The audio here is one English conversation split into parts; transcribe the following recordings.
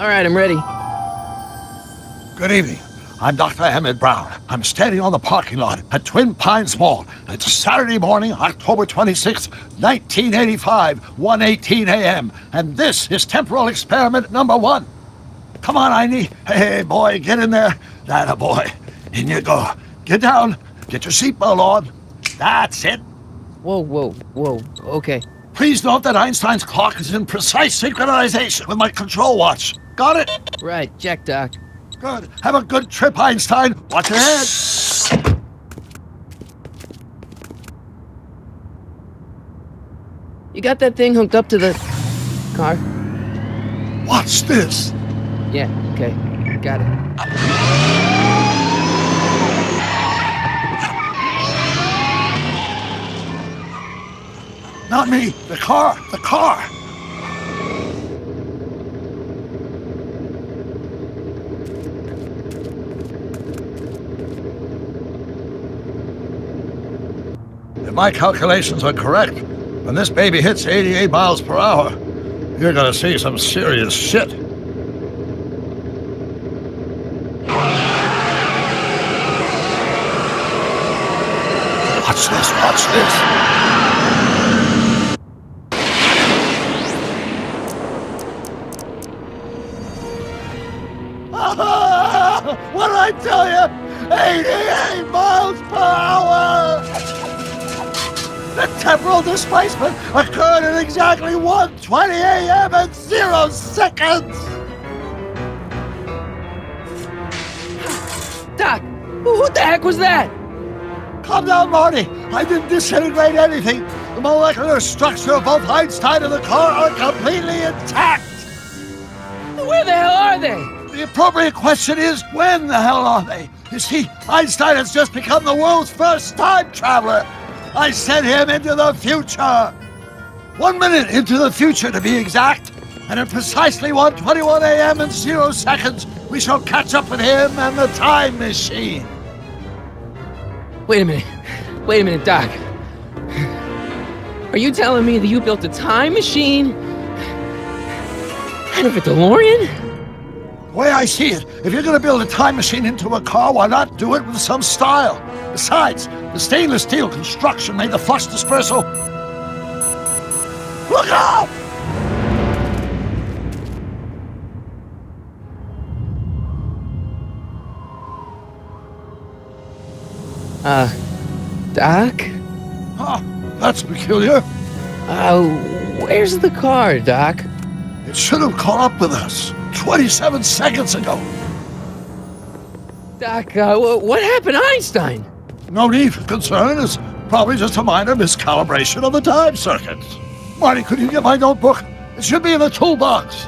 All right, I'm ready. Good evening. I'm Dr. Emmett Brown. I'm standing on the parking lot at Twin Pines Mall. It's Saturday morning, October 26th, 1985, 1:18 a.m. And this is temporal experiment number 1. Come on, Einie. Hey, boy, get in there. That boy. In you go. Get down. Get your seatbelt on. That's it. Whoa, okay. Please note that Einstein's clock is in precise synchronization with my control watch. Got it? Right, check, Doc. Good. Have a good trip, Einstein. Watch your head. You got that thing hooked up to the car? Watch this. Yeah, okay. Got it. Not me. The car. The car. If my calculations are correct, when this baby hits 88 miles per hour, you're gonna see some serious shit. Watch this, watch this. What did I tell you? 88 miles per hour! The temporal displacement occurred at exactly 1:20 a.m. and 0 seconds! Doc, who the heck was that? Calm down, Marty. I didn't disintegrate anything. The molecular structure of both Einstein and the car are completely intact. Where the hell are they? The appropriate question is, when the hell are they? You see, Einstein has just become the world's first time traveler. I sent him into the future. 1 minute into the future, to be exact. And at precisely 1:21 a.m. and 0 seconds, we shall catch up with him and the time machine. Wait a minute, Doc. Are you telling me that you built a time machine out of a DeLorean? The way I see it, if you're going to build a time machine into a car, why not do it with some style? Besides, the stainless steel construction made the flux dispersal. Look out! Doc? Huh, that's peculiar. Where's the car, Doc? It should have caught up with us 27 seconds ago. Doc, what happened to Einstein? No need for concern. It's probably just a minor miscalibration of the time circuits. Marty, could you get my notebook? It should be in the toolbox.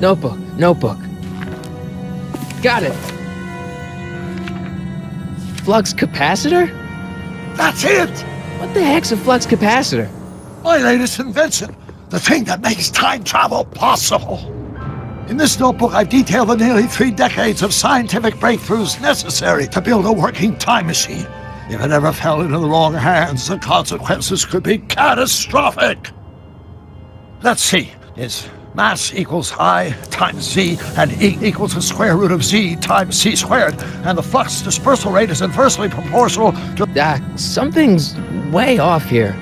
Notebook. Got it. Flux capacitor? That's it! What the heck's a flux capacitor? My latest invention. The thing that makes time travel possible. In this notebook, I've detailed the nearly 3 decades of scientific breakthroughs necessary to build a working time machine. If it ever fell into the wrong hands, the consequences could be catastrophic. Let's see. Is mass equals I times Z, and E equals the square root of Z times C squared, and the flux dispersal rate is inversely proportional to... Doc, something's way off here.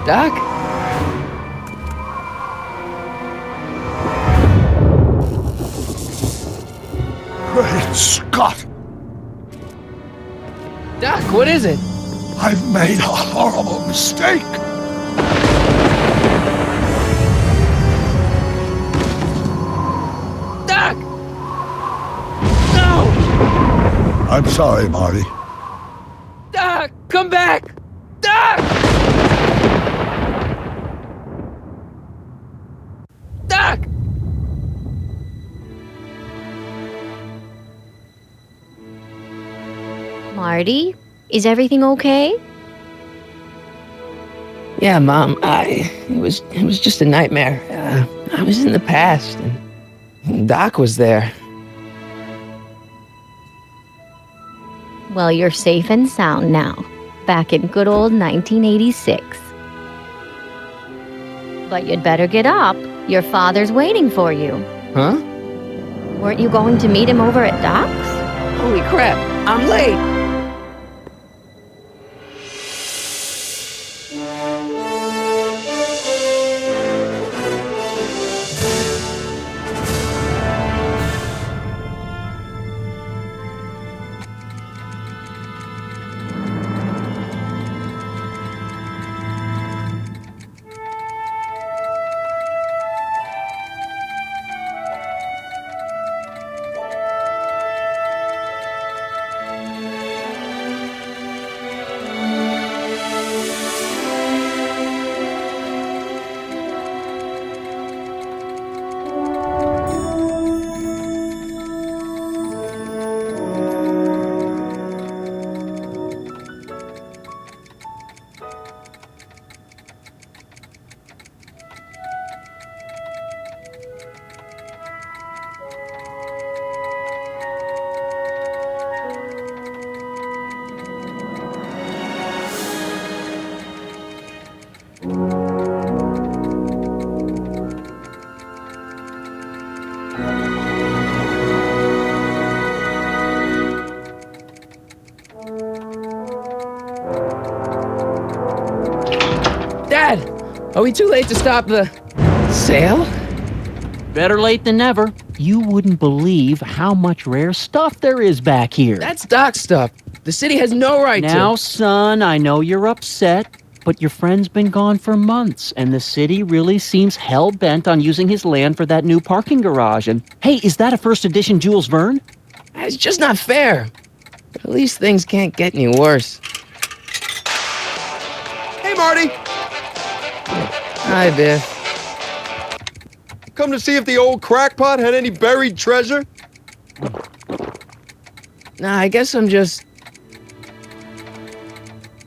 Doc? Great Scott! Doc, what is it? I've made a horrible mistake! Doc! No! I'm sorry, Marty. Doc, come back! Doc! Doc! Marty, Is everything okay? Yeah, Mom, it was just a nightmare. I was in the past, and Doc was there. Well, you're safe and sound now, back in good old 1986. But you'd better get up. Your father's waiting for you. Huh? Weren't you going to meet him over at Doc's? Holy crap, I'm late! Dad, are we too late to stop the sale? Better late than never. You wouldn't believe how much rare stuff there is back here. That's Doc stuff. The city has no right to. Now, son, I know you're upset, but your friend's been gone for months, and the city really seems hell-bent on using his land for that new parking garage. And, hey, is that a first edition Jules Verne? It's just not fair. But at least things can't get any worse. Hey, Marty! Hi, Biff. Come to see if the old crackpot had any buried treasure? Nah, I guess I'm just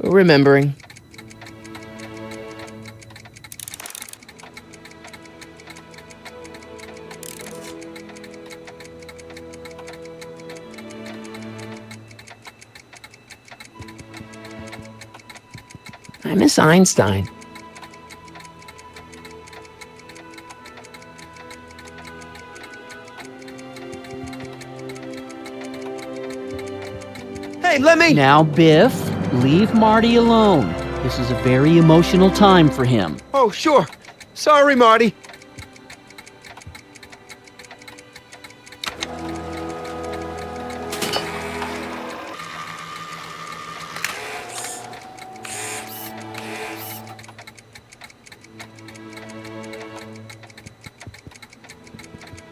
remembering. I miss Einstein. Hey, let me... Now, Biff, leave Marty alone. This is a very emotional time for him. Oh, sure. Sorry, Marty.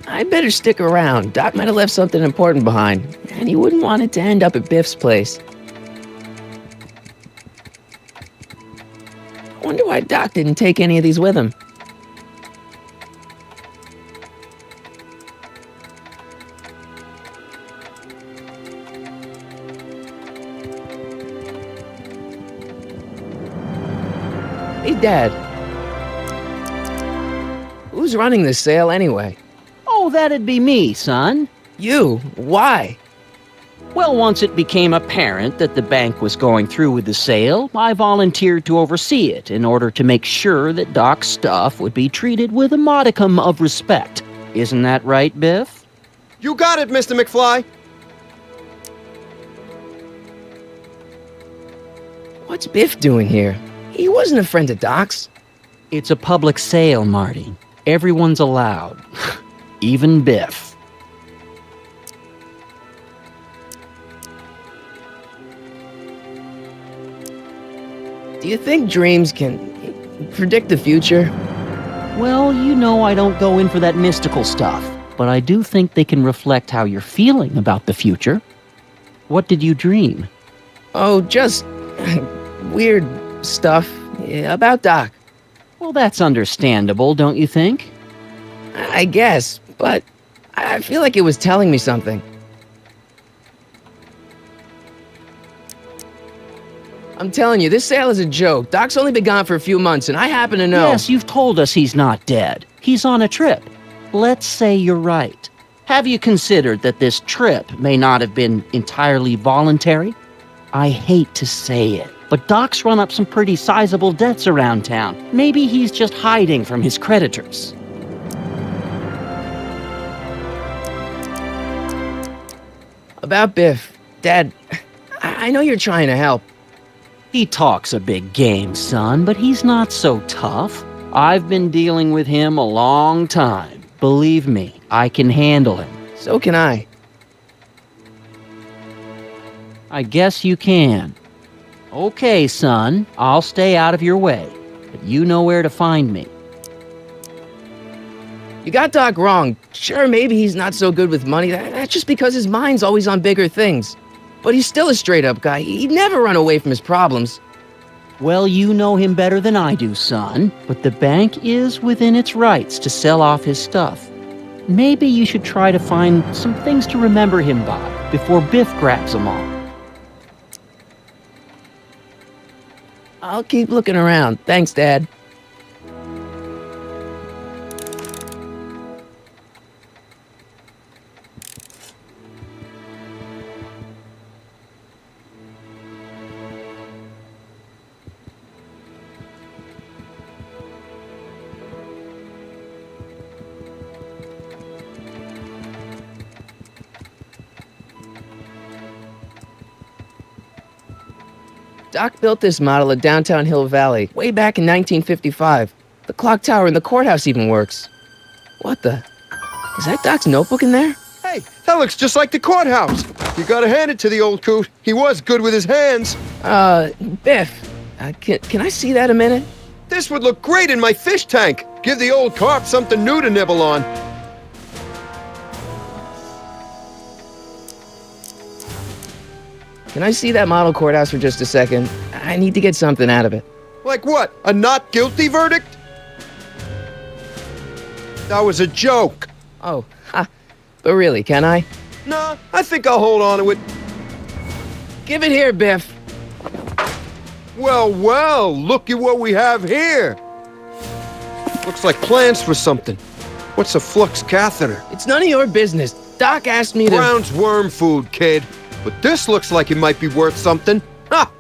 I'd better stick around. Doc might have left something important behind, and he wouldn't want it to end up at Biff's place. I wonder why Doc didn't take any of these with him. Hey, Dad. Who's running this sale anyway? Oh, that'd be me, son. You? Why? Well, once it became apparent that the bank was going through with the sale, I volunteered to oversee it in order to make sure that Doc's stuff would be treated with a modicum of respect. Isn't that right, Biff? You got it, Mr. McFly. What's Biff doing here? He wasn't a friend of Doc's. It's a public sale, Marty. Everyone's allowed. Even Biff. Do you think dreams can predict the future? Well, you know I don't go in for that mystical stuff, but I do think they can reflect how you're feeling about the future. What did you dream? Oh, just weird stuff about Doc. Well, that's understandable, don't you think? I guess, but I feel like it was telling me something. I'm telling you, this sale is a joke. Doc's only been gone for a few months, and I happen to know. Yes, you've told us he's not dead. He's on a trip. Let's say you're right. Have you considered that this trip may not have been entirely voluntary? I hate to say it, but Doc's run up some pretty sizable debts around town. Maybe he's just hiding from his creditors. About Biff, Dad, I know you're trying to help. He talks a big game, son, but he's not so tough. I've been dealing with him a long time. Believe me, I can handle him. So can I. I guess you can. Okay, son, I'll stay out of your way, but you know where to find me. You got Doc wrong. Sure, maybe he's not so good with money. That's just because his mind's always on bigger things. But he's still a straight-up guy. He'd never run away from his problems. Well, you know him better than I do, son, but the bank is within its rights to sell off his stuff. Maybe you should try to find some things to remember him by before Biff grabs them all. I'll keep looking around. Thanks, Dad. Doc built this model of downtown Hill Valley way back in 1955. The clock tower in the courthouse even works. What the? Is that Doc's notebook in there? Hey, that looks just like the courthouse. You gotta hand it to the old coot. He was good with his hands. Biff, can I see that a minute? This would look great in my fish tank. Give the old carp something new to nibble on. Can I see that model courthouse for just a second? I need to get something out of it. Like what? A not guilty verdict? That was a joke. Oh, ha. But really, can I? Nah, I think I'll hold on to it. Give it here, Biff. Well, well, look at what we have here. Looks like plans for something. What's a flux catheter? It's none of your business. Doc asked me to... Brown's worm food, kid. But this looks like it might be worth something. Ha!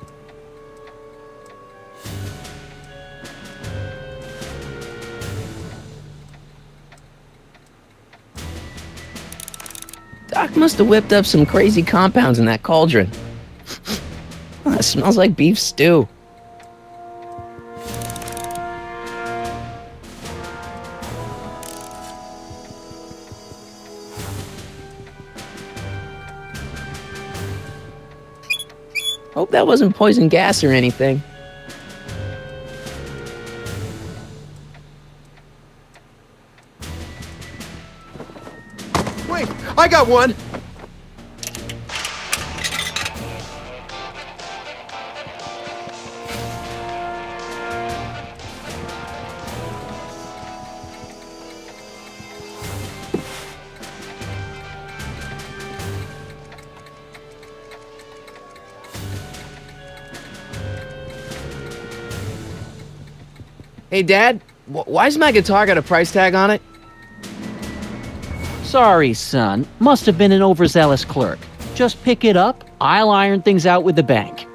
Doc must have whipped up some crazy compounds in that cauldron. It smells like beef stew. Hope that wasn't poison gas or anything. Wait, I got one. Hey, Dad, why's my guitar got a price tag on it? Sorry, son. Must have been an overzealous clerk. Just pick it up. I'll iron things out with the bank.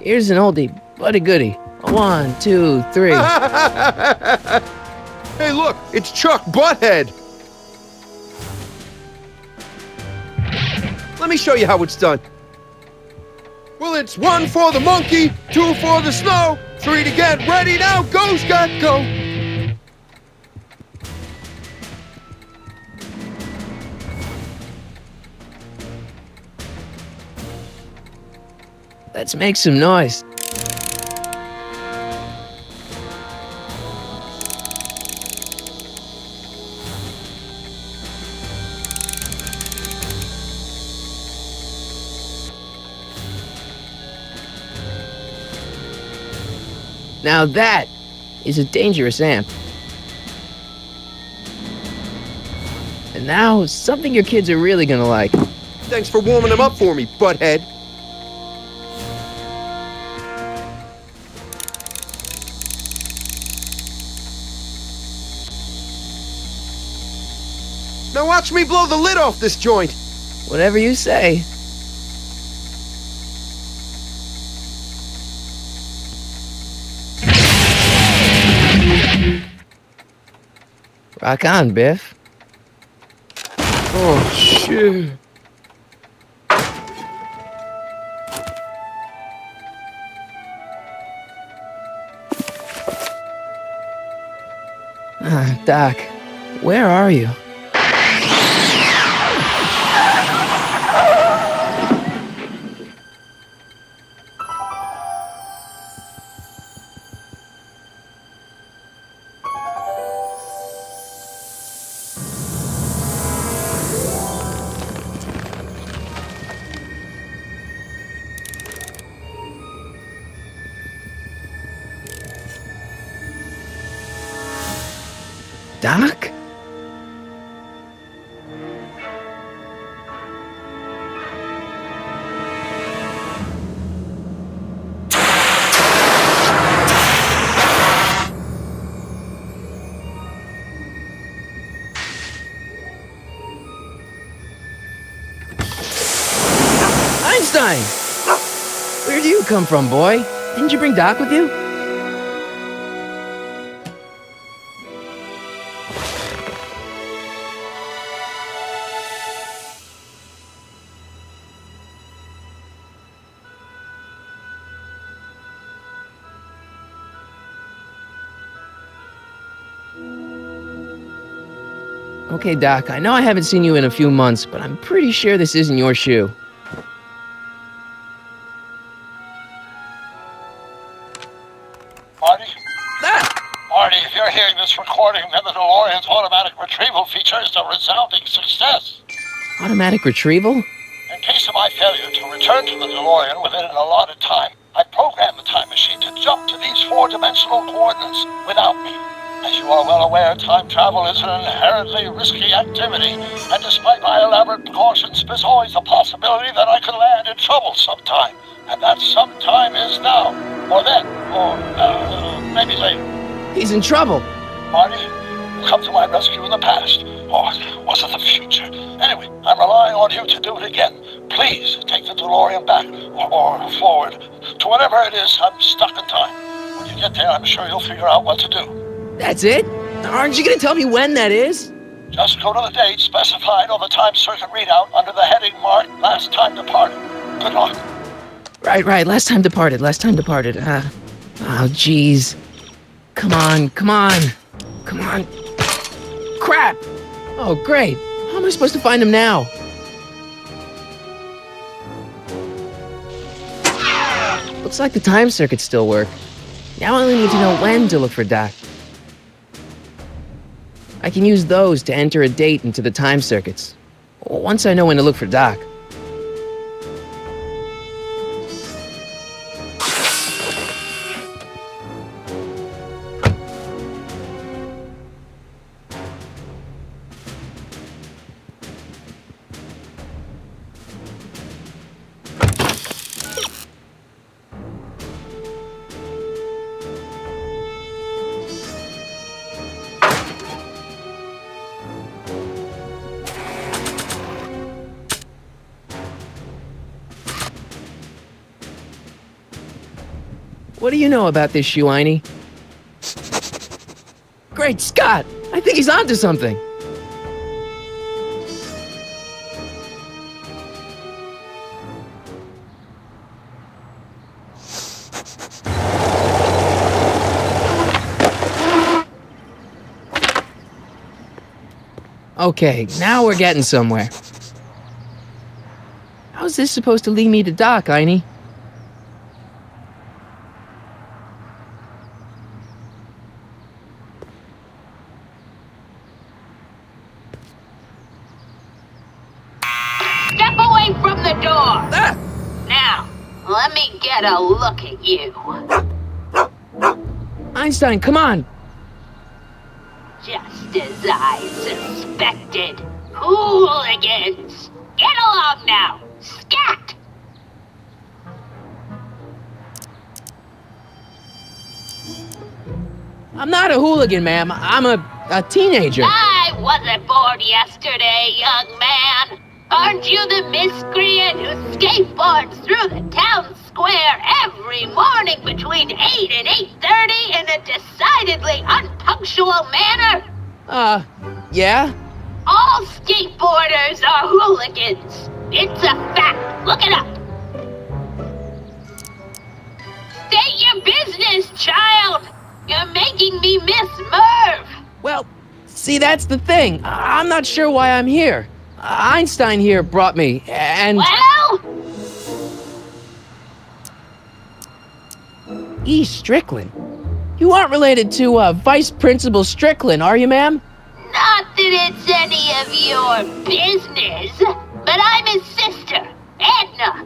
Here's an oldie, but a goodie. 1, 2, 3. Hey, look, it's Chuck Butthead. Let me show you how it's done. Well, it's 1 for the monkey, 2 for the snow, 3 to get ready now. Go, Scott, go. Let's make some noise. Now that is a dangerous amp. And now, something your kids are really gonna like. Thanks for warming them up for me, butthead. Now watch me blow the lid off this joint. Whatever you say. Rock on, Biff. Oh, shit. Doc, where are you? Doc? Einstein! Where do you come from, boy? Didn't you bring Doc with you? Okay, Doc, I know I haven't seen you in a few months, but I'm pretty sure this isn't your shoe. Marty? Ah! Marty, if you're hearing this recording, then the DeLorean's automatic retrieval feature is a resounding success. Automatic retrieval? In case of my failure to return to the DeLorean within an allotted time, I programmed the time machine to jump to these four-dimensional coordinates without me. As you are well aware, time travel is an inherently risky activity, and despite my elaborate precautions, there's always a possibility that I could land in trouble sometime. And that sometime is now, or then, or maybe later. He's in trouble. Marty, you come to my rescue in the past, or was it the future? Anyway, I'm relying on you to do it again. Please take the DeLorean back, or forward, to whatever it is I'm stuck in time. When you get there, I'm sure you'll figure out what to do. That's it? Aren't you gonna tell me when that is? Just go to the date specified on the time circuit readout under the heading marked Last Time Departed. Good luck. Right, last time departed. Oh, jeez. Come on. Crap! Oh, great. How am I supposed to find him now? Looks like the time circuits still work. Now I only need to know when to look for Doc. I can use those to enter a date into the time circuits. Once I know when to look for Doc. What do you know about this shoe, Einie? Great Scott! I think he's onto something! Okay, now we're getting somewhere. How's this supposed to lead me to Doc, Einie? Step away from the door! Ah! Now, Let me get a look at you. Einstein, come on! Just as I suspected. Hooligans! Get along now! Scat! I'm not a hooligan, ma'am. I'm a teenager. I wasn't born yesterday, young man. Aren't you the miscreant who skateboards through the town square every morning between 8 and 8:30 in a decidedly unpunctual manner? Yeah? All skateboarders are hooligans. It's a fact. Look it up. State your business, child. You're making me miss Merv. Well, see, that's the thing. I'm not sure why I'm here. Einstein here brought me, and... Well? E. Strickland. You aren't related to, Vice Principal Strickland, are you, ma'am? Not that it's any of your business, but I'm his sister, Edna.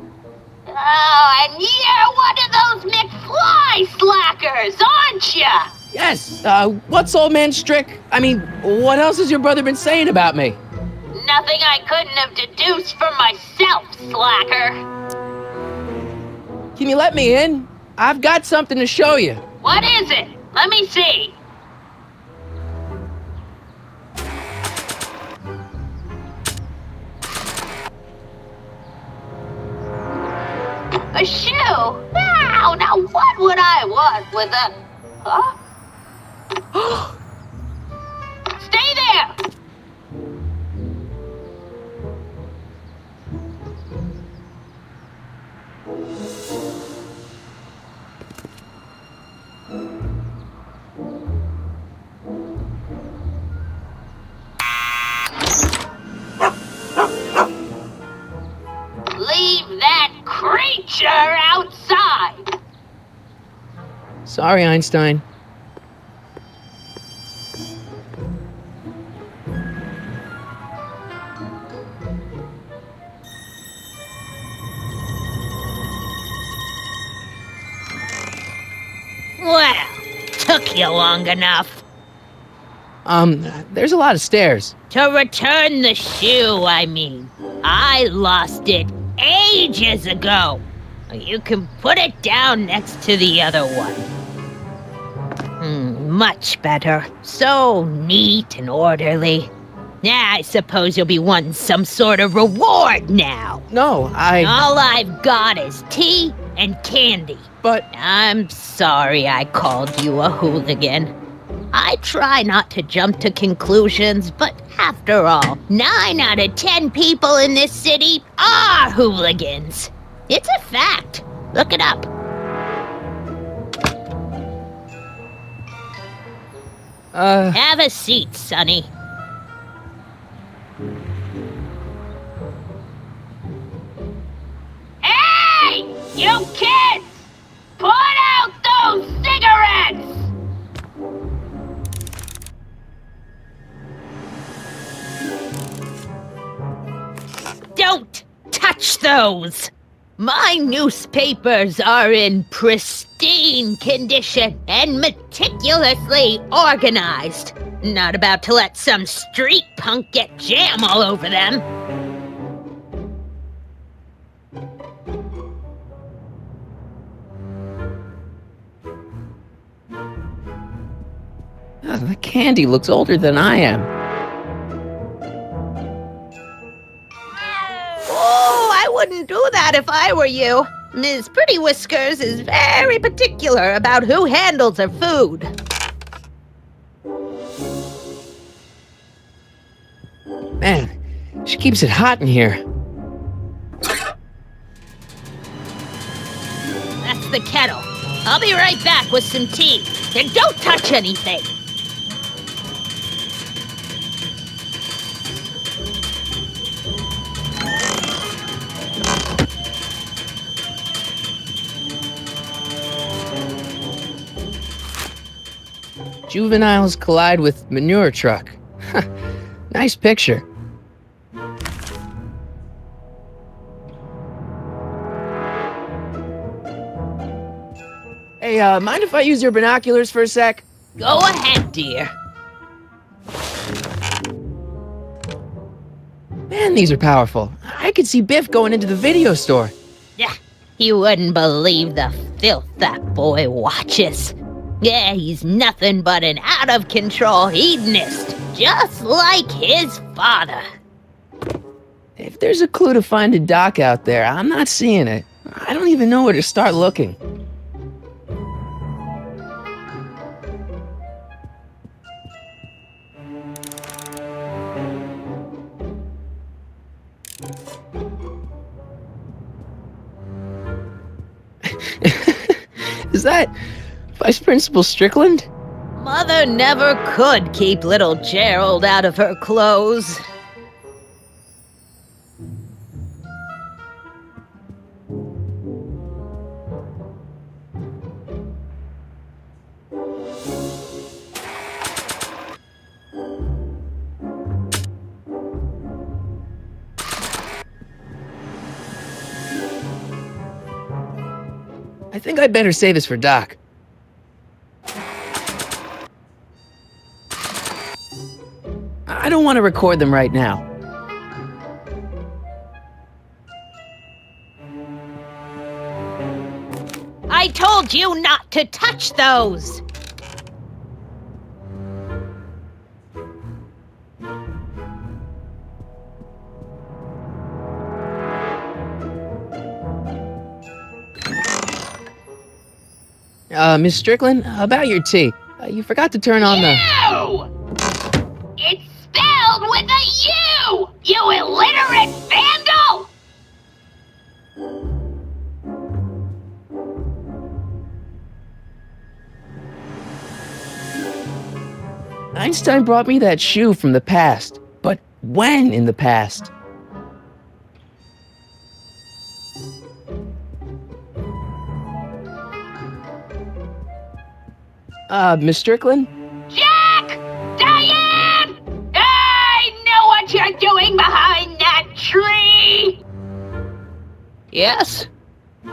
Oh, and you're one of those McFly slackers, aren't ya? Yes, what's old man Strick? I mean, what else has your brother been saying about me? Nothing I couldn't have deduced for myself, slacker. Can you let me in? I've got something to show you. What is it? Let me see. A shoe? Wow, now what would I want with a... Huh? Stay there! Leave that creature outside! Sorry, Einstein. Well, took you long enough. There's a lot of stairs. To return the shoe, I mean. I lost it ages ago. You can put it down next to the other one. Much better. So neat and orderly. I suppose you'll be wanting some sort of reward now. No, All I've got is tea and candy. But... I'm sorry I called you a hooligan. I try not to jump to conclusions, but after all, 9 out of 10 people in this city are hooligans. It's a fact. Look it up. Have a seat, Sonny. Hey! You kids! Put out those cigarettes! Don't touch those! My newspapers are in pristine condition and meticulously organized. Not about to let some street punk get jam all over them. The candy looks older than I am. Oh, I wouldn't do that if I were you. Ms. Pretty Whiskers is very particular about who handles her food. Man, she keeps it hot in here. That's the kettle. I'll be right back with some tea. And don't touch anything. Juveniles collide with manure truck. Nice picture. Hey, mind if I use your binoculars for a sec? Go ahead, dear. Man, these are powerful. I could see Biff going into the video store. Yeah, you wouldn't believe the filth that boy watches. Yeah, he's nothing but an out-of-control hedonist, just like his father. If there's a clue to finding Doc out there, I'm not seeing it. I don't even know where to start looking. Is that Vice Principal Strickland? Mother never could keep little Gerald out of her clothes. I think I'd better save this for Doc. I don't want to record them right now. I told you not to touch those! Miss Strickland, about your tea. You forgot to turn on the... U! It's spelled with a U! You illiterate vandal! Einstein brought me that shoe from the past. But when in the past? Miss Strickland? Jack! Diane! I know what you're doing behind that tree! Yes? Do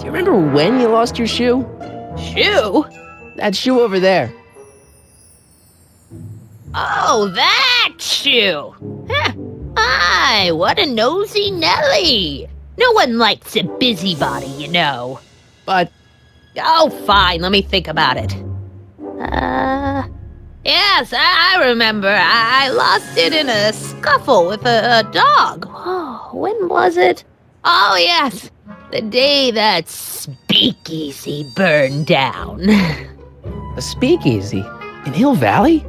you remember when you lost your shoe? Shoe? That shoe over there. Oh, that shoe! Huh. Aye, what a nosy Nelly! No one likes a busybody, you know. But Oh, fine, let me think about it. Yes, I remember. I lost it in a scuffle with a dog. Oh, when was it? Oh, yes, the day that speakeasy burned down. a speakeasy in Hill Valley?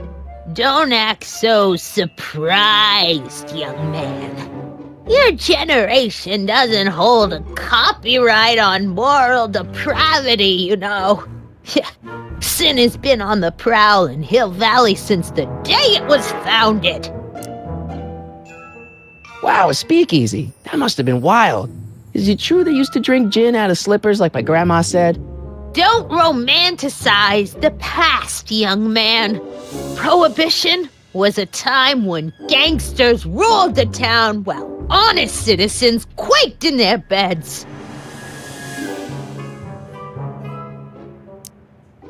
Don't act so surprised, young man. Your generation doesn't hold a copyright on moral depravity, you know. Sin has been on the prowl in Hill Valley since the day it was founded. Wow, a speakeasy. That must have been wild. Is it true they used to drink gin out of slippers like my grandma said? Don't romanticize the past, young man. Prohibition was a time when gangsters ruled the town while honest citizens quaked in their beds.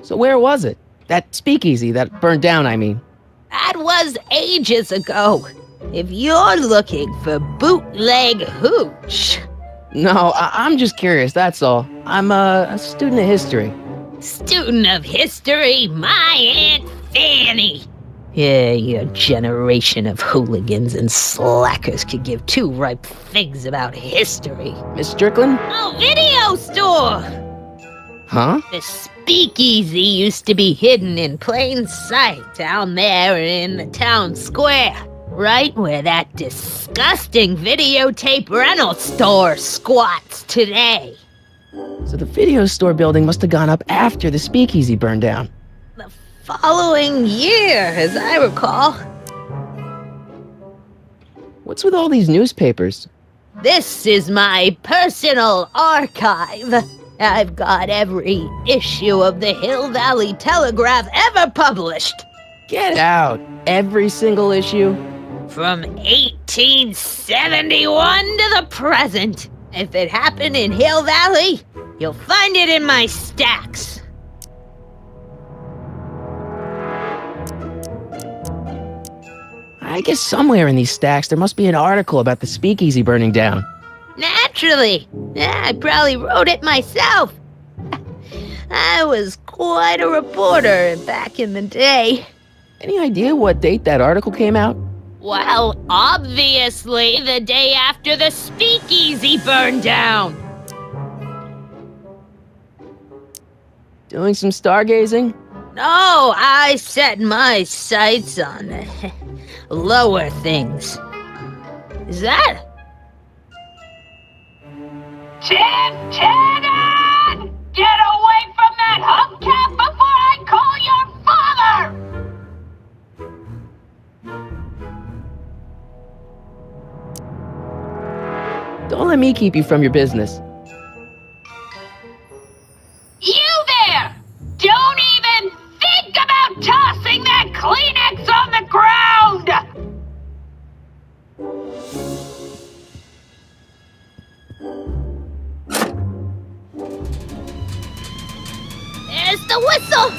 So where was it? That speakeasy that burned down, I mean. That was ages ago. If you're looking for bootleg hooch. No, I'm just curious, that's all. I'm a student of history. Student of history, my Aunt Fanny. Yeah, your generation of hooligans and slackers could give two ripe figs about history. Miss Strickland? Oh, video store! Huh? The speakeasy used to be hidden in plain sight down there in the town square, right where that disgusting videotape rental store squats today. So the video store building must have gone up after the speakeasy burned down. The following year, as I recall. What's with all these newspapers? This is my personal archive. I've got every issue of the Hill Valley Telegraph ever published. Get out! Every single issue? From 1871 to the present. If it happened in Hill Valley, you'll find it in my stacks. I guess somewhere in these stacks there must be an article about the speakeasy burning down. Naturally. Yeah, I probably wrote it myself. I was quite a reporter back in the day. Any idea what date that article came out? Well, obviously the day after the speakeasy burned down. Doing some stargazing? No, I set my sights on the lower things. Is that? Lieutenant! Get away from that hubcap before I call your father! Don't let me keep you from your business. You there! Don't even think about tossing that Kleenex on the ground! There's the whistle!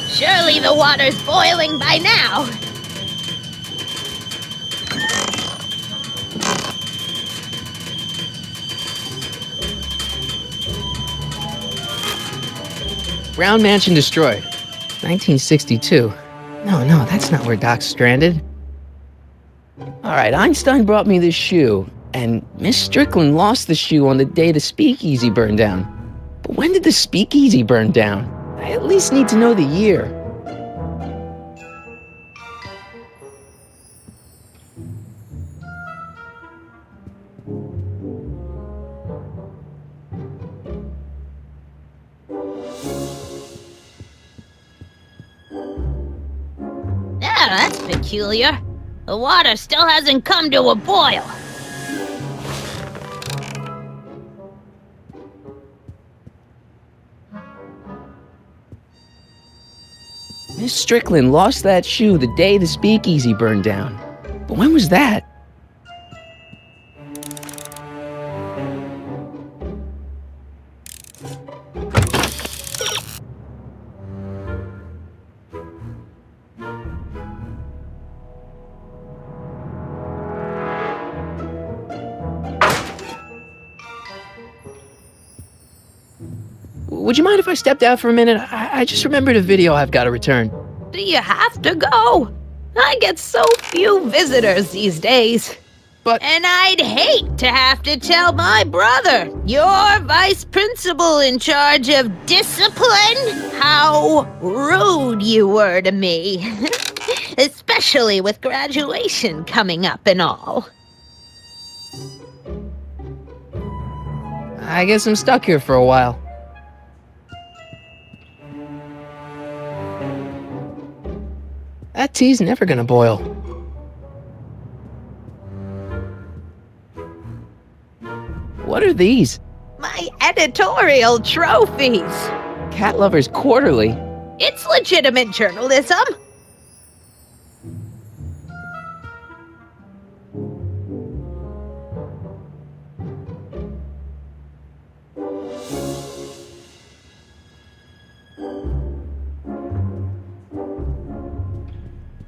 Surely the water's boiling by now. Brown Mansion destroyed. 1962. No, that's not where Doc's stranded. Alright, Einstein brought me this shoe, and Miss Strickland lost the shoe on the day the speakeasy burned down. But when did the speakeasy burn down? I at least need to know the year. Yeah, that's peculiar. The water still hasn't come to a boil. Miss Strickland lost that shoe the day the speakeasy burned down. But when was that? Would you mind if I stepped out for a minute? I just remembered a video I've got to return. Do you have to go? I get so few visitors these days. But And I'd hate to have to tell my brother, your vice principal in charge of discipline, how rude you were to me. Especially with graduation coming up and all. I guess I'm stuck here for a while. That tea's never gonna boil. What are these? My editorial trophies. Cat Lovers Quarterly. It's legitimate journalism.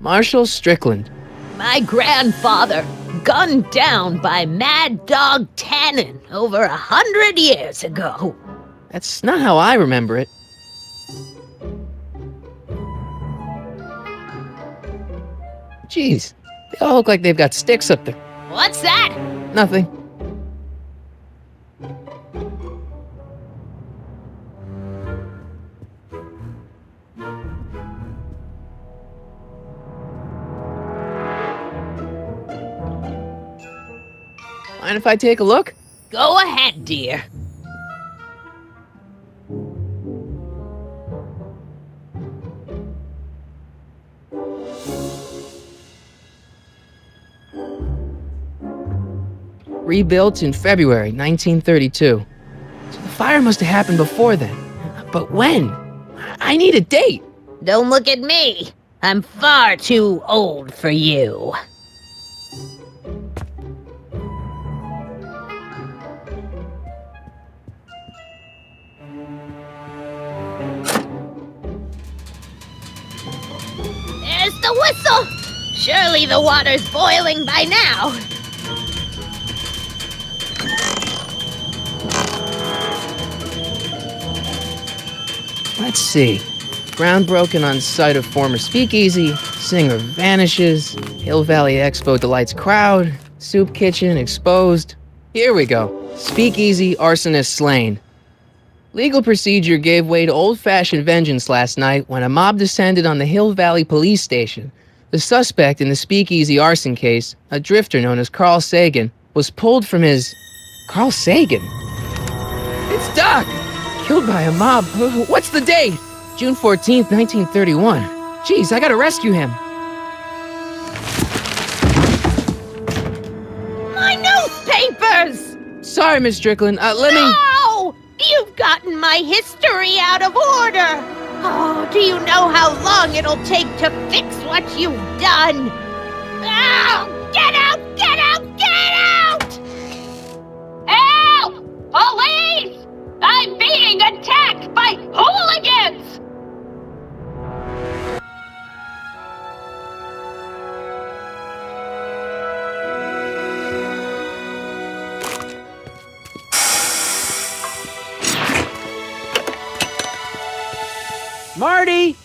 Marshall Strickland. My grandfather, gunned down by Mad Dog Tannen over 100 years ago. That's not how I remember it. Jeez, they all look like they've got sticks up there. What's that? Nothing. Mind if I take a look? Go ahead, dear. Rebuilt in February 1932. So the fire must have happened before then. But when? I need a date. Don't look at me. I'm far too old for you. Surely the water's boiling by now. Let's see. Ground broken on site of former speakeasy. Singer vanishes. Hill Valley Expo delights crowd. Soup kitchen exposed. Here we go. Speakeasy arsonist slain. Legal procedure gave way to old-fashioned vengeance last night when a mob descended on the Hill Valley police station. The suspect in the speakeasy arson case, a drifter known as Carl Sagan, was pulled from his... Carl Sagan? It's Doc! Killed by a mob. What's the date? June 14th, 1931. Jeez, I gotta rescue him. My newspapers! Sorry, Miss Strickland. Let me... No! You've gotten my history out of order! Oh, do you know how long it'll take to fix what you've done? Oh, get out! Get out! Get out! Help! Police! I'm being attacked by hooligans! Marty!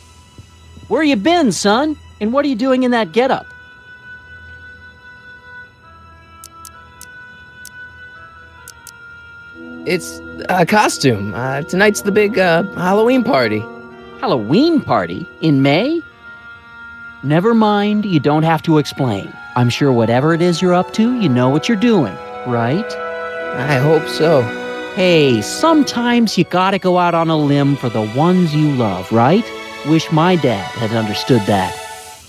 Where you been, son? And what are you doing in that getup? It's a costume. Tonight's the big Halloween party. Halloween party? In May? Never mind, you don't have to explain. I'm sure whatever it is you're up to, you know what you're doing, right? I hope so. Hey, sometimes you gotta go out on a limb for the ones you love, right? Wish my dad had understood that.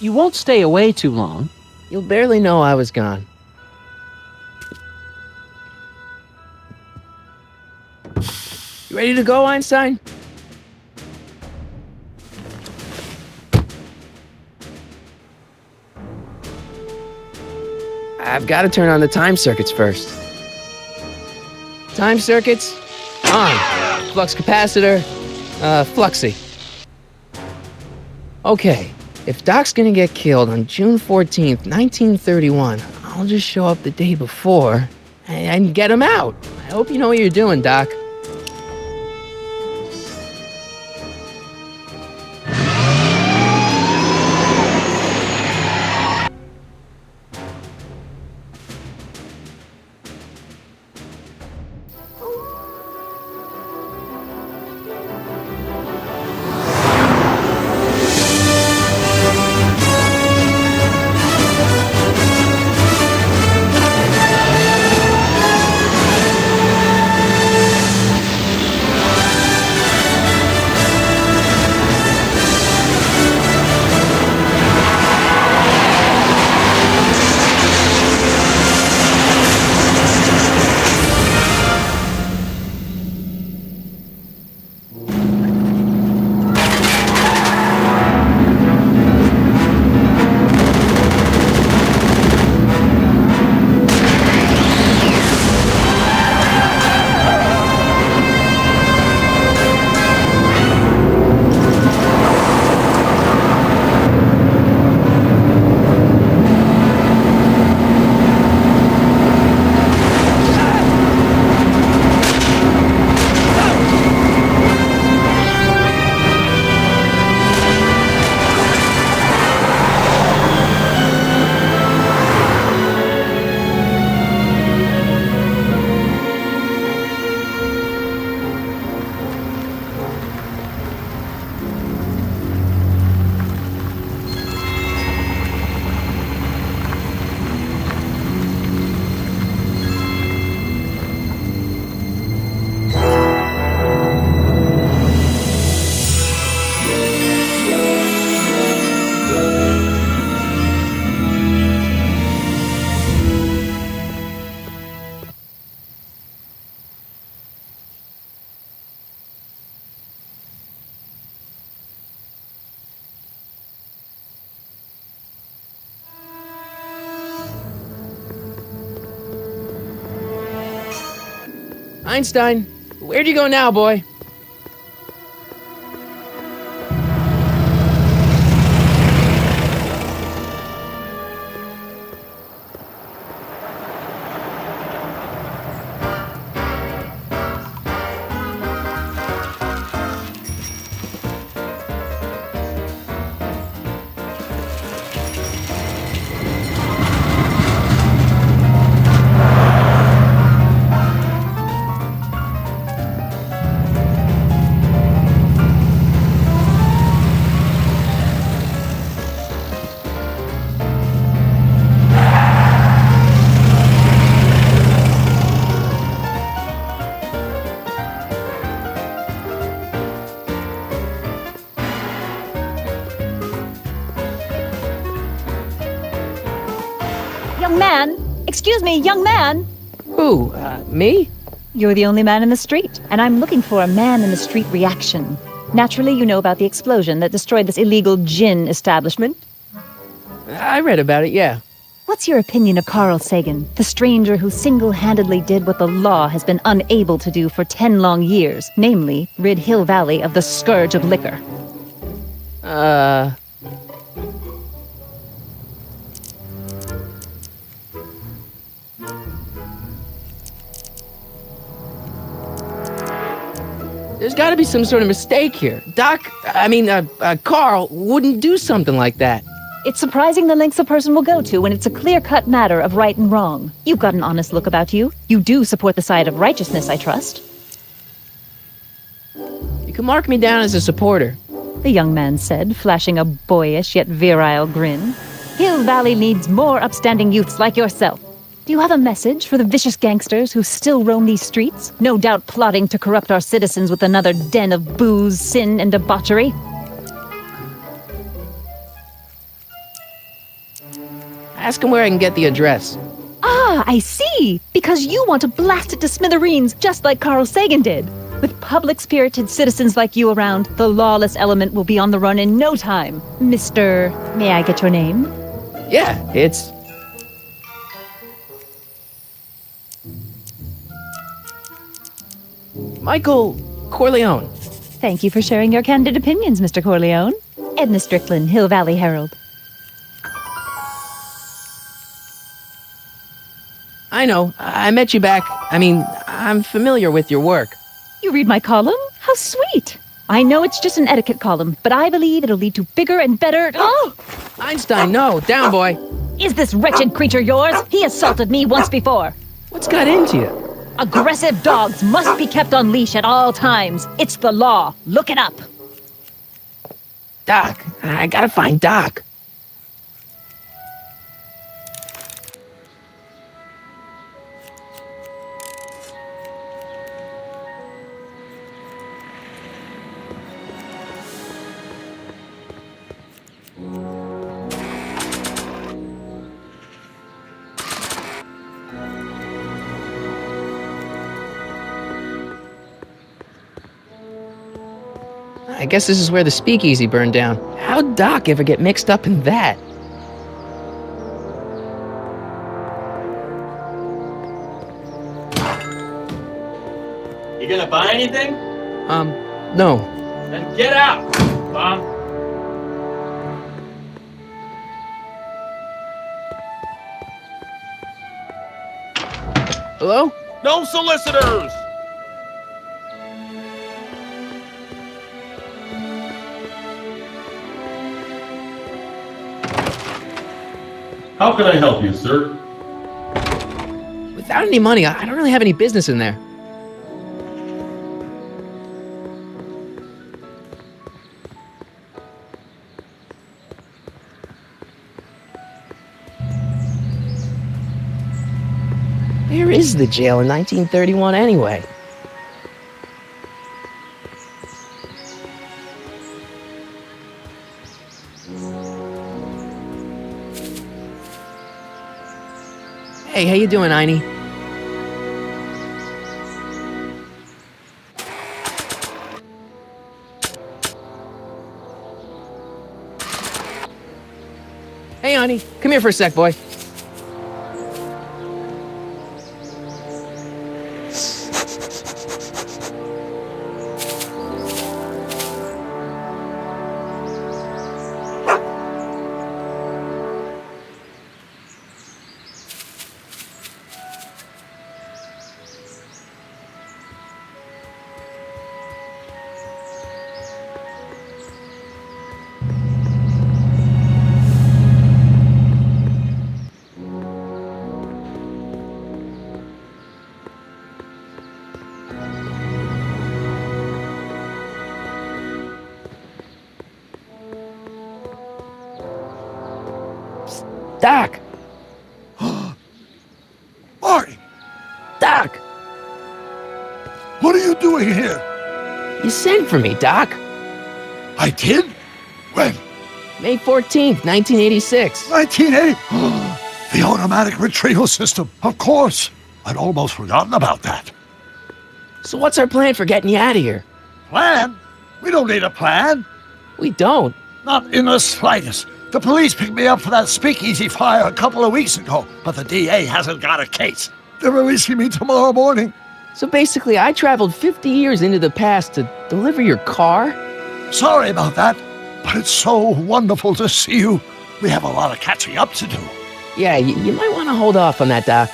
You won't stay away too long. You'll barely know I was gone. You ready to go, Einstein? I've got to turn on the time circuits first. Time circuits, on. Flux capacitor, fluxy. Okay, if Doc's gonna get killed on June 14th, 1931, I'll just show up the day before and get him out. I hope you know what you're doing, Doc. Einstein, where'd you go now, boy? Excuse me, young man. Who? Me? You're the only man in the street, and I'm looking for a man-in-the-street reaction. Naturally, you know about the explosion that destroyed this illegal gin establishment. I read about it, yeah. What's your opinion of Carl Sagan, the stranger who single-handedly did what the law has been unable to do for 10 long years, namely, rid Hill Valley of the scourge of liquor? There's gotta be some sort of mistake here. Carl wouldn't do something like that. It's surprising the lengths a person will go to when it's a clear-cut matter of right and wrong. You've got an honest look about you. You do support the side of righteousness, I trust. You can mark me down as a supporter. The young man said, flashing a boyish yet virile grin. Hill Valley needs more upstanding youths like yourself. Do you have a message for the vicious gangsters who still roam these streets, no doubt plotting to corrupt our citizens with another den of booze, sin, and debauchery? Ask him where I can get the address. Ah, I see! Because you want to blast it to smithereens just like Carl Sagan did. With public-spirited citizens like you around, the lawless element will be on the run in no time. Mr. May I get your name? Yeah, it's... Michael Corleone. Thank you for sharing your candid opinions, Mr. Corleone. Edna Strickland, Hill Valley Herald. I know. I met you back. I'm familiar with your work. You read my column? How sweet! I know it's just an etiquette column, but I believe it'll lead to bigger and better... Oh! Einstein, no. Down, boy. Is this wretched creature yours? He assaulted me once before. What's got into you? Aggressive dogs must be kept on leash at all times. It's the law. Look it up. Doc. I gotta find Doc. I guess this is where the speakeasy burned down. How'd Doc ever get mixed up in that? You gonna buy anything? No. Then get out, bum. Hello? No solicitors! How can I help you, sir? Without any money, I don't really have any business in there. Where is the jail in 1931 anyway? Hey, how you doing, Einie? Hey, Einie, come here for a sec, boy. Doc! Marty! Doc! What are you doing here? You sent for me, Doc. I did? When? May 14th, 1986. 1980? The automatic retrieval system, of course. I'd almost forgotten about that. So what's our plan for getting you out of here? Plan? We don't need a plan. We don't. Not in the slightest. The police picked me up for that speakeasy fire a couple of weeks ago, but the DA hasn't got a case. They're releasing me tomorrow morning. So basically, I traveled 50 years into the past to deliver your car? Sorry about that, but it's so wonderful to see you. We have a lot of catching up to do. Yeah, you might want to hold off on that, Doc.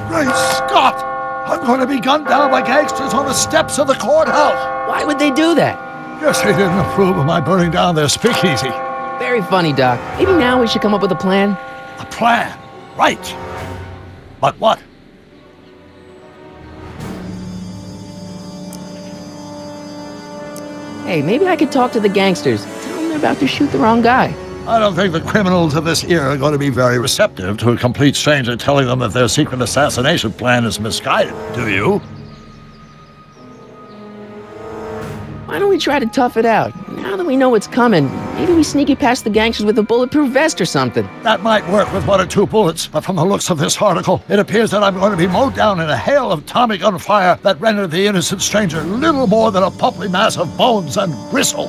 Great Scott! I'm going to be gunned down by gangsters on the steps of the courthouse. Why would they do that? Guess they didn't approve of my burning down their speakeasy. Very funny, Doc. Maybe now we should come up with a plan? A plan? Right. But what? Hey, maybe I could talk to the gangsters. Tell them they're about to shoot the wrong guy. I don't think the criminals of this era are going to be very receptive to a complete stranger telling them that their secret assassination plan is misguided, do you? Why don't we try to tough it out? Now that we know what's coming, maybe we sneak it past the gangsters with a bulletproof vest or something. That might work with 1 or 2 bullets, but from the looks of this article, it appears that I'm going to be mowed down in a hail of Tommy gun fire that rendered the innocent stranger little more than a pulpy mass of bones and gristle.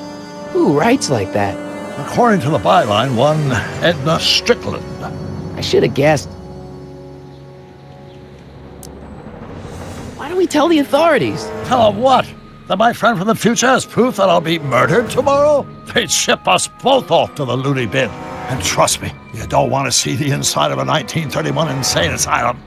Who writes like that? According to the byline, one Edna Strickland. I should have guessed. Why don't we tell the authorities? Tell them what? That my friend from the future has proof that I'll be murdered tomorrow? They'd ship us both off to the loony bin. And trust me, you don't want to see the inside of a 1931 insane asylum.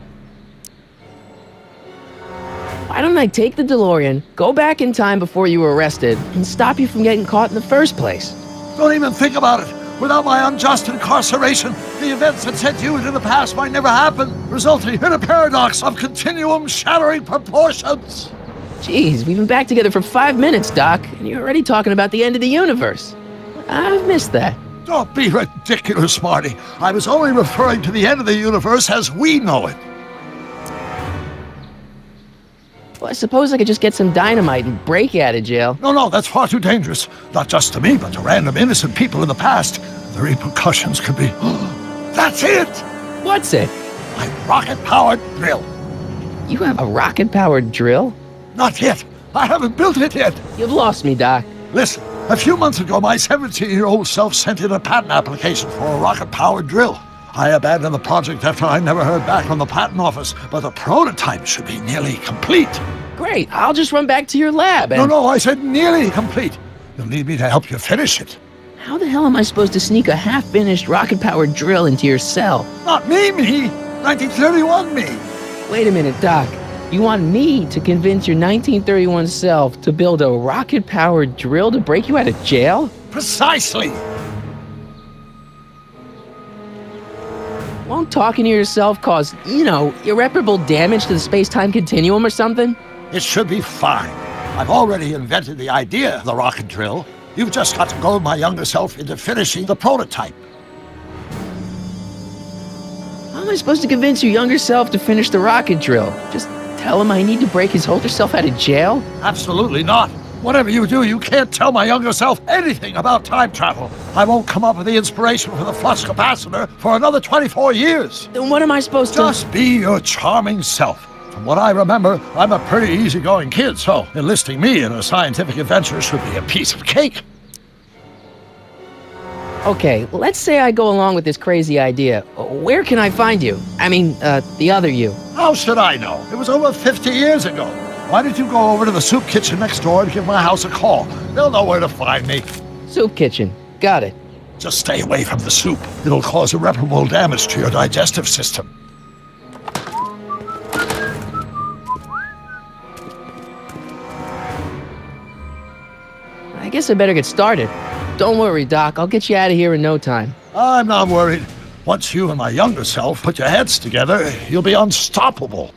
Why don't I take the DeLorean, go back in time before you were arrested, and stop you from getting caught in the first place? Don't even think about it. Without my unjust incarceration, the events that sent you into the past might never happen, resulting in a paradox of continuum-shattering proportions. Jeez, we've been back together for 5 minutes, Doc, and you're already talking about the end of the universe. I've missed that. Don't be ridiculous, Marty. I was only referring to the end of the universe as we know it. Well, I suppose I could just get some dynamite and break you out of jail. No, that's far too dangerous. Not just to me, but to random innocent people in the past. The repercussions could be... That's it! What's it? My rocket-powered drill. You have a rocket-powered drill? Not yet. I haven't built it yet. You've lost me, Doc. Listen, a few months ago, my 17-year-old self sent in a patent application for a rocket-powered drill. I abandoned the project after I never heard back from the patent office, but the prototype should be nearly complete. Great, I'll just run back to your lab and... No, I said nearly complete. You'll need me to help you finish it. How the hell am I supposed to sneak a half-finished rocket-powered drill into your cell? Not me. 1931 me. Wait a minute, Doc. You want me to convince your 1931 self to build a rocket-powered drill to break you out of jail? Precisely. Won't talking to yourself cause, irreparable damage to the space-time continuum or something? It should be fine. I've already invented the idea of the rocket drill. You've just got to goad my younger self into finishing the prototype. How am I supposed to convince your younger self to finish the rocket drill? Just tell him I need to break his older self out of jail? Absolutely not. Whatever you do, you can't tell my younger self anything about time travel. I won't come up with the inspiration for the flux capacitor for another 24 years. Then what am I supposed to... Just be your charming self. From what I remember, I'm a pretty easygoing kid, so enlisting me in a scientific adventure should be a piece of cake. Okay, let's say I go along with this crazy idea. Where can I find you? I mean, the other you. How should I know? It was over 50 years ago. Why don't you go over to the soup kitchen next door and give my house a call? They'll know where to find me. Soup kitchen. Got it. Just stay away from the soup. It'll cause irreparable damage to your digestive system. I guess I better get started. Don't worry, Doc. I'll get you out of here in no time. I'm not worried. Once you and my younger self put your heads together, you'll be unstoppable.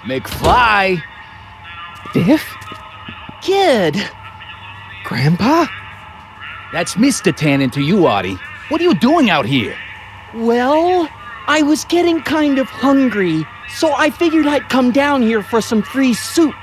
McFly! Biff? Kid! Grandpa? That's Mr. Tannen to you, Artie. What are you doing out here? Well, I was getting kind of hungry, so I figured I'd come down here for some free soup.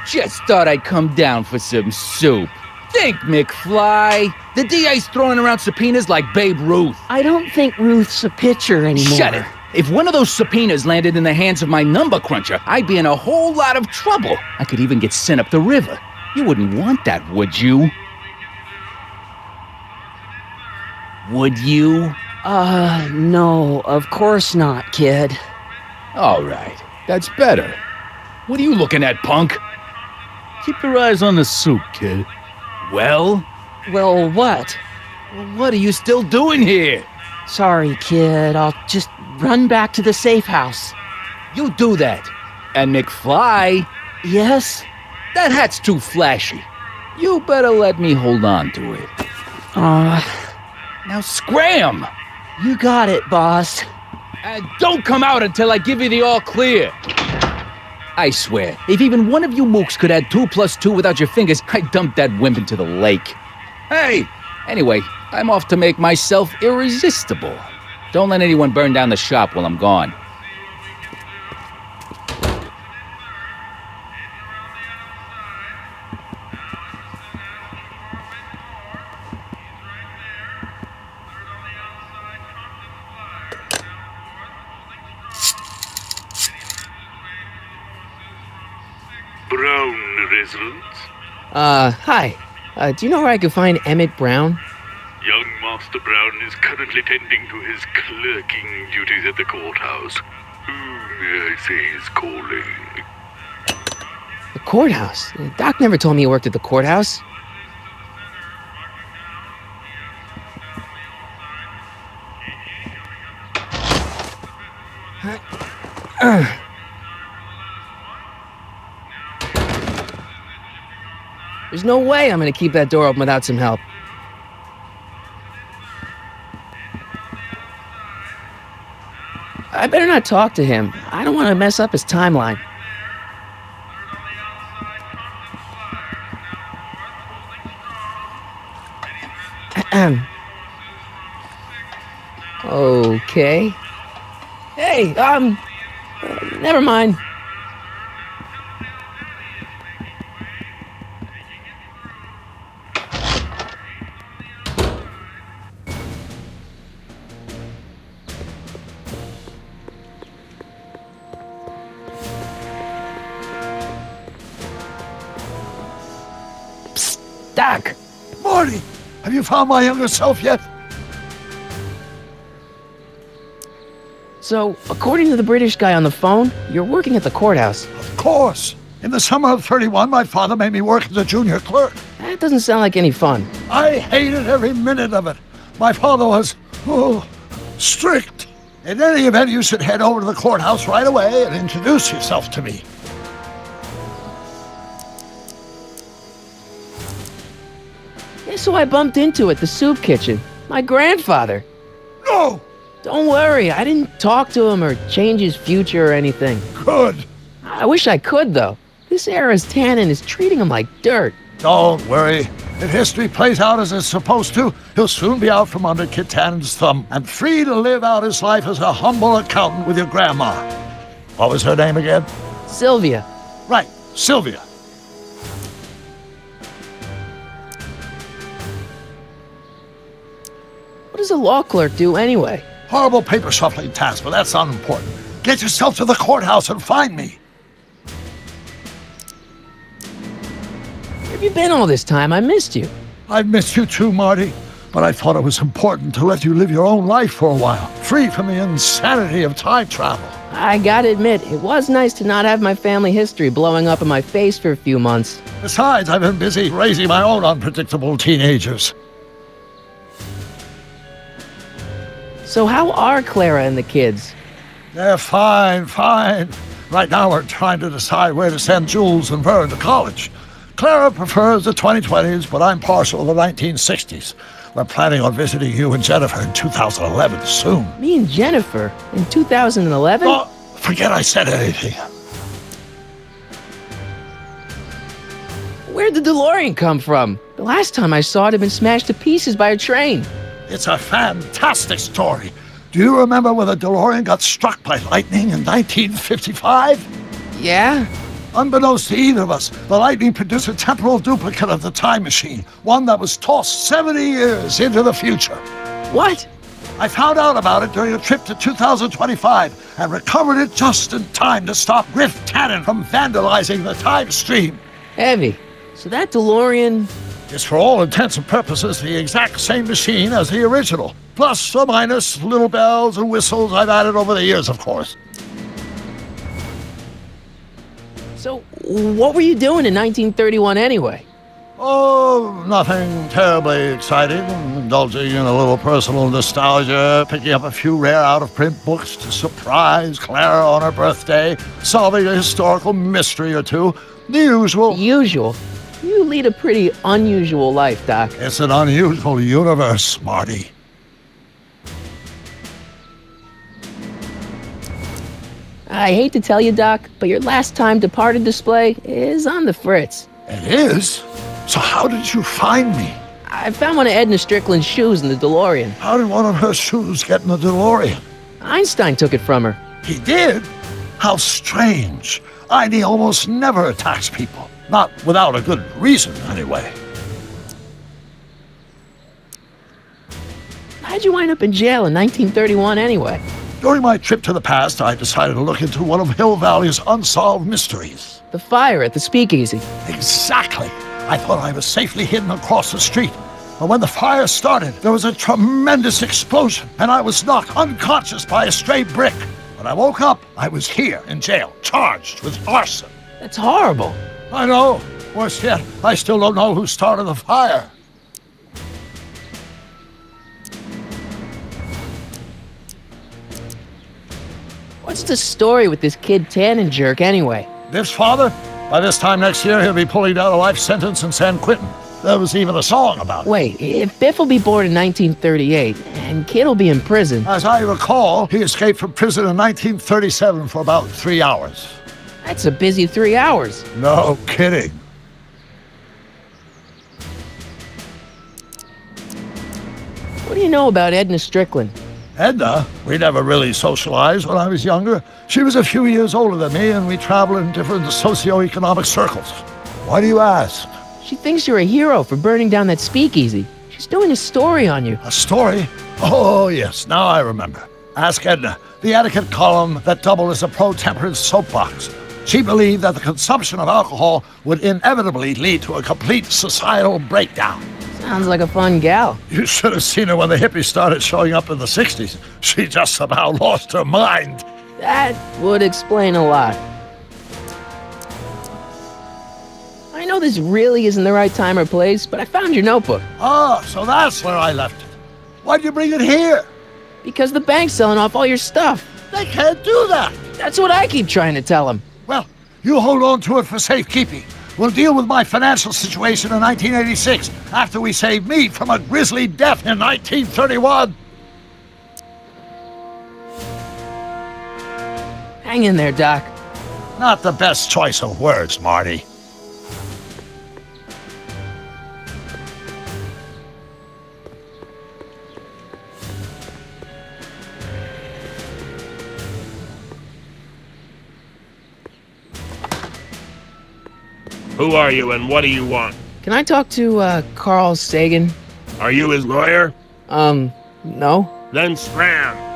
Just thought I'd come down for some soup. Think, McFly. The DA's throwing around subpoenas like Babe Ruth. I don't think Ruth's a pitcher anymore. Shut it. If one of those subpoenas landed in the hands of my number cruncher, I'd be in a whole lot of trouble. I could even get sent up the river. You wouldn't want that, would you? Would you? No, of course not, kid. All right, that's better. What are you looking at, punk? Keep your eyes on the soup, kid. Well, Well, what? what are you still doing here? Sorry, kid. I'll just run back to the safe house. You do that. And McFly, Yes? that hat's too flashy. You better let me hold on to it. Now scram! You got it, boss. And don't come out until I give you the all clear. I swear, if even one of you mooks could add 2 + 2 without your fingers, I'd dump that wimp into the lake. Hey! Anyway, I'm off to make myself irresistible. Don't let anyone burn down the shop while I'm gone. Brown residents? Hi. Do you know where I can find Emmett Brown? Young Master Brown is currently tending to his clerking duties at the courthouse. Who may I say is calling? The courthouse? Doc never told me he worked at the courthouse. There's no way I'm gonna keep that door open without some help. I better not talk to him. I don't want to mess up his timeline. Okay. Hey, never mind. Doc! Marty, have you found my younger self yet? So, according to the British guy on the phone, you're working at the courthouse. Of course. In the summer of '31, my father made me work as a junior clerk. That doesn't sound like any fun. I hated every minute of it. My father was, strict. In any event, you should head over to the courthouse right away and introduce yourself to me. Guess who I bumped into at the soup kitchen? My grandfather. No! Don't worry, I didn't talk to him or change his future or anything. Good. I wish I could, though. This era's Tannen is treating him like dirt. Don't worry. If history plays out as it's supposed to, he'll soon be out from under Kit Tannen's thumb and free to live out his life as a humble accountant with your grandma. What was her name again? Sylvia. Right, Sylvia. What does a law clerk do anyway? Horrible paper shuffling task, but that's unimportant. Get yourself to the courthouse and find me. Where have you been all this time? I missed you. I've missed you too, Marty. But I thought it was important to let you live your own life for a while, free from the insanity of time travel. I gotta admit, it was nice to not have my family history blowing up in my face for a few months. Besides, I've been busy raising my own unpredictable teenagers. So how are Clara and the kids? They're fine. Right now we're trying to decide where to send Jules and Vern to college. Clara prefers the 2020s, but I'm partial to the 1960s. We're planning on visiting you and Jennifer in 2011 soon. Me and Jennifer? In 2011? Oh, forget I said anything. Where'd the DeLorean come from? The last time I saw it had been smashed to pieces by a train. It's a fantastic story. Do you remember when the DeLorean got struck by lightning in 1955? Yeah? Unbeknownst to either of us, the lightning produced a temporal duplicate of the time machine, one that was tossed 70 years into the future. What? I found out about it during a trip to 2025 and recovered it just in time to stop Griff Tannen from vandalizing the time stream. Heavy. So that DeLorean... is for all intents and purposes the exact same machine as the original. Plus or minus little bells and whistles I've added over the years, of course. So, what were you doing in 1931 anyway? Oh, nothing terribly exciting. Indulging in a little personal nostalgia, picking up a few rare out-of-print books to surprise Clara on her birthday, solving a historical mystery or two. The usual. Usual? You lead a pretty unusual life, Doc. It's an unusual universe, Marty. I hate to tell you, Doc, but your last time departed display is on the fritz. It is? So how did you find me? I found one of Edna Strickland's shoes in the DeLorean. How did one of her shoes get in the DeLorean? Einstein took it from her. He did? How strange. ID almost never attacks people. Not without a good reason, anyway. How'd you wind up in jail in 1931 anyway? During my trip to the past, I decided to look into one of Hill Valley's unsolved mysteries. The fire at the speakeasy. Exactly. I thought I was safely hidden across the street. But when the fire started, there was a tremendous explosion, and I was knocked unconscious by a stray brick. When I woke up, I was here in jail, charged with arson. That's horrible. I know. Worse yet, I still don't know who started the fire. What's the story with this kid Tannen jerk anyway? This father? By this time next year, he'll be pulling down a life sentence in San Quentin. There was even a song about it. Wait, if Biff will be born in 1938, and Kid will be in prison... As I recall, he escaped from prison in 1937 for about 3 hours. That's a busy 3 hours. No kidding. What do you know about Edna Strickland? Edna? We never really socialized when I was younger. She was a few years older than me, and we traveled in different socioeconomic circles. Why do you ask? She thinks you're a hero for burning down that speakeasy. She's doing a story on you. A story? Oh, yes, now I remember. Ask Edna, the etiquette column that doubled as a pro-temperance soapbox. She believed that the consumption of alcohol would inevitably lead to a complete societal breakdown. Sounds like a fun gal. You should have seen her when the hippies started showing up in the 60s. She just about lost her mind. That would explain a lot. I know this really isn't the right time or place, but I found your notebook. Ah, so that's where I left it. Why'd you bring it here? Because the bank's selling off all your stuff. They can't do that. That's what I keep trying to tell them. Well, you hold on to it for safekeeping. We'll deal with my financial situation in 1986 after we saved me from a grisly death in 1931. Hang in there, Doc. Not the best choice of words, Marty. Who are you and what do you want? Can I talk to, Carl Sagan? Are you his lawyer? No. Then scram.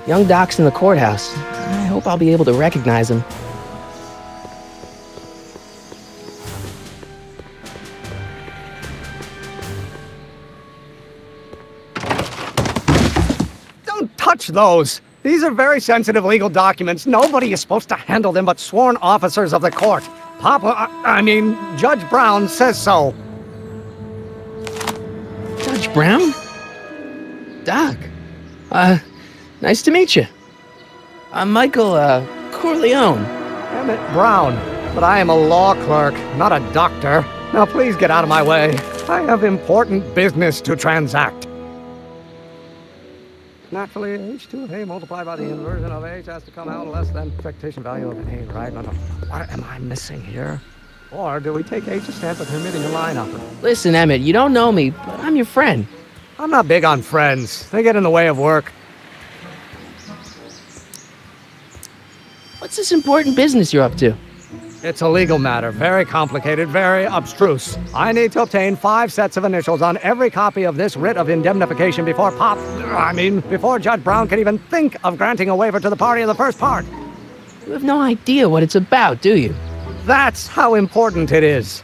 Young Doc's in the courthouse. I hope I'll be able to recognize him. Don't touch those! These are very sensitive legal documents. Nobody is supposed to handle them but sworn officers of the court. Judge Brown says so. Brown? Doc. Nice to meet you. I'm Michael, Corleone. Emmett Brown. But I am a law clerk, not a doctor. Now please get out of my way. I have important business to transact. Naturally, h2 of A multiplied by the inversion of h has to come out less than expectation value of A, right? No. What am I missing here? Or do we take h as stands with permitting a line upper? Listen, Emmett, you don't know me, but I'm your friend. I'm not big on friends. They get in the way of work. What's this important business you're up to? It's a legal matter, very complicated, very abstruse. I need to obtain 5 sets of initials on every copy of this writ of indemnification before before Judge Brown can even think of granting a waiver to the party of the first part. You have no idea what it's about, do you? That's how important it is.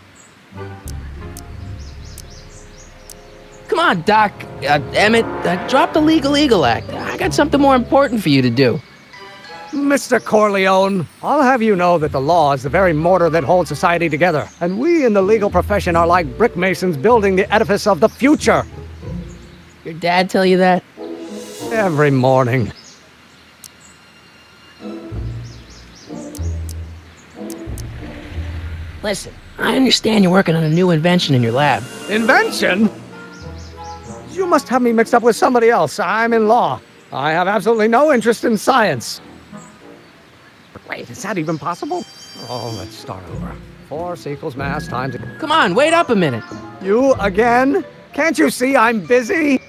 Come on, Doc. Emmett, drop the Legal Eagle Act. I got something more important for you to do. Mr. Corleone, I'll have you know that the law is the very mortar that holds society together, and we in the legal profession are like brick masons building the edifice of the future. Your dad tell you that? Every morning. Listen, I understand you're working on a new invention in your lab. Invention? You must have me mixed up with somebody else. I'm in law. I have absolutely no interest in science. Wait, is that even possible? Oh, let's start over. Force equals mass times... Come on, wait up a minute. You again? Can't you see I'm busy?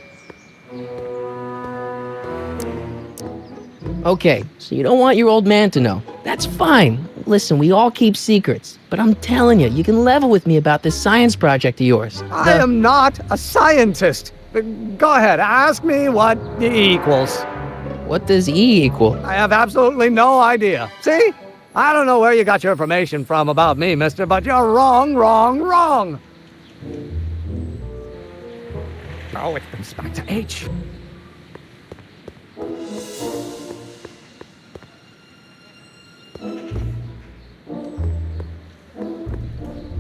Okay, so you don't want your old man to know. That's fine. Listen, we all keep secrets. But I'm telling you, you can level with me about this science project of yours. I am not a scientist. Go ahead, ask me what E equals. What does E equal? I have absolutely no idea. See? I don't know where you got your information from about me, mister, but you're wrong. Oh, it brings back to H.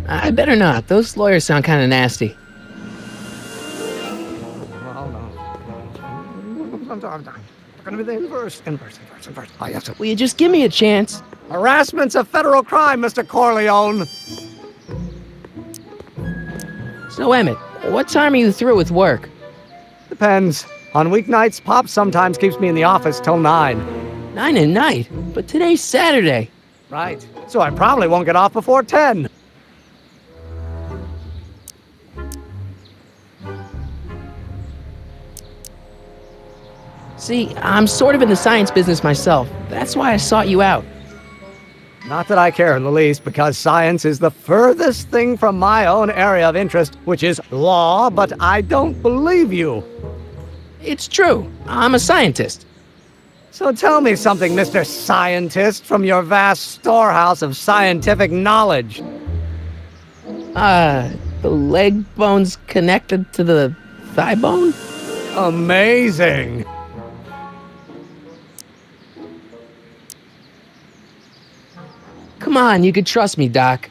I better not. Those lawyers sound kind of nasty. Well, no. Going to be the inverse. Oh, yes. Will you just give me a chance? Harassment's a federal crime, Mr. Corleone. So, Emmett, what time are you through with work? Depends. On weeknights, Pop sometimes keeps me in the office till 9. 9 at night? But today's Saturday. Right. So I probably won't get off before 10. See, I'm sort of in the science business myself. That's why I sought you out. Not that I care in the least, because science is the furthest thing from my own area of interest, which is law, but I don't believe you. It's true. I'm a scientist. So tell me something, Mr. Scientist, from your vast storehouse of scientific knowledge. The leg bone's connected to the thigh bone? Amazing. Come on, you could trust me, Doc.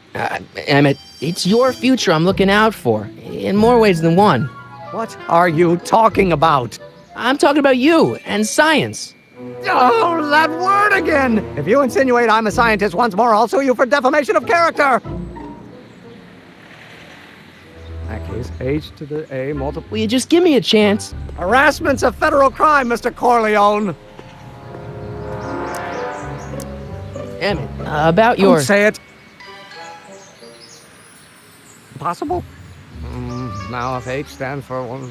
Emmett, it's your future I'm looking out for, in more ways than one. What are you talking about? I'm talking about you and science. Oh, that word again! If you insinuate I'm a scientist once more, I'll sue you for defamation of character! In that case, H to the A multiple... Will you just give me a chance? Harassment's a federal crime, Mr. Corleone! Emmett, about your... Don't say it! Possible? Now if H stands for one...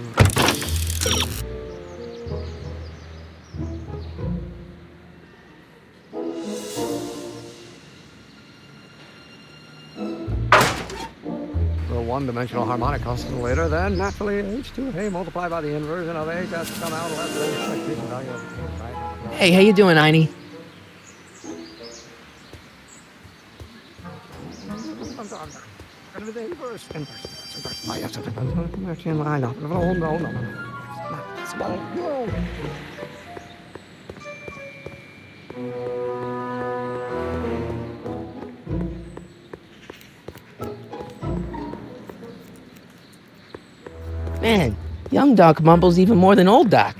The one-dimensional harmonic oscillator, then naturally H2 A multiplied by the inversion of H has to come out less than expectation value of H, right? Hey, how you doing, Einie? Inverse. Oh, yes. I know. No. Small. No. Man, Young Doc mumbles even more than old Doc.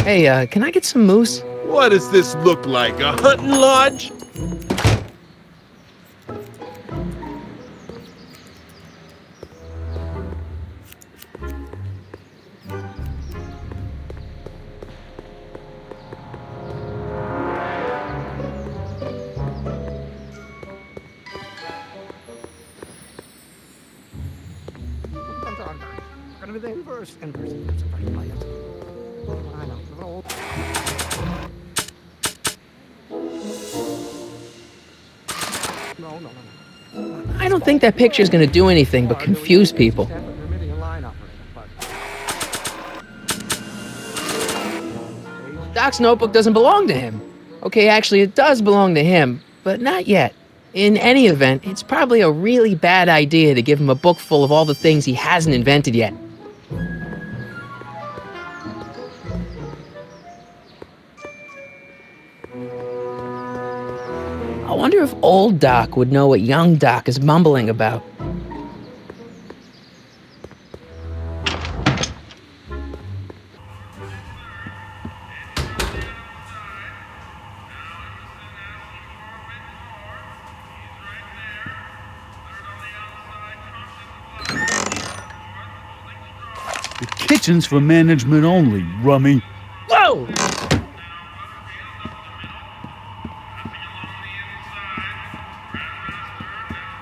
Hey, can I get some moose? What does this look like? A hunting lodge? I don't think that picture's gonna do anything but confuse people. Doc's notebook doesn't belong to him. Okay, actually, it does belong to him, but not yet. In any event, it's probably a really bad idea to give him a book full of all the things he hasn't invented yet. I wonder if old Doc would know what young Doc is mumbling about. The kitchen's for management only, rummy. Whoa!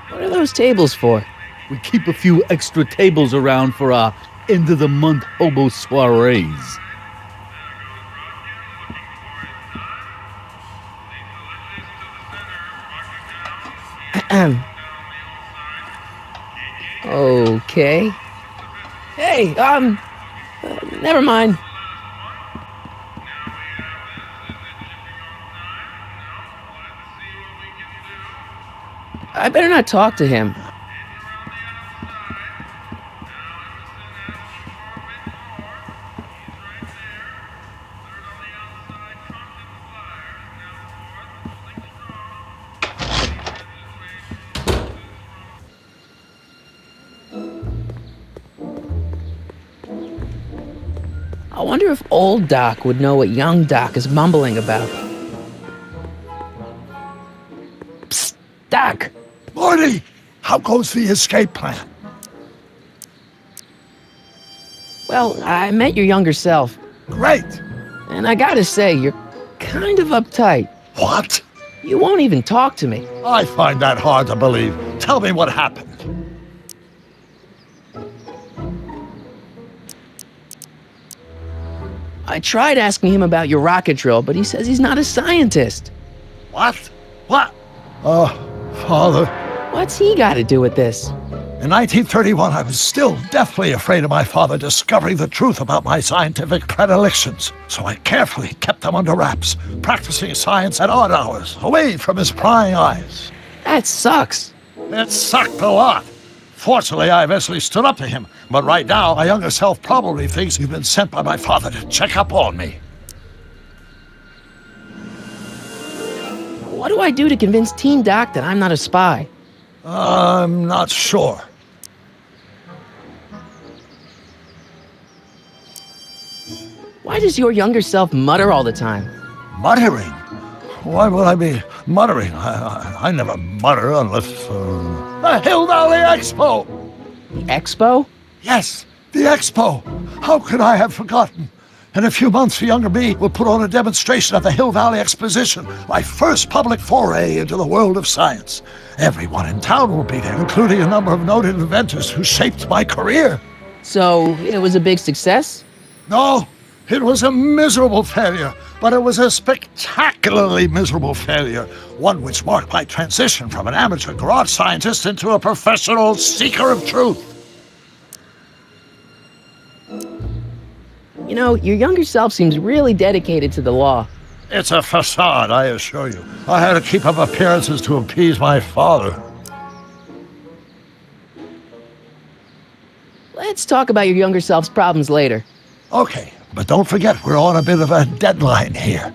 What are those tables for? We keep a few extra tables around for our end-of-the-month hobo soirees. Okay. Hey, never mind. I better not talk to him. I wonder if old Doc would know what young Doc is mumbling about. Psst, Doc! Morty, how goes the escape plan? Well, I met your younger self. Great. And I gotta say, you're kind of uptight. What? You won't even talk to me. I find that hard to believe. Tell me what happened. I tried asking him about your rocket drill, but he says he's not a scientist. What? What? Father. What's he got to do with this? In 1931, I was still deathly afraid of my father discovering the truth about my scientific predilections, so I carefully kept them under wraps, practicing science at odd hours, away from his prying eyes. That sucks. It sucked a lot. Fortunately, I eventually stood up to him, but right now, my younger self probably thinks you've been sent by my father to check up on me. What do I do to convince Teen Doc that I'm not a spy? I'm not sure. Why does your younger self mutter all the time? Muttering? Why would I be muttering? I never mutter unless... The Hill Valley Expo! The Expo? Yes, the Expo! How could I have forgotten? In a few months, the younger me will put on a demonstration at the Hill Valley Exposition, my first public foray into the world of science. Everyone in town will be there, including a number of noted inventors who shaped my career. So, it was a big success? No, it was a miserable failure, but it was a spectacularly miserable failure, one which marked my transition from an amateur garage scientist into a professional seeker of truth. You know, your younger self seems really dedicated to the law. It's a facade, I assure you. I had to keep up appearances to appease my father. Let's talk about your younger self's problems later. Okay, but don't forget we're on a bit of a deadline here.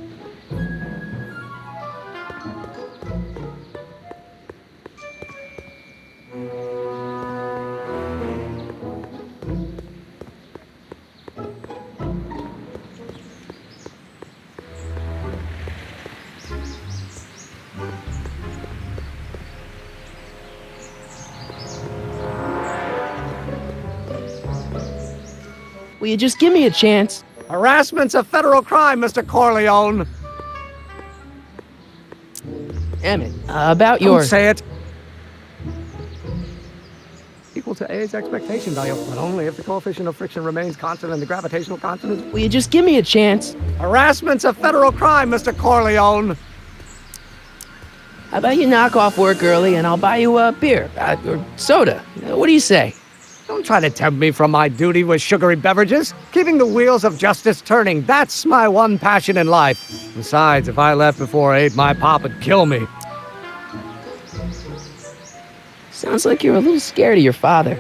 Will you just give me a chance? Harassment's a federal crime, Mr. Corleone. Emmett, about your... Don't say it. Equal to A's expectation value, but only if the coefficient of friction remains constant and the gravitational constant is... Will you just give me a chance? Harassment's a federal crime, Mr. Corleone. How about you knock off work early and I'll buy you a beer, or soda. What do you say? Don't try to tempt me from my duty with sugary beverages. Keeping the wheels of justice turning, that's my one passion in life. Besides, if I left before 8, my pop would kill me. Sounds like you're a little scared of your father.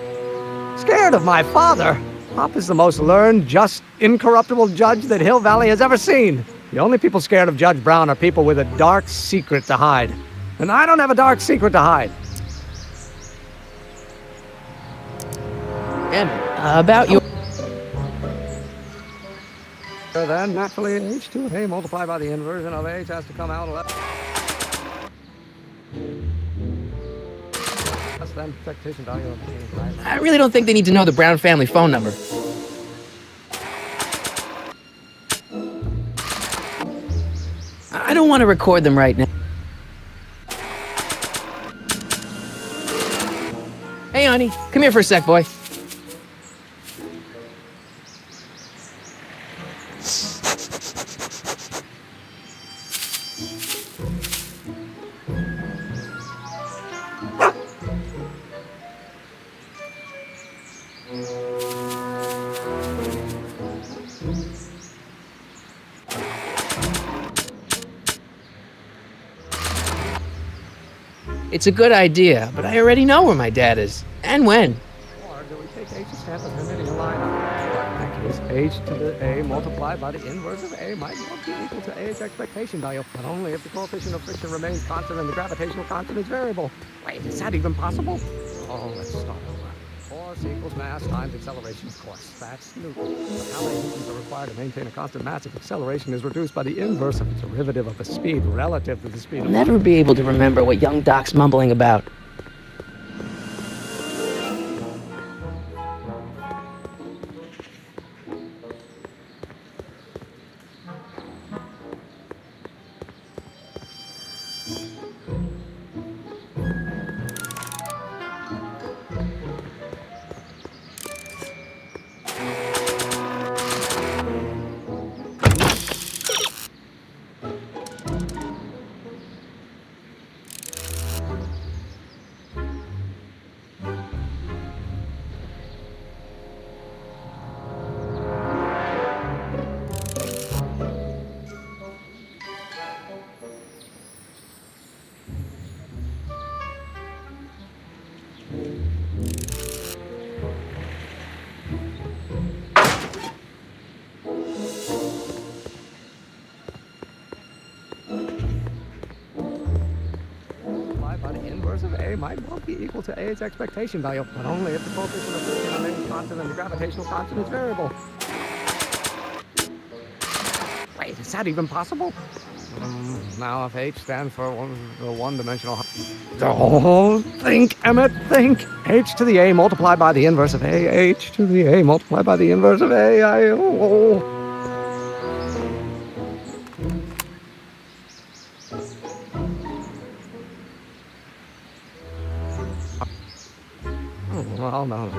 Scared of my father? Pop is the most learned, just, incorruptible judge that Hill Valley has ever seen. The only people scared of Judge Brown are people with a dark secret to hide. And I don't have a dark secret to hide. Emmett, about your... Then, naturally, H2A multiplied by the inversion of H has to come out 11. That's the expectation value of H, right? I really don't think they need to know the Brown family phone number. I don't want to record them right now. Hey, honey, come here for a sec, boy. It's a good idea, but I already know where my dad is. And when. Or do we take H's step as remitting a line up? In that case, H to the A multiplied by the inverse of A might well be equal to A's expectation value, but only if the coefficient of friction remains constant and the gravitational constant is variable. Wait, is that even possible? Oh, let's start over. Force equals mass times acceleration, of course. That's Newton. But how many newtons are required to maintain a constant mass if acceleration is reduced by the inverse of the derivative of the speed relative to the speed of I'll never be able to remember what young Doc's mumbling about. by the inverse of A might well be equal to A's expectation value, but only if the coefficient of friction remains constant and the gravitational constant is variable. Wait, is that even possible? Now if H stands for one-dimensional... Oh, think, Emmett, think! H to the A multiplied by the inverse of A, H to the A multiplied by the inverse of A, no.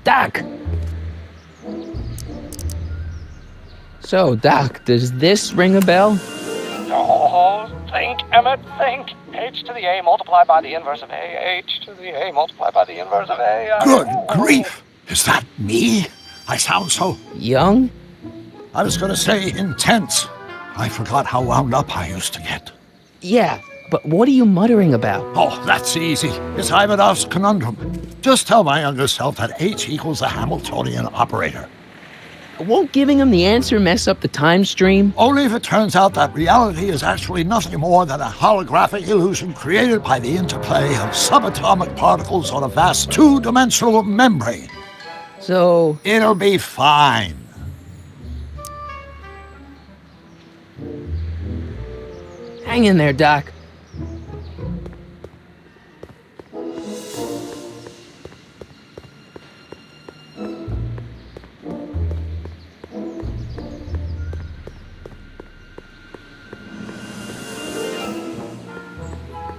Doc! So, Doc, does this ring a bell? Oh, think, Emmett, think. H to the A multiplied by the inverse of A. H to the A multiplied by the inverse of A. Good grief! Is that me? I sound so... Young? I was gonna say intense. I forgot how wound up I used to get. Yeah, but what are you muttering about? Oh, that's easy. It's Ivanov's conundrum. Just tell my younger self that H equals a Hamiltonian operator. Won't giving him the answer mess up the time stream? Only if it turns out that reality is actually nothing more than a holographic illusion created by the interplay of subatomic particles on a vast two-dimensional membrane. So... It'll be fine. Hang in there, Doc.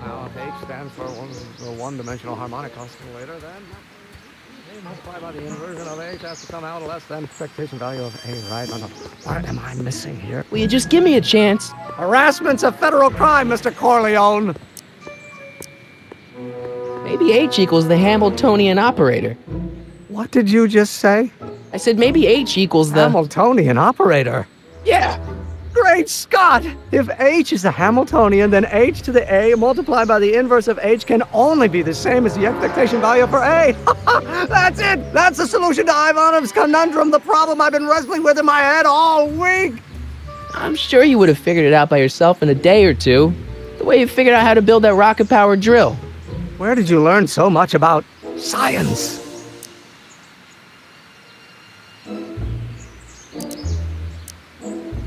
Now, if H stands for the one-dimensional harmonic oscillator, then A multiplied by the inversion of H has to come out less than expectation value of A, right? No. What am I missing here? Will you just give me a chance? Harassment's a federal crime, Mr. Corleone. Maybe H equals the Hamiltonian operator. What did you just say? I said maybe H equals the... Hamiltonian operator? Yeah! Great Scott! If H is the Hamiltonian, then H to the A multiplied by the inverse of H can only be the same as the expectation value for A. That's it! That's the solution to Ivanov's conundrum, the problem I've been wrestling with in my head all week! I'm sure you would have figured it out by yourself in a day or two. The way you figured out how to build that rocket-powered drill. Where did you learn so much about science?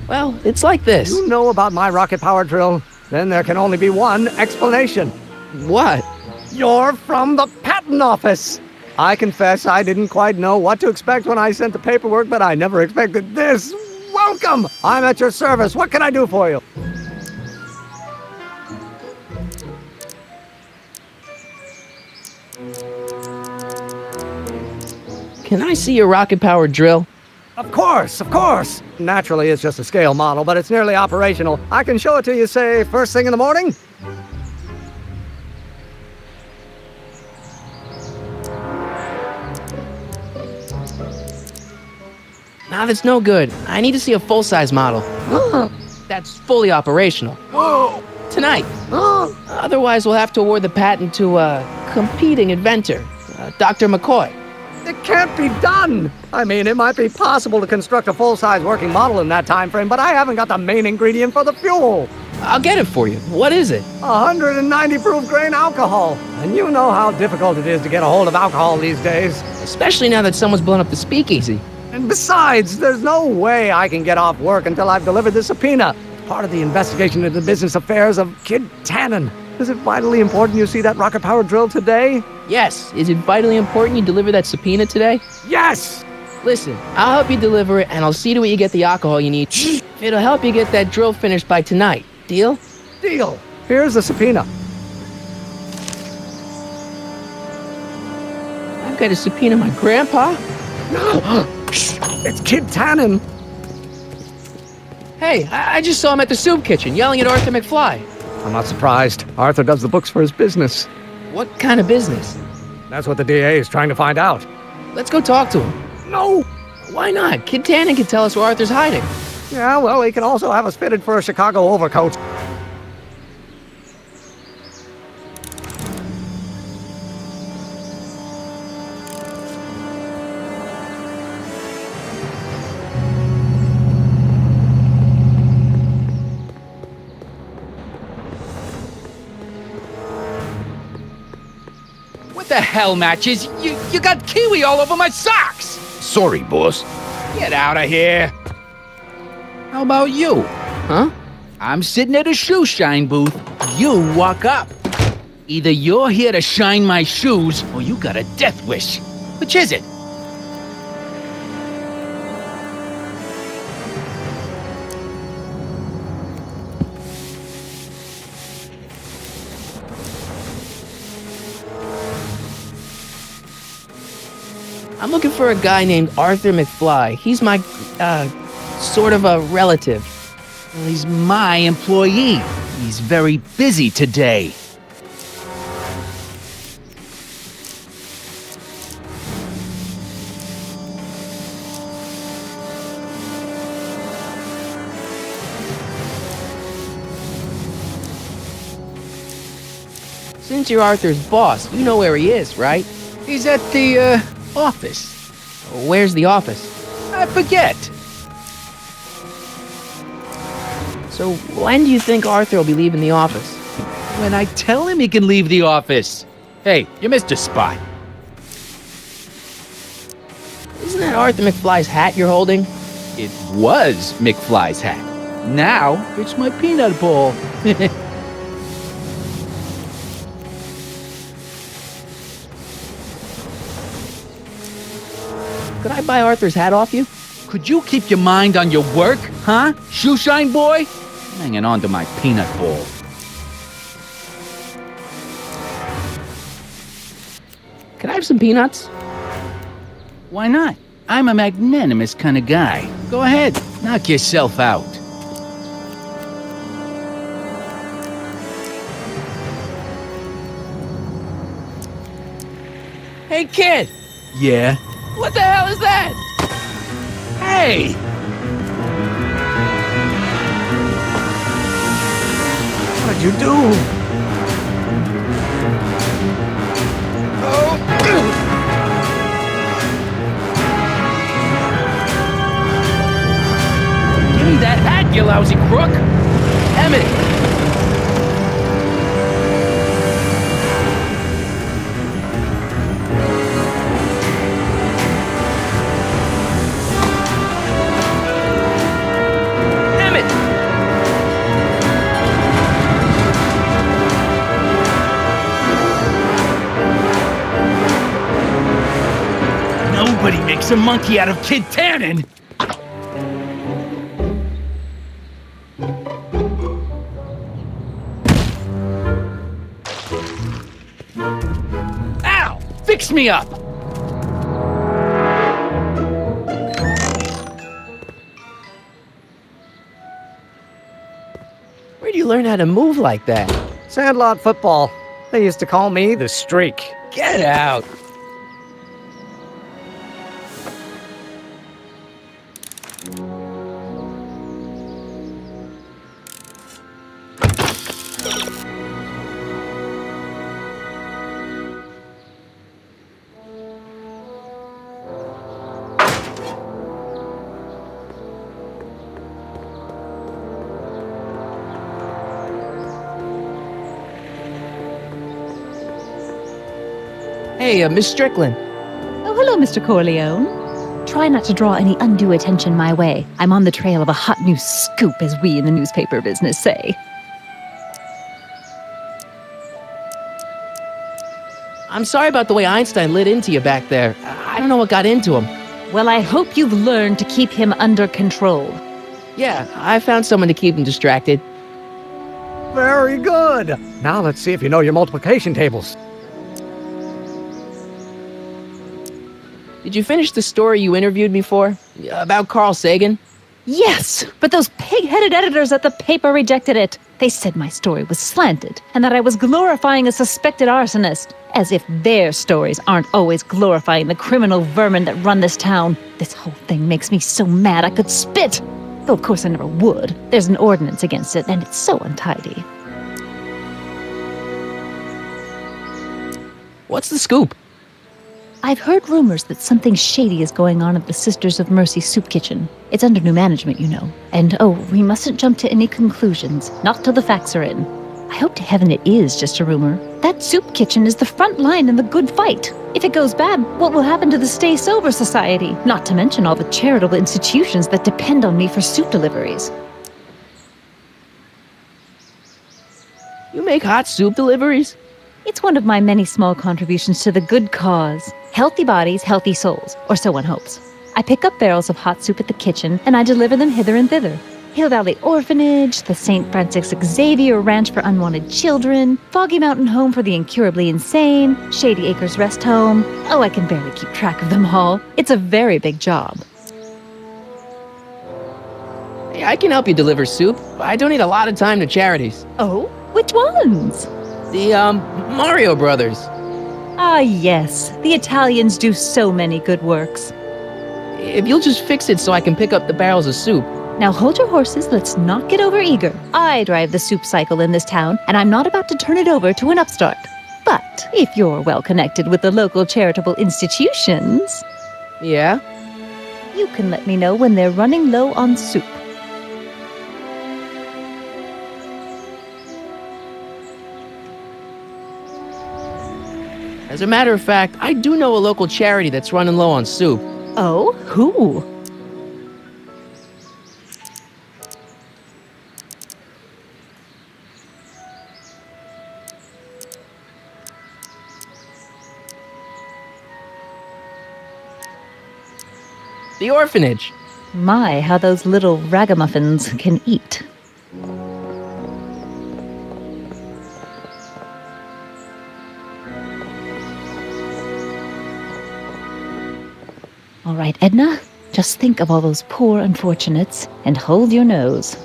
Well, it's like this. You know about my rocket-powered drill? Then there can only be one explanation. What? You're from the patent office! I confess I didn't quite know what to expect when I sent the paperwork, but I never expected this. Welcome! I'm at your service. What can I do for you? Can I see your rocket-powered drill? Of course, of course. Naturally, it's just a scale model, but it's nearly operational. I can show it to you, say, first thing in the morning? Nah, that's no good. I need to see a full-size model. That's fully operational. Tonight. Otherwise, we'll have to award the patent to a competing inventor, Dr. McCoy. It can't be done! I mean, it might be possible to construct a full-size working model in that time frame, but I haven't got the main ingredient for the fuel. I'll get it for you. What is it? 190 proof grain alcohol. And you know how difficult it is to get a hold of alcohol these days. Especially now that someone's blown up the speakeasy. And besides, there's no way I can get off work until I've delivered the subpoena. Part of the investigation into the business affairs of Kid Tannen. Is it vitally important you see that rocket-powered drill today? Yes. Is it vitally important you deliver that subpoena today? Yes! Listen, I'll help you deliver it, and I'll see to it you get the alcohol you need. It'll help you get that drill finished by tonight. Deal? Deal. Here's the subpoena. I've got to subpoena my grandpa? It's Kid Tannen. Hey, I just saw him at the soup kitchen, yelling at Arthur McFly. I'm not surprised. Arthur does the books for his business. What kind of business? That's what the DA is trying to find out. Let's go talk to him. No! Why not? Kid Tannen can tell us where Arthur's hiding. Yeah, well, he can also have us fitted for a Chicago overcoat. What the hell, Matches? You got kiwi all over my socks! Sorry, boss. Get out of here! How about you? Huh? I'm sitting at a shoe shine booth. You walk up. Either you're here to shine my shoes, or you got a death wish. Which is it? I'm looking for a guy named Arthur McFly. He's my, sort of a relative. Well, he's my employee. He's very busy today. Since you're Arthur's boss, you know where he is, right? He's at the, office. Where's the office? I forget. So when do you think Arthur will be leaving the office? When I tell him he can leave the office. Hey, you missed a spot. Isn't that Arthur McFly's hat you're holding? It was McFly's hat. Now, it's my peanut ball. Could I buy Arthur's hat off you? Could you keep your mind on your work, huh? Shoeshine boy? I'm hanging on to my peanut ball. Can I have some peanuts? Why not? I'm a magnanimous kind of guy. Go ahead, knock yourself out. Hey, kid! Yeah? What the hell is that? Hey! What'd you do? Give me that hat, you lousy crook! Emmett! Nobody makes a monkey out of Kid Tannen! Ow! Fix me up! Where do you learn how to move like that? Sandlot football. They used to call me the Streak. Get out! Hey, Miss Strickland. Oh, hello, Mr. Corleone. Try not to draw any undue attention my way. I'm on the trail of a hot new scoop, as we in the newspaper business say. I'm sorry about the way Einstein lit into you back there. I don't know what got into him. Well, I hope you've learned to keep him under control. Yeah, I found someone to keep him distracted. Very good. Now let's see if you know your multiplication tables. Did you finish the story you interviewed me for? About Carl Sagan? Yes, but those pig-headed editors at the paper rejected it. They said my story was slanted, and that I was glorifying a suspected arsonist. As if their stories aren't always glorifying the criminal vermin that run this town. This whole thing makes me so mad I could spit. Though of course I never would. There's an ordinance against it, and it's so untidy. What's the scoop? I've heard rumors that something shady is going on at the Sisters of Mercy soup kitchen. It's under new management, you know. And oh, we mustn't jump to any conclusions, not till the facts are in. I hope to heaven it is just a rumor. That soup kitchen is the front line in the good fight. If it goes bad, what will happen to the Stay Sober Society? Not to mention all the charitable institutions that depend on me for soup deliveries. You make hot soup deliveries? It's one of my many small contributions to the good cause. Healthy bodies, healthy souls, or so one hopes. I pick up barrels of hot soup at the kitchen, and I deliver them hither and thither. Hill Valley Orphanage, the St. Francis Xavier Ranch for Unwanted Children, Foggy Mountain Home for the Incurably Insane, Shady Acres Rest Home. Oh, I can barely keep track of them all. It's a very big job. Hey, I can help you deliver soup. I donate a lot of time to charities. Oh? Which ones? The, Mario Brothers. Ah, yes. The Italians do so many good works. If you'll just fix it so I can pick up the barrels of soup. Now hold your horses, let's not get overeager. I drive the soup cycle in this town, and I'm not about to turn it over to an upstart. But if you're well connected with the local charitable institutions... Yeah? You can let me know when they're running low on soup. As a matter of fact, I do know a local charity that's running low on soup. Oh? Who? The orphanage. My, how those little ragamuffins can eat. All right, Edna, just think of all those poor unfortunates and hold your nose.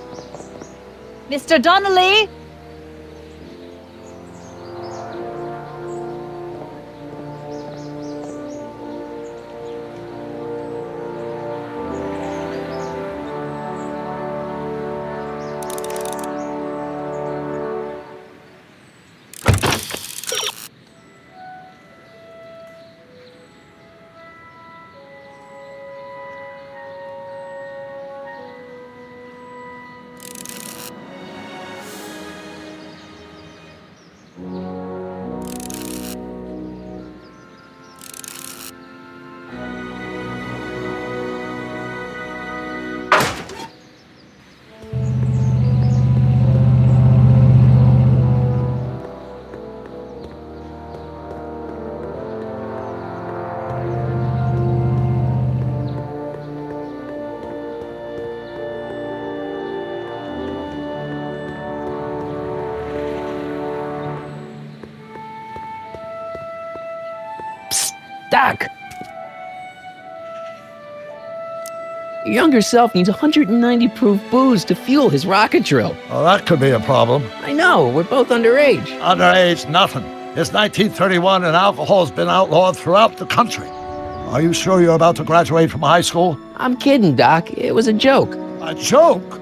Mr. Donnelly! Doc! Your younger self needs 190 proof booze to fuel his rocket drill. Oh, that could be a problem. I know, we're both underage. Underage, nothing. It's 1931 and alcohol's been outlawed throughout the country. Are you sure you're about to graduate from high school? I'm kidding, Doc. It was a joke. A joke?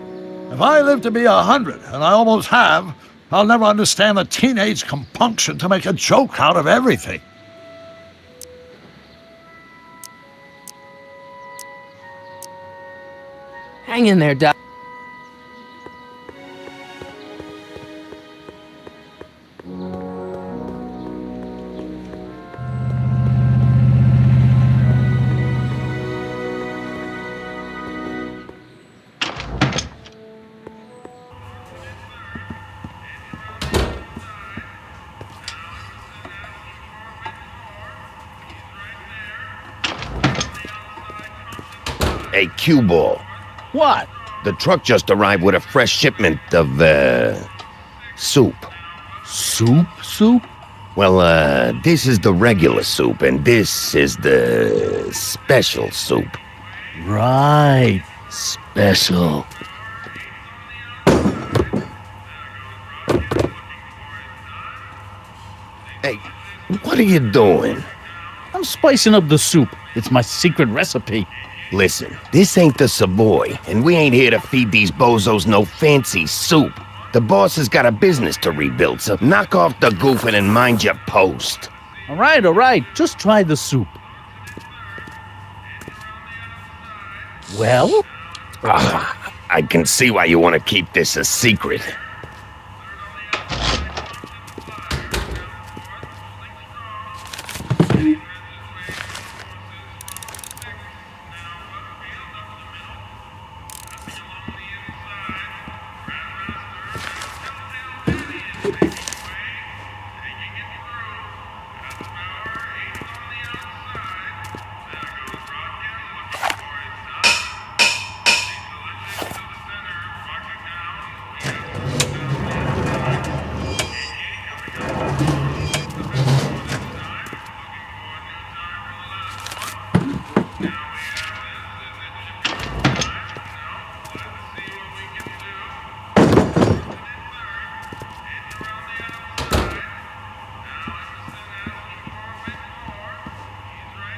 If I live to be 100, and I almost have, I'll never understand the teenage compunction to make a joke out of everything. Hang in there, Doc. Hey, cue ball. What? The truck just arrived with a fresh shipment of, soup. Soup? Well, this is the regular soup, and this is the special soup. Right. Special. Hey, what are you doing? I'm spicing up the soup. It's my secret recipe. Listen, this ain't the Savoy, and we ain't here to feed these bozos no fancy soup. The boss has got a business to rebuild, so knock off the goofing and mind your post. All right. Just try the soup. Well? I can see why you want to keep this a secret.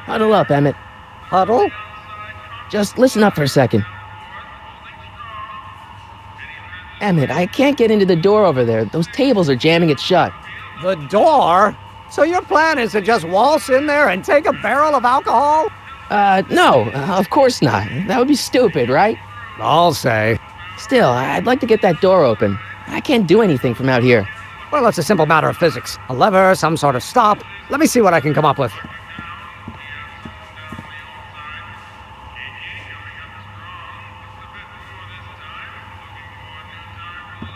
Huddle up, Emmett. Huddle? Just listen up for a second. Emmett, I can't get into the door over there. Those tables are jamming it shut. The door? So your plan is to just waltz in there and take a barrel of alcohol? No, of course not. That would be stupid, right? I'll say. Still, I'd like to get that door open. I can't do anything from out here. Well, it's a simple matter of physics. A lever, some sort of stop. Let me see what I can come up with.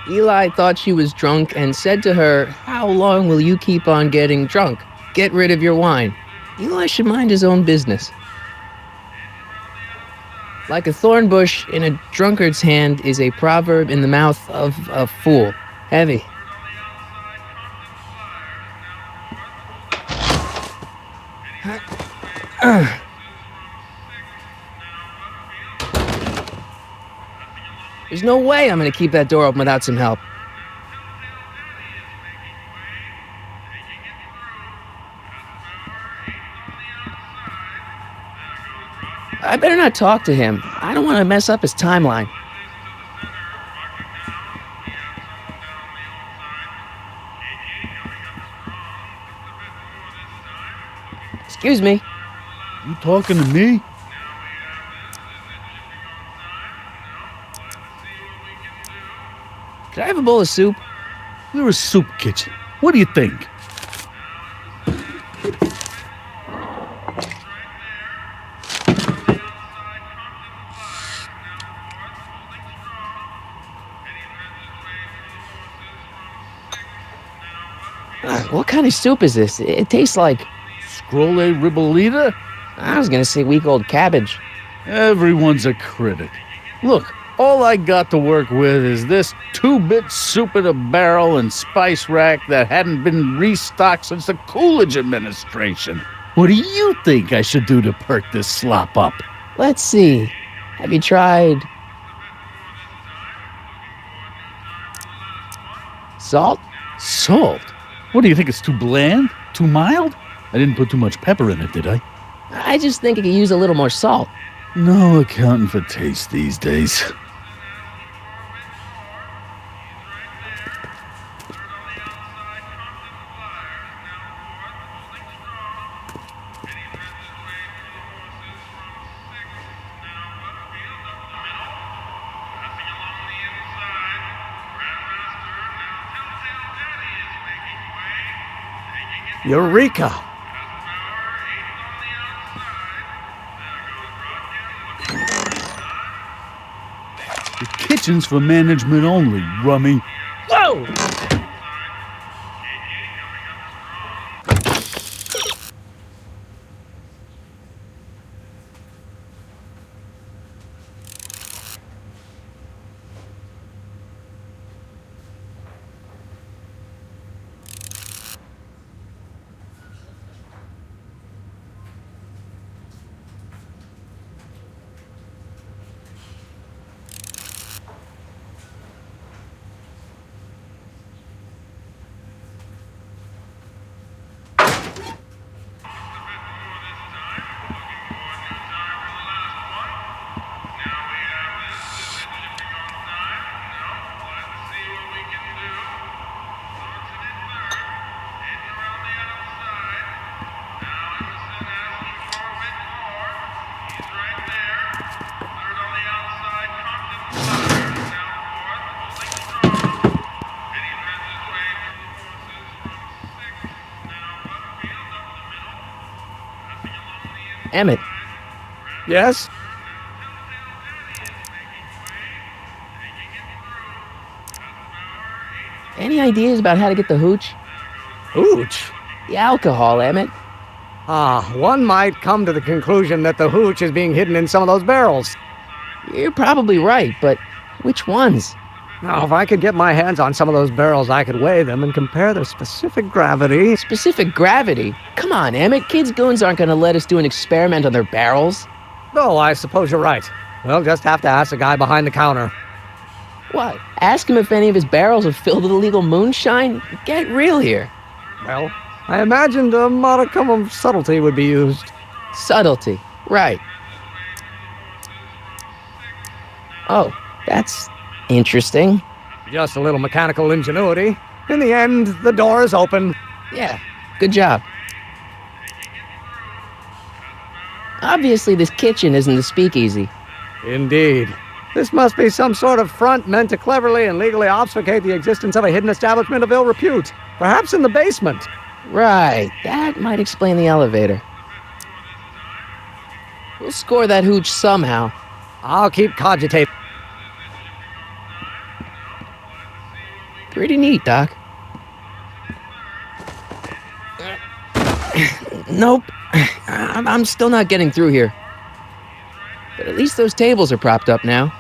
Eli thought she was drunk and said to her, "How long will you keep on getting drunk? Get rid of your wine." Eli should mind his own business. Like a thorn bush in a drunkard's hand is a proverb in the mouth of a fool. Heavy. There's no way I'm gonna keep that door open without some help. I better not talk to him. I don't want to mess up his timeline. Excuse me. You talking to me? Could I have a bowl of soup? We're a soup kitchen. What do you think? What kind of soup is this? It tastes like... Scrolle ribollita? I was gonna say week-old cabbage. Everyone's a critic. Look, all I got to work with is this 2-bit soup in a barrel and spice rack that hadn't been restocked since the Coolidge administration. What do you think I should do to perk this slop up? Let's see. Have you tried... salt? Salt? What do you think, it's too bland? Too mild? I didn't put too much pepper in it, did I? I just think it could use a little more salt. No accounting for taste these days. Eureka! The kitchen's for management only, rummy. Whoa! Emmett. Yes? Any ideas about how to get the hooch? Hooch? The alcohol, Emmett. One might come to the conclusion that the hooch is being hidden in some of those barrels. You're probably right, but which ones? Now, if I could get my hands on some of those barrels, I could weigh them and compare their specific gravity. Specific gravity? Come on, Emmett. Kids' goons aren't going to let us do an experiment on their barrels. Oh, I suppose you're right. We'll just have to ask the guy behind the counter. What? Ask him if any of his barrels are filled with illegal moonshine? Get real here. Well, I imagined a modicum of subtlety would be used. Subtlety. Right. Oh, that's interesting. Just a little mechanical ingenuity. In the end, the door is open. Yeah, good job. Obviously, this kitchen isn't the speakeasy. Indeed. This must be some sort of front meant to cleverly and legally obfuscate the existence of a hidden establishment of ill repute. Perhaps in the basement. Right, that might explain the elevator. We'll score that hooch somehow. I'll keep cogitating. Pretty neat, Doc. Nope. I'm still not getting through here. But at least those tables are propped up now.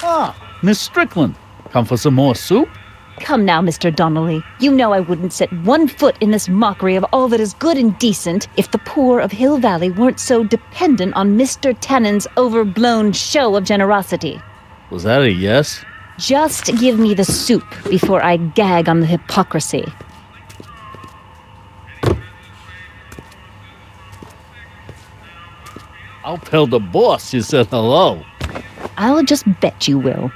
Ah, Miss Strickland. Come for some more soup? Come now, Mr. Donnelly. You know I wouldn't set one foot in this mockery of all that is good and decent if the poor of Hill Valley weren't so dependent on Mr. Tannen's overblown show of generosity. Was that a yes? Just give me the soup before I gag on the hypocrisy. I'll tell the boss you said hello. I'll just bet you will.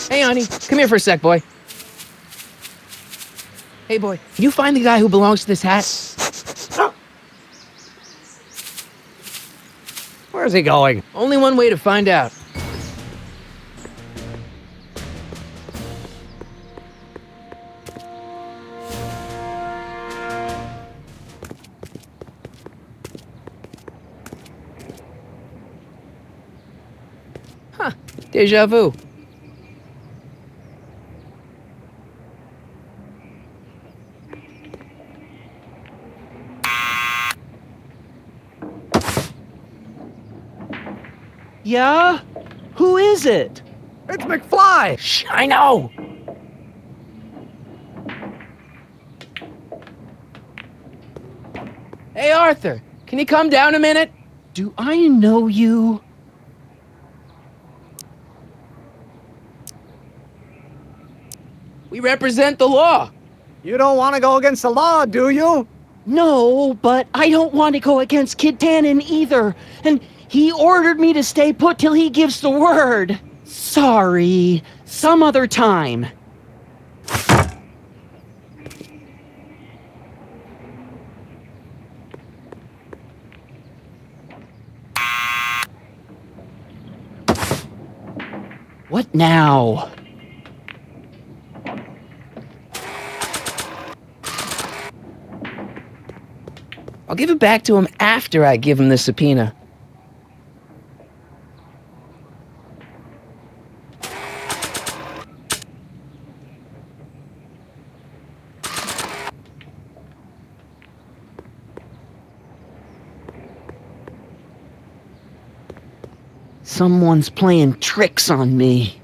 Hey, honey, come here for a sec, boy. Hey, boy, can you find the guy who belongs to this hat? Where's he going? Only one way to find out. Huh, déjà vu. Yeah? Who is it? It's McFly! Shh, I know! Hey, Arthur, can you come down a minute? Do I know you? We represent the law. You don't want to go against the law, do you? No, but I don't want to go against Kid Tannen either. And he ordered me to stay put till he gives the word. Sorry. Some other time. What now? I'll give it back to him after I give him the subpoena. Someone's playing tricks on me.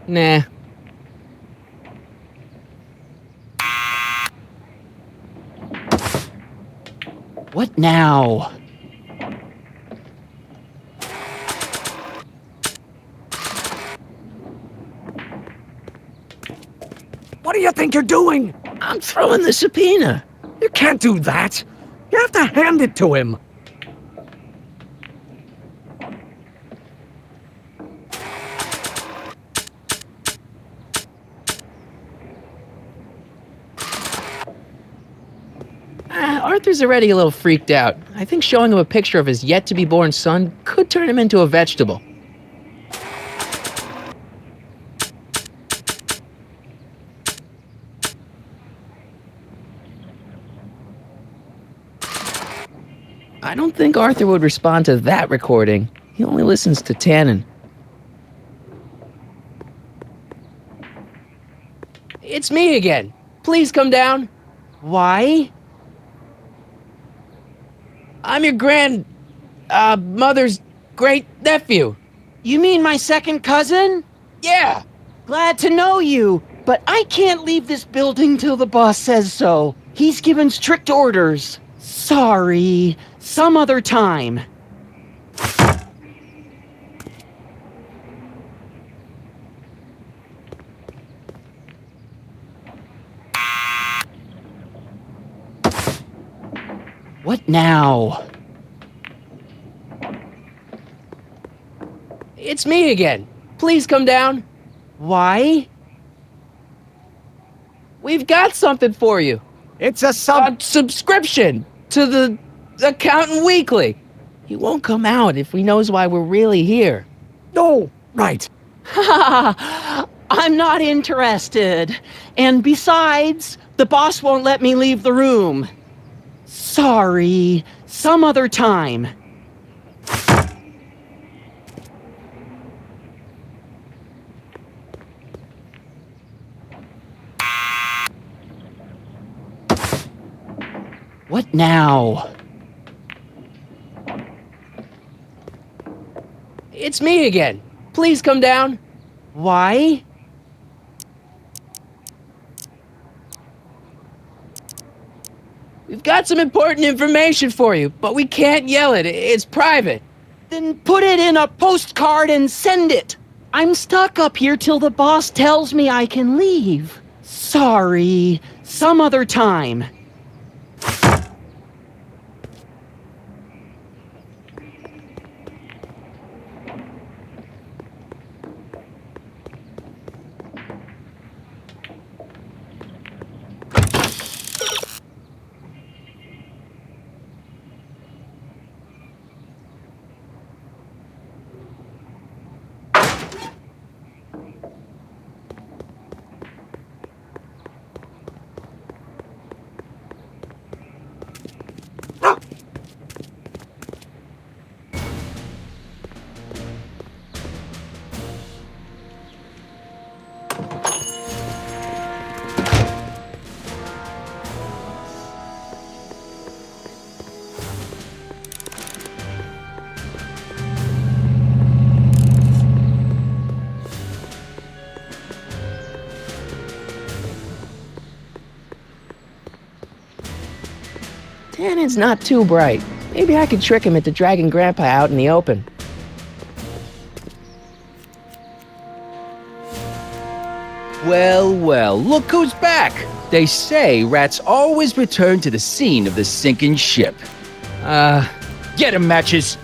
Nah. What now? What do you think you're doing? I'm throwing the subpoena. You can't do that. You have to hand it to him. Arthur's already a little freaked out. I think showing him a picture of his yet-to-be-born son could turn him into a vegetable. I don't think Arthur would respond to that recording. He only listens to Tannen. It's me again. Please come down. Why? I'm your mother's great-nephew. You mean my second cousin? Yeah. Glad to know you, but I can't leave this building till the boss says so. He's given strict orders. Sorry. Some other time. What now? It's me again. Please come down. Why? We've got something for you. It's a subscription to the Accountant Weekly. He won't come out if he knows why we're really here. No, right. I'm not interested. And besides, the boss won't let me leave the room. Sorry. Some other time. What now? It's me again. Please come down. Why? We've got some important information for you, but we can't yell it. It's private. Then put it in a postcard and send it. I'm stuck up here till the boss tells me I can leave. Sorry. Some other time. Tannen's not too bright. Maybe I could trick him into dragging Grandpa out in the open. Well, well, look who's back! They say rats always return to the scene of the sinking ship. Get 'em, Matches!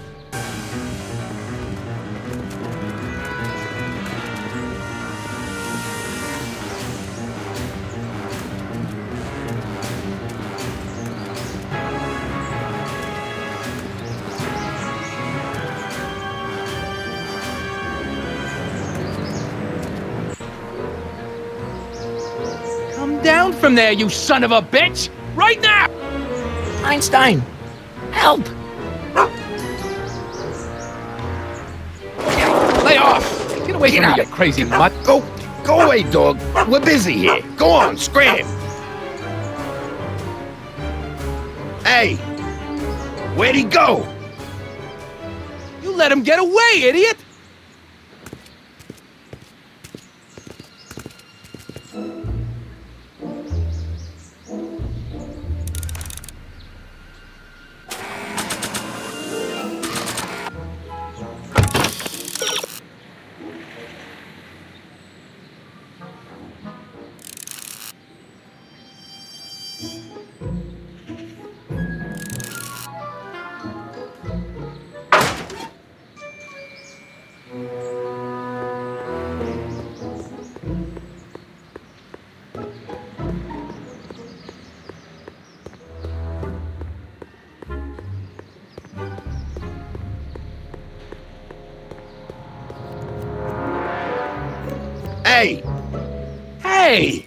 Down from there, you son of a bitch! Right now! Einstein! Help! Lay off! Get away from me, you crazy mutt! Go away, dog. We're busy here. Go on, scram. Hey, where'd he go? You let him get away, idiot! Hey! Hey!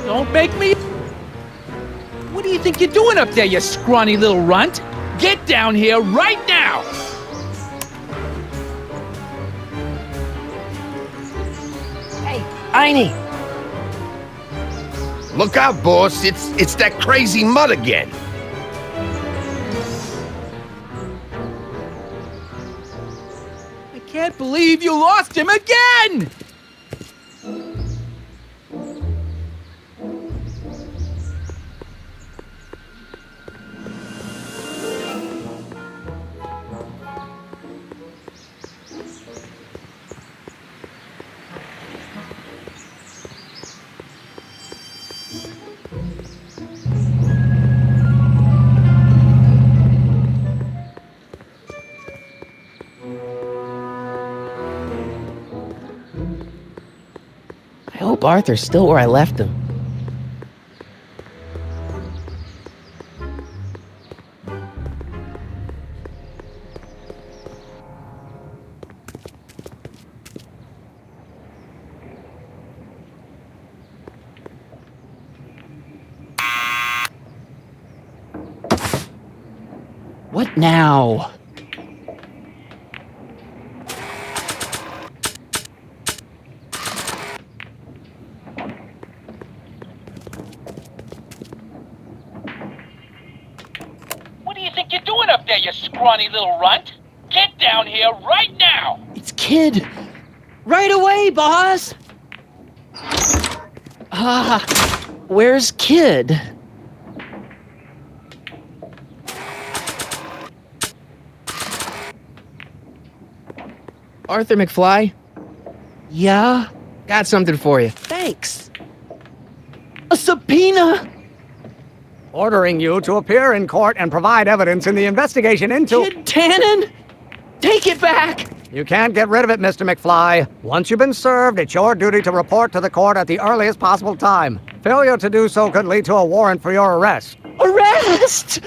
Don't make me... What do you think you're doing up there, you scrawny little runt? Get down here right now! Hey, Einie! Look out, boss. It's that crazy mud again. I can't believe you lost him again! I hope Arthur's still where I left him. What now? What do you think you're doing up there, you scrawny little runt? Get down here right now! It's Kid! Right away, boss! Where's Kid? Arthur McFly, Yeah? got something for you. Thanks. A subpoena? Ordering you to appear in court and provide evidence in the investigation into... Kid Tannen? Take it back! You can't get rid of it, Mr. McFly. Once you've been served, it's your duty to report to the court at the earliest possible time. Failure to do so could lead to a warrant for your arrest. Arrest!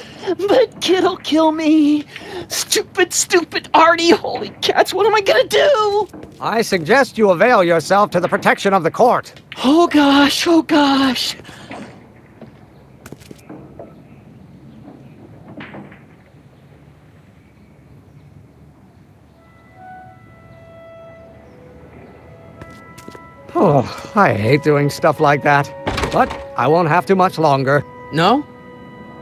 But Kid'll kill me. Stupid Artie. Holy cats, what am I gonna do? I suggest you avail yourself to the protection of the court. Oh gosh. Oh, I hate doing stuff like that. But I won't have to much longer. No?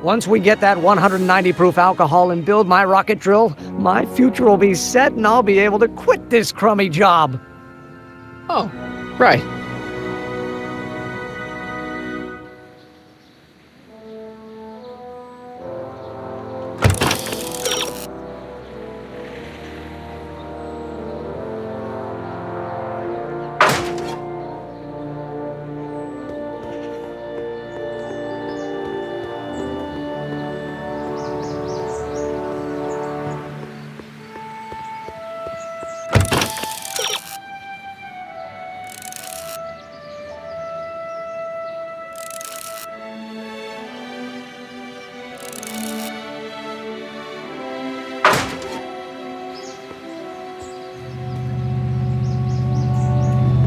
Once we get that 190 proof alcohol and build my rocket drill, my future will be set and I'll be able to quit this crummy job. Oh, right.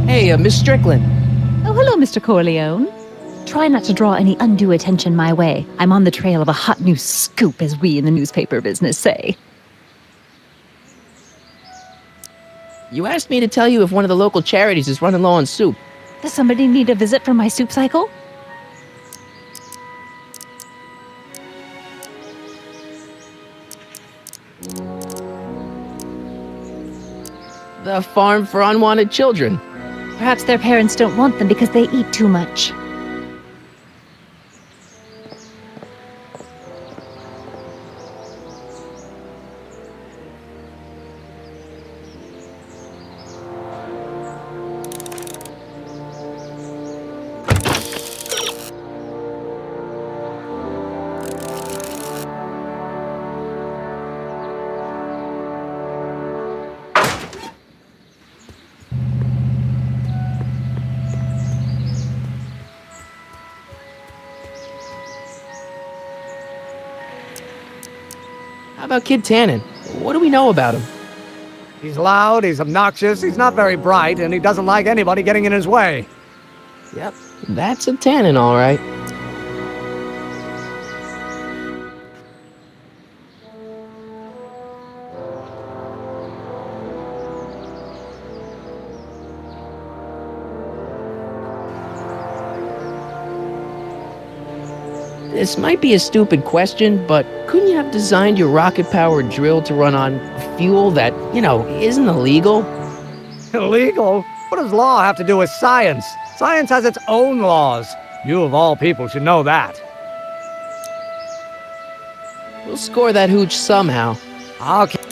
Hey, Miss Strickland. Oh, hello, Mr. Corleone. Try not to draw any undue attention my way. I'm on the trail of a hot new scoop, as we in the newspaper business say. You asked me to tell you if one of the local charities is running low on soup. Does somebody need a visit from my soup cycle? The Farm for Unwanted Children. Perhaps their parents don't want them because they eat too much. How about Kid Tannen? What do we know about him? He's loud, he's obnoxious, he's not very bright, and he doesn't like anybody getting in his way. Yep, that's a Tannen, all right. This might be a stupid question, but couldn't you have designed your rocket-powered drill to run on fuel that, isn't illegal? Illegal? What does law have to do with science? Science has its own laws. You, of all people, should know that. We'll score that hooch somehow. Okay.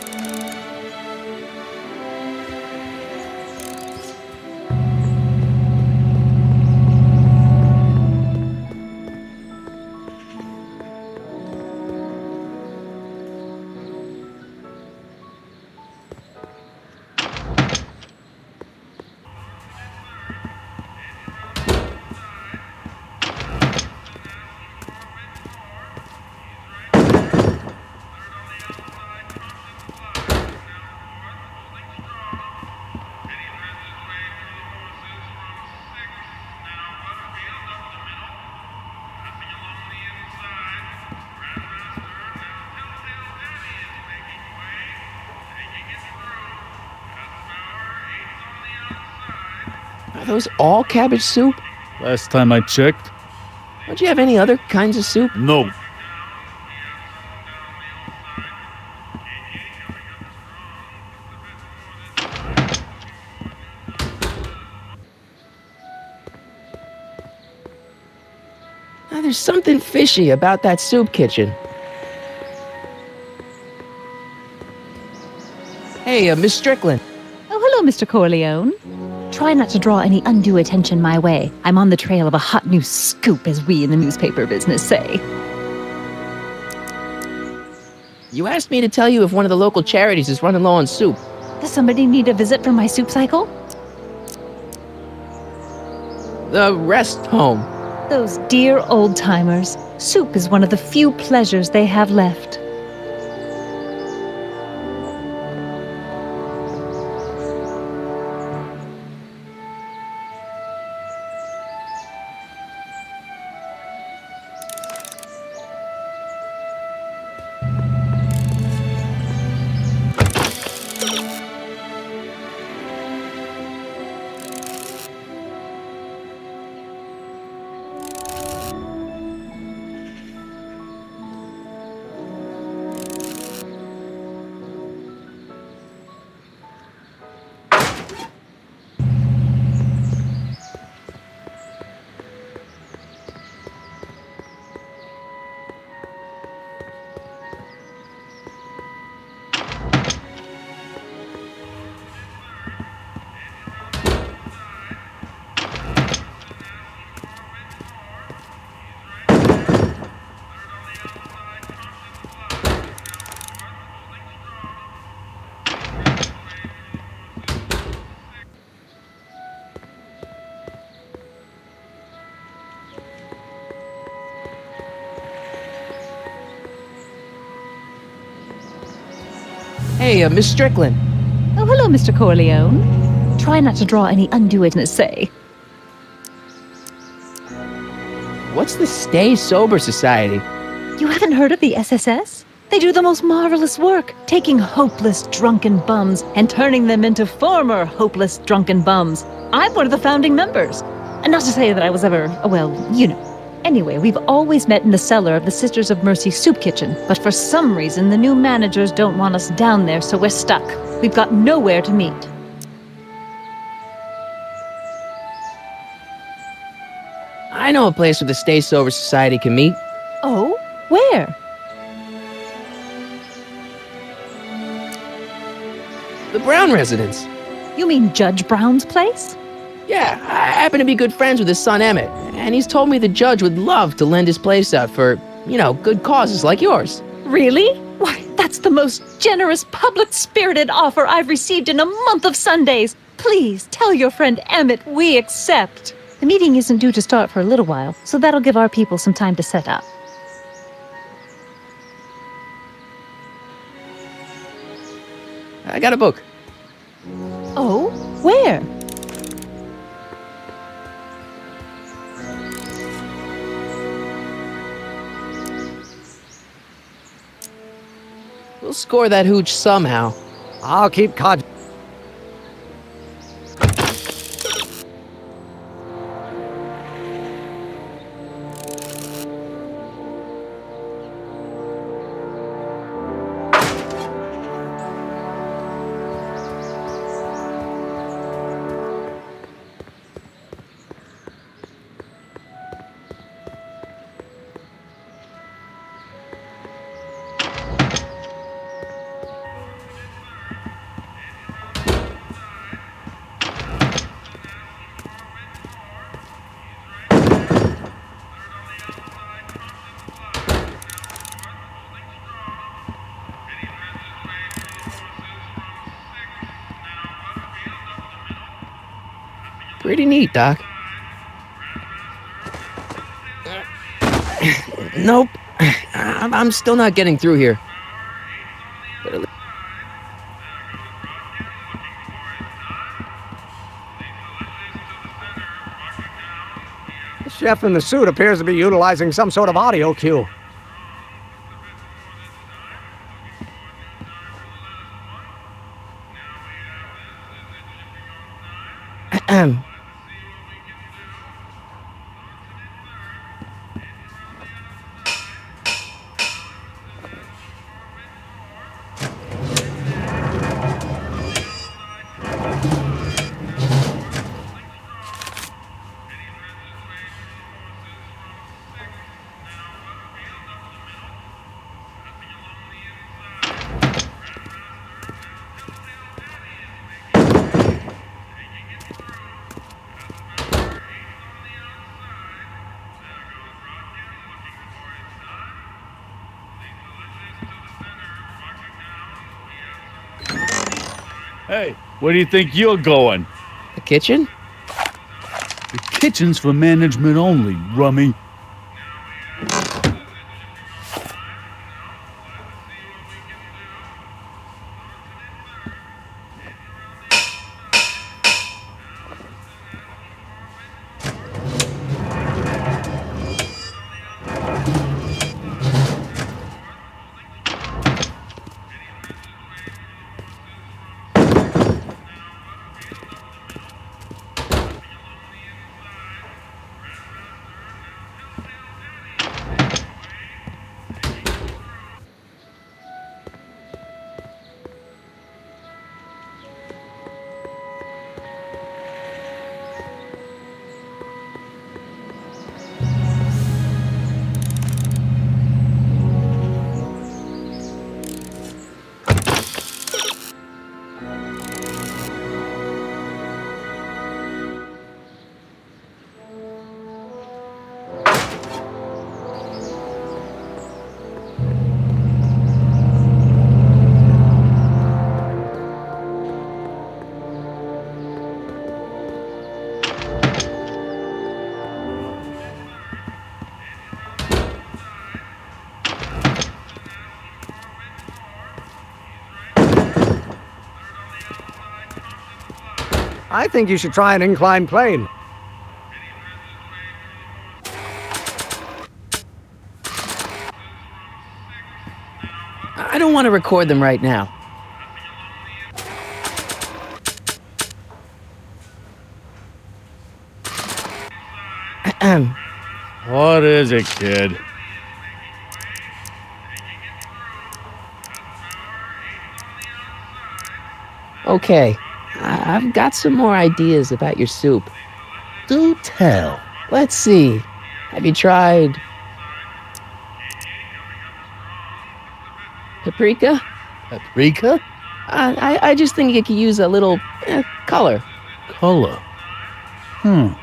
Are those all cabbage soup? Last time I checked. Don't you have any other kinds of soup? No. Now, there's something fishy about that soup kitchen. Hey, Miss Strickland. Oh, hello, Mr. Corleone. Try not to draw any undue attention my way. I'm on the trail of a hot new scoop, as we in the newspaper business say. You asked me to tell you if one of the local charities is running low on soup. Does somebody need a visit from my soup cycle? The rest home. Those dear old-timers. Soup is one of the few pleasures they have left. Hey, Miss Strickland. Oh, hello, Mr. Corleone. Try not to draw any undue attention, say. What's the Stay Sober Society? You haven't heard of the SSS? They do the most marvelous work, taking hopeless drunken bums and turning them into former hopeless drunken bums. I'm one of the founding members. And not to say that I was ever, Anyway, we've always met in the cellar of the Sisters of Mercy soup kitchen, but for some reason the new managers don't want us down there, so we're stuck. We've got nowhere to meet. I know a place where the Stay Sober Society can meet. Oh? Where? The Brown residence. You mean Judge Brown's place? Yeah, I happen to be good friends with his son Emmett, and he's told me the judge would love to lend his place out for, good causes like yours. Really? Why, that's the most generous, public-spirited offer I've received in a month of Sundays. Please, tell your friend Emmett we accept. The meeting isn't due to start for a little while, so that'll give our people some time to set up. I got a book. Oh? Where? We'll score that hooch somehow. I'll keep cod. Pretty neat, Doc. Nope. I'm still not getting through here. But at The chef in the suit appears to be utilizing some sort of audio cue. Hey, where do you think you're going? the kitchen? The kitchen's for management only, rummy. I think you should try an inclined plane. I don't want to record them right now. What is it, kid? Okay, I've got some more ideas about your soup. Do tell. Let's see. Have you tried paprika? Paprika? I just think it could use a little color. Color. Hmm.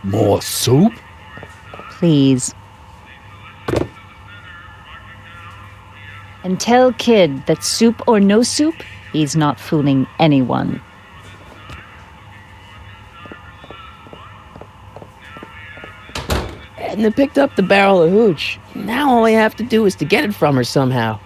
More soup? Please. And tell Kid that soup or no soup, he's not fooling anyone. Edna picked up the barrel of hooch. Now all I have to do is to get it from her somehow.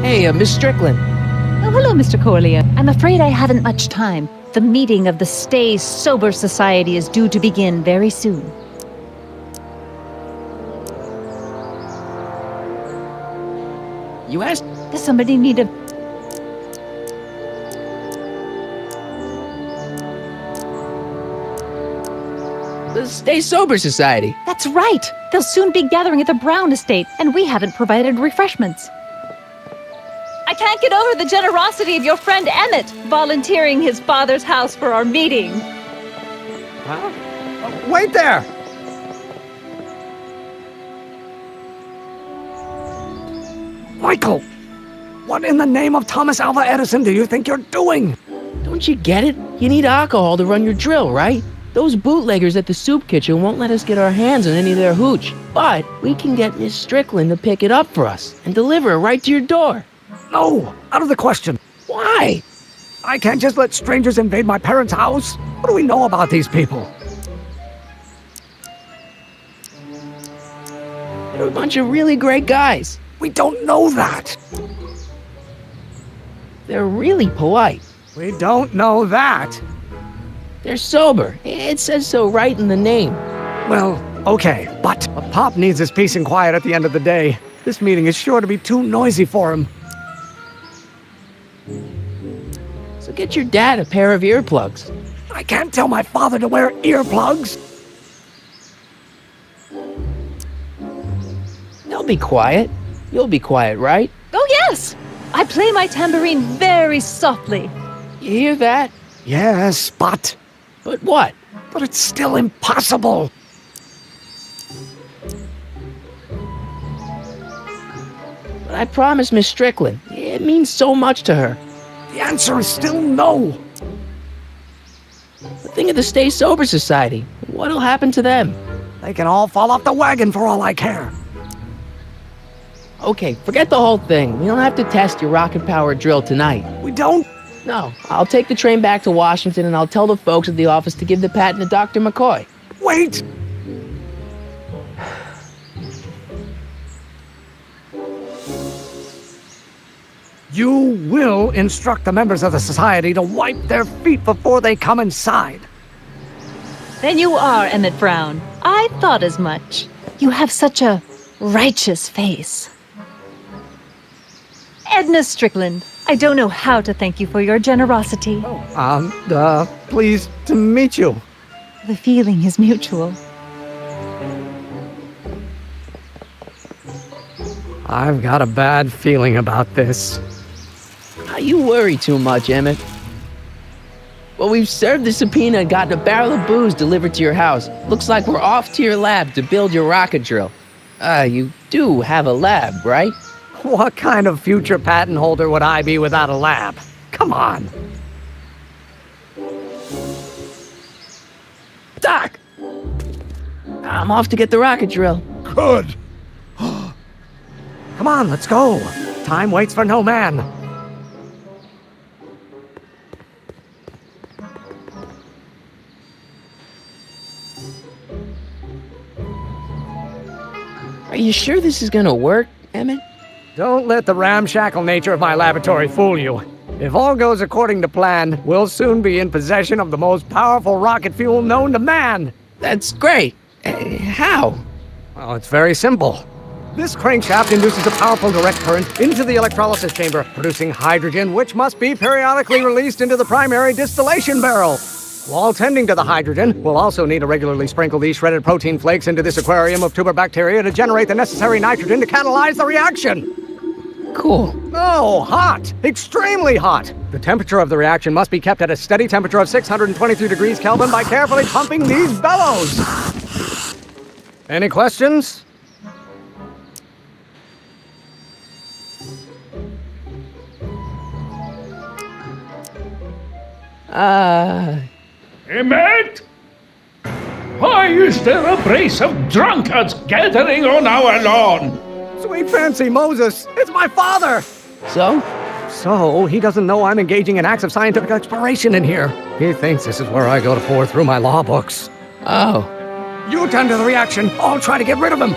Hey, Miss Strickland. Oh, hello, Mr. Corlear. I'm afraid I haven't much time. The meeting of the Stay Sober Society is due to begin very soon. You asked? Does somebody need a... The Stay Sober Society. That's right! They'll soon be gathering at the Brown Estate, and we haven't provided refreshments. I can't get over the generosity of your friend Emmett, volunteering his father's house for our meeting. Huh? Wait there! Michael! What in the name of Thomas Alva Edison do you think you're doing? Don't you get it? You need alcohol to run your drill, right? Those bootleggers at the soup kitchen won't let us get our hands on any of their hooch. But we can get Miss Strickland to pick it up for us and deliver it right to your door. No, out of the question. Why? I can't just let strangers invade my parents' house. What do we know about these people? They're a bunch of really great guys. We don't know that. They're really polite. We don't know that. They're sober. It says so right in the name. Well, okay, but Pop needs his peace and quiet at the end of the day. This meeting is sure to be too noisy for him. So get your dad a pair of earplugs. I can't tell my father to wear earplugs. They'll be quiet. You'll be quiet, right? Oh, yes! I play my tambourine very softly. You hear that? Yes, but... But what? But it's still impossible. But I promised Miss Strickland. It means so much to her. The answer is still no. But think of the Stay Sober Society. What'll happen to them? They can all fall off the wagon for all I care. Okay, forget the whole thing. We don't have to test your rocket-powered drill tonight. We don't? No, I'll take the train back to Washington and I'll tell the folks at the office to give the patent to Dr. McCoy. Wait! You will instruct the members of the society to wipe their feet before they come inside. Then you are Emmett Brown. I thought as much. You have such a righteous face. Edna Strickland, I don't know how to thank you for your generosity. Pleased to meet you. The feeling is mutual. I've got a bad feeling about this. You worry too much, Emmett. Well, we've served the subpoena and gotten a barrel of booze delivered to your house. Looks like we're off to your lab to build your rocket drill. You do have a lab, right? What kind of future patent holder would I be without a lab? Come on. Doc! I'm off to get the rocket drill. Good. Come on, let's go. Time waits for no man. Are you sure this is gonna work, Emmett? Don't let the ramshackle nature of my laboratory fool you. If all goes according to plan, we'll soon be in possession of the most powerful rocket fuel known to man. That's great. How? Well, it's very simple. This crankshaft induces a powerful direct current into the electrolysis chamber, producing hydrogen, which must be periodically released into the primary distillation barrel. While tending to the hydrogen, we'll also need to regularly sprinkle these shredded protein flakes into this aquarium of tuber bacteria to generate the necessary nitrogen to catalyze the reaction. Cool. Oh, hot! Extremely hot! The temperature of the reaction must be kept at a steady temperature of 623 degrees Kelvin by carefully pumping these bellows. Any questions? Emmett? Why is there a brace of drunkards gathering on our lawn? Sweet fancy Moses, it's my father! So? So, he doesn't know I'm engaging in acts of scientific exploration in here. He thinks this is where I go to pour through my law books. Oh. You tend to the reaction. I'll try to get rid of him.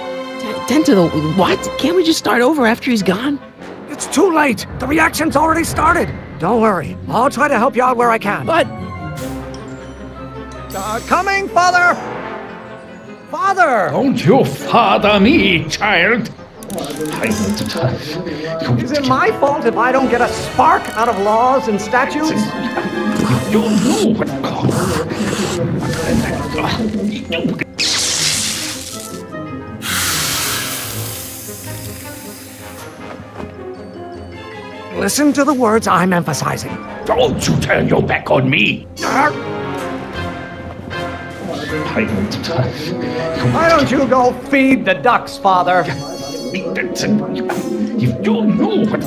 Tend to the what? Can't we just start over after he's gone? It's too late. The reaction's already started. Don't worry. I'll try to help you out where I can. But... coming, Father! Father! Don't you father me, child. Is it my fault if I don't get a spark out of laws and statutes? You know what Listen to the words I'm emphasizing. Don't you turn your back on me. Why don't you go feed the ducks, Father? You don't know what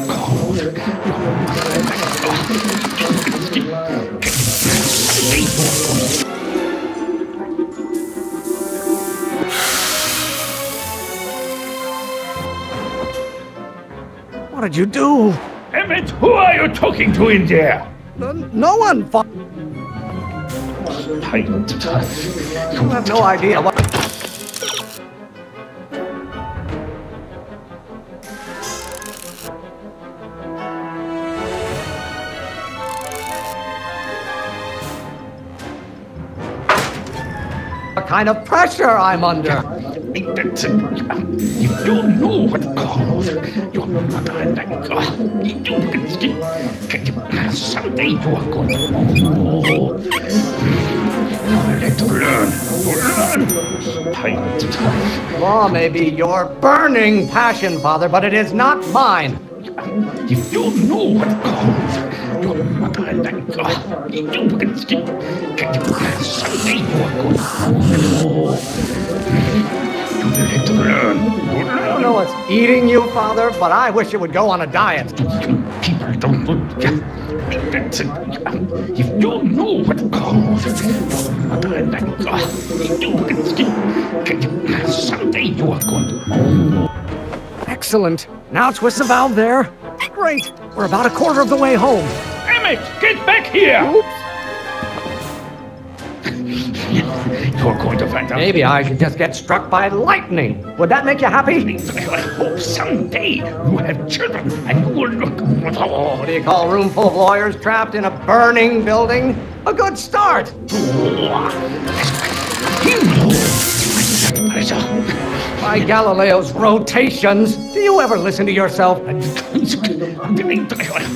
What did you do? Emmett, who are you talking to in there? No one, Father. You have no idea what... what kind of pressure I'm under. You don't know what someday you are going to learn. Law may be your burning passion, Father, but it is not mine. You don't know what someday you are going to learn. I don't know what's eating you, Father, but I wish you would go on a diet. People don't look. You don't know what someday you are going to. Excellent. Now twist the valve there. Great. We're about a quarter of the way home. Emmett, get back here! Oops. You're going to find out. Maybe I should just get struck by lightning. Would that make you happy? I hope someday you have children and you will look. What do you call a room full of lawyers trapped in a burning building? A good start. By Galileo's rotations, do you ever listen to yourself? I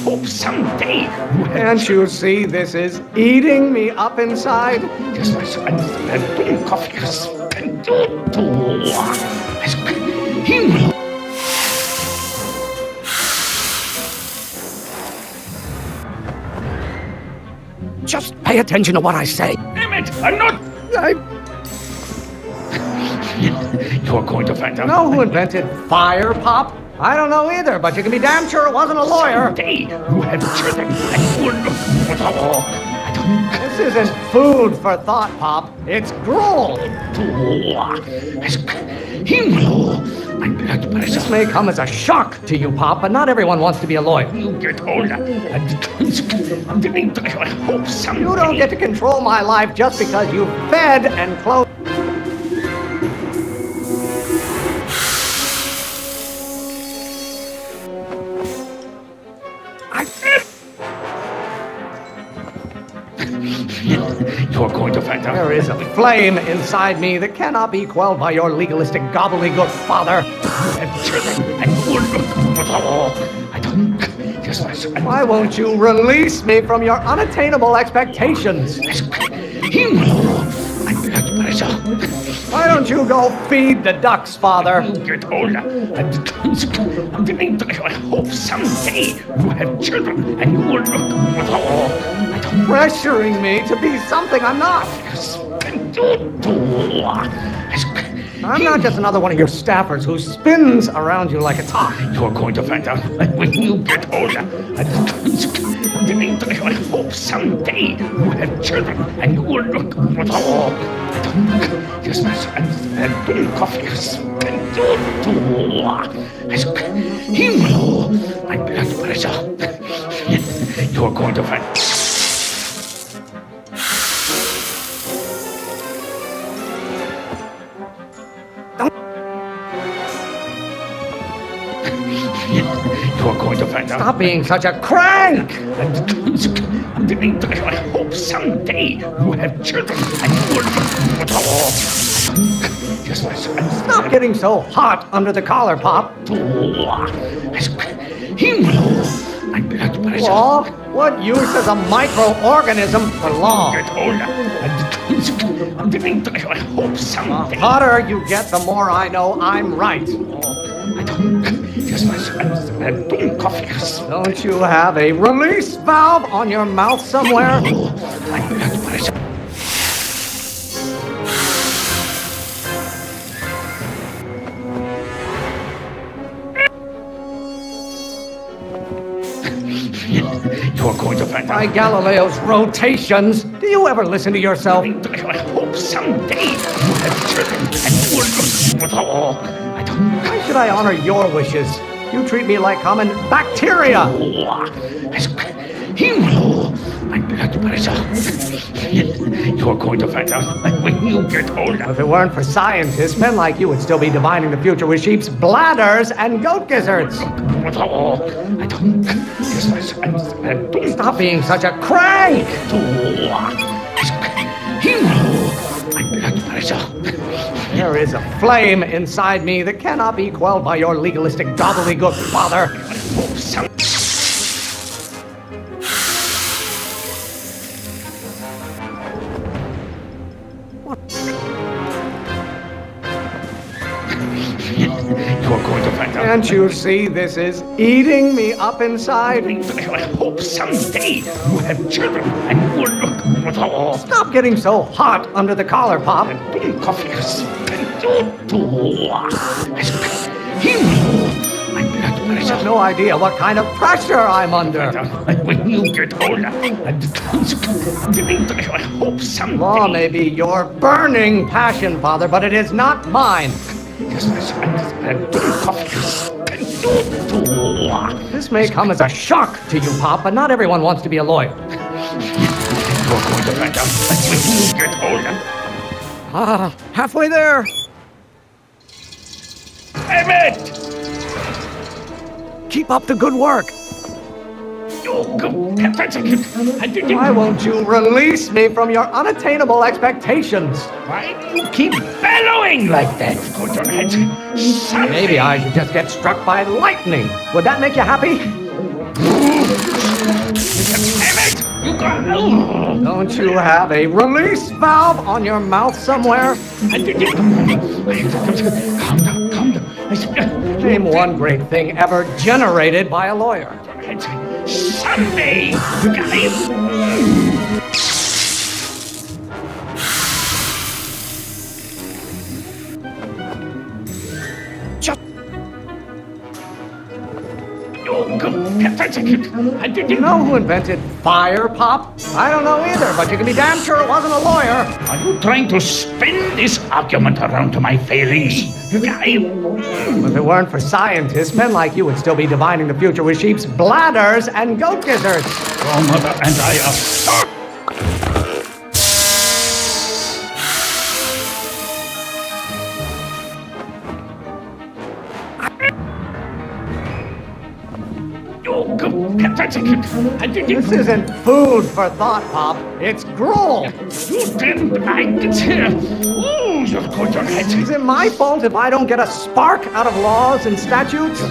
hope someday. Can't you see this is eating me up inside? Yes, my son. Just pay attention to what I say. Emmett, I'm not. You're going to find out. Know who invented fire, Pop? I don't know either, but you can be damn sure it wasn't a lawyer. Someday you have children and you will look. This isn't food for thought, Pop. It's gruel. This may come as a shock to you, Pop, but not everyone wants to be a lawyer. You get older. I hope someday. You don't get to control my life just because you fed and clothed. You're going to find out. There is a flame inside me that cannot be quelled by your legalistic gobbledygook, Father. I don't. Yes, my son. Why won't you release me from your unattainable expectations? Himmel! Mein Blutbrecher! Why don't you go feed the ducks, Father? Get older. I hope someday you have children and you will look pressuring me to be something I'm not. I'm not just another one of your staffers who spins around you like a top. You're going to find out when you get older. I hope someday you have children and you will look yes, and coffee. Himmel! Mein Blutbrecher! You're going to find. You're going to find out. Stop being such a crank! I hope someday you have children and you will yes, Stop getting so hot under the collar, Pop. Himmel! Mein Blutbrecher! Law? What use is a microorganism for law? Get older. I hope someday. The hotter you get, the more I know I'm right. Don't you have a release valve on your mouth somewhere? You're going to find out. By Galileo's rotations, do you ever listen to yourself? I hope someday you have children and you will look. Why should I honor your wishes? You treat me like common bacteria. Himmel! Mein Blutbrecher! You're going to find out when you get older. If it weren't for scientists, men like you would still be divining the future with sheep's bladders and goat gizzards. Stop being such a crank! Himmel! Mein Blutbrecher! There is a flame inside me that cannot be quelled by your legalistic gobbledygook, Father. You're going to find out. Can't you see this is eating me up inside? I hope someday you have children and you will look. Stop getting so hot under the collar, Pop. Coffee. You have no idea what kind of pressure I'm under. When you get older, I hope someday. Law may be your burning passion, Father, but it is not mine. This may come as a shock to you, Pop, but not everyone wants to be a lawyer. You're going to find out when you get older. Halfway there. Emmett! Keep up the good work. Why won't you release me from your unattainable expectations? Why do you keep bellowing like that? Maybe I should just get struck by lightning. Would that make you happy? Emmett! You got... Don't you have a release valve on your mouth somewhere? Calm down, calm down. Name one great thing ever generated by a lawyer. Someday, you got him. You know who invented fire, Pop? I don't know either, but you can be damn sure it wasn't a lawyer. Are you trying to spin this argument around to my face? You got him. If it weren't for scientists, men like you would still be divining the future with sheep's bladders and goat gizzards. Your mother and I are stuck. This isn't food for thought, Pop. It's gruel. You didn't like it. Ooh, you're going to hate Is it my fault if I don't get a spark out of laws and statutes?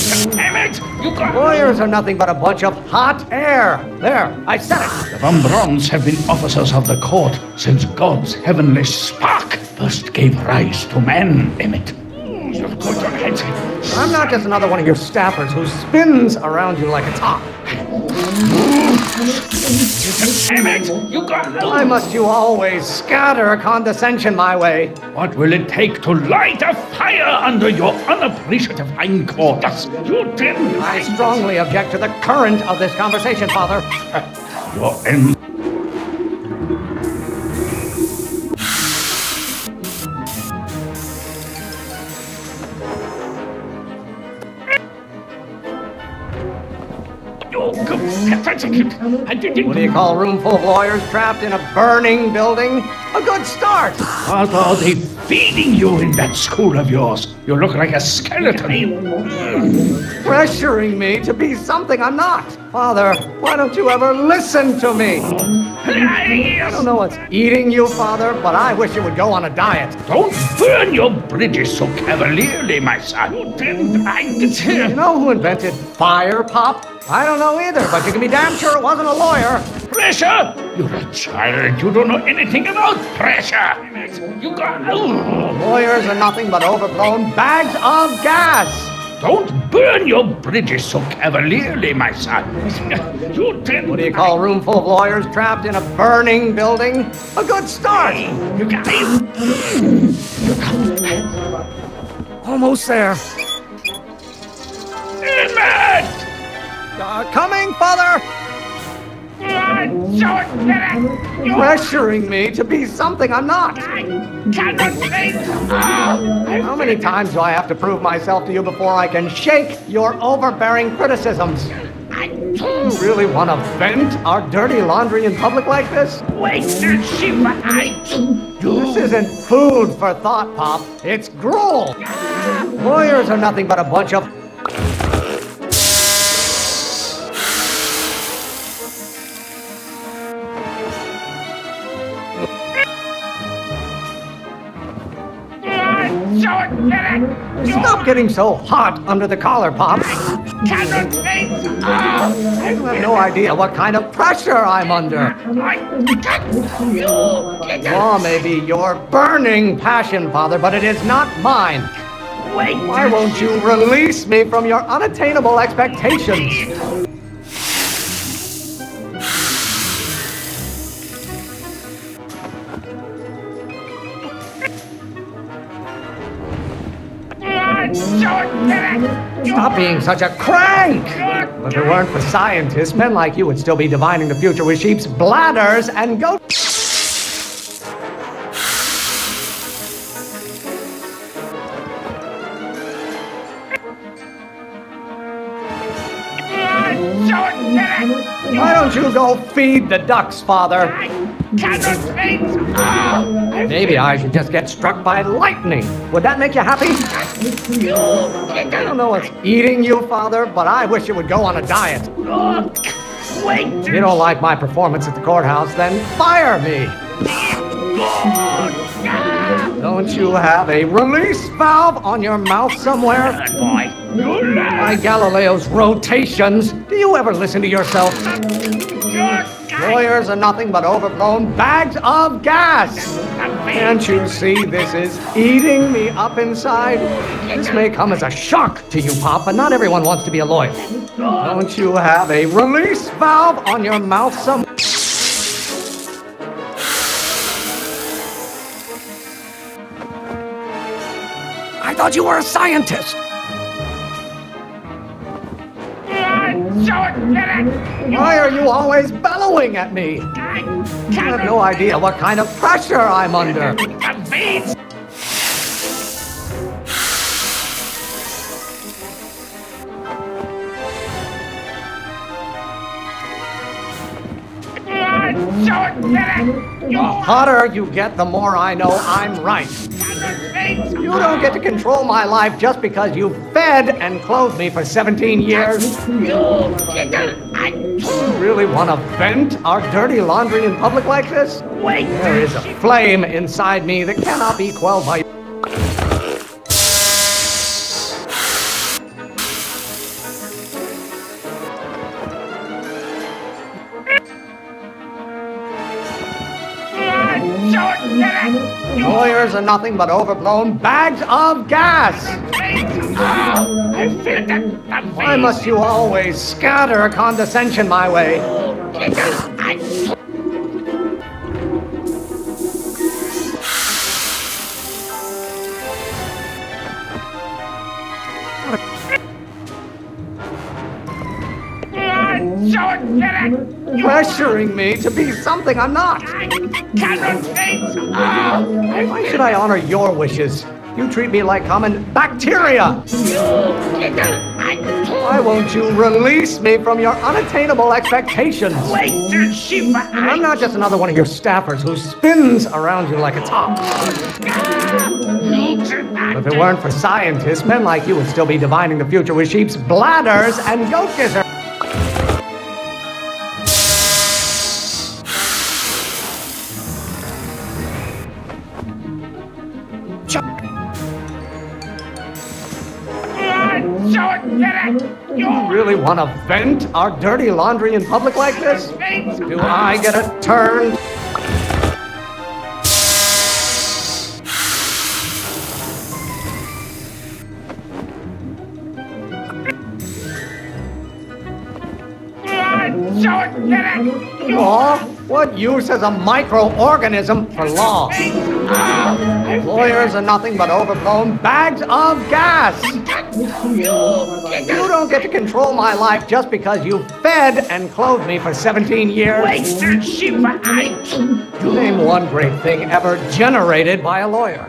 Mr. Emmett! You got... Lawyers are nothing but a bunch of hot air. There, I said it. The Von Brauns have been officers of the court since God's heavenly spark first gave rise to man, Emmett. You're good on heads. I'm not just another one of your staffers who spins around you like a top. Emmett, you got... Why must you always scatter condescension my way? What will it take to light a fire under your unappreciative hindquarters? You didn't... I strongly object to the current of this conversation, Father. Your end... What do you call a room full of lawyers trapped in a burning building? A good start! What are they feeding you in that school of yours? You look like a skeleton. Pressuring me to be something I'm not. Father, why don't you ever listen to me? I don't know what's eating you, Father, but I wish you would go on a diet. Don't burn your bridges so cavalierly, my son. You know who invented fire, Pop? I don't know either, but you can be damn sure it wasn't a lawyer. Pressure? You're a child. You don't know anything about pressure. You got... Lawyers are nothing but overblown bags of gas. Don't burn your bridges so cavalierly, my son. You didn't... What do you call a room full of lawyers trapped in a burning building? A good start. You got... Almost there. Emmett! Coming, Father! Pressuring me to be something I'm not. How many times do I have to prove myself to you before I can shake your overbearing criticisms? You really want to vent our dirty laundry in public like this? This isn't food for thought, Pop. It's gruel. Lawyers are nothing but a bunch of... Stop getting so hot under the collar, Pop. You have no idea what kind of pressure I'm under. Law may be your burning passion, Father, but it is not mine. Why won't you release me from your unattainable expectations? Stop being such a crank! If it weren't for scientists, men like you would still be divining the future with sheep's bladders and goats. Why don't you go feed the ducks, Father? Maybe I should just get struck by lightning. Would that make you happy? I don't know what's eating you, Father, but I wish you would go on a diet. If you don't like my performance at the courthouse, then fire me. Don't you have a release valve on your mouth somewhere? By Galileo's rotations, do you ever listen to yourself? Lawyers are nothing but overblown bags of gas. Can't you see this is eating me up inside? This may come as a shock to you, Pop, but not everyone wants to be a lawyer. Don't you have a release valve on your mouth somewhere? I thought you were a scientist. Why are you always bellowing at me? You have no idea what kind of pressure I'm under. The hotter you get, the more I know I'm right. You don't get to control my life just because you fed and clothed me for 17 years. You really want to vent our dirty laundry in public like this? There is a flame inside me that cannot be quelled by... Lawyers are nothing but overblown bags of gas. I feel that. Why must you always scatter condescension my way? Pressuring me to be something I'm not. Why should I honor your wishes? You treat me like common bacteria. Why won't you release me from your unattainable expectations? I'm not just another one of your staffers who spins around you like a top. If it weren't for scientists, men like you would still be divining the future with sheep's bladders and goat gizzards. You really want to vent our dirty laundry in public like this? Do I get a turn? Law? What use has a microorganism for law? Lawyers are nothing but overblown bags of gas. You don't get to control my life just because you fed and clothed me for 17 years. Name one great thing ever generated by a lawyer.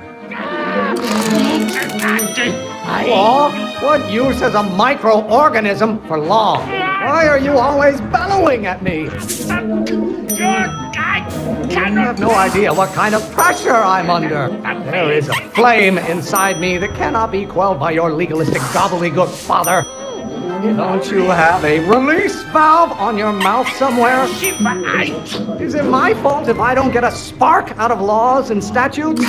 Law? What use has a microorganism for law? Why are you always bellowing at me? You have no idea what kind of pressure I'm under. There is a flame inside me that cannot be quelled by your legalistic gobbledygook, father. Don't you have a release valve on your mouth somewhere? Is it my fault if I don't get a spark out of laws and statutes?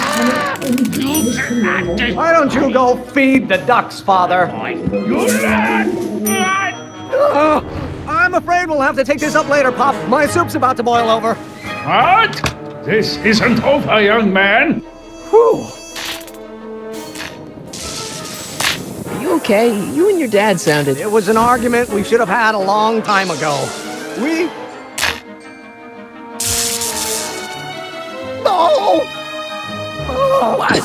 Why don't you go feed the ducks, father? I'm afraid we'll have to take this up later, Pop. My soup's about to boil over. What? This isn't over, young man. Whew. Are you okay? You and your dad sounded... It was an argument we should have had a long time ago. No! Oh. What?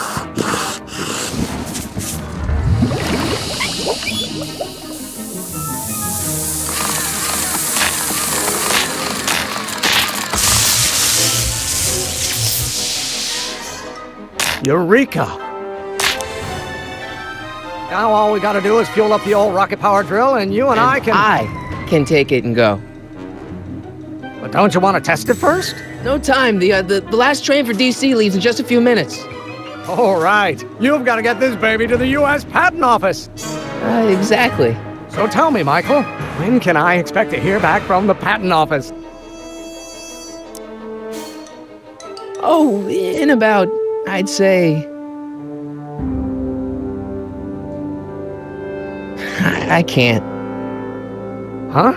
Eureka! Now all we gotta do is fuel up the old rocket power drill and you and I can take it and go. But don't you want to test it first? No time. The last train for DC leaves in just a few minutes. All right. You've got to get this baby to the U.S. Patent Office. Exactly. So tell me, Michael, when can I expect to hear back from the Patent Office? Oh, in about, I'd say... I can't. Huh?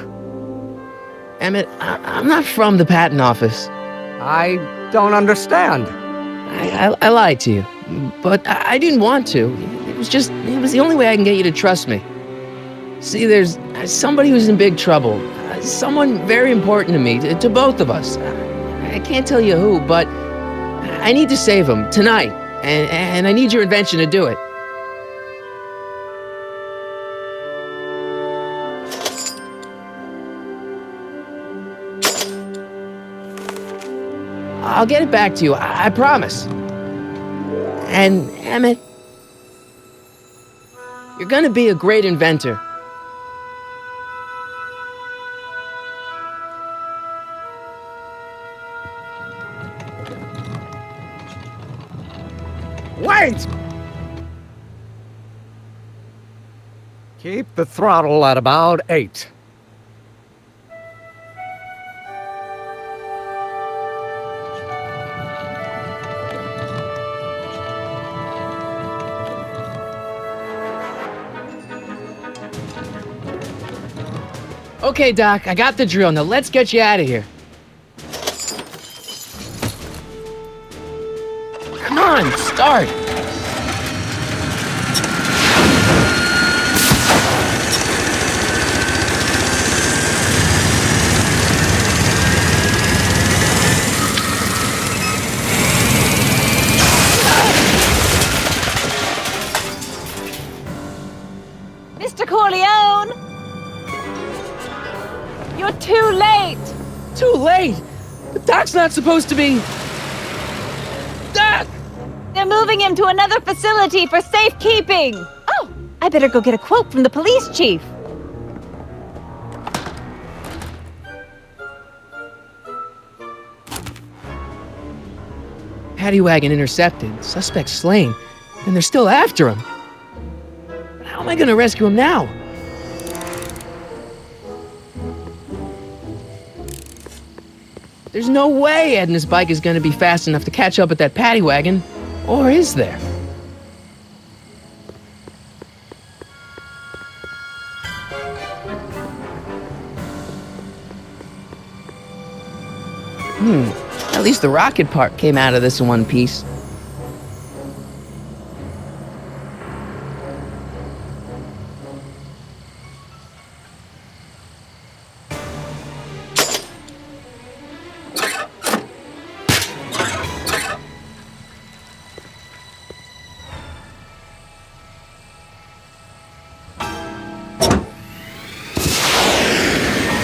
Emmett, I'm not from the patent office. I don't understand. I lied to you, but I didn't want to. It was the only way I can get you to trust me. See, there's somebody who's in big trouble. Someone very important to me, to both of us. I can't tell you who, but I need to save him tonight, and I need your invention to do it. I'll get it back to you, I promise. And, Emmett, you're gonna be a great inventor. Wait! Keep the throttle at about 8. Okay, Doc, I got the drill. Now let's get you out of here. Come on, start! hard. Mr. Corleone! You're too late! Too late? The Doc's not supposed to be... Doc! They're moving him to another facility for safekeeping! Oh, I better go get a quote from the police chief. Paddy wagon intercepted, suspect slain, and they're still after him. How am I gonna rescue him now? There's no way Ed and his bike is gonna be fast enough to catch up with that paddy wagon. Or is there? At least the rocket part came out of this in one piece.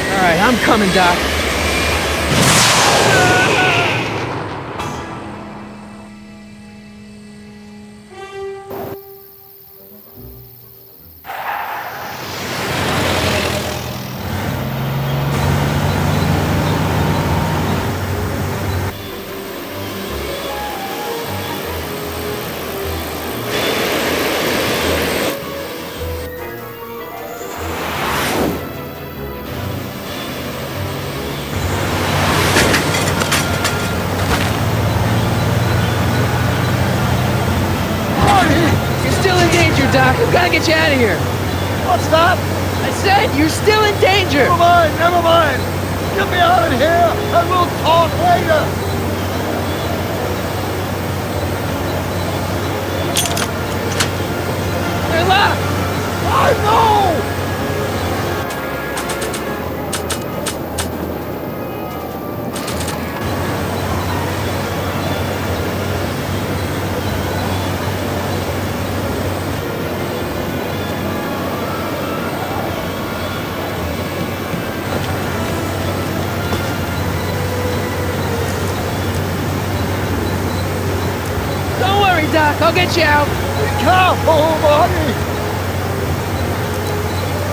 All right, I'm coming, Doc. Doc, I've got to get you out of here. What's that? I said you're still in danger. Never mind, never mind. Get me out of here, and we'll talk later. They're locked. I know! Doc, I'll get you out. Be careful, buddy.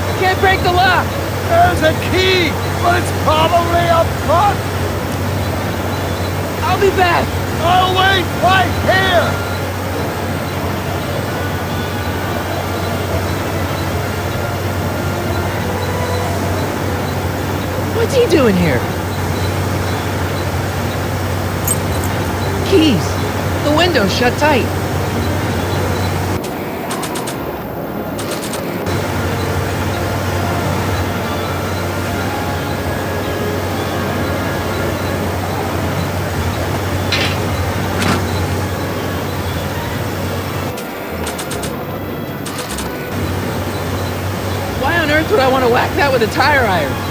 I can't break the lock. There's a key, but it's probably up front. I'll be back. I'll wait right here. What's he doing here? Keys. The window's shut tight. Why on earth would I want to whack that with a tire iron?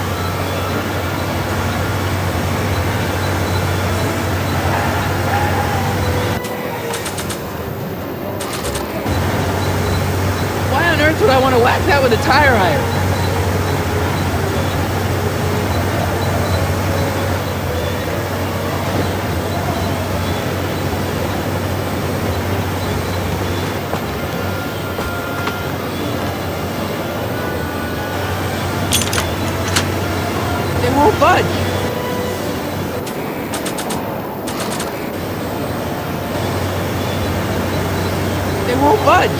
Would I want to whack that with a tire iron? They won't budge. They won't budge.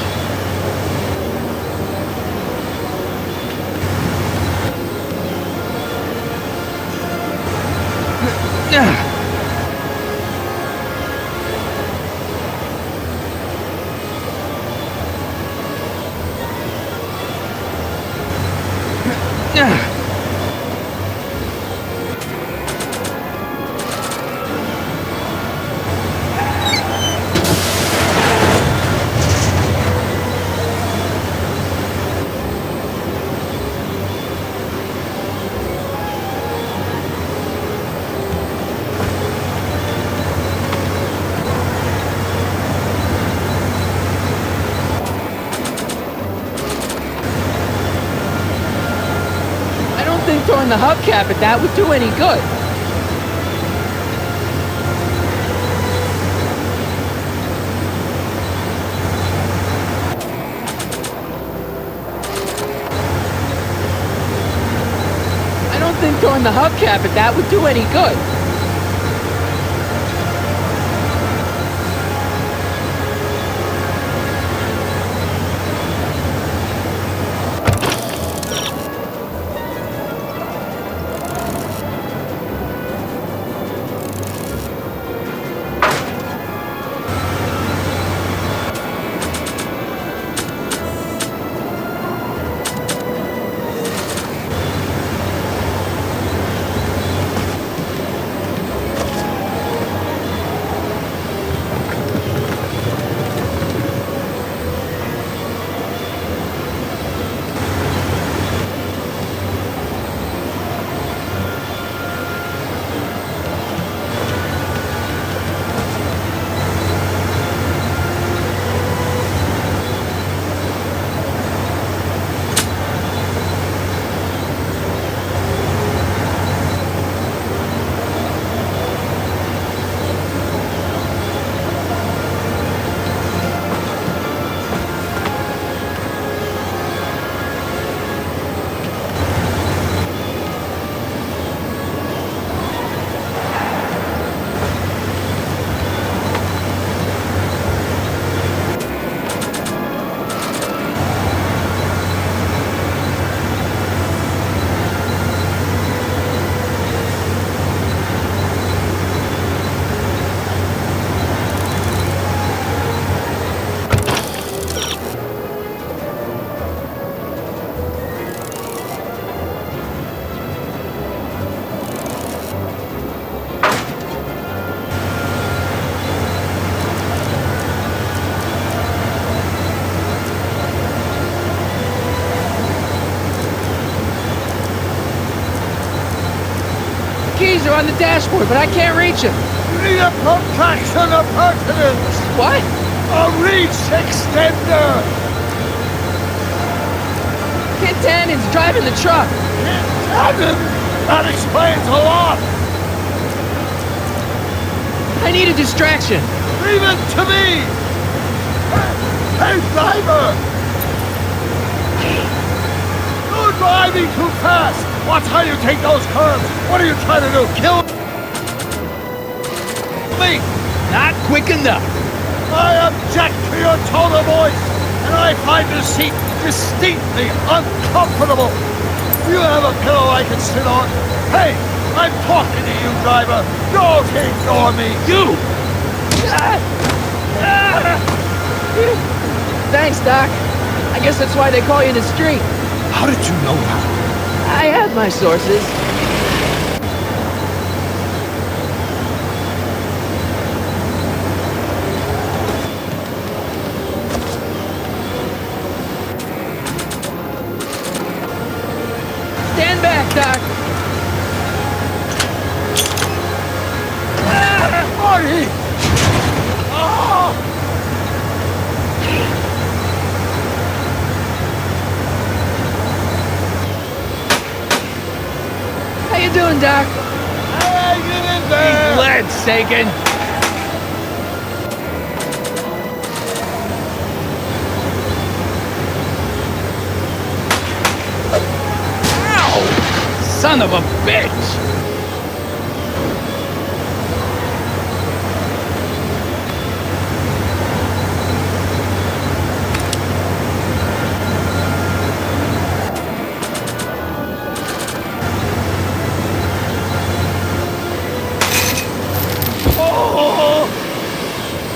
throwing the hubcap at that would do any good. I don't think throwing the hubcap at that would do any good. Keys are on the dashboard, but I can't reach them. You need a protraction appurtenance. What? A reach extender. Kid Tannen's driving the truck. Tannen? That explains a lot. I need a distraction. Leave it to me. Hey, driver! You're driving too fast. Watch how you take those curves. What are you trying to do? Kill me? Not quick enough. I object to your tone of voice, and I find this seat distinctly uncomfortable. Do you have a pillow I can sit on? Hey, I'm talking to you, driver. Don't ignore me. You! Thanks, Doc. I guess that's why they call you the street. How did you know that? I had my sources. Stand back, Doc. Marty! Oh! How you doing, Doc? Hanging in there! Lead, Sagan! Ow! Son of a bitch!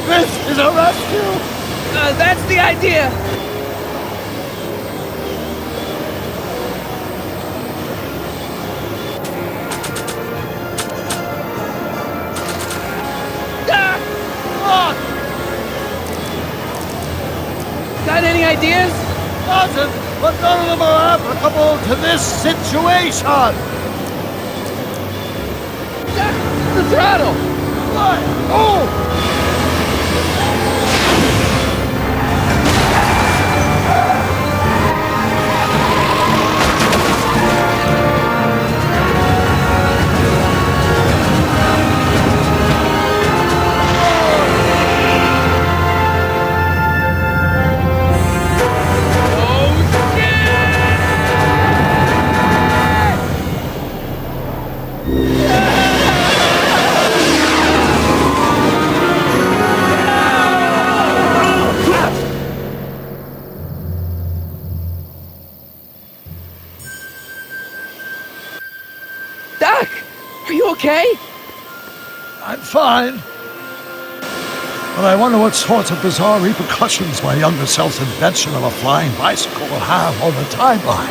This is a rescue! That's the idea! Got any ideas? Doesn't, but none of them are applicable to this situation! The throttle! What? Oh! Are you okay? I'm fine. But I wonder what sorts of bizarre repercussions my younger self's invention of a flying bicycle will have on the timeline.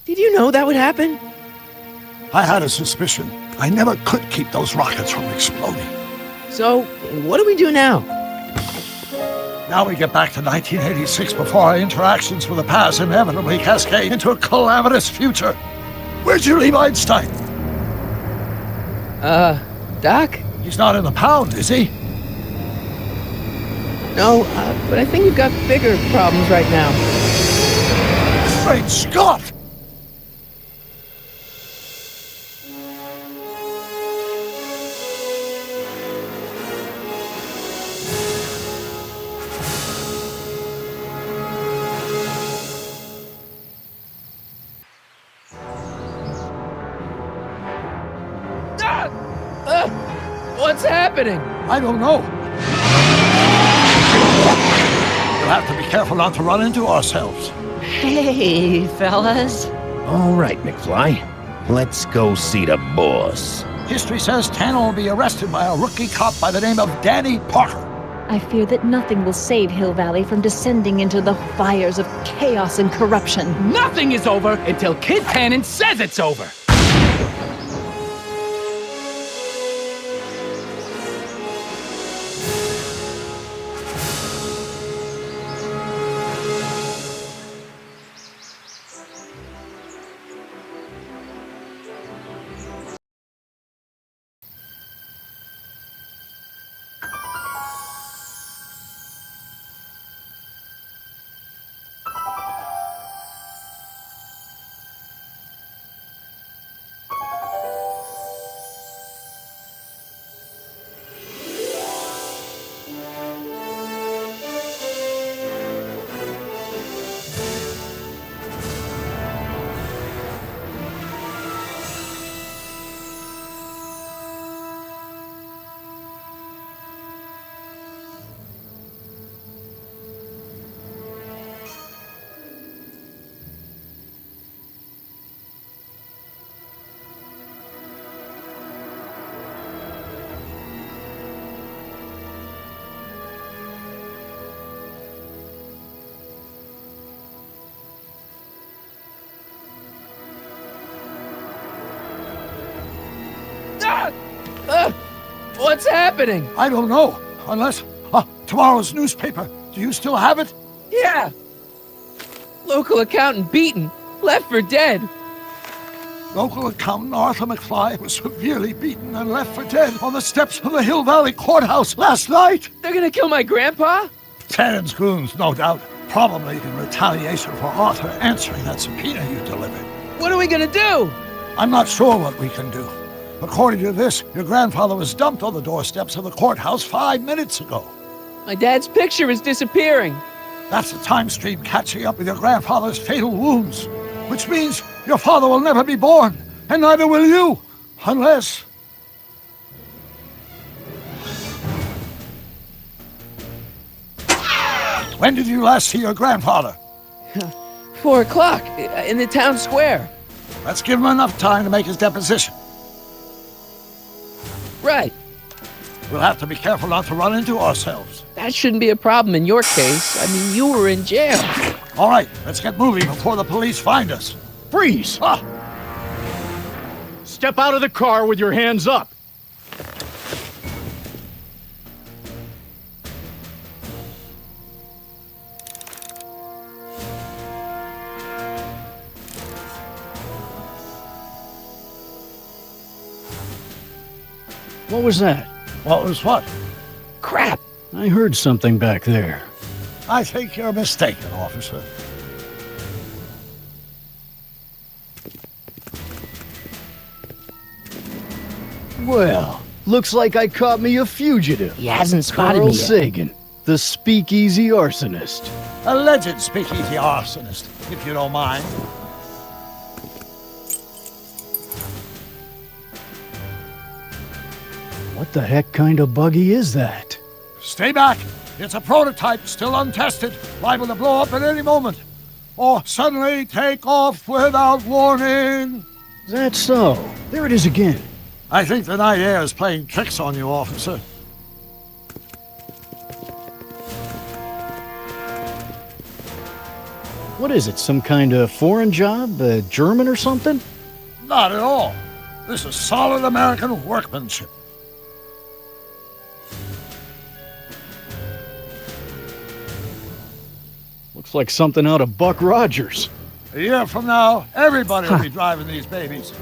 Did you know that would happen? I had a suspicion. I never could keep those rockets from exploding. So, what do we do now? Now we get back to 1986 before our interactions with the past inevitably cascade into a calamitous future. Where'd you leave Einstein? Doc? He's not in the pound, is he? No, but I think you've got bigger problems right now. Great Scott! What's happening? I don't know. We'll have to be careful not to run into ourselves. Hey, fellas. All right, McFly. Let's go see the boss. History says Tanner will be arrested by a rookie cop by the name of Danny Parker. I fear that nothing will save Hill Valley from descending into the fires of chaos and corruption. Nothing is over until Kid Tannen says it's over. What's happening? I don't know. Unless... tomorrow's newspaper. Do you still have it? Yeah. Local accountant beaten. Left for dead. Local accountant Arthur McFly was severely beaten and left for dead on the steps of the Hill Valley Courthouse last night. They're gonna kill my grandpa? Tannen's goons, no doubt. Probably in retaliation for Arthur answering that subpoena you delivered. What are we gonna do? I'm not sure what we can do. According to this, your grandfather was dumped on the doorsteps of the courthouse 5 minutes ago. My dad's picture is disappearing. That's the time stream catching up with your grandfather's fatal wounds. Which means your father will never be born, and neither will you, unless... When did you last see your grandfather? 4 o'clock, in the town square. Let's give him enough time to make his deposition. Right. We'll have to be careful not to run into ourselves. That shouldn't be a problem in your case. I mean, you were in jail. All right, let's get moving before the police find us. Freeze! Step out of the car with your hands up. What was that? What was what? Crap! I heard something back there. I think you're mistaken, officer. Well, looks like I caught me a fugitive. He hasn't spotted Carl me yet. Sagan, the speakeasy arsonist. Alleged speakeasy arsonist, if you don't mind. What the heck kind of buggy is that? Stay back. It's a prototype, still untested, liable to blow up at any moment. or suddenly take off without warning. That's so. There it is again. I think the night air is playing tricks on you, officer. What is it, some kind of foreign job? German or something? Not at all. This is solid American workmanship. Looks like something out of Buck Rogers. A year from now, everybody will be driving these babies.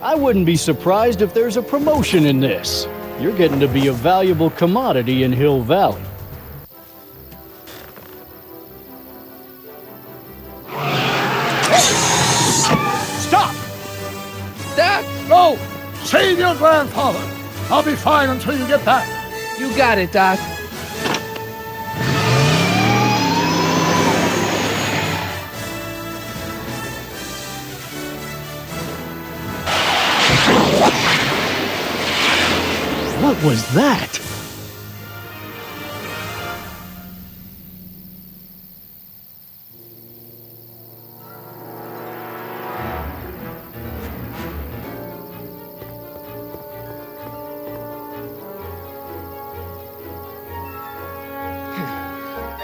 I wouldn't be surprised if there's a promotion in this. You're getting to be a valuable commodity in Hill Valley. Stop! Doc! Go! Save your grandfather! I'll be fine until you get back. You got it, Doc. What was that?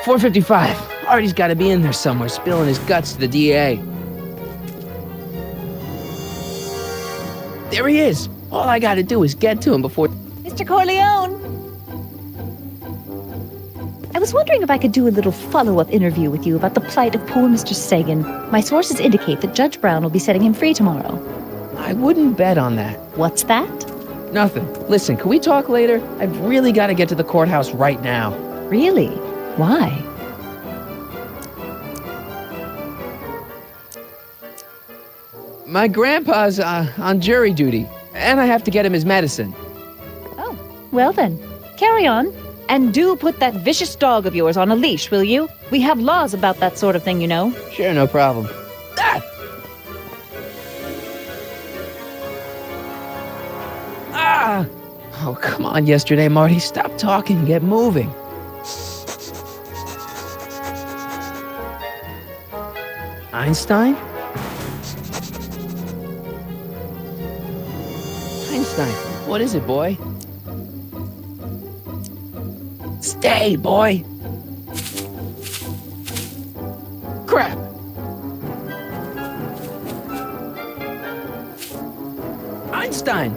$4.55. Artie's got to be in there somewhere, spilling his guts to the DA. There he is. All I got to do is get to him before... Mr. Corleone! I was wondering if I could do a little follow-up interview with you about the plight of poor Mr. Sagan. My sources indicate that Judge Brown will be setting him free tomorrow. I wouldn't bet on that. What's that? Nothing. Listen, can we talk later? I've really got to get to the courthouse right now. Really? Why? My grandpa's on jury duty, and I have to get him his medicine. Oh, well then, carry on. And do put that vicious dog of yours on a leash, will you? We have laws about that sort of thing, you know. Sure, no problem. Ah! Ah! Oh, come on yesterday, Marty. Stop talking and get moving. Einstein? Einstein, what is it, boy? Stay, boy! Crap! Einstein!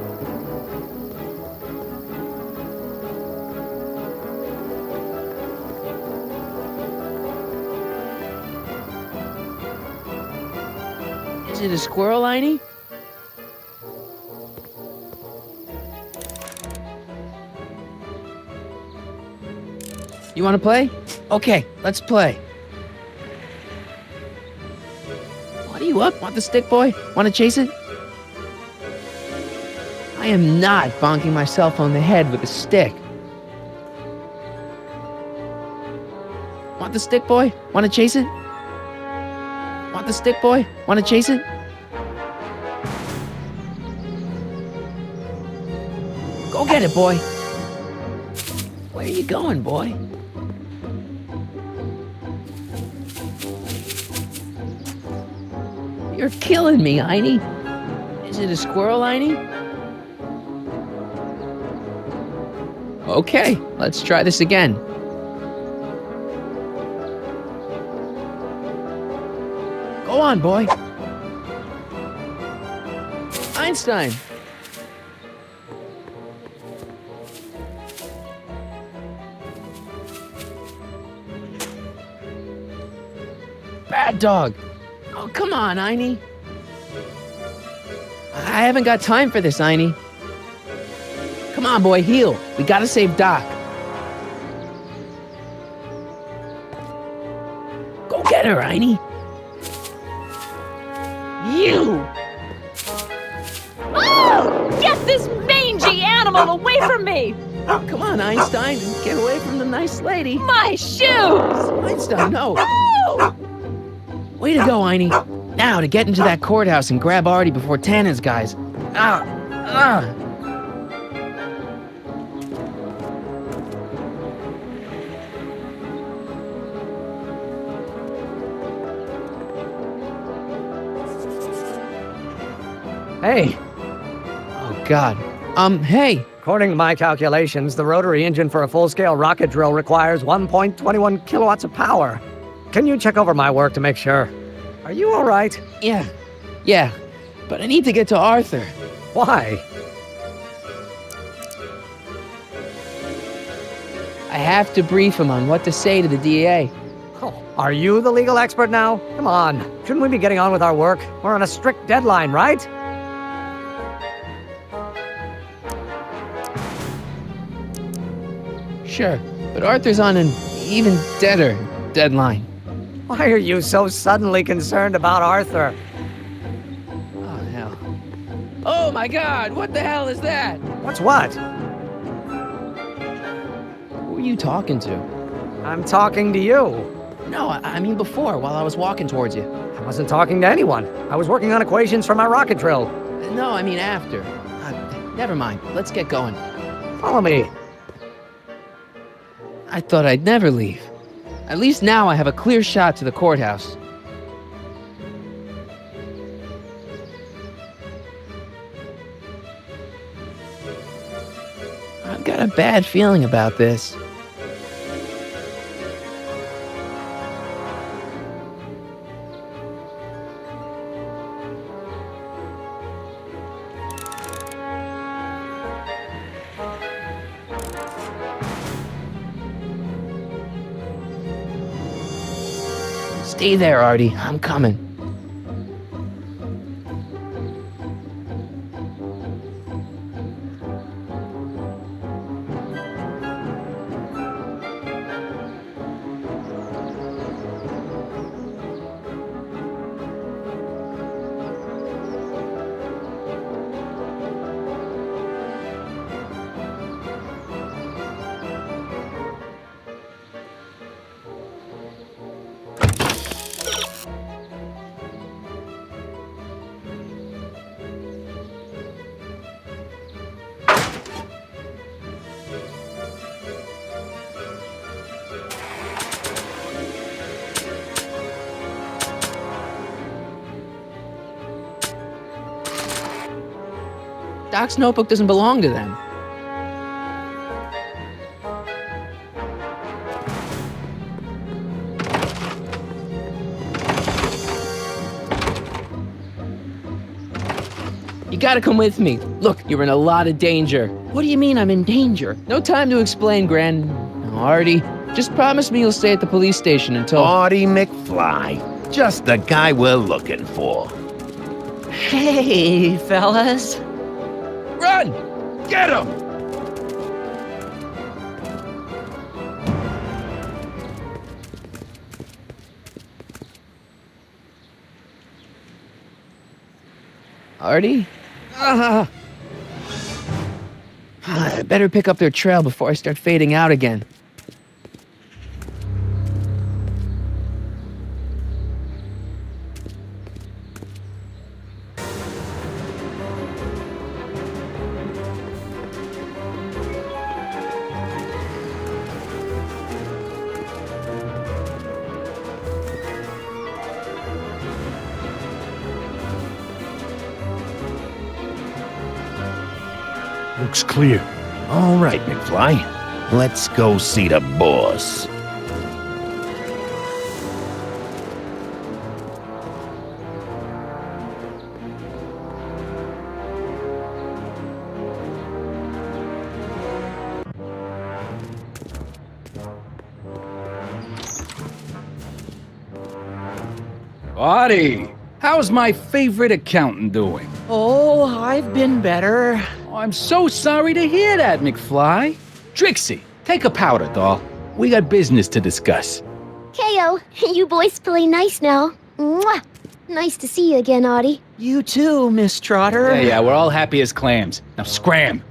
Is it a squirrel, Einie? You want to play? Okay, let's play. What are you up? Want the stick, boy? Want to chase it? I am not bonking myself on the head with a stick. Want the stick, boy? Want to chase it? Want the stick, boy? Want to chase it? Go get it, boy. Where are you going, boy? You're killing me, Einie. Is it a squirrel, Einie? Okay, let's try this again. Go on, boy. Einstein. Bad dog. Oh, come on, Einie. I haven't got time for this, Einie. Come on, boy, heel. We gotta save Doc. Go get her, Einie. You! Oh! Get this mangy animal away from me! Come on, Einstein, get away from the nice lady. My shoes! Einstein, no. Oh! Way to go, Einie. Now to get into that courthouse and grab Artie before Tannen's guys. Ah! Ah! Hey. Oh, God. Hey. According to my calculations, the rotary engine for a full-scale rocket drill requires 1.21 kilowatts of power. Can you check over my work to make sure? Are you all right? Yeah. But I need to get to Arthur. Why? I have to brief him on what to say to the DA. Oh, are you the legal expert now? Come on. Shouldn't we be getting on with our work? We're on a strict deadline, right? Sure, but Arthur's on an even deader deadline. Why are you so suddenly concerned about Arthur? Oh, hell. Oh, my God! What the hell is that? What's what? Who are you talking to? I'm talking to you. No, I mean before, while I was walking towards you. I wasn't talking to anyone. I was working on equations for my rocket drill. No, I mean after. Never mind. Let's get going. Follow me. I thought I'd never leave. At least now I have a clear shot to the courthouse. I've got a bad feeling about this. Stay there, Artie. I'm coming. Doc's notebook doesn't belong to them. You gotta come with me. Look, you're in a lot of danger. What do you mean I'm in danger? No time to explain, Gran. No, Artie, just promise me you'll stay at the police station until... Artie McFly. Just the guy we're looking for. Hey, fellas. Run! Get him! Artie? I better pick up their trail before I start fading out again. Looks clear. All right, McFly. Let's go see the boss. Artie, how's my favorite accountant doing? Oh, I've been better. Oh, I'm so sorry to hear that, McFly. Trixie, take a powder, doll. We got business to discuss. K.O., you boys feeling nice now. Mwah! Nice to see you again, Artie. You too, Miss Trotter. Yeah, we're all happy as clams. Now scram.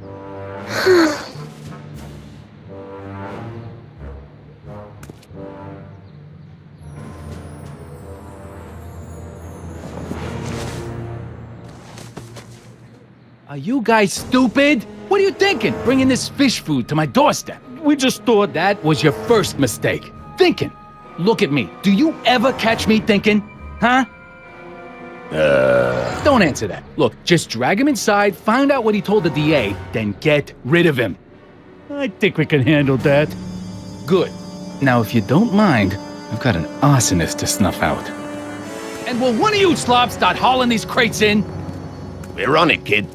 Are you guys stupid? What are you thinking, bringing this fish food to my doorstep? We just thought that was your first mistake. Thinking. Look at me. Do you ever catch me thinking? Huh? Don't answer that. Look, just drag him inside, find out what he told the DA, then get rid of him. I think we can handle that. Good. Now, if you don't mind, I've got an arsonist to snuff out. And will one of you slobs start hauling these crates in? We're on it, kid.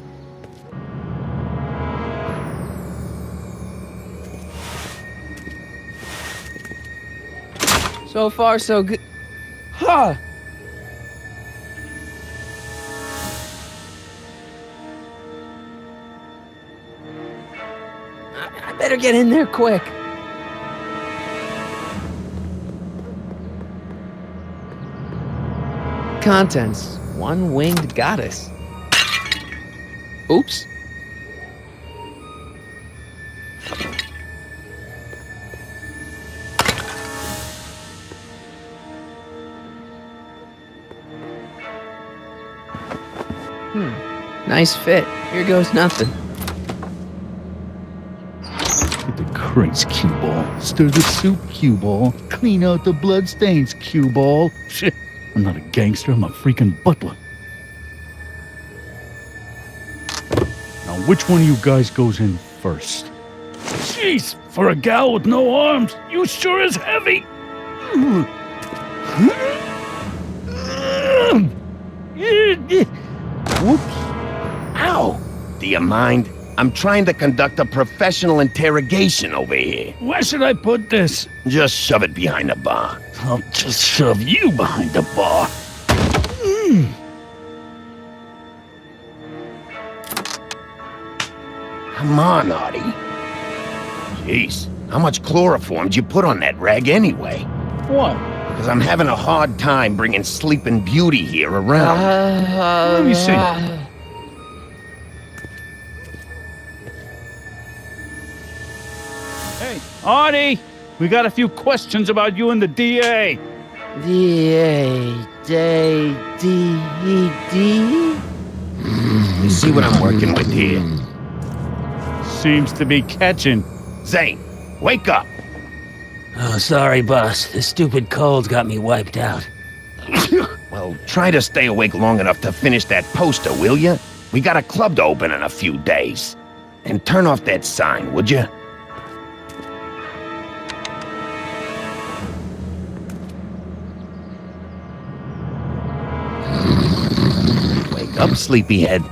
So far, so good. Huh. I better get in there quick. Contents. One winged goddess. Oops. Nice fit. Here goes nothing. Get the crates, cue ball. Stir the soup, cue ball. Clean out the bloodstains, cue ball. Shit, I'm not a gangster, I'm a freaking butler. Now, which one of you guys goes in first? Jeez, for a gal with no arms, you sure is heavy. Whoops. Ow! Do you mind? I'm trying to conduct a professional interrogation over here. Where should I put this? Just shove it behind the bar. I'll just shove you behind the bar. Come on, Artie. Jeez, how much chloroform did you put on that rag anyway? What? Because I'm having a hard time bringing Sleeping Beauty here around. Let me see. Hey, Artie! We got a few questions about you and the DA. You see what I'm working with here? Seems to be catching. Zane, wake up! Oh, sorry, boss. The stupid cold got me wiped out. Well, try to stay awake long enough to finish that poster, will you? We got a club to open in a few days. And turn off that sign, would you? Wake up, sleepyhead.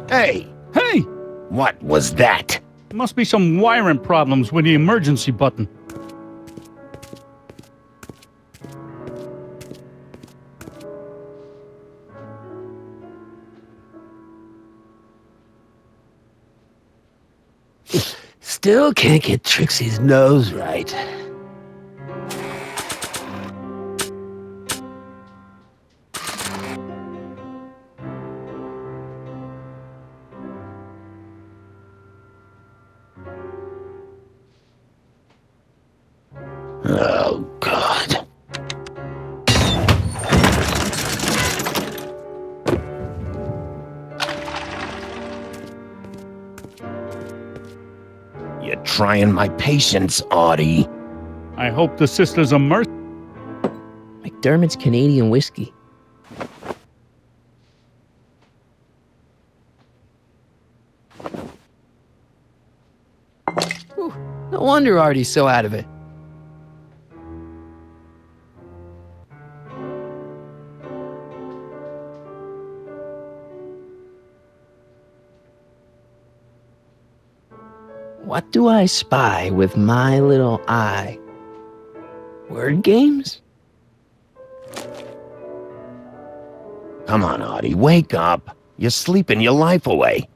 Hey! Hey! What was that? Must be some wiring problems with the emergency button. Still can't get Trixie's nose right. Oh, God. You're trying my patience, Artie. I hope the sisters are McDermott's Canadian whiskey. Whew, no wonder Artie's so out of it. What do I spy with my little eye? Word games? Come on, Artie, wake up. You're sleeping your life away.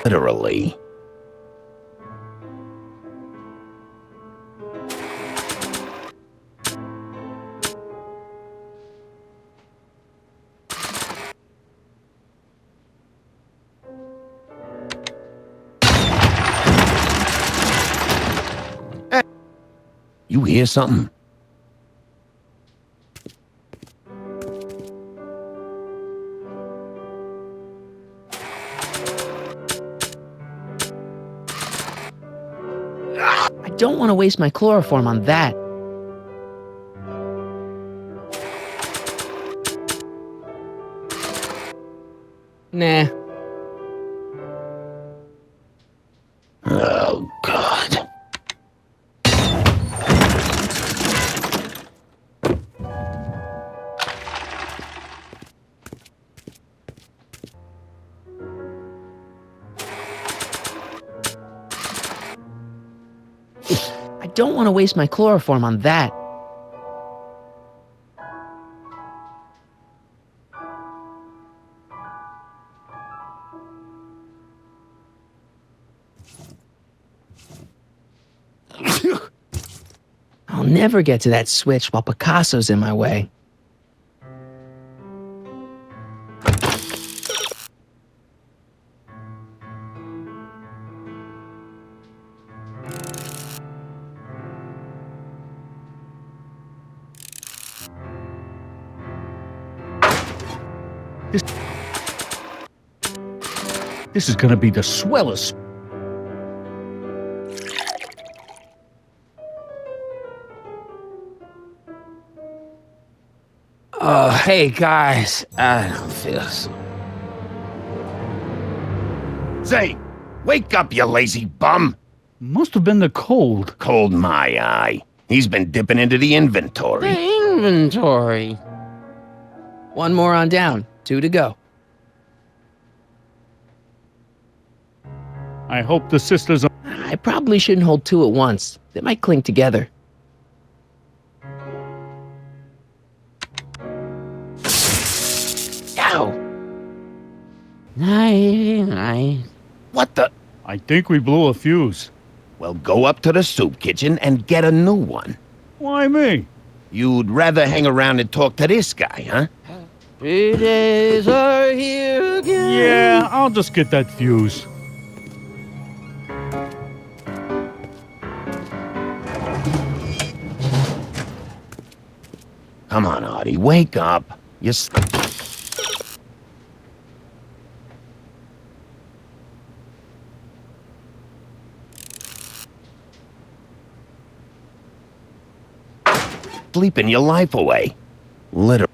Literally. You hear something? don't want to waste my chloroform on that. Nah. Oh, God. I don't want to waste my chloroform on that. I'll never get to that switch while Picasso's in my way. This is gonna be the swellest. Oh, hey guys, I don't feel so. Say, wake up, you lazy bum! Must have been the cold. Cold my eye. He's been dipping into the inventory. The inventory. One more on down. 2 to go. I hope the sisters are... I probably shouldn't hold 2 at once. They might cling together. Ow! Night. What the? I think we blew a fuse. Well, go up to the soup kitchen and get a new one. Why me? You'd rather hang around and talk to this guy, huh? 3 days are here again. Yeah, I'll just get that fuse. Come on, Artie, wake up. You're... sleeping your life away. Literally.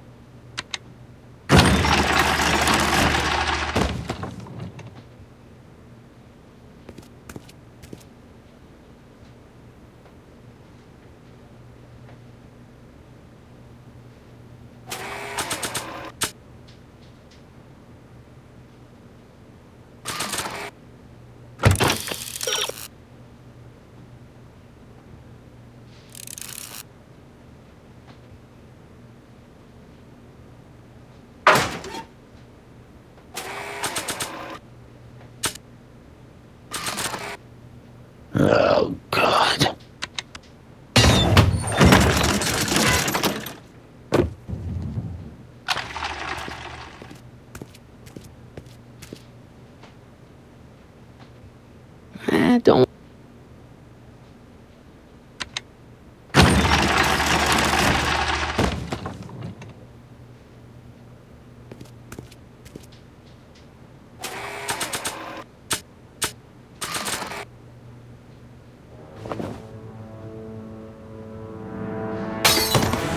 Oh, God. Don't...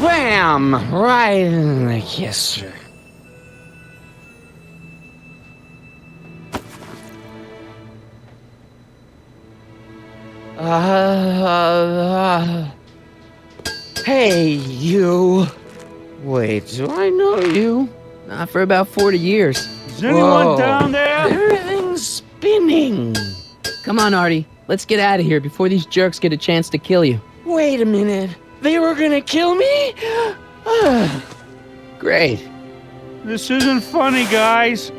Wham! Right in the kisser. Hey, you. Wait, do I know you? Not for about 40 years. Is anyone down there? Everything's spinning. Come on, Artie. Let's get out of here before these jerks get a chance to kill you. Wait a minute. They were gonna kill me? Great. This isn't funny, guys.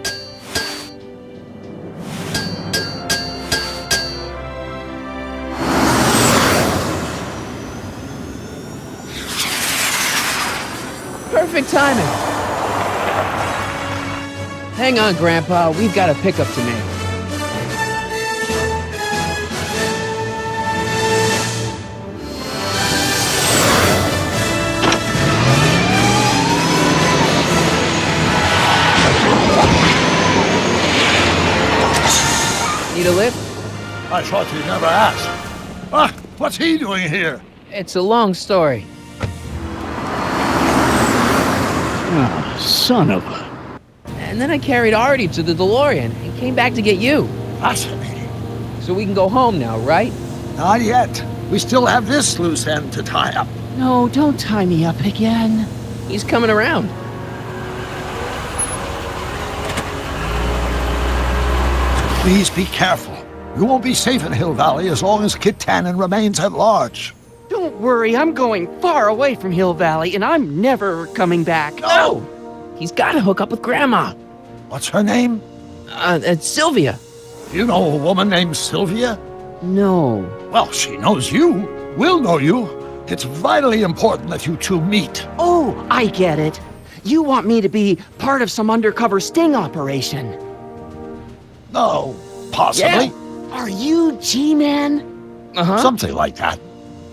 Perfect timing. Hang on, Grandpa. We've got a pickup to make. Need a lift? I thought you'd never ask. Ah, what's he doing here? It's a long story. Ah, son of a... And then I carried Artie to the DeLorean and came back to get you. Fascinating. So we can go home now, right? Not yet. We still have this loose end to tie up. No, don't tie me up again. He's coming around. Please be careful. You won't be safe in Hill Valley as long as Kit Tannen remains at large. Don't worry, I'm going far away from Hill Valley, and I'm never coming back. No! He's got to hook up with Grandma. What's her name? It's Sylvia. You know a woman named Sylvia? No. Well, she knows you. We'll know you. It's vitally important that you two meet. Oh, I get it. You want me to be part of some undercover sting operation. No, possibly. Yeah. Are you G-Man? Uh-huh. Something like that.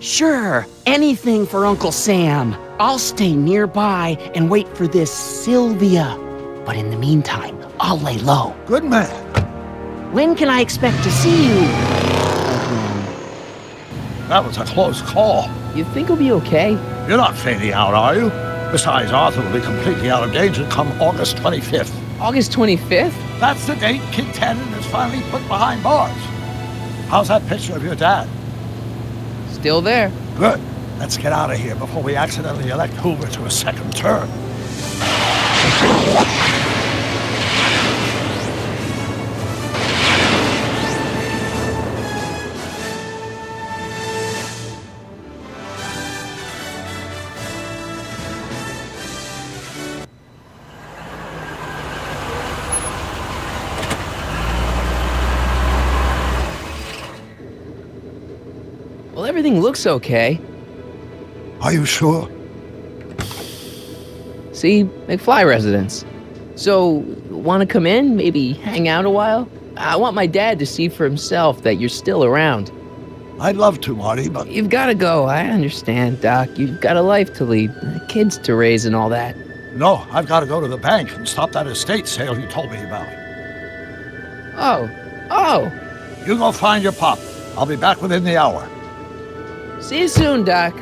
Sure, anything for Uncle Sam. I'll stay nearby and wait for this Sylvia. But in the meantime, I'll lay low. Good man. When can I expect to see you? That was a close call. You think he'll be okay? You're not fading out, are you? Besides, Arthur will be completely out of danger come August 25th. August 25th? That's the date Kit Tannen is finally put behind bars. How's that picture of your dad? Still there. Good. Let's get out of here before we accidentally elect Hoover to a second term. Well, everything looks okay. Are you sure? See, McFly residence. So, want to come in? Maybe hang out a while? I want my dad to see for himself that you're still around. I'd love to, Marty, but... You've got to go. I understand, Doc. You've got a life to lead, kids to raise and all that. No, I've got to go to the bank and stop that estate sale you told me about. Oh. You go find your pop. I'll be back within the hour. See you soon, Doc.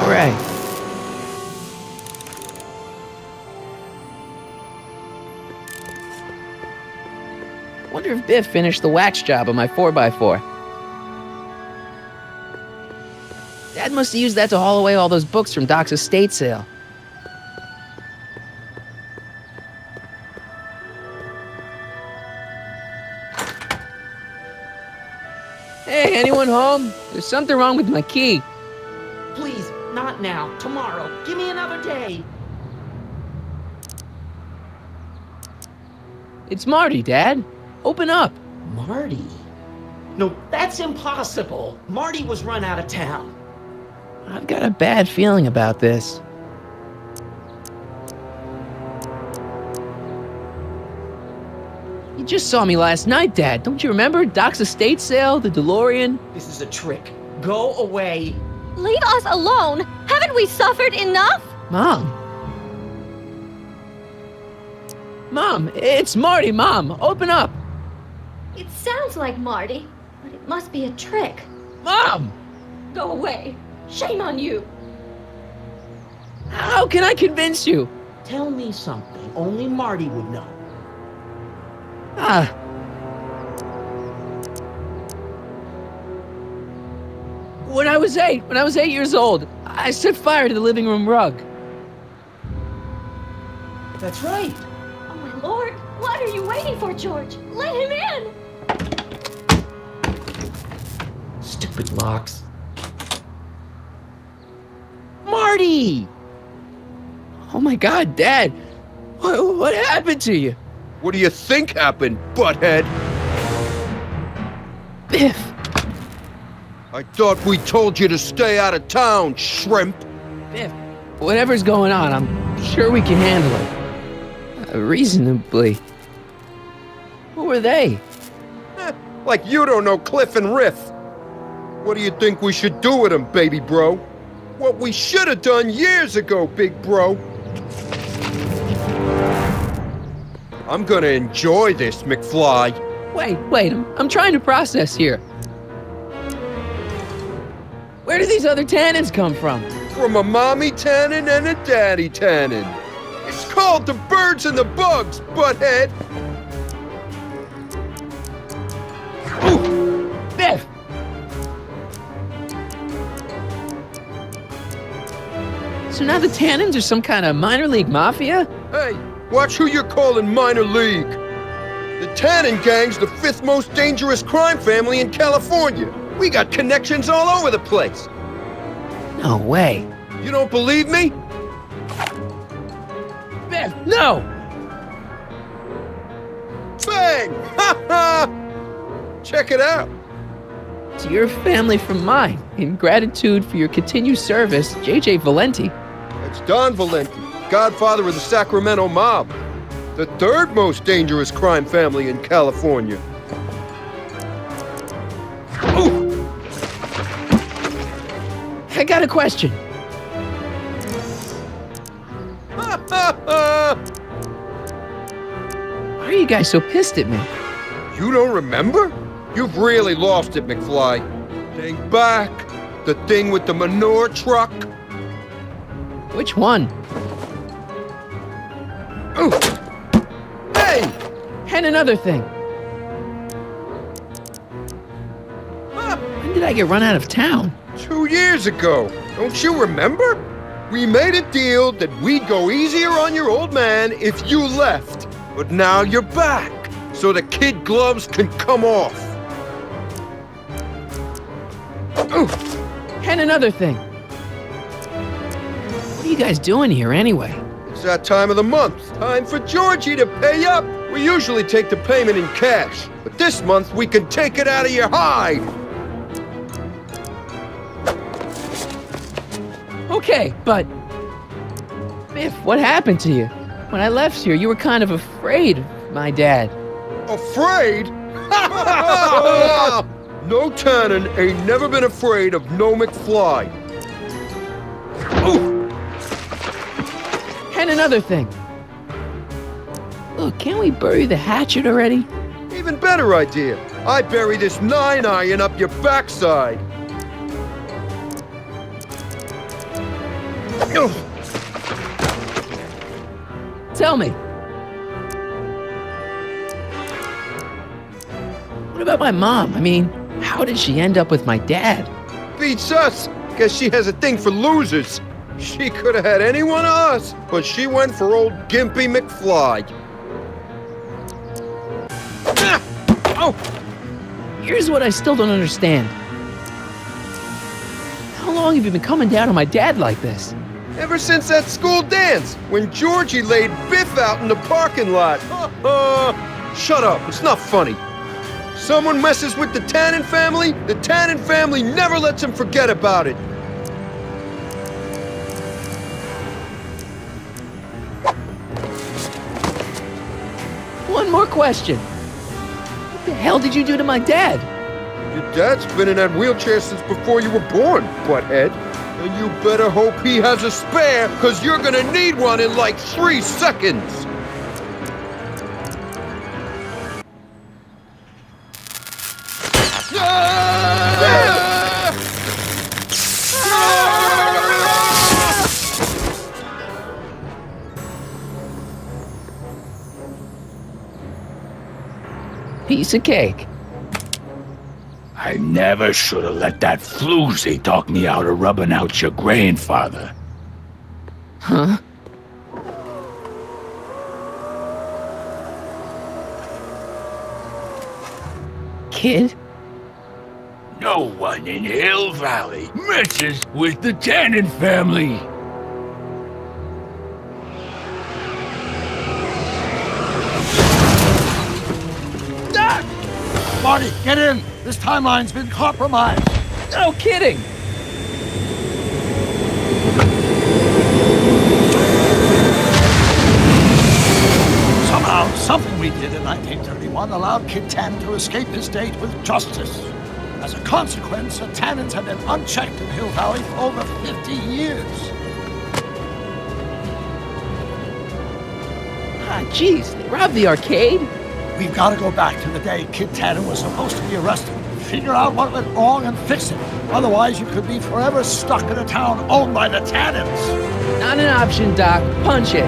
All right. Wonder if Biff finished the wax job on my 4x4. Dad must have used that to haul away all those books from Doc's estate sale. Hey, anyone home? There's something wrong with my key. Please, not now. Tomorrow. Give me another day. It's Marty, Dad. Open up. Marty? No, that's impossible. Marty was run out of town. I've got a bad feeling about this. You just saw me last night, Dad. Don't you remember? Doc's estate sale, the DeLorean. This is a trick. Go away. Leave us alone! Haven't we suffered enough? Mom, it's Marty, Mom. Open up. It sounds like Marty, but it must be a trick. Mom! Go away. Shame on you. How can I convince you? Tell me something only Marty would know. When I was 8 years old, I set fire to the living room rug. That's right. Oh my lord, what are you waiting for, George? Let him in! Stupid locks. Marty! Oh my God, Dad. What happened to you? What do you think happened, butthead? Biff. I thought we told you to stay out of town, shrimp. Biff, whatever's going on, I'm sure we can handle it. Reasonably. Who were they? Like you don't know Cliff and Riff. What do you think we should do with them, baby bro? What we should have done years ago, big bro. I'm gonna enjoy this, McFly. Wait, I'm trying to process here. Where do these other tannins come from? From a mommy tannin and a daddy tannin. It's called the birds and the bugs, butthead. Ooh, Biff! So now the tannins are some kind of minor league mafia? Hey, watch who you're calling minor league. The Tannin Gang's the 5th most dangerous crime family in California. We got connections all over the place. No way. You don't believe me? Biff, no! Bang! Ha ha! Check it out. To your family from mine, in gratitude for your continued service, J.J. Valenti. That's Don Valenti, godfather of the Sacramento mob. The 3rd most dangerous crime family in California. Ooh. I got a question. Why are you guys so pissed at me? You don't remember? You've really lost it, McFly. Think back. The thing with the manure truck. Which one? Ooh. Hey! And another thing. When did I get run out of town? 2 years ago. Don't you remember? We made a deal that we'd go easier on your old man if you left. But now you're back, so the kid gloves can come off. Ooh. And another thing. What are you guys doing here anyway? It's that time of the month. Time for Georgie to pay up. We usually take the payment in cash, but this month we can take it out of your hide. Okay, but... Biff, what happened to you? When I left here, you were kind of afraid of my dad. Afraid? No Tannin ain't never been afraid of no McFly. Ooh. And another thing. Look, can't we bury the hatchet already? Even better idea. I bury this 9-iron up your backside. Tell me. What about my mom? I mean, how did she end up with my dad? Beats us. Guess she has a thing for losers. She could have had any one of us, but she went for old Gimpy McFly. Oh! Here's what I still don't understand. How long have you been coming down on my dad like this? Ever since that school dance, when Georgie laid Biff out in the parking lot. Shut up, it's not funny. Someone messes with the Tannin family, the Tannin family never lets him forget about it. One more question. What the hell did you do to my dad? Your dad's been in that wheelchair since before you were born, butthead. And you better hope he has a spare, because you're gonna need one in like 3 seconds. Piece of cake. I never should have let that floozy talk me out of rubbing out your grandfather. Huh? Kid? No one in Hill Valley messes with the Tannin family. Marty, get in! This timeline's been compromised! No kidding! Somehow, something we did in 1931 allowed Kid Tannin to escape his date with justice. As a consequence, the Tannins have been unchecked in Hill Valley for over 50 years. Ah, jeez, they robbed the arcade? We've got to go back to the day Kid Tannen was supposed to be arrested. Figure out what went wrong and fix it. Otherwise, you could be forever stuck in a town owned by the Tannens. Not an option, Doc. Punch it.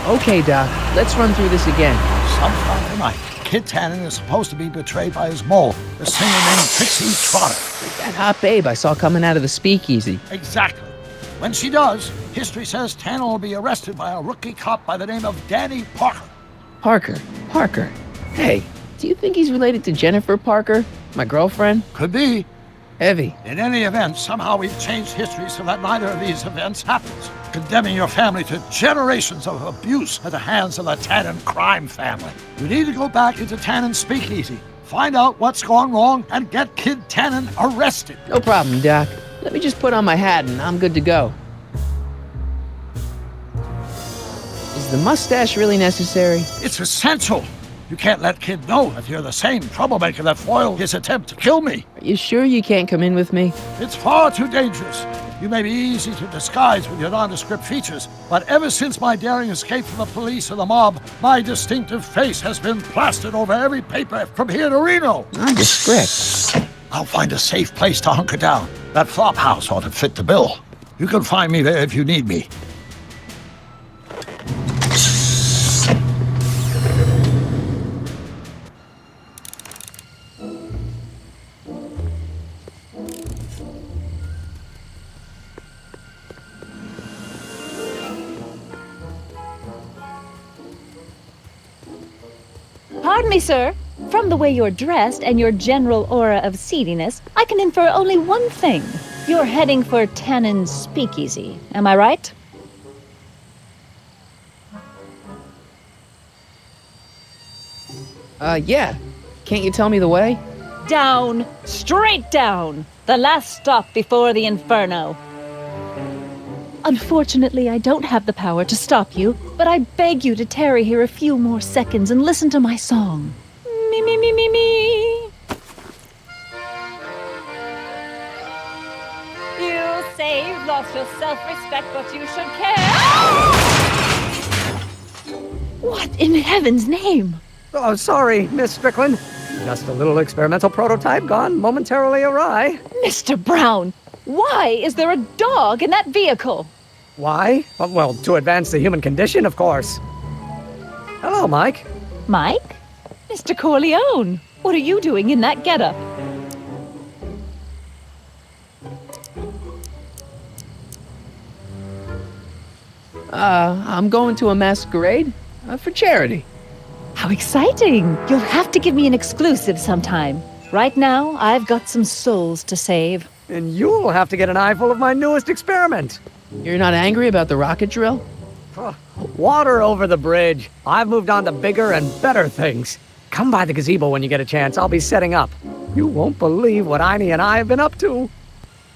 Okay, Doc, let's run through this again. Some Friday night, Kid Tannen is supposed to be betrayed by his mole, the singer named Trixie Trotter. That hot babe I saw coming out of the speakeasy. Exactly. When she does, history says Tannen will be arrested by a rookie cop by the name of Danny Parker. Parker. Hey, do you think he's related to Jennifer Parker, my girlfriend? Could be. Heavy. In any event, somehow we've changed history so that neither of these events happens, condemning your family to generations of abuse at the hands of the Tannen crime family. You need to go back into Tannen's speakeasy, find out what's gone wrong, and get Kid Tannen arrested. No problem, Doc. Let me just put on my hat and I'm good to go. Is the mustache really necessary? It's essential. You can't let Kid know that you're the same troublemaker that foiled his attempt to kill me. Are you sure you can't come in with me? It's far too dangerous. You may be easy to disguise with your nondescript features, but ever since my daring escape from the police and the mob, my distinctive face has been plastered over every paper from here to Reno. Nondescript? I'll find a safe place to hunker down. That flop house ought to fit the bill. You can find me there if you need me. Pardon me, sir. From the way you're dressed and your general aura of seediness, I can infer only one thing. You're heading for Tannen's speakeasy. Am I right? Yeah. Can't you tell me the way? Down. Straight down. The last stop before the inferno. Unfortunately, I don't have the power to stop you, but I beg you to tarry here a few more seconds and listen to my song. Me, me, me, me, me. You say you've lost your self-respect, but you should care. What in heaven's name? Oh, sorry, Miss Strickland. Just a little experimental prototype gone momentarily awry. Mr. Brown, why is there a dog in that vehicle? Why? Well, to advance the human condition, of course. Hello, Mike. Mike? Mr. Corleone, what are you doing in that getup? I'm going to a masquerade for charity. How exciting! You'll have to give me an exclusive sometime. Right now, I've got some souls to save. And you'll have to get an eyeful of my newest experiment. You're not angry about the rocket drill? Water over the bridge. I've moved on to bigger and better things. Come by the gazebo when you get a chance. I'll be setting up. You won't believe what Einie and I have been up to.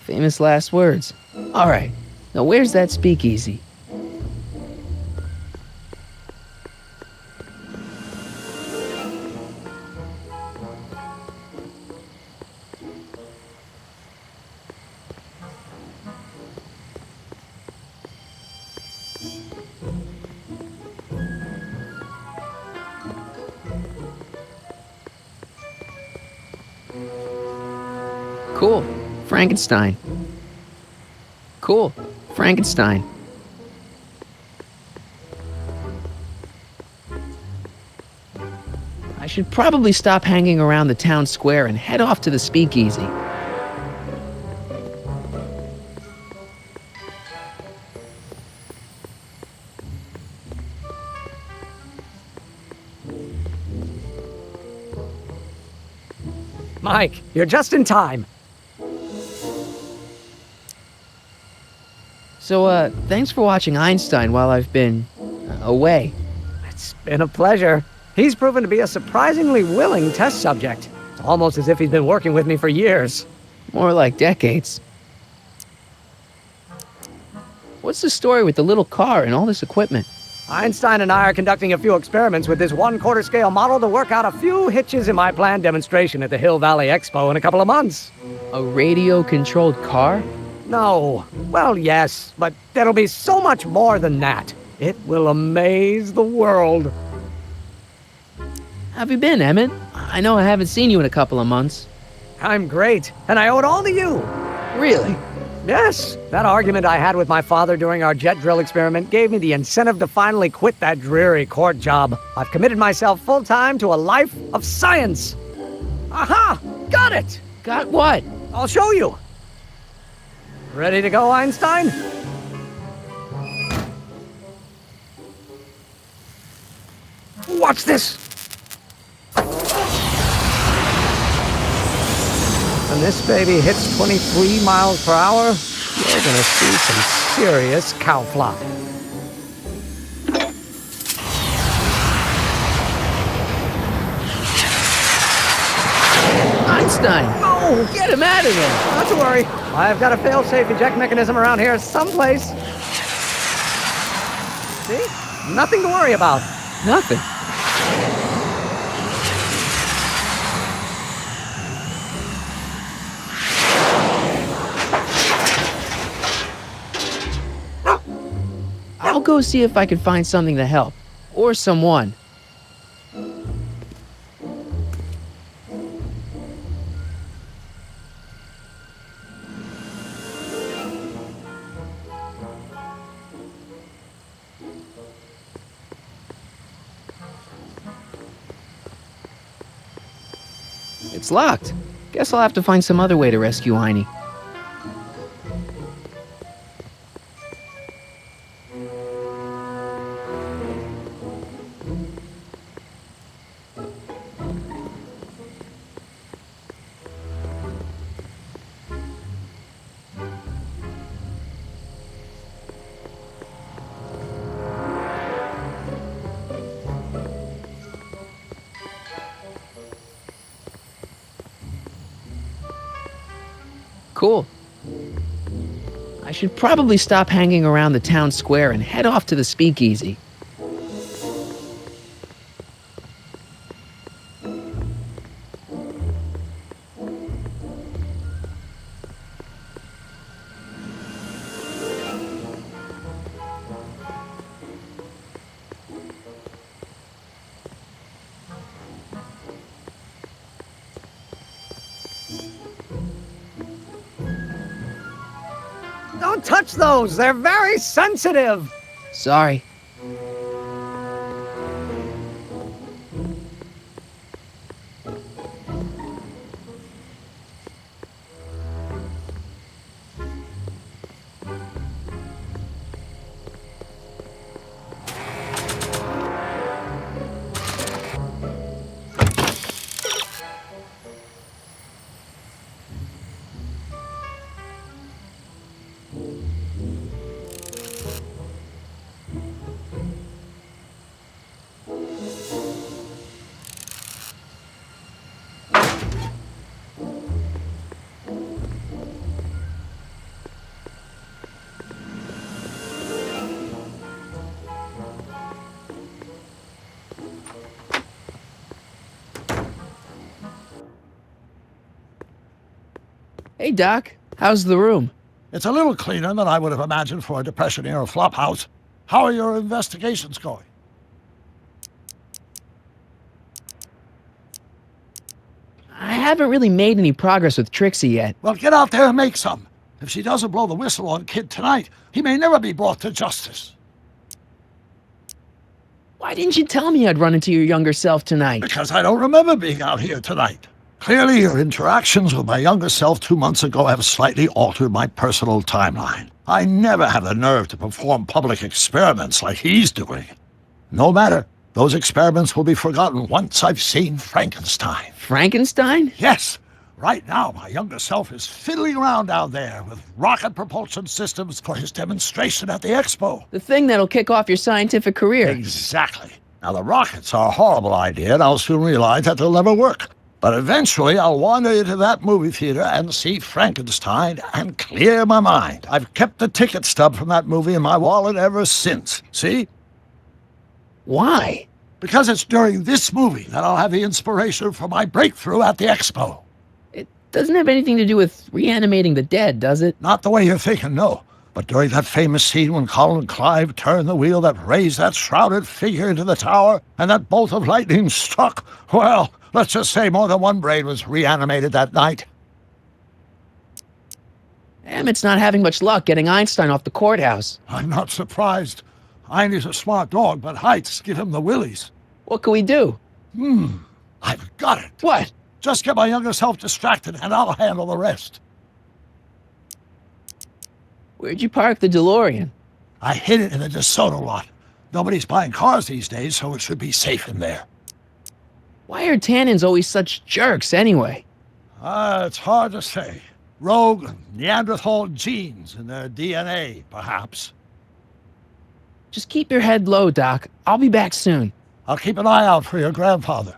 Famous last words. All right. Now where's that speakeasy? Cool. Frankenstein. Cool. Frankenstein. I should probably stop hanging around the town square and head off to the speakeasy. Mike, you're just in time. So, thanks for watching Einstein while I've been away. It's been a pleasure. He's proven to be a surprisingly willing test subject. It's almost as if he's been working with me for years. More like decades. What's the story with the little car and all this equipment? Einstein and I are conducting a few experiments with this 1/4 scale model to work out a few hitches in my planned demonstration at the Hill Valley Expo in a couple of months. A radio-controlled car? No. Well, yes, but there'll be so much more than that. It will amaze the world. How have you been, Emmett? I know I haven't seen you in a couple of months. I'm great, and I owe it all to you. Really? Yes. That argument I had with my father during our jet drill experiment gave me the incentive to finally quit that dreary court job. I've committed myself full-time to a life of science. Aha! Got it! Got what? I'll show you. Ready to go, Einstein? Watch this! When this baby hits 23 miles per hour, you're gonna see some serious cow flop. Einstein! No! Get him out of there! Not to worry. I've got a fail-safe eject mechanism around here someplace. See? Nothing to worry about. Nothing. I'll go see if I can find something to help. Or someone. It's locked. Guess I'll have to find some other way to rescue Heine. Cool. I should probably stop hanging around the town square and head off to the speakeasy. Don't touch those! They're very sensitive! Sorry. Hey, Doc. How's the room? It's a little cleaner than I would have imagined for a Depression-era flophouse. How are your investigations going? I haven't really made any progress with Trixie yet. Well, get out there and make some. If she doesn't blow the whistle on Kid tonight, he may never be brought to justice. Why didn't you tell me I'd run into your younger self tonight? Because I don't remember being out here tonight. Clearly, your interactions with my younger self 2 months ago have slightly altered my personal timeline. I never have the nerve to perform public experiments like he's doing. No matter. Those experiments will be forgotten once I've seen Frankenstein. Frankenstein? Yes. Right now, my younger self is fiddling around down there with rocket propulsion systems for his demonstration at the expo. The thing that'll kick off your scientific career. Exactly. Now, the rockets are a horrible idea, and I'll soon realize that they'll never work. But eventually, I'll wander into that movie theater and see Frankenstein and clear my mind. I've kept the ticket stub from that movie in my wallet ever since. See? Why? Because it's during this movie that I'll have the inspiration for my breakthrough at the expo. It doesn't have anything to do with reanimating the dead, does it? Not the way you're thinking, no. But during that famous scene when Colin and Clive turned the wheel that raised that shrouded figure into the tower, and that bolt of lightning struck, well, let's just say more than one brain was reanimated that night. Emmett's not having much luck getting Einstein off the courthouse. I'm not surprised. Einstein's a smart dog, but heights give him the willies. What can we do? I've got it. What? Just get my younger self distracted, and I'll handle the rest. Where'd you park the DeLorean? I hid it in the DeSoto lot. Nobody's buying cars these days, so it should be safe in there. Why are Tannins always such jerks, anyway? It's hard to say. Rogue Neanderthal genes in their DNA, perhaps. Just keep your head low, Doc. I'll be back soon. I'll keep an eye out for your grandfather.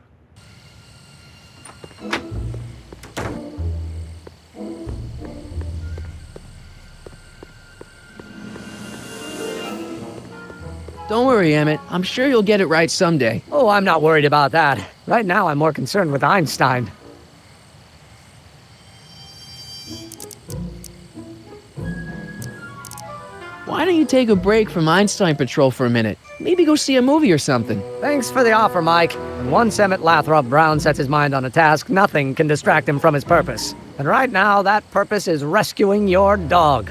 Don't worry, Emmett. I'm sure you'll get it right someday. Oh, I'm not worried about that. Right now, I'm more concerned with Einstein. Why don't you take a break from Einstein Patrol for a minute? Maybe go see a movie or something. Thanks for the offer, Mike. And once Emmett Lathrop Brown sets his mind on a task, nothing can distract him from his purpose. And right now, that purpose is rescuing your dog.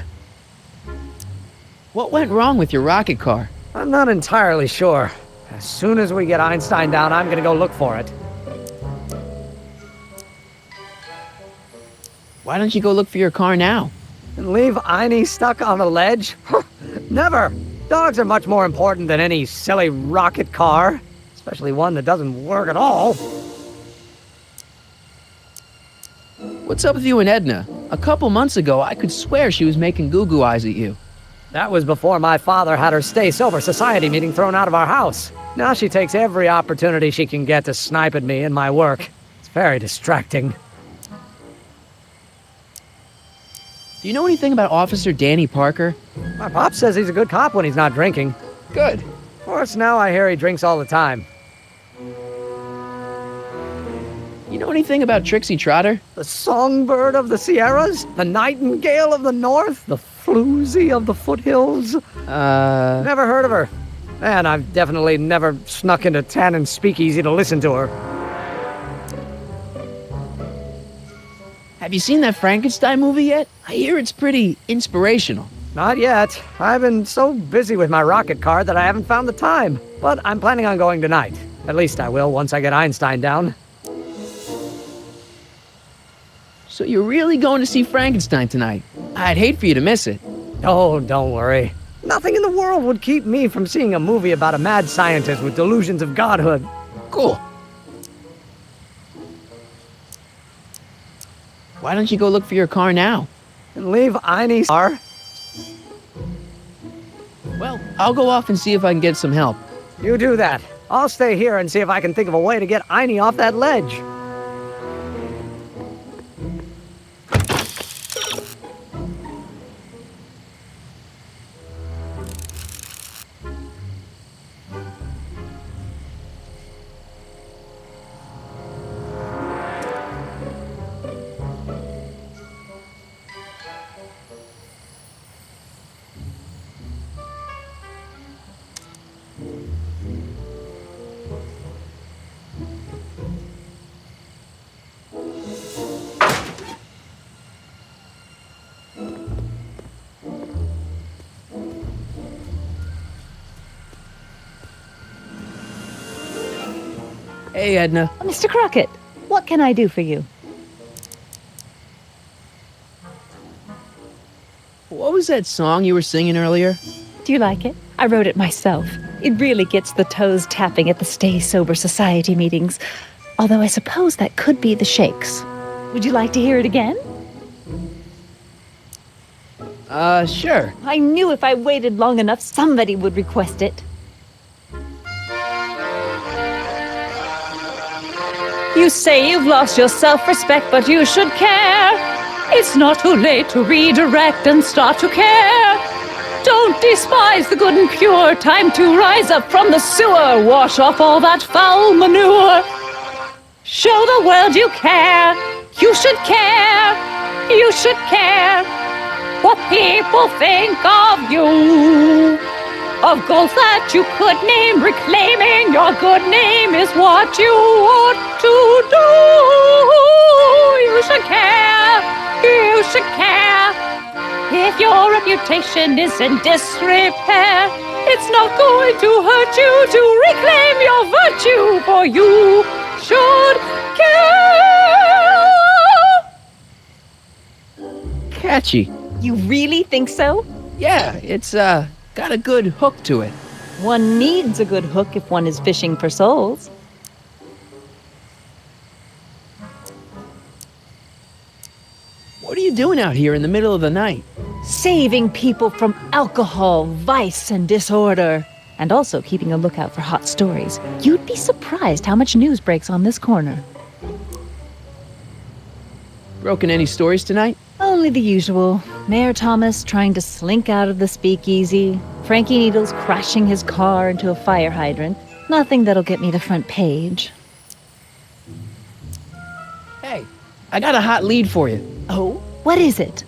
What went wrong with your rocket car? I'm not entirely sure. As soon as we get Einstein down, I'm gonna go look for it. Why don't you go look for your car now? And leave Einie stuck on a ledge? Never! Dogs are much more important than any silly rocket car. Especially one that doesn't work at all. What's up with you and Edna? A couple months ago, I could swear she was making goo-goo eyes at you. That was before my father had her stay-sober society meeting thrown out of our house. Now she takes every opportunity she can get to snipe at me and my work. It's very distracting. Do you know anything about Officer Danny Parker? My pop says he's a good cop when he's not drinking. Good. Of course, now I hear he drinks all the time. You know anything about Trixie Trotter? The songbird of the Sierras? The nightingale of the north? The floozy of the foothills? Never heard of her. And I've definitely never snuck into Tannen's speakeasy to listen to her. Have you seen that Frankenstein movie yet? I hear it's pretty inspirational. Not yet. I've been so busy with my rocket car that I haven't found the time. But I'm planning on going tonight. At least I will once I get Einstein down. So you're really going to see Frankenstein tonight? I'd hate for you to miss it. Oh, don't worry. Nothing in the world would keep me from seeing a movie about a mad scientist with delusions of godhood. Cool. Why don't you go look for your car now? And leave Einie's car? Well, I'll go off and see if I can get some help. You do that. I'll stay here and see if I can think of a way to get Einie off that ledge. Hey, Edna. Mr. Crockett, what can I do for you? What was that song you were singing earlier? Do you like it? I wrote it myself. It really gets the toes tapping at the Stay Sober Society meetings. Although I suppose that could be the Shakes. Would you like to hear it again? Sure. I knew if I waited long enough, somebody would request it. You say you've lost your self-respect, but you should care. It's not too late to redirect and start to care. Don't despise the good and pure. Time to rise up from the sewer. Wash off all that foul manure. Show the world you care. You should care. You should care what people think of you. Of goals that you could name, reclaiming your good name is what you ought to do. You should care. You should care. If your reputation is in disrepair, it's not going to hurt you to reclaim your virtue, for you should care. Catchy. You really think so? Yeah, it's got a good hook to it. One needs a good hook if one is fishing for souls. What are you doing out here in the middle of the night? Saving people from alcohol, vice, and disorder. And also keeping a lookout for hot stories. You'd be surprised how much news breaks on this corner. Broken any stories tonight? Only the usual. Mayor Thomas trying to slink out of the speakeasy. Frankie Needles crashing his car into a fire hydrant. Nothing that'll get me the front page. Hey, I got a hot lead for you. Oh? What is it?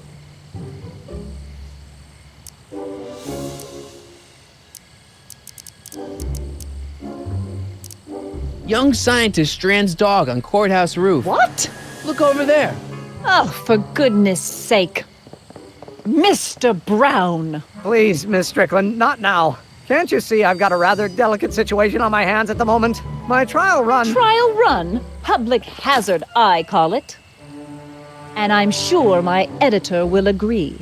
Young scientist strands dog on courthouse roof. What? Look over there. Oh, for goodness sake. Mr. Brown. Please, Miss Strickland, not now. Can't you see I've got a rather delicate situation on my hands at the moment? My trial run... Trial run? Public hazard, I call it. And I'm sure my editor will agree.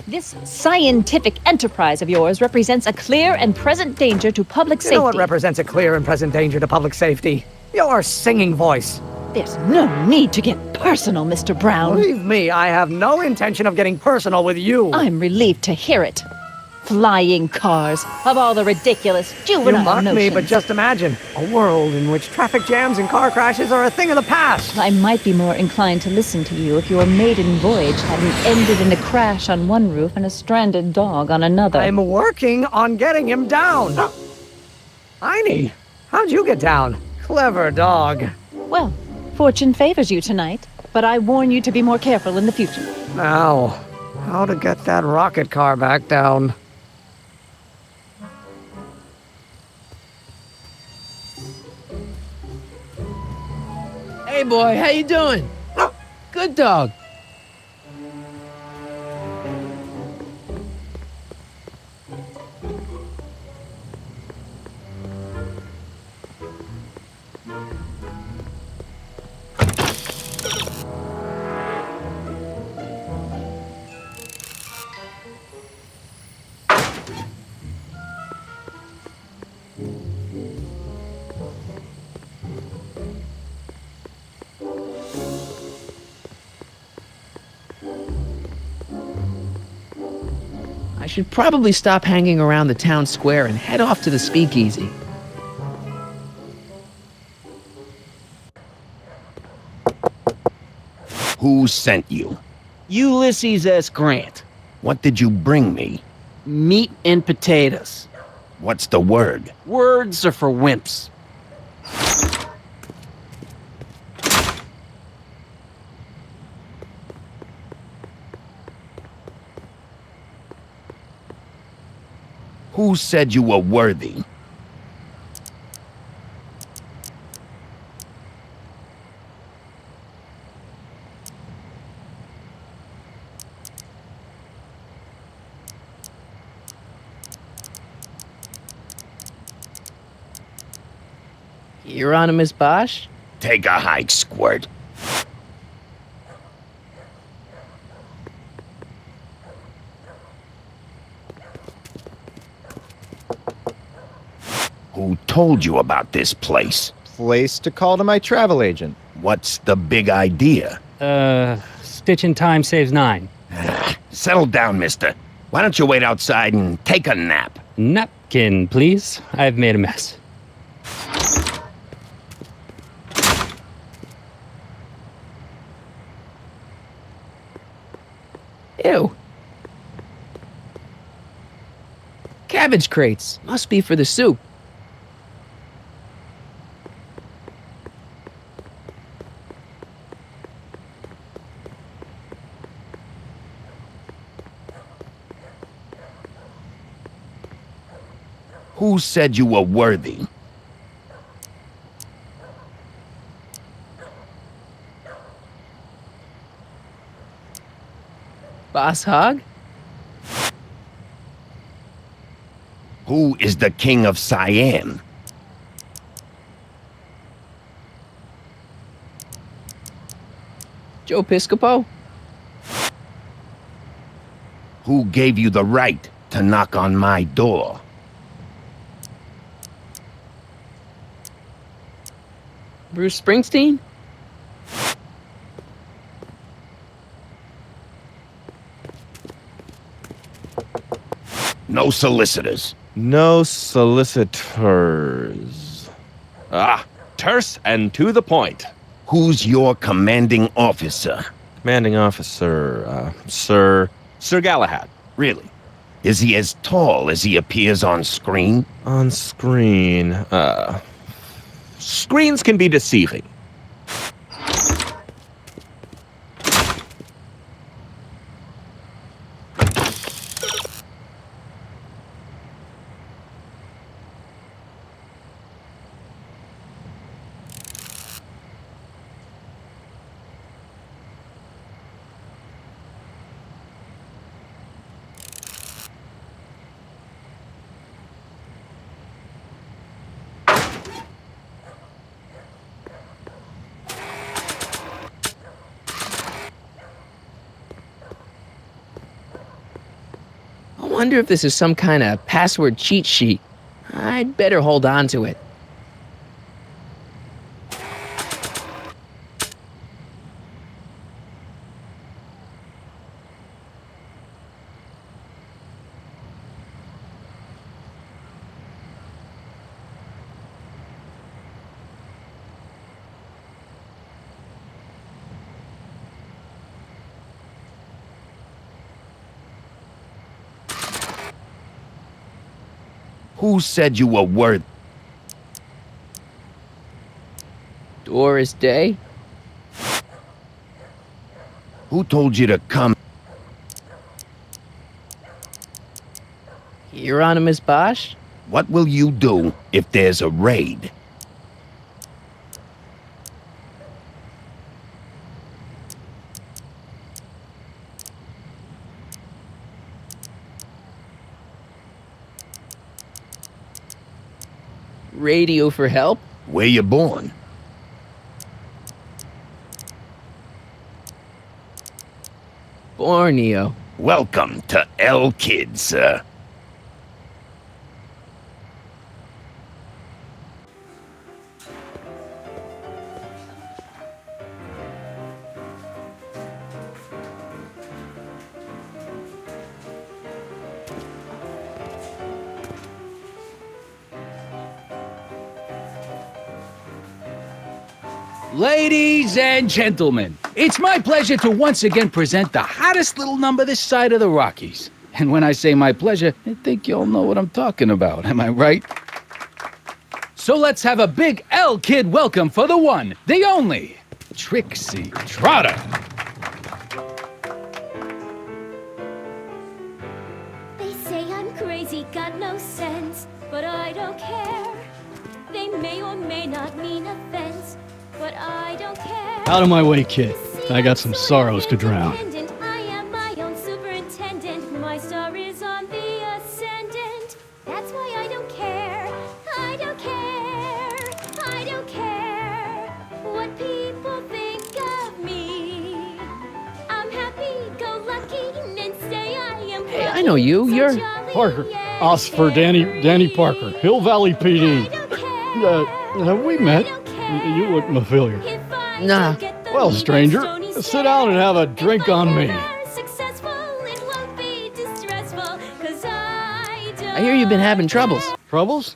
This scientific enterprise of yours represents a clear and present danger to public safety. You know what represents a clear and present danger to public safety? Your singing voice. There's no need to get personal, Mr. Brown. Believe me, I have no intention of getting personal with you. I'm relieved to hear it. Flying cars, of all the ridiculous juvenile You mock notions. me, but just imagine a world in which traffic jams and car crashes are a thing of the past. I might be more inclined to listen to you if your maiden voyage hadn't ended in a crash on one roof and a stranded dog on another. I'm working on getting him down. Heine, how'd you get down? Clever dog. Well, fortune favors you tonight, but I warn you to be more careful in the future. Now, how to get that rocket car back down? Hey boy, how you doing? Good dog. I should probably stop hanging around the town square and head off to the speakeasy. Who sent you? Ulysses S. Grant. What did you bring me? Meat and potatoes. What's the word? Words are for wimps. Who said you were worthy? Hieronymus Bosch? Take a hike, Squirt. Who told you about this place? Place to call to my travel agent. What's the big idea? Stitch in time saves 9. Settle down, mister. Why don't you wait outside and take a nap? Napkin, please. I've made a mess. Ew. Cabbage crates. Must be for the soup. Who said you were worthy? Boss Hog? Who is the king of Siam? Joe Piscopo? Who gave you the right to knock on my door? Bruce Springsteen? No solicitors. No solicitors. Ah, terse and to the point. Who's your commanding officer? Commanding officer, Sir Galahad. Really? Is he as tall as he appears on screen? On screen, screens can be deceiving. I wonder if this is some kind of password cheat sheet. I'd better hold on to it. Who said you were worthy? Doris Day? Who told you to come? Hieronymus Bosch? What will you do if there's a raid? Radio for help? Where you born? Borneo. Welcome to El Kid, sir. Ladies and gentlemen, it's my pleasure to once again present the hottest little number this side of the Rockies. And when I say my pleasure, I think y'all know what I'm talking about, am I right? So let's have a big L Kid welcome for the one, the only, Trixie Trotter. They say I'm crazy, got no sense, but I don't care. They may or may not mean offense, but I don't care. Out of my way, kid. I got some sorrows to drown. I am my own superintendent. My star is on the ascendant. That's why I don't care. I don't care. I don't care what people think of me. I'm happy-go-lucky and say I am. Hey, I know you. You're Parker. Oscar Danny Parker, Hill Valley PD. Have we met? You look familiar. Nah. Well, stranger, sit down and have a drink on me. I hear you've been having troubles. Troubles?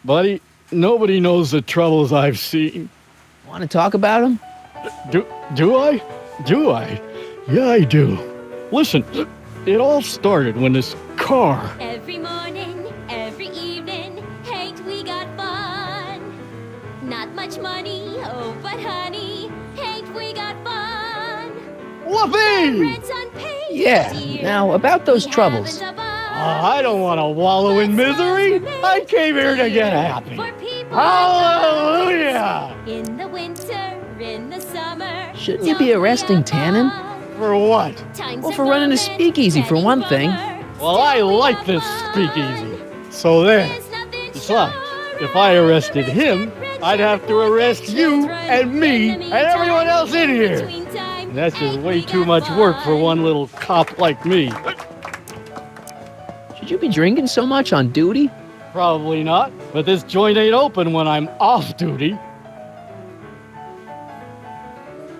Buddy, nobody knows the troubles I've seen. Want to talk about them? Do I? Do I? Yeah, I do. Listen, it all started when this car... Every morning, every evening, ain't we got fun? Not much money, oh, but honey, ain't we got fun? Whoopee! Rent's unpaid, Yeah, now about those troubles. I don't want to wallow in misery. I came here to get happy. Hallelujah! In the winter, in the summer. Shouldn't you be arresting Tannen? For what? Well, for running a speakeasy, for one thing. Well, I like this speakeasy. So there. Besides, if I arrested him, I'd have to arrest you and me and everyone else in here. And that's just way too much work for one little cop like me. Should you be drinking so much on duty? Probably not, but this joint ain't open when I'm off duty.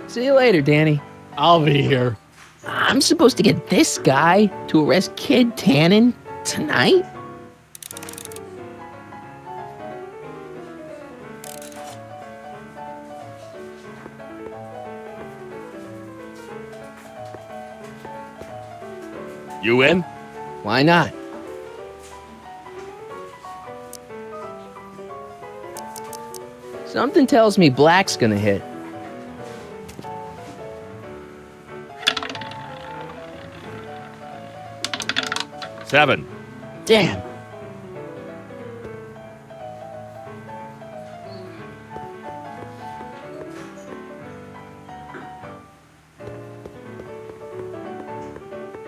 See you later, Danny. I'll be here. I'm supposed to get this guy to arrest Kid Tannen tonight? You in? Why not? Something tells me Black's gonna hit. Seven. Damn.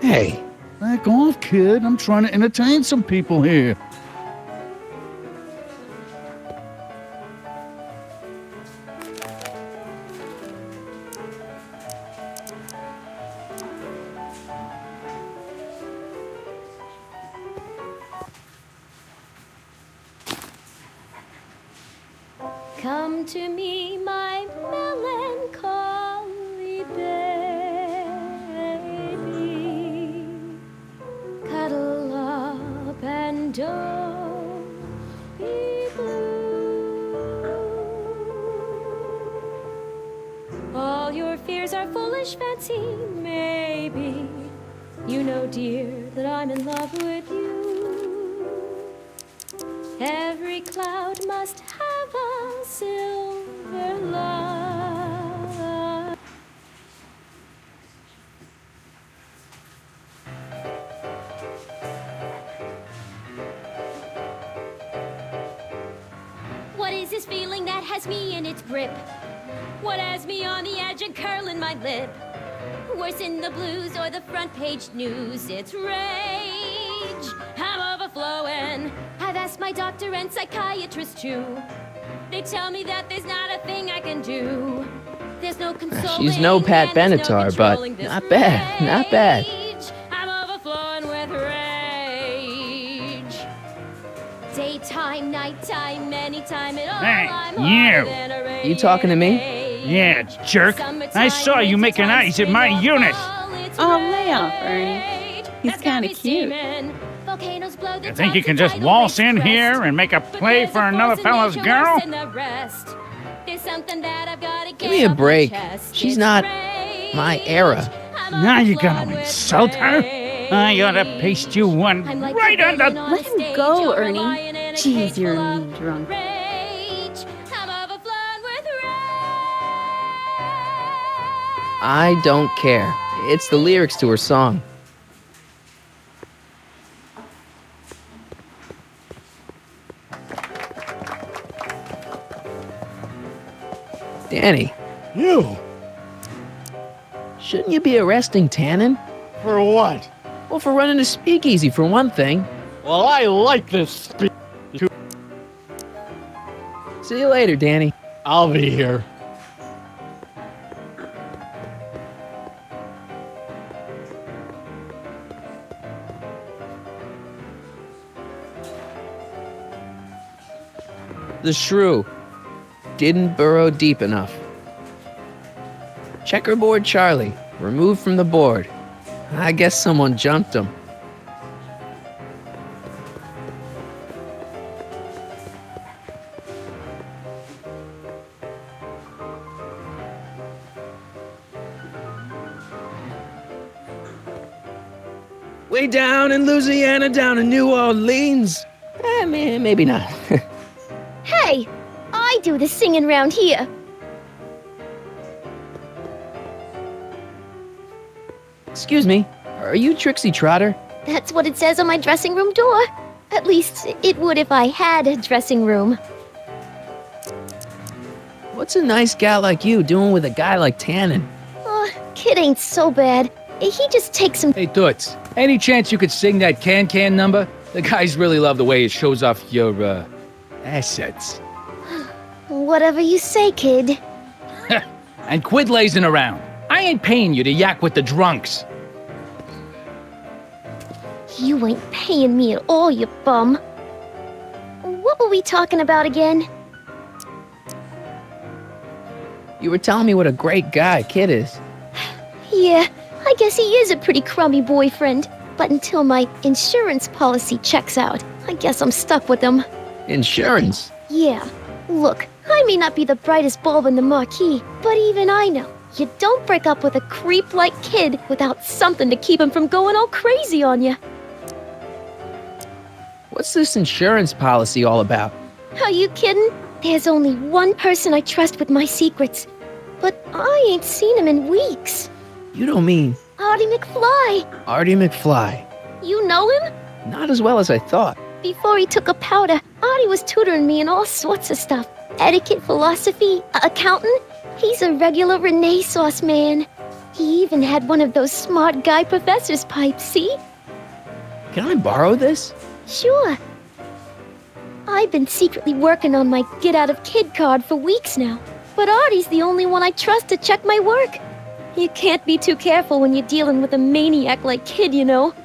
Hey. Back off, kid. I'm trying to entertain some people here. Come to me, my melancholy baby. Cuddle up and don't be blue. All your fears are foolish fancy, maybe. You know, dear, that I'm in love with you. Every cloud must have a silver light. What is this feeling that has me in its grip? What has me on the edge and curling my lip? Worse in the blues or the front page news, it's rage. I'm overflowing. I've asked my doctor and psychiatrist too. They tell me that there's not a thing I can do. There's no consoling. She's no Pat Benatar, but not bad, not bad. I'm overflowing with rage. Daytime, nighttime, anytime at all. Hey, I'm you. harder than a radiator. You talking to me? Yeah, jerk. I saw you making eyes at my unit. Oh, lay off, Ernie. He's kind of cute. You think you can just waltz in here and make a play for another fella's girl? Give me a break. She's not my era. Now you're gonna insult her? I ought to paste you one right on the... Let him go, Ernie. Jeez, you're a mean drunk. I don't care. It's the lyrics to her song. Danny. You? Shouldn't you be arresting Tannen? For what? Well, for running a speakeasy, for one thing. Well, I like this speakeasy. See you later, Danny. I'll be here. The shrew didn't burrow deep enough. Checkerboard Charlie, removed from the board. I guess someone jumped him. Way down in Louisiana, down in New Orleans. Maybe not. Hey, I do the singing round here. Excuse me, are you Trixie Trotter? That's what it says on my dressing room door. At least it would if I had a dressing room. What's a nice gal like you doing with a guy like Tannen? Oh, Kid ain't so bad. He just takes some. Hey, Toots, any chance you could sing that can number? The guys really love the way it shows off your, assets. Whatever you say, kid. And quit lazing around. I ain't paying you to yak with the drunks. You ain't paying me at all, you bum. What were we talking about again? You were telling me what a great guy Kid is. Yeah, I guess he is a pretty crummy boyfriend. But until my insurance policy checks out, I guess I'm stuck with him. Insurance? Yeah. Look, I may not be the brightest bulb in the marquee, but even I know you don't break up with a creep like Kid without something to keep him from going all crazy on you. What's this insurance policy all about? Are you kidding? There's only one person I trust with my secrets, but I ain't seen him in weeks. You don't mean... Artie McFly. Artie McFly. You know him? Not as well as I thought. Before he took a powder, Artie was tutoring me in all sorts of stuff. Etiquette, philosophy, accounting. He's a regular Renaissance man. He even had one of those smart guy professor's pipes, see? Can I borrow this? Sure. I've been secretly working on my Get Out of Kid card for weeks now, but Artie's the only one I trust to check my work. You can't be too careful when you're dealing with a maniac like Kid, you know.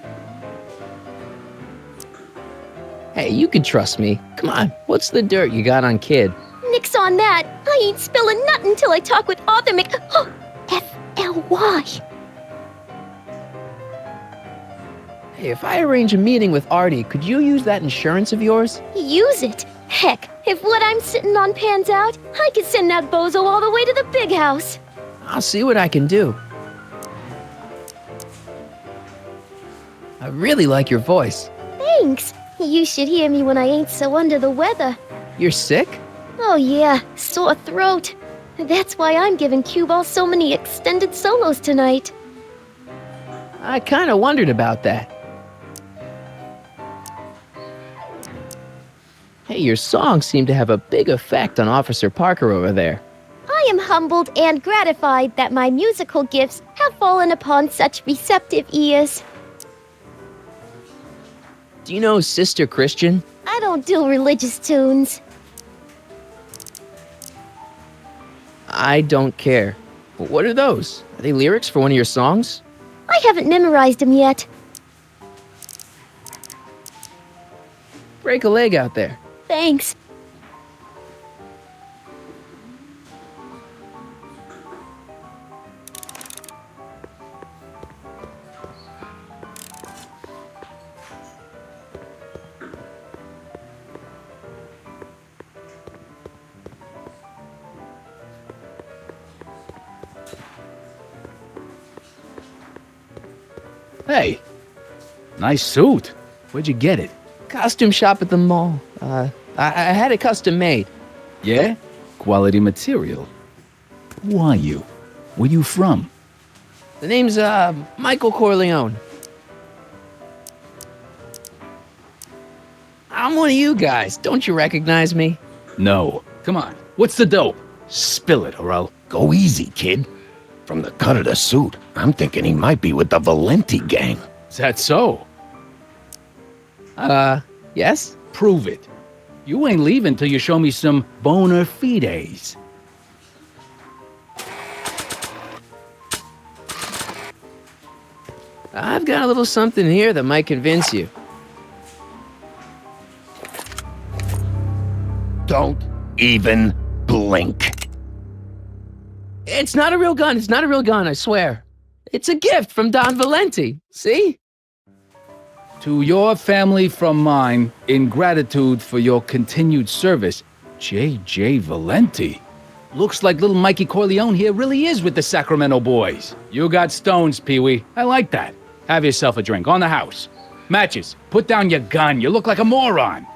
Hey, you can trust me. Come on, what's the dirt you got on Kid? Nix on that. I ain't spilling nothing until I talk with Arthur F-L-Y. Hey, if I arrange a meeting with Artie, could you use that insurance of yours? Use it? Heck, if what I'm sitting on pans out, I could send that bozo all the way to the big house. I'll see what I can do. I really like your voice. Thanks. You should hear me when I ain't so under the weather. You're sick? Oh yeah, sore throat. That's why I'm giving Cue Ball so many extended solos tonight. I kinda wondered about that. Hey, your songs seem to have a big effect on Officer Parker over there. I am humbled and gratified that my musical gifts have fallen upon such receptive ears. Do you know Sister Christian? I don't do religious tunes. I don't care. But what are those? Are they lyrics for one of your songs? I haven't memorized them yet. Break a leg out there. Thanks. Hey, nice suit. Where'd you get it? Costume shop at the mall. I had it custom made. Yeah? Quality material. Who are you? Where you from? The name's, Michael Corleone. I'm one of you guys. Don't you recognize me? No. Come on. What's the dope? Spill it, or I'll... Go easy, kid. From the cut of the suit, I'm thinking he might be with the Valenti gang. Is that so? Yes? Prove it. You ain't leaving till you show me some bona fides. I've got a little something here that might convince you. Don't even blink. It's not a real gun. It's not a real gun, I swear. It's a gift from Don Valenti. See? To your family from mine, in gratitude for your continued service, J.J. Valenti. Looks like little Mikey Corleone here really is with the Sacramento boys. You got stones, Pee-wee. I like that. Have yourself a drink on the house. Matches, put down your gun. You look like a moron.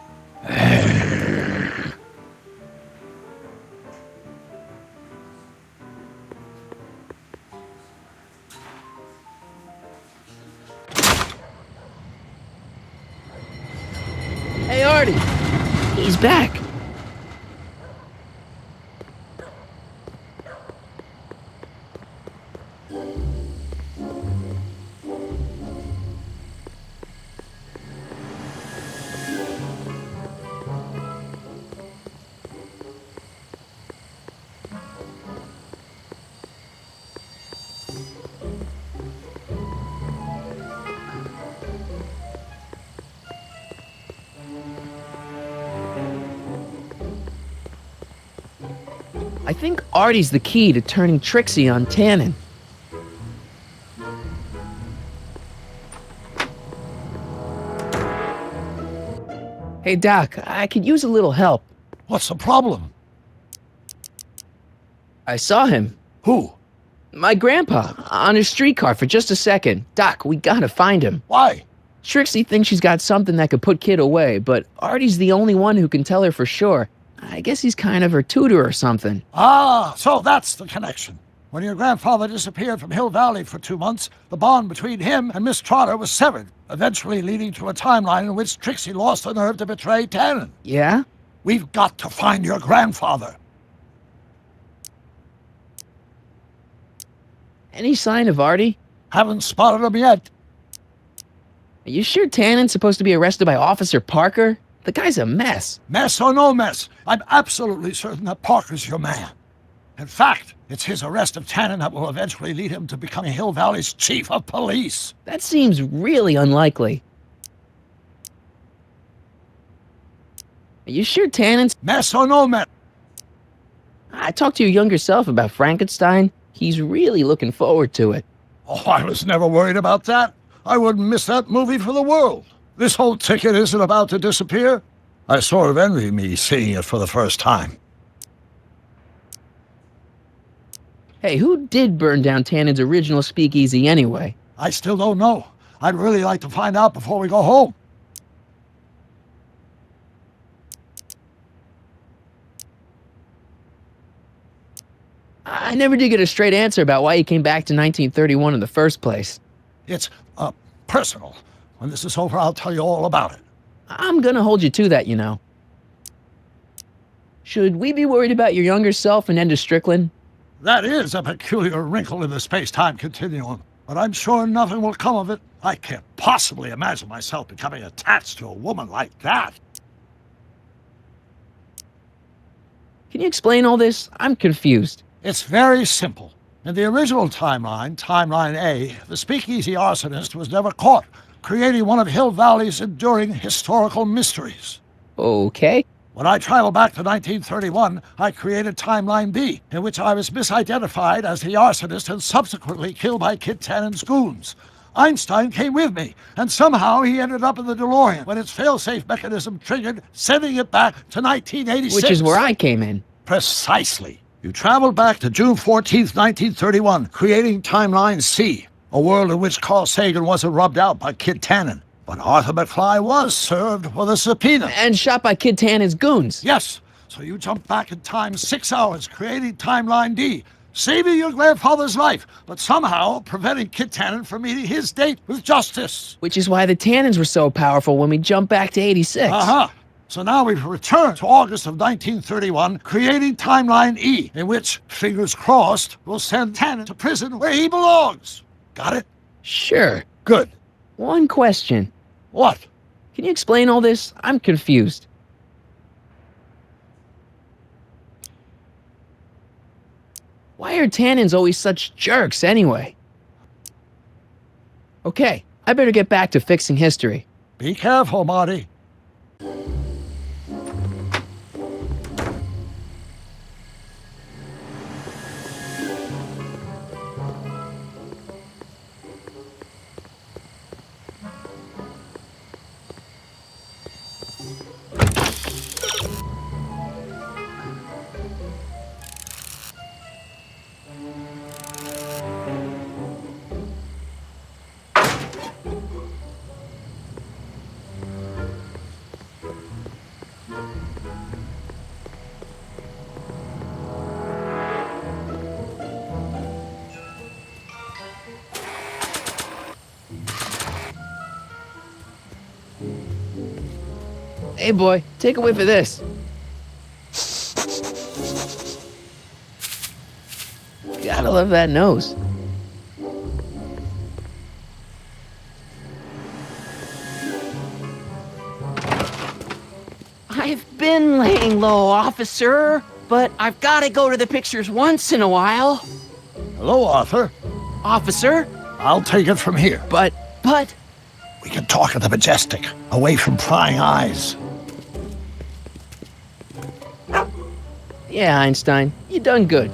Hey, Artie. He's back. I think Artie's the key to turning Trixie on Tannen. Hey, Doc, I could use a little help. What's the problem? I saw him. Who? My grandpa, on his streetcar for just a second. Doc, we gotta find him. Why? Trixie thinks she's got something that could put Kid away, but Artie's the only one who can tell her for sure. I guess he's kind of her tutor or something. Ah, so that's the connection. When your grandfather disappeared from Hill Valley for 2 months, the bond between him and Miss Trotter was severed, eventually leading to a timeline in which Trixie lost the nerve to betray Tannen. Yeah? We've got to find your grandfather. Any sign of Artie? Haven't spotted him yet. Are you sure Tannen's supposed to be arrested by Officer Parker? The guy's a mess. Mess or no mess, I'm absolutely certain that Parker's your man. In fact, it's his arrest of Tannen that will eventually lead him to becoming Hill Valley's chief of police. That seems really unlikely. Are you sure Tannen's... Mess or no mess? I talked to your younger self about Frankenstein. He's really looking forward to it. Oh, I was never worried about that. I wouldn't miss that movie for the world. This whole ticket isn't about to disappear. I sort of envy me seeing it for the first time. Hey, who did burn down Tannen's original speakeasy anyway? I still don't know. I'd really like to find out before we go home. I never did get a straight answer about why he came back to 1931 in the first place. It's, personal. When this is over, I'll tell you all about it. I'm gonna hold you to that, you know. Should we be worried about your younger self and Enda Strickland? That is a peculiar wrinkle in the space-time continuum, but I'm sure nothing will come of it. I can't possibly imagine myself becoming attached to a woman like that. Can you explain all this? I'm confused. It's very simple. In the original timeline, Timeline A, the speakeasy arsonist was never caught, creating one of Hill Valley's enduring historical mysteries. Okay. When I traveled back to 1931, I created Timeline B, in which I was misidentified as the arsonist and subsequently killed by Kid Tannen's goons. Einstein came with me, and somehow he ended up in the DeLorean when its fail-safe mechanism triggered, sending it back to 1986. Which is where I came in. Precisely. You traveled back to June 14th, 1931, creating Timeline C, a world in which Carl Sagan wasn't rubbed out by Kid Tannen. But Arthur McFly was served with a subpoena. And shot by Kid Tannen's goons. Yes. So you jumped back in time 6 hours, creating Timeline D, saving your grandfather's life, but somehow preventing Kid Tannen from meeting his date with justice. Which is why the Tannens were so powerful when we jumped back to 86. Uh-huh. So now we've returned to August of 1931, creating Timeline E, in which, fingers crossed, we'll send Tannen to prison where he belongs. Got it? Sure. Good. One question. What? Can you explain all this? I'm confused. Why are Tannens always such jerks anyway? Okay, I better get back to fixing history. Be careful, Marty. Hey, boy, take a whiff of this. Gotta love that nose. I've been laying low, officer, but I've got to go to the pictures once in a while. Hello, Arthur. Officer? I'll take it from here. But... We can talk at the Majestic, away from prying eyes. Yeah, Einstein, you done good.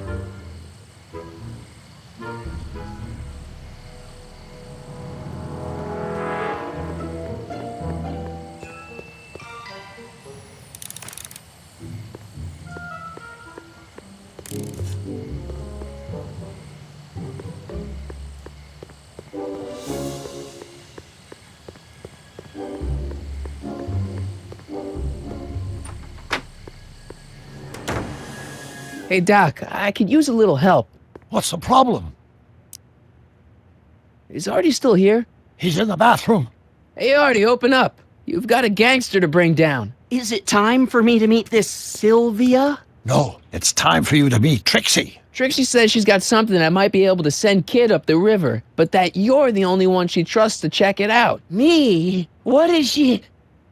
Hey, Doc, I could use a little help. What's the problem? Is Artie still here? He's in the bathroom. Hey, Artie, open up. You've got a gangster to bring down. Is it time for me to meet this Sylvia? No, it's time for you to meet Trixie. Trixie says she's got something that might be able to send Kid up the river, but that you're the only one she trusts to check it out. Me? What is she...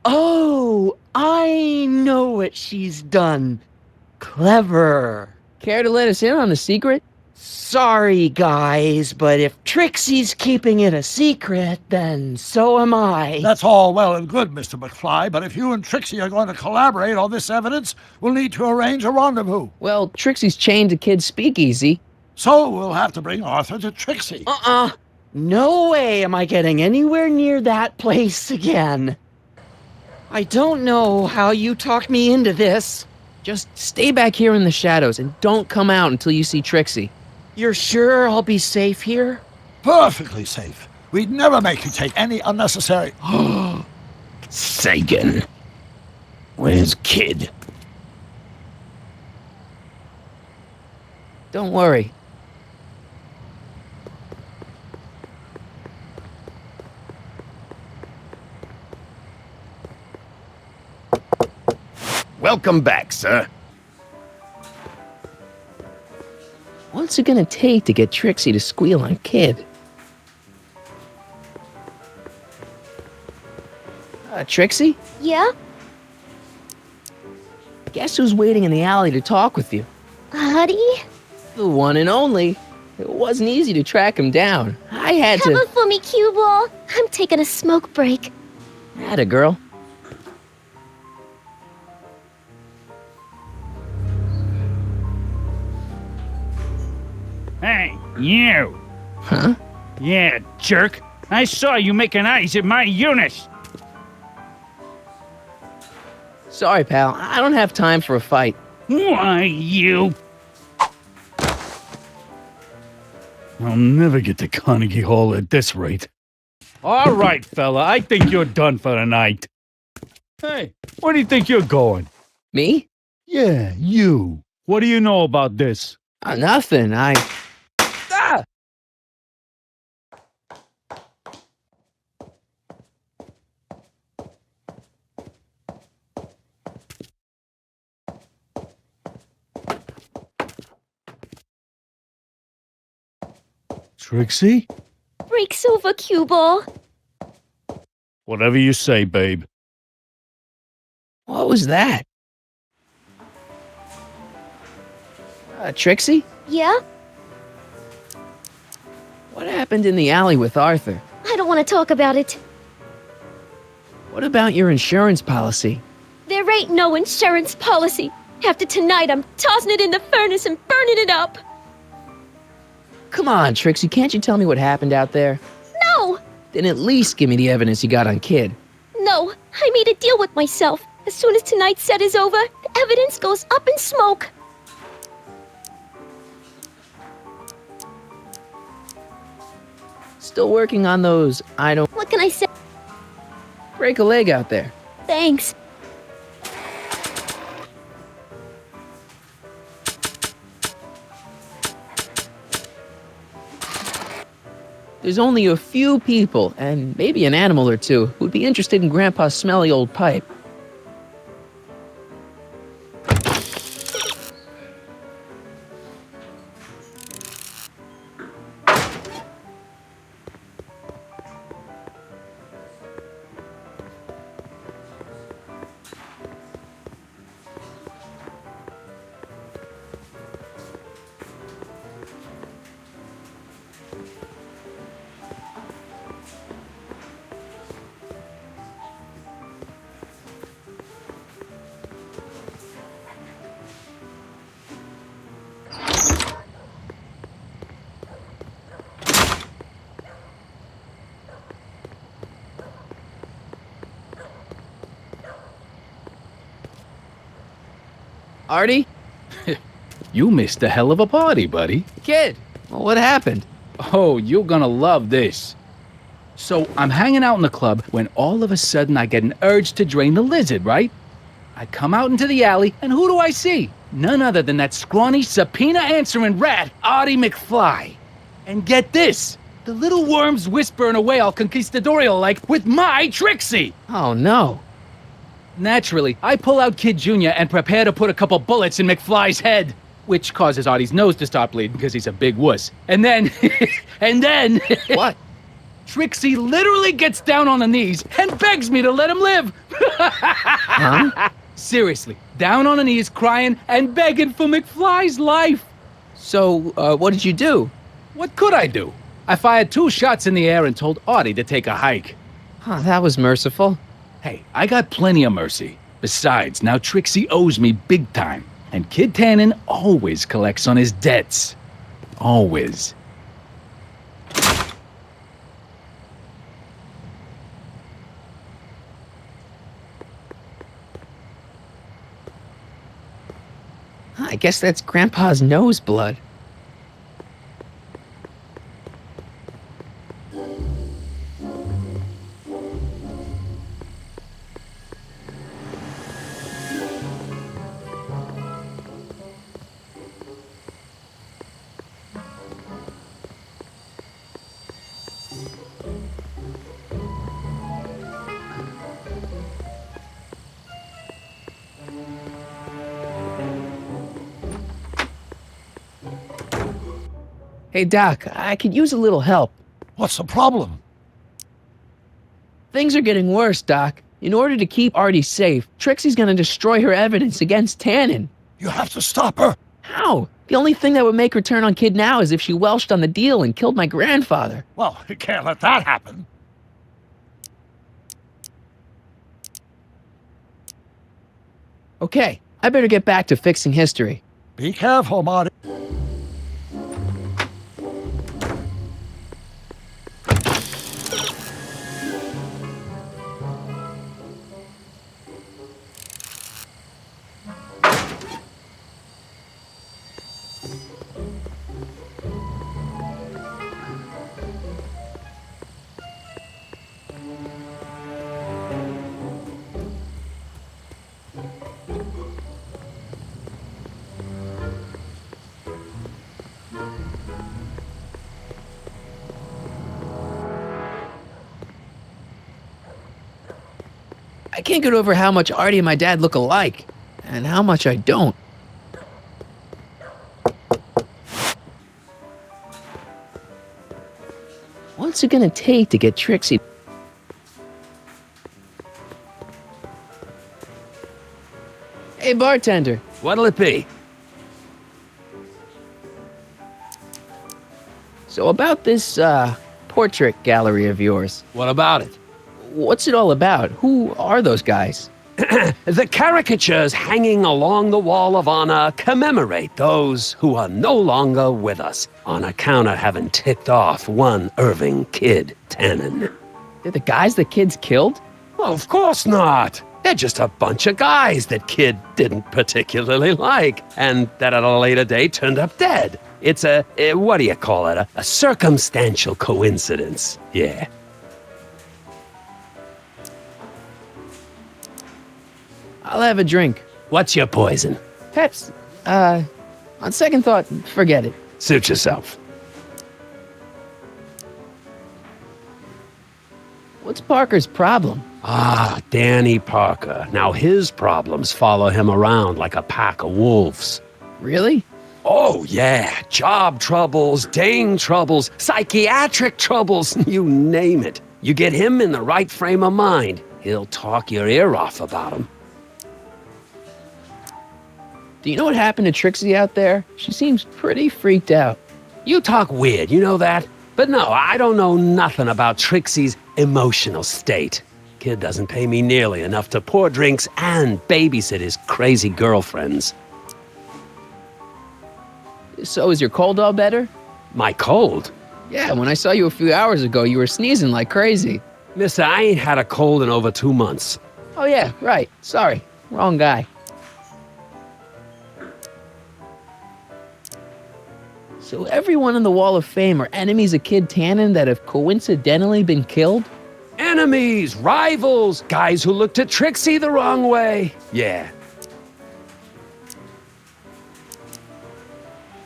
Oh, I know what she's done. Clever. Care to let us in on the secret? Sorry, guys, but if Trixie's keeping it a secret, then so am I. That's all well and good, Mr. McFly, but if you and Trixie are going to collaborate on this evidence, we'll need to arrange a rendezvous. Well, Trixie's chained to Kid's speakeasy. So we'll have to bring Arthur to Trixie. No way am I getting anywhere near that place again. I don't know how you talked me into this. Just stay back here in the shadows and don't come out until you see Trixie. You're sure I'll be safe here? Perfectly safe. We'd never make you take any unnecessary... Sagan. Where's Kid? Don't worry. Welcome back, sir. What's it gonna take to get Trixie to squeal on Kid? Trixie? Yeah? Guess who's waiting in the alley to talk with you? Artie? The one and only. It wasn't easy to track him down. I had Come to... on for me, cue ball. I'm taking a smoke break. Atta girl. Hey, you! Huh? Yeah, jerk. I saw you making eyes at my Eunice. Sorry, pal. I don't have time for a fight. Why, you... I'll never get to Carnegie Hall at this rate. All right, fella. I think you're done for the night. Hey, where do you think you're going? Me? Yeah, you. What do you know about this? Nothing. Ah! Trixie? Breaks over, cue ball. Whatever you say, babe. What was that? Trixie? Yeah? What happened in the alley with Arthur? I don't want to talk about it. What about your insurance policy? There ain't no insurance policy. After tonight, I'm tossing it in the furnace and burning it up. Come on, Trixie, can't you tell me what happened out there? No! Then at least give me the evidence you got on Kid. No, I made a deal with myself. As soon as tonight's set is over, the evidence goes up in smoke. Still working on those, What can I say? Break a leg out there. Thanks. There's only a few people, and maybe an animal or two, who'd be interested in Grandpa's smelly old pipe. Artie? You missed a hell of a party, buddy. Kid, well, what happened? Oh, you're gonna love this. So, I'm hanging out in the club when all of a sudden I get an urge to drain the lizard, right? I come out into the alley, and who do I see? None other than that scrawny, subpoena-answering rat, Artie McFly. And get this, the little worm's whispering away all conquistadorial-like with my Trixie! Oh, no. Naturally, I pull out Kid Jr. and prepare to put a couple bullets in McFly's head, which causes Artie's nose to start bleeding because he's a big wuss. And then, What? Trixie literally gets down on her knees and begs me to let him live. Huh? Seriously, down on her knees crying and begging for McFly's life. So, what did you do? What could I do? I fired 2 shots in the air and told Artie to take a hike. Huh, that was merciful. Hey, I got plenty of mercy. Besides, now Trixie owes me big time. And Kid Tannen always collects on his debts. Always. I guess that's Grandpa's nose blood. Hey, Doc, I could use a little help. What's the problem? Things are getting worse, Doc. In order to keep Artie safe, Trixie's gonna destroy her evidence against Tannen. You have to stop her. How? The only thing that would make her turn on Kid now is if she welched on the deal and killed my grandfather. Well, you can't let that happen. Okay, I better get back to fixing history. Be careful, Marty. I can't get over how much Artie and my dad look alike, and how much I don't. What's it gonna take to get Trixie? Hey, bartender. What'll it be? So about this, portrait gallery of yours. What about it? What's it all about? Who are those guys? The caricatures hanging along the wall of honor commemorate those who are no longer with us on account of having ticked off one Irving Kid Tannen. They're the guys the kids killed? Well, of course not. They're just a bunch of guys that Kid didn't particularly like, and that at a later date turned up dead. It's what do you call it? A circumstantial coincidence. Yeah. I'll have a drink. What's your poison? Peps. On second thought, forget it. Suit yourself. What's Parker's problem? Ah, Danny Parker. Now his problems follow him around like a pack of wolves. Really? Oh, yeah. Job troubles, dating troubles, psychiatric troubles, you name it. You get him in the right frame of mind, he'll talk your ear off about him. Do you know what happened to Trixie out there? She seems pretty freaked out. You talk weird, you know that? But no, I don't know nothing about Trixie's emotional state. Kid doesn't pay me nearly enough to pour drinks and babysit his crazy girlfriends. So is your cold all better? My cold? Yeah, when I saw you a few hours ago, you were sneezing like crazy. Mister, I ain't had a cold in over 2 months. Oh yeah, right. Sorry. Wrong guy. So everyone in the Wall of Fame are enemies of Kid Tannen that have coincidentally been killed? Enemies, rivals, guys who looked at Trixie the wrong way. Yeah.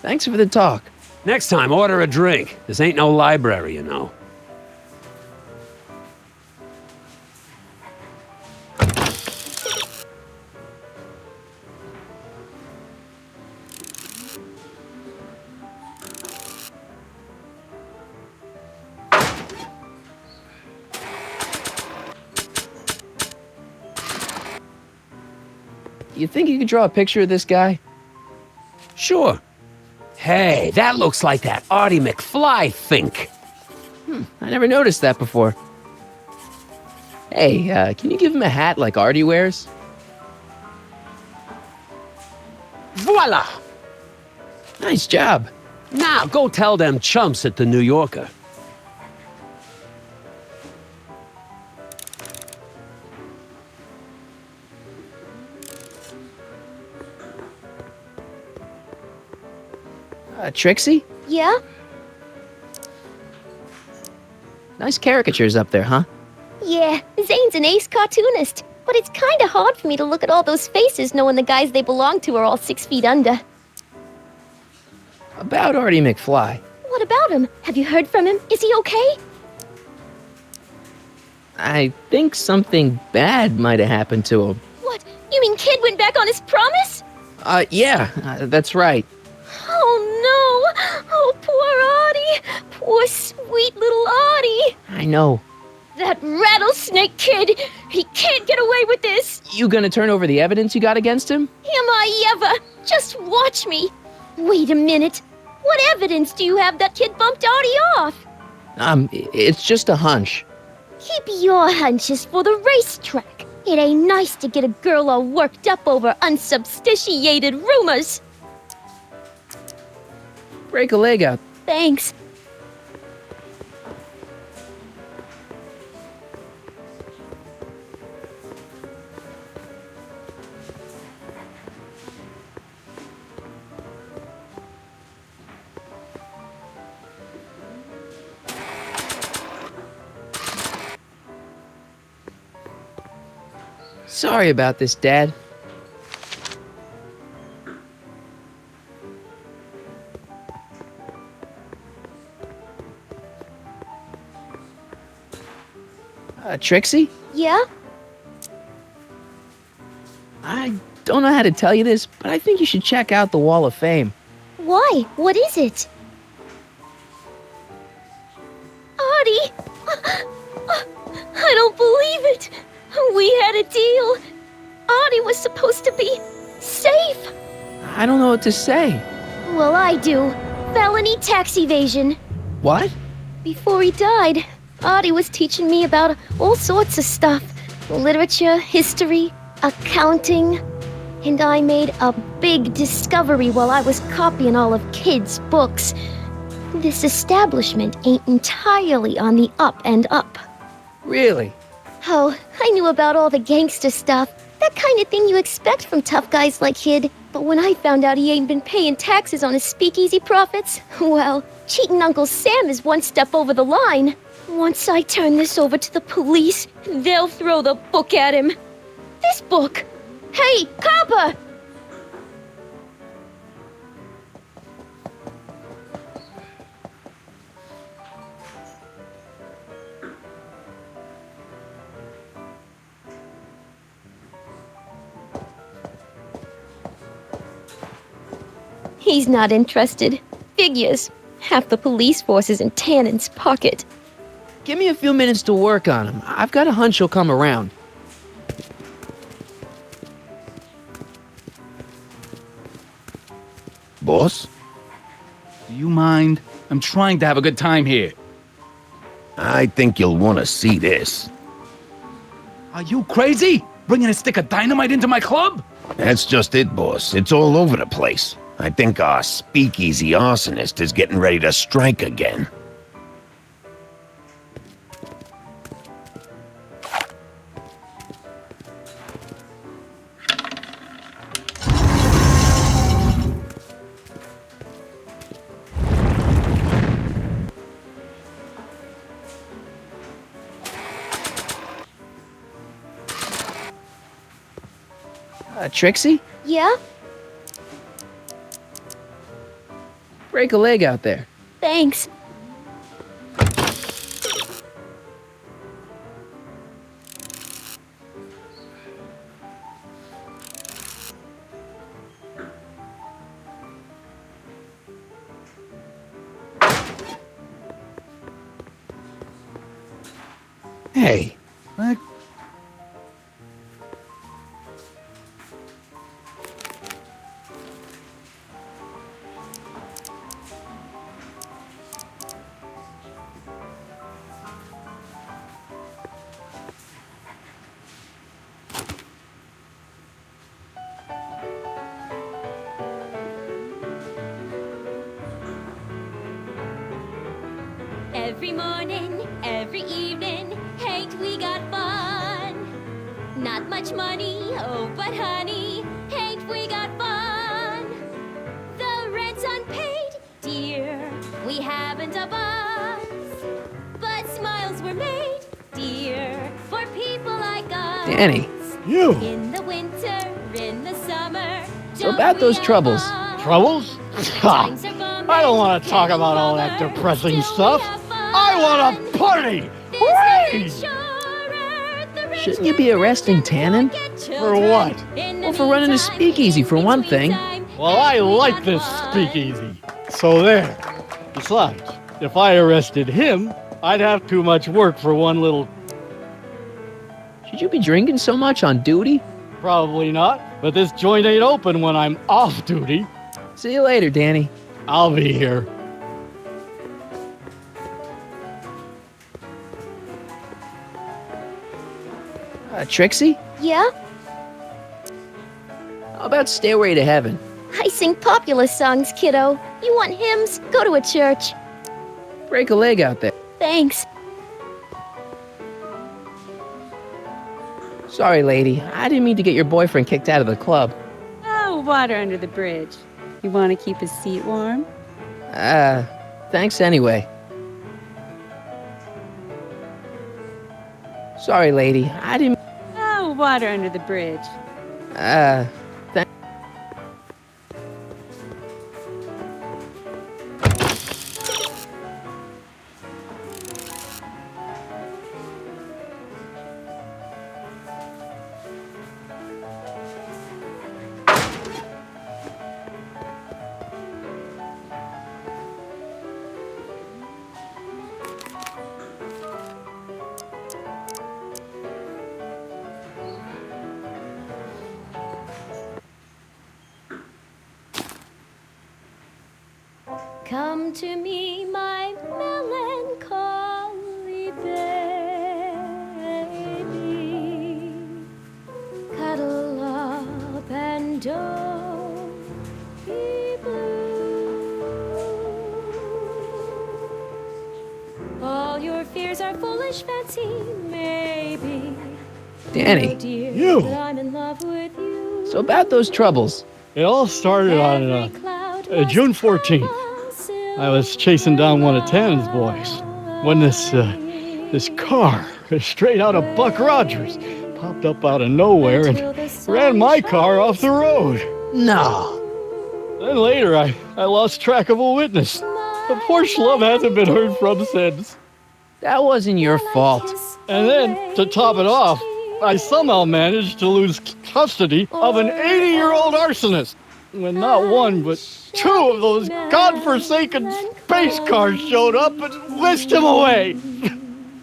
Thanks for the talk. Next time, order a drink. This ain't no library, you know. You think you could draw a picture of this guy? Sure. Hey, that looks like that Artie McFly think. I never noticed that before. Hey, can you give him a hat like Artie wears? Voila! Nice job. Now, go tell them chumps at the New Yorker. Trixie? Yeah? Nice caricatures up there, huh? Yeah, Zane's an ace cartoonist. But it's kinda hard for me to look at all those faces knowing the guys they belong to are all 6 feet under. About Artie McFly. What about him? Have you heard from him? Is he okay? I think something bad might have happened to him. What? You mean Kid went back on his promise? Yeah, that's right. Oh no! Oh, poor Artie! Poor sweet little Artie! I know. That rattlesnake kid! He can't get away with this! You gonna turn over the evidence you got against him? Am I ever? Just watch me! Wait a minute. What evidence do you have that Kid bumped Artie off? It's just a hunch. Keep your hunches for the racetrack. It ain't nice to get a girl all worked up over unsubstantiated rumors. Break a leg out. Thanks. Sorry about this, Dad. Trixie? Yeah? I don't know how to tell you this, but I think you should check out the Wall of Fame. Why? What is it? Artie! I don't believe it! We had a deal. Artie was supposed to be safe. I don't know what to say. Well, I do. Felony tax evasion. What? Before he died, Artie was teaching me about all sorts of stuff. Literature, history, accounting. And I made a big discovery while I was copying all of Kid's books. This establishment ain't entirely on the up and up. Really? Oh, I knew about all the gangster stuff. That kind of thing you expect from tough guys like Kid. But when I found out he ain't been paying taxes on his speakeasy profits, well, cheating Uncle Sam is one step over the line. Once I turn this over to the police, they'll throw the book at him. This book! Hey, copper! He's not interested. Figures. Half the police force is in Tannen's pocket. Give me a few minutes to work on him. I've got a hunch he'll come around. Boss? Do you mind? I'm trying to have a good time here. I think you'll want to see this. Are you crazy? Bringing a stick of dynamite into my club? That's just it, boss. It's all over the place. I think our speakeasy arsonist is getting ready to strike again. Trixie? Yeah? Break a leg out there. Thanks. Hey. What? Every morning, every evening, ain't we got fun? Not much money, oh, but honey, ain't we got fun? The rent's unpaid, dear, we haven't a buzz. But smiles were made, dear, for people like us. Danny. You. In the winter, in the summer. So about those troubles. Troubles? Ha! I don't want to talk about all that depressing stuff. I want to party! Hooray! Shouldn't you be arresting Tannen? For what? Well, for running a speakeasy, for one thing. Well, I like this speakeasy. So there. Besides, if I arrested him, I'd have too much work for one little... Should you be drinking so much on duty? Probably not, but this joint ain't open when I'm off duty. See you later, Danny. I'll be here. Trixie? Yeah? How about Stairway to Heaven? I sing popular songs, kiddo. You want hymns? Go to a church. Break a leg out there. Thanks. Sorry, lady. I didn't mean to get your boyfriend kicked out of the club. Oh, water under the bridge. You want to keep his seat warm? Thanks anyway. Sorry, lady. I didn't... Oh, water under the bridge. Come to me, my melancholy baby. Cuddle up and don't be blue. All your fears are foolish fancy, maybe. Danny. You. But I'm in love with you. So about those troubles. It all started on June 14th. I was chasing down one of Tannen's boys when this car, straight out of Buck Rogers, popped up out of nowhere and ran my car off the road. No. Then later, I lost track of a witness. The poor schlub hasn't been heard from since. That wasn't your fault. And then, to top it off, I somehow managed to lose custody of an 80-year-old arsonist. When not one, but two of those godforsaken space cars showed up and whisked him away.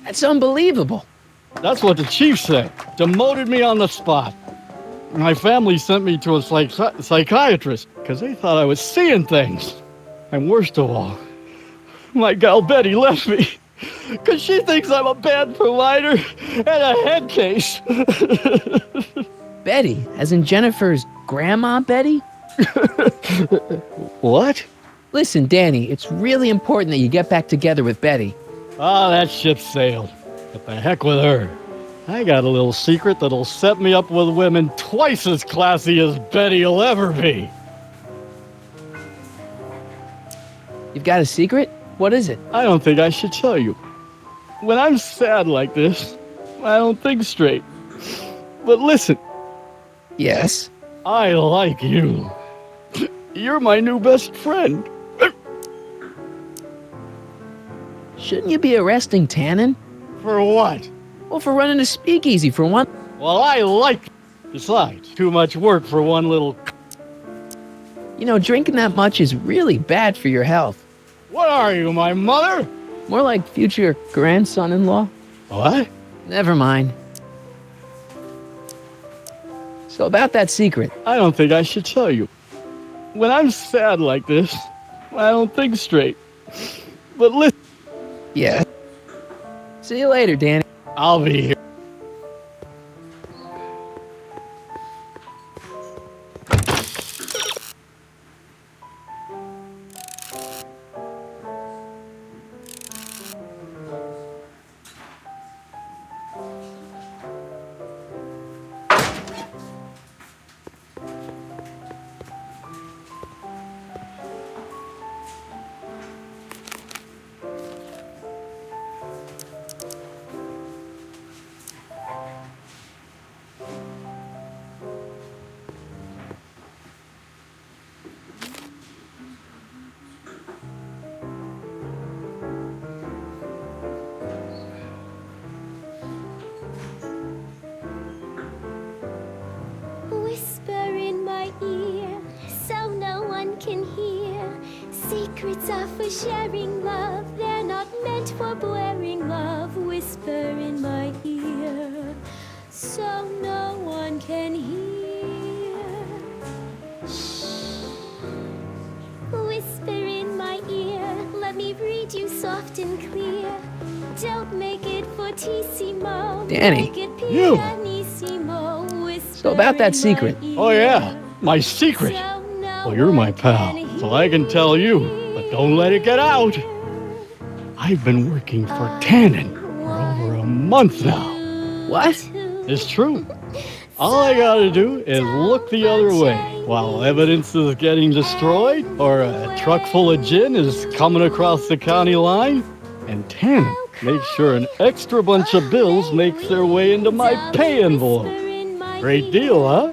That's unbelievable. That's what the chief said. Demoted me on the spot. My family sent me to a psychiatrist because they thought I was seeing things. And worst of all, my gal Betty left me because she thinks I'm a bad provider and a head case. Betty, as in Jennifer's grandma Betty? What? Listen, Danny, it's really important that you get back together with Betty. Ah, that ship sailed. What the heck with her? I got a little secret that'll set me up with women twice as classy as Betty will ever be. You've got a secret? What is it? I don't think I should tell you. When I'm sad like this, I don't think straight. But listen. Yes? I like you. You're my new best friend. Shouldn't you be arresting Tannen? For what? Well, for running a speakeasy, for one. Well, I like... Besides, too much work for one little... You know, drinking that much is really bad for your health. What are you, my mother? More like future grandson-in-law. What? Never mind. So about that secret. I don't think I should tell you. When I'm sad like this, I don't think straight. But listen... Yeah. See you later, Danny. I'll be here. Whisper in my ear, so no one can hear. Secrets are for sharing love, they're not meant for blaring love. Whisper in my ear, so no one can hear. Shh. Whisper in my ear, let me read you soft and clear. Don't make it fortissimo, Danny. make it You. pianissimo. So about that secret. Oh yeah, my secret. Well, you're my pal, so I can tell you, but don't let it get out. I've been working for Tannen for over a month now. What? It's true. All I gotta do is look the other way while evidence is getting destroyed or a truck full of gin is coming across the county line, and Tannen makes sure an extra bunch of bills makes their way into my pay envelope. Great deal, huh?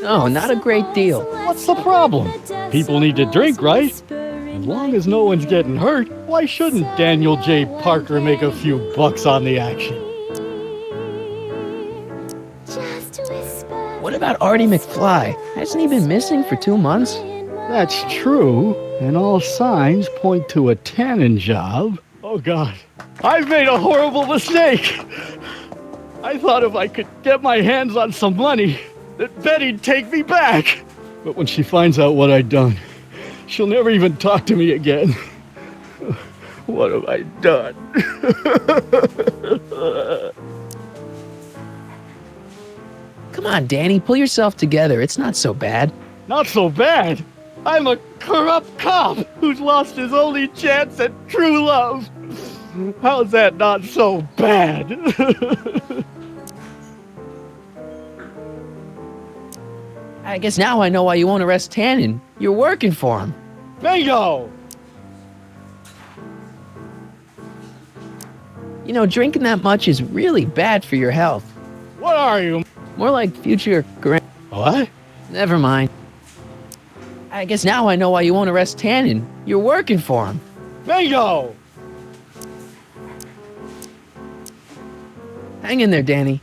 No, not a great deal. What's the problem? People need to drink, right? As long as no one's getting hurt, why shouldn't Daniel J. Parker make a few bucks on the action? What about Artie McFly? Hasn't he been missing for 2 months? That's true, and all signs point to a Tannen job. Oh God, I've made a horrible mistake. I thought if I could get my hands on some money, that Betty'd take me back. But when she finds out what I'd done, she'll never even talk to me again. What have I done? Come on, Danny, pull yourself together. It's not so bad. Not so bad. I'm a corrupt cop who's lost his only chance at true love. How's that not so bad? I guess now I know why you won't arrest Tannen. You're working for him. Bingo! You know, drinking that much is really bad for your health. What are you? More like future What? Never mind. I guess now I know why you won't arrest Tannen. You're working for him. Bingo! Hang in there, Danny.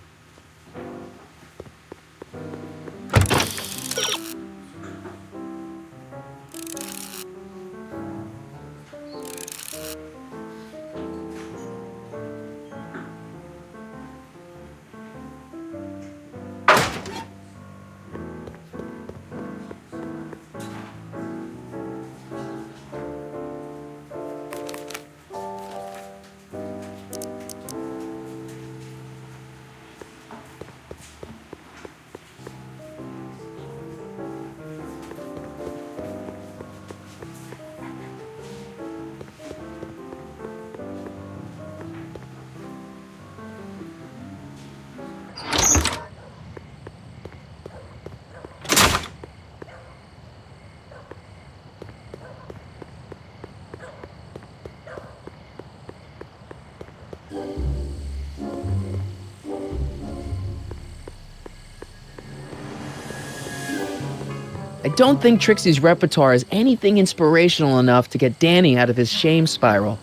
I don't think Trixie's repertoire is anything inspirational enough to get Danny out of his shame spiral.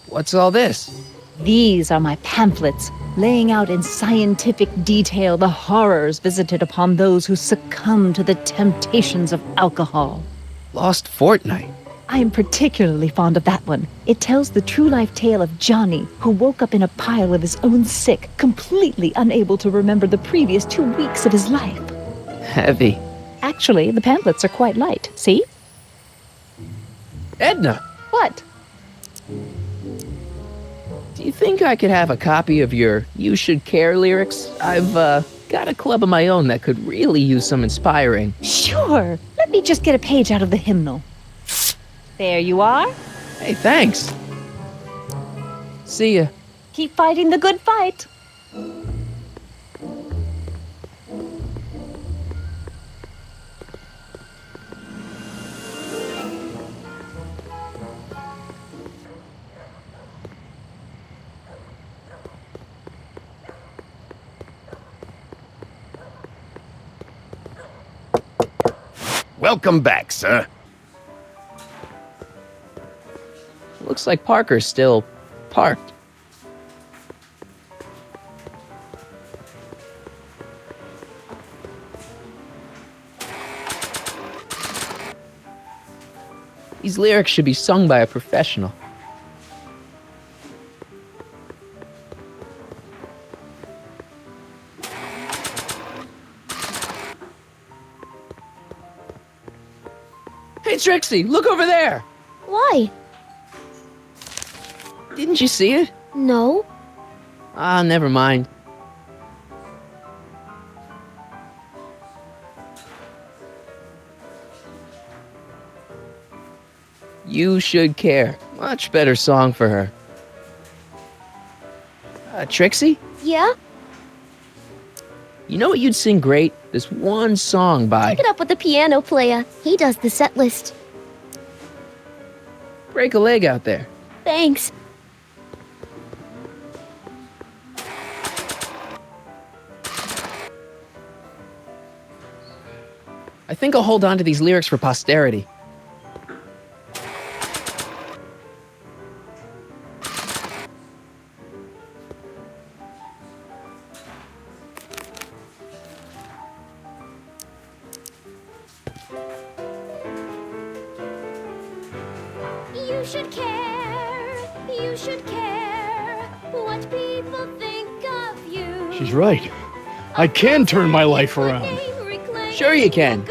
What's all this? These are my pamphlets, laying out in scientific detail the horrors visited upon those who succumb to the temptations of alcohol. Lost Fortnight. I am particularly fond of that one. It tells the true-life tale of Johnny, who woke up in a pile of his own sick, completely unable to remember the previous 2 weeks of his life. Heavy. Actually, the pamphlets are quite light. See? Edna! What? Do you think I could have a copy of your You Should Care lyrics? I've, got a club of my own that could really use some inspiring. Sure. Let me just get a page out of the hymnal. There you are. Hey, thanks. See ya. Keep fighting the good fight. Welcome back, sir. Looks like Parker's still parked. These lyrics should be sung by a professional. Hey, Trixie, look over there! Why? Didn't you see it? No. Ah, never mind. You Should Care. Much better song for her. Trixie? Yeah? You know what you'd sing great? This one song by... Take it up with the piano player. He does the set list. Break a leg out there. Thanks. I think I'll hold on to these lyrics for posterity. You should care, you should care what people think of you. She's right. I can turn my life around. Sure you can.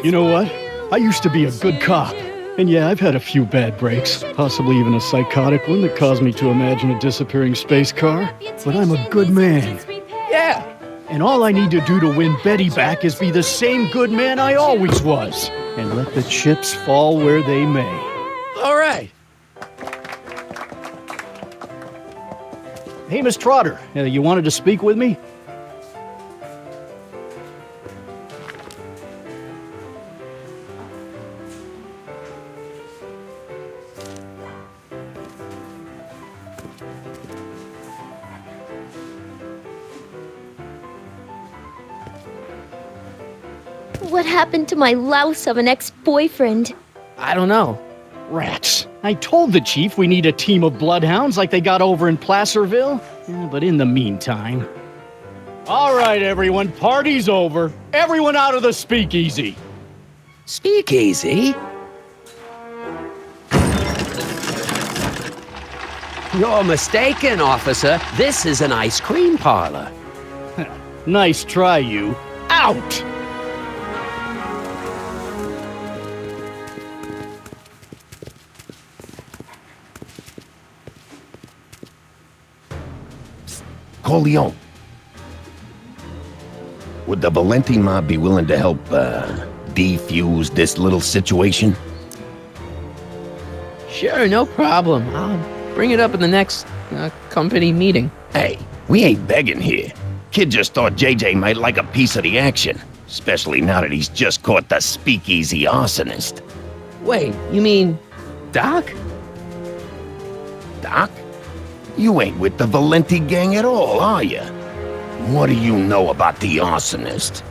You know what? I used to be a good cop. And yeah, I've had a few bad breaks, possibly even a psychotic one that caused me to imagine a disappearing space car. But I'm a good man. Yeah. And all I need to do to win Betty back is be the same good man I always was. And let the chips fall where they may. All right. Hey, Miss Trotter, you wanted to speak with me? What happened to my louse of an ex-boyfriend? I don't know. Rats. I told the chief we need a team of bloodhounds like they got over in Placerville. Yeah, but in the meantime... All right, everyone, party's over. Everyone out of the speakeasy. Speakeasy? You're mistaken, officer. This is an ice cream parlor. Nice try, you. Out! Corleone. Would the Valenti mob be willing to help, defuse this little situation? Sure, no problem. I'll bring it up in the next company meeting. Hey, we ain't begging here. Kid just thought JJ might like a piece of the action, especially now that he's just caught the speakeasy arsonist. Wait, you mean Doc? Doc? You ain't with the Valenti gang at all, are you? What do you know about the arsonist?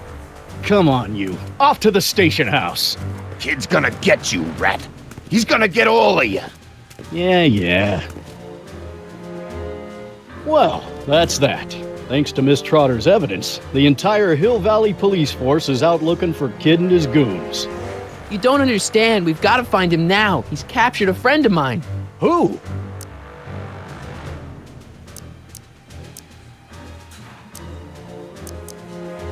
Come on, you. Off to the station house. Kid's gonna get you, rat. He's gonna get all of you. Yeah. Well, that's that. Thanks to Miss Trotter's evidence, the entire Hill Valley police force is out looking for Kid and his goons. You don't understand. We've got to find him now. He's captured a friend of mine. Who?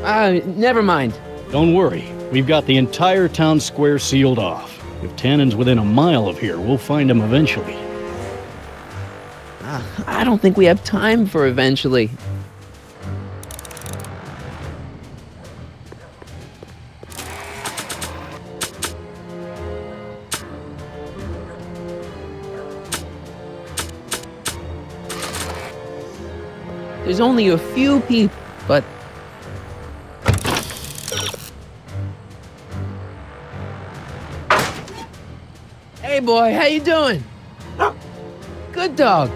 Never mind. Don't worry. We've got the entire town square sealed off. If Tannen's within a mile of here, we'll find him eventually. I don't think we have time for eventually. There's only a few people, but... Hey boy, how you doing? Good dog.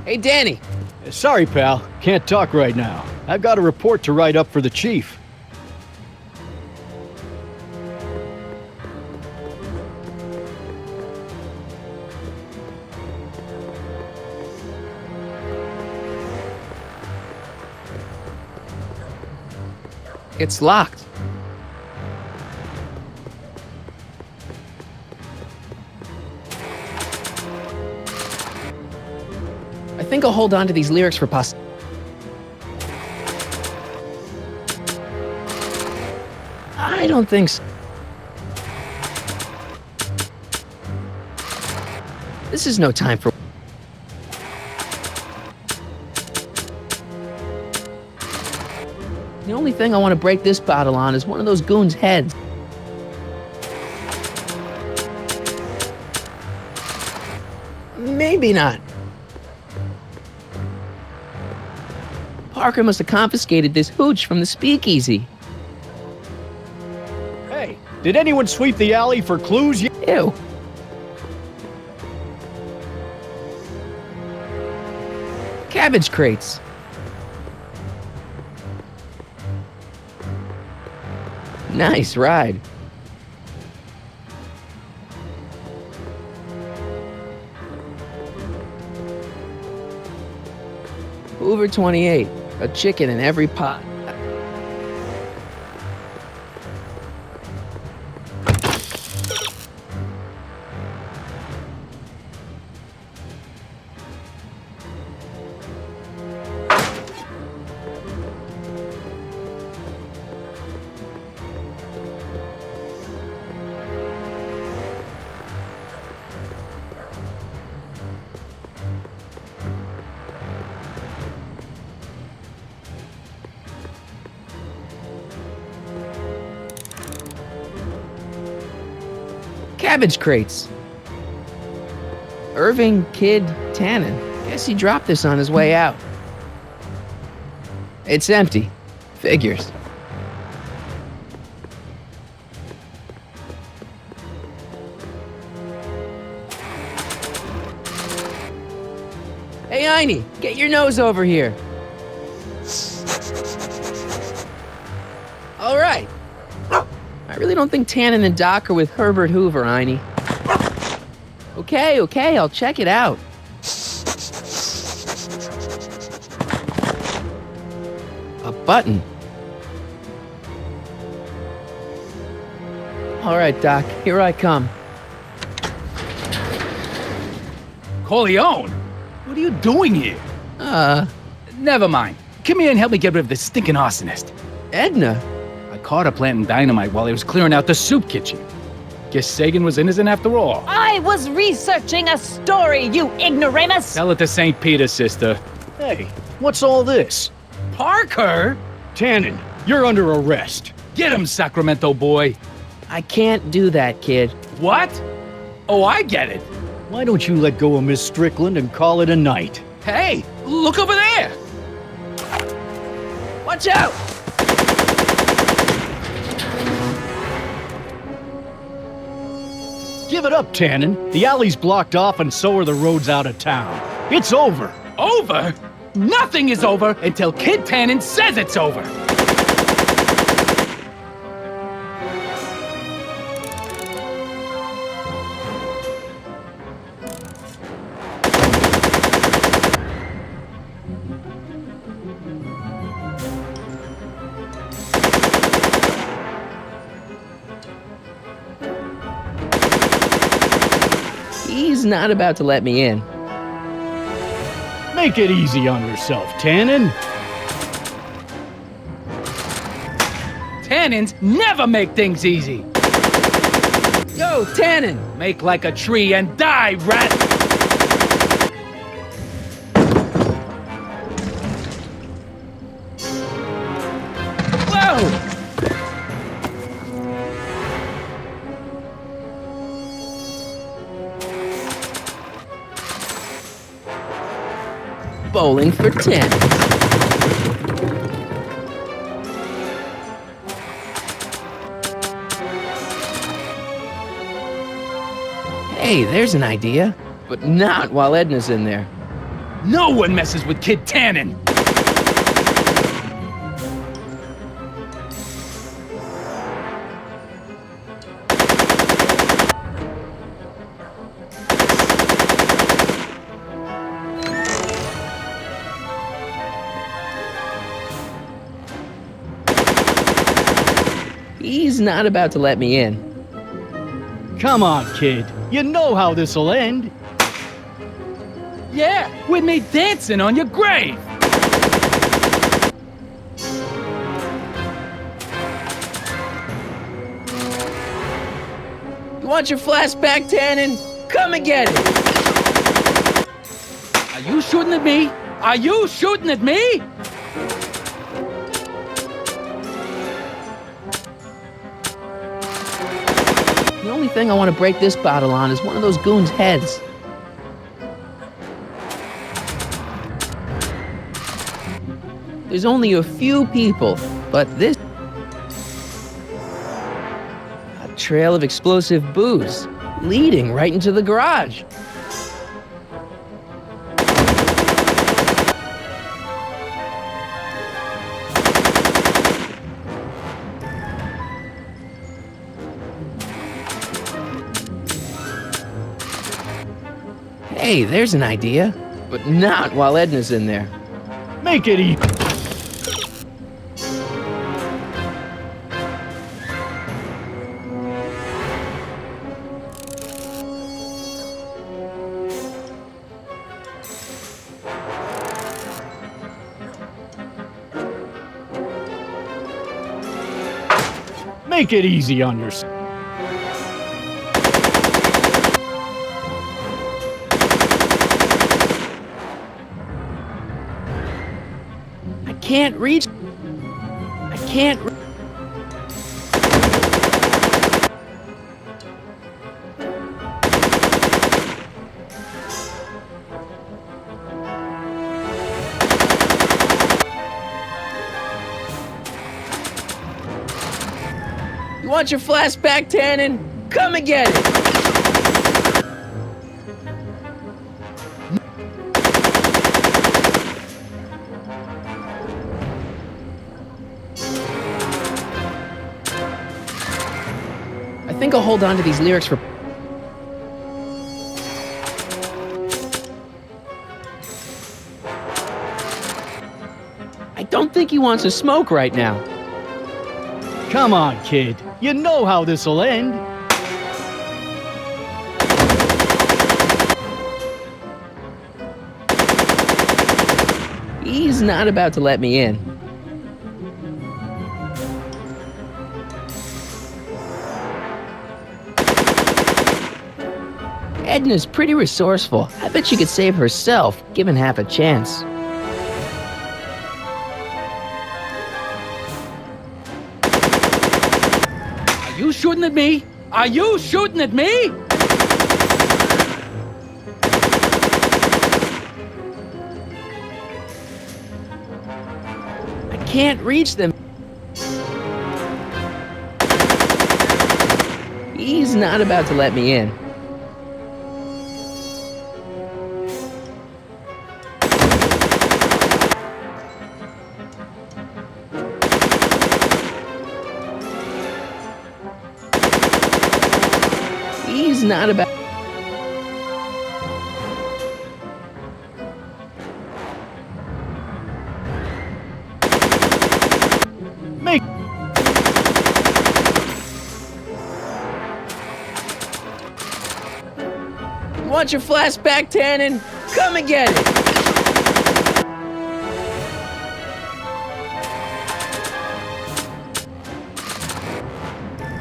Hey Danny. Sorry, pal. Can't talk right now. I've got a report to write up for the chief. It's locked. I think I'll hold on to these lyrics for I don't think so. This is no time for... The only thing I want to break this bottle on is one of those goons' heads. Maybe not. Parker must have confiscated this hooch from the speakeasy. Hey, did anyone sweep the alley for clues? Ew. Cabbage crates. Nice ride. Hoover 28. A chicken in every pot. Cabbage crates. Irving Kid Tannen. Guess he dropped this on his way out. It's empty. Figures. Hey, Einie, get your nose over here. All right. I really don't think Tannen and Doc are with Herbert Hoover, Einie. Okay, I'll check it out. A button. All right, Doc, here I come. Corleone? What are you doing here? Never mind. Come here and help me get rid of this stinking arsonist. Edna? I caught her planting dynamite while he was clearing out the soup kitchen. Guess Sagan was innocent after all. I was researching a story, you ignoramus! Tell it to St. Peter, sister. Hey, what's all this? Parker? Tannen, you're under arrest. Get him, Sacramento boy. I can't do that, kid. What? Oh, I get it. Why don't you let go of Miss Strickland and call it a night? Hey, look over there! Watch out! Give it up, Tannen. The alley's blocked off and so are the roads out of town. It's over. Over? Nothing is over until Kid Tannen says it's over. He's not about to let me in. Make it easy on yourself, Tannen. Tannins never make things easy. Yo, Tannen, make like a tree and die, rat! Whoa! Bowling for 10. Hey, there's an idea. But not while Edna's in there. No one messes with Kid Tannen! He's not about to let me in. Come on, kid. You know how this'll end. Yeah, with me dancing on your grave! You want your flashback, Tannen? Come and get it! Are you shooting at me? Are you shooting at me? The only thing I want to break this bottle on is one of those goons' heads. There's only a few people, but this... A trail of explosive booze, leading right into the garage. Hey, there's an idea. But not while Edna's in there. Make it easy. Make it easy on yourself. I can't reach. I can't. You want your flashback, Tannen? Come and get it! I think I'll hold on to these lyrics for... I don't think he wants to smoke right now. Come on, kid. You know how this'll end. He's not about to let me in. Edna's pretty resourceful. I bet she could save herself, given half a chance. Are you shooting at me? Are you shooting at me? I can't reach them. He's not about to let me in. He's not about... Make... Want your flashback, Tannen? Come and get it!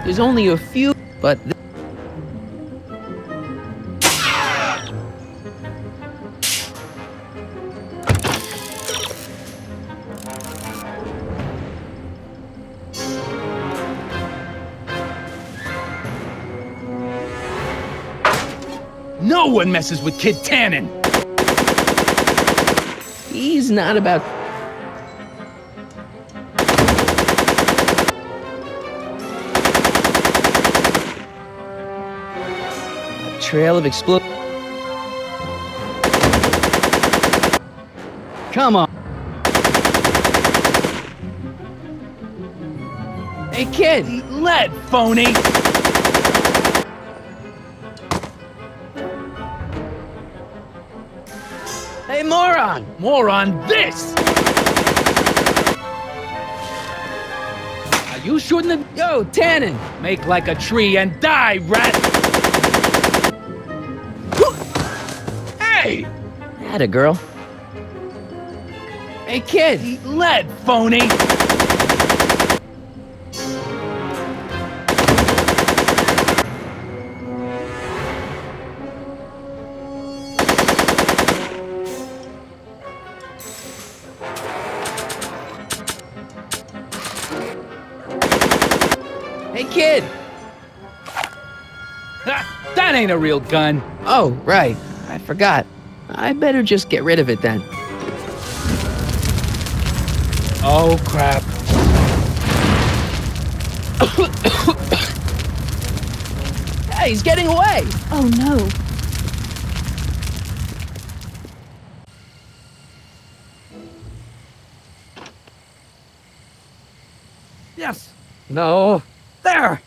There's only a few, but... No one messes with Kid Tannen! He's not about... A trail of explosion. Come on. Hey, kid! Eat lead, phony! Hey, moron! Moron, this! Are you shooting the... Yo, Tannen! Make like a tree and die, rat! Hey! Atta girl. Hey, kid! Eat lead, phony! Hey, kid! That ain't a real gun. Oh, right. I forgot. I better just get rid of it then. Oh, crap. Hey, he's getting away! Oh no. Yes. No. There.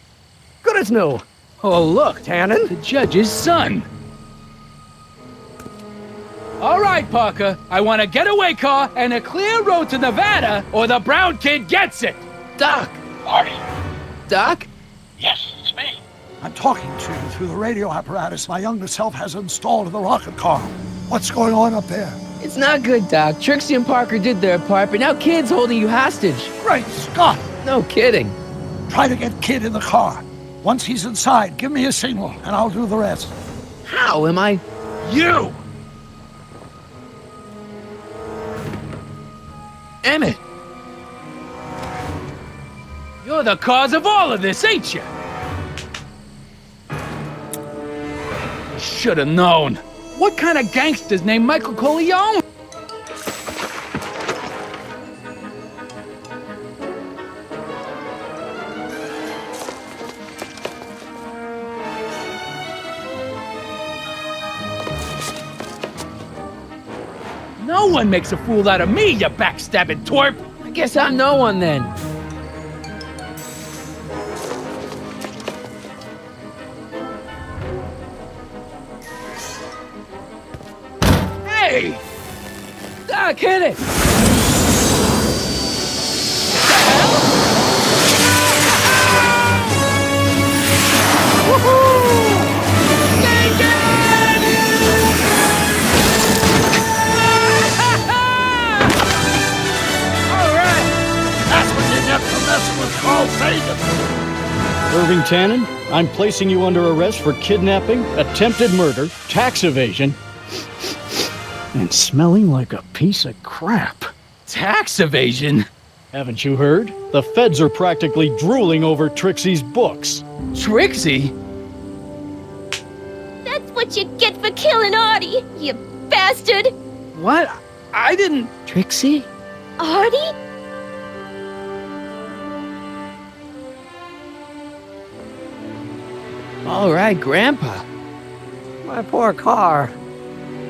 Good as new. Oh, look, Tannen. The judge's son. All right, Parker. I want a getaway car and a clear road to Nevada, or the brown kid gets it. Doc! Marty. Doc? Yes, it's me. I'm talking to you through the radio apparatus my younger self has installed in the rocket car. What's going on up there? It's not good, Doc. Trixie and Parker did their part, but now Kid's holding you hostage. Great Scott! No kidding. Try to get Kid in the car. Once he's inside, give me a signal, and I'll do the rest. How am I... You! Emmett! You're the cause of all of this, ain't you? Should have known. What kind of gangster's named Michael Corleone? No one makes a fool out of me, you backstabbing twerp! I guess I'm no one then. Hey! Doc, hit it! Irving Tannen, I'm placing you under arrest for kidnapping, attempted murder, tax evasion, and smelling like a piece of crap. Tax evasion? Haven't you heard? The feds are practically drooling over Trixie's books. Trixie? That's what you get for killing Artie, you bastard! What? I didn't... Trixie? Artie? All right, Grandpa. My poor car.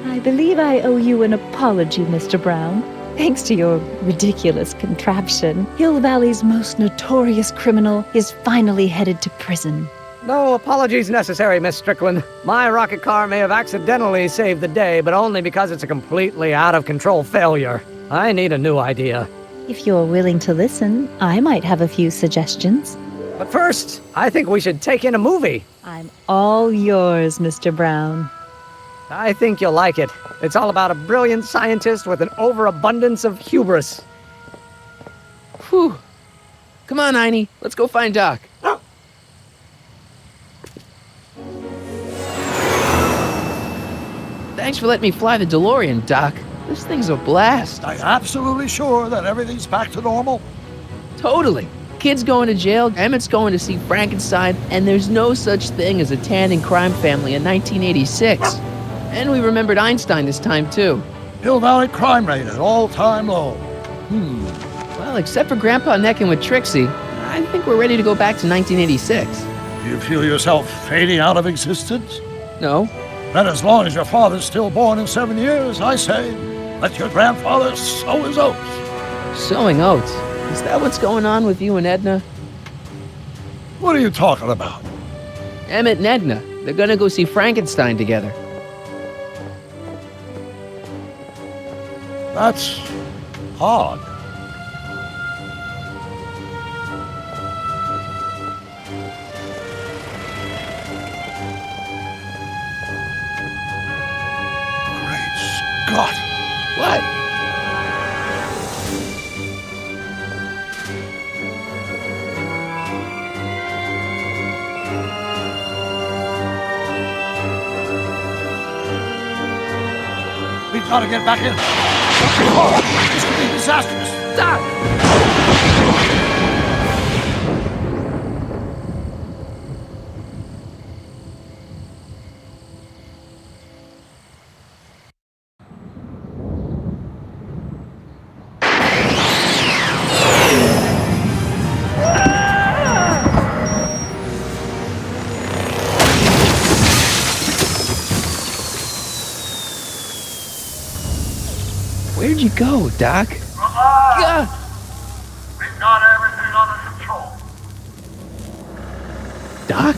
I believe I owe you an apology, Mr. Brown. Thanks to your ridiculous contraption, Hill Valley's most notorious criminal is finally headed to prison. No apologies necessary, Miss Strickland. My rocket car may have accidentally saved the day, but only because it's a completely out-of-control failure. I need a new idea. If you're willing to listen, I might have a few suggestions. But first, I think we should take in a movie. I'm all yours, Mr. Brown. I think you'll like it. It's all about a brilliant scientist with an overabundance of hubris. Whew. Come on, Einie. Let's go find Doc. Thanks for letting me fly the DeLorean, Doc. This thing's a blast. Are you absolutely sure that everything's back to normal? Totally. Kid's going to jail, Emmett's going to see Frankenstein, and there's no such thing as a tan and crime family in 1986. And we remembered Einstein this time, too. Hill Valley crime rate at all-time low. Well, except for Grandpa necking with Trixie, I think we're ready to go back to 1986. Do you feel yourself fading out of existence? No. Then as long as your father's still born in 7 years, I say, let your grandfather sow his oats. Sowing oats? Is that what's going on with you and Edna? What are you talking about? Emmett and Edna. They're gonna go see Frankenstein together. That's odd. Great Scott! What? We've got to get back in. This could be disastrous. Doc! Where'd you go, Doc? We've got everything under control. Doc?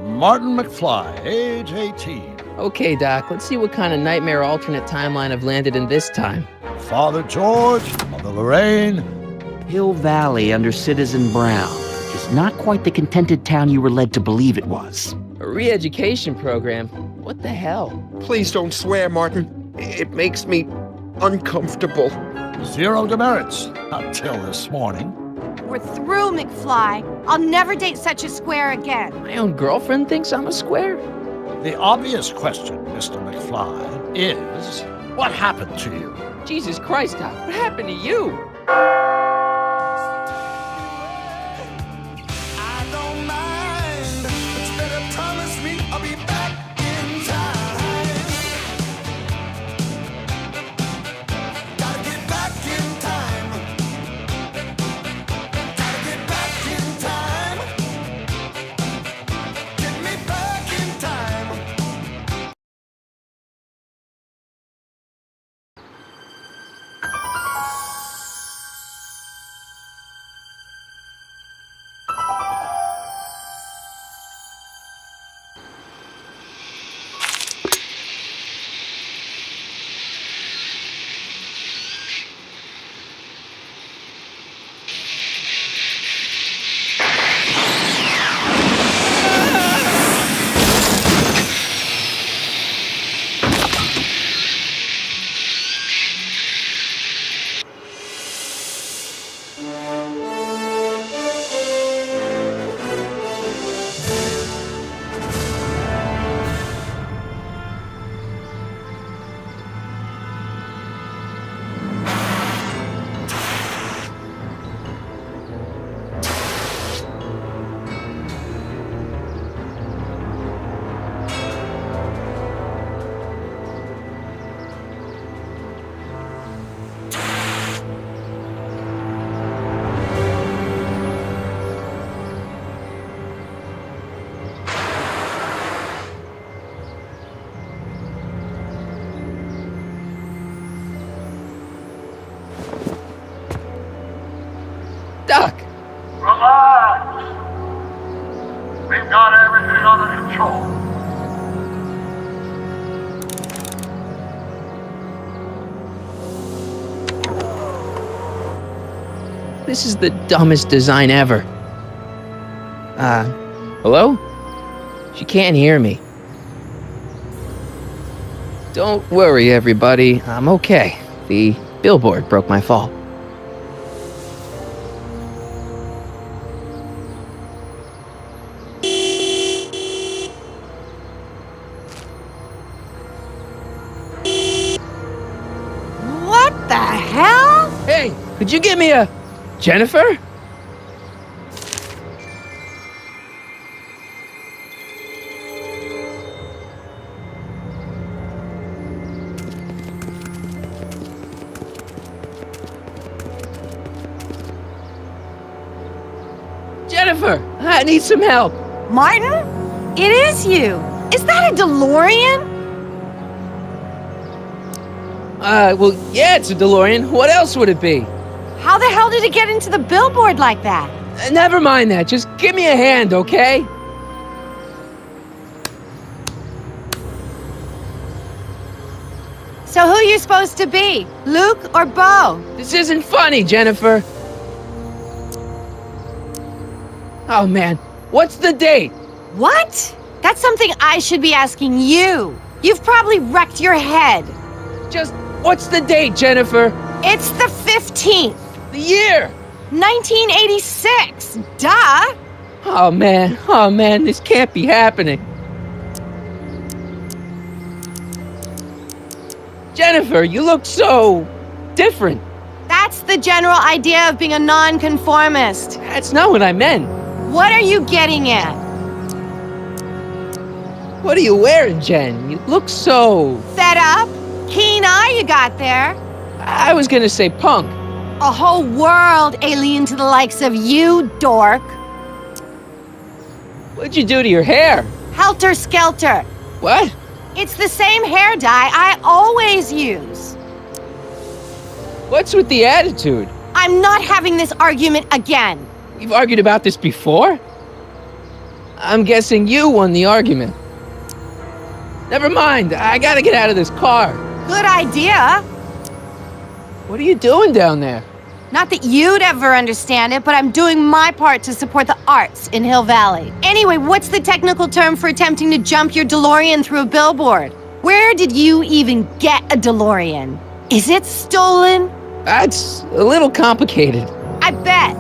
Martin McFly, age 18. Okay, Doc, let's see what kind of nightmare alternate timeline I've landed in this time. Father George, Mother Lorraine. Hill Valley under Citizen Brown is not quite the contented town you were led to believe it was. A re-education program? What the hell? Please don't swear, Martin. It makes me uncomfortable. Zero demerits until this morning. We're through, McFly. I'll never date such a square again. My own girlfriend thinks I'm a square? The obvious question, Mr. McFly, is what happened to you? Jesus Christ, Doc, what happened to you? Doc! Relax. We've got everything under control. This is the dumbest design ever. Hello? She can't hear me. Don't worry, everybody. I'm okay. The billboard broke my fall. What the hell? Hey, could you give me a... Jennifer? Jennifer, I need some help. Martin? It is you. Is that a DeLorean? Well, yeah, it's a DeLorean. What else would it be? How the hell did it get into the billboard like that? Never mind that. Just give me a hand, okay? So who are you supposed to be? Luke or Bo? This isn't funny, Jennifer. Oh, man. What's the date? What? That's something I should be asking you. You've probably wrecked your head. Just, what's the date, Jennifer? It's the 15th. The year? 1986. Duh. Oh, man, this can't be happening. Jennifer, you look so... different. That's the general idea of being a nonconformist. That's not what I meant. What are you getting at? What are you wearing, Jen? You look so... Fed up? Keen eye you got there. I was gonna say punk. A whole world alien to the likes of you, dork. What'd you do to your hair? Helter Skelter. What? It's the same hair dye I always use. What's with the attitude? I'm not having this argument again. We've argued about this before? I'm guessing you won the argument. Never mind, I gotta get out of this car. Good idea. What are you doing down there? Not that you'd ever understand it, but I'm doing my part to support the arts in Hill Valley. Anyway, what's the technical term for attempting to jump your DeLorean through a billboard? Where did you even get a DeLorean? Is it stolen? That's a little complicated. I bet.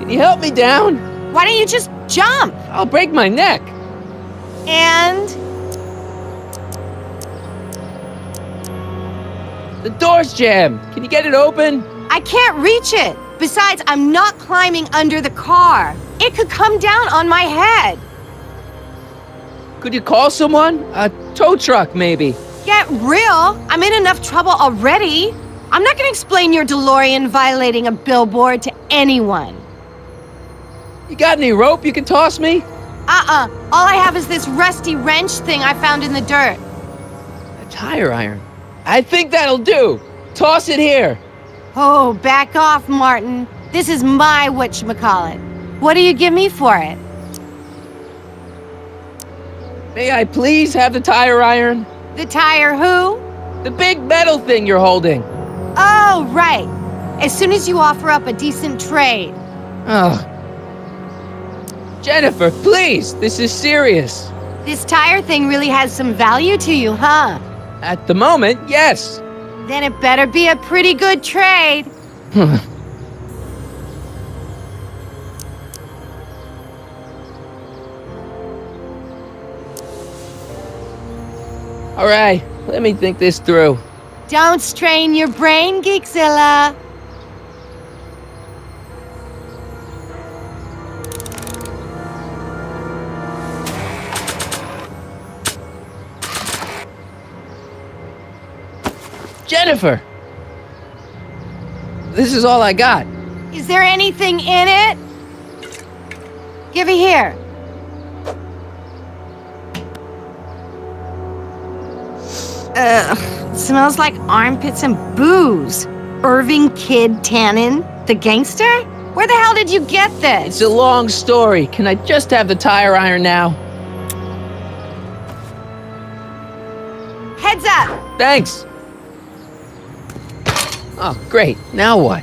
Can you help me down? Why don't you just jump? I'll break my neck. And? The door's jammed. Can you get it open? I can't reach it. Besides, I'm not climbing under the car. It could come down on my head. Could you call someone? A tow truck, maybe. Get real. I'm in enough trouble already. I'm not gonna explain your DeLorean violating a billboard to anyone. You got any rope you can toss me? All I have is this rusty wrench thing I found in the dirt. A tire iron. I think that'll do. Toss it here. Oh, back off, Martin. This is my whatchamacallit. What do you give me for it? May I please have the tire iron? The tire who? The big metal thing you're holding. Oh, right. As soon as you offer up a decent trade. Oh. Jennifer, please, this is serious. This tire thing really has some value to you, huh? At the moment, yes. Then it better be a pretty good trade. All right, let me think this through. Don't strain your brain, Geekzilla. Jennifer! This is all I got. Is there anything in it? Give it here. Ugh, it smells like armpits and booze. Irving Kid Tannen, the gangster? Where the hell did you get this? It's a long story. Can I just have the tire iron now? Heads up! Thanks. Oh, great. Now what?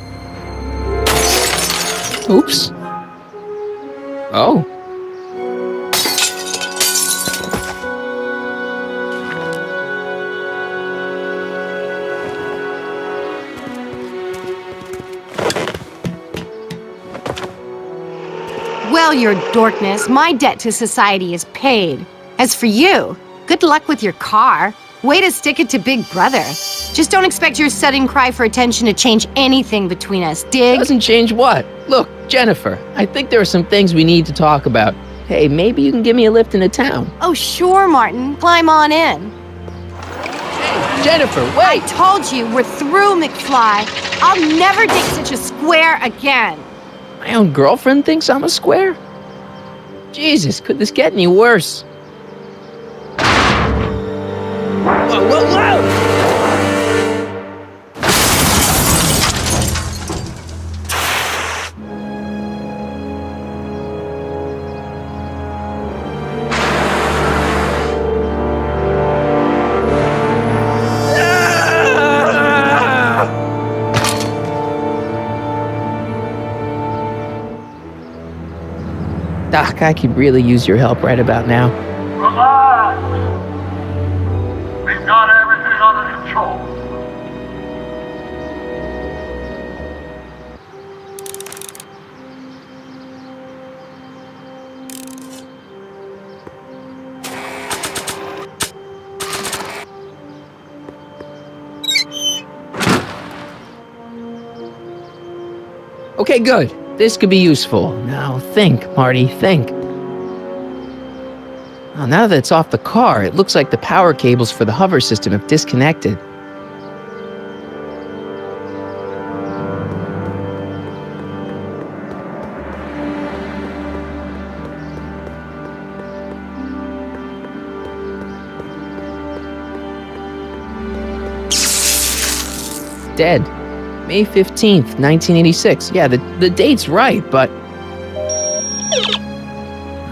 Oops. Oh. Well, your dorkness, my debt to society is paid. As for you, good luck with your car. Way to stick it to Big Brother. Just don't expect your sudden cry for attention to change anything between us, dig? Doesn't change what? Look, Jennifer, I think there are some things we need to talk about. Hey, maybe you can give me a lift into town. Oh, sure, Martin. Climb on in. Hey, Jennifer, wait! I told you, we're through, McFly. I'll never date such a square again. My own girlfriend thinks I'm a square? Jesus, could this get any worse? Whoa, whoa, whoa! Doc, I could really use your help right about now. Relax. We've got everything under control. Okay, good. This could be useful. Now think, Marty, think. Well, now that it's off the car, it looks like the power cables for the hover system have disconnected. Dead. May 15th, 1986. Yeah, the date's right, but...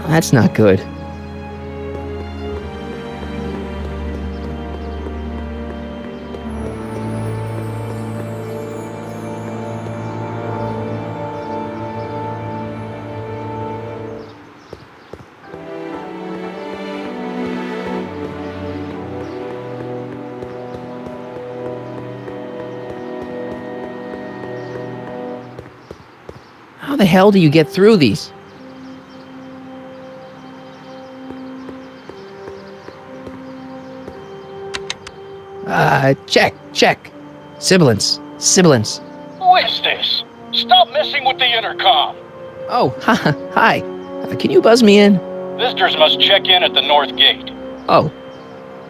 that's not good. How the hell do you get through these? Check. Sibilance. Who is this? Stop messing with the intercom. Oh, hi. Can you buzz me in? Visitors must check in at the North Gate. Oh,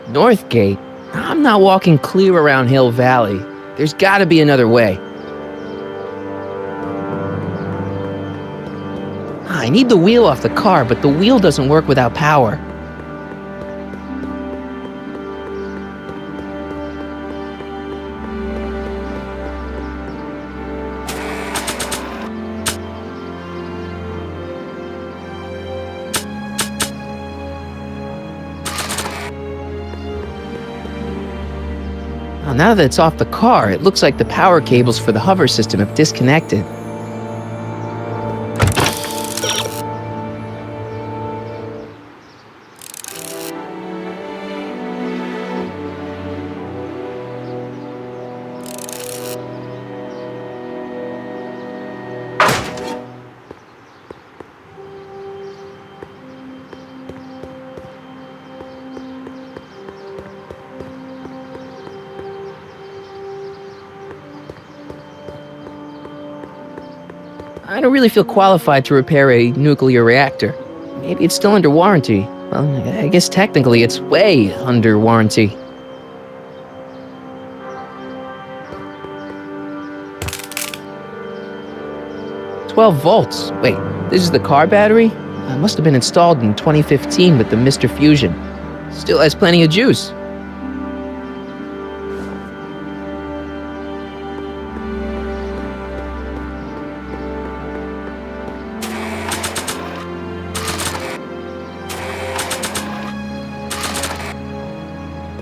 North Gate? I'm not walking clear around Hill Valley. There's gotta be another way. I need the wheel off the car, but the wheel doesn't work without power. Well, now that it's off the car, it looks like the power cables for the hover system have disconnected. I don't really feel qualified to repair a nuclear reactor. Maybe it's still under warranty. Well, I guess technically it's way under warranty. "12 volts. Wait, this is the car battery? It must have been installed in 2015 with the Mr. Fusion. Still has plenty of juice.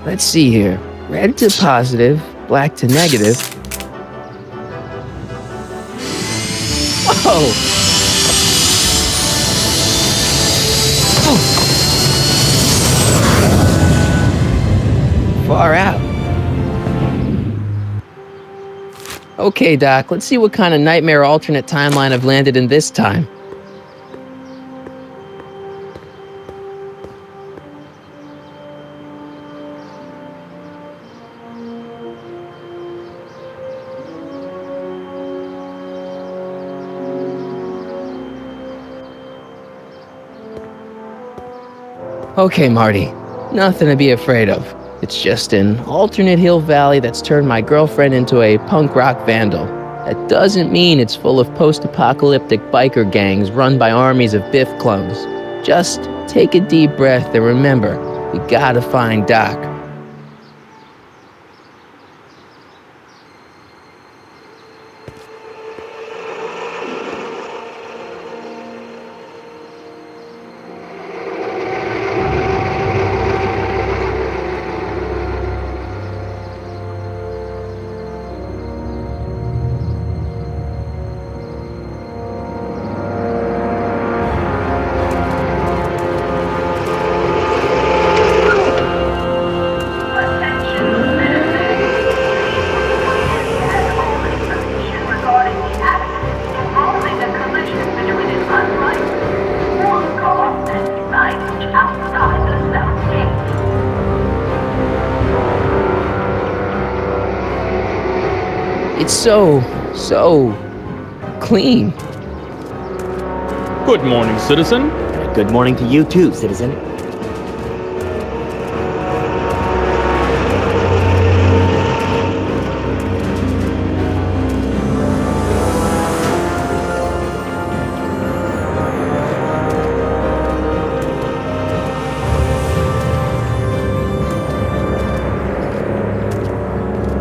Let's see here. Red to positive, black to negative. Whoa! Far out. Okay, Doc, let's see what kind of nightmare alternate timeline I've landed in this time. Okay, Marty. Nothing to be afraid of. It's just an alternate Hill Valley that's turned my girlfriend into a punk rock vandal. That doesn't mean it's full of post-apocalyptic biker gangs run by armies of Biff clones. Just take a deep breath and remember, we gotta find Doc. It's so clean. Good morning, citizen. Good morning to you too, citizen.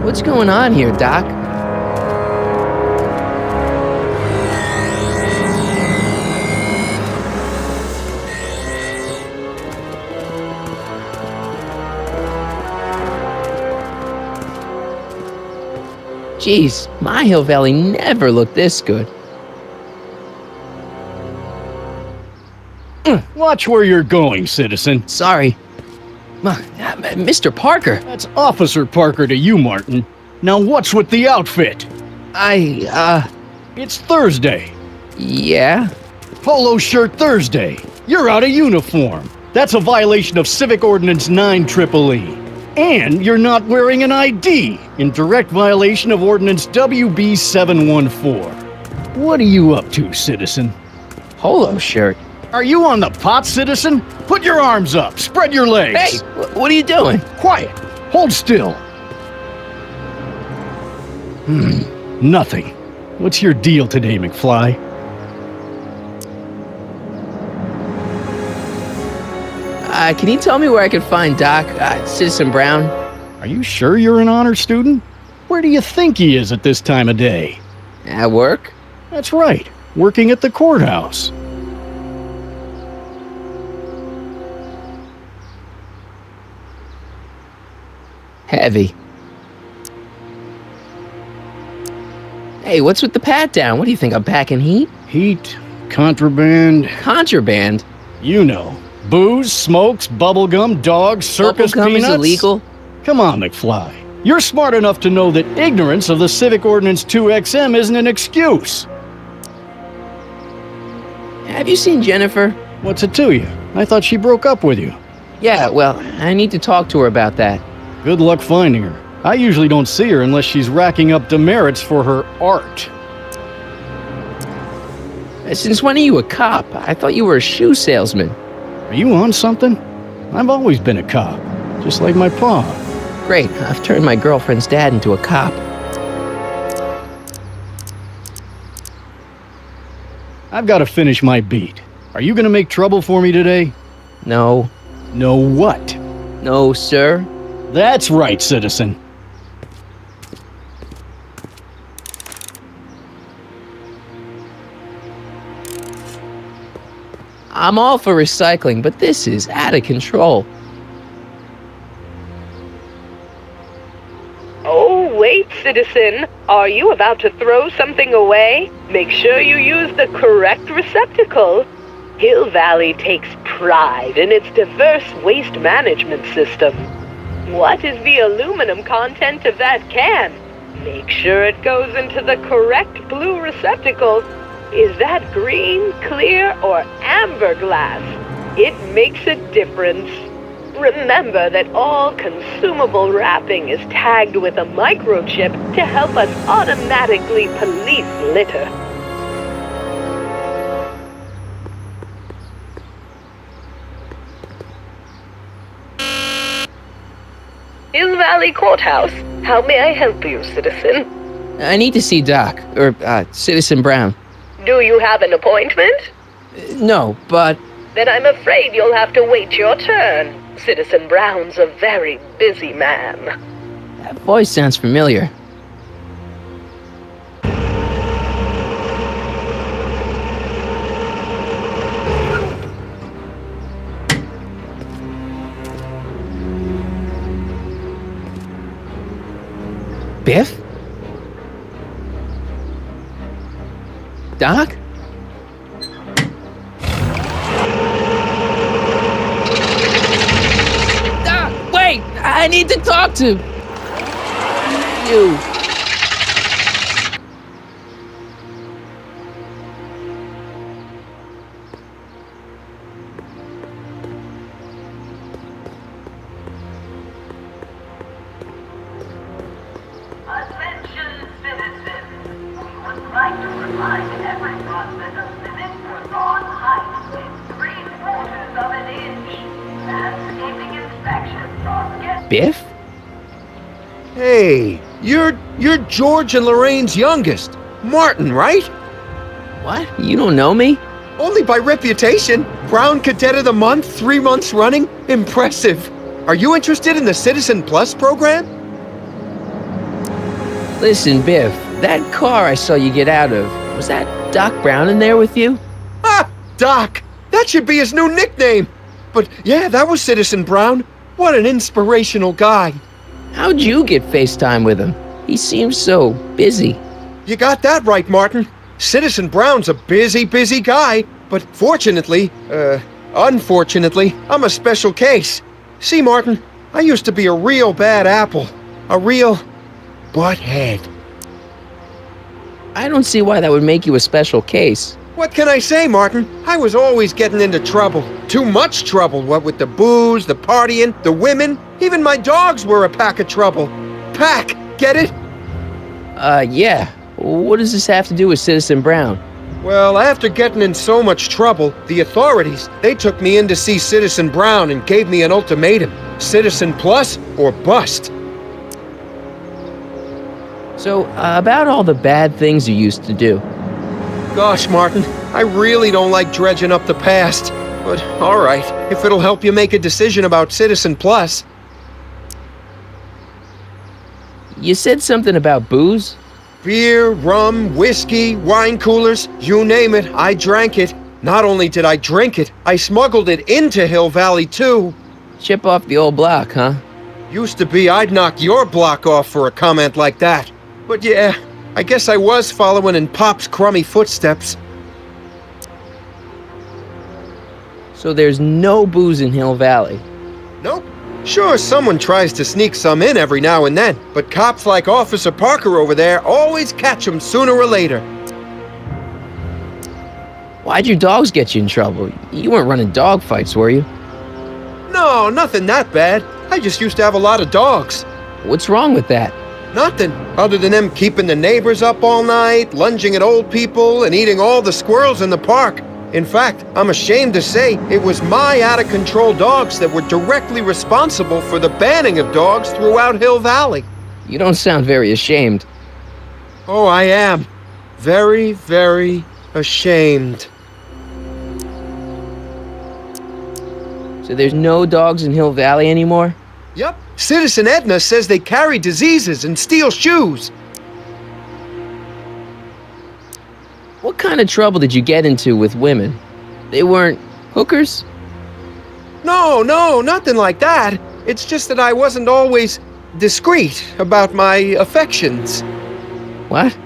What's going on here, Doc? Jeez, my Hill Valley never looked this good. Watch where you're going, citizen. Sorry. Mr. Parker. That's Officer Parker to you, Martin. Now what's with the outfit? It's Thursday. Yeah? Polo shirt Thursday. You're out of uniform. That's a violation of Civic Ordinance 9EEE. And you're not wearing an ID, in direct violation of Ordinance WB 714. What are you up to, citizen? Polo shirt. Are you on the pot, citizen? Put your arms up, spread your legs. Hey, what are you doing? Quiet. Hold still. Nothing. What's your deal today, McFly? Can you tell me where I can find Doc, Citizen Brown? Are you sure you're an honor student? Where do you think he is at this time of day? At work? That's right. Working at the courthouse. Heavy. Hey, what's with the pat down? What do you think, I'm packing heat? Heat, contraband. Contraband? You know. Booze, smokes, bubblegum, dogs, circus Bubblegum peanuts. is illegal? Come on, McFly. You're smart enough to know that ignorance of the Civic Ordinance 2XM isn't an excuse. Have you seen Jennifer? What's it to you? I thought she broke up with you. Yeah, well, I need to talk to her about that. Good luck finding her. I usually don't see her unless she's racking up demerits for her art. Since when are you a cop? I thought you were a shoe salesman. Are you on something? I've always been a cop, just like my pa. Great, I've turned my girlfriend's dad into a cop. I've got to finish my beat. Are you gonna make trouble for me today? No. No what? No, sir. That's right, citizen. I'm all for recycling, but this is out of control. citizen. Are you about to throw something away? Make sure you use the correct receptacle. Hill Valley takes pride in its diverse waste management system. What is the aluminum content of that can? Make sure it goes into the correct blue receptacle. Is that green, clear, or amber glass? It makes a difference. Remember that all consumable wrapping is tagged with a microchip to help us automatically police litter. Hill Valley Courthouse. How may I help you, citizen? I need to see Doc, or Citizen Brown. Do you have an appointment? No, but... Then I'm afraid you'll have to wait your turn. Citizen Brown's a very busy man. That voice sounds familiar. Biff? Doc? Doc, wait! I need to talk to you. Biff? Hey, you're George and Lorraine's youngest. Martin, right? What? You don't know me? Only by reputation. Brown Cadet of the Month, 3 months running. Impressive. Are you interested in the Citizen Plus program? Listen, Biff, that car I saw you get out of, was that Doc Brown in there with you? Ah, Doc! That should be his new nickname. But yeah, that was Citizen Brown. What an inspirational guy. How'd you get FaceTime with him? He seems so busy. You got that right, Martin. Citizen Brown's a busy guy. But unfortunately, I'm a special case. See, Martin, I used to be a real bad apple. A real butthead. I don't see why that would make you a special case. What can I say, Martin? I was always getting into trouble. Too much trouble, what with the booze, the partying, the women. Even my dogs were a pack of trouble. Pack, get it? Yeah. What does this have to do with Citizen Brown? Well, after getting in so much trouble, the authorities, they took me in to see Citizen Brown and gave me an ultimatum. Citizen Plus or bust. So, about all the bad things you used to do. Gosh, Martin, I really don't like dredging up the past. But, all right, if it'll help you make a decision about Citizen Plus. You said something about booze? Beer, rum, whiskey, wine coolers, you name it, I drank it. Not only did I drink it, I smuggled it into Hill Valley, too. Chip off the old block, huh? Used to be I'd knock your block off for a comment like that. But yeah, I guess I was following in Pop's crummy footsteps. So there's no booze in Hill Valley? Nope. Sure, someone tries to sneak some in every now and then, but cops like Officer Parker over there always catch them sooner or later. Why'd your dogs get you in trouble? You weren't running dog fights, were you? No, nothing that bad. I just used to have a lot of dogs. What's wrong with that? Nothing, other than them keeping the neighbors up all night, lunging at old people, and eating all the squirrels in the park. In fact, I'm ashamed to say it was my out-of-control dogs that were directly responsible for the banning of dogs throughout Hill Valley. You don't sound very ashamed. Oh, I am. Very, very ashamed. So there's no dogs in Hill Valley anymore? Yep. Citizen Edna says they carry diseases and steal shoes. What kind of trouble did you get into with women? They weren't hookers? No, nothing like that. It's just that I wasn't always discreet about my affections. What?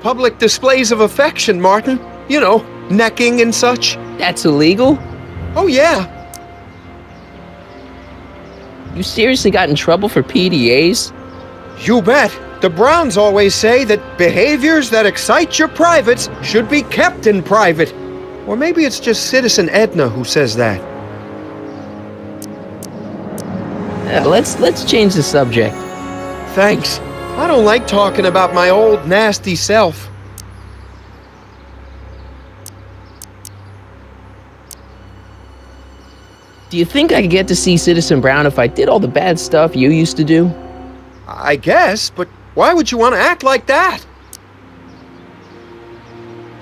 Public displays of affection, Martin. You know, necking and such. That's illegal? Oh, yeah. You seriously got in trouble for PDAs? You bet. The Browns always say that behaviors that excite your privates should be kept in private. Or maybe it's just Citizen Edna who says that. Let's change the subject. Thanks. I don't like talking about my old nasty self. Do you think I could get to see Citizen Brown if I did all the bad stuff you used to do? I guess, but why would you want to act like that?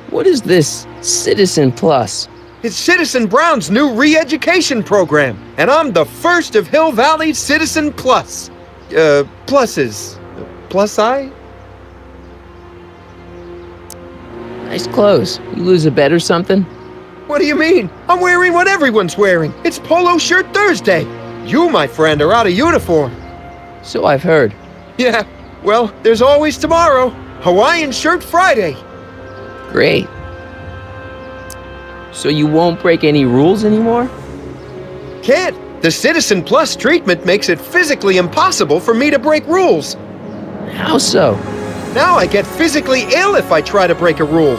What is this Citizen Plus? It's Citizen Brown's new re-education program, and I'm the first of Hill Valley's Citizen Plus. Pluses. Plus-I? Nice clothes. You lose a bet or something? What do you mean? I'm wearing what everyone's wearing. It's Polo Shirt Thursday. You, my friend, are out of uniform. So I've heard. Yeah, well, there's always tomorrow. Hawaiian Shirt Friday. Great. So you won't break any rules anymore? Can't. The Citizen Plus treatment makes it physically impossible for me to break rules. How so? Now I get physically ill if I try to break a rule.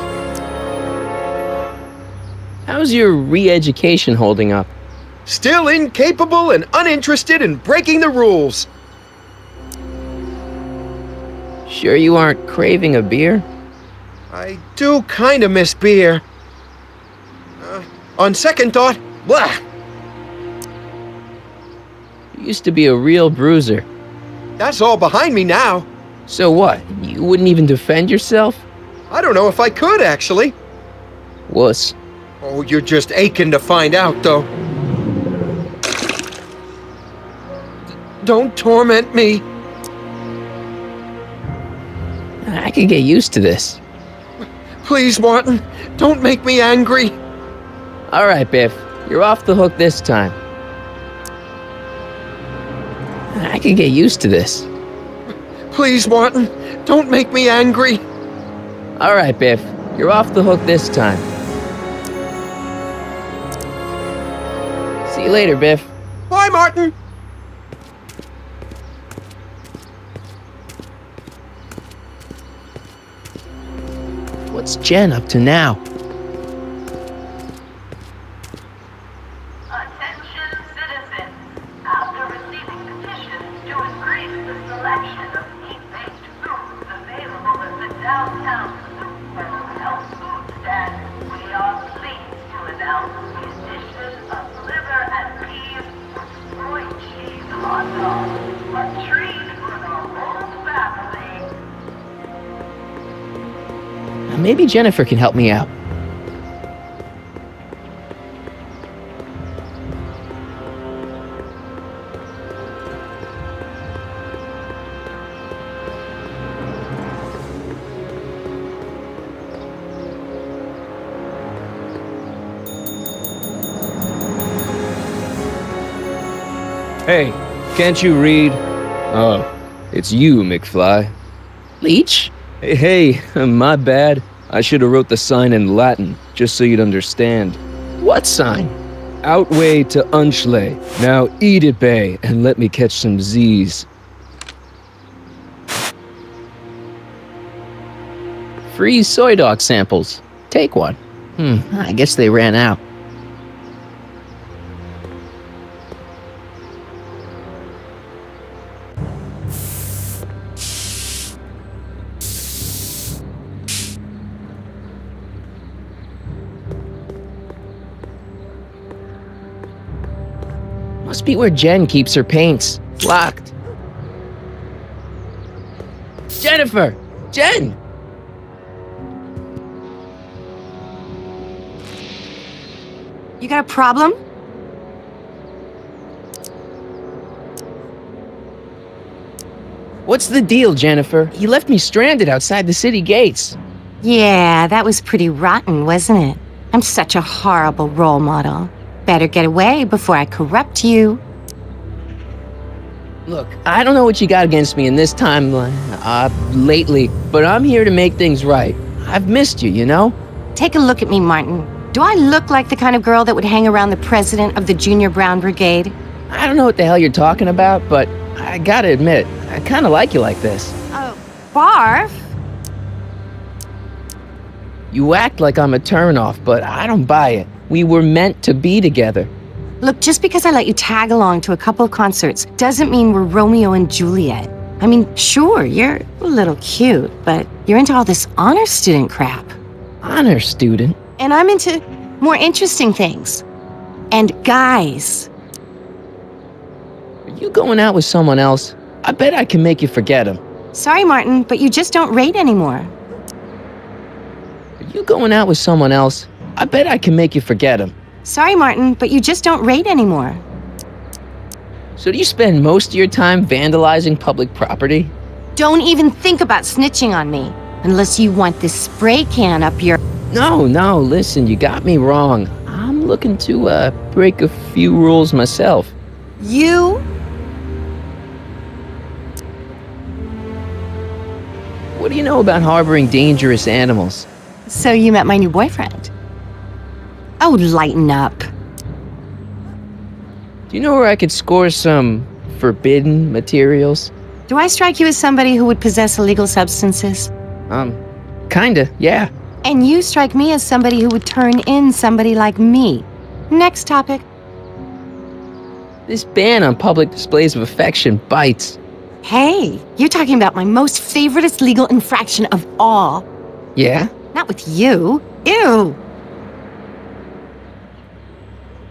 How's your re-education holding up? Still incapable and uninterested in breaking the rules. Sure you aren't craving a beer? I do kinda miss beer. On second thought, blah! You used to be a real bruiser. That's all behind me now. So what? You wouldn't even defend yourself? I don't know if I could, actually. Wuss. Oh, you're just aching to find out, though. Don't torment me. I could get used to this. Please, Martin, don't make me angry. All right, Biff. You're off the hook this time. I could get used to this. Please, Martin, don't make me angry. All right, Biff. You're off the hook this time. See you later, Biff. Bye, Martin. What's Jen up to now? Maybe Jennifer can help me out. Hey, can't you read? Oh, it's you, McFly. Leech? Hey, my bad. I should have wrote the sign in Latin, just so you'd understand. What sign? Outway to Unchley. Now eat it, Bay, and let me catch some Z's. Free soy dog samples. Take one. I guess they ran out. Must be where Jen keeps her paints. Locked. Jennifer! Jen! You got a problem? What's the deal, Jennifer? He left me stranded outside the city gates. Yeah, that was pretty rotten, wasn't it? I'm such a horrible role model. Better get away before I corrupt you. Look, I don't know what you got against me in this time, lately, but I'm here to make things right. I've missed you, you know? Take a look at me, Martin. Do I look like the kind of girl that would hang around the president of the Junior Brown Brigade? I don't know what the hell you're talking about, but I gotta admit, I kinda like you like this. Oh, barf? You act like I'm a turnoff, but I don't buy it. We were meant to be together. Look, just because I let you tag along to a couple of concerts doesn't mean we're Romeo and Juliet. I mean, sure, you're a little cute, but you're into all this honor student crap. Honor student? And I'm into more interesting things. And guys. Are you going out with someone else? I bet I can make you forget him. Sorry, Martin, but you just don't rate anymore. Are you going out with someone else? I bet I can make you forget him. Sorry, Martin, but you just don't rate anymore. So do you spend most of your time vandalizing public property? Don't even think about snitching on me, unless you want this spray can up your... No, listen, you got me wrong. I'm looking to, break a few rules myself. You? What do you know about harboring dangerous animals? So you met my new boyfriend. Oh, lighten up. Do you know where I could score some forbidden materials? Do I strike you as somebody who would possess illegal substances? Kinda, yeah. And you strike me as somebody who would turn in somebody like me. Next topic. This ban on public displays of affection bites. Hey, you're talking about my most favoriteest legal infraction of all. Yeah? Not with you. Ew.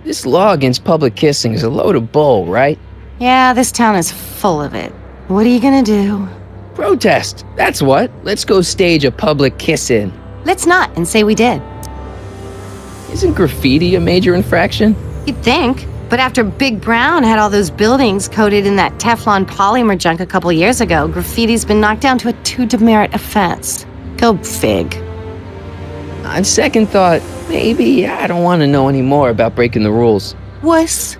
This law against public kissing is a load of bull, right? Yeah, this town is full of it. What are you gonna do? Protest, that's what. Let's go stage a public kiss-in. Let's not and say we did. Isn't graffiti a major infraction? You'd think. But after Big Brown had all those buildings coated in that Teflon polymer junk a couple years ago, graffiti's been knocked down to a 2 demerit offense. Go fig. On second thought, maybe I don't want to know any more about breaking the rules. Wuss.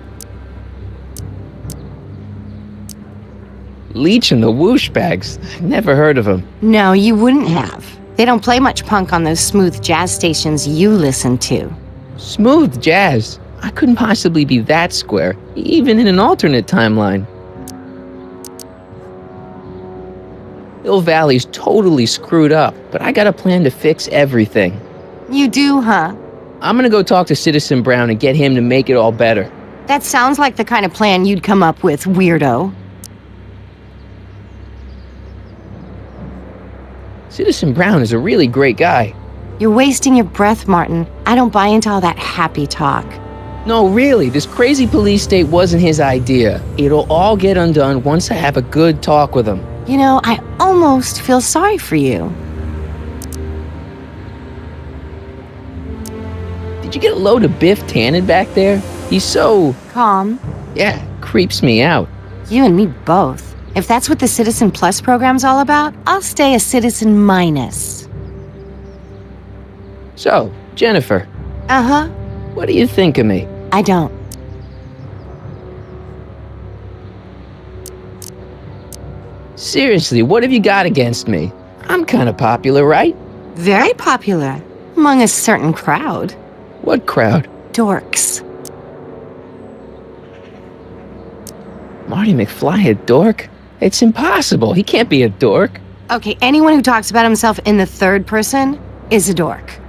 Leech and the Whoosh Bags. Never heard of them. No, you wouldn't have. They don't play much punk on those smooth jazz stations you listen to. Smooth jazz? I couldn't possibly be that square, even in an alternate timeline. Hill Valley's totally screwed up, but I got a plan to fix everything. You do, huh? I'm gonna go talk to Citizen Brown and get him to make it all better. That sounds like the kind of plan you'd come up with, weirdo. Citizen Brown is a really great guy. You're wasting your breath, Martin. I don't buy into all that happy talk. No, really, this crazy police state wasn't his idea. It'll all get undone once I have a good talk with him. You know, I almost feel sorry for you. Did you get a load of Biff Tannen back there? He's so... calm. Yeah, creeps me out. You and me both. If that's what the Citizen Plus program's all about, I'll stay a Citizen Minus. So, Jennifer. Uh-huh. What do you think of me? I don't. Seriously, what have you got against me? I'm kind of popular, right? Very popular. Among a certain crowd. What crowd? Dorks. Marty McFly a dork? It's impossible. He can't be a dork. Okay, anyone who talks about himself in the third person is a dork.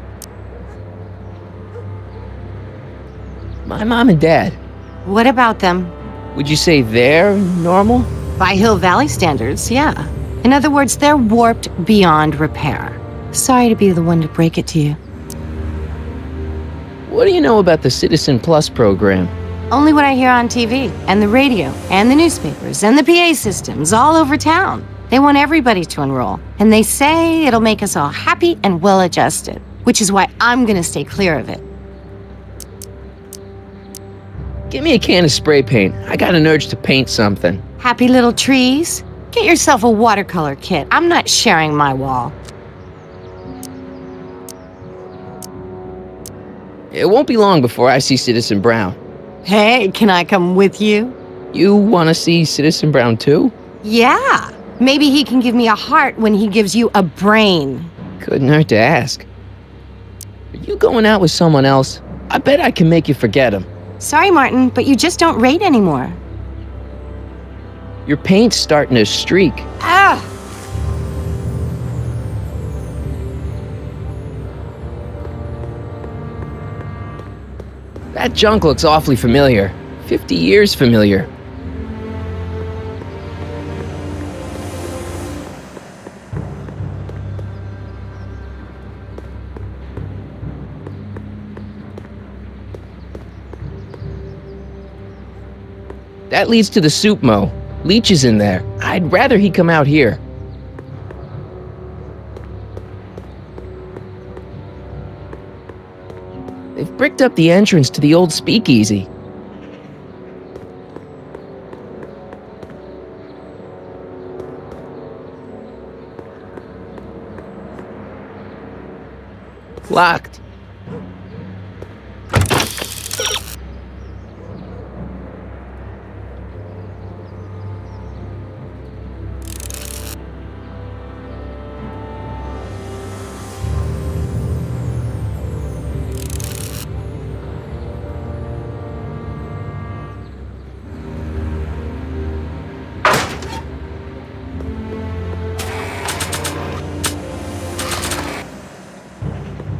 My mom and dad. What about them? Would you say they're normal? By Hill Valley standards, yeah. In other words, they're warped beyond repair. Sorry to be the one to break it to you. What do you know about the Citizen Plus program? Only what I hear on TV, and the radio, and the newspapers, and the PA systems all over town. They want everybody to enroll, and they say it'll make us all happy and well-adjusted, which is why I'm gonna stay clear of it. Give me a can of spray paint. I got an urge to paint something. Happy little trees? Get yourself a watercolor kit. I'm not sharing my wall. It won't be long before I see Citizen Brown. Hey, can I come with you? You want to see Citizen Brown too? Yeah. Maybe he can give me a heart when he gives you a brain. Couldn't hurt to ask. Are you going out with someone else? I bet I can make you forget him. Sorry, Martin, but you just don't rate anymore. Your paint's starting to streak. Ah! That junk looks awfully familiar. 50 years familiar. That leads to the soup mo. Leech is in there. I'd rather he come out here. They've bricked up the entrance to the old speakeasy. Locked.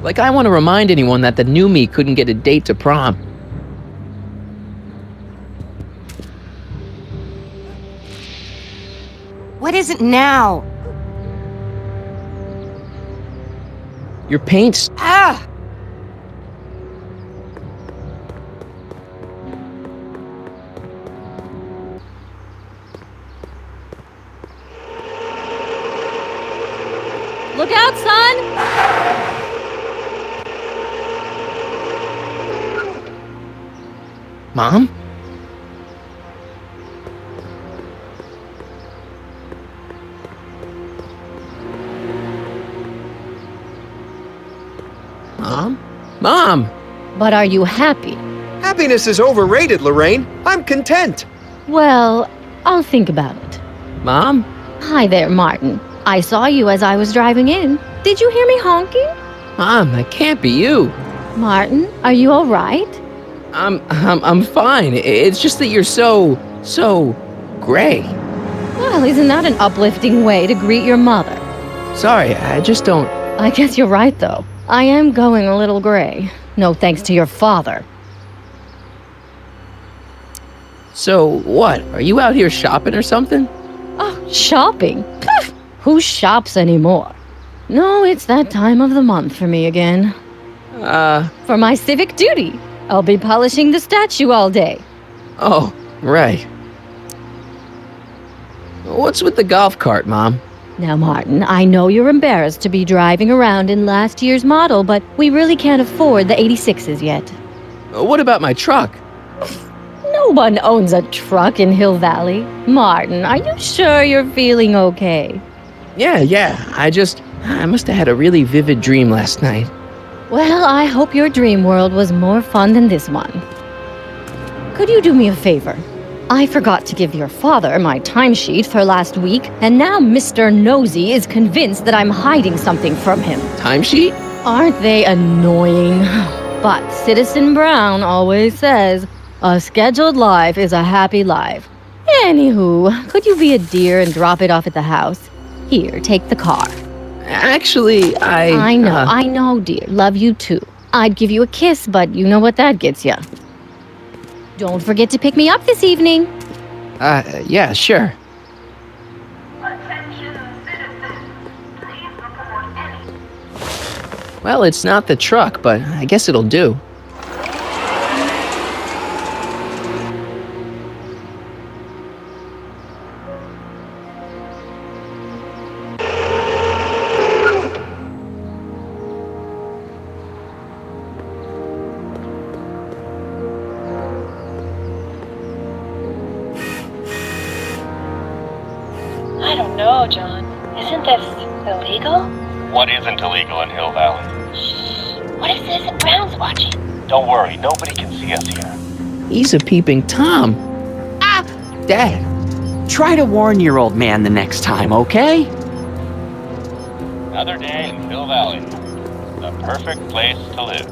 Like I want to remind anyone that the new me couldn't get a date to prom. What is it now? Your paint's... Ah! Look out, son! Mom? Mom? Mom! But are you happy? Happiness is overrated, Lorraine. I'm content. Well, I'll think about it. Mom? Hi there, Martin. I saw you as I was driving in. Did you hear me honking? Mom, that can't be you. Martin, are you all right? I'm fine. It's just that you're so gray. Well, isn't that an uplifting way to greet your mother? Sorry, I just don't... I guess you're right, though. I am going a little gray. No thanks to your father. So, what? Are you out here shopping or something? Oh, shopping? Pff, who shops anymore? No, it's that time of the month for me again. For my civic duty. I'll be polishing the statue all day. Oh, right. What's with the golf cart, Mom? Now, Martin, I know you're embarrassed to be driving around in last year's model, but we really can't afford the 86s yet. What about my truck? No one owns a truck in Hill Valley. Martin, are you sure you're feeling okay? Yeah. I must have had a really vivid dream last night. Well, I hope your dream world was more fun than this one. Could you do me a favor? I forgot to give your father my timesheet for last week, and now Mr. Nosy is convinced that I'm hiding something from him. Timesheet? Aren't they annoying? But Citizen Brown always says, a scheduled life is a happy life. Anywho, could you be a dear and drop it off at the house? Here, take the car. Actually, I know, dear. Love you too. I'd give you a kiss, but you know what that gets ya. Don't forget to pick me up this evening. Yeah, sure. Well, it's not the truck, but I guess it'll do. I don't know, John. Isn't this illegal? What isn't illegal in Hill Valley? What if Citizen Brown's watching? Don't worry, nobody can see us here. He's a peeping Tom. Dad. Try to warn your old man the next time, okay? Another day in Hill Valley. The perfect place to live.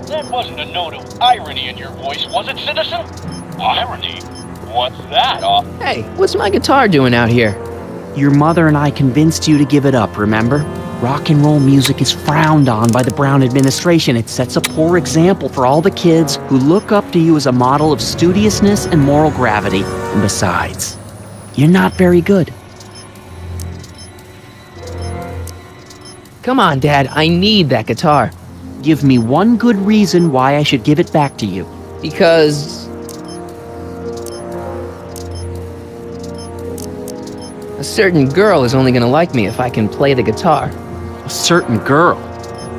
That wasn't a note of irony in your voice, was it, citizen? Irony? What's that, Hey, what's my guitar doing out here? Your mother and I convinced you to give it up, remember? Rock and roll music is frowned on by the Brown administration. It sets a poor example for all the kids who look up to you as a model of studiousness and moral gravity. And besides, you're not very good. Come on, Dad, I need that guitar. Give me one good reason why I should give it back to you. Because... a certain girl is only gonna like me if I can play the guitar. A certain girl?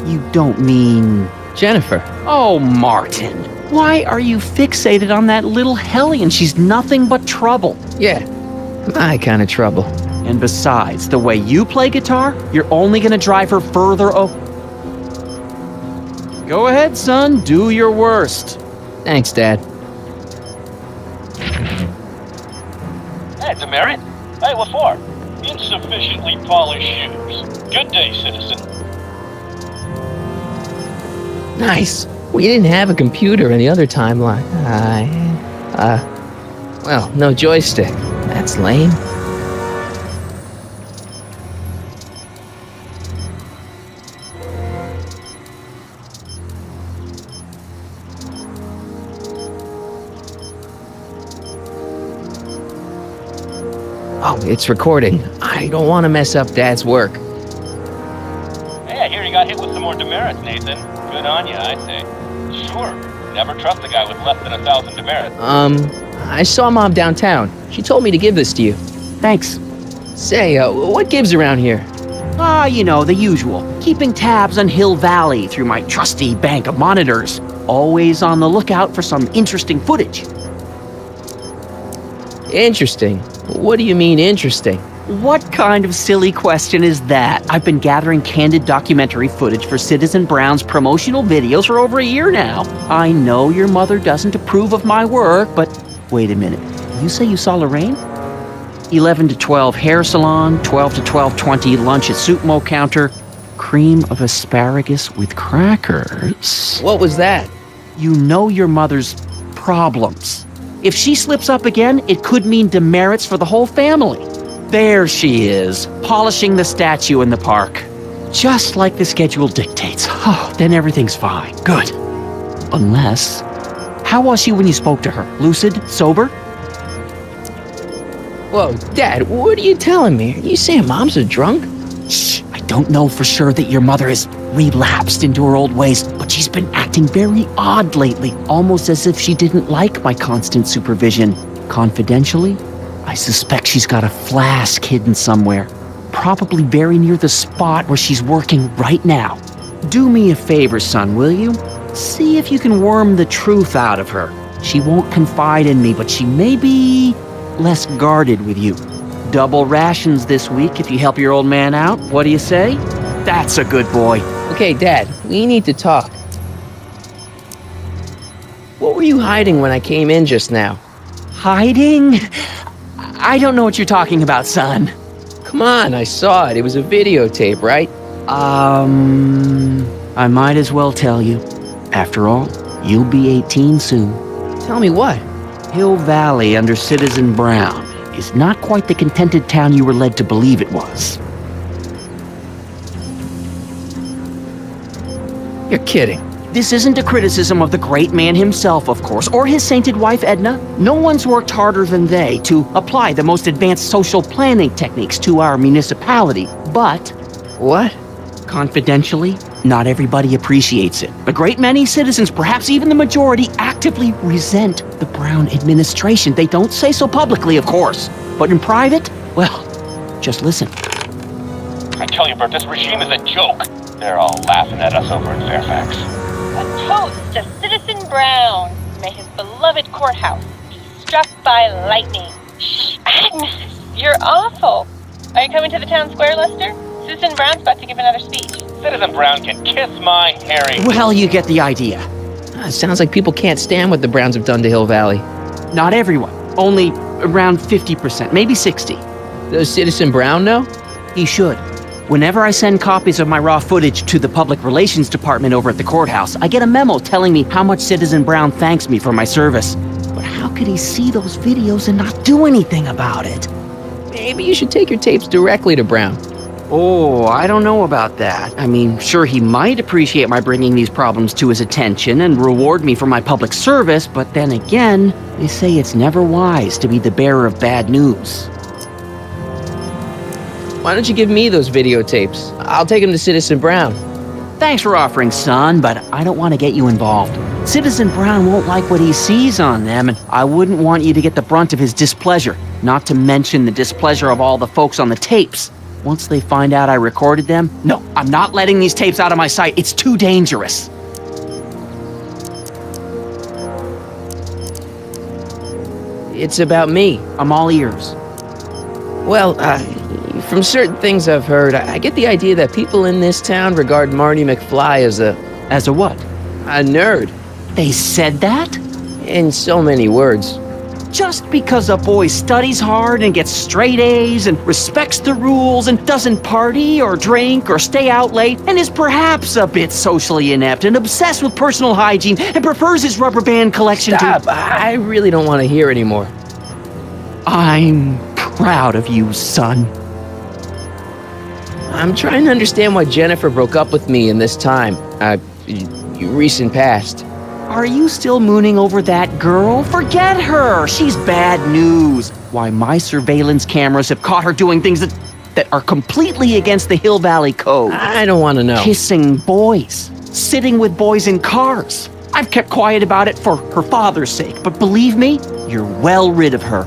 You don't mean... Jennifer. Oh, Martin. Why are you fixated on that little hellion? She's nothing but trouble. Yeah, my kind of trouble. And besides, the way you play guitar, you're only gonna drive her further Go ahead, son. Do your worst. Thanks, Dad. Hey, demerit. Hey, what for? Insufficiently polished shoes. Good day, citizen. Nice. We didn't have a computer in the other timeline. Well, no joystick. That's lame. Oh, it's recording. I don't want to mess up Dad's work. Hey, I hear you got hit with some more demerits, Nathan. Good on you, I say. Sure. Never trust a guy with less than 1,000 demerits. I saw Mom downtown. She told me to give this to you. Thanks. Say, what gives around here? You know, the usual. Keeping tabs on Hill Valley through my trusty bank of monitors. Always on the lookout for some interesting footage. Interesting? What do you mean interesting? What kind of silly question is that? I've been gathering candid documentary footage for Citizen Brown's promotional videos for over a year now. I know your mother doesn't approve of my work, but wait a minute. You say you saw Lorraine? 11 to 12 hair salon, 12 to 12:20 lunch at soup mo counter, cream of asparagus with crackers. What was that? You know your mother's problems. If she slips up again, it could mean demerits for the whole family. There she is, polishing the statue in the park. Just like the schedule dictates. Oh, then everything's fine. Good. Unless... How was she when you spoke to her? Lucid? Sober? Whoa, Dad, what are you telling me? Are you saying Mom's a drunk? Shh, I don't know for sure that your mother has relapsed into her old ways, but she's been acting very odd lately, almost as if she didn't like my constant supervision. Confidentially, I suspect she's got a flask hidden somewhere, probably very near the spot where she's working right now. Do me a favor, son, will you? See if you can worm the truth out of her. She won't confide in me, but she may be less guarded with you. Double rations this week if you help your old man out. What do you say? That's a good boy. Okay, Dad, we need to talk. What were you hiding when I came in just now? Hiding? I don't know what you're talking about, son. Come on, I saw it. It was a videotape, right? I might as well tell you. After all, you'll be 18 soon. Tell me what? Hill Valley under Citizen Brown is not quite the contented town you were led to believe it was. You're kidding. This isn't a criticism of the great man himself, of course, or his sainted wife, Edna. No one's worked harder than they to apply the most advanced social planning techniques to our municipality. But... What? Confidentially, not everybody appreciates it. A great many citizens, perhaps even the majority, actively resent the Brown administration. They don't say so publicly, of course. But in private, well, just listen. I tell you, Bert, this regime is a joke. They're all laughing at us over in Fairfax. A toast to Citizen Brown. May his beloved courthouse be struck by lightning. Shh, Agnes, you're awful. Are you coming to the town square, Lester? Citizen Brown's about to give another speech. Citizen Brown can kiss my herring. Well, you get the idea. It sounds like people can't stand what the Browns have done to Hill Valley. Not everyone. Only around 50%, maybe 60. Does Citizen Brown know? He should. Whenever I send copies of my raw footage to the Public Relations Department over at the courthouse, I get a memo telling me how much Citizen Brown thanks me for my service. But how could he see those videos and not do anything about it? Maybe you should take your tapes directly to Brown. Oh, I don't know about that. I mean, sure, he might appreciate my bringing these problems to his attention and reward me for my public service, but then again, they say it's never wise to be the bearer of bad news. Why don't you give me those videotapes? I'll take them to Citizen Brown. Thanks for offering, son, but I don't want to get you involved. Citizen Brown won't like what he sees on them, and I wouldn't want you to get the brunt of his displeasure, not to mention the displeasure of all the folks on the tapes. Once they find out I recorded them, no, I'm not letting these tapes out of my sight. It's too dangerous. It's about me. I'm all ears. Well, from certain things I've heard, I get the idea that people in this town regard Marty McFly as a... As a what? A nerd. They said that? In so many words. Just because a boy studies hard and gets straight A's and respects the rules and doesn't party or drink or stay out late and is perhaps a bit socially inept and obsessed with personal hygiene and prefers his rubber band collection Stop. I really don't want to hear anymore. I'm proud of you, son. I'm trying to understand why Jennifer broke up with me in this time, recent past. Are you still mooning over that girl? Forget her! She's bad news. Why, my surveillance cameras have caught her doing things that are completely against the Hill Valley Code. I don't want to know. Kissing boys. Sitting with boys in cars. I've kept quiet about it for her father's sake, but believe me, you're well rid of her.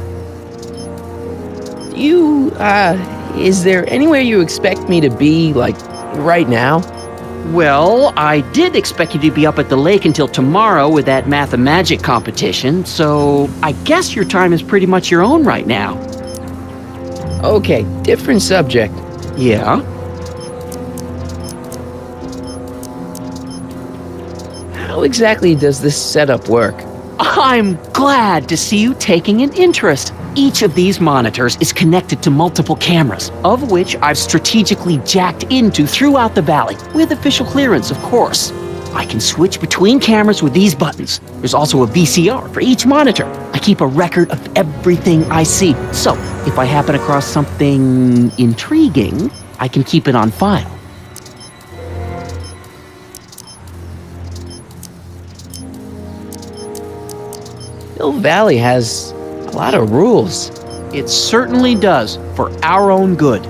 Is there anywhere you expect me to be, like, right now? Well, I did expect you to be up at the lake until tomorrow with that math-magic competition, so I guess your time is pretty much your own right now. Okay, different subject. Yeah? How exactly does this setup work? I'm glad to see you taking an interest. Each of these monitors is connected to multiple cameras, of which I've strategically jacked into throughout the valley, with official clearance, of course. I can switch between cameras with these buttons. There's also a VCR for each monitor. I keep a record of everything I see, so if I happen across something intriguing, I can keep it on file. Hill Valley has a lot of rules. It certainly does, for our own good.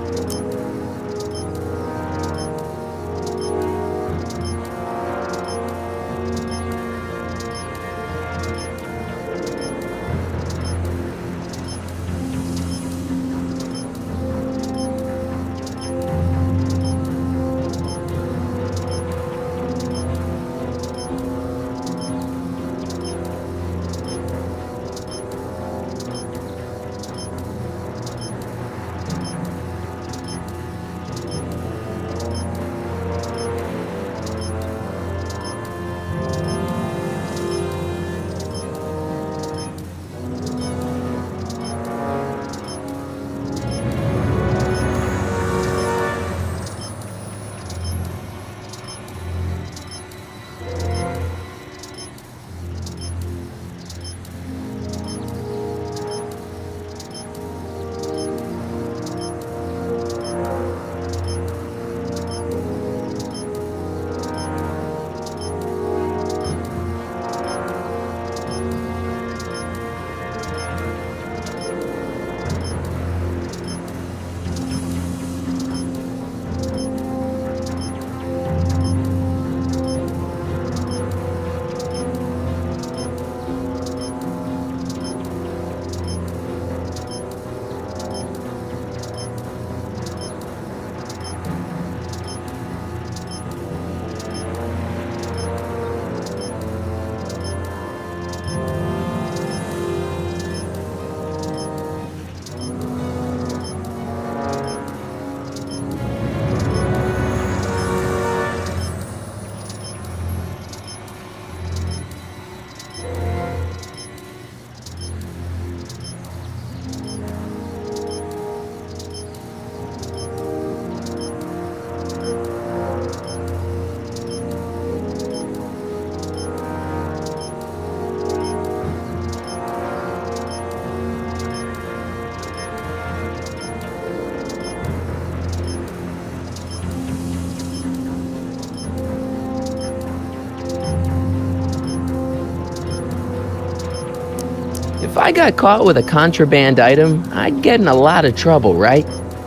If I got caught with a contraband item, I'd get in a lot of trouble, right?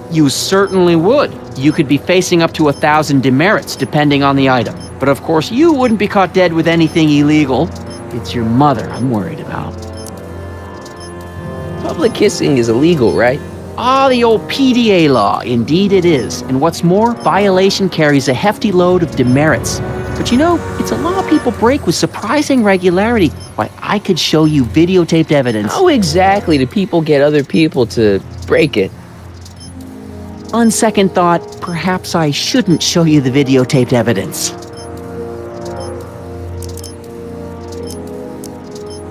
You certainly would. You could be facing up to 1,000 demerits, depending on the item. But of course, you wouldn't be caught dead with anything illegal. It's your mother I'm worried about. Public kissing is illegal, right? Ah, the old PDA law. Indeed it is. And what's more, violation carries a hefty load of demerits. But you know, it's a law people break with surprising regularity. Why, I could show you videotaped evidence. How exactly do people get other people to break it? On second thought, perhaps I shouldn't show you the videotaped evidence.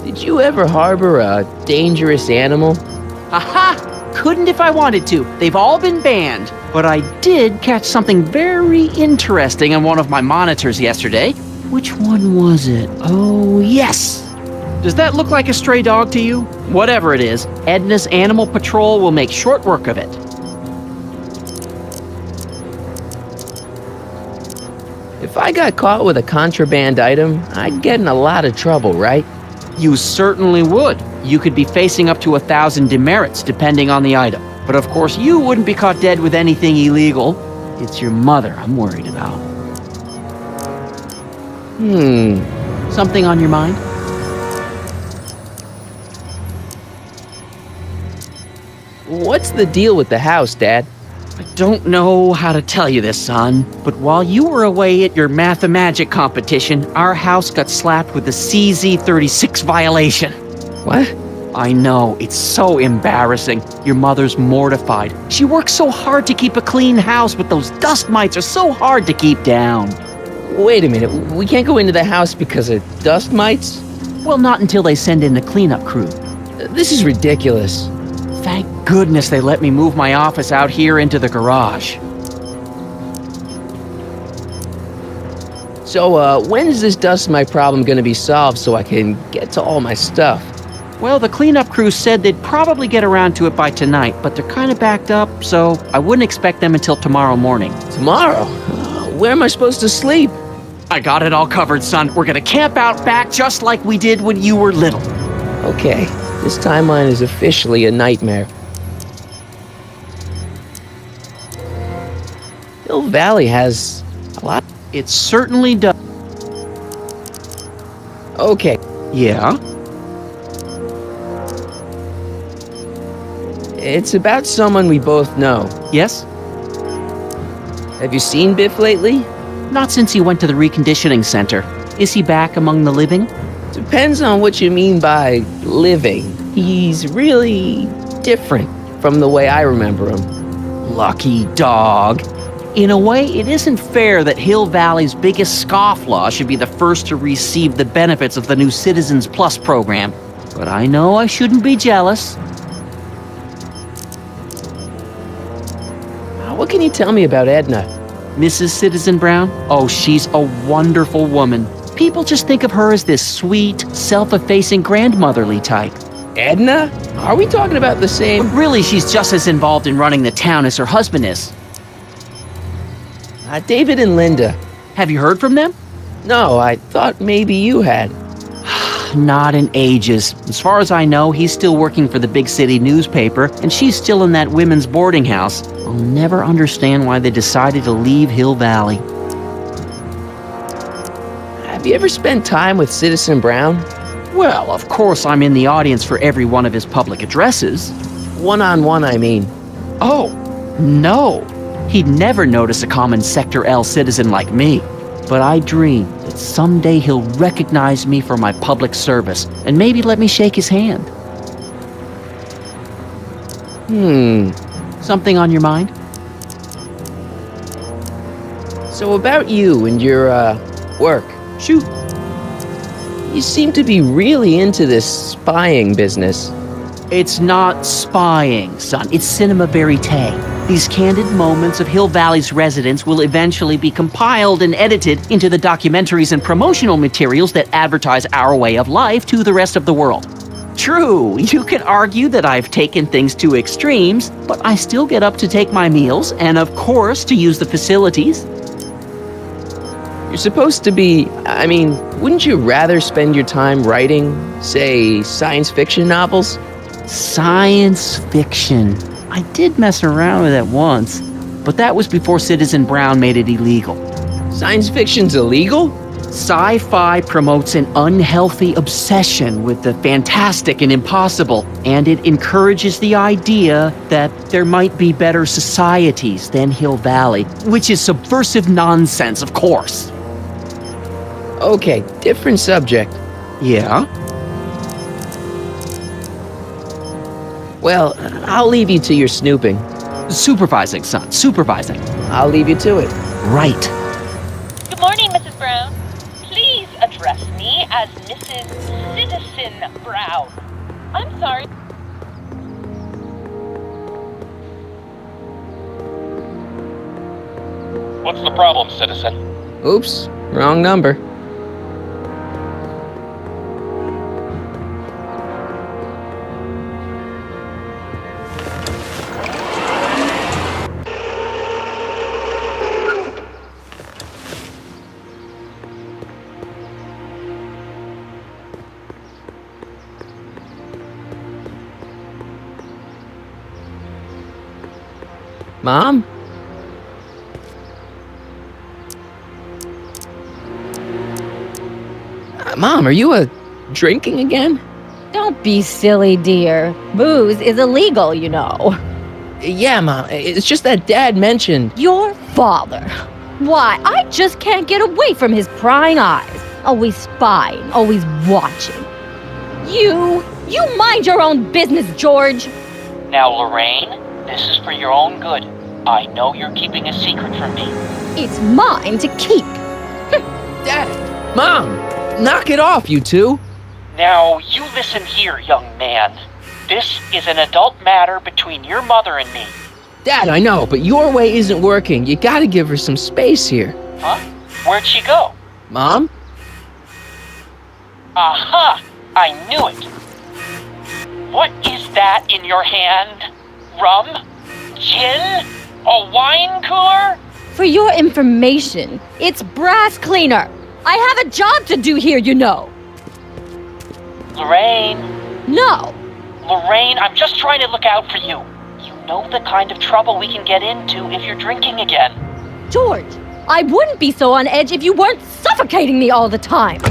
Did you ever harbor a dangerous animal? Aha! Couldn't if I wanted to. They've all been banned. But I did catch something very interesting on one of my monitors yesterday. Which one was it? Oh, yes! Does that look like a stray dog to you? Whatever it is, Edna's Animal Patrol will make short work of it. If I got caught with a contraband item, I'd get in a lot of trouble, right? You certainly would. You could be facing up to 1,000 demerits, depending on the item. But of course, you wouldn't be caught dead with anything illegal. It's your mother I'm worried about. Something on your mind? What's the deal with the house, Dad? I don't know how to tell you this, son, but while you were away at your Mathemagic competition, our house got slapped with a CZ36 violation. What? I know, it's so embarrassing. Your mother's mortified. She works so hard to keep a clean house, but those dust mites are so hard to keep down. Wait a minute, we can't go into the house because of dust mites? Well, not until they send in the cleanup crew. This is ridiculous. Thank goodness they let me move my office out here into the garage. So, when is this dust mite problem gonna be solved so I can get to all my stuff? Well, the cleanup crew said they'd probably get around to it by tonight, but they're kind of backed up, so I wouldn't expect them until tomorrow morning. Tomorrow? Where am I supposed to sleep? I got it all covered, son. We're gonna camp out back just like we did when you were little. Okay, this timeline is officially a nightmare. Hill Valley has a lot. It certainly does. Okay. Yeah? It's about someone we both know. Yes? Have you seen Biff lately? Not since he went to the reconditioning center. Is he back among the living? Depends on what you mean by living. He's really different from the way I remember him. Lucky dog. In a way, it isn't fair that Hill Valley's biggest scofflaw should be the first to receive the benefits of the new Citizens Plus program. But I know I shouldn't be jealous. What can you tell me about Edna? Mrs. Citizen Brown? Oh, she's a wonderful woman. People just think of her as this sweet, self-effacing grandmotherly type. Edna? Are we talking about the same? But really, she's just as involved in running the town as her husband is. David and Linda. Have you heard from them? No, I thought maybe you had. Not in ages. As far as I know, he's still working for the big city newspaper, and she's still in that women's boarding house. I'll never understand why they decided to leave Hill Valley. Have you ever spent time with Citizen Brown? Well, of course I'm in the audience for every one of his public addresses. One-on-one, I mean. Oh, no. He'd never notice a common Sector L citizen like me. But I dream that someday he'll recognize me for my public service and maybe let me shake his hand. Something on your mind? So about you and your, work. Shoot. You seem to be really into this spying business. It's not spying, son. It's cinema verite. These candid moments of Hill Valley's residents will eventually be compiled and edited into the documentaries and promotional materials that advertise our way of life to the rest of the world. True, you could argue that I've taken things to extremes, but I still get up to take my meals and, of course, to use the facilities. You're You're supposed to be, wouldn't you rather spend your time writing, say, science fiction novels? Science fiction. I did mess around with it once, but that was before Citizen Brown made it illegal. Science fiction's illegal? Sci-fi promotes an unhealthy obsession with the fantastic and impossible, and it encourages the idea that there might be better societies than Hill Valley, which is subversive nonsense, of course. Okay, different subject. Yeah? Well, I'll leave you to your snooping. Supervising, son, supervising. I'll leave you to it. Right. Good morning, Mrs. Brown. Please address me as Mrs. Citizen Brown. I'm sorry. What's the problem, citizen? Oops, wrong number. Mom? Mom, are you drinking again? Don't be silly, dear. Booze is illegal, you know. Yeah, Mom. It's just that Dad mentioned... Your father. Why, I just can't get away from his prying eyes. Always spying, always watching. You mind your own business, George. Now, Lorraine, this is for your own good. I know you're keeping a secret from me. It's mine to keep. Dad! Mom! Knock it off, you two! Now, you listen here, young man. This is an adult matter between your mother and me. Dad, I know, but your way isn't working. You gotta give her some space here. Huh? Where'd she go? Mom? Aha! I knew it. What is that in your hand? Rum? Gin? A wine cooler? For your information, it's brass cleaner. I have a job to do here, you know. Lorraine. No. Lorraine, I'm just trying to look out for you. You know the kind of trouble we can get into if you're drinking again. George, I wouldn't be so on edge if you weren't suffocating me all the time.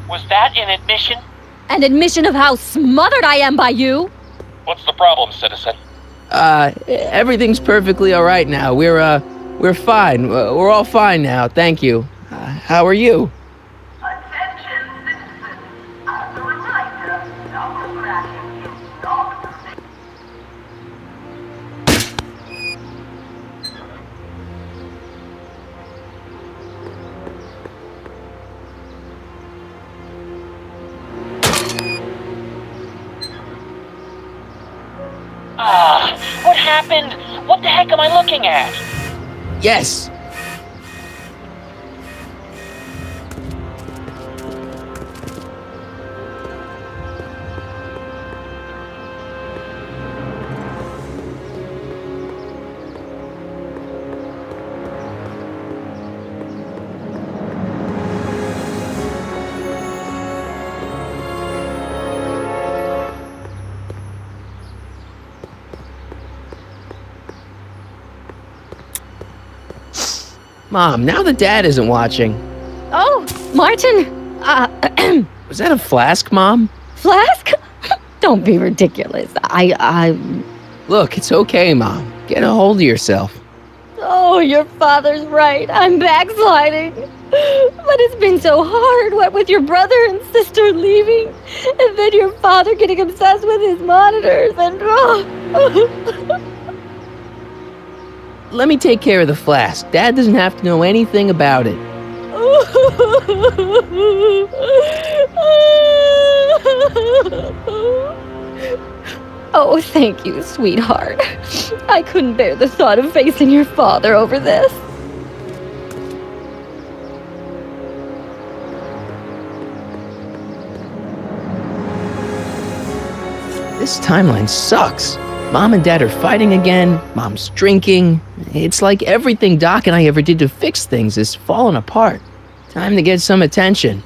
Was that an admission? An admission of how smothered I am by you? What's the problem, citizen? Everything's perfectly all right now. We're fine. We're all fine now, thank you. How are you? What happened? What the heck am I looking at? Yes. Mom, now that Dad isn't watching. Oh, Martin. Was that a flask, Mom? Flask? Don't be ridiculous. Look, it's okay, Mom. Get a hold of yourself. Oh, your father's right. I'm backsliding. But it's been so hard, what with your brother and sister leaving, and then your father getting obsessed with his monitors, and Let me take care of the flask. Dad doesn't have to know anything about it. Oh, thank you, sweetheart. I couldn't bear the thought of facing your father over this. This timeline sucks. Mom and Dad are fighting again. Mom's drinking. It's like everything Doc and I ever did to fix things is falling apart. Time to get some attention.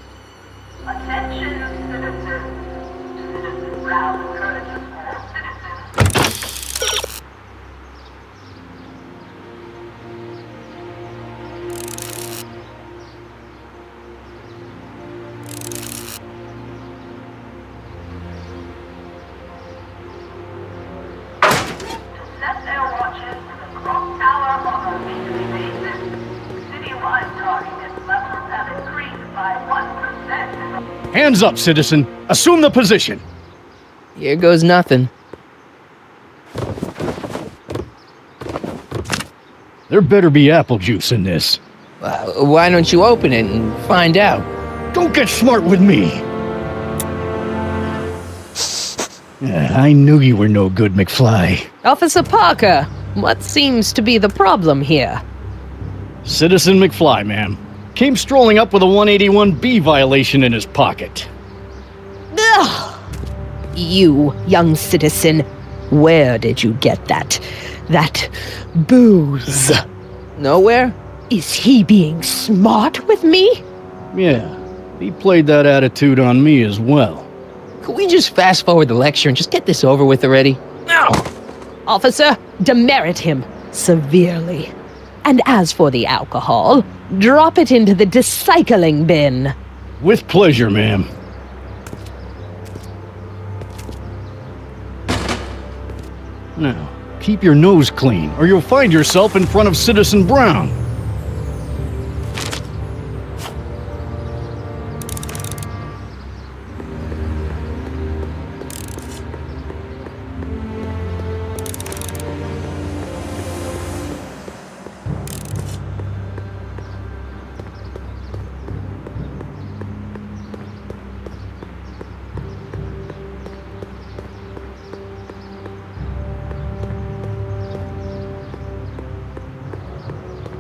Hands up, citizen. Assume the position. Here goes nothing. There better be apple juice in this. Why don't you open it and find out? Don't get smart with me. I knew you were no good, McFly. Officer Parker, what seems to be the problem here? Citizen McFly, ma'am. Came strolling up with a 181B violation in his pocket. Ugh! You, young citizen, where did you get that booze? Nowhere? Is he being smart with me? Yeah, he played that attitude on me as well. Could we just fast forward the lecture and just get this over with already? No! Officer, demerit him severely. And as for the alcohol, drop it into the recycling bin. With pleasure, ma'am. Now, keep your nose clean, or you'll find yourself in front of Citizen Brown.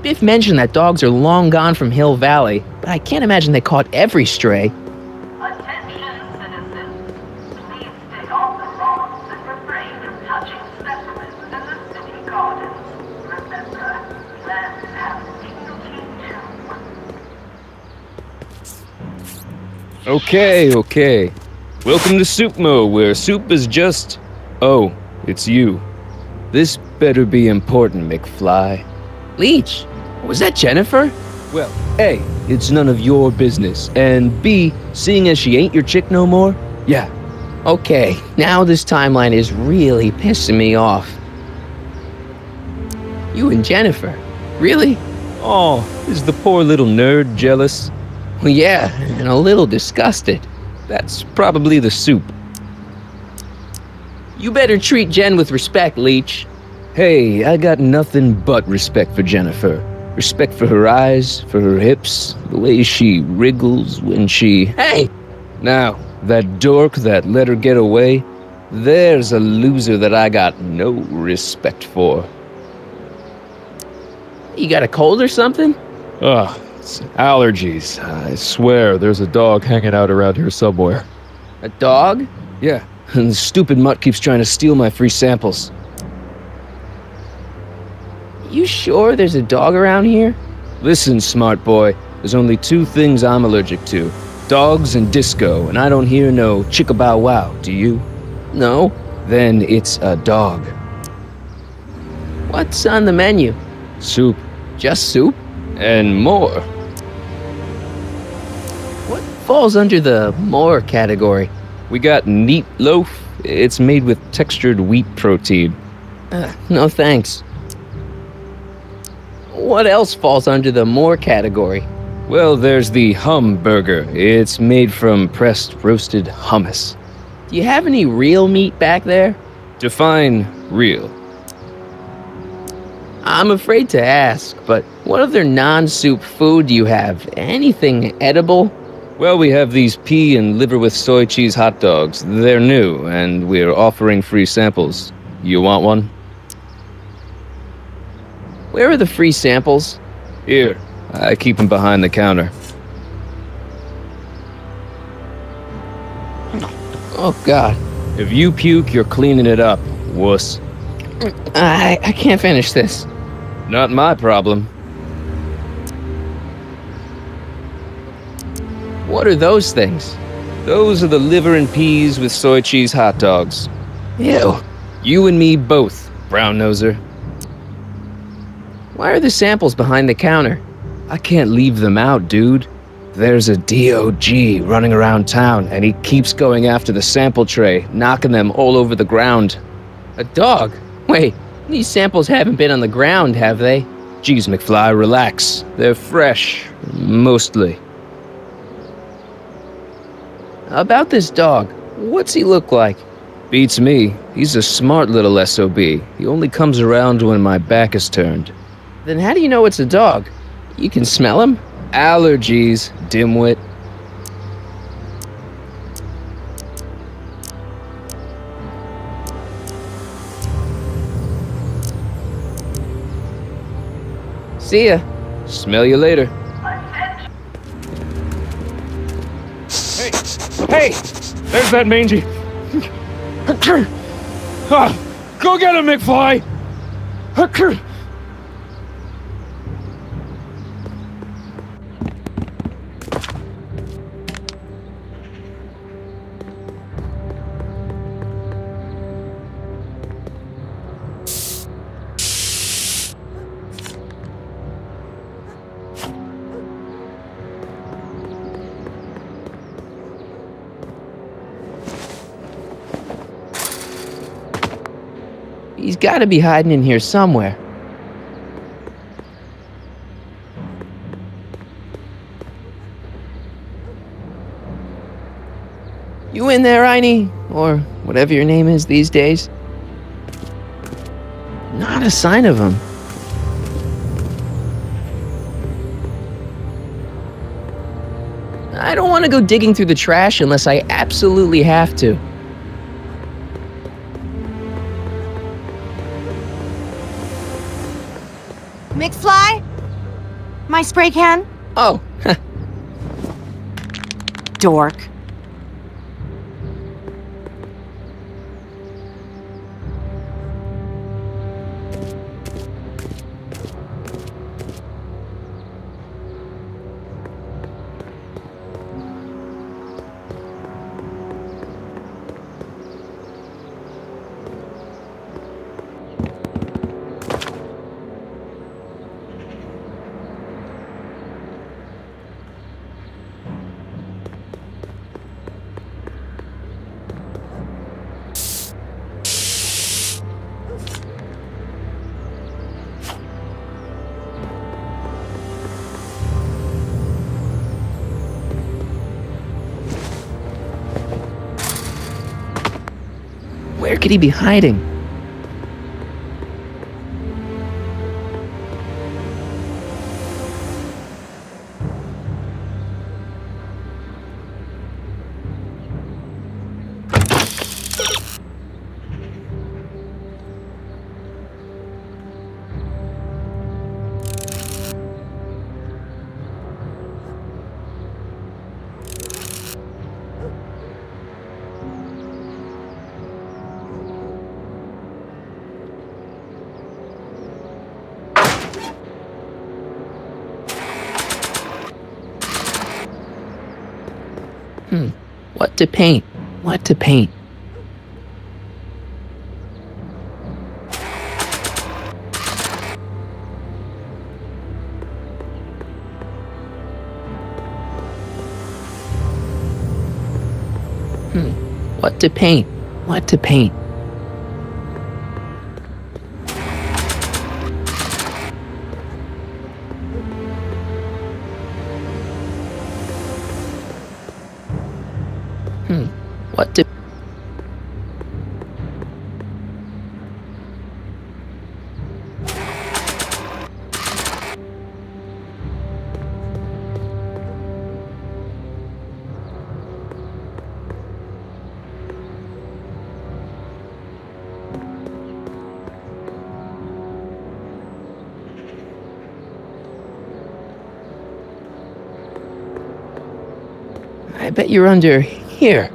Biff mentioned that dogs are long gone from Hill Valley, but I can't imagine they caught every stray. Okay. Welcome to Soupmo, where soup is just... Oh, it's you. This better be important, McFly. Leech, was that Jennifer? Well, A, it's none of your business, and B, seeing as she ain't your chick no more, yeah. Okay, now this timeline is really pissing me off. You and Jennifer? Really? Oh, is the poor little nerd jealous? Well, yeah, and a little disgusted. That's probably the soup. You better treat Jen with respect, Leech. Hey, I got nothing but respect for Jennifer. Respect for her eyes, for her hips, the way she wriggles when she... Hey! Now, that dork that let her get away, there's a loser that I got no respect for. You got a cold or something? Ugh, it's allergies. I swear there's a dog hanging out around here somewhere. A dog? Yeah, and the stupid mutt keeps trying to steal my free samples. You sure there's a dog around here? Listen, smart boy, there's only two things I'm allergic to. Dogs and disco, and I don't hear no chicka-bow wow, do you? No. Then it's a dog. What's on the menu? Soup. Just soup? And more. What falls under the more category? We got neat loaf. It's made with textured wheat protein. No thanks. What else falls under the more category? Well, there's the hum burger. It's made from pressed roasted hummus. Do you have any real meat back there? Define real. I'm afraid to ask, but what other non-soup food do you have? Anything edible? Well, we have these pea and liver with soy cheese hot dogs. They're new, and we're offering free samples. You want one? Where are the free samples? Here, I keep them behind the counter. Oh, God. If you puke, you're cleaning it up, wuss. I can't finish this. Not my problem. What are those things? Those are the liver and peas with soy cheese hot dogs. Ew. You and me both, brown-noser. Why are the samples behind the counter? I can't leave them out, dude. There's a DOG running around town, and he keeps going after the sample tray, knocking them all over the ground. A dog? Wait, these samples haven't been on the ground, have they? Geez, McFly, relax. They're fresh. Mostly. About this dog, what's he look like? Beats me. He's a smart little SOB. He only comes around when my back is turned. Then how do you know it's a dog? You can smell him? Allergies, dimwit. See ya. Smell you later. Hey! There's that mangy. Go get him, McFly! He's gotta be hiding in here somewhere. You in there, Einie? Or whatever your name is these days? Not a sign of him. I don't want to go digging through the trash unless I absolutely have to. McFly? My spray can? Oh. Dork. Where could he be hiding? What to paint? What to paint? What to paint? What to paint? What to... I bet you're under here.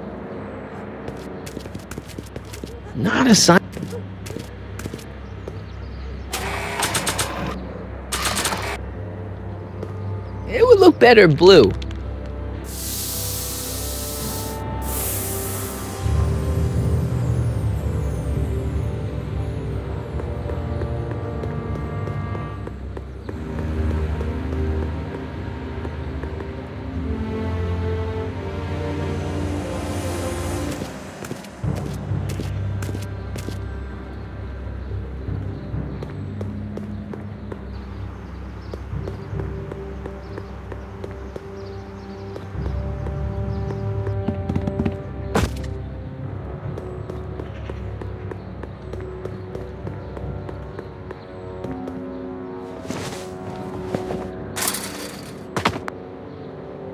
Not a sign. It would look better blue.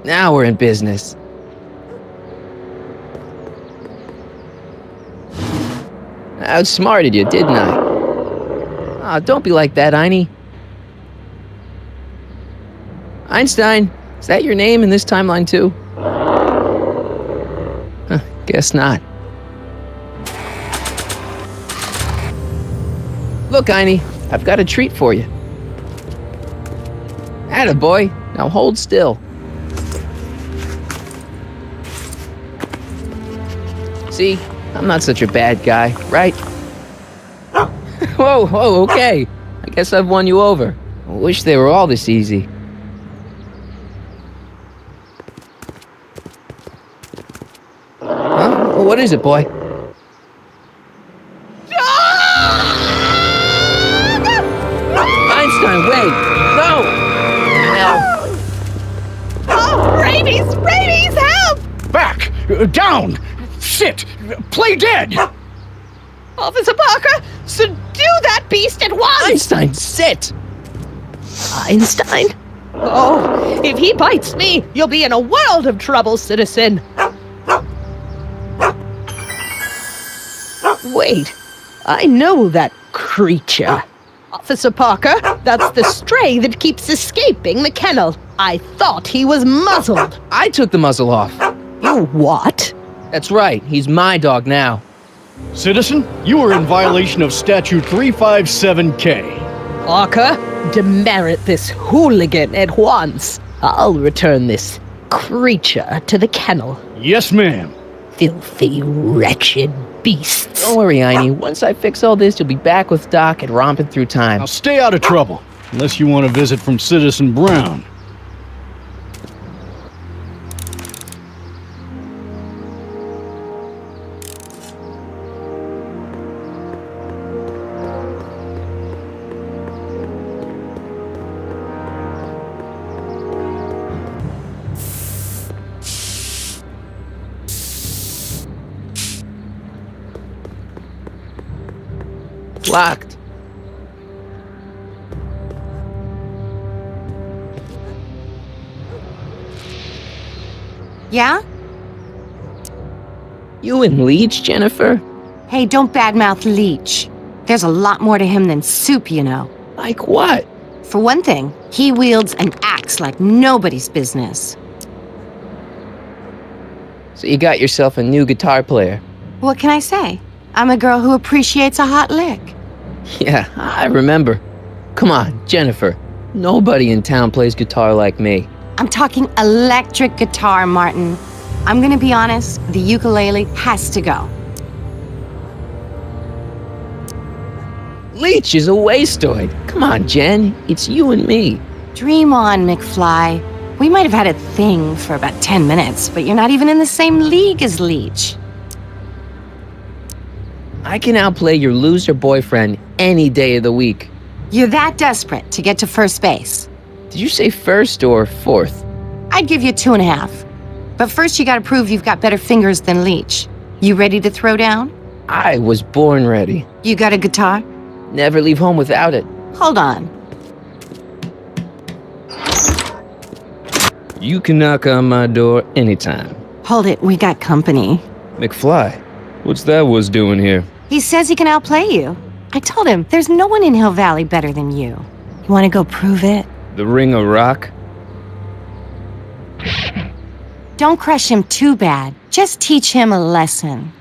Now we're in business. I outsmarted you, didn't I? Oh, don't be like that, Einie. Einstein, is that your name in this timeline too? Huh, guess not. Look, Einie, I've got a treat for you. Attaboy, now hold still. See, I'm not such a bad guy, right? Whoa, okay. I guess I've won you over. I wish they were all this easy. Huh? What is it, boy? Einstein, wait! No! Oh, rabies! Rabies, help! Back! Down! Sit! Play dead! Officer Parker, subdue that beast at once! Einstein, sit! Einstein? Oh, if he bites me, you'll be in a world of trouble, citizen. Wait, I know that creature. Officer Parker, that's the stray that keeps escaping the kennel. I thought he was muzzled. I took the muzzle off. You what? That's right, he's my dog now. Citizen, you are in violation of Statute 357K. Parker, demerit this hooligan at once. I'll return this creature to the kennel. Yes, ma'am. Filthy, wretched beasts. Don't worry, Einie. Once I fix all this, you'll be back with Doc and romping through time. Now stay out of trouble, unless you want a visit from Citizen Brown. Locked. Yeah? You and Leech, Jennifer? Hey, don't badmouth Leech. There's a lot more to him than soup, you know. Like what? For one thing, he wields an axe like nobody's business. So you got yourself a new guitar player. What can I say? I'm a girl who appreciates a hot lick. Yeah, I remember. Come on, Jennifer. Nobody in town plays guitar like me. I'm talking electric guitar, Martin. I'm gonna be honest, the ukulele has to go. Leech is a wastoid. Come on, Jen. It's you and me. Dream on, McFly. We might have had a thing for about 10 minutes, but you're not even in the same league as Leech. I can outplay your loser boyfriend any day of the week. You're that desperate to get to first base. Did you say first or fourth? I'd give you 2.5. But first you gotta prove you've got better fingers than Leech. You ready to throw down? I was born ready. You got a guitar? Never leave home without it. Hold on. You can knock on my door anytime. Hold it, we got company. McFly, what's that was doing here? He says he can outplay you. I told him, there's no one in Hill Valley better than you. You wanna go prove it? The Ring of Rock? Don't crush him too bad. Just teach him a lesson.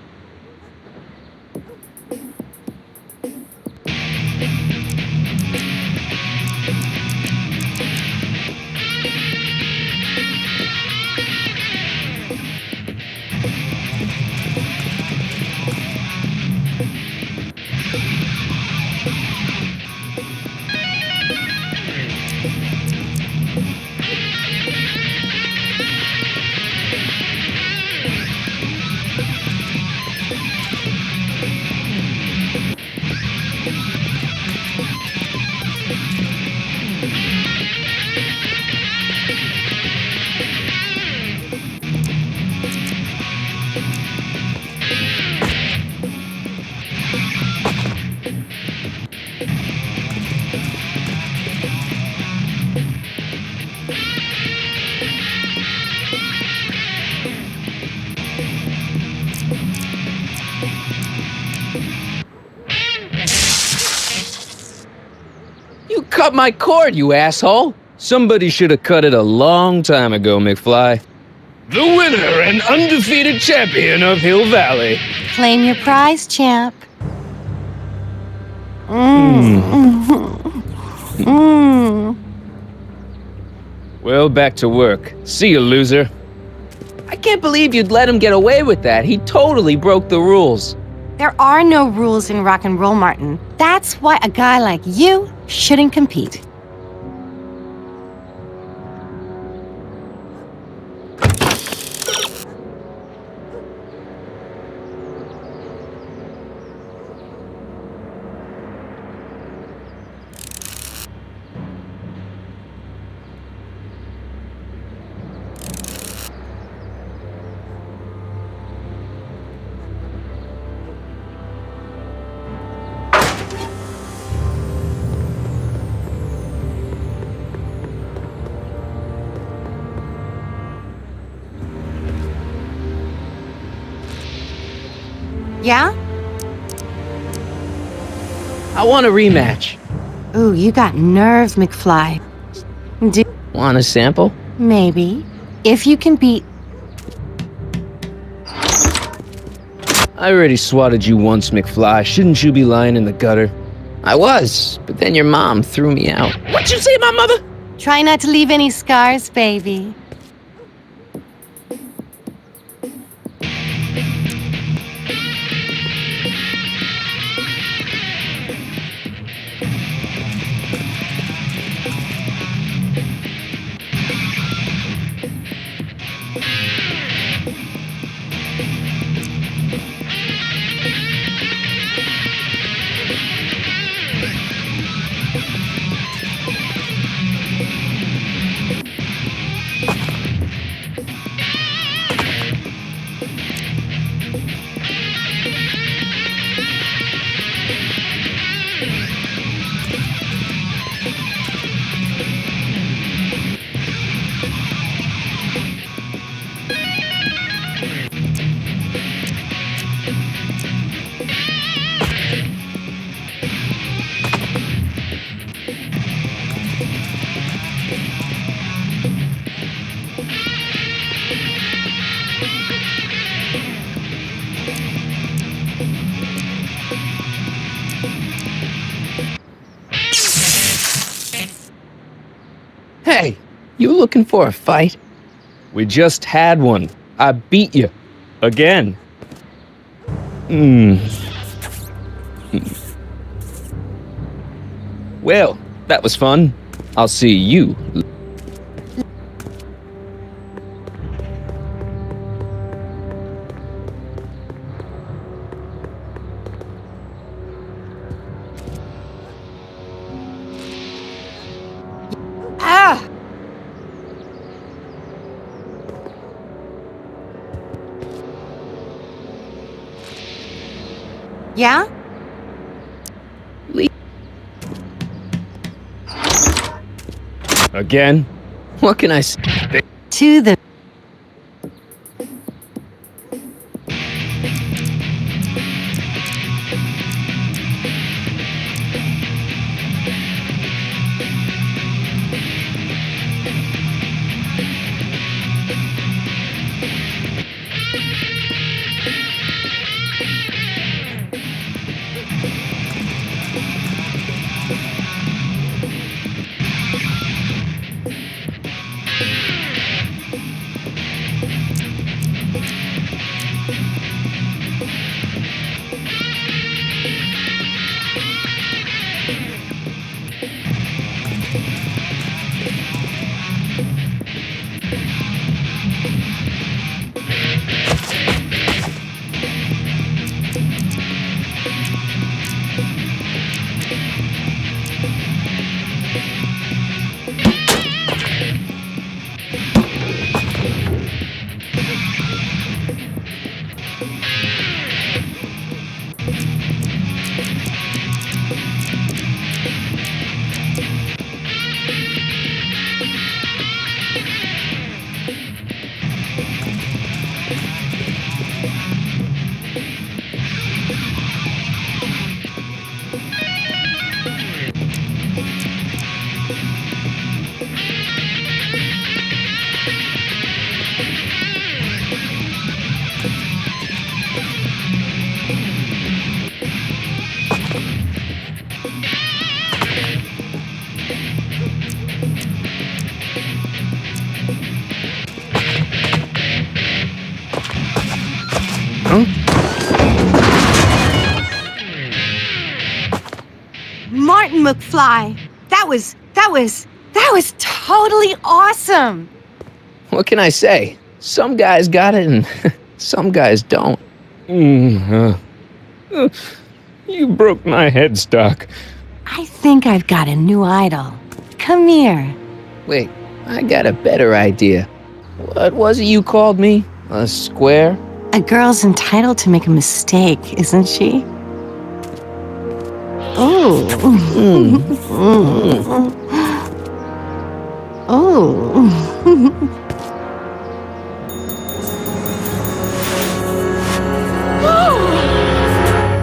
You cut my cord, you asshole! Somebody should have cut it a long time ago, McFly. The winner and undefeated champion of Hill Valley. Claim your prize, champ. Well, back to work. See you, loser. I can't believe you'd let him get away with that. He totally broke the rules. There are no rules in rock and roll, Martin. That's why a guy like you shouldn't compete. Yeah? I want a rematch. Ooh, you got nerve, McFly. Want a sample? Maybe. If you can beat... I already swatted you once, McFly. Shouldn't you be lying in the gutter? I was, but then your mom threw me out. What'd you say, my mother? Try not to leave any scars, baby. Hey, you looking for a fight? We just had one. I beat you. Again. Well, that was fun. I'll see you. Yeah? Again? What can I say? To the... Martin McFly, that was totally awesome. What can I say? Some guys got it and some guys don't. You broke my headstock. I think I've got a new idol. Come here. Wait, I got a better idea. What was it you called me? A square? A girl's entitled to make a mistake, isn't she? Oh. Oh.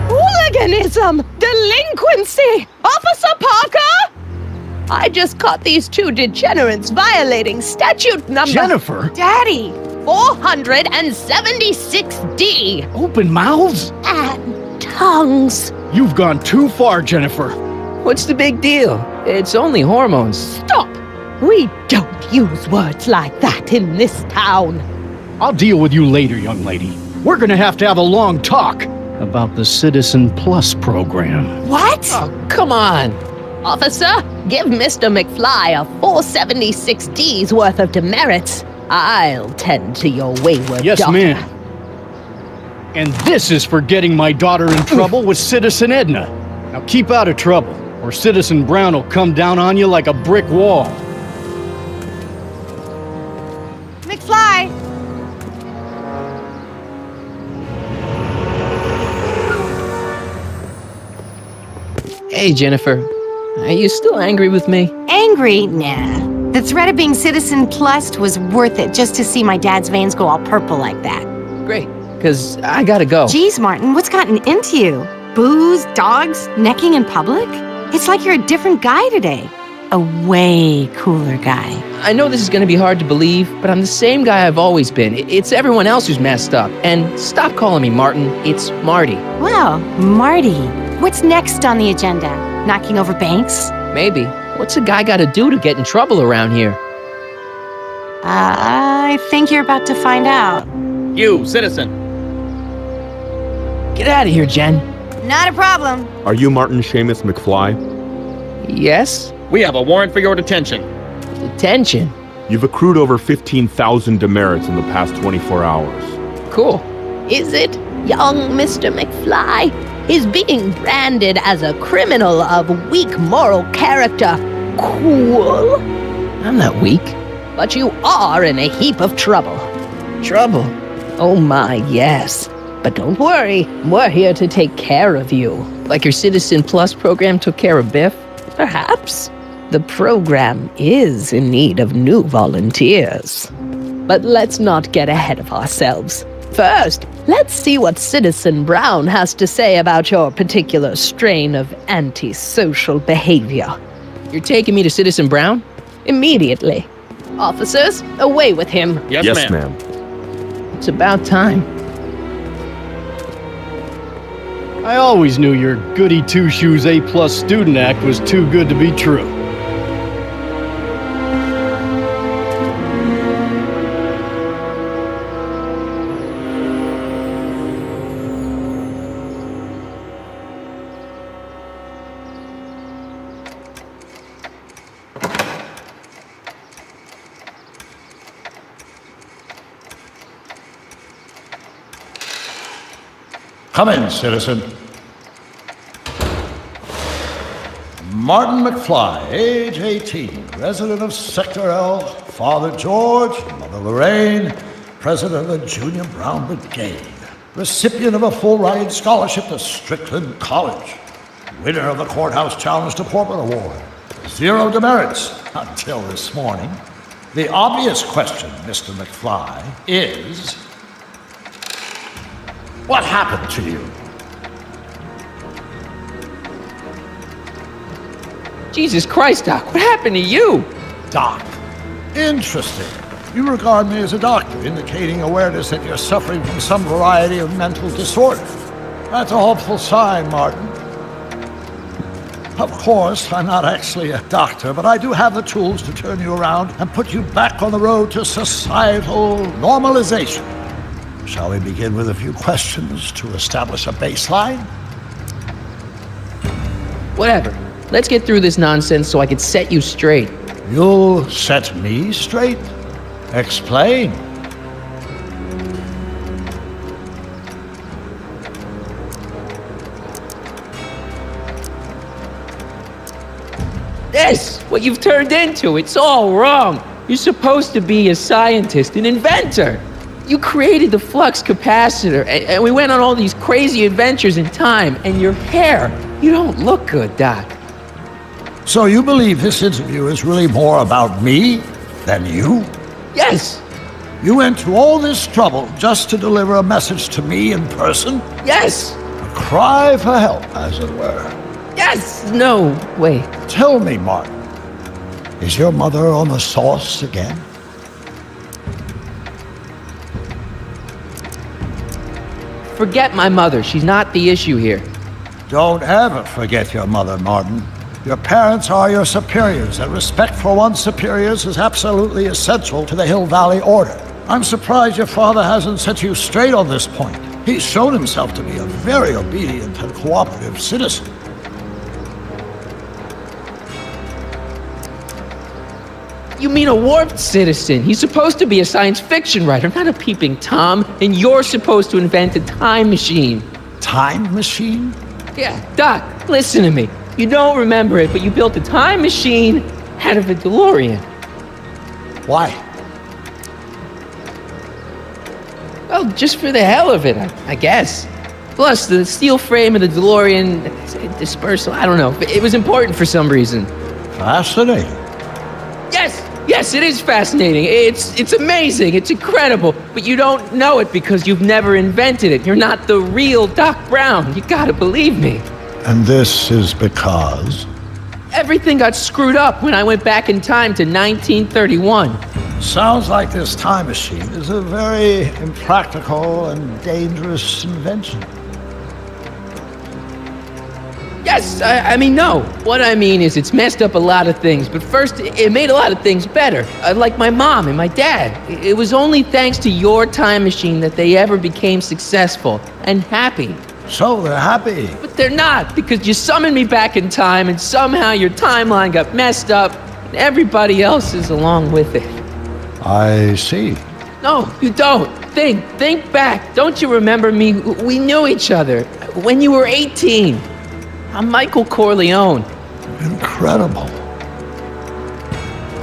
Hooliganism! Delinquency! Officer Parker! I just caught these two degenerates violating statute number... Jennifer! Daddy! 476D! Open mouths? And tongues! You've gone too far, Jennifer. What's the big deal? It's only hormones. Stop! We don't use words like that in this town. I'll deal with you later, young lady. We're gonna have to have a long talk about the Citizen Plus program. What? Oh, come on. Officer, give Mr. McFly a 476D's worth of demerits. I'll tend to your wayward Yes, daughter. ma'am. And this is for getting my daughter in trouble with Citizen Edna. Now keep out of trouble, or Citizen Brown will come down on you like a brick wall. McFly! Hey, Jennifer. Are you still angry with me? Angry? Nah. The threat of being Citizen Plus was worth it just to see my dad's veins go all purple like that. Great, because I gotta go. Geez, Martin, what's gotten into you? Booze, dogs, necking in public? It's like you're a different guy today. A way cooler guy. I know this is gonna be hard to believe, but I'm the same guy I've always been. It's everyone else who's messed up. And stop calling me Martin. It's Marty. Well, Marty, what's next on the agenda? Knocking over banks? Maybe. What's a guy gotta do to get in trouble around here? I think you're about to find out. You, citizen. Get out of here, Jen. Not a problem. Are you Martin Seamus McFly? Yes? We have a warrant for your detention. Detention? You've accrued over 15,000 demerits in the past 24 hours. Cool. Is it, young Mr. McFly? Is being branded as a criminal of weak moral character cool? I'm not weak. But you are in a heap of trouble. Trouble? Oh my, yes. But don't worry, we're here to take care of you. Like your Citizen Plus program took care of Biff? Perhaps. The program is in need of new volunteers. But let's not get ahead of ourselves. First, let's see what Citizen Brown has to say about your particular strain of antisocial behavior. You're taking me to Citizen Brown? Immediately. Officers, away with him. Yes, ma'am. It's about time. I always knew your goody two-shoes A+ student act was too good to be true. Come in, citizen. Martin McFly, age 18, resident of Sector L, Father George, Mother Lorraine, president of the Junior Brown Brigade, recipient of a full-ride scholarship to Strickland College, winner of the Courthouse Challenge to Portman Award, 0 demerits until this morning. The obvious question, Mr. McFly, is, what happened to you? Jesus Christ, Doc, what happened to you? Doc. Interesting. You regard me as a doctor, indicating awareness that you're suffering from some variety of mental disorder. That's a hopeful sign, Martin. Of course, I'm not actually a doctor, but I do have the tools to turn you around and put you back on the road to societal normalization. Shall we begin with a few questions to establish a baseline? Whatever. Let's get through this nonsense so I can set you straight. You'll set me straight? Explain. This, what you've turned into, it's all wrong. You're supposed to be a scientist, an inventor. You created the flux capacitor, and we went on all these crazy adventures in time, and your hair, you don't look good, Doc. So you believe this interview is really more about me than you? Yes. You went to all this trouble just to deliver a message to me in person? Yes. A cry for help, as it were. Yes. No, wait. Tell me, Martin, is your mother on the sauce again? Forget my mother. She's not the issue here. Don't ever forget your mother, Martin. Your parents are your superiors, and respect for one's superiors is absolutely essential to the Hill Valley Order. I'm surprised your father hasn't set you straight on this point. He's shown himself to be a very obedient and cooperative citizen. You mean a warped citizen? He's supposed to be a science fiction writer, not a peeping Tom. And you're supposed to invent a time machine. Time machine? Yeah, Doc, listen to me. You don't remember it, but you built a time machine out of a DeLorean. Why? Well, just for the hell of it, I guess. Plus, the steel frame of the DeLorean, dispersal, I don't know. It was important for some reason. Fascinating. Yes, it is fascinating. It's amazing. It's incredible. But you don't know it because you've never invented it. You're not the real Doc Brown. You gotta believe me. And this is because? Everything got screwed up when I went back in time to 1931. Sounds like this time machine is a very impractical and dangerous invention. Yes, I mean, no. What I mean is it's messed up a lot of things, but first, it made a lot of things better. Like my mom and my dad. It was only thanks to your time machine that they ever became successful and happy. So they're happy. But they're not, because you summoned me back in time, and somehow your timeline got messed up, and everybody else is along with it. I see. No, you don't. Think back. Don't you remember me? We knew each other when you were 18. I'm Michael Corleone. Incredible.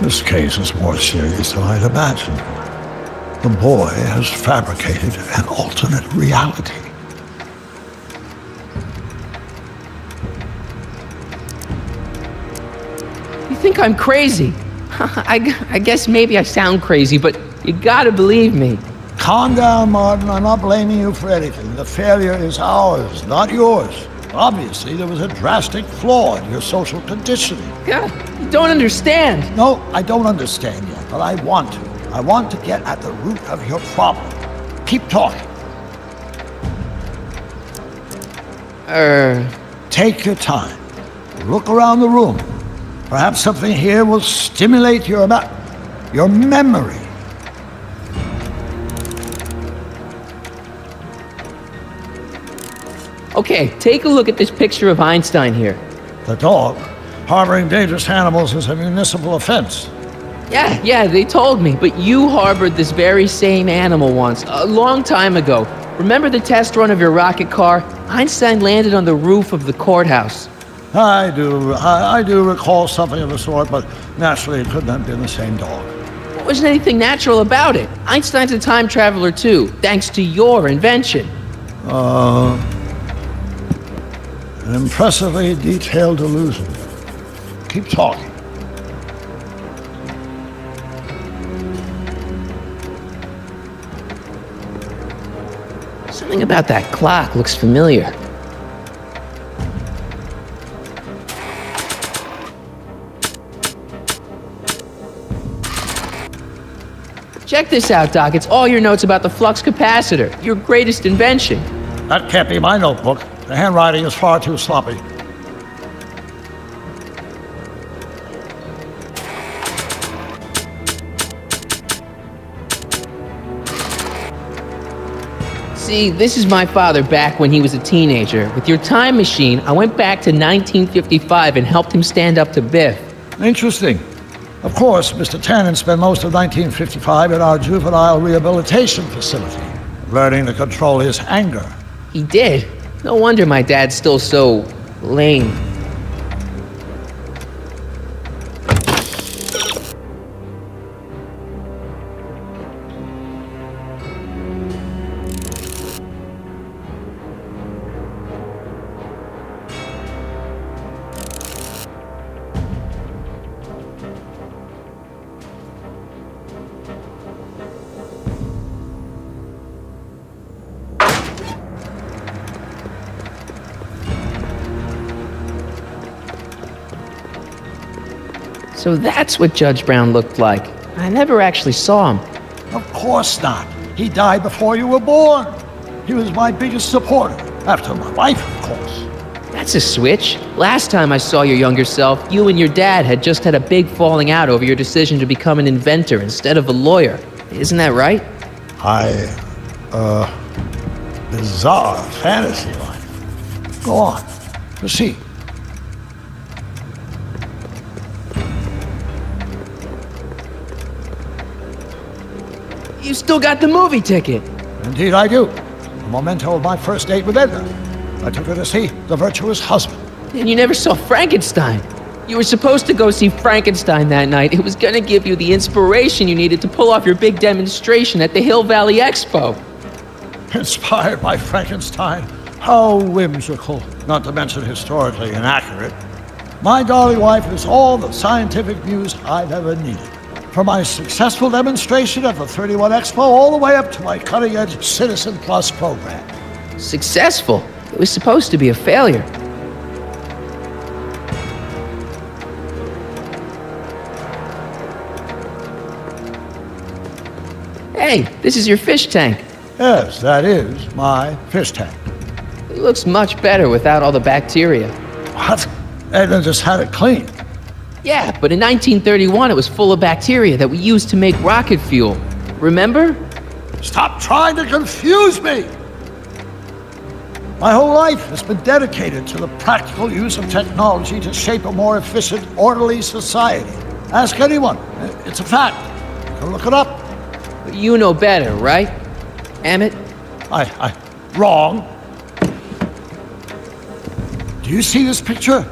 This case is more serious than I'd imagined. The boy has fabricated an alternate reality. You think I'm crazy? I guess maybe I sound crazy, but you gotta believe me. Calm down, Martin. I'm not blaming you for anything. The failure is ours, not yours. Obviously, there was a drastic flaw in your social conditioning. God, you don't understand. No, I don't understand yet, but I want to. I want to get at the root of your problem. Keep talking. Take your time. Look around the room. Perhaps something here will stimulate your memory. Okay, take a look at this picture of Einstein here. The dog? Harboring dangerous animals is a municipal offense. Yeah, they told me, but you harbored this very same animal once, a long time ago. Remember the test run of your rocket car? Einstein landed on the roof of the courthouse. I do recall something of the sort, but naturally it couldn't have been the same dog. There wasn't anything natural about it. Einstein's a time traveler too, thanks to your invention. An impressively detailed illusion. Keep talking. Something about that clock looks familiar. Check this out, Doc. It's all your notes about the flux capacitor, your greatest invention. That can't be my notebook. The handwriting is far too sloppy. See, this is my father back when he was a teenager. With your time machine, I went back to 1955 and helped him stand up to Biff. Interesting. Of course, Mr. Tannen spent most of 1955 at our juvenile rehabilitation facility, learning to control his anger. He did. No wonder my dad's still so lame. So that's what Judge Brown looked like. I never actually saw him. Of course not. He died before you were born. He was my biggest supporter, after my wife, of course. That's a switch. Last time I saw your younger self, you and your dad had just had a big falling out over your decision to become an inventor instead of a lawyer. Isn't that right? Bizarre fantasy life. Go on, proceed. You still got the movie ticket. Indeed I do. A memento of my first date with Edna. I took her to see The Virtuous Husband. And you never saw Frankenstein. You were supposed to go see Frankenstein that night. It was gonna give you the inspiration you needed to pull off your big demonstration at the Hill Valley Expo. Inspired by Frankenstein? How whimsical, not to mention historically inaccurate. My darling wife is all the scientific muse I've ever needed. From my successful demonstration at the 31 Expo all the way up to my cutting-edge Citizen Plus program. Successful? It was supposed to be a failure. Hey, this is your fish tank. Yes, that is my fish tank. It looks much better without all the bacteria. What? Edna just had it cleaned. Yeah, but in 1931 it was full of bacteria that we used to make rocket fuel. Remember? Stop trying to confuse me! My whole life has been dedicated to the practical use of technology to shape a more efficient, orderly society. Ask anyone. It's a fact. You can look it up. But you know better, right? Emmett? Wrong. Do you see this picture?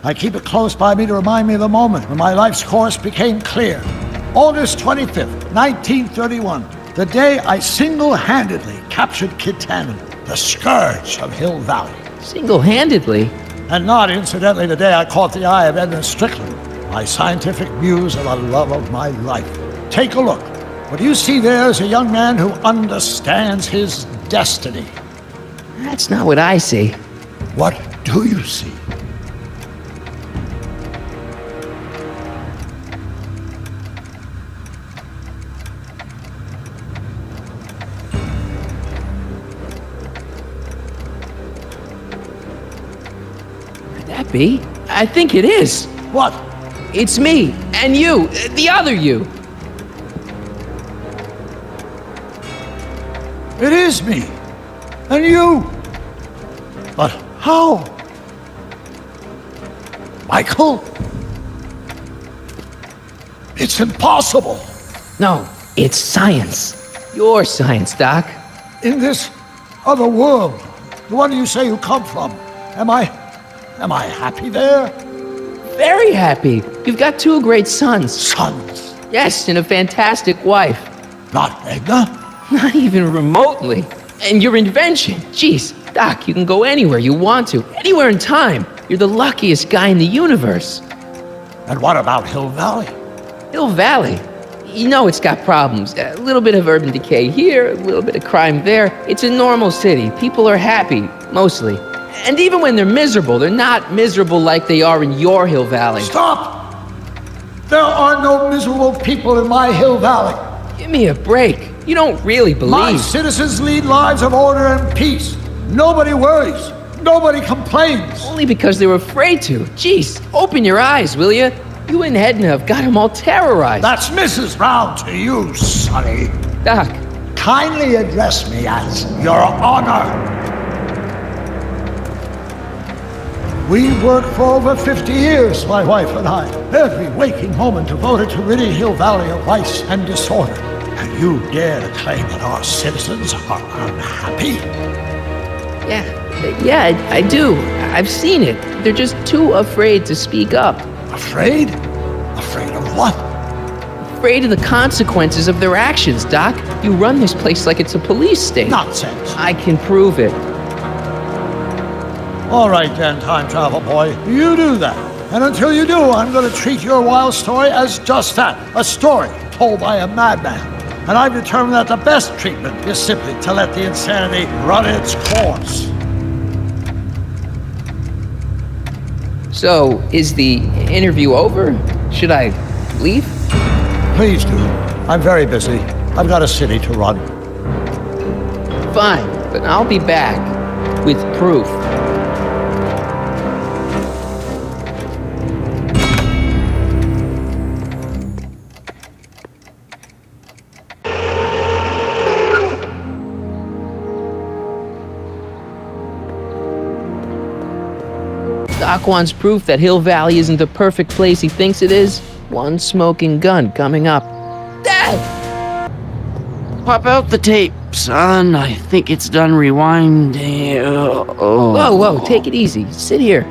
I keep it close by me to remind me of the moment when my life's course became clear. August 25th, 1931, the day I single-handedly captured Kid Tannen, the scourge of Hill Valley. Single-handedly? And not, incidentally, the day I caught the eye of Edna Strickland, my scientific muse and the love of my life. Take a look. What you see there is a young man who understands his destiny. That's not what I see. What do you see? That be? I think it is. What? It's me, and you, the other you. It is me, and you. But how? Michael? It's impossible. No, it's science. Your science, Doc. In this other world, the one you say you come from, am I happy there? Very happy. You've got two great sons. Sons? Yes, and a fantastic wife. Not Edna? Not even remotely. And your invention. Jeez, Doc, you can go anywhere you want to. Anywhere in time. You're the luckiest guy in the universe. And what about Hill Valley? Hill Valley? You know it's got problems. A little bit of urban decay here, a little bit of crime there. It's a normal city. People are happy, mostly. And even when they're miserable, they're not miserable like they are in your Hill Valley. Stop! There are no miserable people in my Hill Valley. Give me a break. You don't really believe. My citizens lead lives of order and peace. Nobody worries. Nobody complains. Only because they were afraid to. Jeez, open your eyes, will you? You and Edna have got them all terrorized. That's Mrs. Brown to you, Sonny. Doc. kindly address me as Your Honor. We worked for over 50 years, my wife and I. Every waking moment devoted to ridding Hill Valley of vice and disorder. And you dare to claim that our citizens are unhappy? Yeah, I do. I've seen it. They're just too afraid to speak up. Afraid? Afraid of what? Afraid of the consequences of their actions, Doc. You run this place like it's a police state. Nonsense. I can prove it. All right then, time travel boy. You do that. And until you do, I'm going to treat your wild story as just that, a story told by a madman. And I've determined that the best treatment is simply to let the insanity run its course. So, is the interview over? Should I leave? Please do. I'm very busy. I've got a city to run. Fine, but I'll be back with proof. Doc wants proof that Hill Valley isn't the perfect place he thinks it is. One smoking gun coming up. Dad! Pop out the tape, son. I think it's done rewinding. Whoa, take it easy. Sit here.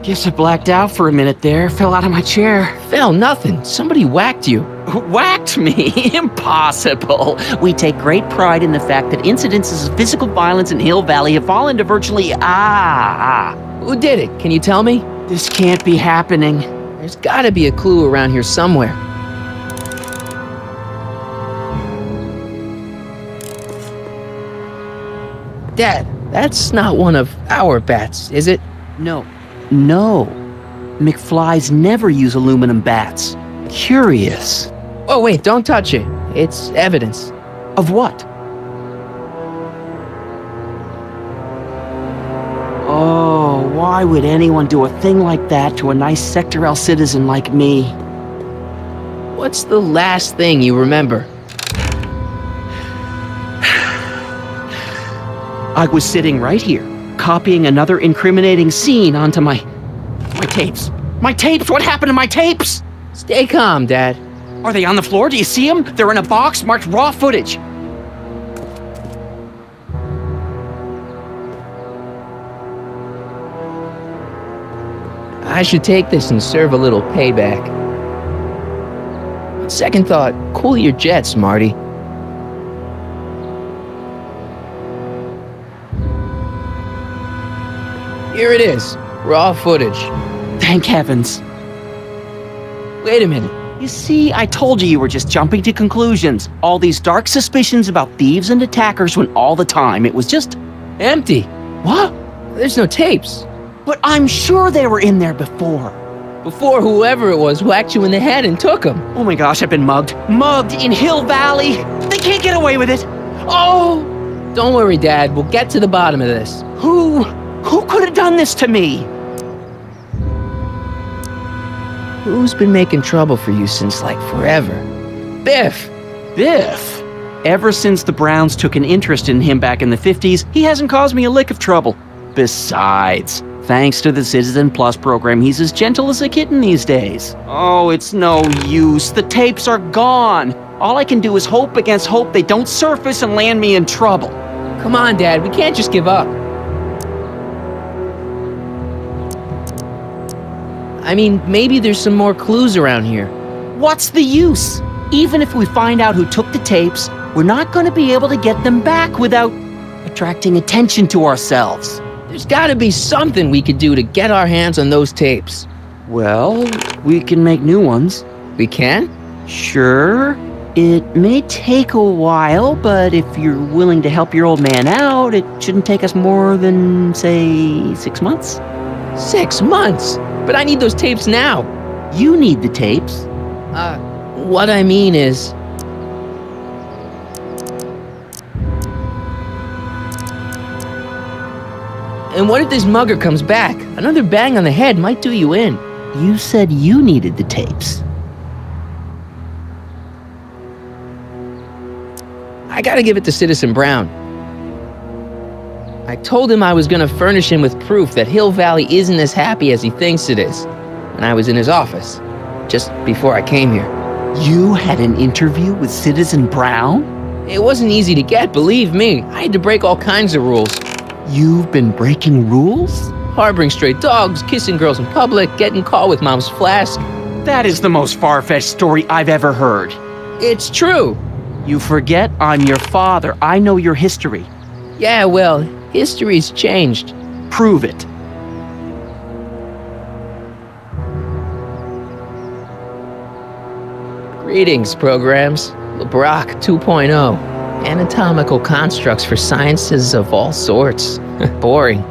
Guess I blacked out for a minute there. Fell out of my chair. Fell nothing. Somebody whacked you. Whacked me? Impossible. We take great pride in the fact that incidences of physical violence in Hill Valley have fallen to virtually Who did it? Can you tell me? This can't be happening. There's gotta be a clue around here somewhere. Dad, that's not one of our bats, is it? No. McFlys never use aluminum bats. Curious. Oh, wait, don't touch it. It's evidence. Of what? Oh, why would anyone do a thing like that to a nice Sector L citizen like me? What's the last thing you remember? I was sitting right here, copying another incriminating scene onto my tapes. My tapes! What happened to my tapes? Stay calm, Dad. Are they on the floor? Do you see them? They're in a box marked raw footage. I should take this and serve a little payback. Second thought, cool your jets, Marty. Here it is, raw footage. Thank heavens. Wait a minute. You see, I told you were just jumping to conclusions. All these dark suspicions about thieves and attackers when all the time it was just empty. What? There's no tapes. But I'm sure they were in there before. Before whoever it was whacked you in the head and took them. Oh my gosh, I've been mugged. Mugged in Hill Valley. They can't get away with it. Oh! Don't worry, Dad. We'll get to the bottom of this. Who could have done this to me? Who's been making trouble for you since, like, forever? Biff! Biff? Ever since the Browns took an interest in him back in the 50s, he hasn't caused me a lick of trouble. Besides, thanks to the Citizen Plus program, he's as gentle as a kitten these days. Oh, it's no use. The tapes are gone. All I can do is hope against hope they don't surface and land me in trouble. Come on, Dad. We can't just give up. I mean, maybe there's some more clues around here. What's the use? Even if we find out who took the tapes, we're not going to be able to get them back without attracting attention to ourselves. There's gotta be something we could do to get our hands on those tapes. Well, we can make new ones. We can? Sure. It may take a while, but if you're willing to help your old man out, it shouldn't take us more than, say, 6 months. 6 months? But I need those tapes now. You need the tapes. What I mean is... And what if this mugger comes back? Another bang on the head might do you in. You said you needed the tapes. I I gotta give it to Citizen Brown. I told him I was gonna furnish him with proof that Hill Valley isn't as happy as he thinks it is when I was in his office, just before I came here. You had an interview with Citizen Brown? It wasn't easy to get, believe me. I had to break all kinds of rules. You've been breaking rules? Harboring stray dogs, kissing girls in public, getting caught with mom's flask. That is the most far-fetched story I've ever heard. It's true. You forget I'm your father. I know your history. Yeah, well, history's changed. Prove it. Greetings, programs. LeBrock 2.0. Anatomical constructs for sciences of all sorts. Boring.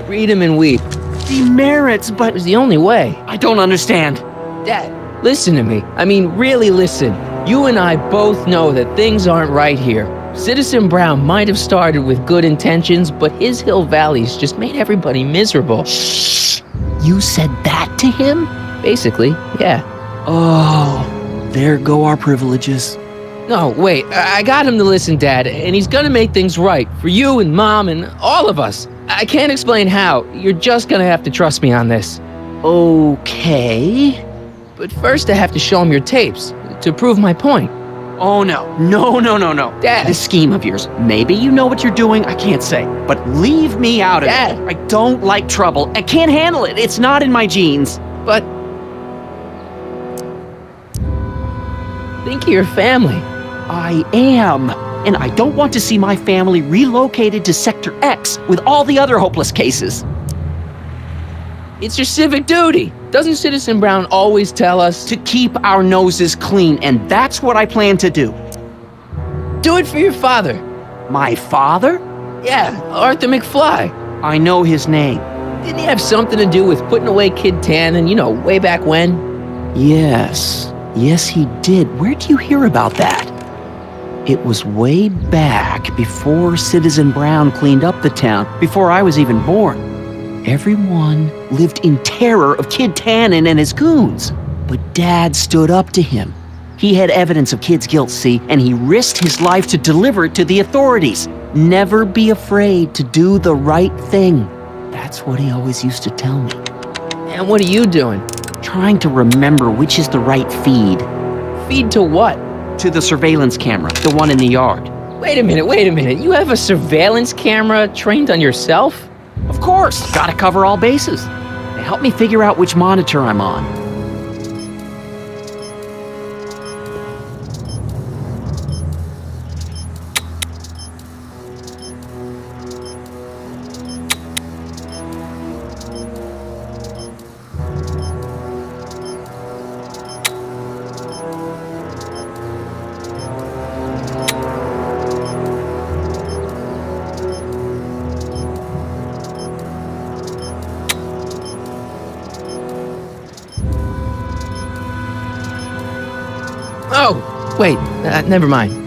Read 'em and weep. Demerits, but it was the only way. I don't understand. Dad, listen to me. I mean, really listen. You and I both know that things aren't right here. Citizen Brown might have started with good intentions, but his Hill Valley's just made everybody miserable. Shh! You said that to him? Basically, yeah. Oh, there go our privileges. No, wait, I got him to listen, Dad, and he's gonna make things right for you and Mom and all of us. I can't explain how. You're just gonna have to trust me on this. Okay. But first I have to show him your tapes to prove my point. Oh no. No. Dad. This scheme of yours. Maybe you know what you're doing, I can't say. But leave me out of Dad. it. I don't like trouble. I can't handle it. It's not in my genes. But think of your family. I am. And I don't want to see my family relocated to Sector X with all the other hopeless cases. It's your civic duty. Doesn't Citizen Brown always tell us to keep our noses clean? And that's what I plan to do. Do it for your father. My father? Yeah, Arthur McFly. I know his name. Didn't he have something to do with putting away Kid Tannen, way back when? Yes, he did. Where'd you hear about that? It was way back before Citizen Brown cleaned up the town, before I was even born. Everyone lived in terror of Kid Tannen and his goons. But Dad stood up to him. He had evidence of Kid's guilt, see, and he risked his life to deliver it to the authorities. Never be afraid to do the right thing. That's what he always used to tell me. And what are you doing? Trying to remember which is the right feed. Feed to what? To the surveillance camera, the one in the yard. Wait a minute. You have a surveillance camera trained on yourself? Of course, gotta cover all bases. Help me figure out which monitor I'm on. Oh, wait, never mind.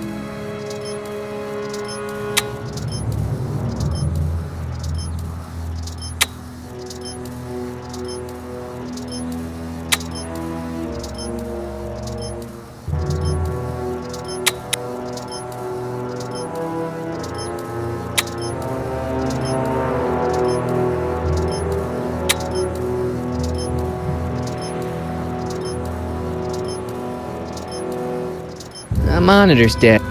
The monitor's dead.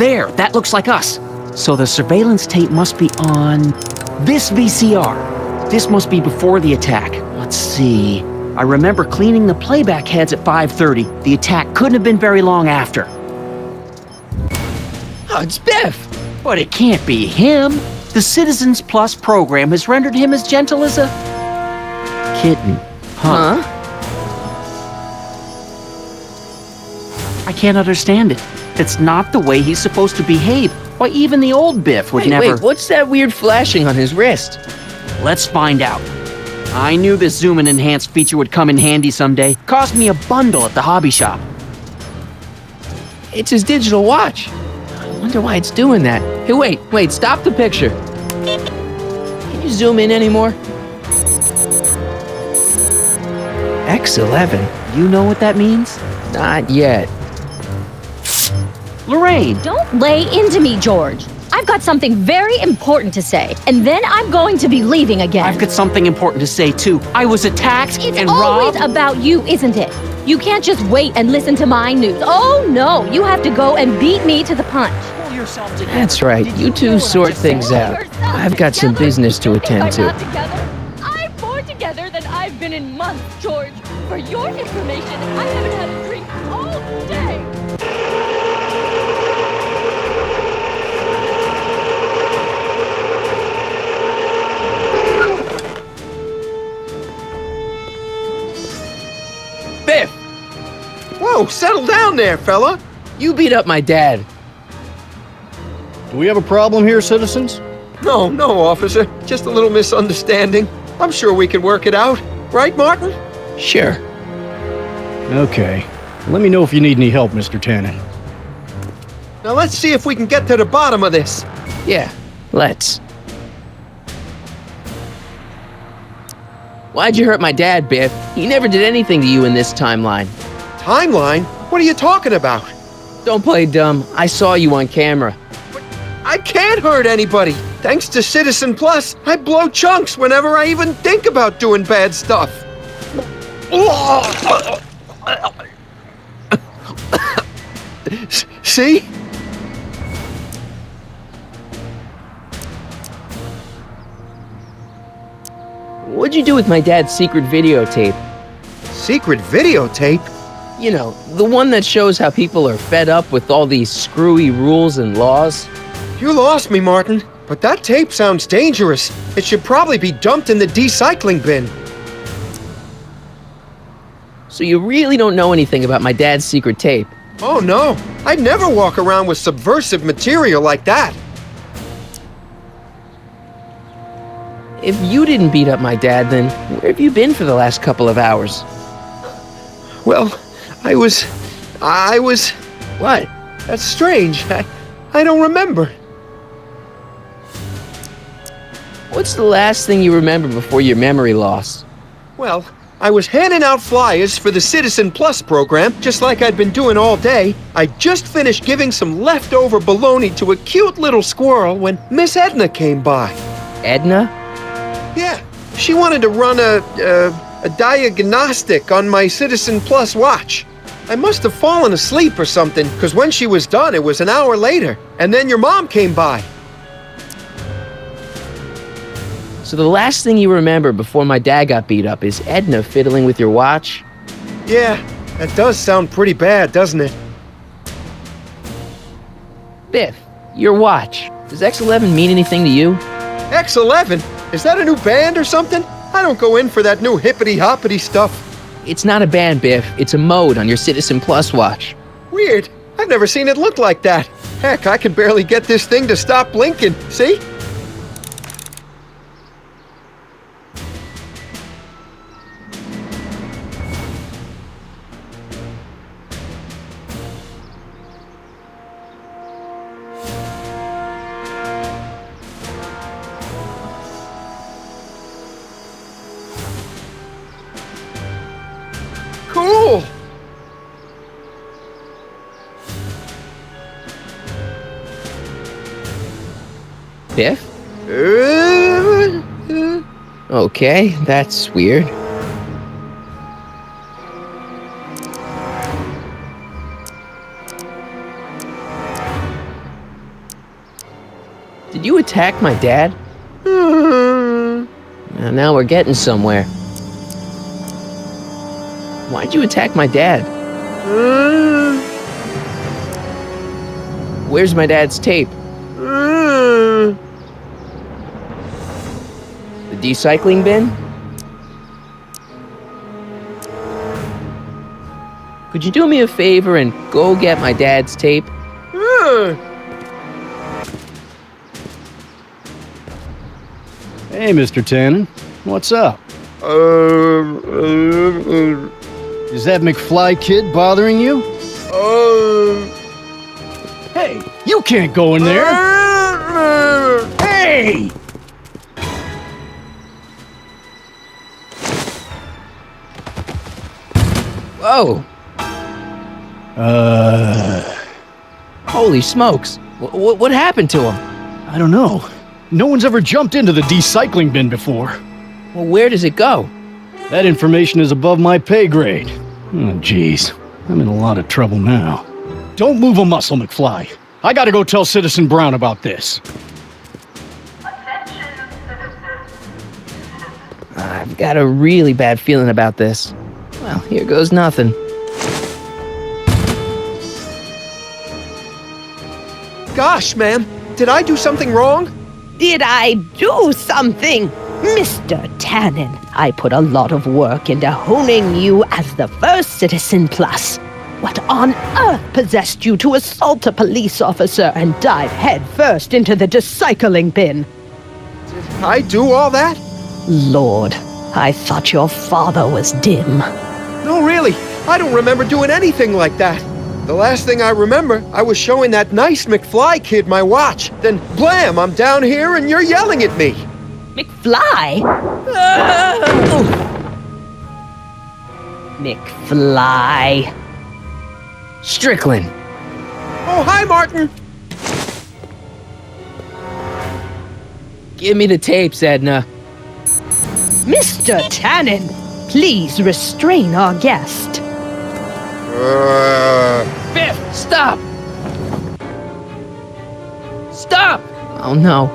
There, that looks like us. So the surveillance tape must be on this VCR. This must be before the attack. Let's see. I remember cleaning the playback heads at 5:30. The attack couldn't have been very long after. Oh, it's Biff! But it can't be him. The Citizens Plus program has rendered him as gentle as a kitten. Huh? I can't understand it. It's not the way he's supposed to behave. Why, even the old Biff would never... Wait, what's that weird flashing on his wrist? Let's find out. I knew this zoom and enhance feature would come in handy someday. Cost me a bundle at the hobby shop. It's his digital watch. I wonder why it's doing that. Hey, wait, stop the picture. Can you zoom in anymore? X11. You know what that means? Not yet. Lorraine! Don't lay into me, George. I've got something very important to say, and then I'm going to be leaving again. I've got something important to say, too. I was attacked It's and always robbed. about you, isn't it? You can't just wait and listen to my news. Oh, no, you have to go and beat me to the punch. Pull yourself together. That's right. You two sort things out. I've got some business to attend to. I'm more together than I've been in months, George. For your information, I haven't had a drink all day. Biff! Whoa, settle down there, fella. You beat up my dad. Do we have a problem here, citizens? No, officer. Just a little misunderstanding. I'm sure we can work it out. Right, Martin? Sure. Okay. Let me know if you need any help, Mr. Tannen. Now let's see if we can get to the bottom of this. Yeah, let's. Why'd you hurt my dad, Biff? He never did anything to you in this timeline. Timeline? What are you talking about? Don't play dumb. I saw you on camera. I can't hurt anybody. Thanks to Citizen Plus, I blow chunks whenever I even think about doing bad stuff. See? What'd you do with my dad's secret videotape? Secret videotape? You know, the one that shows how people are fed up with all these screwy rules and laws. You lost me, Martin. But that tape sounds dangerous. It should probably be dumped in the recycling bin. So you really don't know anything about my dad's secret tape? Oh no, I'd never walk around with subversive material like that. If you didn't beat up my dad, then where have you been for the last couple of hours? Well, I was... What? That's strange. I don't remember. What's the last thing you remember before your memory loss? Well, I was handing out flyers for the Citizen Plus program, just like I'd been doing all day. I just finished giving some leftover bologna to a cute little squirrel when Miss Edna came by. Edna? Yeah, she wanted to run a diagnostic on my Citizen Plus watch. I must have fallen asleep or something, because when she was done, it was an hour later. And then your mom came by. So the last thing you remember before my dad got beat up is Edna fiddling with your watch? Yeah, that does sound pretty bad, doesn't it? Biff, your watch. Does X11 mean anything to you? X11? Is that a new band or something? I don't go in for that new hippity-hoppity stuff. It's not a band, Biff. It's a mode on your Citizen Plus watch. Weird. I've never seen it look like that. Heck, I can barely get this thing to stop blinking. See? Cool! Biff? Okay, that's weird. attack my dad? Now we're getting somewhere. Why'd you attack my dad? Where's my dad's tape? The recycling bin? Could you do me a favor and go get my dad's tape? Hey, Mr. Tannen. What's up? Is that McFly kid bothering you? Hey, you can't go in there! Hey! Whoa! Holy smokes! What happened to him? I don't know. No one's ever jumped into the recycling bin before. Well, where does it go? That information is above my pay grade. Oh, jeez. I'm in a lot of trouble now. Don't move a muscle, McFly. I gotta go tell Citizen Brown about this. I've got a really bad feeling about this. Well, here goes nothing. Gosh, ma'am, did I do something wrong? Did I do something? Mr. Tannen, I put a lot of work into honing you as the first Citizen Plus. What on earth possessed you to assault a police officer and dive headfirst into the recycling bin? Did I do all that? Lord, I thought your father was dim. No, really, I don't remember doing anything like that. The last thing I remember, I was showing that nice McFly kid my watch. Then, blam, I'm down here and you're yelling at me. McFly? McFly. Strickland. Oh, hi, Martin. Give me the tapes, Edna. Mr. Tannen, please restrain our guest. Biff, stop! Stop! Oh no.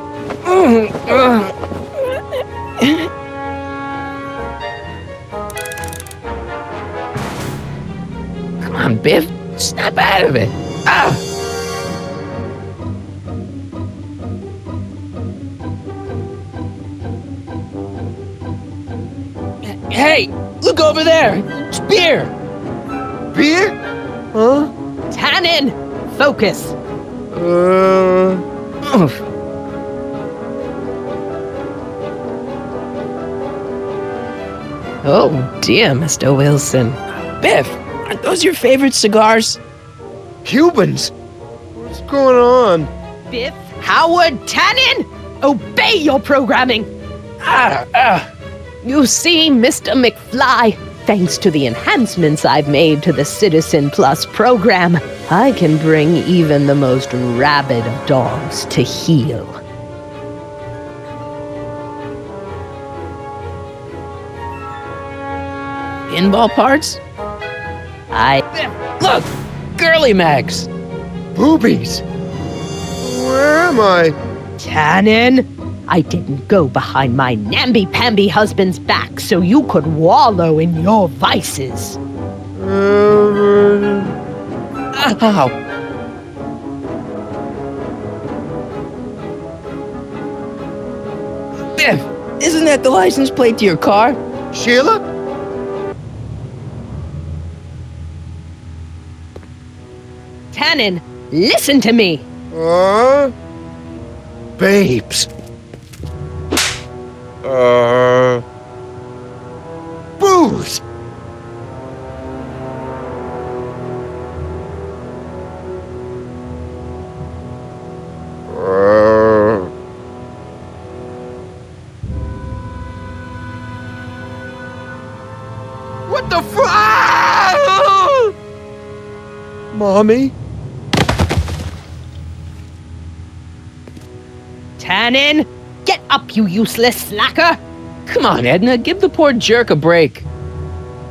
Come on, Biff. Snap out of it. Ah! Hey, look over there. It's beer. Beer? Huh? Tannen, focus. Oh dear, Mr. Wilson. Biff, aren't those your favorite cigars? Cubans? What's going on? Biff Howard Tannen, obey your programming. You see, Mr. McFly, thanks to the enhancements I've made to the Citizen Plus program, I can bring even the most rabid of dogs to heel. Pinball parts? Look! Girly mags! Boobies! Where am I? Tannen, I didn't go behind my namby-pamby husband's back so you could wallow in your vices. Ow! Biff, isn't that the license plate to your car? Sheila? Tannen, listen to me. Babes. Booze. What the Mommy? Tannen, get up, you useless slacker. Come on, Edna, give the poor jerk a break.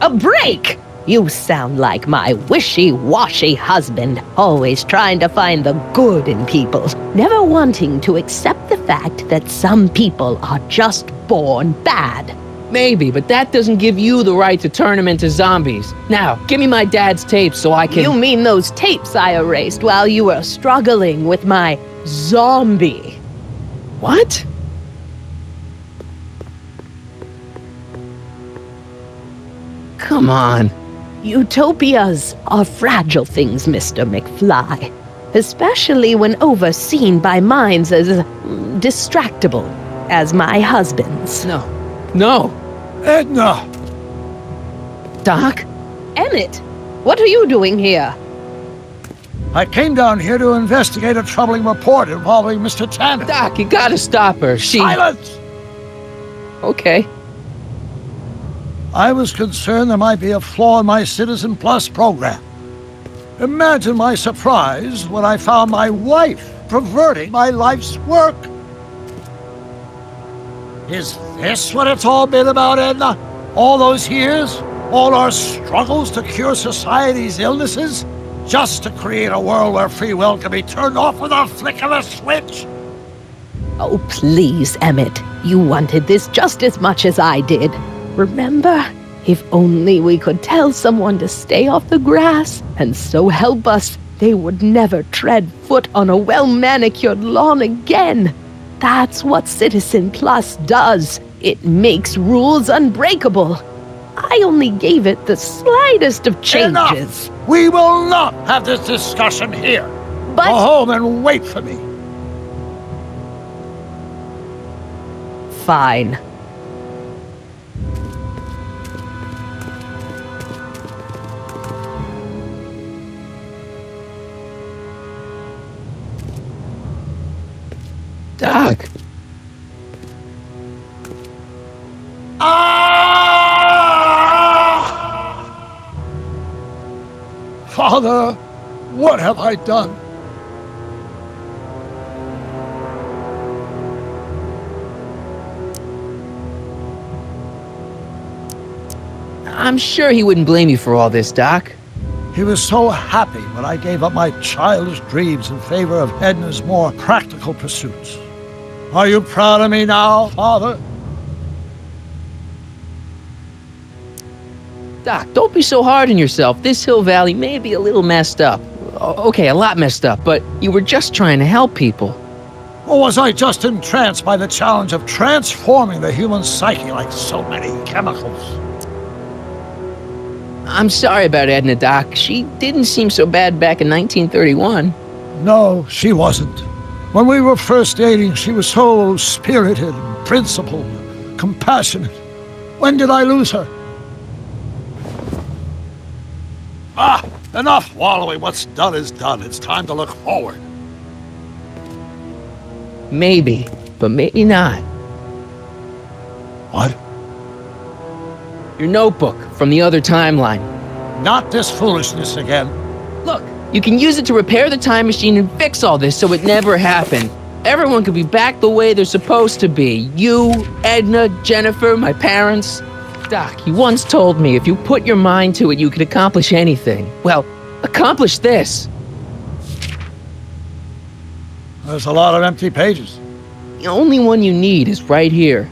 A break? You sound like my wishy-washy husband, always trying to find the good in people, never wanting to accept the fact that some people are just born bad. Maybe, but that doesn't give you the right to turn them into zombies. Now, give me my dad's tapes so I can... You mean those tapes I erased while you were struggling with my zombie? What? Come on. Utopias are fragile things, Mr. McFly. Especially when overseen by minds as distractible as my husband's. No. Edna! Doc? Emmett, what are you doing here? I came down here to investigate a troubling report involving Mr. Tanner. Doc, you gotta stop her. Silence! Okay. I was concerned there might be a flaw in my Citizen Plus program. Imagine my surprise when I found my wife perverting my life's work. Is this what it's all been about, Edna? All those years? All our struggles to cure society's illnesses? Just to create a world where free will can be turned off with a flick of a switch? Oh, please, Emmett. You wanted this just as much as I did. Remember? If only we could tell someone to stay off the grass, and so help us, they would never tread foot on a well-manicured lawn again. That's what Citizen Plus does. It makes rules unbreakable. I only gave it the slightest of changes. Enough! We will not have this discussion here. But... Go home and wait for me. Fine. Doc. Father, what have I done? I'm sure he wouldn't blame you for all this, Doc. He was so happy when I gave up my childish dreams in favor of Edna's more practical pursuits. Are you proud of me now, Father? Doc, don't be so hard on yourself. This Hill Valley may be a little messed up. Okay, a lot messed up, but you were just trying to help people. Or was I just entranced by the challenge of transforming the human psyche like so many chemicals? I'm sorry about Edna, Doc. She didn't seem so bad back in 1931. No, she wasn't. When we were first dating, she was so spirited, principled, compassionate. When did I lose her? Enough wallowing. What's done is done. It's time to look forward. Maybe, but maybe not. What? Your notebook from the other timeline. Not this foolishness again. Look, you can use it to repair the time machine and fix all this so it never happened. Everyone could be back the way they're supposed to be. You, Edna, Jennifer, my parents. Doc, you once told me if you put your mind to it, you could accomplish anything. Well, accomplish this. There's a lot of empty pages. The only one you need is right here.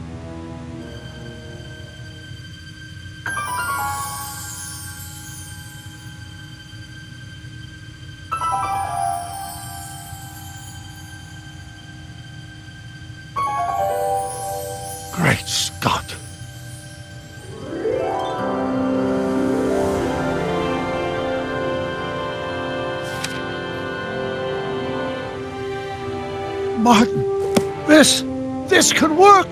Great Scott. Martin, this could work.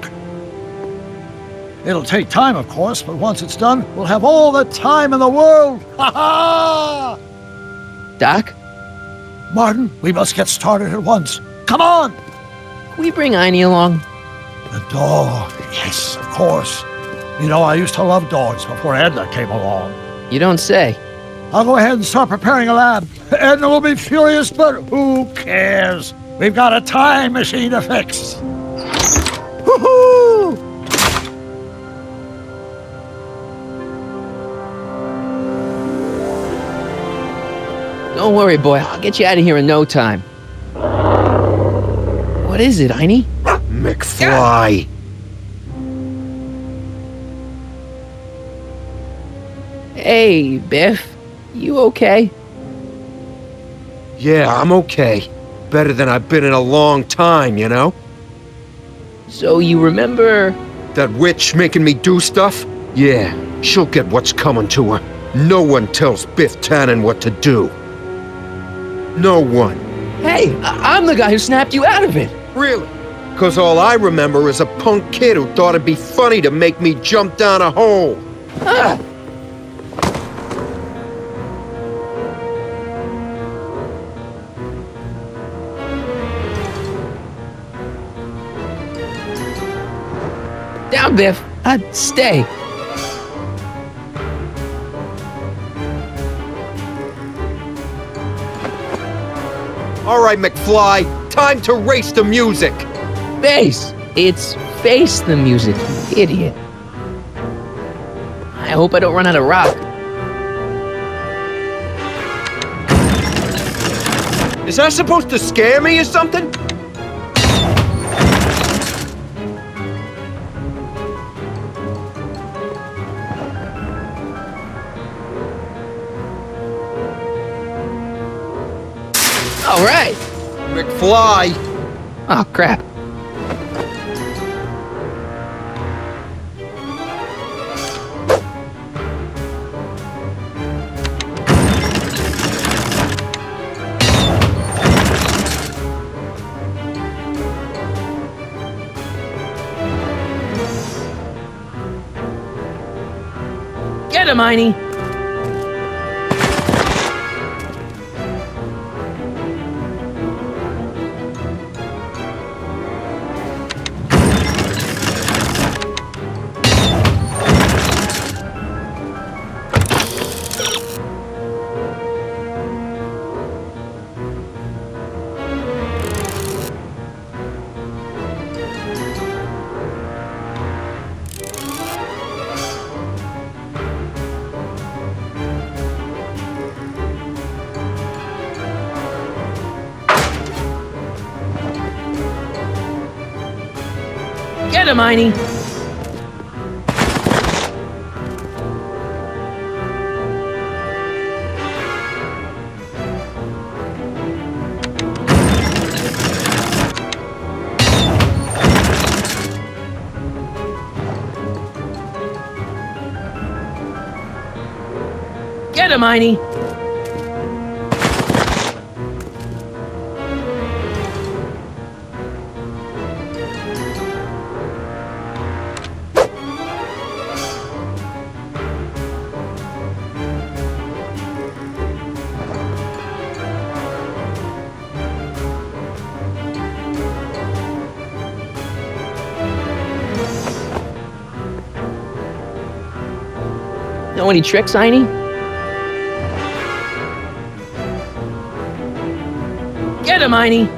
It'll take time, of course, but once it's done, we'll have all the time in the world. Ha ha! Doc? Martin, we must get started at once. Come on! Can we bring Einie along? The dog, yes, of course. You know, I used to love dogs before Edna came along. You don't say. I'll go ahead and start preparing a lab. Edna will be furious, but who cares? We've got a time machine to fix. Woohoo! worry, boy. I'll get you out of here in no time. What is it, Heine? McFly! Hey, Biff. You okay? Yeah, I'm okay. Better than I've been in a long time, you know? So you remember... That witch making me do stuff? Yeah, she'll get what's coming to her. No one tells Biff Tannen what to do. No one. Hey, I'm the guy who snapped you out of it. Really? Because all I remember is a punk kid who thought it'd be funny to make me jump down a hole. Ah. Down, Biff. Stay. All right, McFly. Time to race the music. Face. It's face the music, you idiot. I hope I don't run out of rock. Is that supposed to scare me or something? All right. McFly. Oh, crap. Get him, Heine. Get him, Heine. Get him, Heine. Know any tricks, Heine? Get him, Heine!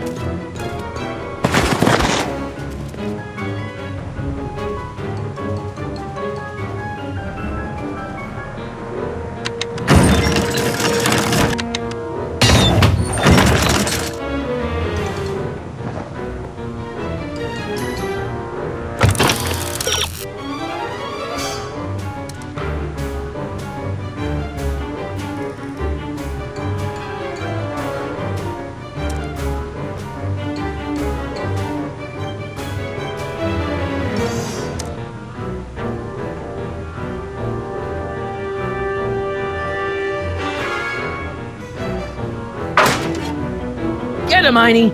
Get him, Heine!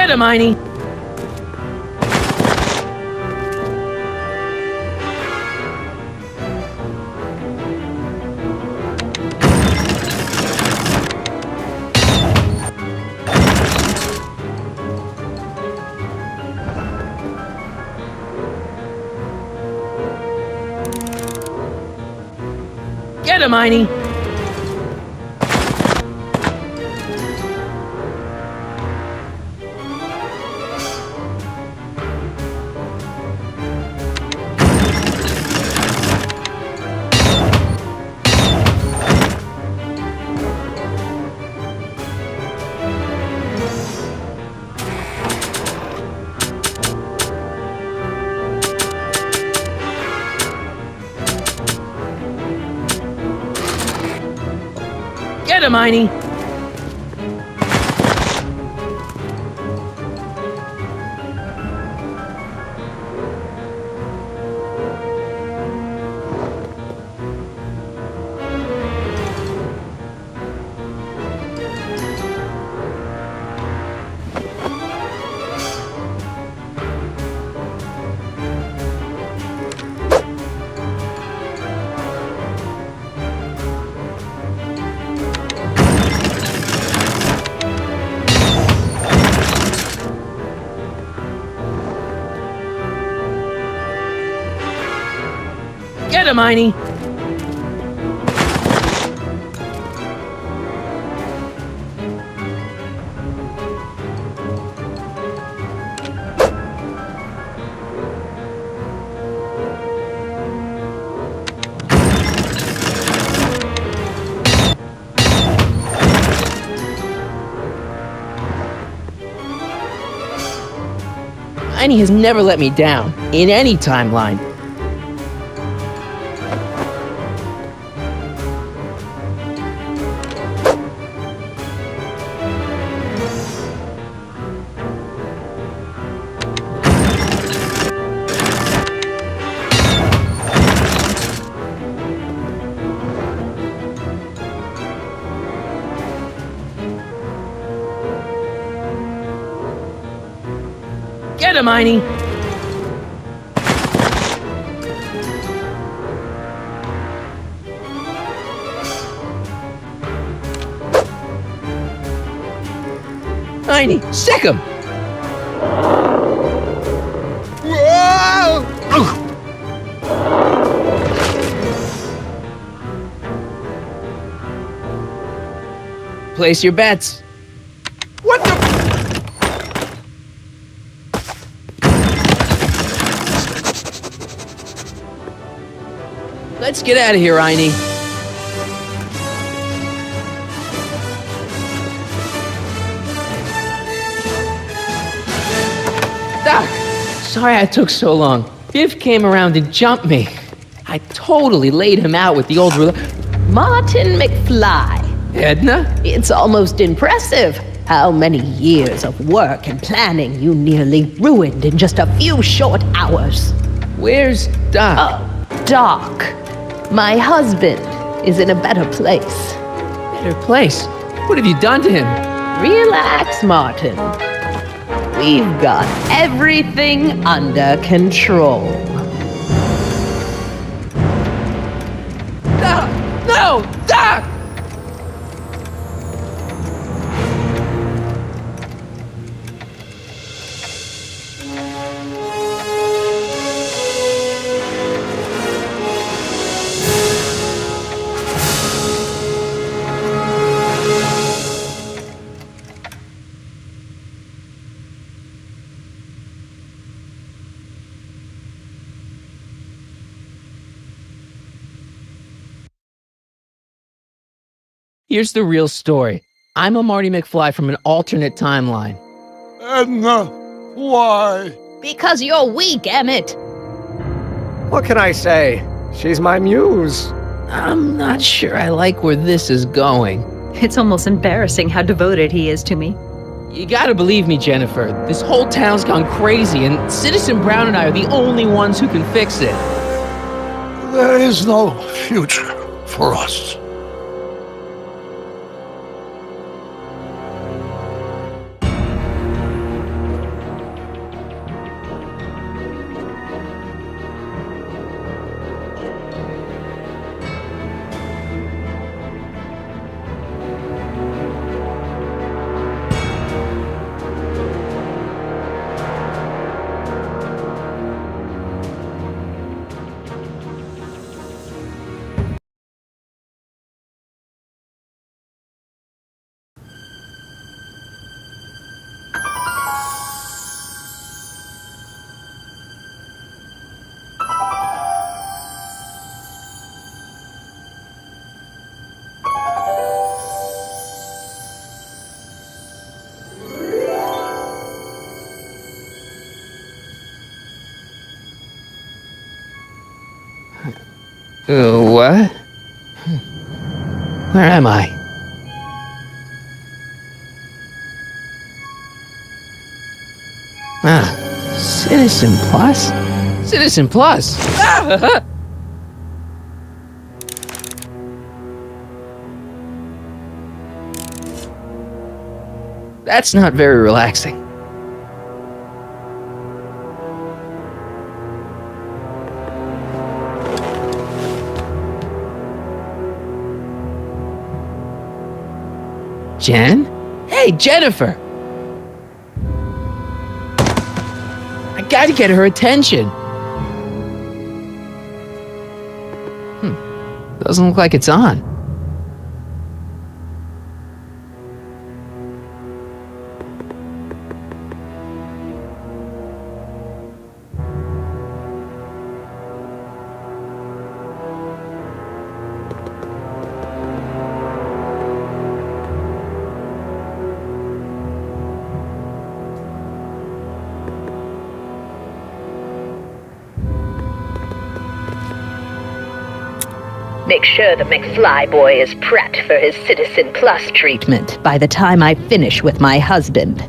Get him, Heine! Get him, Einie! Get him, Einie! Get him, Einie! Einie has never let me down, in any timeline. Get him, Einie! Einie, sick him! Place your bets. What the? Let's get out of here, Einie. Doc, sorry I took so long. Biff came around and jumped me. I totally laid him out with the old ruler. Martin McFly. Edna? It's almost impressive how many years of work and planning you nearly ruined in just a few short hours. Where's Doc? Oh, Doc. My husband is in a better place. Better place? What have you done to him? Relax, Martin. We've got everything under control. Doc! No! Doc! Here's the real story. I'm a Marty McFly from an alternate timeline. Edna, why? Because you're weak, Emmett. What can I say? She's my muse. I'm not sure I like where this is going. It's almost embarrassing how devoted he is to me. You gotta believe me, Jennifer. This whole town's gone crazy, and Citizen Brown and I are the only ones who can fix it. There is no future for us. What? Where am I? Citizen Plus? Citizen Plus! That's not very relaxing. Jen? Hey, Jennifer! I gotta get her attention. Doesn't look like it's on. Make sure the McFly boy is prepped for his Citizen Plus treatment By the time I finish with my husband.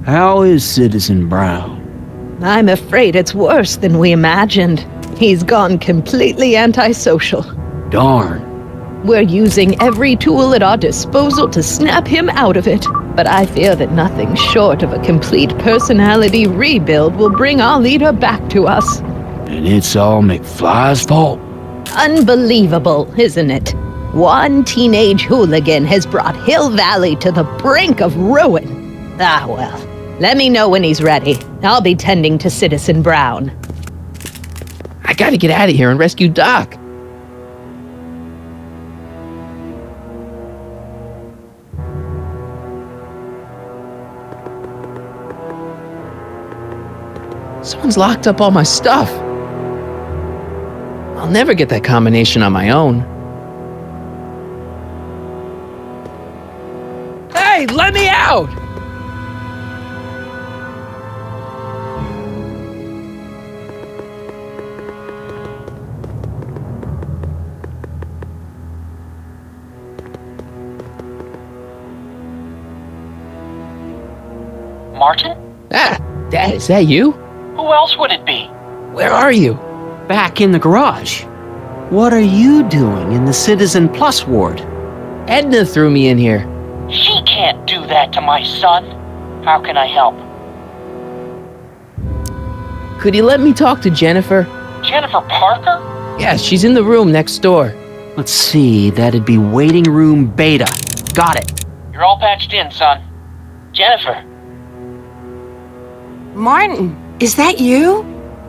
How is Citizen Brown? I'm afraid it's worse than we imagined. He's gone completely antisocial. Darn. We're using every tool at our disposal to snap him out of it. But I fear that nothing short of a complete personality rebuild will bring our leader back to us. And it's all McFly's fault? Unbelievable, isn't it? One teenage hooligan has brought Hill Valley to the brink of ruin. Ah, well. Let me know when he's ready. I'll be tending to Citizen Brown. I gotta get out of here and rescue Doc. Someone's locked up all my stuff. I'll never get that combination on my own. Hey, let me out! Martin? Dad, is that you? Who else would it be? Where are you? Back in the garage. What are you doing in the Citizen Plus ward? Edna threw me in here. She can't do that to my son. How can I help? Could you let me talk to Jennifer? Jennifer Parker? Yeah, she's in the room next door. Let's see, that'd be waiting room beta. Got it. You're all patched in, son. Jennifer. Martin, is that you?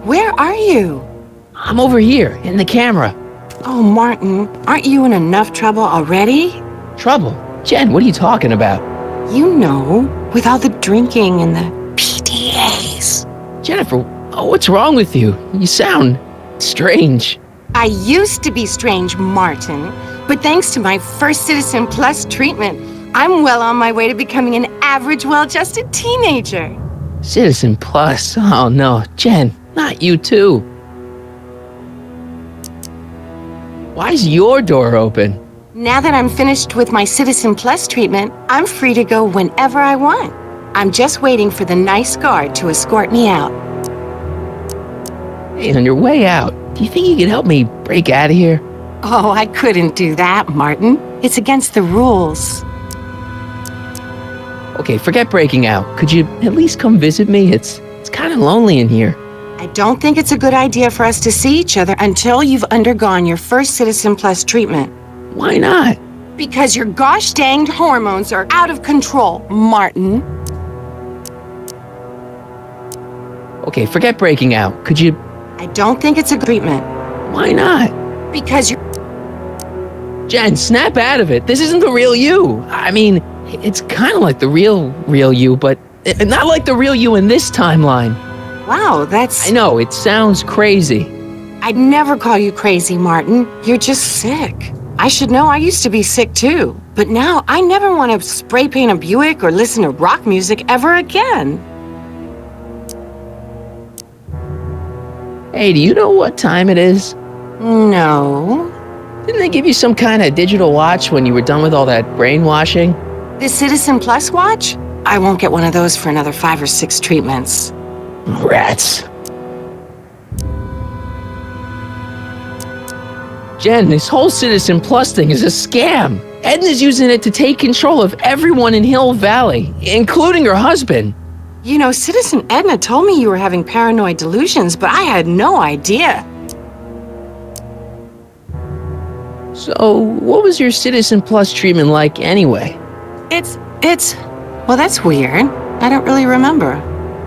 Where are you? I'm over here, in the camera. Oh, Martin, aren't you in enough trouble already? Trouble? Jen, what are you talking about? You know, with all the drinking and the PDAs. Jennifer, what's wrong with you? You sound strange. I used to be strange, Martin, but thanks to my first Citizen Plus treatment, I'm well on my way to becoming an average, well-adjusted teenager. Citizen Plus? Oh no, Jen, not you too. Why is your door open? Now that I'm finished with my Citizen Plus treatment, I'm free to go whenever I want. I'm just waiting for the nice guard to escort me out. Hey, on your way out, do you think you could help me break out of here? Oh, I couldn't do that, Martin. It's against the rules. Okay, forget breaking out. Could you at least come visit me? It's kind of lonely in here. I don't think it's a good idea for us to see each other until you've undergone your first Citizen Plus treatment. Why not? Because your gosh danged hormones are out of control, Martin. Okay, forget breaking out. Could you... I don't think it's a treatment. Why not? Because you're... Jen, snap out of it. This isn't the real you. I mean, it's kind of like the real you, but not like the real you in this timeline. Wow, that's... I know, it sounds crazy. I'd never call you crazy, Martin. You're just sick. I should know, I used to be sick too. But now I never want to spray paint a Buick or listen to rock music ever again. Hey, do you know what time it is? No. Didn't they give you some kind of digital watch when you were done with all that brainwashing? The Citizen Plus watch? I won't get one of those for another 5 or 6 treatments. Rats. Jen, this whole Citizen Plus thing is a scam. Edna's using it to take control of everyone in Hill Valley, including her husband. You know, Citizen Edna told me you were having paranoid delusions, but I had no idea. So, what was your Citizen Plus treatment like anyway? Well, that's weird. I don't really remember.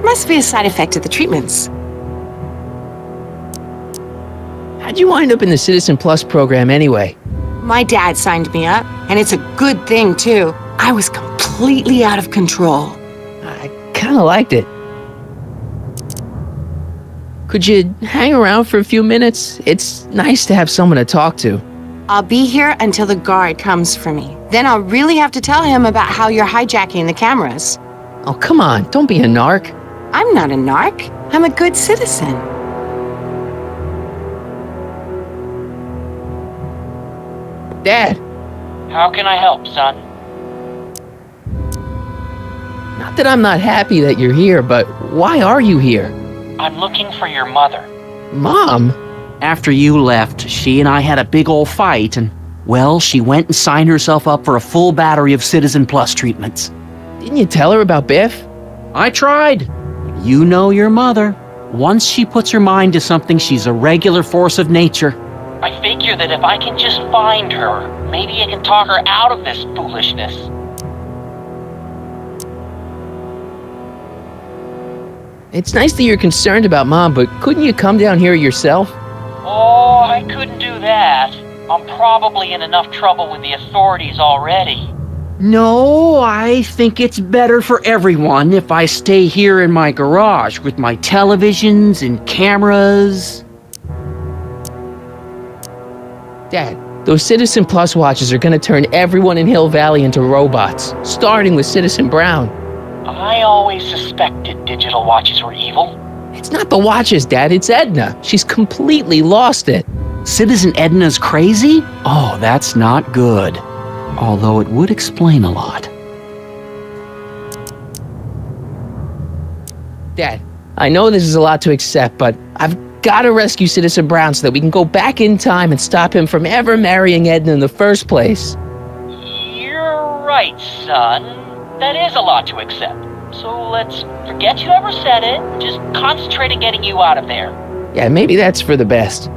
Must be a side effect of the treatments. How'd you wind up in the Citizen Plus program anyway? My dad signed me up, and it's a good thing, too. I was completely out of control. I kinda liked it. Could you hang around for a few minutes? It's nice to have someone to talk to. I'll be here until the guard comes for me. Then I'll really have to tell him about how you're hijacking the cameras. Oh, come on, don't be a narc. I'm not a narc. I'm a good citizen. Dad, How can I help, son? not that I'm not happy that you're here, but why are you here? I'm looking for your mother. Mom? After you left, she and I had a big old fight, and, well, she went and signed herself up for a full battery of Citizen Plus treatments. Didn't you tell her about Biff? I tried. You know your mother. Once she puts her mind to something, she's a regular force of nature. I figure that if I can just find her, maybe I can talk her out of this foolishness. It's nice that you're concerned about Mom, but couldn't you come down here yourself? Oh, I couldn't do that. I'm probably in enough trouble with the authorities already. No, I think it's better for everyone if I stay here in my garage with my televisions and cameras. Dad, those Citizen Plus watches are gonna turn everyone in Hill Valley into robots, starting with Citizen Brown. I always suspected digital watches were evil. It's not the watches, Dad, it's Edna. She's completely lost it. Citizen Edna's crazy? Oh, that's not good. Although it would explain a lot. Dad, I know this is a lot to accept, but I've got to rescue Citizen Brown so that we can go back in time and stop him from ever marrying Edna in the first place. You're right, son. That is a lot to accept. So let's forget you ever said it. Just concentrate on getting you out of there. Yeah, maybe that's for the best.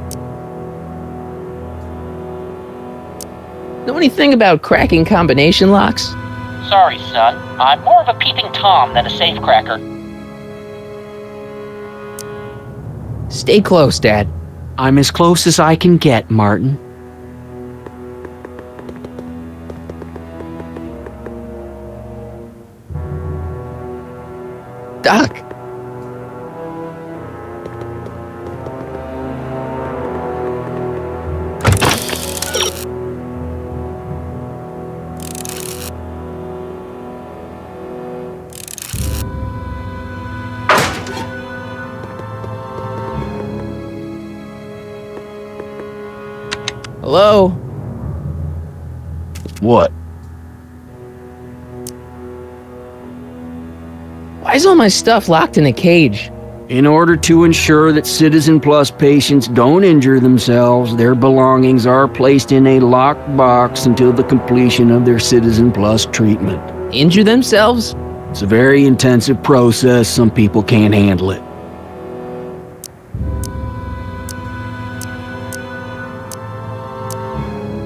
Know anything about cracking combination locks? Sorry, son. I'm more of a peeping Tom than a safecracker. Stay close, Dad. I'm as close as I can get, Martin. Doc. Hello? What? Why is all my stuff locked in a cage? In order to ensure that Citizen Plus patients don't injure themselves, their belongings are placed in a locked box until the completion of their Citizen Plus treatment. Injure themselves? It's a very intensive process. Some people can't handle it.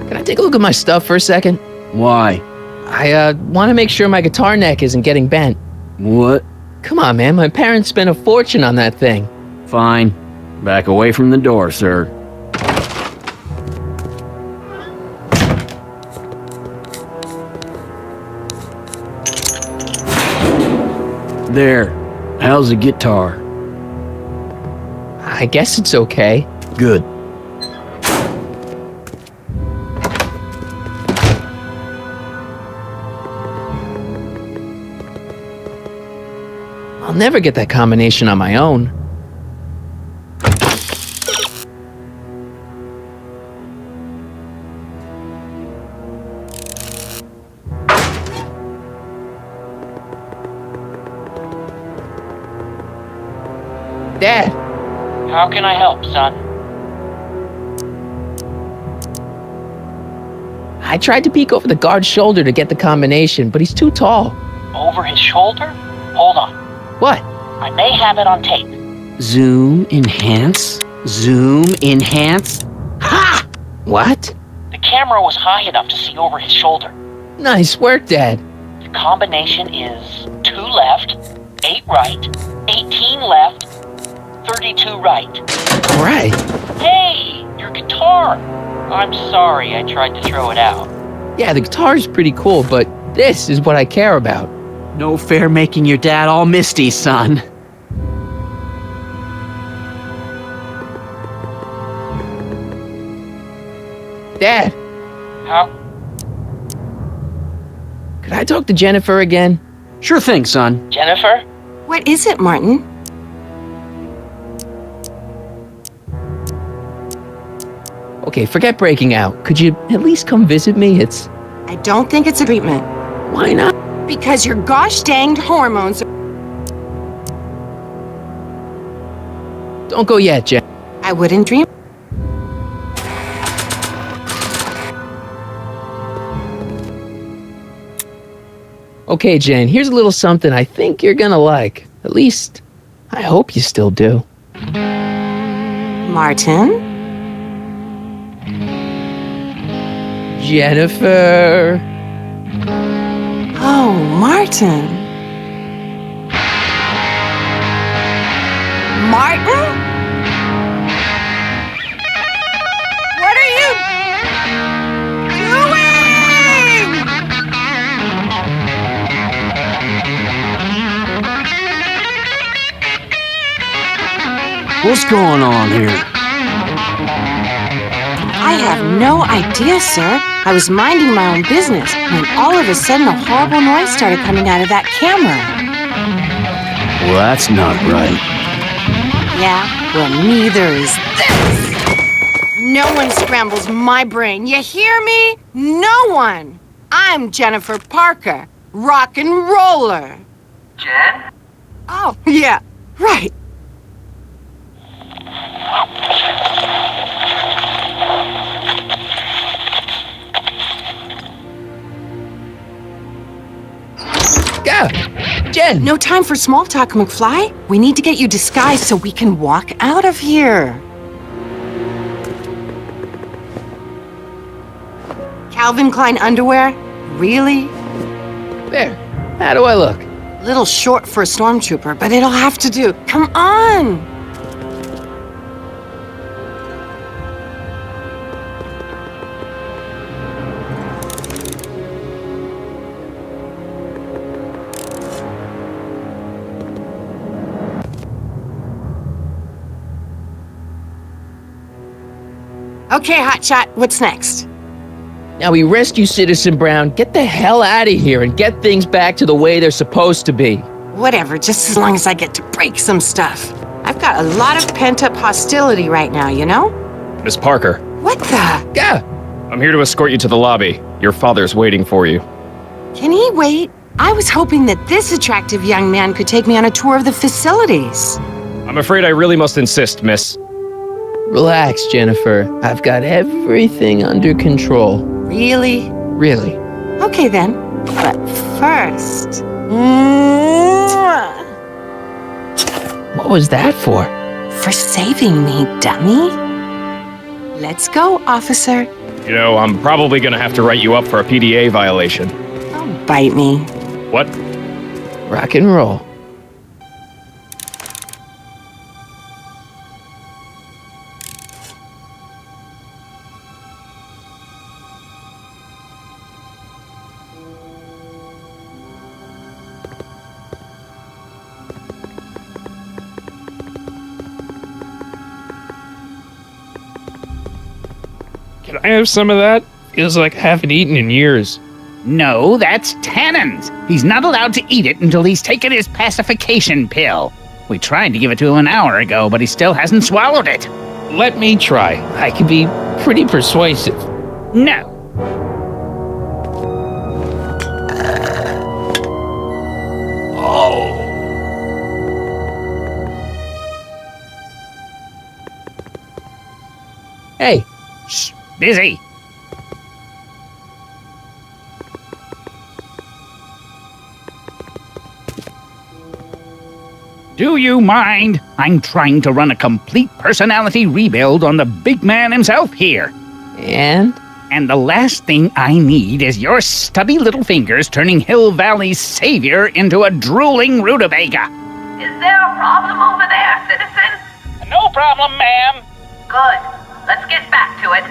Can I take a look at my stuff for a second? Why? I want to make sure my guitar neck isn't getting bent. What? Come on, man. My parents spent a fortune on that thing. Fine. Back away from the door, sir. There. How's the guitar? I guess it's okay. Good. I'll never get that combination on my own. Dad! How can I help, son? I tried to peek over the guard's shoulder to get the combination, but he's too tall. Over his shoulder? Hold on. What? I may have it on tape. Zoom, enhance, zoom, enhance. Ha! What? The camera was high enough to see over his shoulder. Nice work, Dad. The combination is 2 left, 8 right, 18 left, 32 right. All right. Hey, your guitar! I'm sorry I tried to throw it out. Yeah, the guitar's pretty cool, but this is what I care about. No fair making your dad all misty, son. Dad, How? could I talk to Jennifer again? Sure thing, son. Jennifer? What is it, Martin? Okay, forget breaking out. Could you at least come visit me? I don't think it's a treatment. Why not? Because your gosh danged hormones. Don't go yet, Jen. I wouldn't dream. Okay, Jen, here's a little something I think you're gonna like. At least, I hope you still do. Martin? Jennifer. Oh, Martin. Martin? What are you doing? What's going on here? I have no idea, sir. I was minding my own business when all of a sudden a horrible noise started coming out of that camera. Well, that's not right. Yeah, well, neither is this. No one scrambles my brain. You hear me? No one. I'm Jennifer Parker, rock and roller. Jen? Oh, yeah, right. Go! Jen! No time for small talk, McFly. We need to get you disguised so we can walk out of here. Calvin Klein underwear? Really? There. How do I look? Little short for a stormtrooper, but it'll have to do. Come on! Okay, Hotshot, what's next? Now we rescue Citizen Brown, get the hell out of here, and get things back to the way they're supposed to be. Whatever, just as long as I get to break some stuff. I've got a lot of pent-up hostility right now, you know? Miss Parker, What the? Go! I'm here to escort you to the lobby. Your father's waiting for you. Can he wait? I was hoping that this attractive young man could take me on a tour of the facilities. I'm afraid I really must insist, miss. Relax, Jennifer. I've got everything under control. Really? Really. Okay then. But first... What was that for? For saving me, dummy. Let's go, officer. You know, I'm probably gonna have to write you up for a PDA violation. Don't bite me. What? Rock and roll. Can I have some of that? Feels like I haven't eaten in years. No, that's Tannen's. He's not allowed to eat it until he's taken his pacification pill. We tried to give it to him an hour ago, but he still hasn't swallowed it. Let me try. I can be pretty persuasive. No. Hey, Shh, busy. Do you mind? I'm trying to run a complete personality rebuild on the big man himself here. and? And the last thing I need is your stubby little fingers turning Hill Valley's savior into a drooling rutabaga. Is there a problem over there, citizen? No problem, ma'am. Good. Let's get back to it.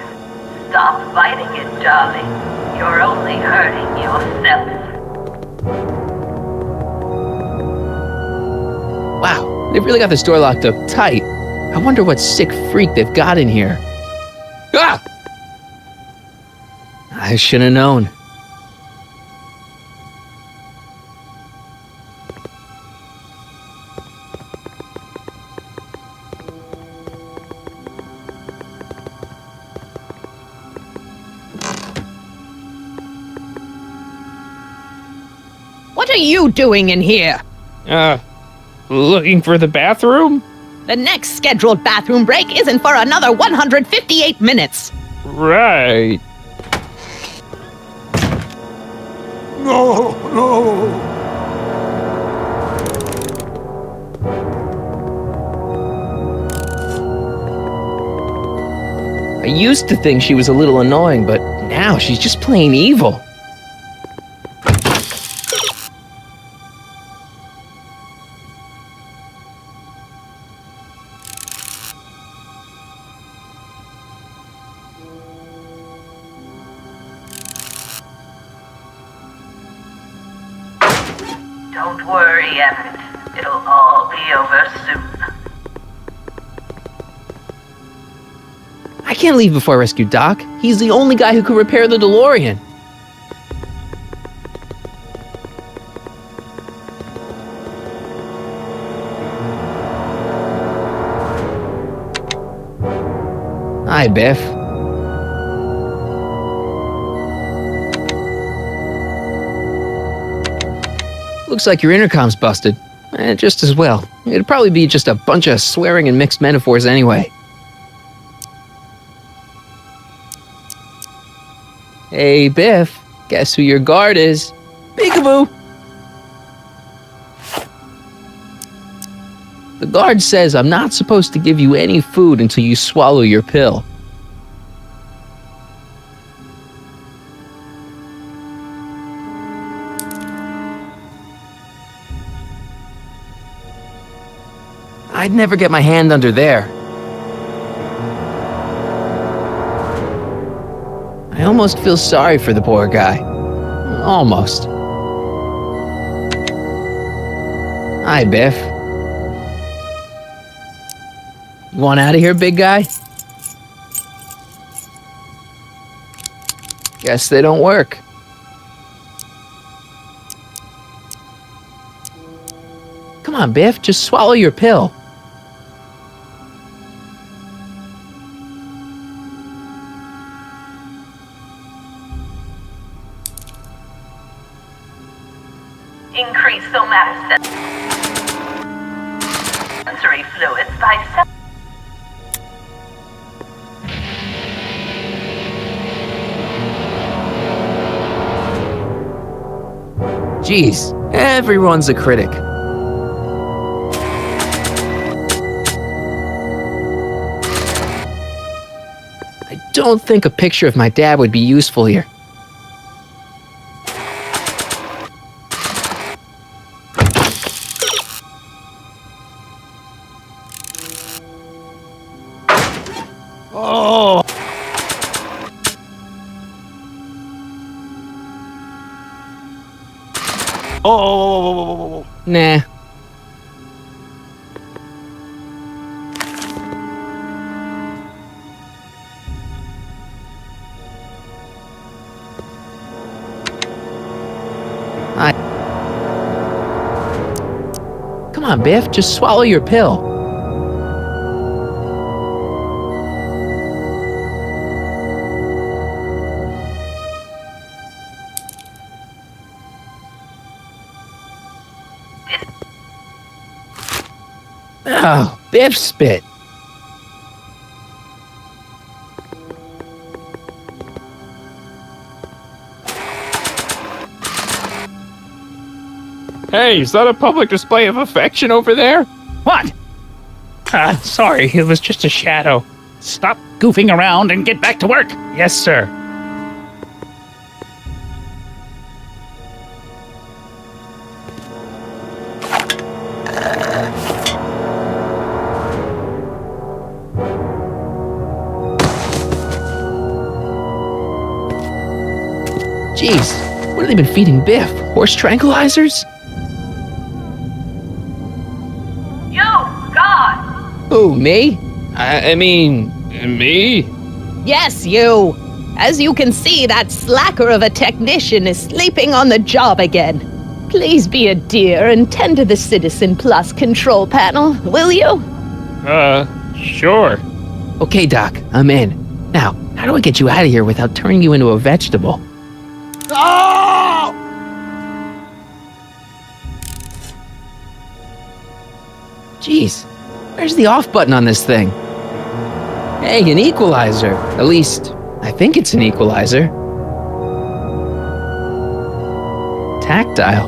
Stop fighting it, darling. You're only hurting yourself. Wow, they've really got this door locked up tight. I wonder what sick freak they've got in here. Ah! I should have known. What are you doing in here? Looking for the bathroom? The next scheduled bathroom break isn't for another 158 minutes. Right. No, no. I used to think she was a little annoying, but now she's just plain evil. Don't worry, Emmett. It'll all be over soon. I can't leave before I rescue Doc. He's the only guy who could repair the DeLorean. Hi, Biff. Looks like your intercom's busted. Just as well. It'd probably be just a bunch of swearing and mixed metaphors anyway. Hey, Biff. Guess who your guard is? Peekaboo! The guard says I'm not supposed to give you any food until you swallow your pill. I'd never get my hand under there. I almost feel sorry for the poor guy. Almost. Hi, Biff. You want out of here, big guy? Guess they don't work. Come on, Biff, just swallow your pill. Increase somatosensory fluids by 7. Jeez, everyone's a critic. I don't think a picture of my dad would be useful here. Oh! Oh! Nah. Come on, Biff, just swallow your pill. Oh, Biff spit. Hey, is that a public display of affection over there? What? Sorry, it was just a shadow. Stop goofing around and get back to work. Yes, sir. Jeez, what have they been feeding Biff? Horse tranquilizers? You, God! Who, me? I mean, me? Yes, you. As you can see, that slacker of a technician is sleeping on the job again. Please be a dear and tend to the Citizen Plus control panel, will you? Sure. Okay, Doc, I'm in. Now, how do I get you out of here without turning you into a vegetable? Oh! Jeez, where's the off button on this thing? Hey, an equalizer. At least, I think it's an equalizer. Tactile.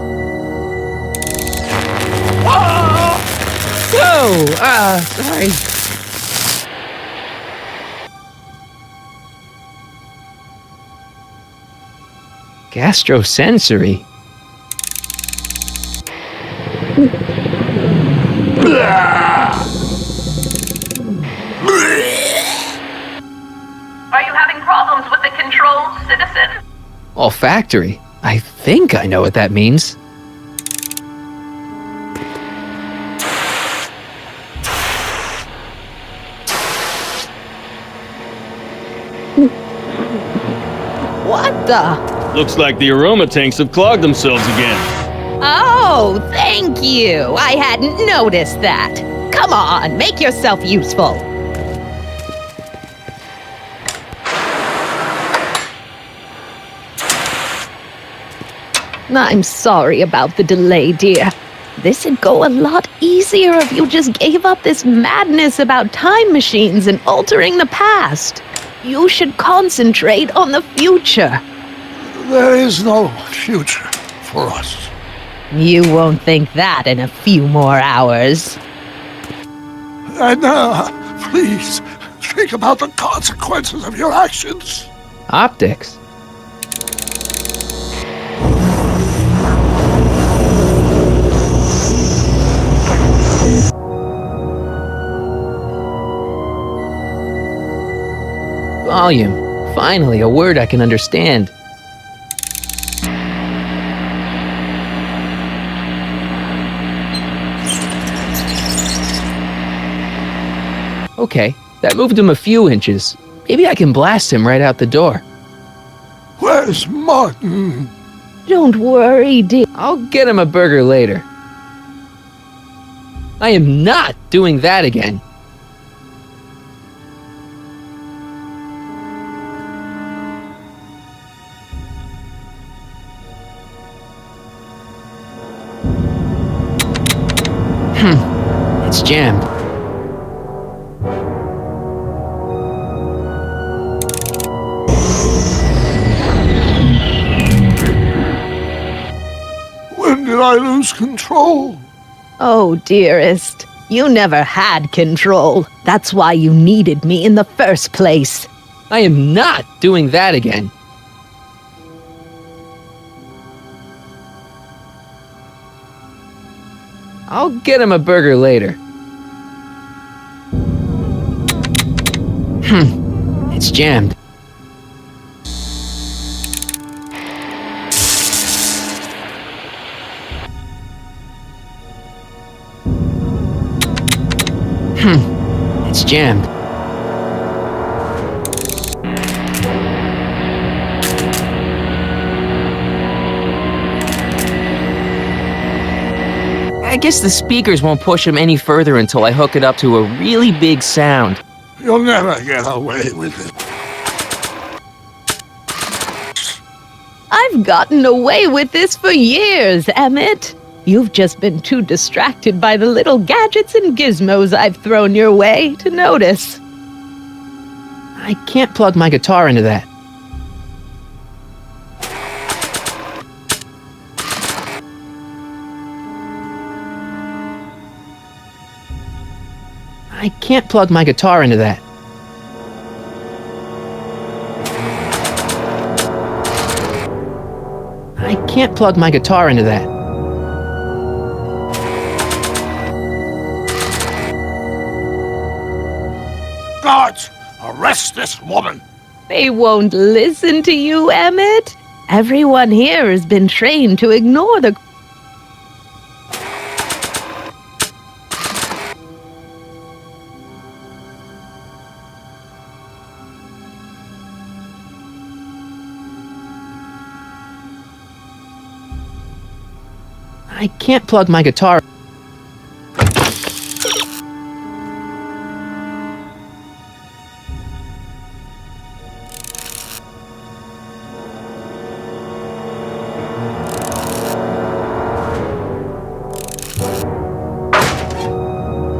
Whoa! Sorry. Gastrosensory. Are you having problems with the controls, citizen? Olfactory. I think I know what that means. What the? Looks like the aroma tanks have clogged themselves again. Oh, thank you. I hadn't noticed that. Come on, make yourself useful. I'm sorry about the delay, dear. This'd go a lot easier if you just gave up this madness about time machines and altering the past. You should concentrate on the future. There is no future for us. You won't think that in a few more hours. And please, think about the consequences of your actions. Optics. Volume. Finally, a word I can understand. Okay, that moved him a few inches. Maybe I can blast him right out the door. Where's Martin? Don't worry, dear. I'll get him a burger later. I am not doing that again. It's jammed. When did I lose control? Oh, dearest, you never had control. That's why you needed me in the first place. I am not doing that again. I'll get him a burger later. It's jammed. It's jammed. I guess the speakers won't push him any further until I hook it up to a really big sound. You'll never get away with it. I've gotten away with this for years, Emmett. You've just been too distracted by the little gadgets and gizmos I've thrown your way to notice. I can't plug my guitar into that. I can't plug my guitar into that. I can't plug my guitar into that. Guards, arrest this woman. They won't listen to you, Emmett. Everyone here has been trained to ignore the... I can't plug my guitar.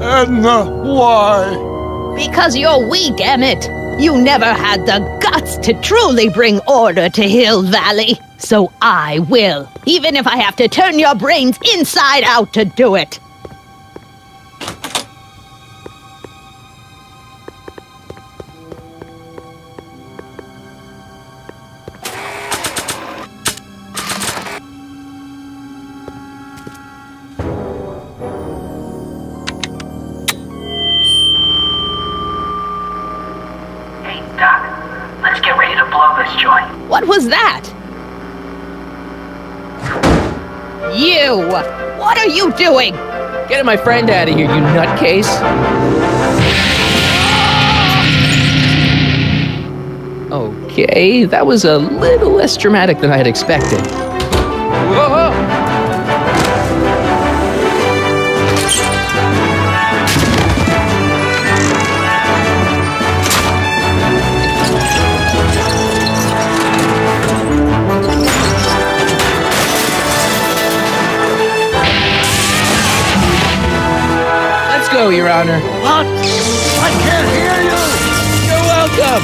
Edna, why? Because you're weak, Emmett. You never had the guts to truly bring order to Hill Valley. So I will, even if I have to turn your brains inside out to do it. Hey, Doc, let's get ready to blow this joint. What was that? You! What are you doing? Getting my friend out of here, you nutcase. Okay, that was a little less dramatic than I had expected. Whoa! Let's go, Your Honor. What? I can't hear you! You're welcome!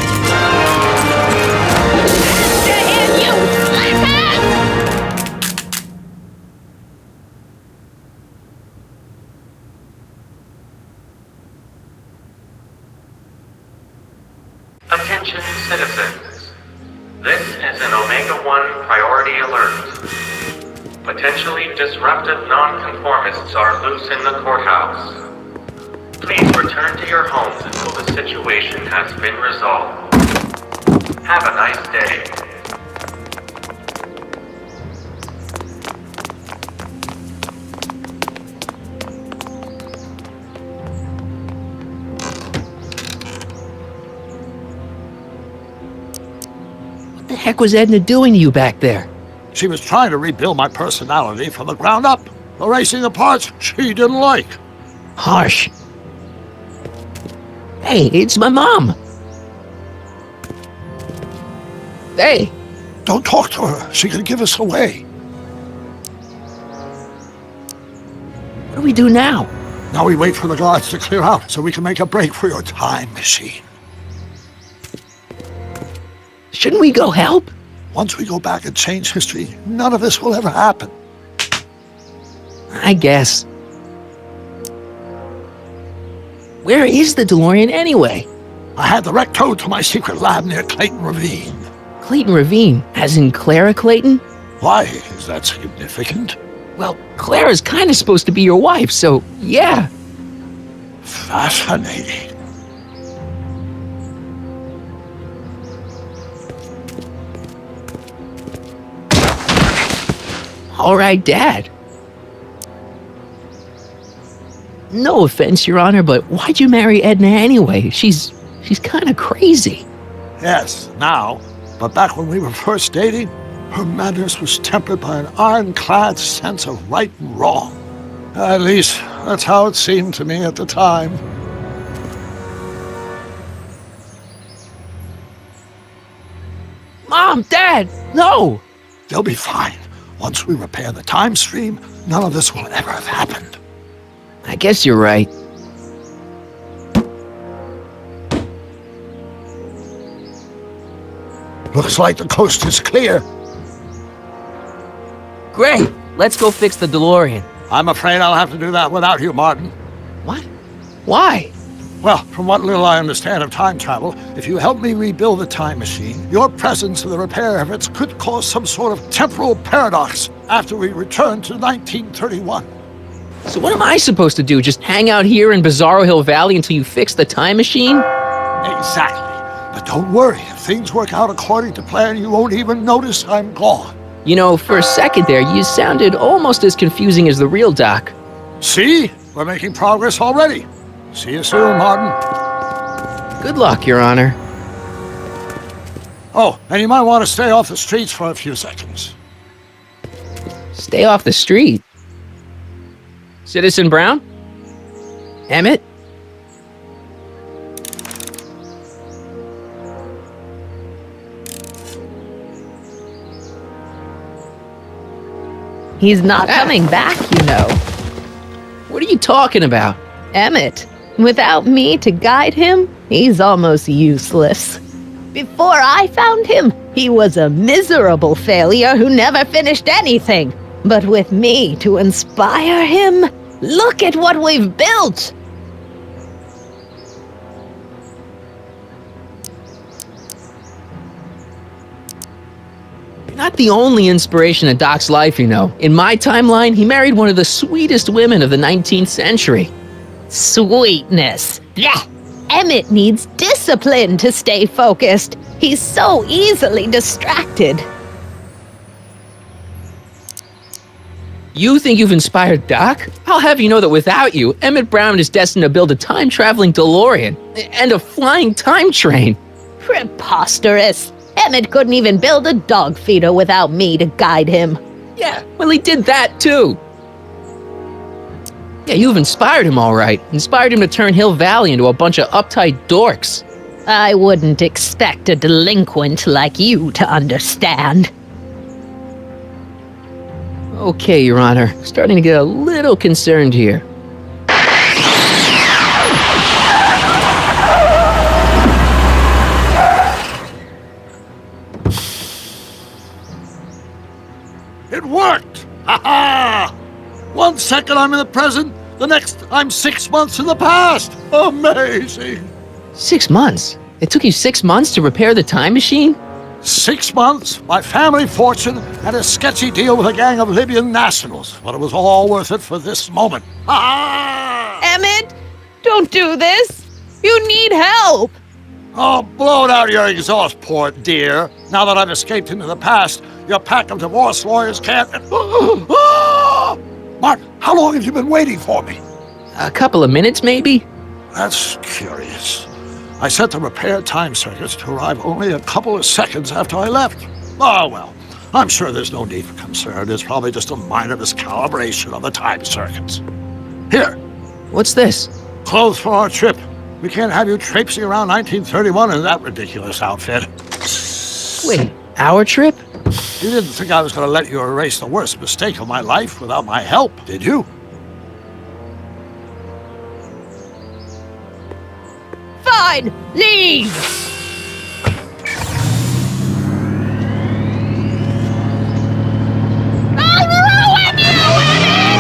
Attention citizens. This is an Omega-1 priority alert. Potentially disruptive nonconformists are loose in the courthouse. Please return to your homes until the situation has been resolved. Have a nice day. What the heck was Edna doing to you back there? She was trying to rebuild my personality from the ground up, erasing the parts she didn't like. Harsh. Hey, it's my mom. Hey. Don't talk to her. She could give us away. What do we do now? Now we wait for the guards to clear out so we can make a break for your time machine. Shouldn't we go help? Once we go back and change history, none of this will ever happen. I guess. Where is the DeLorean anyway? I had the wreck towed to my secret lab near Clayton Ravine. Clayton Ravine, as in Clara Clayton? Why is that significant? Well, Clara's kind of supposed to be your wife, so yeah. Fascinating. All right, Dad. No offense, Your Honor, but why'd you marry Edna anyway? She's kind of crazy. Yes, now. But back when we were first dating, her madness was tempered by an ironclad sense of right and wrong. At least, that's how it seemed to me at the time. Mom, Dad, no! They'll be fine. Once we repair the time stream, none of this will ever have happened. I guess you're right. Looks like the coast is clear. Great! Let's go fix the DeLorean. I'm afraid I'll have to do that without you, Martin. What? Why? Well, from what little I understand of time travel, if you help me rebuild the time machine, your presence in the repair efforts could cause some sort of temporal paradox after we return to 1931. So what am I supposed to do? Just hang out here in Bizarro Hill Valley until you fix the time machine? Exactly. But don't worry, if things work out according to plan, you won't even notice I'm gone. You know, for a second there, you sounded almost as confusing as the real Doc. See? We're making progress already. See you soon, Martin. Good luck, Your Honor. Oh, and you might want to stay off the streets for a few seconds. Stay off the street. Citizen Brown? Emmett? He's not coming back, you know. What are you talking about? Emmett, without me to guide him, he's almost useless. Before I found him, he was a miserable failure who never finished anything. But with me to inspire him, look at what we've built! You're not the only inspiration in Doc's life, you know. In my timeline, he married one of the sweetest women of the 19th century. Sweetness. Yeah. Emmett needs discipline to stay focused. He's so easily distracted. You think you've inspired Doc? I'll have you know that without you, Emmett Brown is destined to build a time-traveling DeLorean and a flying time train. Preposterous. Emmett couldn't even build a dog feeder without me to guide him. Yeah, well, he did that too. Yeah, you've inspired him all right. Inspired him to turn Hill Valley into a bunch of uptight dorks. I wouldn't expect a delinquent like you to understand. Okay, Your Honor. Starting to get a little concerned here. It worked! Ha-ha! 1 second I'm in the present, the next I'm 6 months in the past. Amazing! 6 months? It took you 6 months to repair the time machine? 6 months, my family fortune, and a sketchy deal with a gang of Libyan nationals. But it was all worth it for this moment. Ha-ha! Emmett, don't do this. You need help. Oh, blow it out of your exhaust port, dear. Now that I've escaped into the past, your pack of divorce lawyers can't... Martin, how long have you been waiting for me? A couple of minutes, maybe? That's curious. I set the repair time circuits to arrive only a couple of seconds after I left. Oh, well, I'm sure there's no need for concern. It's probably just a minor miscalibration of the time circuits. Here. What's this? Clothes for our trip. We can't have you traipsing around 1931 in that ridiculous outfit. Wait, our trip? You didn't think I was going to let you erase the worst mistake of my life without my help, did you? Fine, leave! I'll ruin you, Emmett!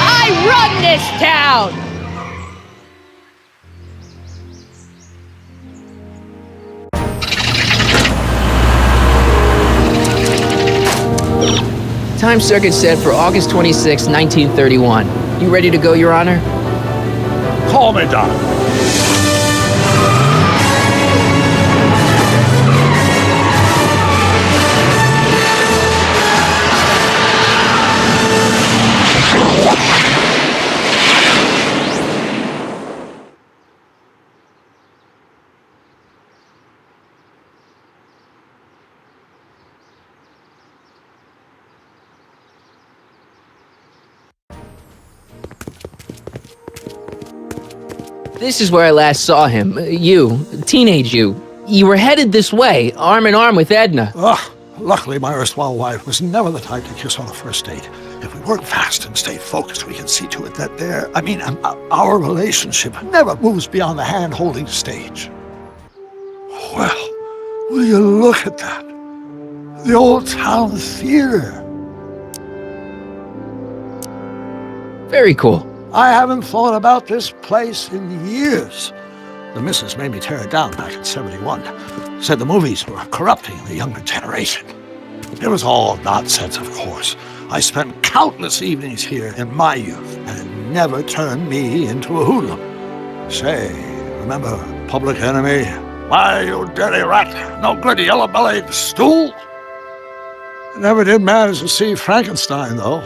I run this town! Time circuit set for August 26, 1931. You ready to go, Your Honor? Call me, Doc. This is where I last saw him. You, teenage you. You were headed this way, arm in arm with Edna. Luckily, my erstwhile wife was never the type to kiss on a first date. If we work fast and stay focused, we can see to it that our relationship never moves beyond the hand-holding stage. Well, will you look at that? The old town theater. Very cool. I haven't thought about this place in years. The missus made me tear it down back in '71. Said the movies were corrupting the younger generation. It was all nonsense, of course. I spent countless evenings here in my youth, and it never turned me into a hoodlum. Say, remember Public Enemy? Why, you dirty rat, no good yellow-bellied stool? I never did manage to see Frankenstein, though.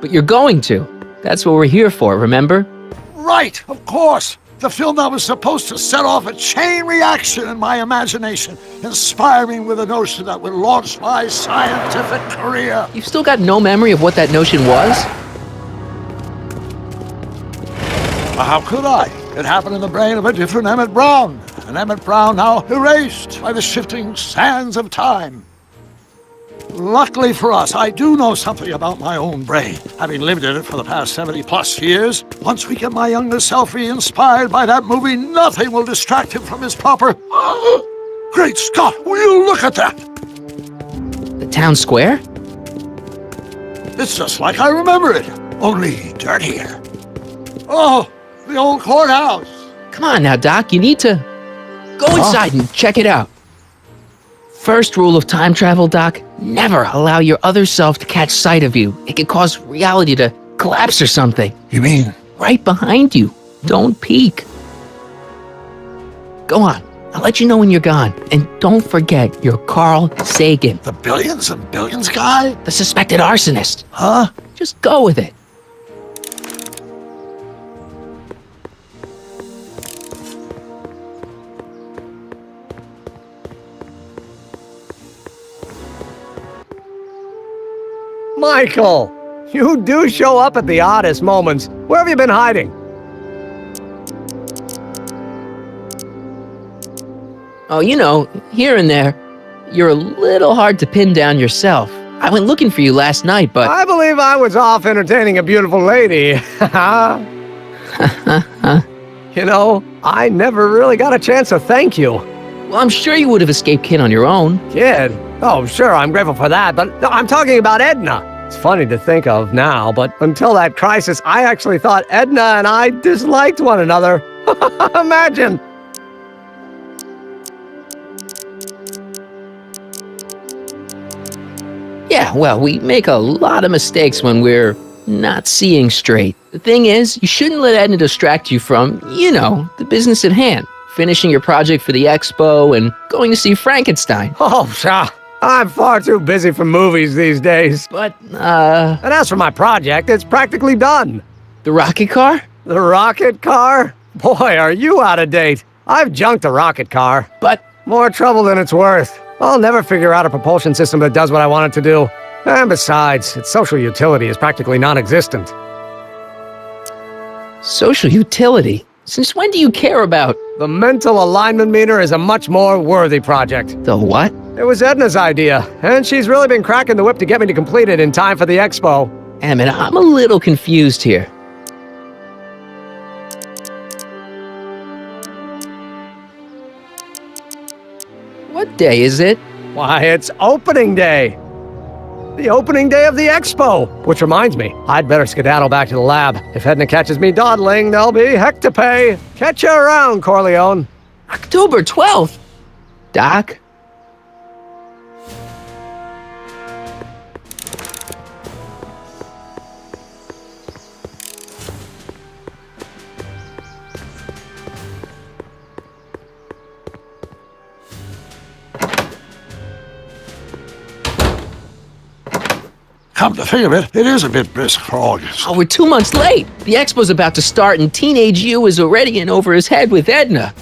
But you're going to. That's what we're here for, remember? Right, of course. The film that was supposed to set off a chain reaction in my imagination, inspiring with a notion that would launch my scientific career. You've still got no memory of what that notion was? How could I? It happened in the brain of a different Emmett Brown. An Emmett Brown now erased by the shifting sands of time. Luckily for us, I do know something about my own brain, having lived in it for the past 70-plus years. Once we get my younger self re-inspired by that movie, nothing will distract him from his proper... Great Scott, will you look at that? The town square? It's just like I remember it, only dirtier. Oh, the old courthouse. Come on now, Doc, you need to go inside and check it out. First rule of time travel, Doc, never allow your other self to catch sight of you. It could cause reality to collapse or something. You mean? Right behind you. Don't peek. Go on. I'll let you know when you're gone. And don't forget, you're Carl Sagan. The billions and billions guy? The suspected arsonist. Huh? Just go with it. Michael! You do show up at the oddest moments. Where have you been hiding? Oh, you know, here and there. You're a little hard to pin down yourself. I went looking for you last night, but... I believe I was off entertaining a beautiful lady. You know, I never really got a chance to thank you. Well, I'm sure you would have escaped Kid on your own. Kid? Oh, sure, I'm grateful for that, but no, I'm talking about Edna. It's funny to think of now, but until that crisis, I actually thought Edna and I disliked one another. Imagine! Yeah, well, we make a lot of mistakes when we're not seeing straight. The thing is, you shouldn't let Edna distract you from, you know, the business at hand. Finishing your project for the expo and going to see Frankenstein. Oh, sure. I'm far too busy for movies these days. But, And as for my project, it's practically done. The rocket car? The rocket car? Boy, are you out of date. I've junked a rocket car. But... more trouble than it's worth. I'll never figure out a propulsion system that does what I want it to do. And besides, its social utility is practically non-existent. Social utility? Since when do you care about... The mental alignment meter is a much more worthy project. The what? It was Edna's idea, and she's really been cracking the whip to get me to complete it in time for the expo. Emmett, I'm a little confused here. What day is it? Why, it's opening day. The opening day of the expo. Which reminds me, I'd better skedaddle back to the lab. If Edna catches me dawdling, there'll be heck to pay. Catch you around, Corleone. October 12th? Doc? Come to think of it, it is a bit brisk for August. Oh, we're 2 months late. The expo's about to start and teenage you is already in over his head with Edna.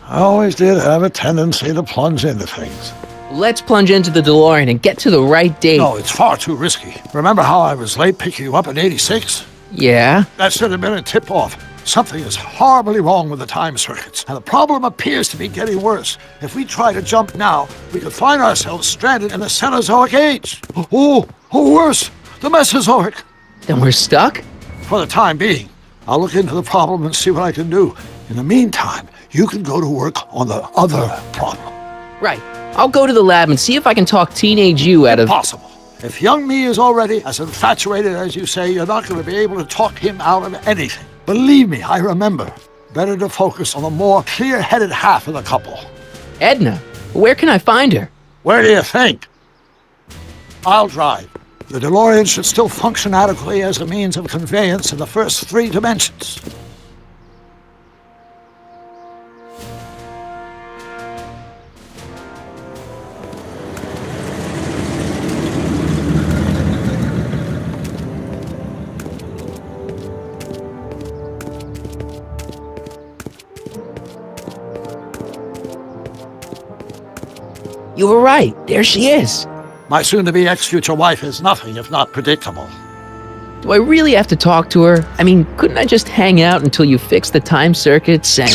I always did have a tendency to plunge into things. Let's plunge into the DeLorean and get to the right date. No, it's far too risky. Remember how I was late picking you up in '86? Yeah? That should have been a tip-off. Something is horribly wrong with the time circuits, and the problem appears to be getting worse. If we try to jump now, we could find ourselves stranded in the Cenozoic age. Or worse, the Mesozoic. Then we're stuck? For the time being. I'll look into the problem and see what I can do. In the meantime, you can go to work on the other problem. Right. I'll go to the lab and see if I can talk teenage you out of... Impossible. If young me is already as infatuated as you say, you're not going to be able to talk him out of anything. Believe me, I remember. Better to focus on the more clear-headed half of the couple. Edna, where can I find her? Where do you think? I'll drive. The DeLorean should still function adequately as a means of conveyance in the first 3 dimensions. You were right. There she is. My soon-to-be ex-future wife is nothing if not predictable. Do I really have to talk to her? I mean, couldn't I just hang out until you fix the time circuits and...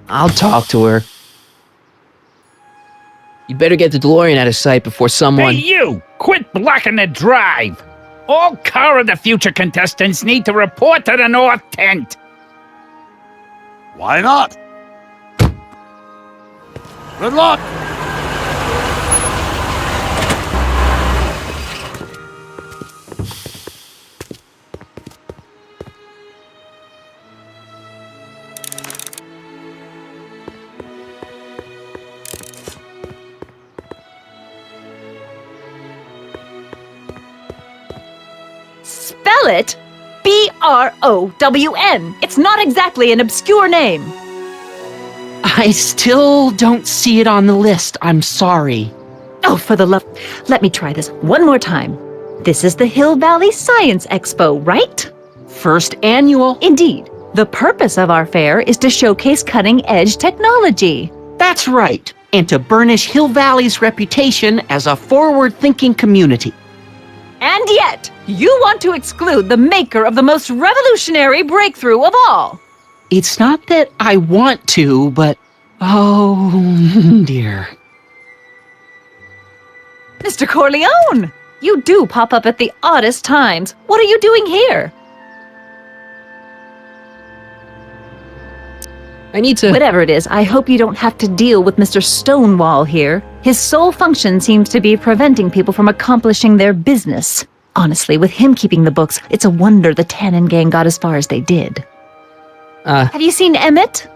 I'll talk to her. You better get the DeLorean out of sight before someone... Hey, you! Quit blocking the drive! All car of the future contestants need to report to the North Tent. Why not? Good luck! Spell it B-R-O-W-N. It's not exactly an obscure name. I still don't see it on the list. I'm sorry. Oh, for the love... Let me try this one more time. This is the Hill Valley Science Expo, right? First annual. Indeed. The purpose of our fair is to showcase cutting-edge technology. That's right. And to burnish Hill Valley's reputation as a forward-thinking community. And yet, you want to exclude the maker of the most revolutionary breakthrough of all. It's not that I want to, but... Oh, dear. Mr. Corleone! You do pop up at the oddest times. What are you doing here? I need to... Whatever it is, I hope you don't have to deal with Mr. Stonewall here. His sole function seems to be preventing people from accomplishing their business. Honestly, with him keeping the books, it's a wonder the Tannen gang got as far as they did. Have you seen Emmett?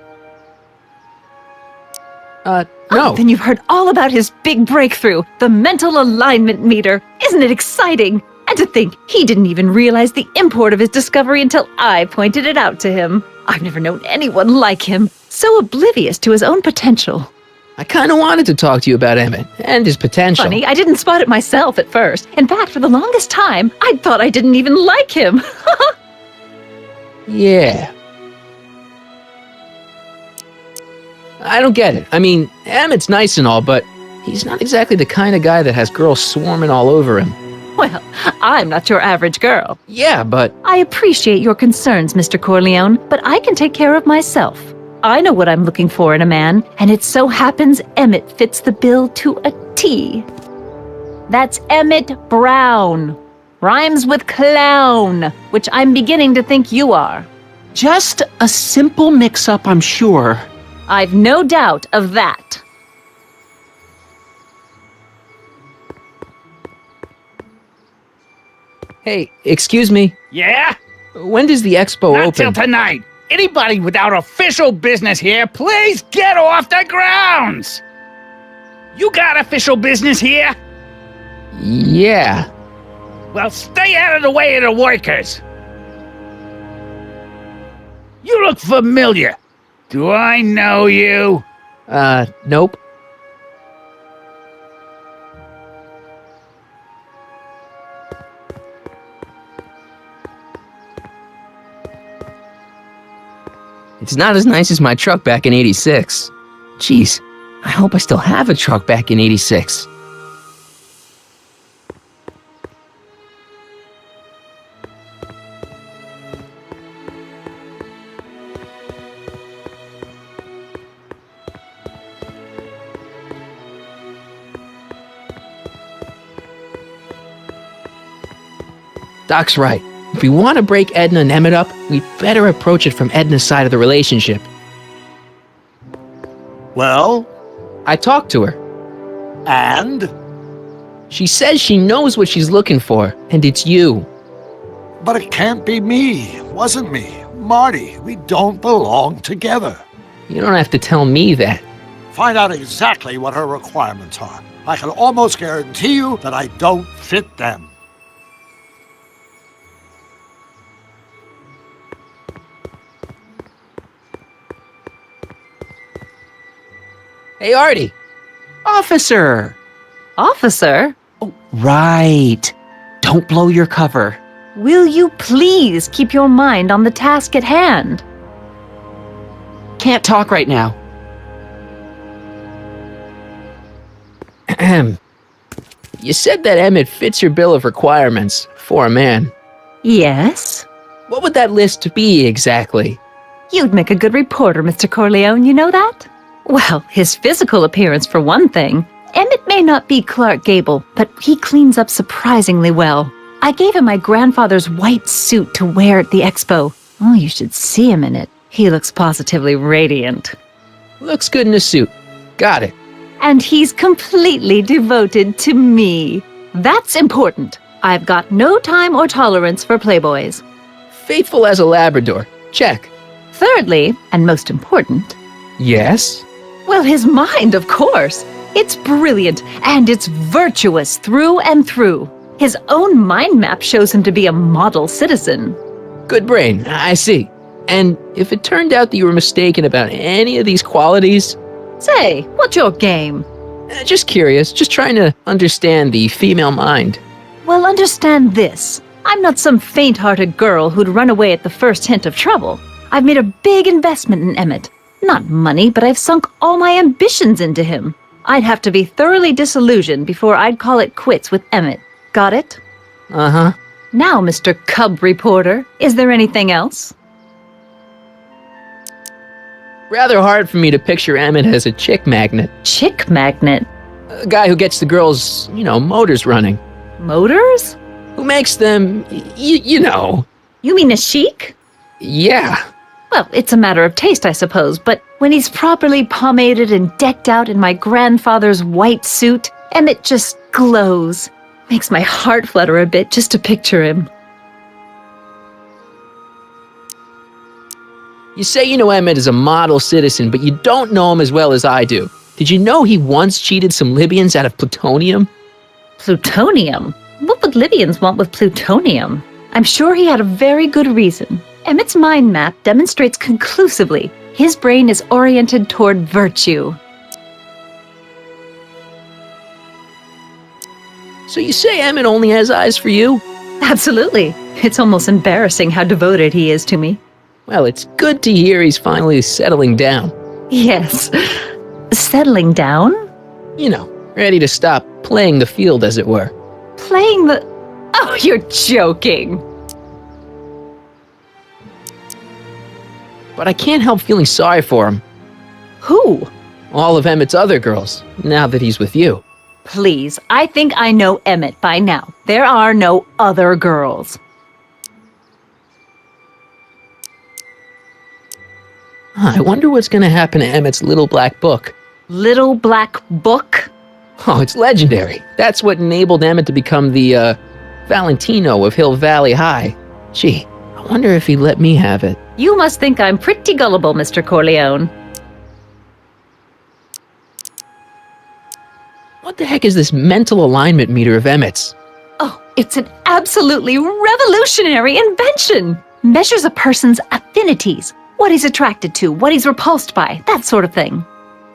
No. Oh, then you've heard all about his big breakthrough, the mental alignment meter. Isn't it exciting? And to think, he didn't even realize the import of his discovery until I pointed it out to him. I've never known anyone like him, so oblivious to his own potential. I kind of wanted to talk to you about Emmett and his potential. Funny, I didn't spot it myself at first. In fact, for the longest time, I thought I didn't even like him. Yeah. I don't get it. I mean, Emmett's nice and all, but he's not exactly the kind of guy that has girls swarming all over him. Well, I'm not your average girl. Yeah, but... I appreciate your concerns, Mr. Corleone, but I can take care of myself. I know what I'm looking for in a man, and it so happens Emmett fits the bill to a T. That's Emmett Brown. Rhymes with clown, which I'm beginning to think you are. Just a simple mix-up, I'm sure. I've no doubt of that. Hey, excuse me. Yeah? When does the expo Not open? till tonight. Anybody without official business here, please get off the grounds! You got official business here? Yeah. Well, stay out of the way of the workers. You look familiar. Do I know you? Nope. It's not as nice as my truck back in '86. Jeez, I hope I still have a truck back in '86. Doc's right. If we want to break Edna and Emmett up, we'd better approach it from Edna's side of the relationship. Well? I talked to her. And? She says she knows what she's looking for, and it's you. But it can't be me. Wasn't me. Marty, we don't belong together. You don't have to tell me that. Find out exactly what her requirements are. I can almost guarantee you that I don't fit them. Hey, Artie. Officer! Officer? Oh, right. Don't blow your cover. Will you please keep your mind on the task at hand? Can't talk right now. Ahem. You said that Emmett fits your bill of requirements for a man. Yes? What would that list be exactly? You'd make a good reporter, Mr. Corleone, you know that? Well, his physical appearance for one thing. Emmett may not be Clark Gable, but he cleans up surprisingly well. I gave him my grandfather's white suit to wear at the expo. Oh, you should see him in it. He looks positively radiant. Looks good in a suit. Got it. And he's completely devoted to me. That's important. I've got no time or tolerance for playboys. Faithful as a Labrador. Check. Thirdly, and most important... Yes? Well, his mind, of course. It's brilliant, and it's virtuous through and through. His own mind map shows him to be a model citizen. Good brain, I see. And if it turned out that you were mistaken about any of these qualities... Say, what's your game? Just curious, just trying to understand the female mind. Well, understand this. I'm not some faint-hearted girl who'd run away at the first hint of trouble. I've made a big investment in Emmett. Not money, but I've sunk all my ambitions into him. I'd have to be thoroughly disillusioned before I'd call it quits with Emmett. Got it? Uh-huh. Now, Mr. Cub Reporter, is there anything else? Rather hard for me to picture Emmett as a chick magnet. Chick magnet? A guy who gets the girls, motors running. Motors? Who makes them, you know. You mean a chic? Yeah. Well, it's a matter of taste, I suppose, but when he's properly pomaded and decked out in my grandfather's white suit, Emmett just glows. Makes my heart flutter a bit just to picture him. You say you know Emmett is a model citizen, but you don't know him as well as I do. Did you know he once cheated some Libyans out of plutonium? Plutonium? What would Libyans want with plutonium? I'm sure he had a very good reason. Emmett's mind map demonstrates conclusively his brain is oriented toward virtue. So you say Emmett only has eyes for you? Absolutely. It's almost embarrassing how devoted he is to me. Well, it's good to hear he's finally settling down. Yes. Settling down? Ready to stop playing the field, as it were. Playing the... Oh, you're joking. But I can't help feeling sorry for him. Who? All of Emmett's other girls, now that he's with you. Please, I think I know Emmett by now. There are no other girls. I wonder what's going to happen to Emmett's little black book. Little black book? Oh, it's legendary. That's what enabled Emmett to become the, Valentino of Hill Valley High. Gee, I wonder if he'd let me have it. You must think I'm pretty gullible, Mr. Corleone. What the heck is this mental alignment meter of Emmett's? Oh, it's an absolutely revolutionary invention. Measures a person's affinities, what he's attracted to, what he's repulsed by, that sort of thing.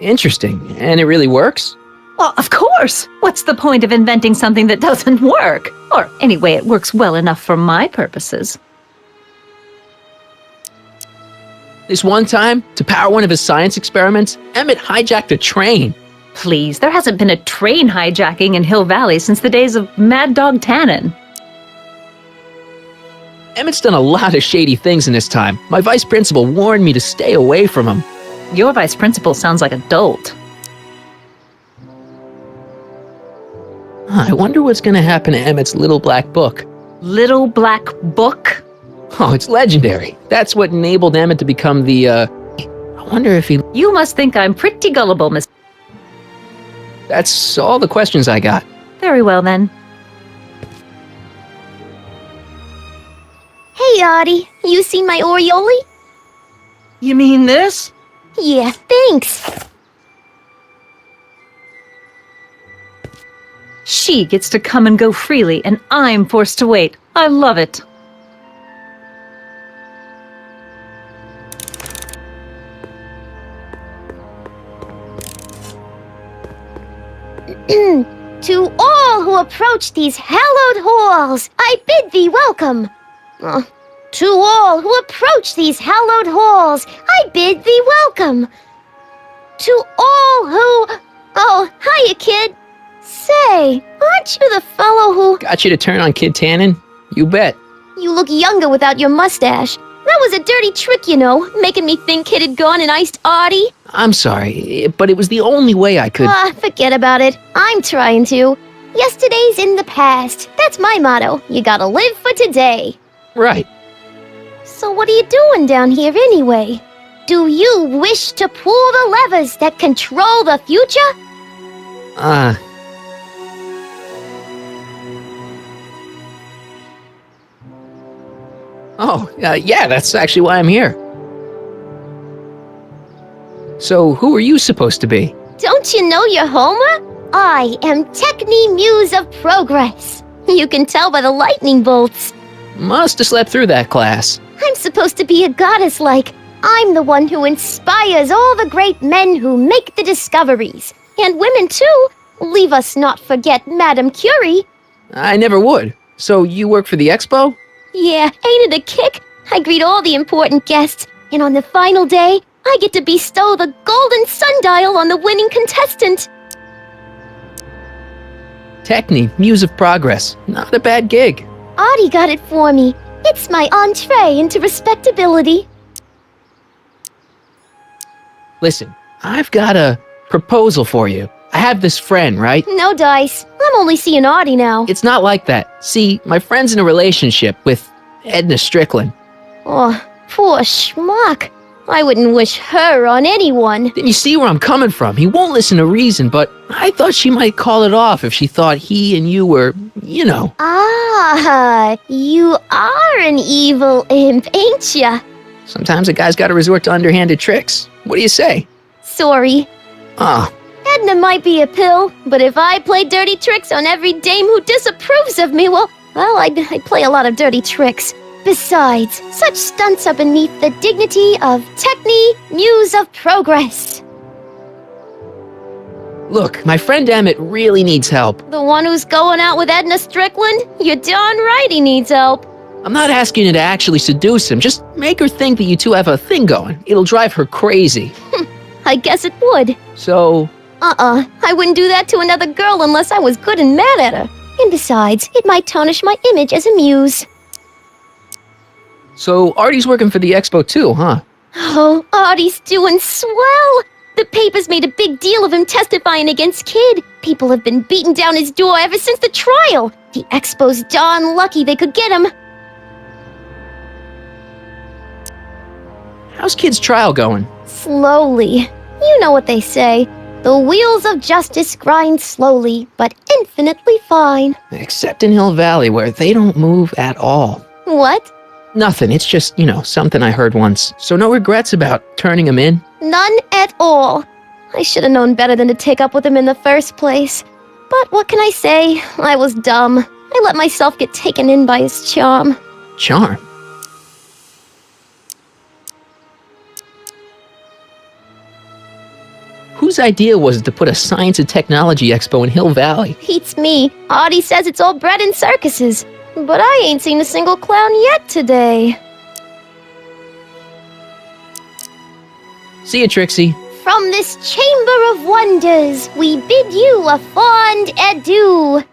Interesting. And it really works? Well, of course. What's the point of inventing something that doesn't work? Or anyway, it works well enough for my purposes. This one time, to power one of his science experiments, Emmett hijacked a train. Please, there hasn't been a train hijacking in Hill Valley since the days of Mad Dog Tannen. Emmett's done a lot of shady things in his time. My vice principal warned me to stay away from him. Your vice principal sounds like a dolt. I wonder what's going to happen to Emmett's little black book. Little black book? Oh, it's legendary. That's what enabled Emmett to become the, I wonder if he... You must think I'm pretty gullible, Miss... That's all the questions I got. Very well, then. Hey, Artie. You seen my Orioli? You mean this? Yeah, thanks. She gets to come and go freely, and I'm forced to wait. I love it. To all who approach these hallowed halls, I bid thee welcome. To all who approach these hallowed halls, I bid thee welcome. To all who... Oh, hiya, kid. Say, aren't you the fellow who... Got you to turn on Kid Tannen? You bet. You look younger without your mustache. That was a dirty trick, you know, making me think Kid had gone and iced Artie. I'm sorry, but it was the only way I could... Forget about it. I'm trying to. Yesterday's in the past. That's my motto. You gotta live for today. Right. So what are you doing down here anyway? Do you wish to pull the levers that control the future? Yeah, that's actually why I'm here. So, who are you supposed to be? Don't you know your Homer? I am Techni Muse of Progress. You can tell by the lightning bolts. Must have slept through that class. I'm supposed to be a goddess like. I'm the one who inspires all the great men who make the discoveries. And women too. Leave us not forget Madame Curie. I never would. So, you work for the expo? Yeah, ain't it a kick? I greet all the important guests, and on the final day, I get to bestow the golden sundial on the winning contestant. Techni, Muse of Progress. Not a bad gig. Artie got it for me. It's my entree into respectability. Listen, I've got a proposal for you. I have this friend, right? No dice. I'm only seeing Artie now. It's not like that. See, my friend's in a relationship with Edna Strickland. Oh, poor schmuck. I wouldn't wish her on anyone. Then you see where I'm coming from. He won't listen to reason, but I thought she might call it off if she thought he and you were, you know. Ah, you are an evil imp, ain't ya? Sometimes a guy's got to resort to underhanded tricks. What do you say? Sorry. Ah. Edna might be a pill, but if I play dirty tricks on every dame who disapproves of me, well, I'd play a lot of dirty tricks. Besides, such stunts are beneath the dignity of Techni, Muse of Progress. Look, my friend Emmett really needs help. The one who's going out with Edna Strickland? You're darn right he needs help. I'm not asking you to actually seduce him. Just make her think that you two have a thing going. It'll drive her crazy. I guess it would. So... I wouldn't do that to another girl unless I was good and mad at her. And besides, it might tarnish my image as a muse. So Artie's working for the expo too, huh? Oh, Artie's doing swell. The papers made a big deal of him testifying against Kid. People have been beating down his door ever since the trial. The expo's darn lucky they could get him. How's Kid's trial going? Slowly. You know what they say. The wheels of justice grind slowly, but infinitely fine. Except in Hill Valley, where they don't move at all. What? Nothing. It's just, something I heard once. So no regrets about turning him in? None at all. I should have known better than to take up with him in the first place. But what can I say? I was dumb. I let myself get taken in by his charm. Charm? Whose idea was it to put a science and technology expo in Hill Valley? Beats me. Artie says it's all bred in circuses. But I ain't seen a single clown yet today. See you, Trixie. From this chamber of wonders, we bid you a fond adieu.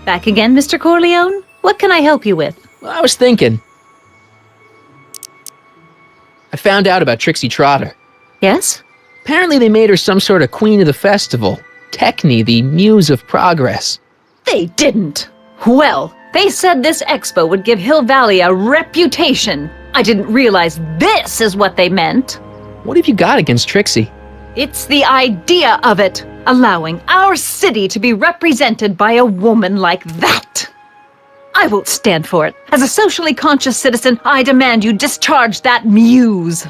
Back again, Mr. Corleone? What can I help you with? Well, I was thinking. I found out about Trixie Trotter. Yes? Apparently they made her some sort of queen of the festival. Techne, the muse of progress. They didn't. Well, they said this expo would give Hill Valley a reputation. I didn't realize this is what they meant. What have you got against Trixie? It's the idea of it, allowing our city to be represented by a woman like that. I won't stand for it. As a socially conscious citizen, I demand you discharge that muse.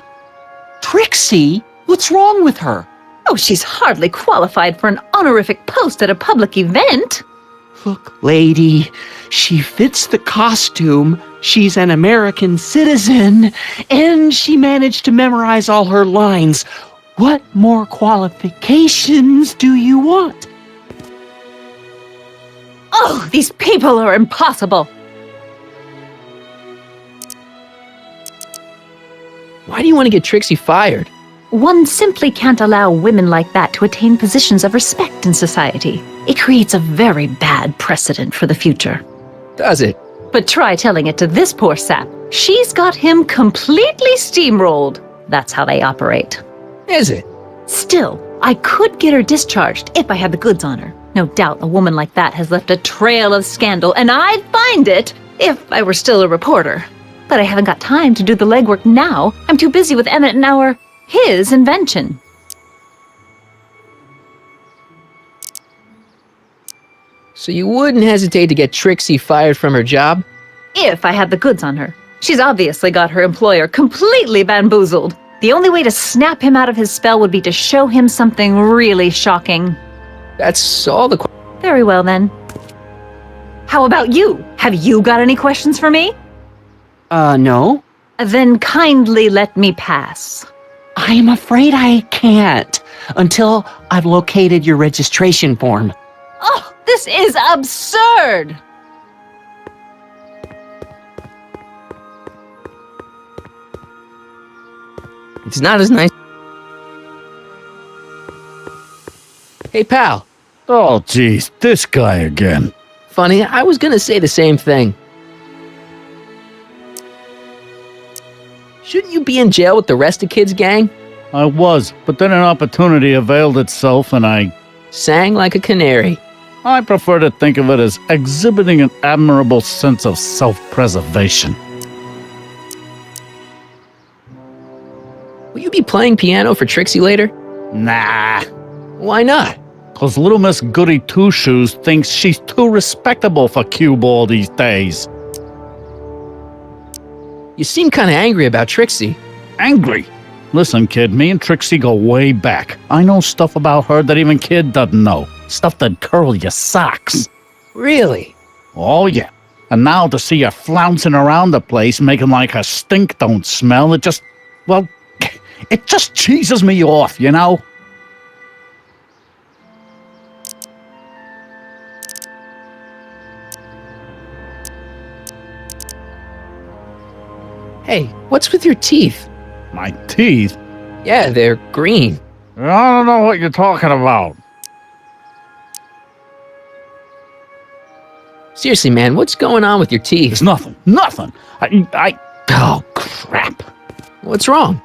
Trixie? What's wrong with her? Oh, she's hardly qualified for an honorific post at a public event. Look, lady, she fits the costume. She's an American citizen, and she managed to memorize all her lines. What more qualifications do you want? Oh, these people are impossible. Why do you want to get Trixie fired? One simply can't allow women like that to attain positions of respect in society. It creates a very bad precedent for the future. Does it? But try telling it to this poor sap. She's got him completely steamrolled. That's how they operate. Is it? Still, I could get her discharged if I had the goods on her. No doubt a woman like that has left a trail of scandal, and I'd find it if I were still a reporter. But I haven't got time to do the legwork now. I'm too busy with Emmett and his invention. So you wouldn't hesitate to get Trixie fired from her job? If I had the goods on her. She's obviously got her employer completely bamboozled. The only way to snap him out of his spell would be to show him something really shocking. That's all the Very well, then. How about you? Have you got any questions for me? No. Then kindly let me pass. I'm afraid I can't until I've located your registration form. Oh, this is absurd! It's not as nice. Hey, pal. Oh, geez, this guy again. Funny, I was gonna say the same thing. Shouldn't you be in jail with the rest of kids' gang? I was, but then an opportunity availed itself and I sang like a canary. I prefer to think of it as exhibiting an admirable sense of self-preservation. Will you be playing piano for Trixie later? Nah. Why not? 'Cause little Miss Goody Two-Shoes thinks she's too respectable for cue ball these days. You seem kind of angry about Trixie. Angry? Listen, kid, me and Trixie go way back. I know stuff about her that even Kid doesn't know. Stuff that'd curl your socks. Really? Oh, yeah. And now to see her flouncing around the place, making like her stink don't smell, it just cheeses me off, you know? Hey, what's with your teeth? My teeth? Yeah, they're green. I don't know what you're talking about. Seriously, man, what's going on with your teeth? It's nothing. Nothing. Oh, crap. What's wrong?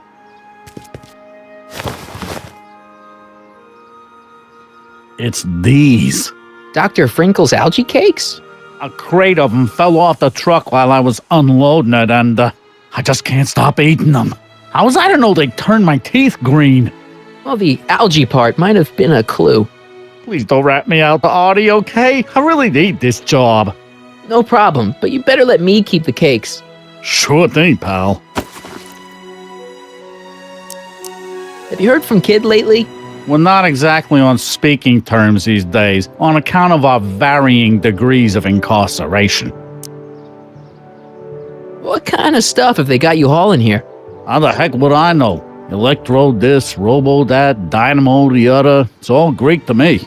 It's these. Dr. Frinkle's algae cakes? A crate of them fell off the truck while I was unloading it, and I just can't stop eating them. How was I to know they'd turn my teeth green? Well, the algae part might have been a clue. Please don't rat me out, Artie, okay? I really need this job. No problem, but you better let me keep the cakes. Sure thing, pal. Have you heard from Kid lately? We're not exactly on speaking terms these days, on account of our varying degrees of incarceration. What kind of stuff have they got you hauling here? How the heck would I know? Electro this, robo that, dynamo the other. It's all Greek to me.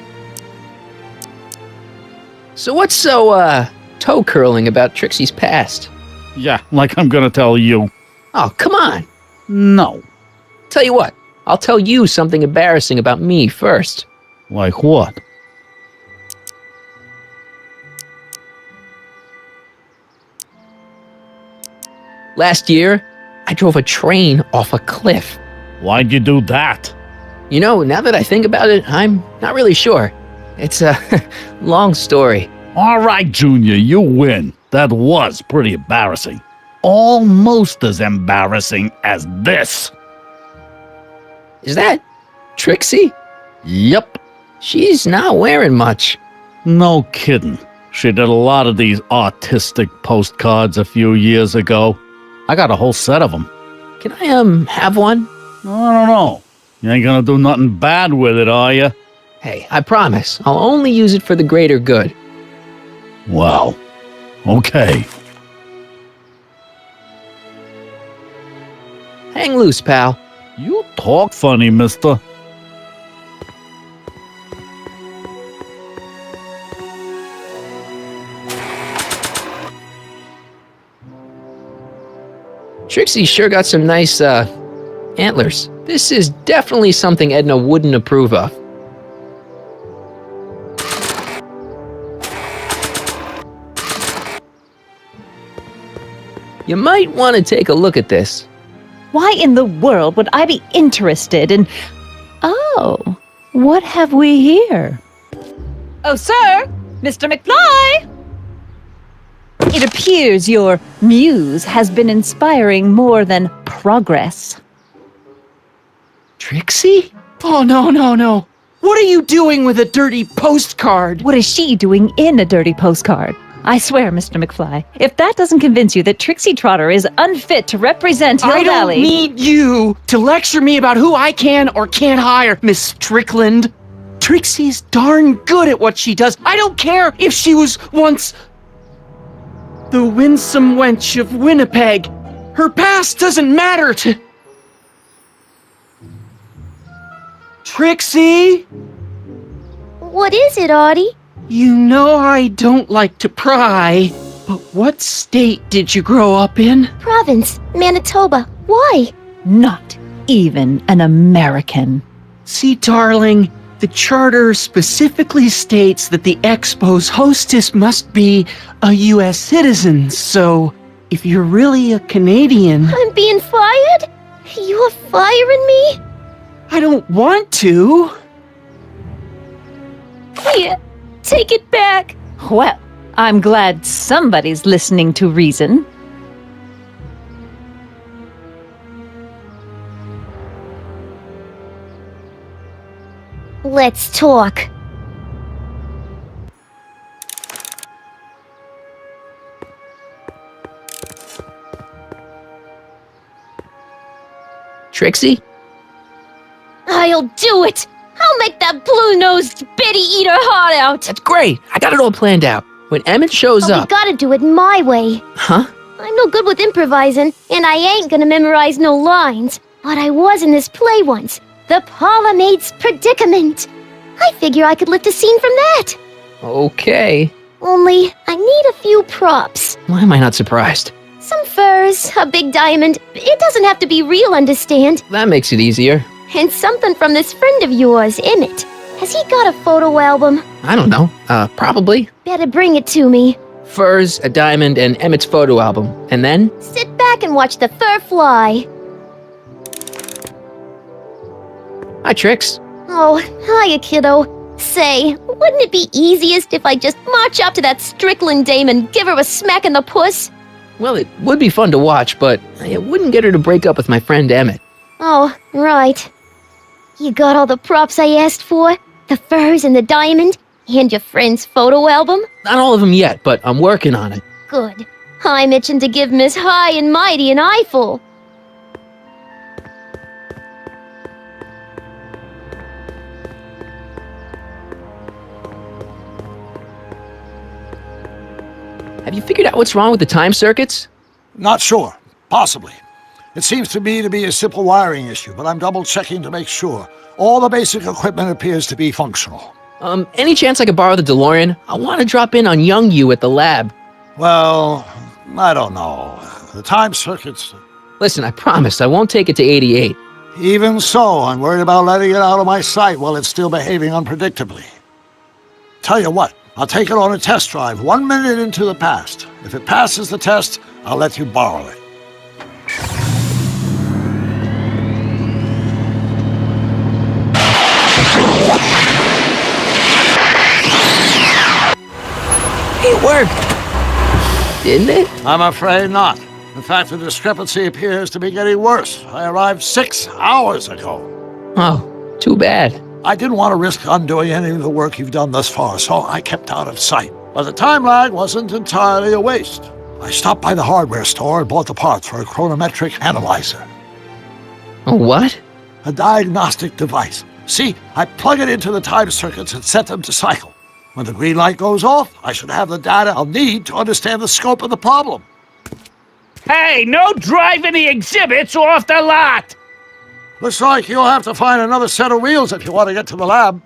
So what's so, toe curling about Trixie's past? Yeah, like I'm gonna tell you. Oh, come on. No. Tell you what, I'll tell you something embarrassing about me first. Like what? Last year, I drove a train off a cliff. Why'd you do that? You know, now that I think about it, I'm not really sure. It's a long story. All right, Junior, you win. That was pretty embarrassing. Almost as embarrassing as this. Is that Trixie? Yep. She's not wearing much. No kidding. She did a lot of these artistic postcards a few years ago. I got a whole set of them. Can I, have one? I don't know. You ain't gonna do nothing bad with it, are you? Hey, I promise. I'll only use it for the greater good. Well, okay. Hang loose, pal. You talk funny, mister. Trixie sure got some nice, antlers. This is definitely something Edna wouldn't approve of. You might want to take a look at this. Why in the world would I be interested in... Oh, what have we here? Oh, sir! Mr. McFly! It appears your muse has been inspiring more than progress. Trixie? Oh, no. What are you doing with a dirty postcard? What is she doing in a dirty postcard? I swear, Mr. McFly, if that doesn't convince you that Trixie Trotter is unfit to represent Hill Valley... I don't need you to lecture me about who I can or can't hire, Miss Strickland. Trixie's darn good at what she does. I don't care if she was once the winsome wench of Winnipeg. Her past doesn't matter to... Trixie? What is it, Audie? You know I don't like to pry, but what state did you grow up in? Province, Manitoba. Why? Not even an American. See, darling, the charter specifically states that the Expo's hostess must be a U.S. citizen, so if you're really a Canadian... I'm being fired? You're firing me? I don't want to. Here, take it back. Well, I'm glad somebody's listening to reason. Let's talk. Trixie? I'll do it! I'll make that blue-nosed bitty eat her heart out! That's great! I got it all planned out. When Emmett shows But up... we gotta do it my way. Huh? I'm no good with improvising, and I ain't gonna memorize no lines. But I was in this play once. The Parlor Maid's Predicament. I figure I could lift a scene from that. Okay. Only, I need a few props. Why am I not surprised? Some furs, a big diamond. It doesn't have to be real, understand? That makes it easier. And something from this friend of yours, Emmett. Has he got a photo album? I don't know. Probably. Better bring it to me. Furs, a diamond, and Emmett's photo album. And then? Sit back and watch the fur fly. Hi, Trix. Oh, hiya, kiddo. Say, wouldn't it be easiest if I just march up to that Strickland dame and give her a smack in the puss? Well, it would be fun to watch, but it wouldn't get her to break up with my friend Emmett. Oh, right. You got all the props I asked for? The furs and the diamond? And your friend's photo album? Not all of them yet, but I'm working on it. Good. I'm itching to give Miss High and Mighty an eyeful. Have you figured out what's wrong with the time circuits? Not sure. Possibly. It seems to me to be a simple wiring issue, but I'm double-checking to make sure. All the basic equipment appears to be functional. Any chance I could borrow the DeLorean? I want to drop in on young you at the lab. Well, I don't know. The time circuits... Listen, I promise I won't take it to 88. Even so, I'm worried about letting it out of my sight while it's still behaving unpredictably. Tell you what, I'll take it on a test drive 1 minute into the past. If it passes the test, I'll let you borrow it. worked. Didn't it? I'm afraid not. In fact, the discrepancy appears to be getting worse. I arrived 6 hours ago. Oh, too bad. I didn't want to risk undoing any of the work you've done thus far, so I kept out of sight. But the time lag wasn't entirely a waste. I stopped by the hardware store and bought the parts for a chronometric analyzer. A what? A diagnostic device. See, I plug it into the time circuits and set them to cycle. When the green light goes off, I should have the data I'll need to understand the scope of the problem. Hey, no driving the exhibits off the lot! Looks like you'll have to find another set of wheels if you want to get to the lab.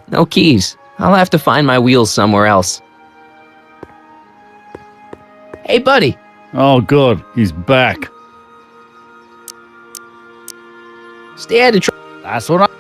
No keys. I'll have to find my wheels somewhere else. Hey, buddy. Oh, good. He's back. Stay out of trouble. That's what I...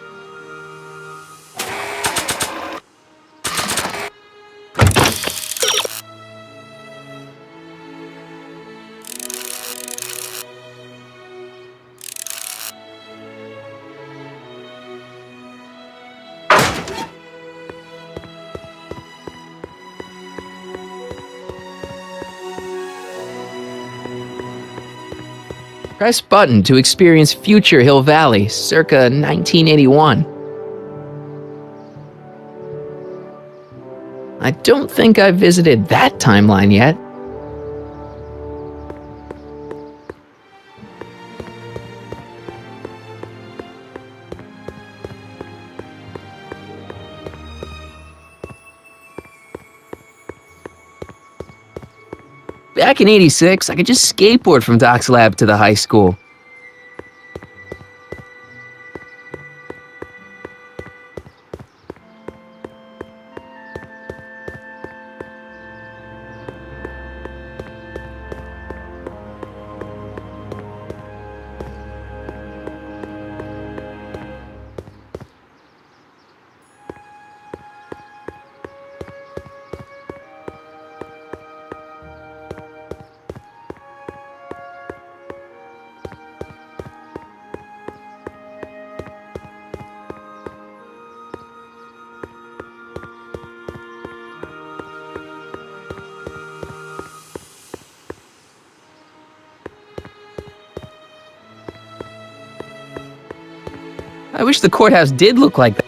Press button to experience future Hill Valley, circa 1981. I don't think I've visited that timeline yet. Back in '86, I could just skateboard from Doc's lab to the high school. I wish the courthouse did look like that.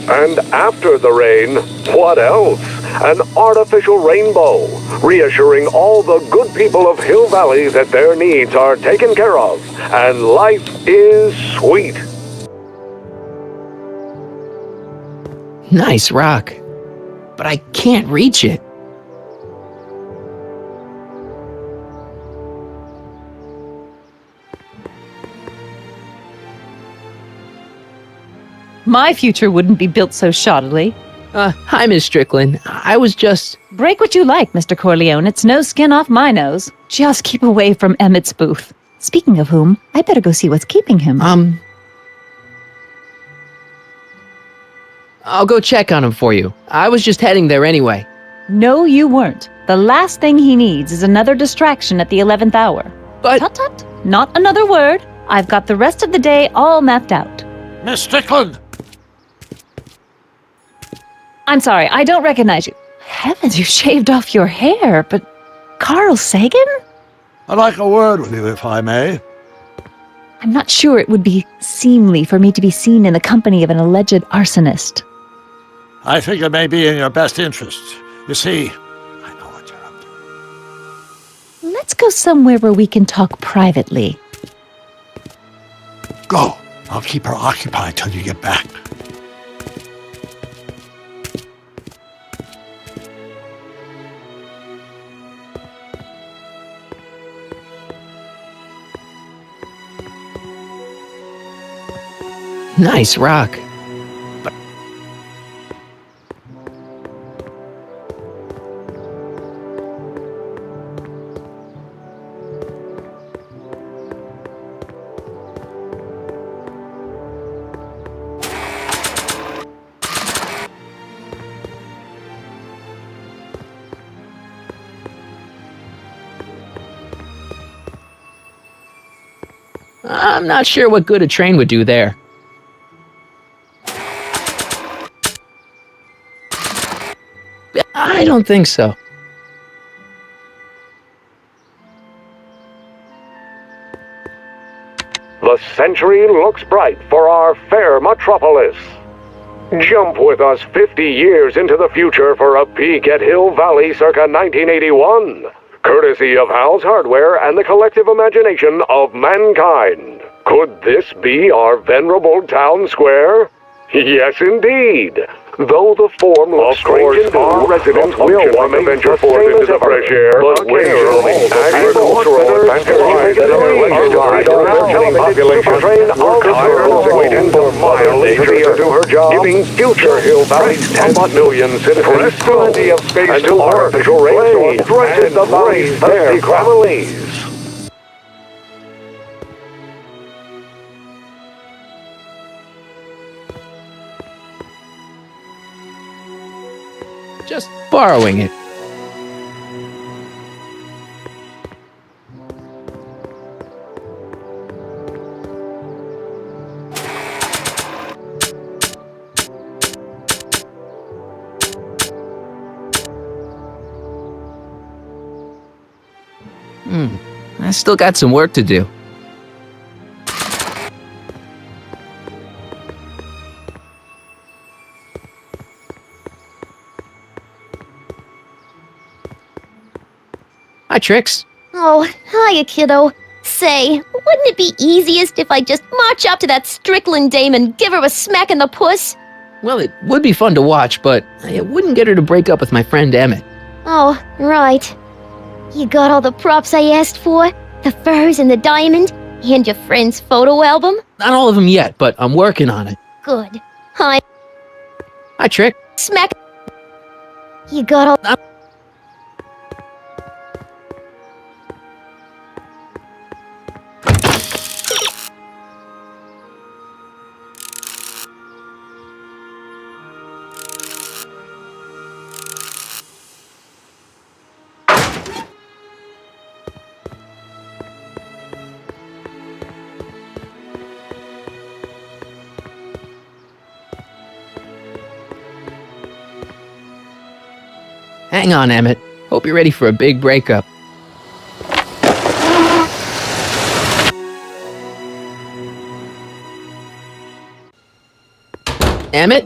And after the rain, what else? An artificial rainbow, reassuring all the good people of Hill Valley that their needs are taken care of, and life is sweet. Nice rock, but I can't reach it. My future wouldn't be built so shoddily. Hi, Miss Strickland. I was just... Break what you like, Mr. Corleone. It's no skin off my nose. Just keep away from Emmett's booth. Speaking of whom, I better go see what's keeping him. I'll go check on him for you. I was just heading there anyway. No, you weren't. The last thing he needs is another distraction at the 11th hour. But... Tut tut. Not another word. I've got the rest of the day all mapped out. Miss Strickland! I'm sorry, I don't recognize you. Heavens, you shaved off your hair, but... Carl Sagan? I'd like a word with you, if I may. I'm not sure it would be seemly for me to be seen in the company of an alleged arsonist. I think it may be in your best interest. You see, Let's go somewhere where we can talk privately. go. I'll keep her occupied till you get back. Nice rock. I'm not sure what good a train would do there. I don't think so. The century looks bright for our fair metropolis. Jump with us 50 years into the future for a peek at Hill Valley circa 1981. Courtesy of Hal's Hardware and the collective imagination of mankind. Could this be our venerable town square? Yes, indeed. Though the form looks strange and new, residents will want to venture forth into the fresh air, but occasionally agricultural advantages and a population train are waiting for miles to her job, giving future Hill Valley's 10 million citizens plenty of space to artificial rainstorm drenches the valley's thirsty families. Just borrowing it. I still got some work to do. Hi, Trix. Oh, hiya, kiddo. Say, wouldn't it be easiest if I just march up to that Strickland dame and give her a smack in the puss? Well, it would be fun to watch, but it wouldn't get her to break up with my friend Emmett. Oh, right. You got all the props I asked for? The furs and the diamond? And your friend's photo album? Not all of them yet, but I'm working on it. Good. Hi. Hi, Trick. Smack. You got all... Hang on, Emmett. Hope you're ready for a big breakup. Emmett?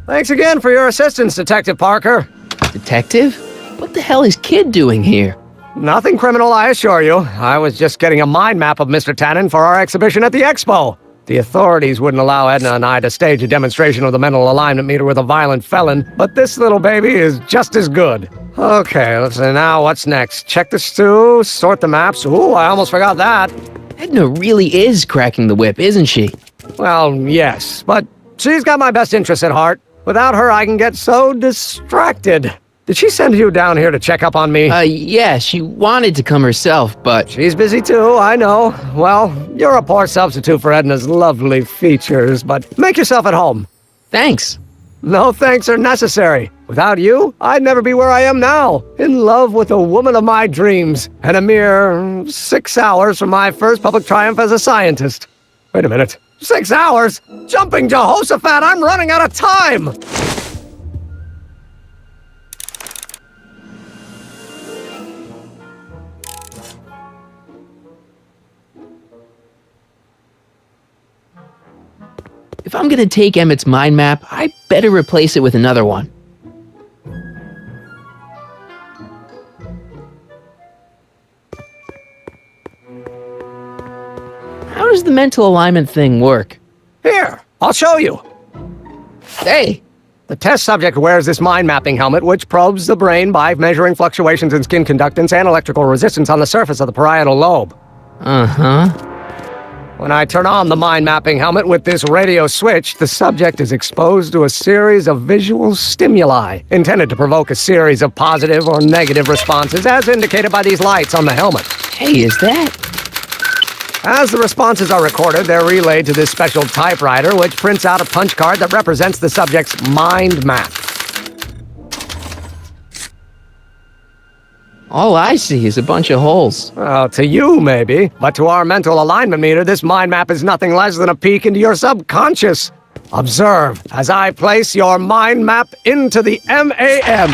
Thanks again for your assistance, Detective Parker. Detective? What the hell is Kid doing here? Nothing criminal, I assure you. I was just getting a mind map of Mr. Tannen for our exhibition at the Expo. The authorities wouldn't allow Edna and I to stage a demonstration of the mental alignment meter with a violent felon, but this little baby is just as good. Okay, let's see now what's next. Check the stew, sort the maps. Ooh, I almost forgot that. Edna really is cracking the whip, isn't she? Well, yes, but she's got my best interests at heart. Without her, I can get so distracted. Did she send you down here to check up on me? Yeah, she wanted to come herself, but... She's busy too, I know. Well, you're a poor substitute for Edna's lovely features, but make yourself at home. Thanks. No thanks are necessary. Without you, I'd never be where I am now, in love with the woman of my dreams, and a mere 6 hours from my first public triumph as a scientist. Wait a minute. 6 hours? Jumping Jehoshaphat, I'm running out of time! If I'm gonna take Emmett's mind map, I better replace it with another one. How does the mental alignment thing work? Here, I'll show you. Hey! The test subject wears this mind mapping helmet, which probes the brain by measuring fluctuations in skin conductance and electrical resistance on the surface of the parietal lobe. Uh-huh. When I turn on the mind mapping helmet with this radio switch, the subject is exposed to a series of visual stimuli intended to provoke a series of positive or negative responses, as indicated by these lights on the helmet. Hey, is that? As the responses are recorded, they're relayed to this special typewriter, which prints out a punch card that represents the subject's mind map. All I see is a bunch of holes. Well, to you, maybe. But to our mental alignment meter, this mind map is nothing less than a peek into your subconscious. Observe as I place your mind map into the MAM.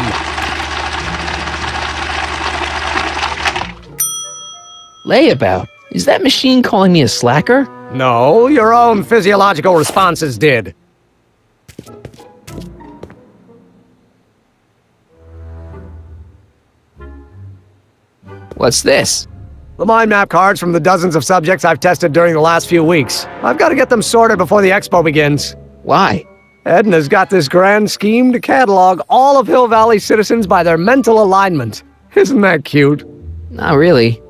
Layabout? Is that machine calling me a slacker? No, your own physiological responses did. What's this? The mind map cards from the dozens of subjects I've tested during the last few weeks. I've got to get them sorted before the expo begins. Why? Edna's got this grand scheme to catalog all of Hill Valley citizens by their mental alignment. Isn't that cute? Not really.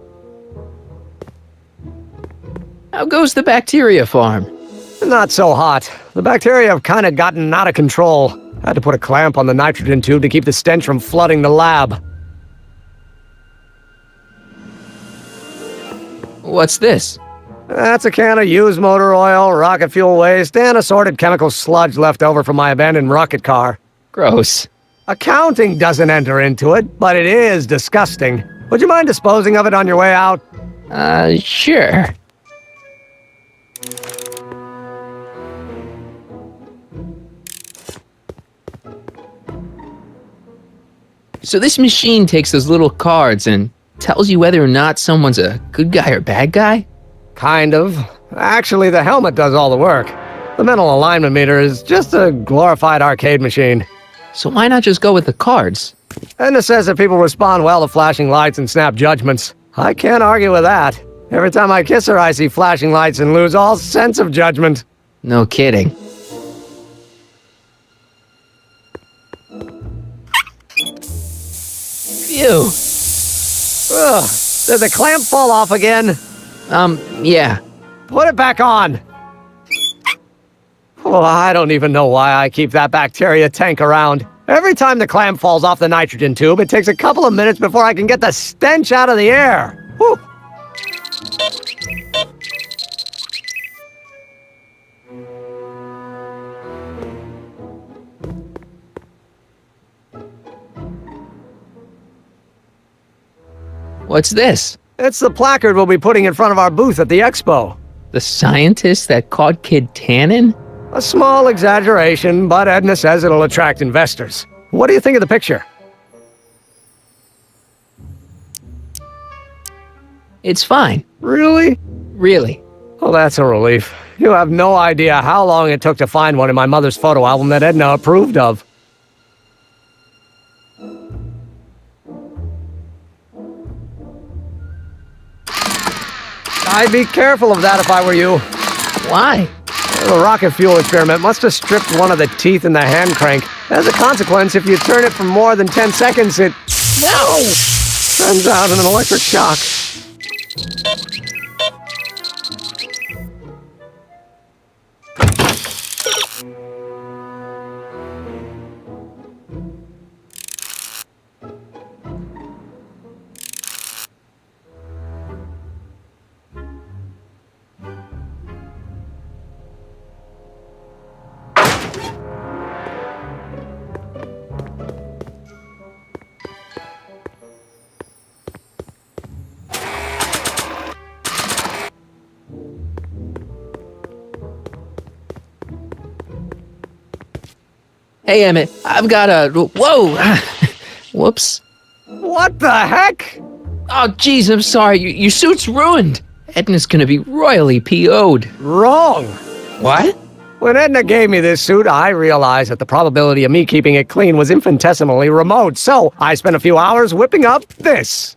How goes the bacteria farm? Not so hot. The bacteria have kind of gotten out of control. I had to put a clamp on the nitrogen tube to keep the stench from flooding the lab. What's this? That's a can of used motor oil, rocket fuel waste, and assorted chemical sludge left over from my abandoned rocket car. Gross. Accounting doesn't enter into it, but it is disgusting. Would you mind disposing of it on your way out? Sure. So this machine takes those little cards and tells you whether or not someone's a good guy or bad guy? Kind of. Actually, the helmet does all the work. The mental alignment meter is just a glorified arcade machine. So why not just go with the cards? Edna says that people respond well to flashing lights and snap judgments. I can't argue with that. Every time I kiss her, I see flashing lights and lose all sense of judgment. No kidding. Phew. Ugh. Did the clamp fall off again? Yeah. Put it back on. Oh, I don't even know why I keep that bacteria tank around. Every time the clamp falls off the nitrogen tube, it takes a couple of minutes before I can get the stench out of the air. Whew. What's this? It's the placard we'll be putting in front of our booth at the expo. The scientist that caught Kid Tannen? A small exaggeration, but Edna says it'll attract investors. What do you think of the picture? It's fine. Really? Really. Oh, that's a relief. You have no idea how long it took to find one in my mother's photo album that Edna approved of. I'd be careful of that if I were you. Why? The rocket fuel experiment must have stripped one of the teeth in the hand crank. As a consequence, if you turn it for more than 10 seconds, it... No! Sends out an electric shock. Hey, Emmett, I've got a... Whoa! Whoops. What the heck? Oh, jeez, I'm sorry. Your suit's ruined. Edna's gonna be royally PO'd. Wrong. What? When Edna gave me this suit, I realized that the probability of me keeping it clean was infinitesimally remote, so I spent a few hours whipping up this.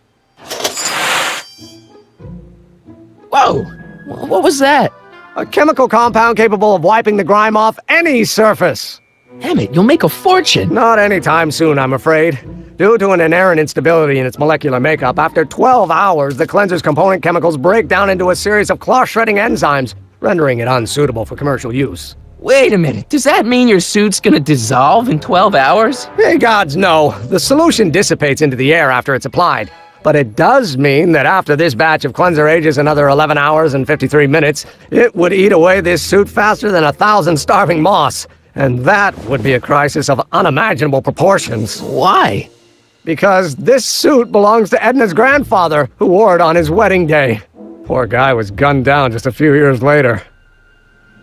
Whoa! What was that? A chemical compound capable of wiping the grime off any surface. Emmett, you'll make a fortune. Not anytime soon, I'm afraid. Due to an inherent instability in its molecular makeup, after 12 hours, the cleanser's component chemicals break down into a series of cloth-shredding enzymes, rendering it unsuitable for commercial use. Wait a minute, does that mean your suit's gonna dissolve in 12 hours? Hey, gods, no. The solution dissipates into the air after it's applied. But it does mean that after this batch of cleanser ages another 11 hours and 53 minutes, it would eat away this suit faster than 1,000 starving moths. And that would be a crisis of unimaginable proportions. Why? Because this suit belongs to Edna's grandfather, who wore it on his wedding day. Poor guy was gunned down just a few years later.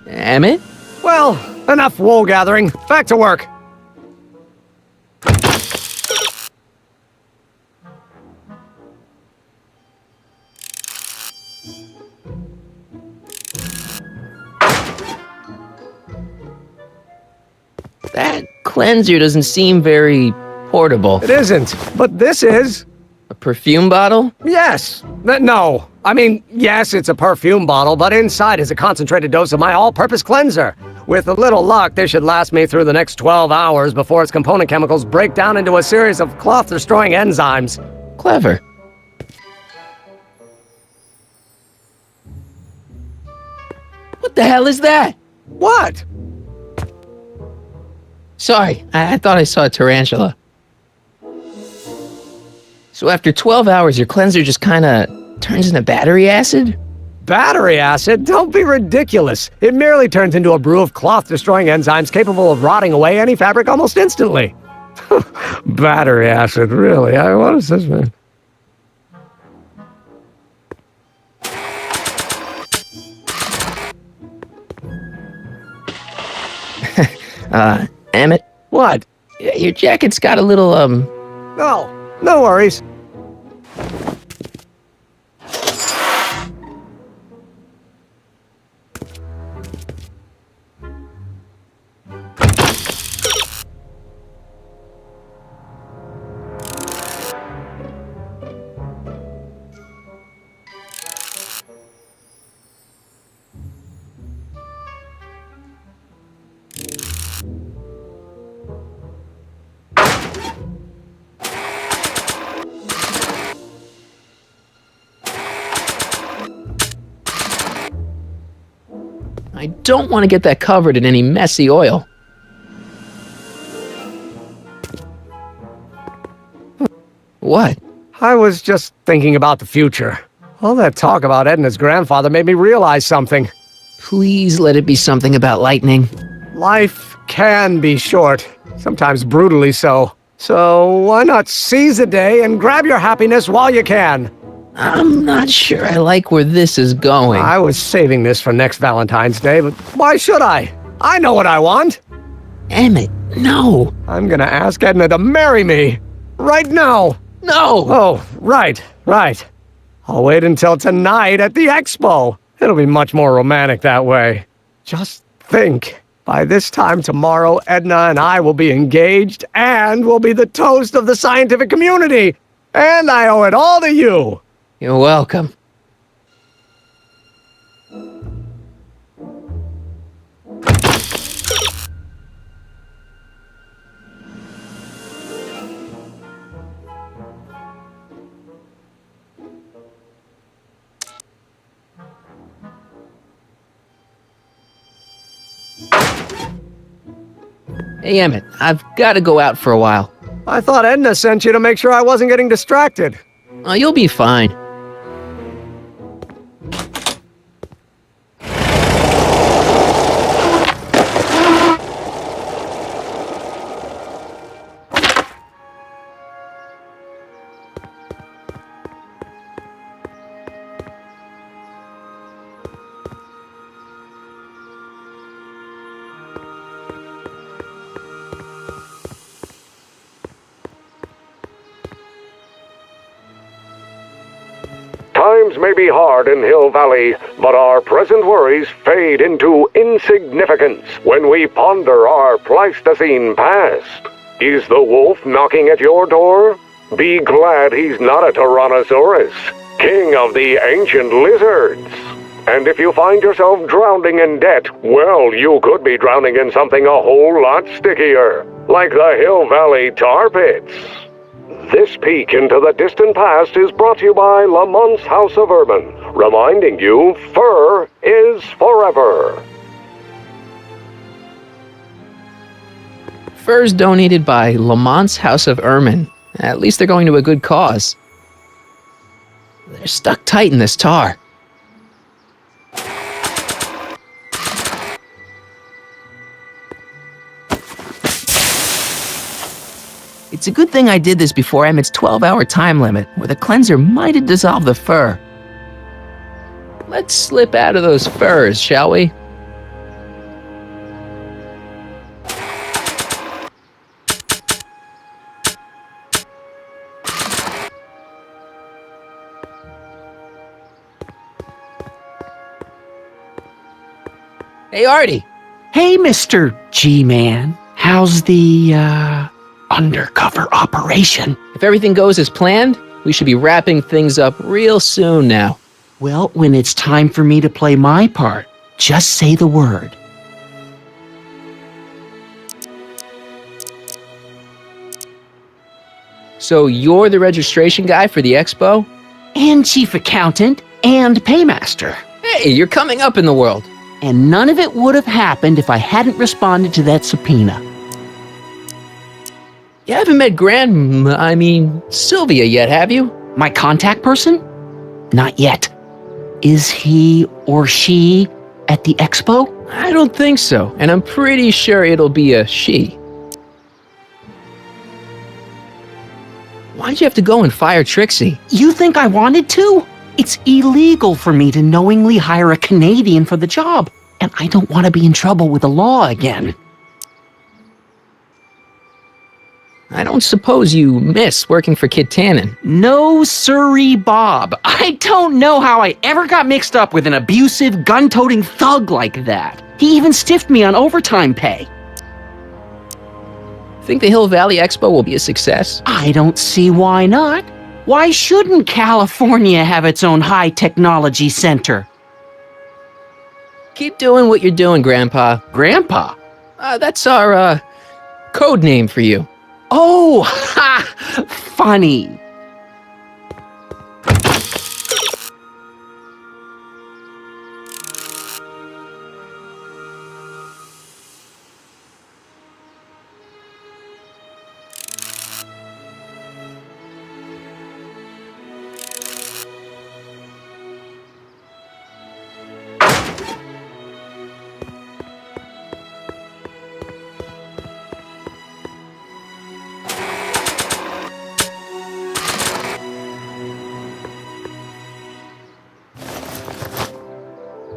Emmett? Well, enough wool gathering. Back to work. That cleanser doesn't seem very portable. It isn't, but this is. A perfume bottle? Yes. No. I mean, yes, it's a perfume bottle, but inside is a concentrated dose of my all-purpose cleanser. With a little luck, this should last me through the next 12 hours before its component chemicals break down into a series of cloth-destroying enzymes. Clever. What the hell is that? What? Sorry, I thought I saw a tarantula. So after 12 hours, your cleanser just kinda turns into battery acid? Battery acid? Don't be ridiculous. It merely turns into a brew of cloth-destroying enzymes capable of rotting away any fabric almost instantly. Battery acid, really? What is this, man? Emmett? What? Your jacket's got a little, No worries. I don't want to get that covered in any messy oil. What? I was just thinking about the future. All that talk about Edna's grandfather made me realize something. Please let it be something about lightning. Life can be short, sometimes brutally so. So why not seize the day and grab your happiness while you can? I'm not sure I like where this is going. I was saving this for next Valentine's Day, but why should I? I know what I want. Emmett, no. I'm gonna ask Edna to marry me. Right now. No. Oh, right. I'll wait until tonight at the expo. It'll be much more romantic that way. Just think. By this time tomorrow, Edna and I will be engaged and will be the toast of the scientific community. And I owe it all to you. You're welcome. Hey, Emmett, I've got to go out for a while. I thought Edna sent you to make sure I wasn't getting distracted. Oh, you'll be fine. Times may be hard in Hill Valley, but our present worries fade into insignificance when we ponder our Pleistocene past. Is the wolf knocking at your door? Be glad he's not a Tyrannosaurus, king of the ancient lizards. And if you find yourself drowning in debt, well, you could be drowning in something a whole lot stickier, like the Hill Valley tar pits. This peek into the distant past is brought to you by Lamont's House of Urban, reminding you fur is forever. Furs donated by Lamont's House of Ermine. At least they're going to a good cause. They're stuck tight in this tar. It's a good thing I did this before Emmett's 12-hour time limit, or the cleanser might have dissolved the fur. Let's slip out of those furs, shall we? Hey, Artie. Hey, Mr. G-Man. How's the, undercover operation? If everything goes as planned, we should be wrapping things up real soon now. Well, when it's time for me to play my part, just say the word. So you're the registration guy for the expo? And chief accountant and paymaster. Hey, you're coming up in the world. And none of it would have happened if I hadn't responded to that subpoena. You haven't met Sylvia yet, have you? My contact person? Not yet. Is he or she at the expo? I don't think so, and I'm pretty sure it'll be a she. Why'd you have to go and fire Trixie? You think I wanted to? It's illegal for me to knowingly hire a Canadian for the job, and I don't want to be in trouble with the law again. I don't suppose you miss working for Kit Tannen. No siree, Bob. I don't know how I ever got mixed up with an abusive, gun-toting thug like that. He even stiffed me on overtime pay. Think the Hill Valley Expo will be a success? I don't see why not. Why shouldn't California have its own high-technology center? Keep doing what you're doing, Grandpa. Grandpa? That's our, code name for you. Oh, ha! Funny.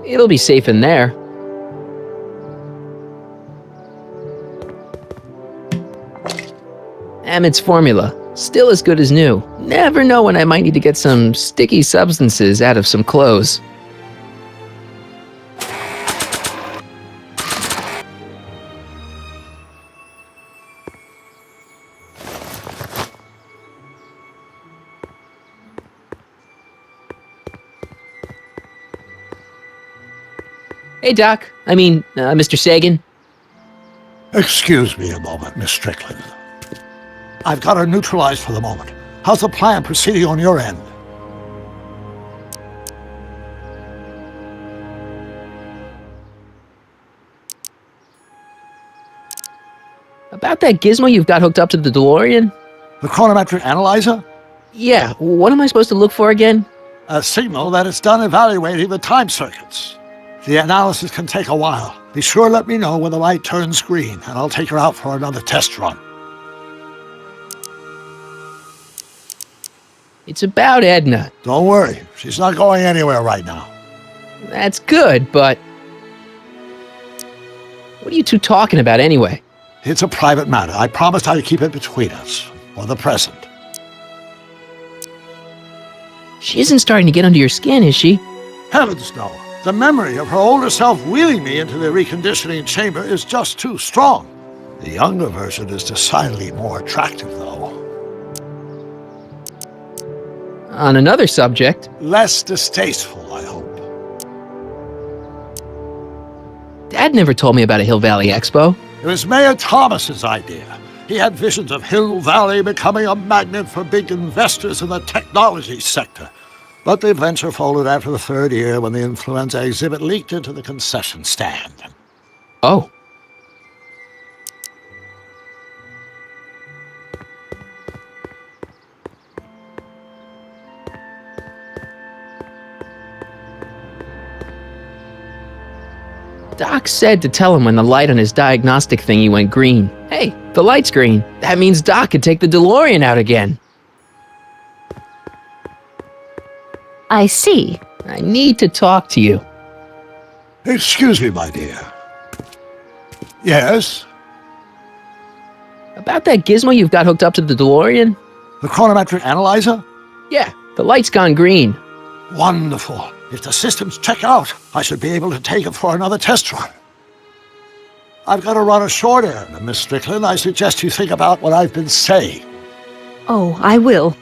It'll be safe in there. Emmett's formula, still as good as new. Never know when I might need to get some sticky substances out of some clothes. Hey, Doc. Mr. Sagan. Excuse me a moment, Miss Strickland. I've got her neutralized for the moment. How's the plan proceeding on your end? About that gizmo you've got hooked up to the DeLorean? The chronometric analyzer? Yeah, what am I supposed to look for again? A signal that it's done evaluating the time circuits. The analysis can take a while. Be sure to let me know when the light turns green, and I'll take her out for another test run. It's about Edna. Don't worry, she's not going anywhere right now. That's good, but... what are you two talking about anyway? It's a private matter. I promised I'd keep it between us, for the present. She isn't starting to get under your skin, is she? Heavens no. The memory of her older self wheeling me into the reconditioning chamber is just too strong. The younger version is decidedly more attractive, though. On another subject... less distasteful, I hope. Dad never told me about a Hill Valley Expo. It was Mayor Thomas's idea. He had visions of Hill Valley becoming a magnet for big investors in the technology sector. But the venture folded after the third year when the influenza exhibit leaked into the concession stand. Oh. Doc said to tell him when the light on his diagnostic thingy went green. Hey, the light's green. That means Doc could take the DeLorean out again. I see. I need to talk to you. Excuse me, my dear. Yes? About that gizmo you've got hooked up to the DeLorean? The chronometric analyzer? Yeah, the light's gone green. Wonderful. If the systems check out, I should be able to take it for another test run. I've got to run a short errand, Miss Strickland. I suggest you think about what I've been saying. Oh, I will.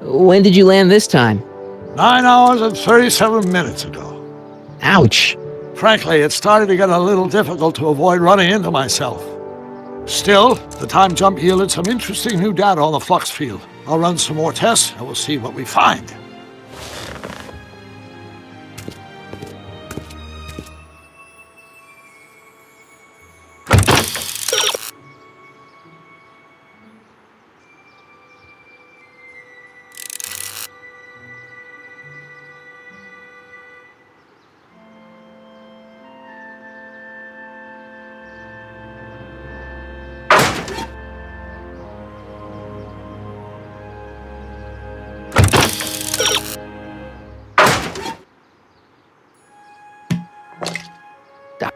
When did you land this time? 9 hours and 37 minutes ago. Ouch. Frankly, it started to get a little difficult to avoid running into myself. Still, the time jump yielded some interesting new data on the flux field. I'll run some more tests and we'll see what we find.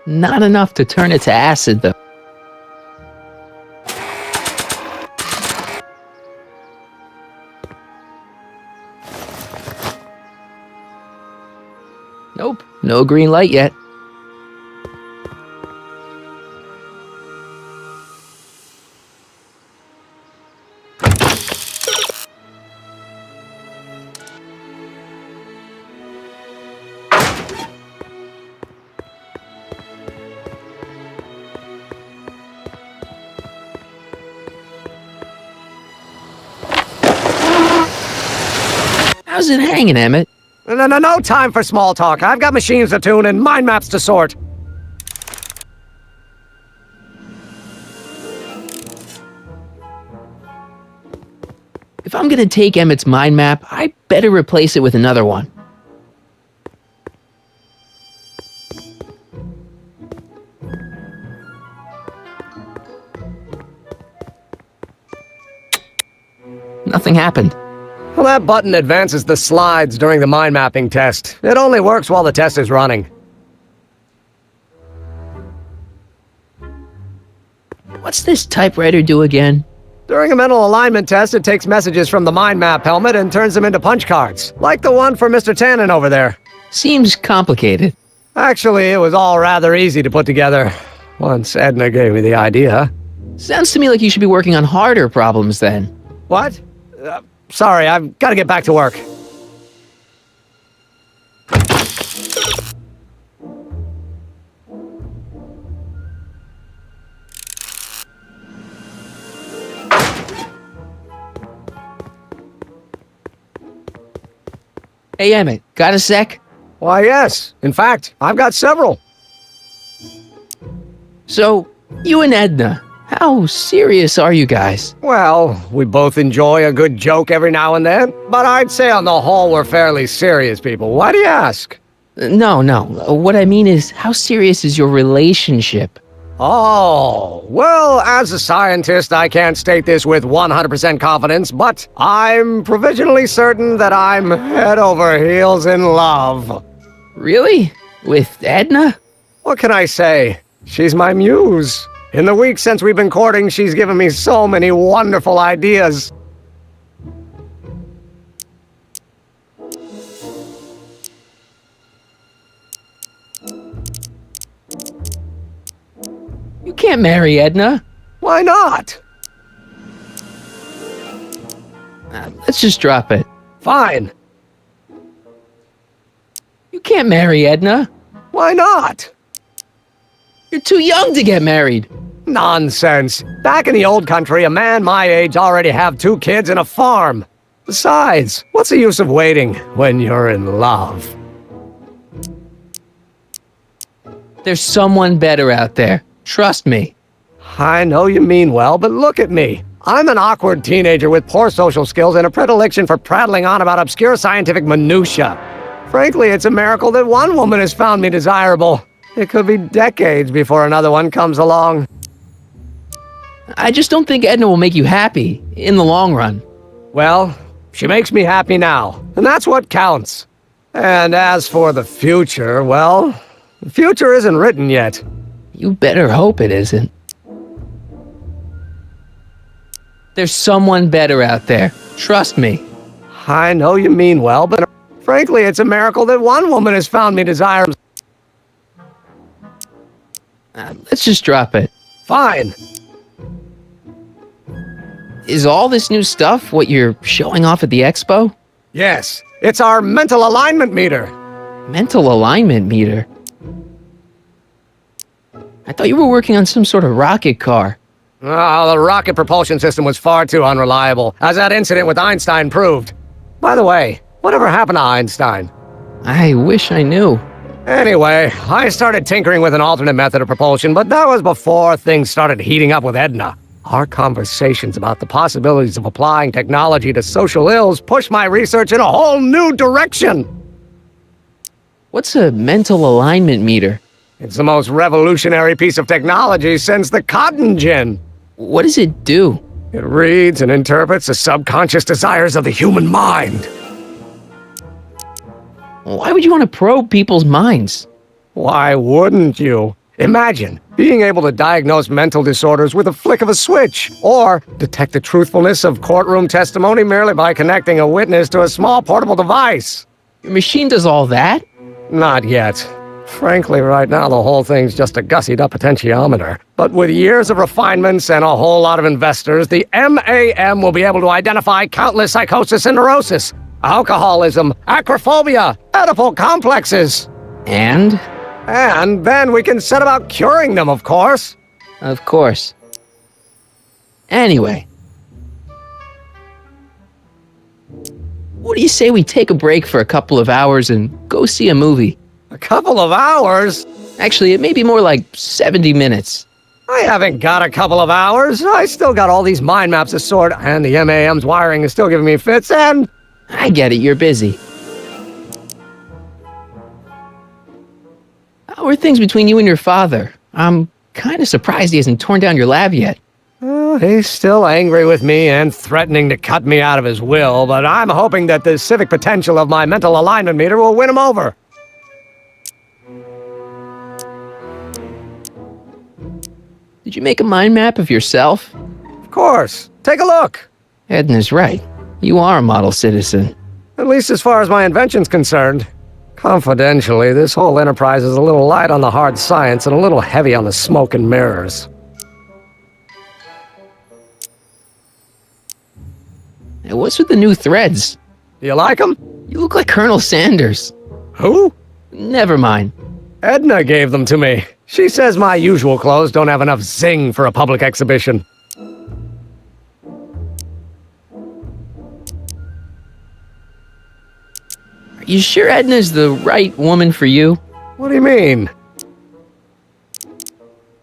Not enough to turn it to acid, though. Nope, no green light yet. How's it hanging, Emmett? No time for small talk. I've got machines to tune and mind maps to sort. If I'm gonna take Emmett's mind map, I better replace it with another one. Nothing happened. Well, that button advances the slides during the mind mapping test. It only works while the test is running. What's this typewriter do again? During a mental alignment test, it takes messages from the mind map helmet and turns them into punch cards, like the one for Mr. Tannen over there. Seems complicated. Actually, it was all rather easy to put together, once Edna gave me the idea. Sounds to me like you should be working on harder problems then. What? Sorry, I've got to get back to work. Hey, Emmett, got a sec? Why, yes. In fact, I've got several. So, you and Edna, how serious are you guys? Well, we both enjoy a good joke every now and then, but I'd say on the whole we're fairly serious people. Why do you ask? No. What I mean is, how serious is your relationship? Oh, well, as a scientist, I can't state this with 100% confidence, but I'm provisionally certain that I'm head over heels in love. Really? With Edna? What can I say? She's my muse. In the week since we've been courting, she's given me so many wonderful ideas. You can't marry Edna. Why not? Let's just drop it. Fine. You can't marry Edna. Why not? You're too young to get married. Nonsense. Back in the old country, a man my age already have 2 kids and a farm. Besides, what's the use of waiting when you're in love? There's someone better out there. Trust me. I know you mean well, but look at me. I'm an awkward teenager with poor social skills and a predilection for prattling on about obscure scientific minutiae. Frankly, it's a miracle that one woman has found me desirable. It could be decades before another one comes along. I just don't think Edna will make you happy in the long run. Well, she makes me happy now, and that's what counts. And as for the future, well, the future isn't written yet. You better hope it isn't. There's someone better out there. Trust me. I know you mean well, but frankly, it's a miracle that one woman has found me desirable. Let's just drop it. Fine. Is all this new stuff what you're showing off at the expo? Yes, it's our mental alignment meter. Mental alignment meter? I thought you were working on some sort of rocket car. Oh, the rocket propulsion system was far too unreliable, as that incident with Einstein proved. By the way, whatever happened to Einstein? I wish I knew. Anyway, I started tinkering with an alternate method of propulsion, but that was before things started heating up with Edna. Our conversations about the possibilities of applying technology to social ills pushed my research in a whole new direction. What's a mental alignment meter? It's the most revolutionary piece of technology since the cotton gin. What does it do? It reads and interprets the subconscious desires of the human mind. Why would you want to probe people's minds? Why wouldn't you? Imagine being able to diagnose mental disorders with a flick of a switch, or detect the truthfulness of courtroom testimony merely by connecting a witness to a small portable device. Your machine does all that? Not yet. Frankly, right now the whole thing's just a gussied-up potentiometer. But with years of refinements and a whole lot of investors, the MAM will be able to identify countless psychosis and neurosis, alcoholism, acrophobia, Oedipal complexes. And then we can set about curing them, of course. Of course. Anyway. What do you say we take a break for a couple of hours and go see a movie? A couple of hours? Actually, it may be more like 70 minutes. I haven't got a couple of hours. I still got all these mind maps to sort, and the MAM's wiring is still giving me fits, and... I get it, you're busy. How are things between you and your father? I'm kind of surprised he hasn't torn down your lab yet. He's still angry with me and threatening to cut me out of his will, but I'm hoping that the civic potential of my mental alignment meter will win him over. Did you make a mind map of yourself? Of course. Take a look. Edna's right. You are a model citizen. At least as far as my invention's concerned. Confidentially, this whole enterprise is a little light on the hard science and a little heavy on the smoke and mirrors. Hey, what's with the new threads? Do you like them? You look like Colonel Sanders. Who? Never mind. Edna gave them to me. She says my usual clothes don't have enough zing for a public exhibition. Are you sure Edna's the right woman for you? What do you mean?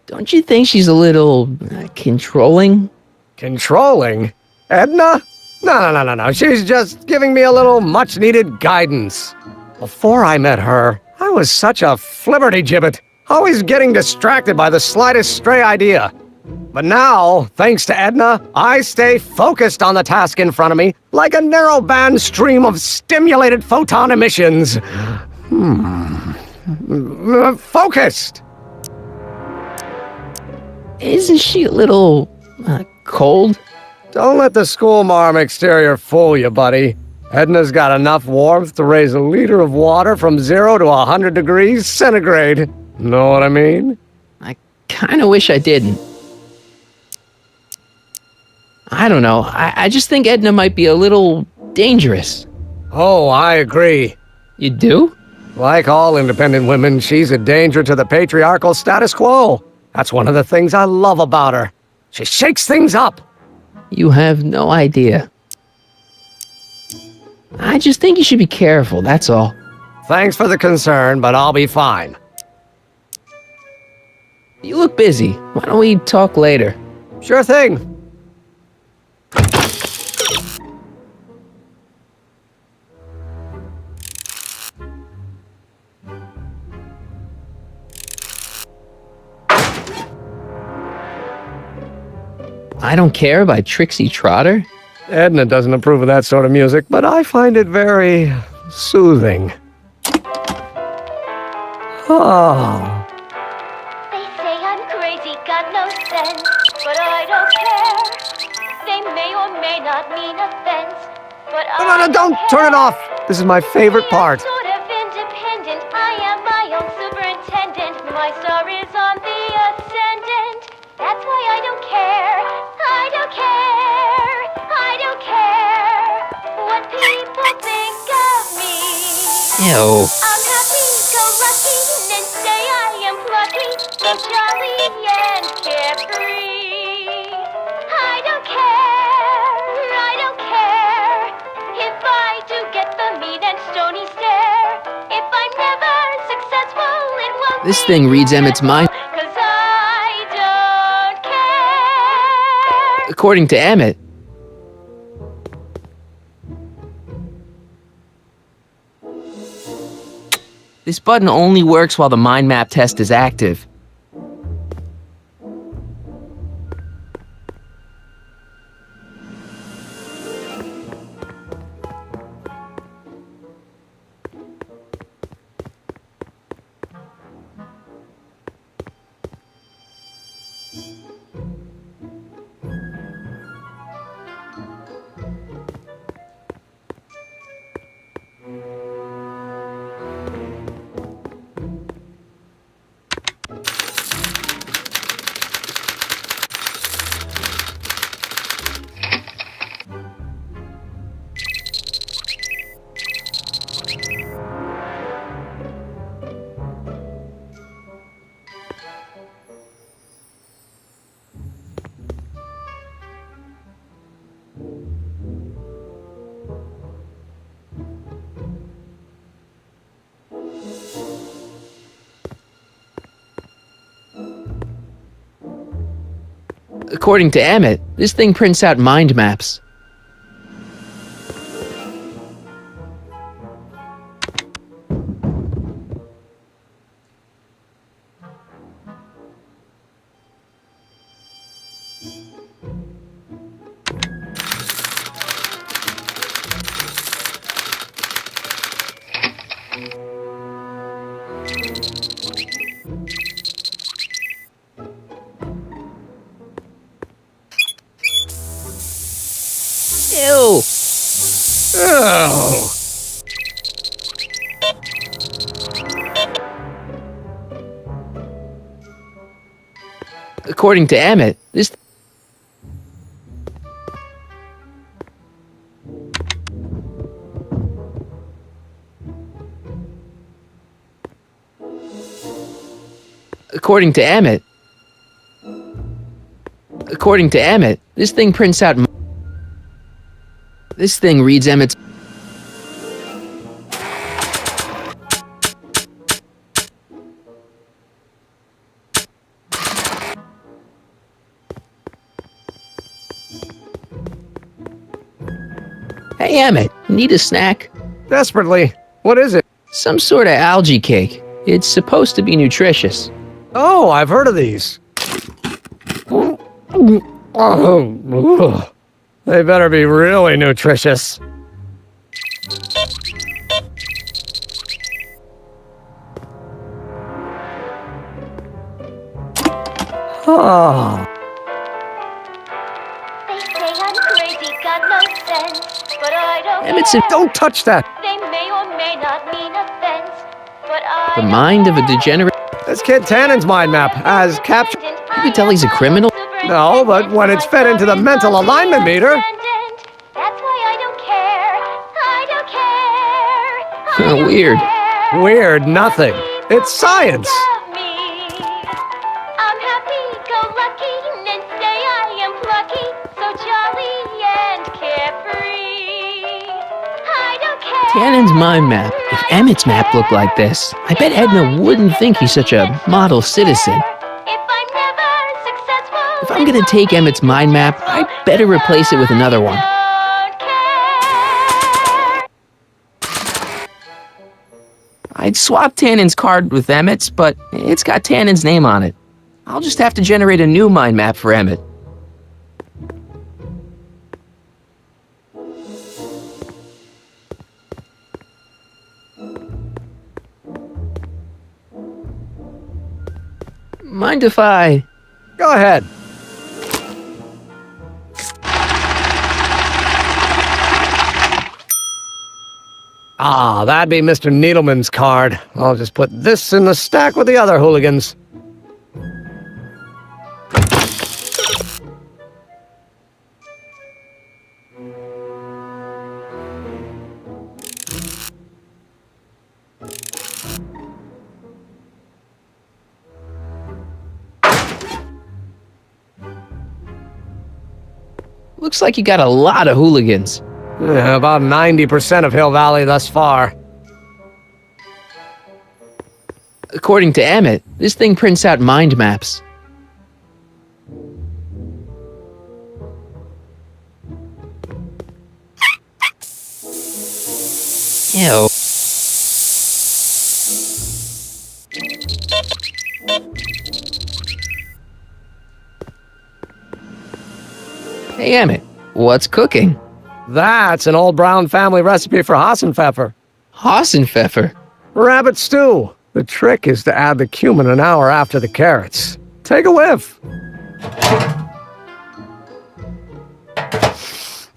Don't you think she's a little controlling? Controlling? Edna? No. She's just giving me a little much-needed guidance. Before I met her, I was such a flibberty-gibbet, always getting distracted by the slightest stray idea. But now, thanks to Edna, I stay focused on the task in front of me, like a narrow-band stream of stimulated photon emissions. Focused! Isn't she a little cold? Don't let the schoolmarm exterior fool you, buddy. Edna's got enough warmth to raise a liter of water from 0 to 100 degrees centigrade. Know what I mean? I kind of wish I didn't. I don't know. I just think Edna might be a little dangerous. Oh, I agree. You do? Like all independent women, she's a danger to the patriarchal status quo. That's one of the things I love about her. She shakes things up. You have no idea. I just think you should be careful, that's all. Thanks for the concern, but I'll be fine. You look busy. Why don't we talk later? Sure thing. I Don't Care by Trixie Trotter? Edna doesn't approve of that sort of music, but I find it very soothing. Oh. They say I'm crazy, got no sense, but I don't care. They may or may not mean offense, but No, don't turn it off. This is my favorite part. Sort of independent, I am my own superintendent. My star is on the ascendant. That's why I don't care. I don't care. I don't care what people think of me. Ew. I'm happy, go lucky, and say I am plucky, so jolly and carefree. I don't care. I don't care if I do get the mean and stony stare. If I'm never successful, it won't This thing reads Emmett's mind. cause I don't care. According to Emmett. This button only works while the mind map test is active. According to Emmett, this thing prints out mind maps. Ew. Oh. According to Emmett, this... According to Emmett... According to Emmett, this thing prints out... This thing reads Emmett's... Hey, Emmett, need a snack? Desperately. What is it? Some sort of algae cake. It's supposed to be nutritious. Oh, I've heard of these. They better be really nutritious. Oh. They say I'm crazy, got no sense, but I don't Emmett care. said, don't touch that. They may or may not mean offense, but I The mind of a degenerate... This Kid Tannen's mind map has captured... You can tell he's a criminal? No, but when it's fed into the mental alignment meter... That's why I don't care. I don't care. Weird. Weird nothing. It's science. I'm happy, go lucky, and say I am plucky, so jolly and carefree. I don't care. Tannen's mind map. If Emmett's map looked like this, I bet Edna wouldn't think he's such a model citizen. If I'm I'm gonna take Emmett's mind map, I better replace it with another one. I'd swap Tannen's card with Emmett's, but it's got Tannen's name on it. I'll just have to generate a new mind map for Emmett. Mind if I... Go ahead. Ah, that'd be Mr. Needleman's card. I'll just put this in the stack with the other hooligans. Looks like you got a lot of hooligans. Yeah, about 90% of Hill Valley thus far. According to Emmett, this thing prints out mind maps. Ew. Hey, Emmett, what's cooking? That's an old Brown family recipe for Hassenpfeffer. Hassenpfeffer? Rabbit stew. The trick is to add the cumin an hour after the carrots. Take a whiff.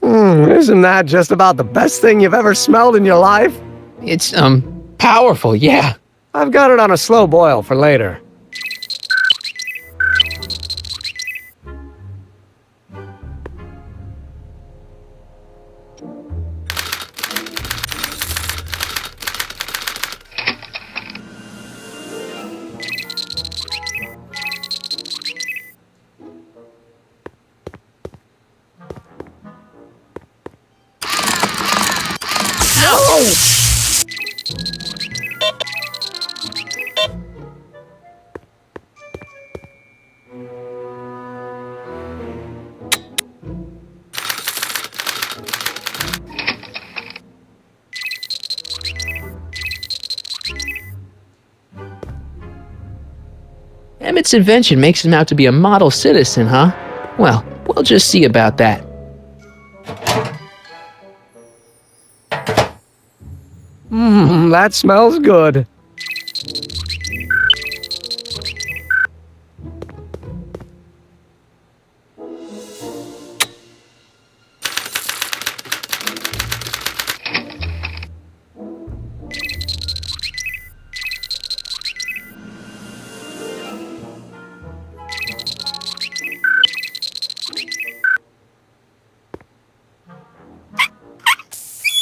Isn't that just about the best thing you've ever smelled in your life? It's, powerful, yeah. I've got it on a slow boil for later. Emmett's invention makes him out to be a model citizen, huh? Well, we'll just see about that. That smells good.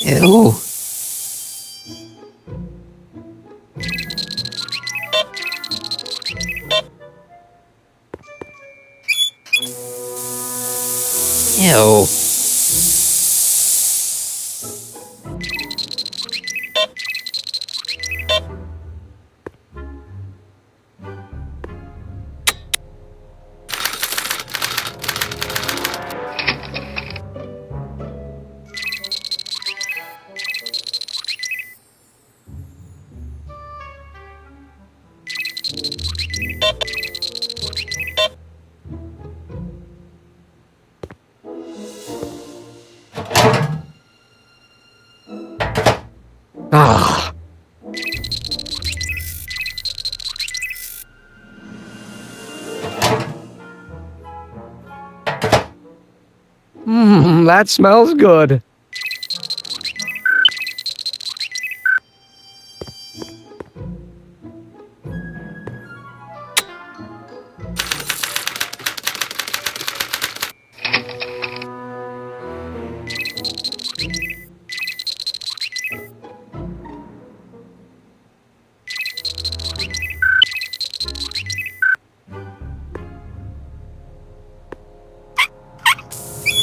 Ew. Ew. Ah. That smells good.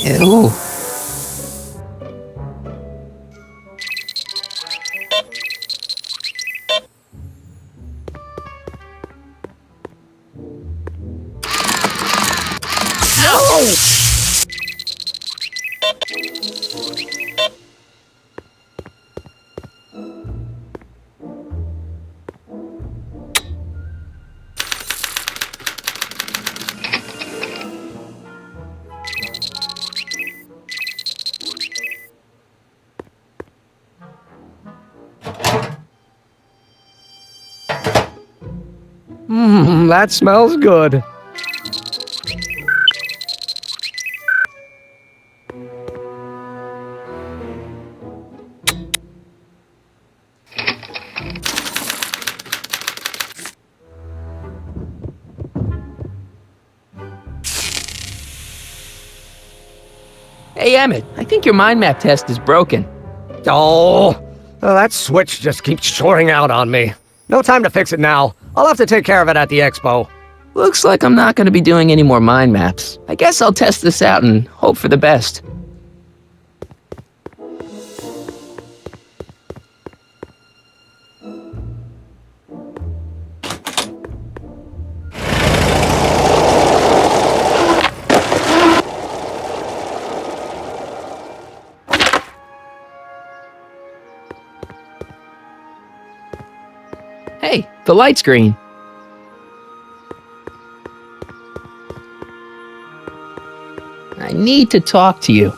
Ew. That smells good. Hey, Emmett, I think your mind map test is broken. Oh, that switch just keeps shoring out on me. No time to fix it now. I'll have to take care of it at the expo. Looks like I'm not going to be doing any more mind maps. I guess I'll test this out and hope for the best. Hey, the light's green. I need to talk to you.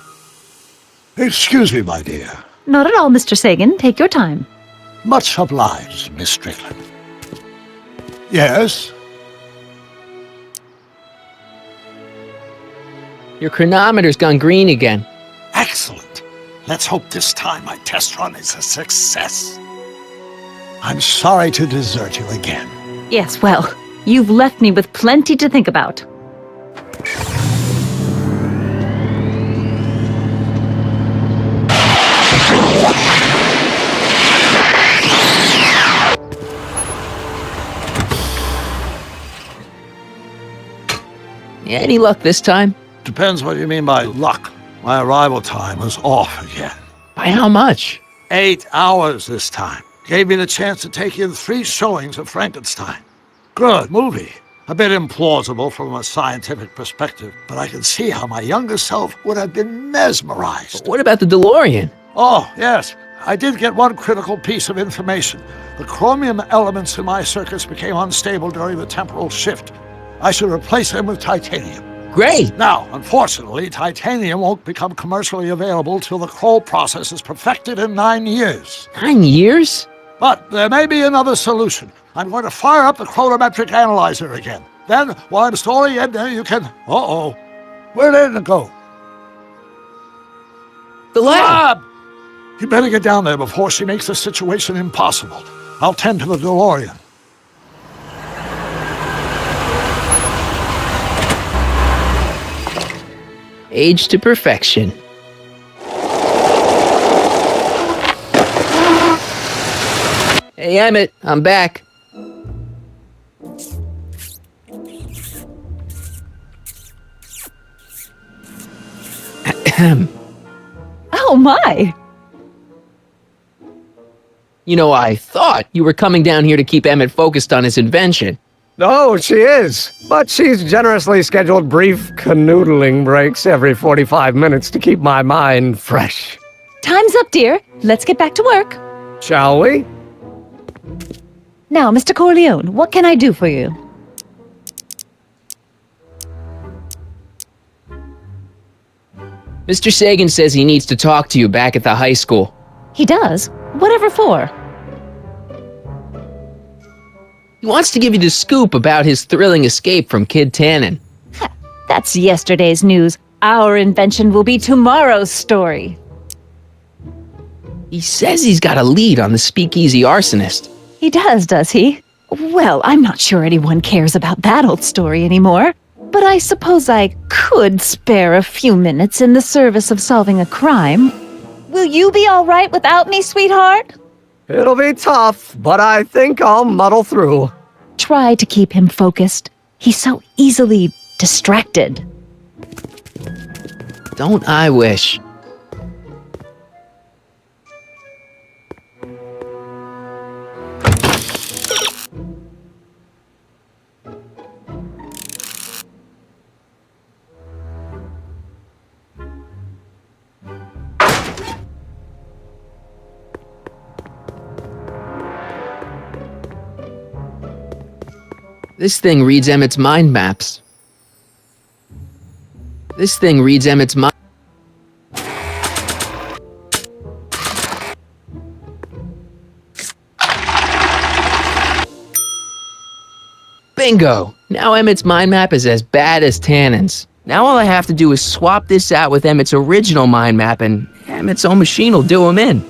Excuse me, my dear. Not at all, Mr. Sagan. Take your time. Much obliged, Miss Strickland. Yes? Your chronometer's gone green again. Excellent. Let's hope this time my test run is a success. I'm sorry to desert you again. Yes, well, you've left me with plenty to think about. Any luck this time? Depends what you mean by luck. My arrival time was off again. By how much? 8 hours this time. Gave me the chance to take in 3 showings of Frankenstein. Good movie. A bit implausible from a scientific perspective, but I can see how my younger self would have been mesmerized. What about the DeLorean? Oh, yes. I did get one critical piece of information. The chromium elements in my circuits became unstable during the temporal shift. I should replace them with titanium. Great! Now, unfortunately, titanium won't become commercially available till the Kroll process is perfected in 9 years. 9 years? But there may be another solution. I'm going to fire up the chronometric analyzer again. Then, while I'm storing in there, you can... Uh-oh. Where did it go? The lab! You better get down there before she makes the situation impossible. I'll tend to the DeLorean. Age to perfection. Hey, Emmett, I'm back. Oh my! You know, I thought you were coming down here to keep Emmett focused on his invention. No, she is. But she's generously scheduled brief canoodling breaks every 45 minutes to keep my mind fresh. Time's up, dear. Let's get back to work. Shall we? Now, Mr. Corleone, what can I do for you? Mr. Sagan says he needs to talk to you back at the high school. He does? Whatever for? He wants to give you the scoop about his thrilling escape from Kid Tannen. That's yesterday's news. Our invention will be tomorrow's story. He says he's got a lead on the speakeasy arsonist. He does he? Well, I'm not sure anyone cares about that old story anymore. But I suppose I could spare a few minutes in the service of solving a crime. Will you be all right without me, sweetheart? It'll be tough, but I think I'll muddle through. Try to keep him focused. He's so easily distracted. Don't I wish? This thing reads Emmett's mind maps. This thing reads Emmett's mind. Bingo! Now Emmett's mind map is as bad as Tannen's. Now all I have to do is swap this out with Emmett's original mind map and Emmett's own machine will do him in.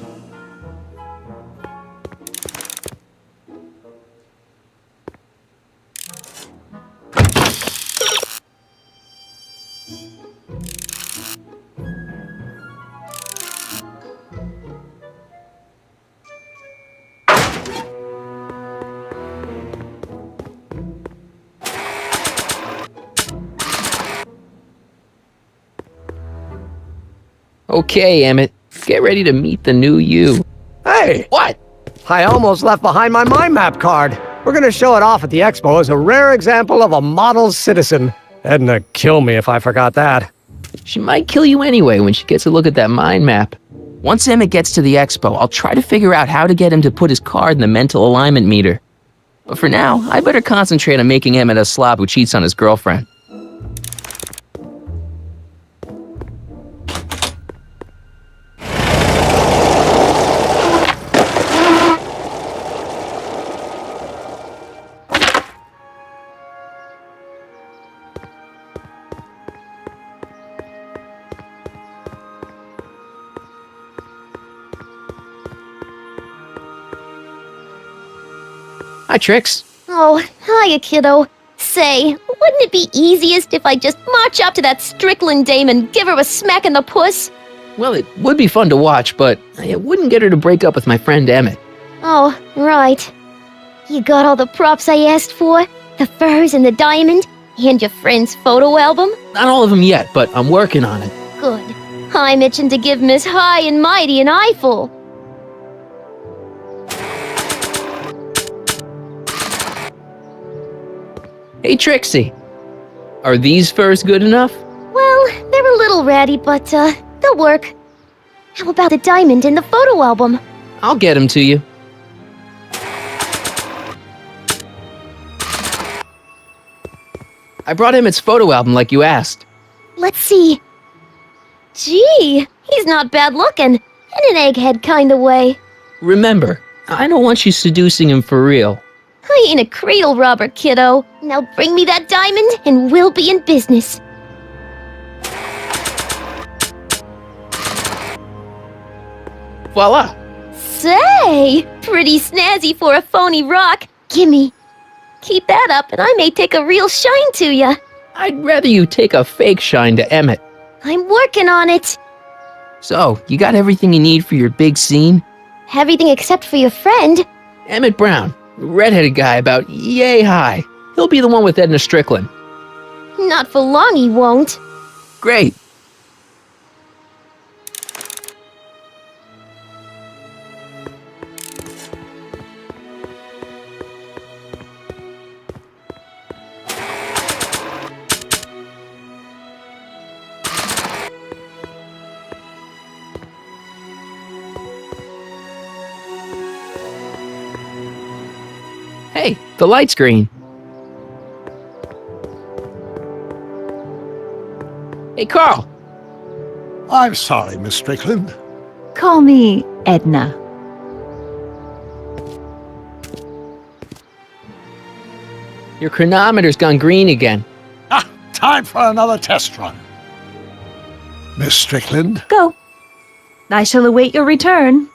Okay, Emmett, get ready to meet the new you. Hey! What? I almost left behind my mind map card. We're gonna show it off at the expo as a rare example of a model citizen. Edna kill me if I forgot that. She might kill you anyway when she gets a look at that mind map. Once Emmett gets to the expo, I'll try to figure out how to get him to put his card in the mental alignment meter. But for now, I better concentrate on making Emmett a slob who cheats on his girlfriend. Hi, Trix. Oh, hiya, kiddo. Say, wouldn't it be easiest if I just march up to that Strickland dame and give her a smack in the puss? Well, it would be fun to watch, but it wouldn't get her to break up with my friend Emmett. Oh, right. You got all the props I asked for? The furs and the diamond? And your friend's photo album? Not all of them yet, but I'm working on it. Good. I'm itching to give Miss High and Mighty an eyeful. Hey, Trixie. Are these furs good enough? Well, they're a little ratty, but they'll work. How about the diamond in the photo album? I'll get them to you. I brought Emmett's photo album like you asked. Let's see. Gee, he's not bad looking. In an egghead kind of way. Remember, I don't want you seducing him for real. I ain't a cradle robber, kiddo. Now bring me that diamond and we'll be in business. Voila! Say, pretty snazzy for a phony rock. Gimme. Keep that up and I may take a real shine to ya. I'd rather you take a fake shine to Emmett. I'm working on it. So, you got everything you need for your big scene? Everything except for your friend. Emmett Brown, redheaded guy about yay high. He'll be the one with Edna Strickland. Not for long he won't. Great. Hey, the light's green. Hey, Carl. I'm sorry, Miss Strickland. Call me Edna. Your chronometer's gone green again. Ah, time for another test run. Miss Strickland? Go. I shall await your return.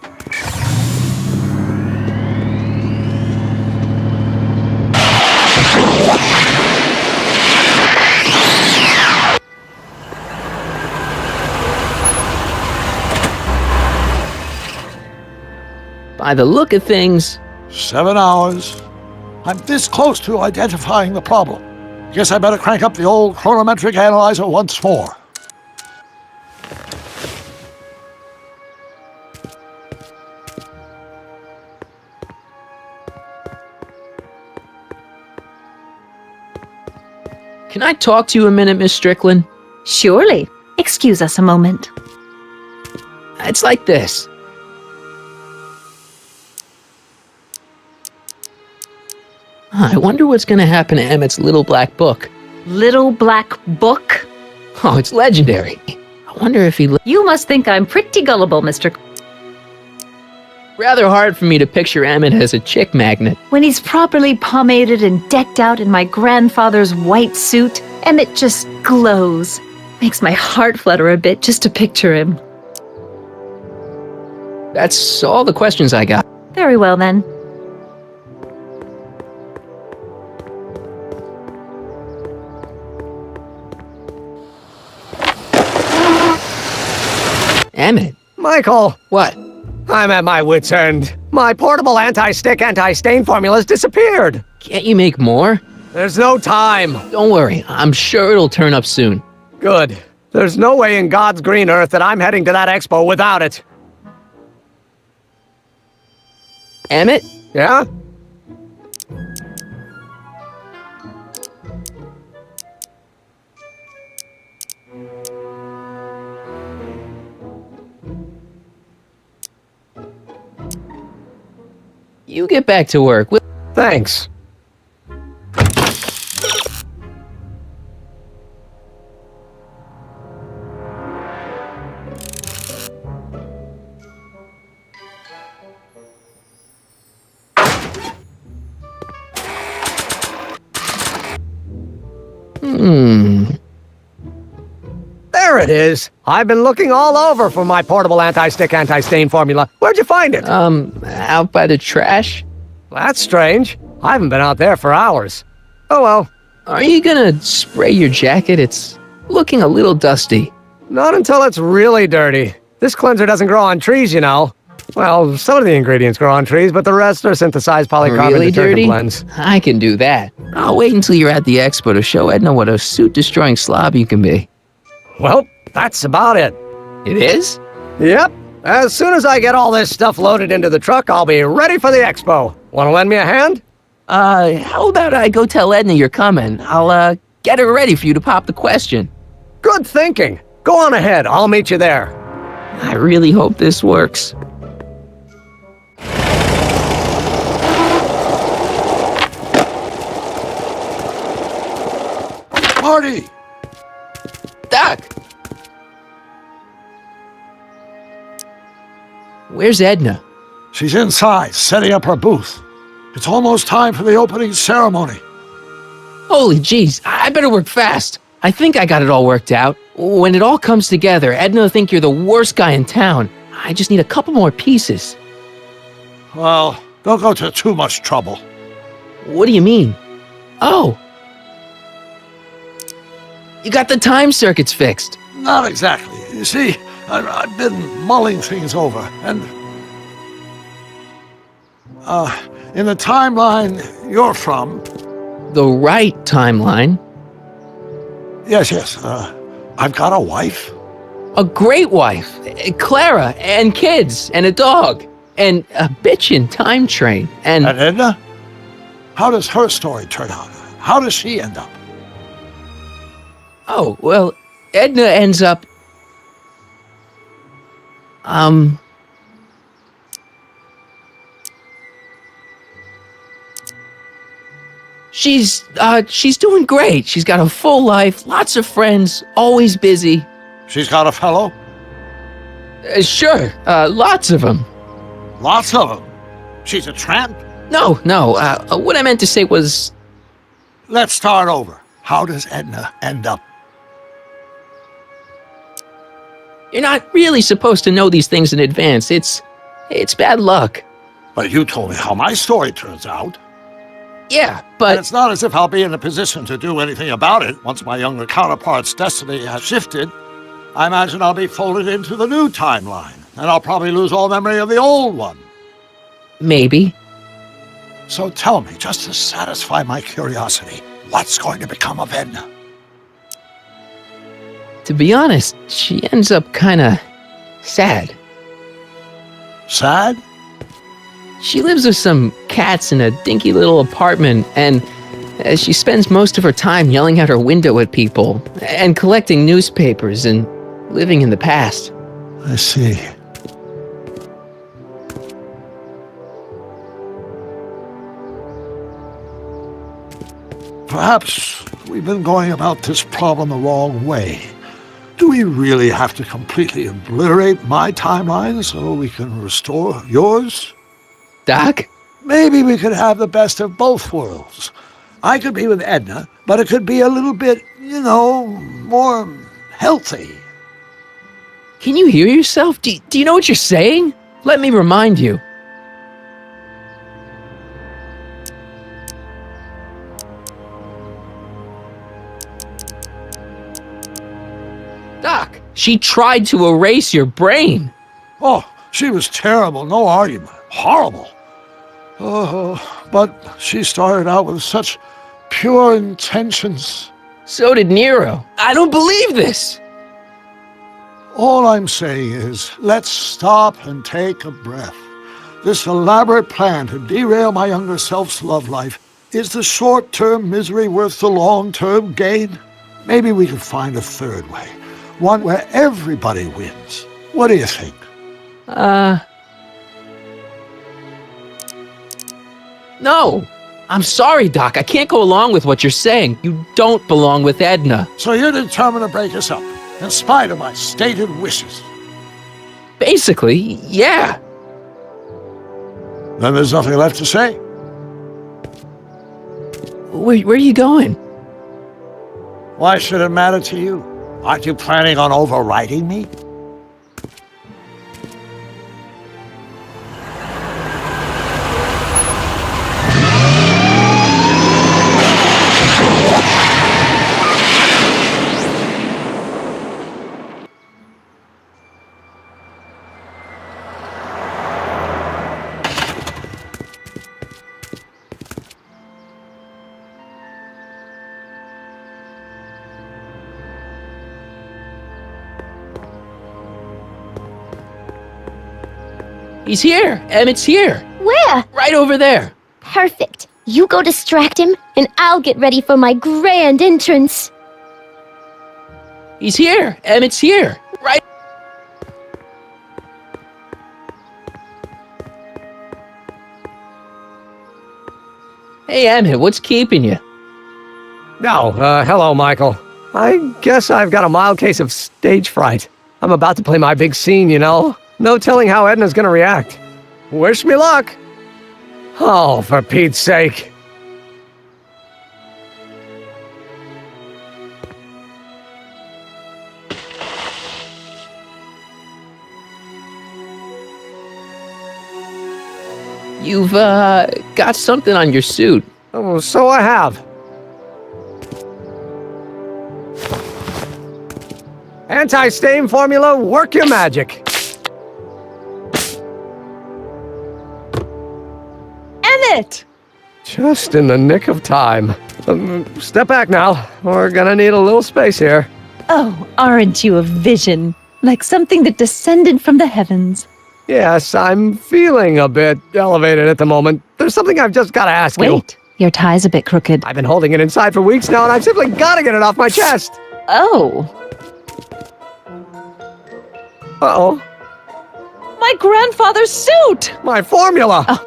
By the look of things... 7 hours. I'm this close to identifying the problem. Guess I better crank up the old chronometric analyzer once more. Can I talk to you a minute, Miss Strickland? Surely. Excuse us a moment. It's like this. I wonder what's going to happen to Emmett's little black book. Little black book? Oh, it's legendary. I wonder if he... You must think I'm pretty gullible, Mr. Rather hard for me to picture Emmett as a chick magnet. When he's properly pomaded and decked out in my grandfather's white suit, Emmett just glows. Makes my heart flutter a bit just to picture him. That's all the questions I got. Very well then. Emmett. Michael! What? I'm at my wit's end. My portable anti-stick, anti-stain formula's disappeared. Can't you make more? There's no time. Don't worry, I'm sure it'll turn up soon. Good. There's no way in God's green earth that I'm heading to that expo without it. Emmett? Yeah? You get back to work. Thanks. There it is. I've been looking all over for my portable anti-stick, anti-stain formula. Where'd you find it? Out by the trash. That's strange. I haven't been out there for hours. Oh well. Are you gonna spray your jacket? It's looking a little dusty. Not until it's really dirty. This cleanser doesn't grow on trees, you know. Well, some of the ingredients grow on trees, but the rest are synthesized polycarbonate Really detergent dirty? blends. I can do that. I'll wait until you're at the expo to show Edna what a suit-destroying slob you can be. Well, that's about it. It is? Yep. As soon as I get all this stuff loaded into the truck, I'll be ready for the expo. Want to lend me a hand? How about I go tell Edna you're coming? I'll, get her ready for you to pop the question. Good thinking. Go on ahead. I'll meet you there. I really hope this works. Marty! Doc! Where's Edna? She's inside, setting up her booth. It's almost time for the opening ceremony. Holy jeez, I better work fast. I think I got it all worked out. When it all comes together, Edna will think you're the worst guy in town. I just need a couple more pieces. Well, don't go to too much trouble. What do you mean? Oh! You got the time circuits fixed. Not exactly. You see, I've been mulling things over, and... in the timeline you're from... The right timeline? Yes, I've got a wife. A great wife. Clara, and kids, and a dog, and a bitchin' time train, and... And Edna? How does her story turn out? How does she end up? Oh, well, Edna ends up... She's doing great. She's got a full life, lots of friends, always busy. She's got a fellow? Sure, lots of them. Lots of them? She's a tramp? No, what I meant to say was... Let's start over. How does Edna end up? You're not really supposed to know these things in advance. It's bad luck. But you told me how my story turns out. Yeah, but... And it's not as if I'll be in a position to do anything about it once my younger counterpart's destiny has shifted. I imagine I'll be folded into the new timeline, and I'll probably lose all memory of the old one. Maybe. So tell me, just to satisfy my curiosity, what's going to become of Edna? To be honest, she ends up kinda sad. Sad? She lives with some cats in a dinky little apartment, and she spends most of her time yelling out her window at people, and collecting newspapers, and living in the past. I see. Perhaps we've been going about this problem the wrong way. Do we really have to completely obliterate my timeline so we can restore yours? Doc? Maybe we could have the best of both worlds. I could be with Edna, but it could be a little bit, more healthy. Can you hear yourself? Do you know what you're saying? Let me remind you. Doc, she tried to erase your brain. Oh, she was terrible, no argument. Horrible. Oh, but she started out with such pure intentions. So did Nero. I don't believe this. All I'm saying is, let's stop and take a breath. This elaborate plan to derail my younger self's love life, is the short-term misery worth the long-term gain? Maybe we could find a third way. One where everybody wins. What do you think? No. I'm sorry, Doc. I can't go along with what you're saying. You don't belong with Edna. So you're determined to break us up, in spite of my stated wishes? Basically, yeah. Then there's nothing left to say. Where are you going? Why should it matter to you? Aren't you planning on overriding me? He's here. Emmett's here. Where? Right over there. Perfect. You go distract him, and I'll get ready for my grand entrance. He's here. Emmett's here. Right. Hey, Emmett, what's keeping you? No, hello, Michael. I guess I've got a mild case of stage fright. I'm about to play my big scene, No telling how Edna's gonna react. Wish me luck. Oh, for Pete's sake. You've, got something on your suit. Oh, so I have. Anti-stain formula, work your magic. Emmett! Just in the nick of time. Step back now. We're gonna need a little space here. Oh, aren't you a vision? Like something that descended from the heavens. Yes, I'm feeling a bit elevated at the moment. There's something I've just gotta ask you. Wait, your tie's a bit crooked. I've been holding it inside for weeks now, and I've simply gotta get it off my chest. Oh. Uh-oh. My grandfather's suit! My formula! Oh.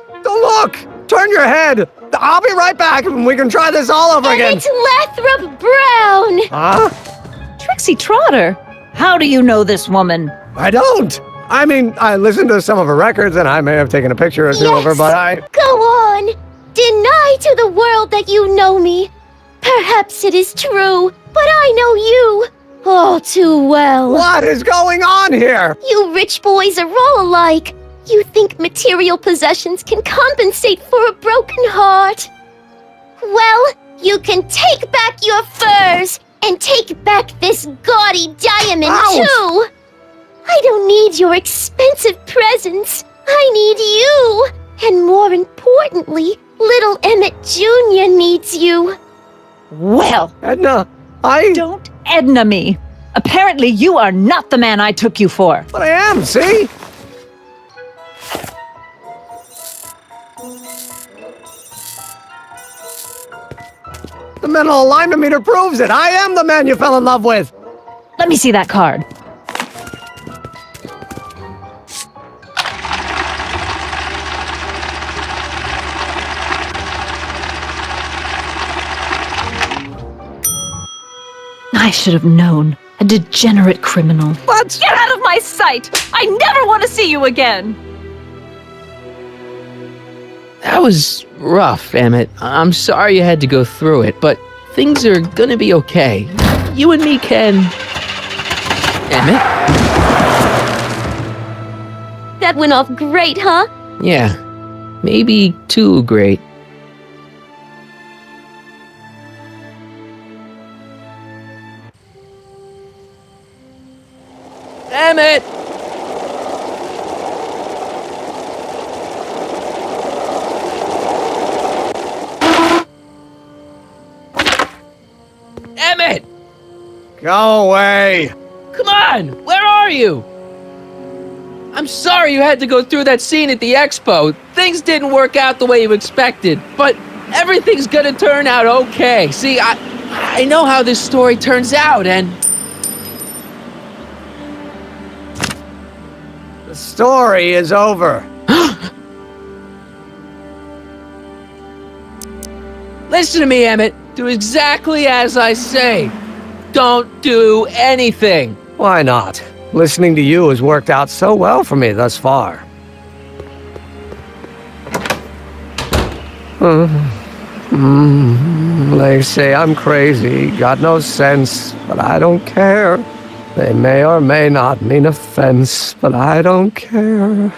Look! Turn your head! I'll be right back, and we can try this all over again. It's Lathrop Brown! Huh? Trixie Trotter! How do you know this woman? I don't! I mean, I listened to some of her records, and I may have taken a picture or two of her, but I... Go on! Deny to the world that you know me. Perhaps it is true, but I know you all too well. What is going on here? You rich boys are all alike. You think material possessions can compensate for a broken heart. Well, you can take back your furs and take back this gaudy diamond, too. I don't need your expensive presents. I need you. And more importantly, little Emmett Jr. needs you. Well, Edna, Don't Edna me. Apparently you are not the man I took you for. But I am, see? The mental alignment meter proves it. I am the man you fell in love with. Let me see that card. I should have known. A degenerate criminal. What? Get out of my sight! I never want to see you again! That was rough, Emmett. I'm sorry you had to go through it, but things are gonna be okay. You and me can... Emmett? That went off great, huh? Yeah, maybe too great. Emmett! Emmett! Go away! Come on! Where are you? I'm sorry you had to go through that scene at the expo. Things didn't work out the way you expected, but everything's gonna turn out okay. See, I know how this story turns out, and... The story is over. Listen to me, Emmett. Do exactly as I say. Don't do anything. Why not? Listening to you has worked out so well for me thus far. They say I'm crazy, got no sense, but I don't care. They may or may not mean offense, but I don't care.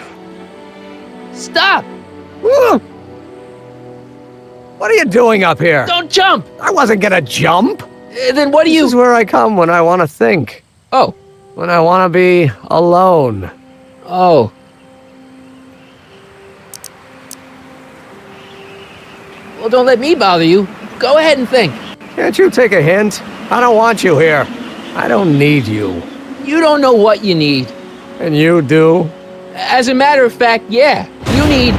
Stop! What are you doing up here? Don't jump! I wasn't gonna jump. Then what do you... This is where I come when I want to think. Oh. When I want to be alone. Oh. Well, don't let me bother you. Go ahead and think. Can't you take a hint? I don't want you here. I don't need you. You don't know what you need. And you do? As a matter of fact, yeah. You need...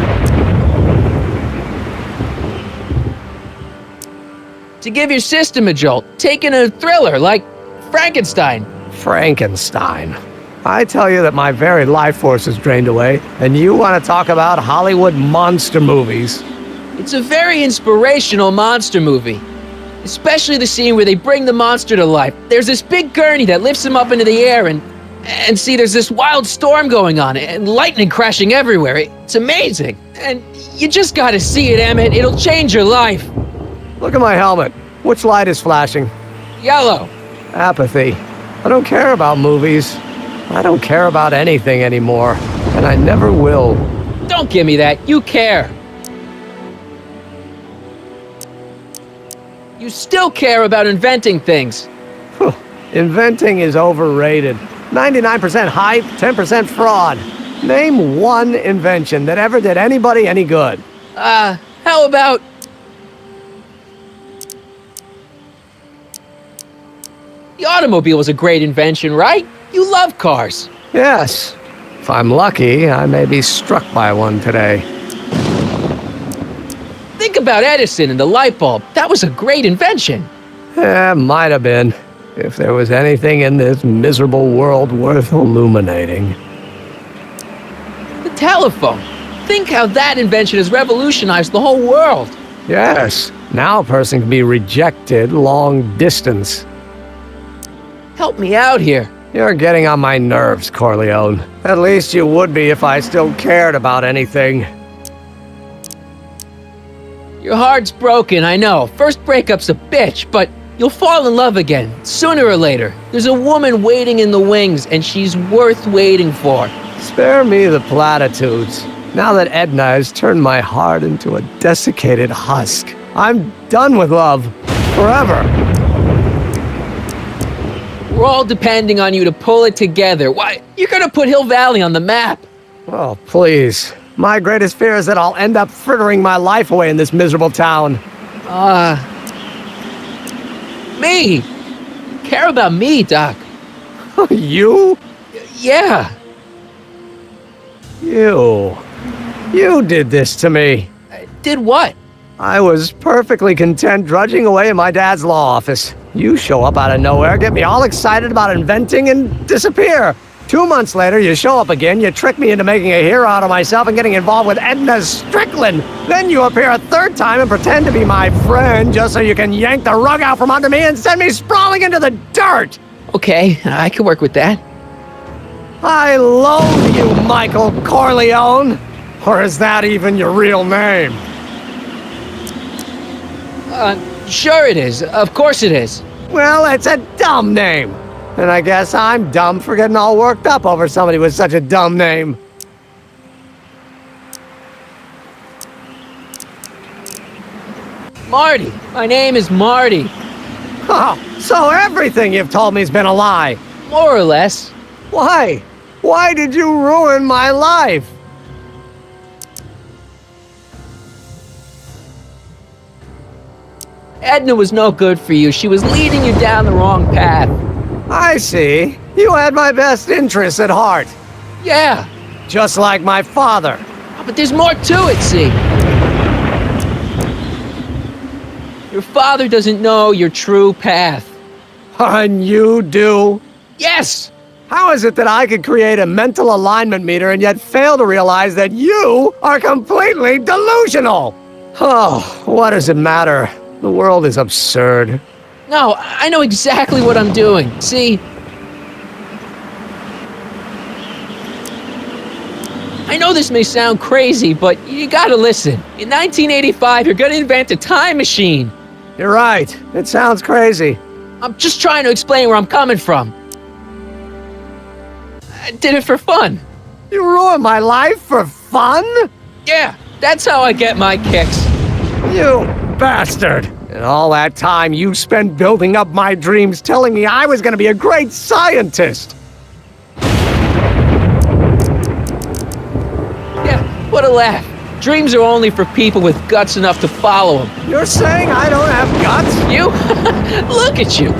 to give your system a jolt. Taking a thriller like Frankenstein. Frankenstein. I tell you that my very life force is drained away, and you want to talk about Hollywood monster movies. It's a very inspirational monster movie. Especially the scene where they bring the monster to life. There's this big gurney that lifts him up into the air, and see, there's this wild storm going on, and lightning crashing everywhere. It's amazing. And you just gotta see it, Emmett. It'll change your life. Look at my helmet. Which light is flashing? Yellow. Apathy. I don't care about movies. I don't care about anything anymore, and I never will. Don't give me that. You care. You still care about inventing things. Inventing is overrated. 99% hype, 10% fraud. Name one invention that ever did anybody any good. How about... the automobile was a great invention, right? You love cars. Yes. If I'm lucky, I may be struck by one today. Think about Edison and the light bulb. That was a great invention. Might have been. If there was anything in this miserable world worth illuminating. The telephone. Think how that invention has revolutionized the whole world. Yes. Now a person can be rejected long distance. Help me out here. You're getting on my nerves, Corleone. At least you would be if I still cared about anything. Your heart's broken, I know. First breakup's a bitch, but you'll fall in love again, sooner or later. There's a woman waiting in the wings, and she's worth waiting for. Spare me the platitudes. Now that Edna has turned my heart into a desiccated husk, I'm done with love. Forever. We're all depending on you to pull it together. Why, you're gonna put Hill Valley on the map. Oh, please. My greatest fear is that I'll end up frittering my life away in this miserable town. Me? Care about me, Doc. You? Yeah. You did this to me. Did what? I was perfectly content drudging away in my dad's law office. You show up out of nowhere, get me all excited about inventing, and disappear. 2 months later, you show up again, you trick me into making a hero out of myself and getting involved with Edna Strickland. Then you appear a third time and pretend to be my friend just so you can yank the rug out from under me and send me sprawling into the dirt. Okay, I can work with that. I loathe you, Michael Corleone! Or is that even your real name? Sure it is. Of course it is. Well, it's a dumb name. And I guess I'm dumb for getting all worked up over somebody with such a dumb name. Marty. My name is Marty. Oh, so everything you've told me's been a lie. More or less. Why? Why did you ruin my life? Edna was no good for you. She was leading you down the wrong path. I see. You had my best interests at heart. Yeah. Just like my father. But there's more to it, see? Your father doesn't know your true path. And you do? Yes! How is it that I could create a mental alignment meter and yet fail to realize that you are completely delusional? Oh, what does it matter? The world is absurd. No, I know exactly what I'm doing. See? I know this may sound crazy, but you gotta listen. In 1985, you're gonna invent a time machine. You're right. It sounds crazy. I'm just trying to explain where I'm coming from. I did it for fun. You ruined my life for fun? Yeah, that's how I get my kicks. You bastard! And all that time you spent building up my dreams, telling me I was gonna be a great scientist. Yeah, what a laugh. Dreams are only for people with guts enough to follow them. You're saying I don't have guts? You? Look at you.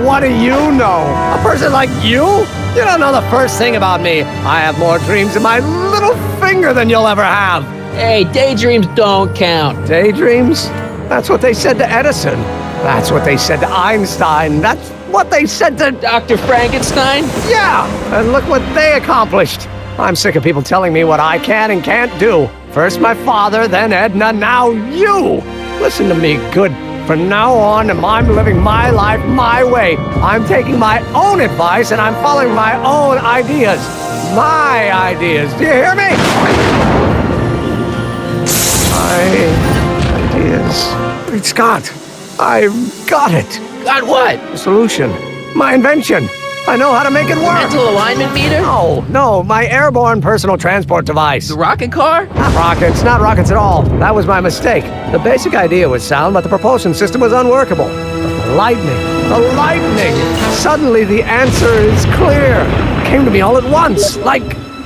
What do you know? A person like you? You don't know the first thing about me. I have more dreams in my little finger than you'll ever have. Hey, daydreams don't count. Daydreams? That's what they said to Edison. That's what they said to Einstein. That's what they said to Dr. Frankenstein? Yeah, and look what they accomplished. I'm sick of people telling me what I can and can't do. First my father, then Edna, now you. Listen to me, good. From now on, I'm living my life my way. I'm taking my own advice and I'm following my own ideas. My ideas. Do you hear me? My ideas. Great Scott, I've got it. Got what? The solution. My invention. I know how to make it work. Mental alignment meter? No, my airborne personal transport device. The rocket car? Not rockets at all. That was my mistake. The basic idea was sound, but the propulsion system was unworkable. But the lightning. Suddenly the answer is clear. It came to me all at once, like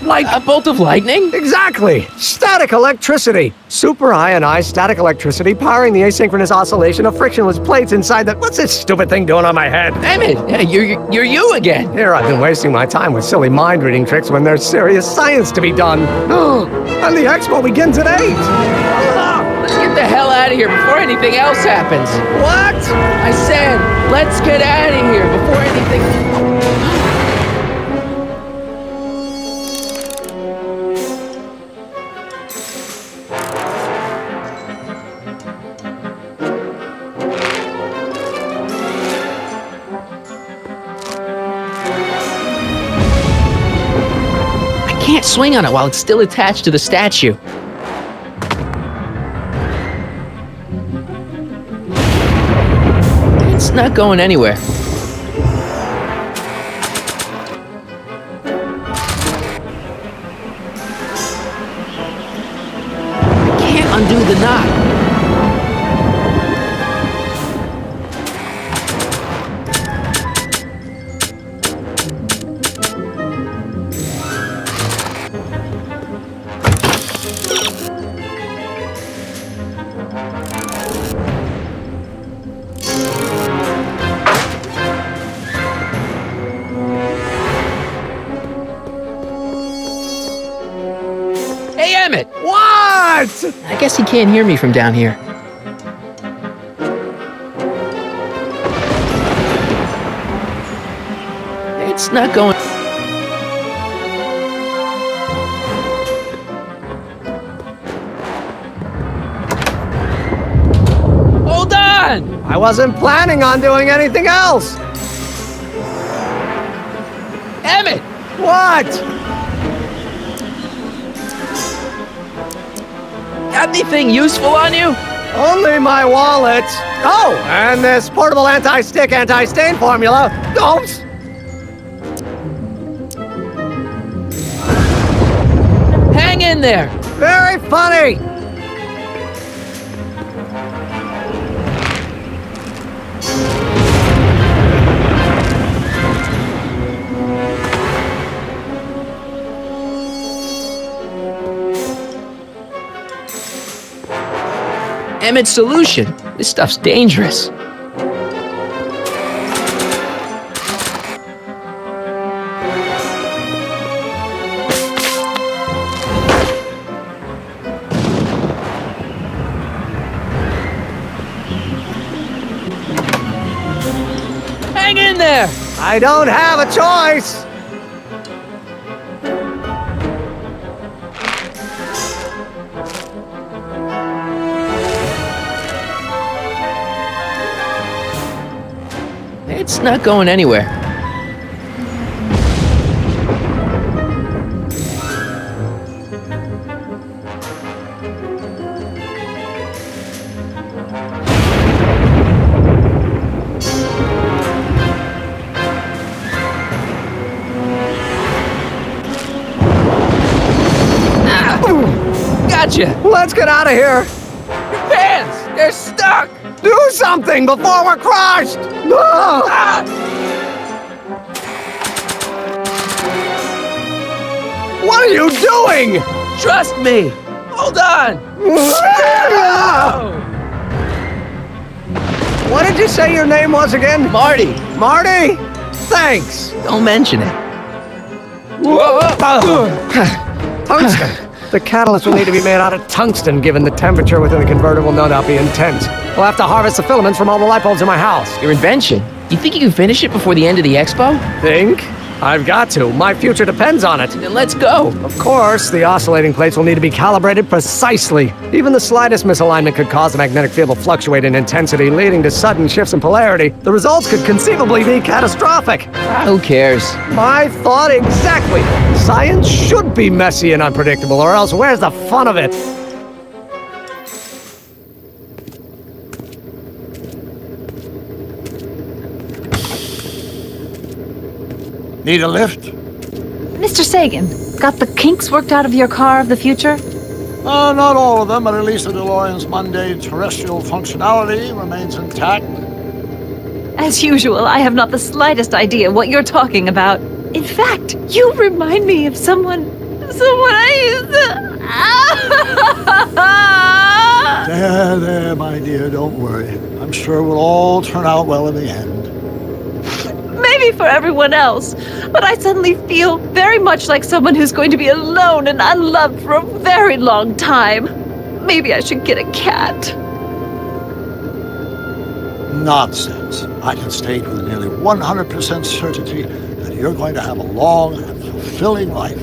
a bolt of lightning? Exactly. Static electricity. Super ionized static electricity powering the asynchronous oscillation of frictionless plates inside the... What's this stupid thing doing on my head? Damn it. Yeah, you're you again. Here I've been wasting my time with silly mind-reading tricks when there's serious science to be done. And the expo begins at 8. Let's get the hell out of here before anything else happens. What? I said, let's get out of here before anything... Can't swing on it while it's still attached to the statue. It's not going anywhere. I can't undo the knot. What? I guess he can't hear me from down here. It's not going... Hold on! I wasn't planning on doing anything else. What? Got anything useful on you? Only my wallet. Oh, and this portable anti-stick, anti-stain formula. Oops. Hang in there. Very funny. Emmett's solution. This stuff's dangerous. Hang in there! I don't have a choice. It's not going anywhere. Gotcha! Let's get out of here. Your pants! They're stuck! Do something before we're crushed! Ah! What are you doing? Trust me! Hold on! What did you say your name was again? Marty! Marty? Thanks. Don't mention it. Tungsten. The catalyst will need to be made out of tungsten, given the temperature within the converter will no doubt be intense. We'll have to harvest the filaments from all the light bulbs in my house. Your invention. You think you can finish it before the end of the expo? Think? I've got to. My future depends on it. Then let's go. Of course, the oscillating plates will need to be calibrated precisely. Even the slightest misalignment could cause the magnetic field to fluctuate in intensity, leading to sudden shifts in polarity. The results could conceivably be catastrophic. Who cares? My thought exactly. Science should be messy and unpredictable, or else where's the fun of it? Need a lift? Mr. Sagan, got the kinks worked out of your car of the future? Not all of them, but at least the DeLorean's mundane terrestrial functionality remains intact. As usual, I have not the slightest idea what you're talking about. In fact, you remind me of someone I used to... There, my dear, don't worry. I'm sure we'll all turn out well in the end. Maybe for everyone else, but I suddenly feel very much like someone who's going to be alone and unloved for a very long time. Maybe I should get a cat. Nonsense. I can state with nearly 100% certainty that you're going to have a long and fulfilling life.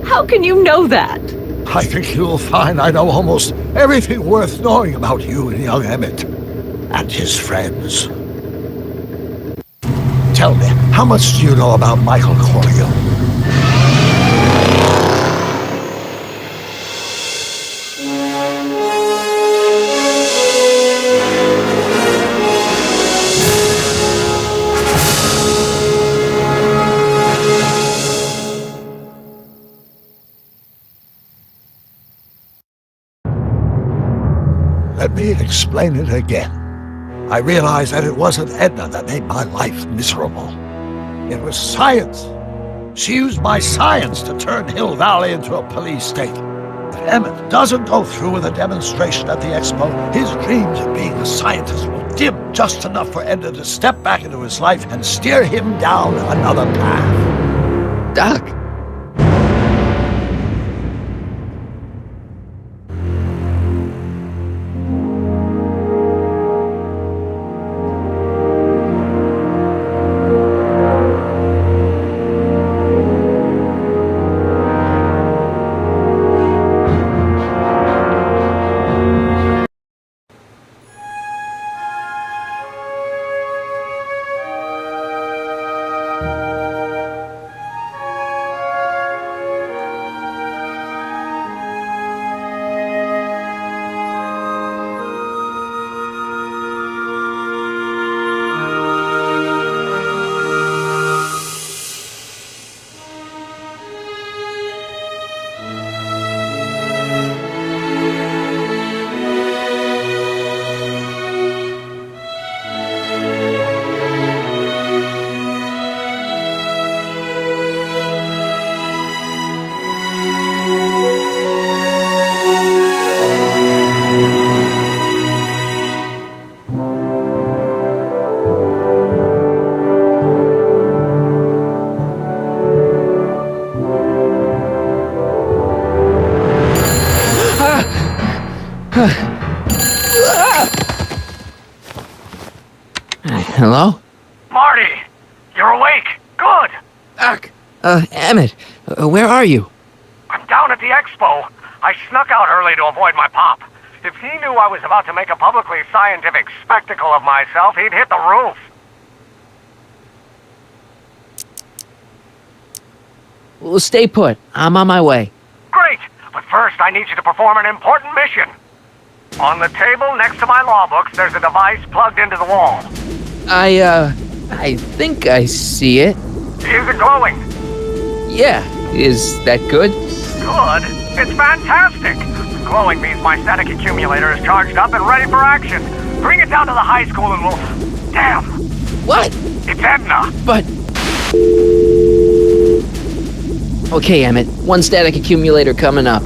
How can you know that? I think you'll find I know almost everything worth knowing about you and young Emmett and his friends. Tell me, how much do you know about Michael Corleone? Let me explain it again. I realized that it wasn't Edna that made my life miserable. It was science. She used my science to turn Hill Valley into a police state. If Emmett doesn't go through with a demonstration at the expo, his dreams of being a scientist will dim just enough for Edna to step back into his life and steer him down another path. Doc. Hello? Marty! You're awake! Good! Doc! Emmett, where are you? I'm down at the expo. I snuck out early to avoid my pop. If he knew I was about to make a publicly scientific spectacle of myself, he'd hit the roof. Well, stay put. I'm on my way. Great! But first, I need you to perform an important mission. On the table next to my law books, there's a device plugged into the wall. I think I see it. Is it glowing? Yeah. Is that good? Good? It's fantastic! Glowing means my static accumulator is charged up and ready for action. Bring it down to the high school and we'll... Damn! What? It's Edna! But... Okay, Emmett. One static accumulator coming up.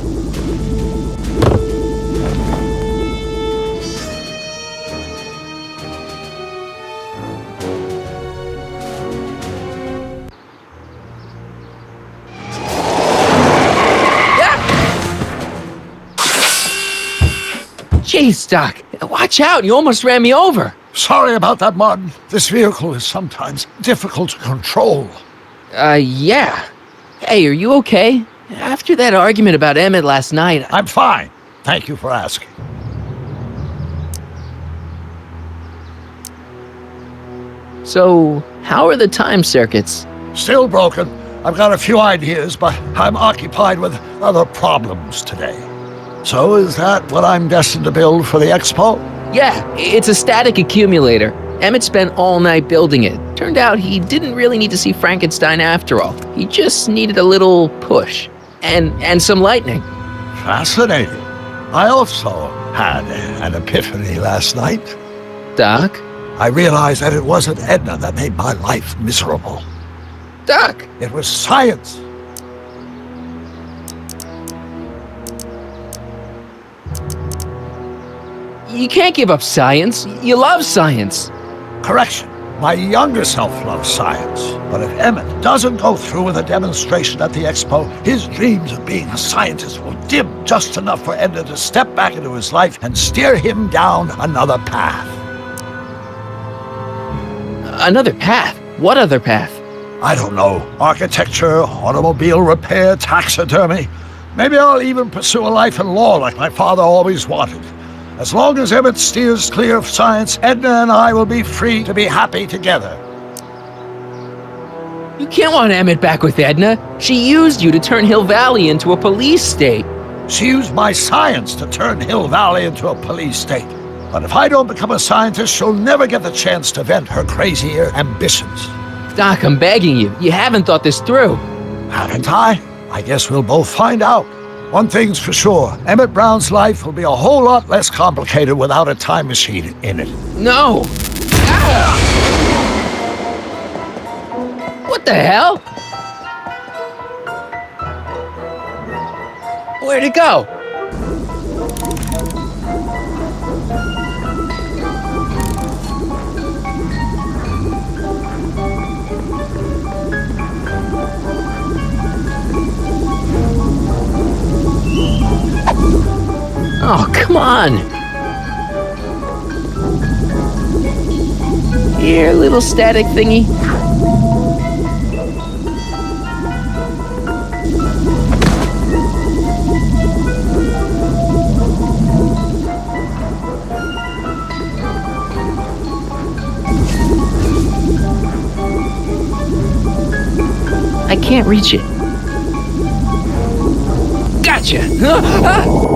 Jeez, Doc. Watch out. You almost ran me over. Sorry about that, Martin. This vehicle is sometimes difficult to control. Yeah. Hey, are you okay? After that argument about Emmett last night... I'm fine. Thank you for asking. So, how are the time circuits? Still broken. I've got a few ideas, but I'm occupied with other problems today. So is that what I'm destined to build for the expo? Yeah, it's a static accumulator. Emmett spent all night building it. Turned out he didn't really need to see Frankenstein after all. He just needed a little push. And some lightning. Fascinating. I also had an epiphany last night. Doc? I realized that it wasn't Edna that made my life miserable. Doc! It was science. You can't give up science. You love science. Correction. My younger self loves science. But if Emmett doesn't go through with a demonstration at the expo, his dreams of being a scientist will dim just enough for Edna to step back into his life and steer him down another path. Another path? What other path? I don't know. Architecture, automobile repair, taxidermy. Maybe I'll even pursue a life in law like my father always wanted. As long as Emmett steers clear of science, Edna and I will be free to be happy together. You can't want Emmett back with Edna. She used you to turn Hill Valley into a police state. She used my science to turn Hill Valley into a police state. But if I don't become a scientist, she'll never get the chance to vent her crazier ambitions. Doc, I'm begging you. You haven't thought this through. Haven't I? I guess we'll both find out. One thing's for sure, Emmett Brown's life will be a whole lot less complicated without a time machine in it. No! Ah! What the hell? Where'd it go? Oh, come on! Here, little static thingy. I can't reach it. Gotcha! Whoa!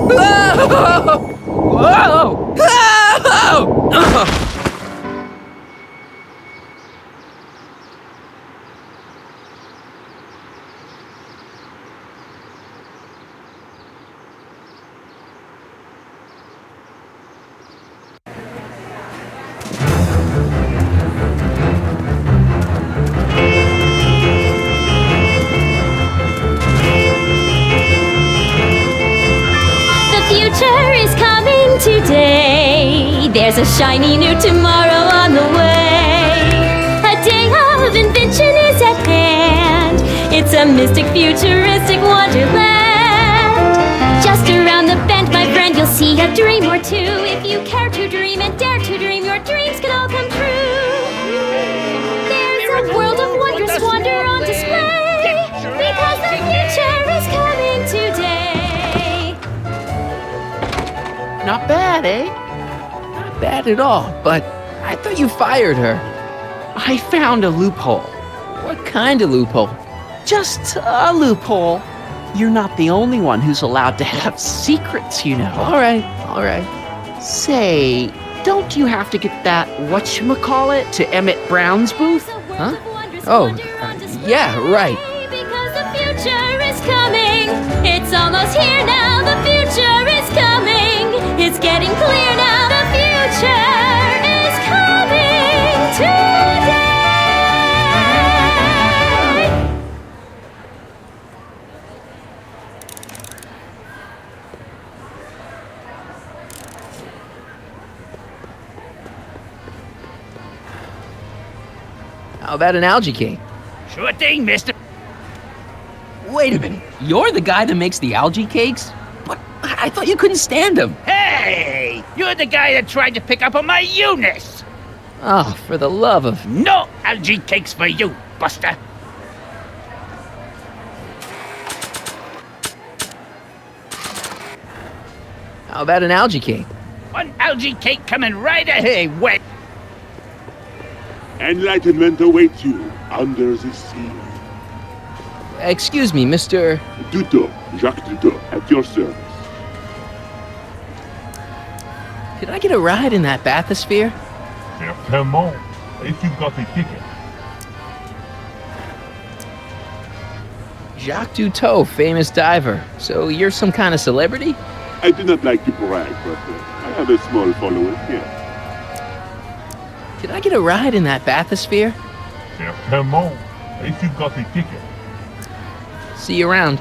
Today, there's a shiny new tomorrow on the way. A day of invention is at hand. It's a mystic, futuristic wonderland. Just around the bend, my friend, you'll see a dream or more too. If you care to dream and dare to dream, your dreams can all come true. There's a world of wondrous wonder on display, because the future is coming today. Not bad, eh? Not bad at all, but I thought you fired her. I found a loophole. What kind of loophole? Just a loophole. You're not the only one who's allowed to have secrets, you know. All right. Say, don't you have to get that whatchamacallit to Emmett Brown's booth? Huh? Oh, yeah, right. Because the future is coming. It's almost here now. The future is coming. It's getting clear now. The future is coming today. How about an algae cake? Sure thing, mister. Wait a minute. You're the guy that makes the algae cakes? What? I thought you couldn't stand them. Hey! You're the guy that tried to pick up on my Eunice! Oh, for the love of... No algae cakes for you, Buster! How about an algae cake? One algae cake coming right ahead, wet. Enlightenment awaits you under the sea. Excuse me, Mr. Duto, Jacques Duto, at your service. Could I get a ride in that bathysphere? Certainement, if you've got a ticket. Jacques Duteau, famous diver. So you're some kind of celebrity? I do not like to brag, but I have a small following here. Could I get a ride in that bathysphere? Certainement, if you've got a ticket. See you around.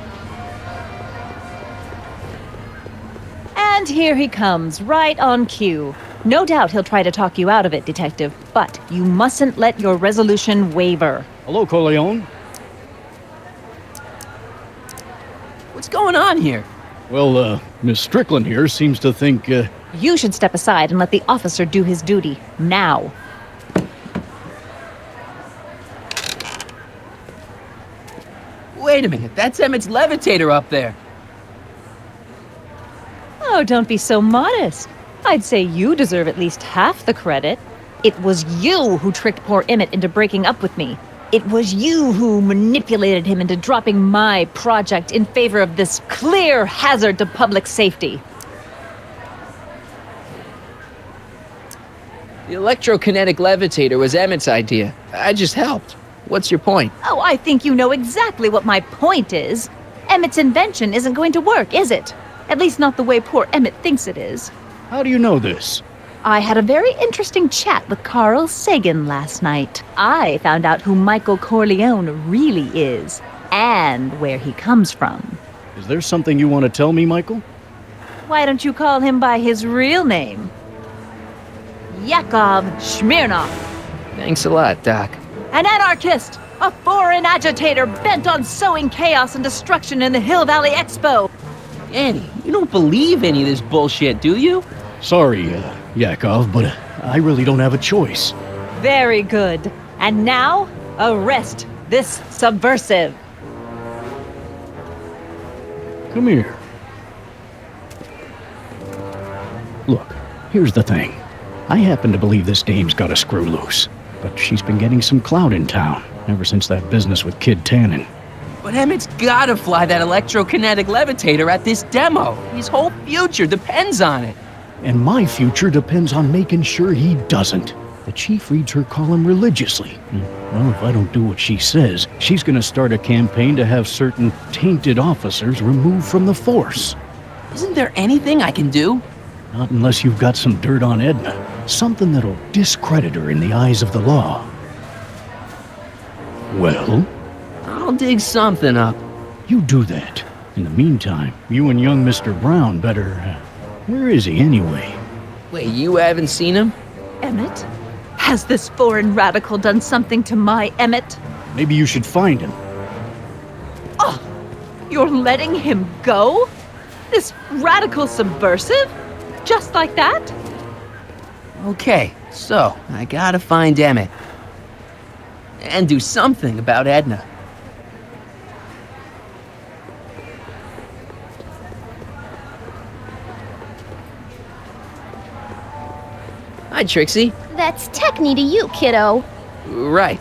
And here he comes, right on cue. No doubt he'll try to talk you out of it, Detective, but you mustn't let your resolution waver. Hello, Corleone. What's going on here? Well, Miss Strickland here seems to think, You should step aside and let the officer do his duty, now. Wait a minute, that's Emmett's levitator up there. Oh, don't be so modest. I'd say you deserve at least half the credit. It was you who tricked poor Emmett into breaking up with me. It was you who manipulated him into dropping my project in favor of this clear hazard to public safety. The electrokinetic levitator was Emmett's idea. I just helped. What's your point? Oh, I think you know exactly what my point is. Emmett's invention isn't going to work, is it? At least not the way poor Emmett thinks it is. how do you know this? I had a very interesting chat with Carl Sagan last night. I found out who Michael Corleone really is, and where he comes from. Is there something you want to tell me, Michael? Why don't you call him by his real name? Yakov Smirnov. Thanks a lot, Doc. An anarchist! A foreign agitator bent on sowing chaos and destruction in the Hill Valley Expo! Annie, you don't believe any of this bullshit, do you? Sorry, Yakov, but I really don't have a choice. Very good. And now, arrest this subversive. Come here. Look, here's the thing. I happen to believe this dame's got a screw loose, but she's been getting some clout in town ever since that business with Kid Tannen. But Emmett's gotta fly that electrokinetic levitator at this demo. His whole future depends on it. And my future depends on making sure he doesn't. The chief reads her column religiously. Well, if I don't do what she says, she's gonna start a campaign to have certain tainted officers removed from the force. Isn't there anything I can do? Not unless you've got some dirt on Edna. Something that'll discredit her in the eyes of the law. Well? I'll dig something up. You do that. In the meantime, you and young Mr. Brown better... where is he anyway? Wait, you haven't seen him? Emmett? Has this foreign radical done something to my Emmett? Maybe you should find him. Oh, you're letting him go? This radical subversive? Just like that? Okay, so I gotta find Emmett. And do something about Edna. Hi, Trixie. That's techni to you, kiddo. Right.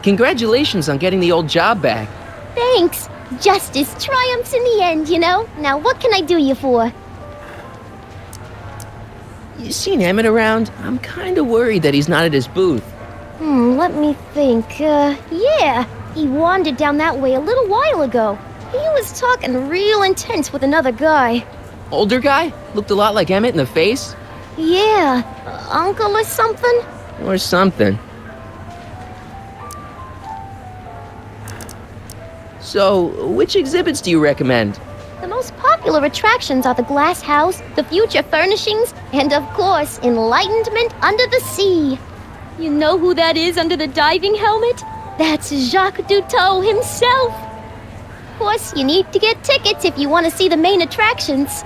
Congratulations on getting the old job back. Thanks. Justice triumphs in the end, you know? Now what can I do you for? You seen Emmett around? I'm kinda worried that he's not at his booth. Let me think. Yeah. He wandered down that way a little while ago. He was talking real intense with another guy. Older guy? Looked a lot like Emmett in the face? Yeah. Uncle or something? Or something. So, which exhibits do you recommend? The most popular attractions are the Glass House, the Future Furnishings, and of course, Enlightenment Under the Sea. You know who that is under the diving helmet? That's Jacques Duteau himself. Of course, you need to get tickets if you want to see the main attractions.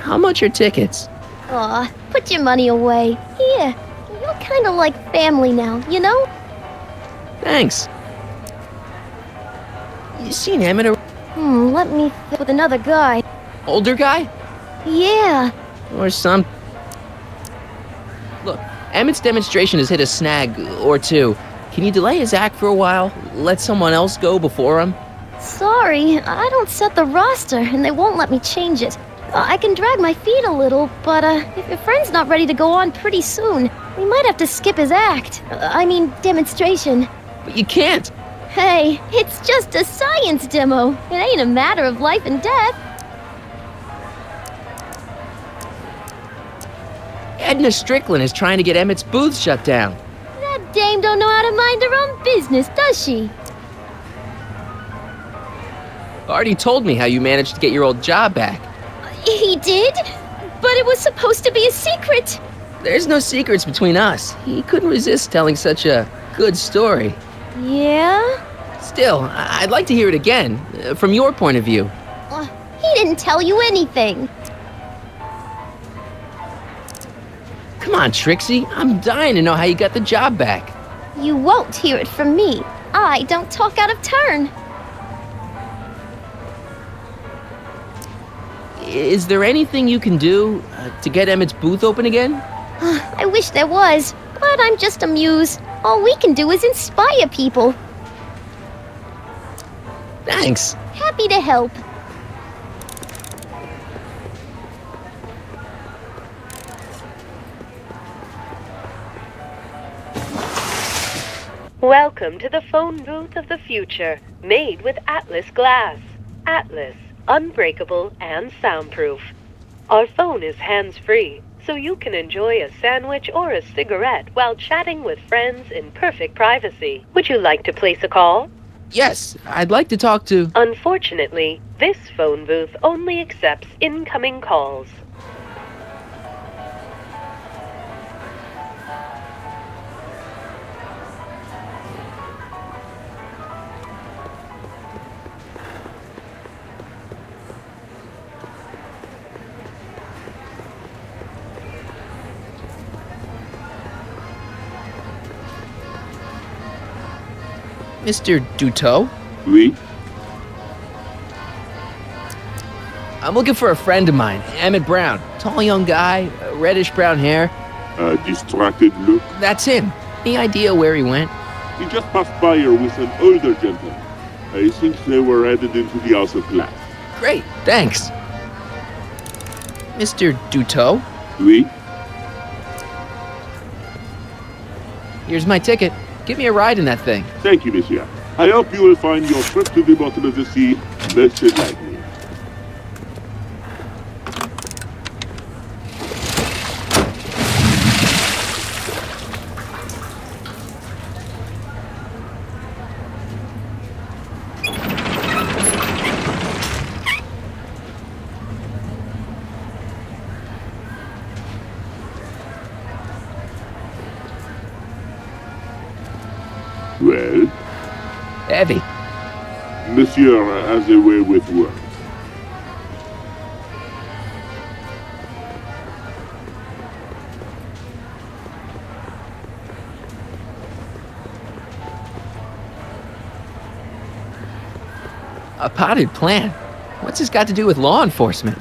How much are tickets? Aw, put your money away. Here, you're kind of like family now, you know? Thanks. You seen Emmett around? Let me with another guy. Older guy? Yeah. Or some... Look, Emmett's demonstration has hit a snag or two. Can you delay his act for a while? Let someone else go before him? Sorry, I don't set the roster, and they won't let me change it. I can drag my feet a little, but if your friend's not ready to go on pretty soon, we might have to skip his act. I mean, demonstration. But you can't! Hey, it's just a science demo. It ain't a matter of life and death. Edna Strickland is trying to get Emmett's booth shut down. That dame don't know how to mind her own business, does she? Already told me how you managed to get your old job back. He did? But it was supposed to be a secret. There's no secrets between us. He couldn't resist telling such a good story. Yeah? Still, I'd like to hear it again, from your point of view. He didn't tell you anything. Come on, Trixie. I'm dying to know how you got the job back. You won't hear it from me. I don't talk out of turn. Is there anything you can do to get Emmett's booth open again? I wish there was, but I'm just a muse. All we can do is inspire people. Thanks. Happy to help. Welcome to the phone booth of the future, made with Atlas glass. Atlas, unbreakable and soundproof. Our phone is hands-free, so you can enjoy a sandwich or a cigarette while chatting with friends in perfect privacy. Would you like to place a call? Yes, I'd like to talk to... Unfortunately, this phone booth only accepts incoming calls. Mr. Duteau? Oui? I'm looking for a friend of mine, Emmett Brown. Tall young guy, reddish brown hair. A distracted look. That's him. Any idea where he went? He just passed by here with an older gentleman. I think they were headed into the House of Glass. Great, thanks. Mr. Duteau? Oui? Here's my ticket. Give me a ride in that thing. Thank you, monsieur. I hope you will find your trip to the bottom of the sea less lightly. Well? Heavy. Monsieur has a way with words. A potted plant? What's this got to do with law enforcement?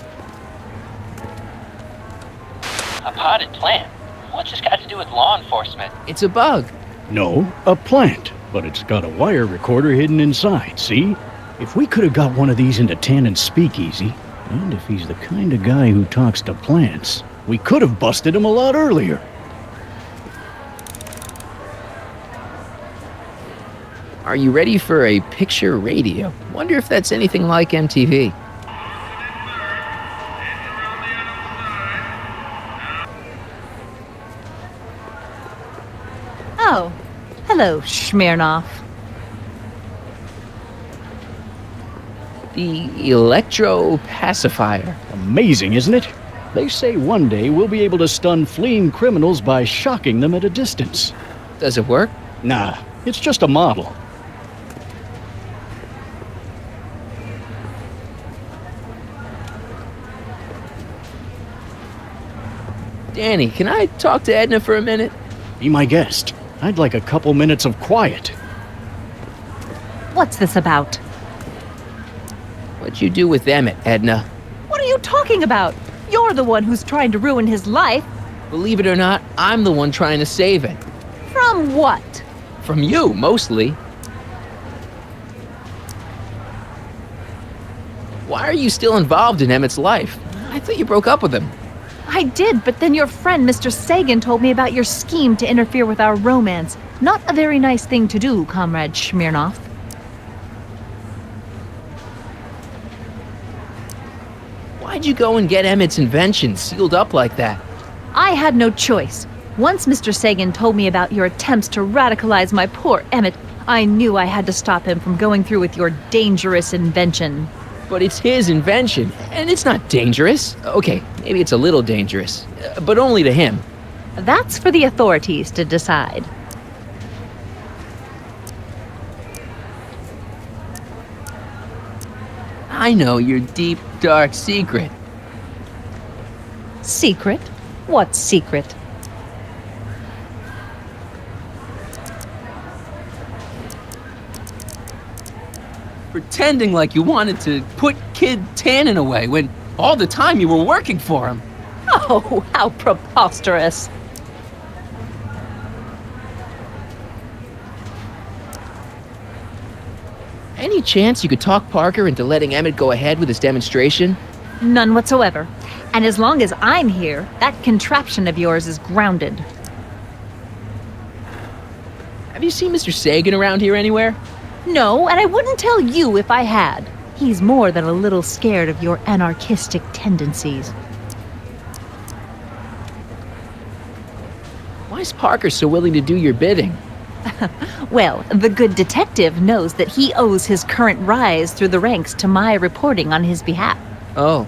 A potted plant? What's this got to do with law enforcement? It's a bug. No, a plant. But it's got a wire recorder hidden inside, see? If we could have got one of these into Tannen's speakeasy, and if he's the kind of guy who talks to plants, we could have busted him a lot earlier. Are you ready for a picture radio? Wonder if that's anything like MTV. Oh, hello, Smirnoff. The electro pacifier. Amazing, isn't it? They say one day we'll be able to stun fleeing criminals by shocking them at a distance. Does it work? Nah, it's just a model. Danny, can I talk to Edna for a minute? Be my guest. I'd like a couple minutes of quiet. What's this about? What'd you do with Emmett, Edna? What are you talking about? You're the one who's trying to ruin his life. Believe it or not, I'm the one trying to save it. From what? From you, mostly. Why are you still involved in Emmett's life? I thought you broke up with him. I did, but then your friend Mr. Sagan told me about your scheme to interfere with our romance. Not a very nice thing to do, Comrade Smirnoff. Why'd you go and get Emmett's invention sealed up like that? I had no choice. Once Mr. Sagan told me about your attempts to radicalize my poor Emmett, I knew I had to stop him from going through with your dangerous invention. But it's his invention, and it's not dangerous. Okay, maybe it's a little dangerous, but only to him. That's for the authorities to decide. I know your deep, dark secret. Secret? What secret? Pretending like you wanted to put Kid Tannen away when all the time you were working for him. Oh, how preposterous. Any chance you could talk Parker into letting Emmett go ahead with his demonstration? None whatsoever. And as long as I'm here, that contraption of yours is grounded. Have you seen Mr. Sagan around here anywhere? No, and I wouldn't tell you if I had. He's more than a little scared of your anarchistic tendencies. Why is Parker so willing to do your bidding? Well, the good detective knows that he owes his current rise through the ranks to my reporting on his behalf. Oh.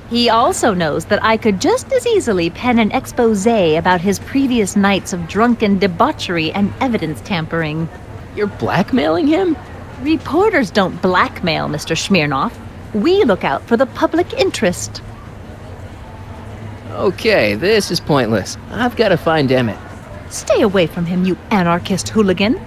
He also knows that I could just as easily pen an expose about his previous nights of drunken debauchery and evidence tampering. You're blackmailing him? Reporters don't blackmail, Mr. Smirnoff. We look out for the public interest. Okay, this is pointless. I've got to find Emmett. Stay away from him, you anarchist hooligan.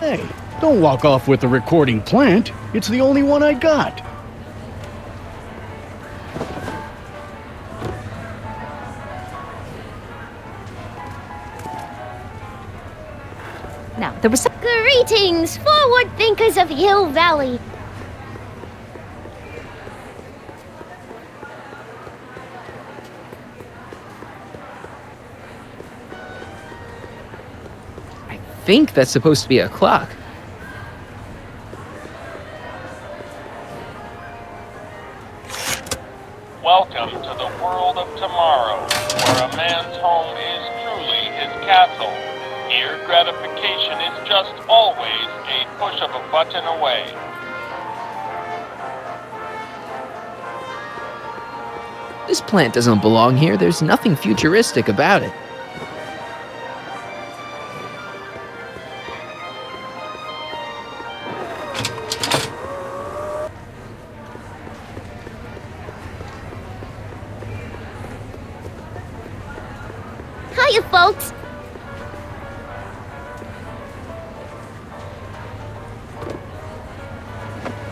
Hey, don't walk off with the recording plant. It's the only one I got. Now, there was some... Greetings, forward thinkers of Hill Valley. I think that's supposed to be a clock. Welcome to the world of tomorrow, where a man's home is truly his castle. Here gratification is just always a push of a button away. This plant doesn't belong here. There's nothing futuristic about it. Hiya, folks.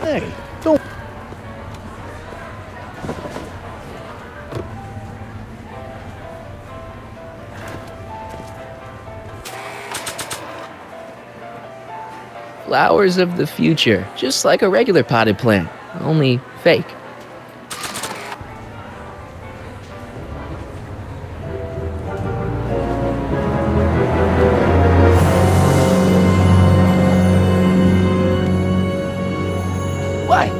Hey, don't. Flowers of the future, just like a regular potted plant, only fake. Why?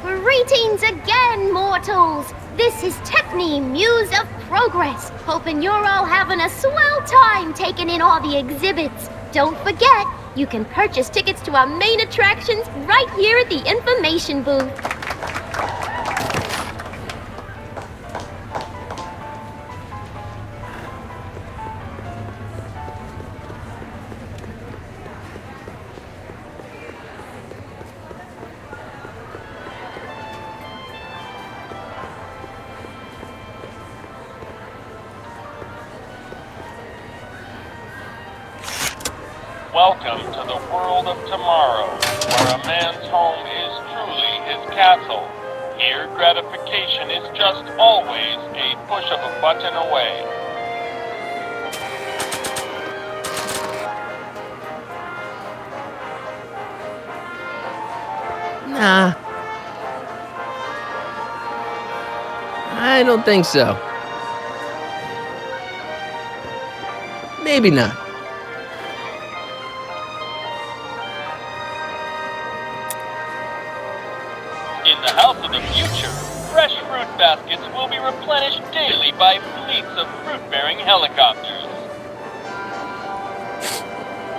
Greetings again, mortals. This is Techne, Muse of Progress. Hoping you're all having a swell time taking in all the exhibits. Don't forget, you can purchase tickets to our main attractions right here at the information booth. Welcome to the world of tomorrow, where a man's home is truly his castle. Here, gratification is just always a push of a button away. Nah. I don't think so. Maybe not. In the house of the future, fresh fruit baskets will be replenished daily by fleets of fruit-bearing helicopters.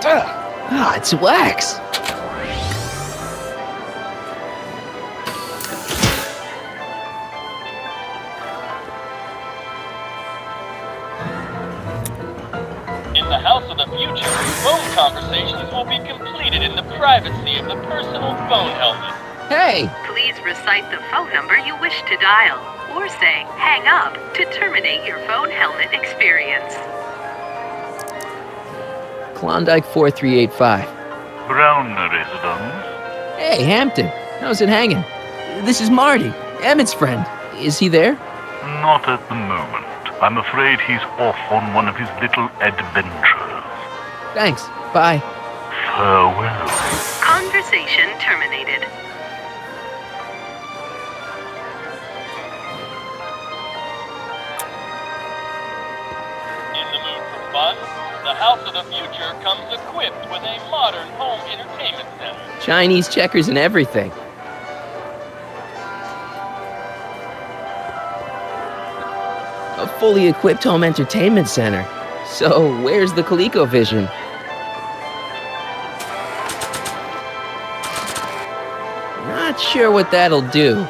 Ah, it's wax. In the house of the future, phone conversations will be completed in the privacy of the personal phone helmet. Hey! Please recite the phone number you wish to dial, or say hang up to terminate your phone helmet experience. Klondike 4385. Brown residence. Hey, Hampton. How's it hanging? This is Marty, Emmett's friend. Is he there? Not at the moment. I'm afraid he's off on one of his little adventures. Thanks. Bye. Farewell. Conversation terminated. In the mood for fun? The house of the future comes equipped with a modern home entertainment center. Chinese checkers and everything. A fully equipped home entertainment center. So, where's the ColecoVision? Not sure what that'll do.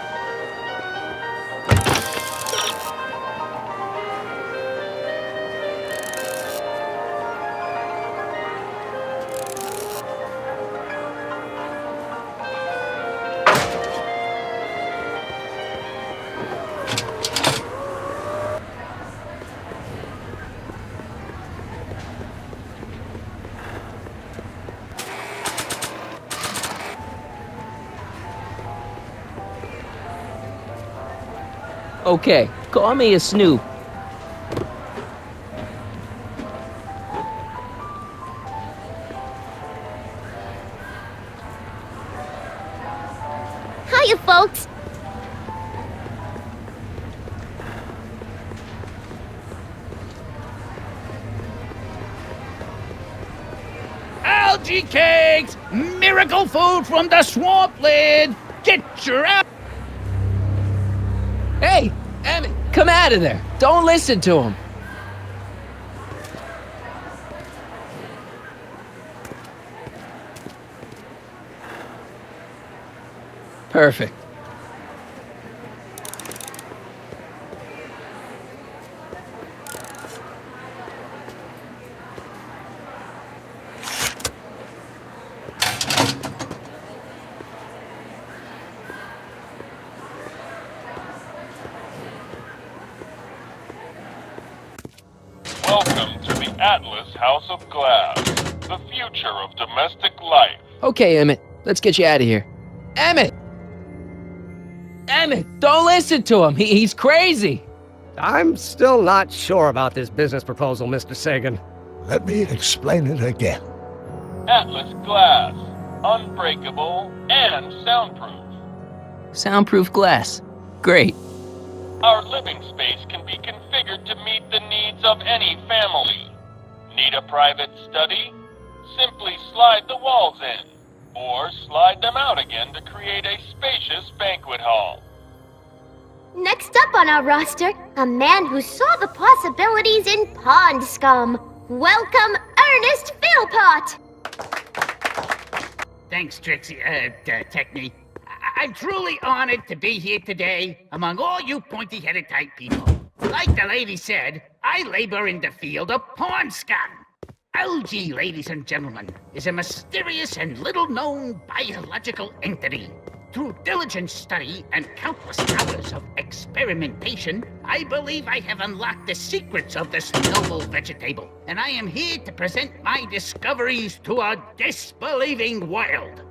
Okay, call me a snoop. Hiya, folks. Algae cakes! Miracle food from the swamp lid! Get your out! Hey, Emmett, come out of there. Don't listen to him. Perfect. Welcome to the Atlas House of Glass, the future of domestic life. Okay, Emmett, let's get you out of here. Emmett! Emmett, don't listen to him. He's crazy. I'm still not sure about this business proposal, Mr. Sagan. Let me explain it again. Atlas Glass, unbreakable and soundproof. Soundproof glass. Great. Our living space can be configured to meet the needs of any family. Need a private study? Simply slide the walls in, or slide them out again to create a spacious banquet hall. Next up on our roster, a man who saw the possibilities in pond scum. Welcome, Ernest Philpott! Thanks, Trixie, Techne. I'm truly honored to be here today among all you pointy-headed type people. Like the lady said, I labor in the field of pond scum. Algae, ladies and gentlemen, is a mysterious and little-known biological entity. Through diligent study and countless hours of experimentation, I believe I have unlocked the secrets of this noble vegetable, and I am here to present my discoveries to a disbelieving world.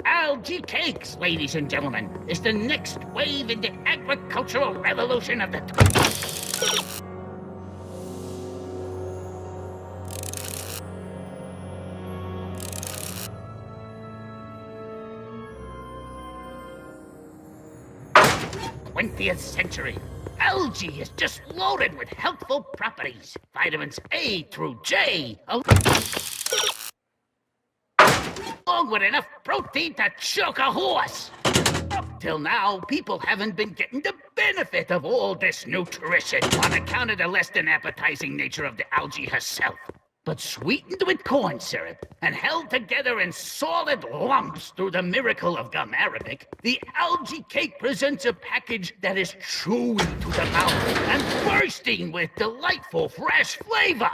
Algae cakes, ladies and gentlemen, is the next wave in the agricultural revolution of the 20th. Century. Algae is just loaded with healthful properties. Vitamins A through J, along with enough protein to choke a horse. Up till now, people haven't been getting the benefit of all this nutrition on account of the less than appetizing nature of the algae herself. But sweetened with corn syrup and held together in solid lumps through the miracle of gum arabic, the algae cake presents a package that is chewy to the mouth and bursting with delightful fresh flavor.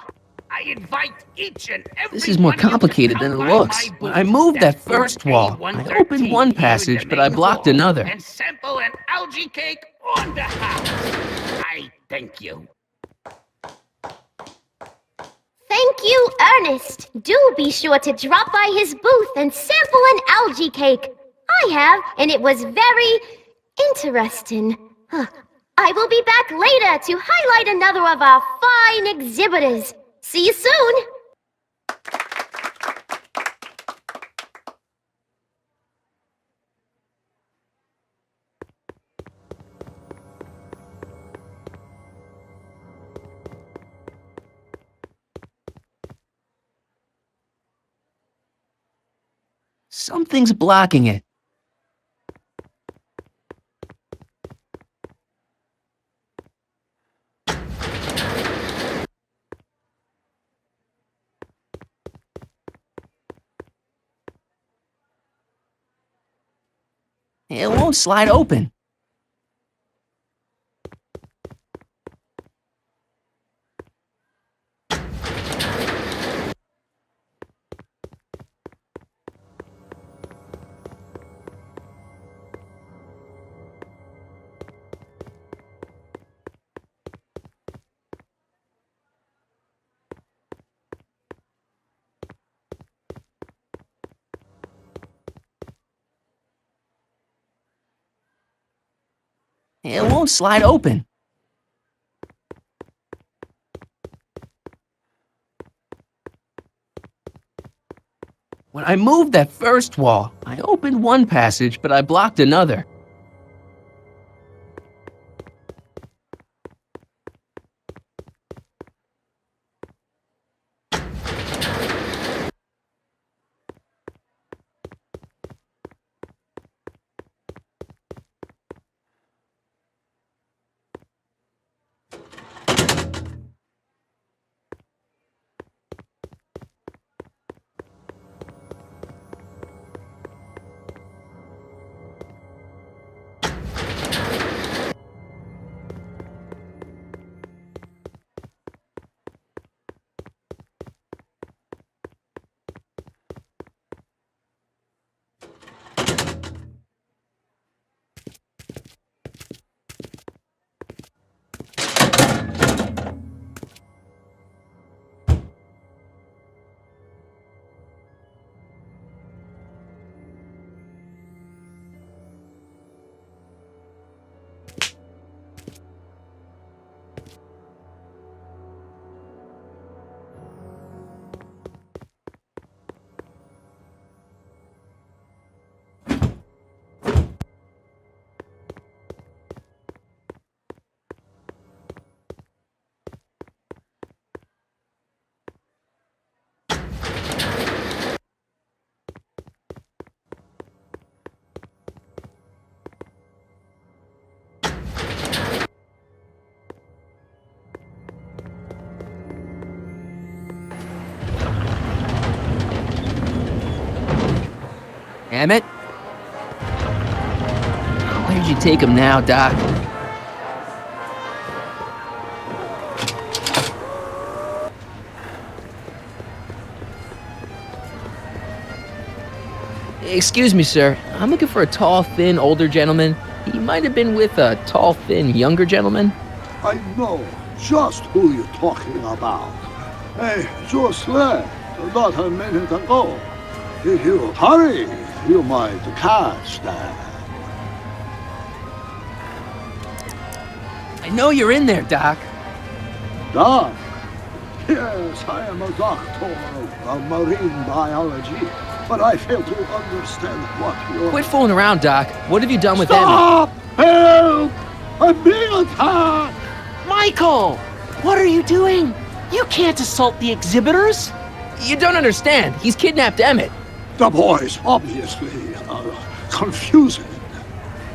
I invite each and every This is more complicated than it looks. When I moved that first wall, I opened one passage, but I blocked another. And sample an algae cake on the house. I thank you. Thank you, Ernest. Do be sure to drop by his booth and sample an algae cake. I have, and it was very interesting. I will be back later to highlight another of our fine exhibitors. See you soon. Something's blocking it. It won't slide open. It won't slide open. When I moved that first wall, I opened one passage, but I blocked another. Emmett? Where'd you take him now, Doc? Excuse me, sir. I'm looking for a tall, thin, older gentleman. He might have been with a tall, thin, younger gentleman. I know just who you're talking about. Hey, just left not a minute ago. If you hurry, you might catch that. I know you're in there, Doc. Doc? Yes, I am a doctor of marine biology, but I fail to understand what you're... Quit fooling around, Doc. What have you done with Stop! Help! I'm being attacked! Michael! What are you doing? You can't assault the exhibitors! You don't understand. He's kidnapped Emmett. The boy's obviously confusing.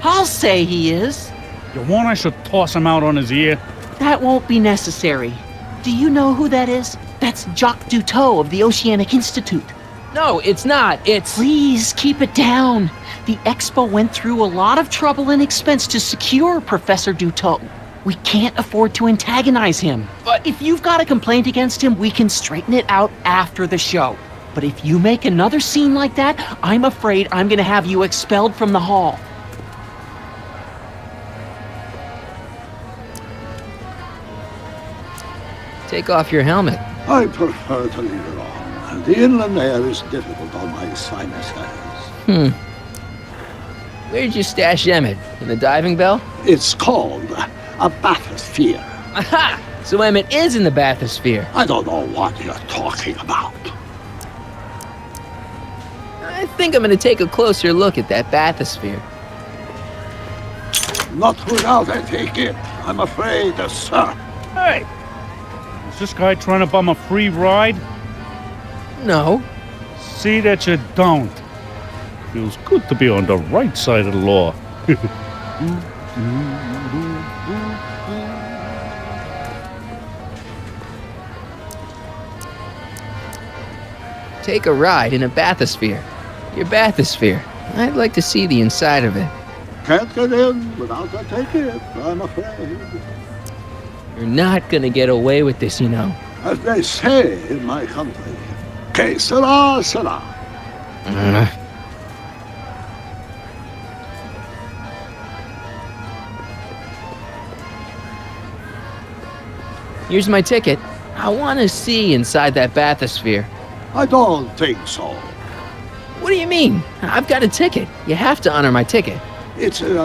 I'll say he is. You want I should toss him out on his ear? That won't be necessary. Do you know who that is? That's Jacques Duteau of the Oceanic Institute. No, it's not. It's... Please, keep it down. The Expo went through a lot of trouble and expense to secure Professor Duteau. We can't afford to antagonize him. But if you've got a complaint against him, we can straighten it out after the show. But if you make another scene like that, I'm afraid I'm gonna have you expelled from the hall. Take off your helmet. I prefer to leave it on. The inland air is difficult on my sinuses. Where'd you stash Emmett? In the diving bell? It's called a bathysphere. Aha! So Emmett is in the bathysphere. I don't know what you're talking about. I think I'm gonna take a closer look at that bathysphere. Not without a ticket, I'm afraid, sir. Hey! Is this guy trying to bum a free ride? No. See that you don't. Feels good to be on the right side of the law. Take a ride in a bathysphere. Your bathysphere. I'd like to see the inside of it. Can't get in without a ticket, I'm afraid. You're not gonna get away with this, you know. As they say in my country, que sera, sera. Here's my ticket. I want to see inside that bathysphere. I don't think so. What do you mean? I've got a ticket. You have to honor my ticket. It's the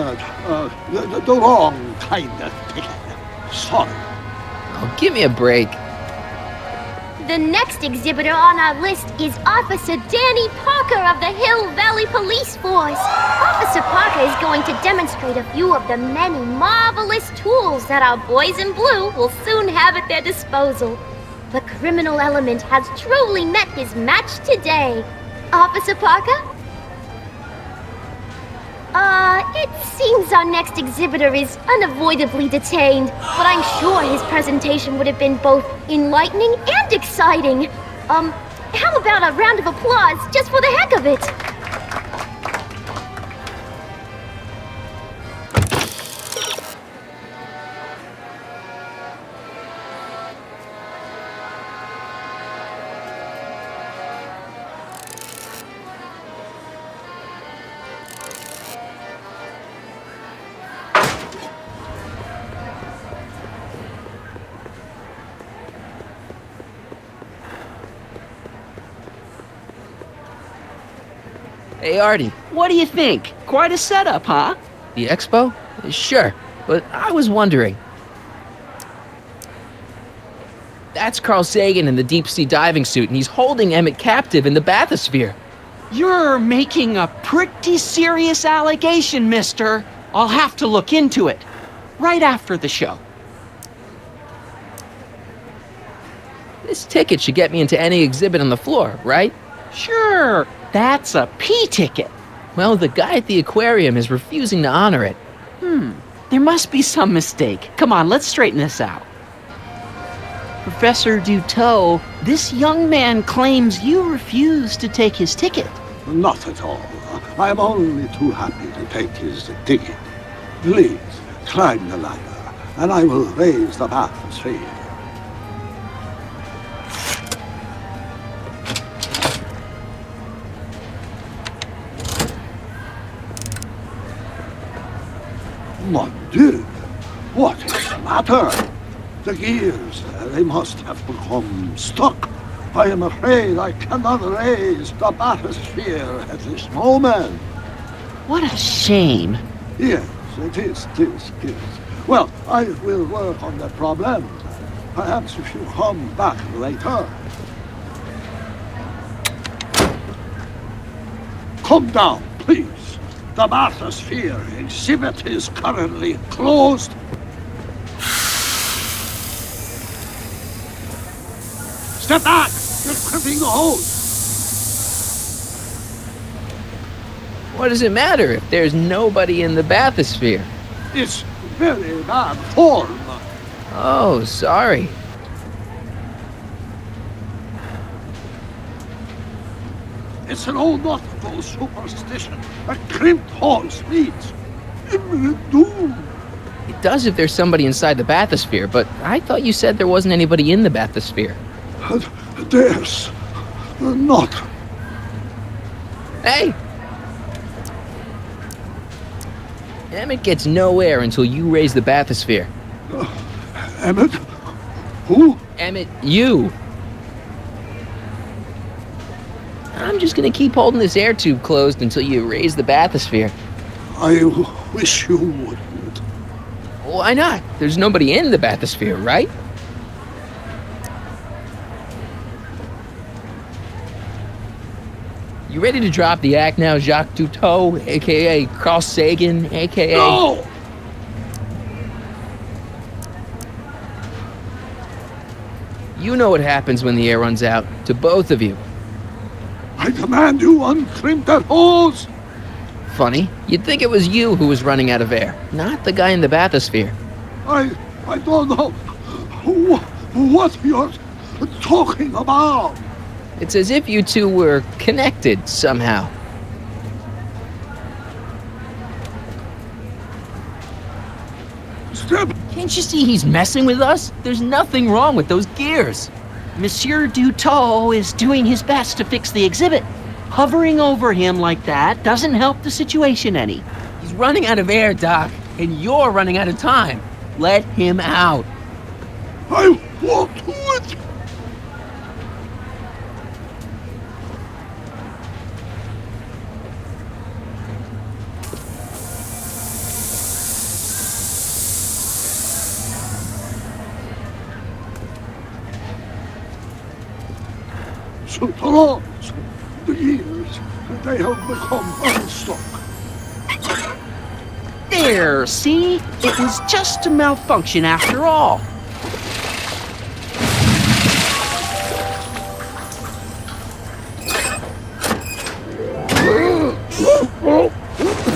wrong kind of ticket. Sorry. Oh, give me a break. The next exhibitor on our list is Officer Danny Parker of the Hill Valley Police Force. Officer Parker is going to demonstrate a few of the many marvelous tools that our boys in blue will soon have at their disposal. The criminal element has truly met his match today. Officer Parker? It seems our next exhibitor is unavoidably detained, but I'm sure his presentation would have been both enlightening and exciting. How about a round of applause just for the heck of it? Hey, Artie. What do you think? Quite a setup, huh? The expo? Sure, but I was wondering. That's Carl Sagan in the deep-sea diving suit, and he's holding Emmett captive in the bathysphere. You're making a pretty serious allegation, mister. I'll have to look into it. Right after the show. This ticket should get me into any exhibit on the floor, right? Sure. That's a P ticket. Well, the guy at the aquarium is refusing to honor it. There must be some mistake. Come on, let's straighten this out. Professor Duteau, this young man claims you refused to take his ticket. Not at all. I am only too happy to take his ticket. Please, climb the ladder, and I will raise the bathysphere. Mon Dieu! What is the matter? The gears, they must have become stuck. I am afraid I cannot raise the bathysphere at this moment. What a shame. Yes, it is. Well, I will work on the problem. Perhaps if you come back later. Come down, please. The bathysphere exhibit is currently closed. Step back! You're crimping the hose! What does it matter if there's nobody in the bathysphere? It's very bad form. Oh, sorry. It's an old nautical superstition. A crimped hose means imminent doom. It does if there's somebody inside the bathysphere, but I thought you said there wasn't anybody in the bathysphere. There's not. Hey! Emmett gets no air until you raise the bathysphere. Emmett? Who? Emmett, you. I'm just gonna keep holding this air tube closed until you raise the bathysphere. I wish you wouldn't. Why not? There's nobody in the bathysphere, right? You ready to drop the act now, Jacques Cousteau, a.k.a. Carl Sagan, a.k.a. No! You know what happens when the air runs out, to both of you. I demand you uncrimp that hose! Funny, you'd think it was you who was running out of air, not the guy in the bathysphere. I don't know what you're talking about. It's as if you two were connected somehow. Step! Can't you see he's messing with us? There's nothing wrong with those gears. Monsieur Dutot is doing his best to fix the exhibit. Hovering over him like that doesn't help the situation any. He's running out of air, Doc, and you're running out of time. Let him out. I won't do it! Souterrains, the gears, they have become unstuck. There, see? It was just a malfunction after all.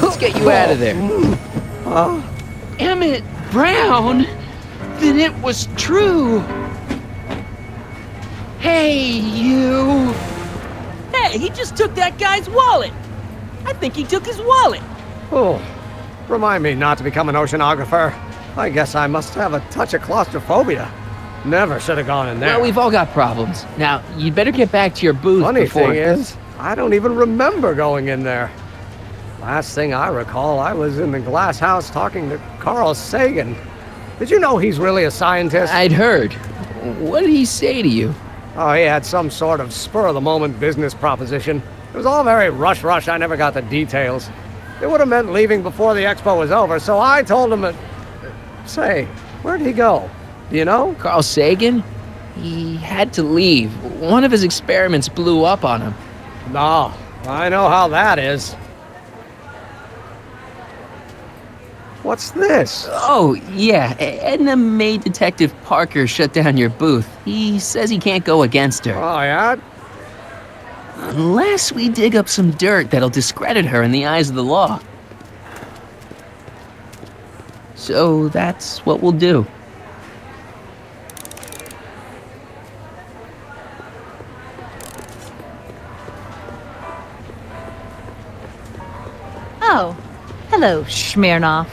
Let's get you out of there. Emmett Brown? Then it was true. Hey, you! Hey, he just took that guy's wallet. I think he took his wallet. Oh, remind me not to become an oceanographer. I guess I must have a touch of claustrophobia. Never should have gone in there. Well, we've all got problems. Now, you'd better get back to your booth Funny before... thing is, I don't even remember going in there. Last thing I recall, I was in the glass house talking to Carl Sagan. Did you know he's really a scientist? I'd heard. What did he say to you? Oh, he had some sort of spur-of-the-moment business proposition. It was all very rush. I never got the details. It would have meant leaving before the expo was over, so I told him that... Say, where'd he go? Do you know? Carl Sagan? He had to leave. One of his experiments blew up on him. No, I know how that is. What's this? Oh, yeah. Edna made Detective Parker shut down your booth. He says he can't go against her. Oh, yeah? Unless we dig up some dirt that'll discredit her in the eyes of the law. So that's what we'll do. Hello, Smirnoff.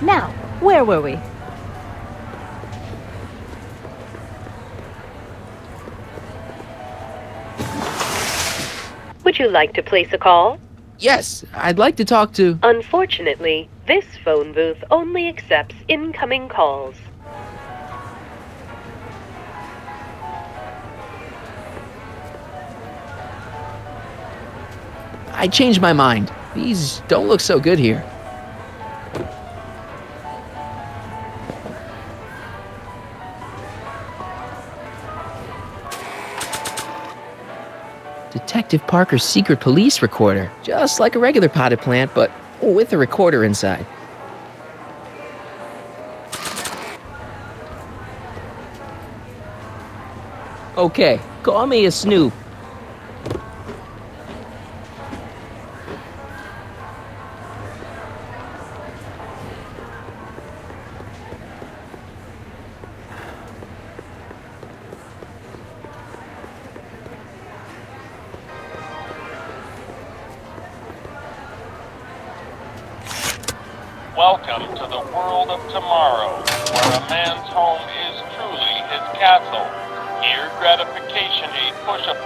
Now, where were we? Would you like to place a call? Yes, I'd like to talk to... Unfortunately, this phone booth only accepts incoming calls. I changed my mind. These don't look so good here. Detective Parker's secret police recorder. Just like a regular potted plant, but with a recorder inside. Okay, call me a snoop. Welcome to the world of tomorrow, where a man's home is truly his castle. Here, gratification, a push-up.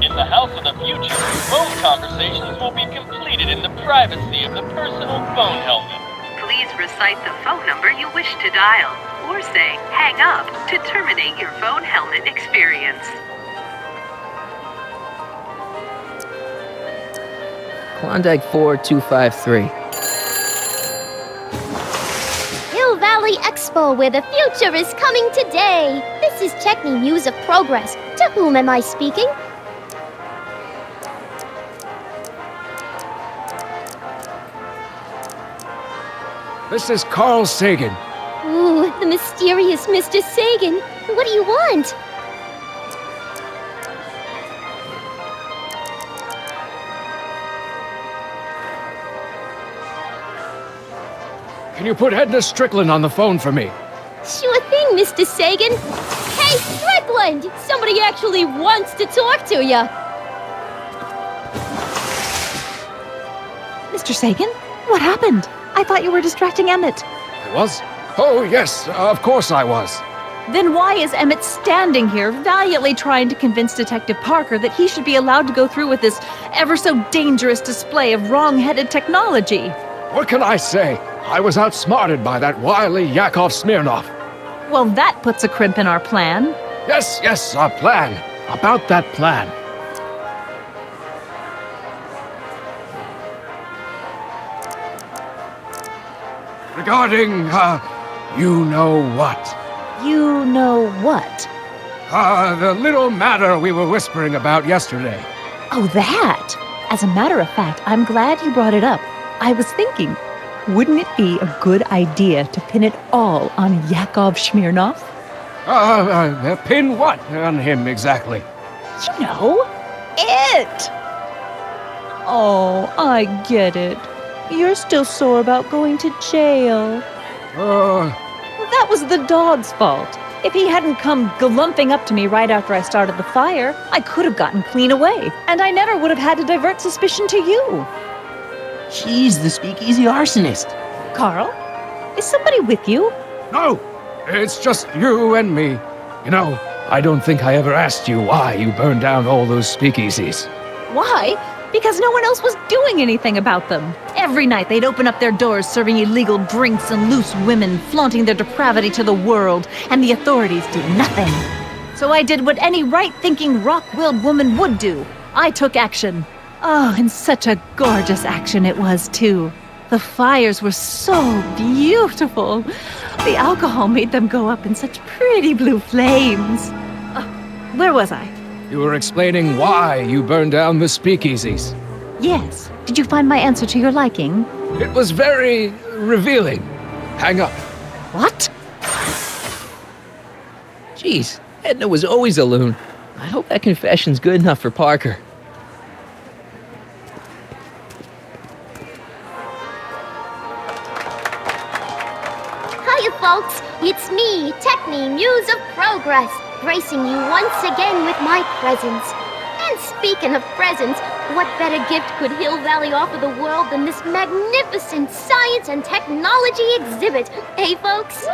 In the house of the future, phone conversations will be completed in the privacy of the personal phone helmet. Please recite the phone number you wish to dial, or say hang up to terminate your phone helmet experience. Klondike 4253. Hill Valley Expo, where the future is coming today. This is Techni News of Progress. To whom am I speaking? This is Carl Sagan. Ooh, the mysterious Mr. Sagan. What do you want? Can you put Edna Strickland on the phone for me? Sure thing, Mr. Sagan. Hey, Strickland! Somebody actually wants to talk to you. Mr. Sagan? What happened? I thought you were distracting Emmett. I was? Oh, yes, of course I was. Then why is Emmett standing here, valiantly trying to convince Detective Parker that he should be allowed to go through with this ever so dangerous display of wrong-headed technology? What can I say? I was outsmarted by that wily Yakov Smirnoff. Well, that puts a crimp in our plan. Yes, our plan. About that plan. Regarding, you know what? You know what? The little matter we were whispering about yesterday. Oh, that! As a matter of fact, I'm glad you brought it up. I was thinking, wouldn't it be a good idea to pin it all on Yakov Smirnoff? Pin what on him exactly? You know, it! Oh, I get it. You're still sore about going to jail. That was the dog's fault. If he hadn't come glumping up to me right after I started the fire, I could have gotten clean away, and I never would have had to divert suspicion to you. She's the speakeasy arsonist. Carl, is somebody with you? No, it's just you and me. You know, I don't think I ever asked you why you burned down all those speakeasies. Why? Because no one else was doing anything about them. Every night they'd open up their doors serving illegal drinks and loose women, flaunting their depravity to the world, and the authorities did nothing. So I did what any right-thinking, rock-willed woman would do. I took action. Oh, and such a gorgeous action it was, too. The fires were so beautiful. The alcohol made them go up in such pretty blue flames. Where was I? You were explaining why you burned down the speakeasies. Yes. Did you find my answer to your liking? It was very revealing. Hang up. What? Jeez, Edna was always a loon. I hope that confession's good enough for Parker. Hiya, folks. It's me, Techni, Muse of Progress, gracing you once again with my presence. And speaking of presents, what better gift could Hill Valley offer the world than this magnificent science and technology exhibit, eh, folks?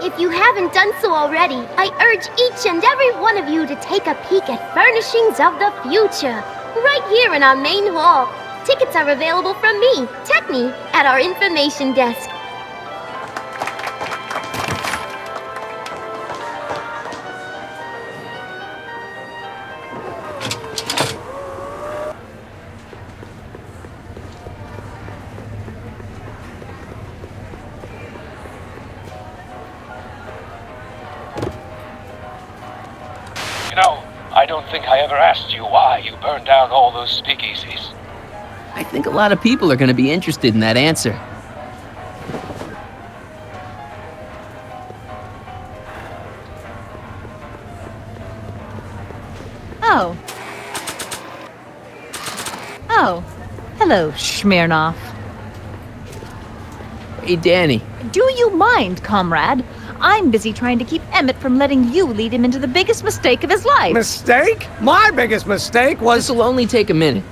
If you haven't done so already, I urge each and every one of you to take a peek at Furnishings of the Future, right here in our main hall. Tickets are available from me, Techni, at our information desk. You know, I don't think I ever asked you why you burned down all those speakeasies. I think a lot of people are going to be interested in that answer. Oh. Oh. Hello, Smirnoff. Hey, Danny. Do you mind, comrade? I'm busy trying to keep Emmett from letting you lead him into the biggest mistake of his life. Mistake? My biggest mistake was... This'll only take a minute.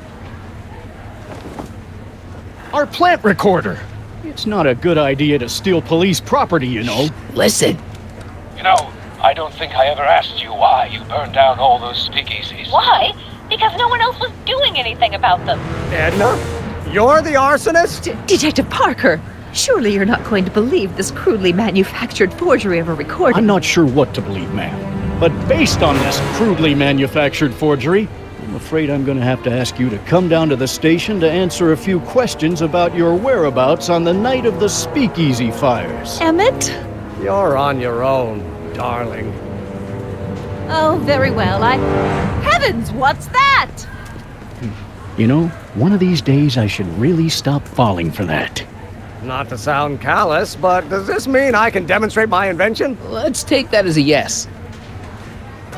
Our plant recorder. It's not a good idea to steal police property, you know. Listen. You know, I don't think I ever asked you why you burned down all those speakeasies. Why? Because no one else was doing anything about them. Edna? You're the arsonist? Detective Parker, surely you're not going to believe this crudely manufactured forgery of a recording. I'm not sure what to believe, ma'am. But based on this crudely manufactured forgery, I'm afraid I'm going to have to ask you to come down to the station to answer a few questions about your whereabouts on the night of the speakeasy fires. Emmett? You're on your own, darling. Oh, very well. Heavens, what's that? You know, one of these days I should really stop falling for that. Not to sound callous, but does this mean I can demonstrate my invention? Let's take that as a yes.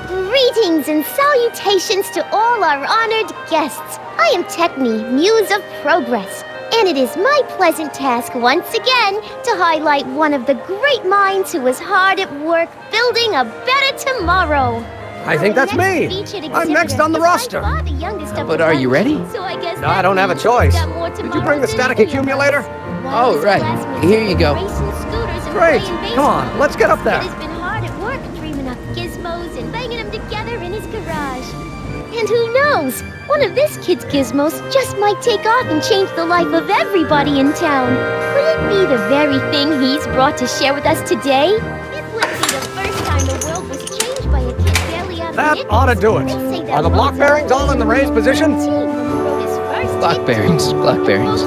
Greetings and salutations to all our honored guests. I am Techni, Muse of Progress, and it is my pleasant task once again to highlight one of the great minds who was hard at work building a better tomorrow. I think that's me. I'm next on the roster. But are you ready? So I guess No, I don't have a choice. Did you bring the static accumulator? Oh, right. Here you go. Great. Come on, let's get up there. He's been hard at work dreaming up gizmos and banging them together in his garage. And who knows? One of this kid's gizmos just might take off and change the life of everybody in town. Could it be the very thing he's brought to share with us today? It wouldn't be the first time the world was changed by a kid barely having That it. ought to do it. They say that Are the block bearings all in the raised position? Block bearings, block bearings.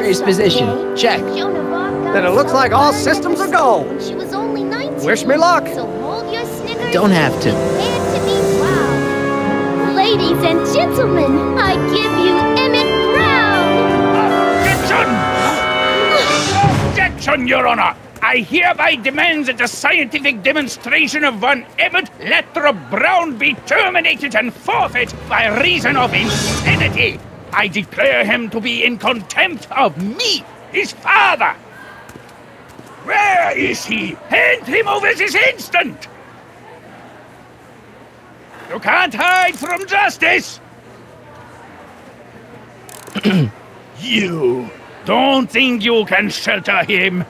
Raised position, check. Then it looks like all systems are go. She was only 19. Wish me luck. So hold your snickers. Don't have to. Prepare to be wowed. Ladies and gentlemen, I give you Emmett Brown. Objection, Your Honor! I hereby demand that the scientific demonstration of one Emmett Lathrop Brown be terminated and forfeit by reason of insanity. I declare him to be in contempt of me, his father. Where is he? Hand him over this instant! You can't hide from justice! You don't think you can shelter him?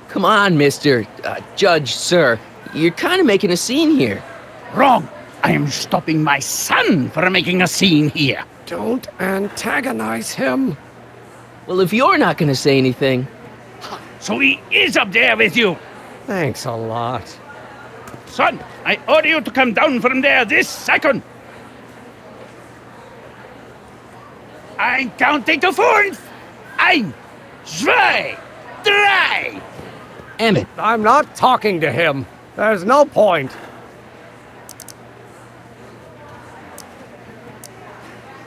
Come on, Mr. Judge, sir. You're kind of making a scene here. Wrong. I am stopping my son from making a scene here. Don't antagonize him. Well, if you're not going to say anything... So he is up there with you. Thanks a lot. Son, I order you to come down from there this second. I'm counting to 4. 1, 2, 3. Emmett. I'm not talking to him. There's no point.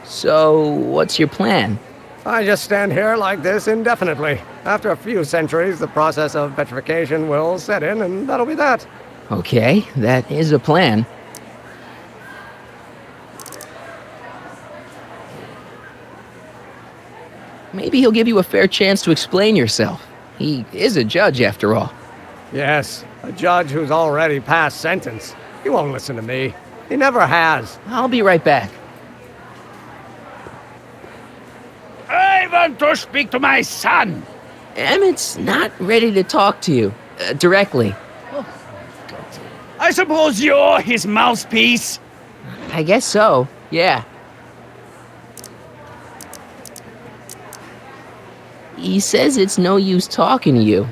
So, what's your plan? I just stand here like this indefinitely. After a few centuries, the process of petrification will set in, and that'll be that. Okay, that is a plan. Maybe he'll give you a fair chance to explain yourself. He is a judge, after all. Yes, a judge who's already passed sentence. He won't listen to me. He never has. I'll be right back. I want to speak to my son. Emmett's not ready to talk to you directly. I suppose you're his mouthpiece. I guess so, yeah. He says it's no use talking to you.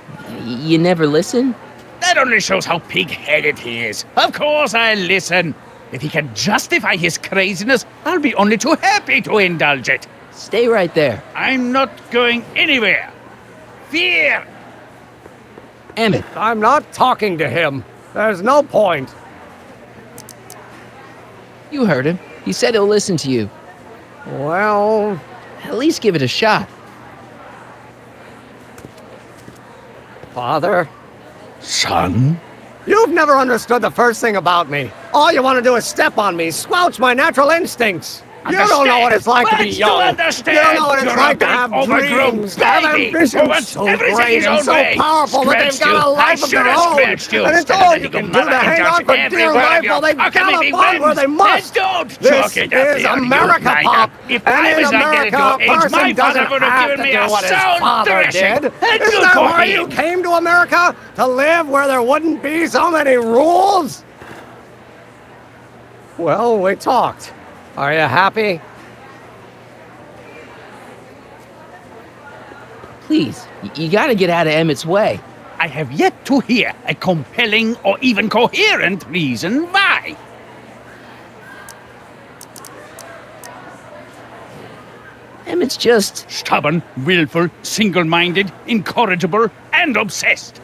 You never listen? That only shows how pig-headed he is. Of course I'll listen. If he can justify his craziness, I'll be only too happy to indulge it. Stay right there. I'm not going anywhere. Fear! Emmett. I'm not talking to him. There's no point. You heard him. He said he'll listen to you. Well... At least give it a shot. Father? Son? You've never understood the first thing about me. All you want to do is step on me, squelch my natural instincts. You don't know what it's like to be young. You don't know what it's like to have dreams, to have ambitions so great and so powerful that they've got a life of their own. And it's all you can do to hang on for dear life while they've gallop on where they must. This is America, Pop. And in America, a person doesn't have to do what his father did. Isn't that why you came to America? To live where there wouldn't be so many rules? Well, we talked. Are you happy? Please, you gotta get out of Emmett's way. I have yet to hear a compelling or even coherent reason why. Emmett's just... Stubborn, willful, single-minded, incorrigible, and obsessed.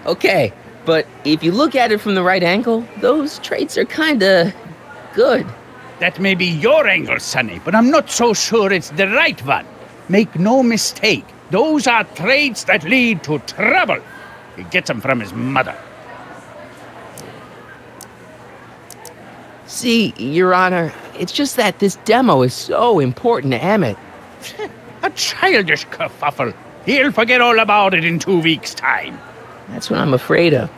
Okay, but if you look at it from the right angle, those traits are kinda... good. That may be your angle, Sonny, but I'm not so sure it's the right one. Make no mistake, those are traits that lead to trouble. He gets them from his mother. See, Your Honor, it's just that this demo is so important to Emmett. A childish kerfuffle. He'll forget all about it in 2 weeks' time. That's what I'm afraid of.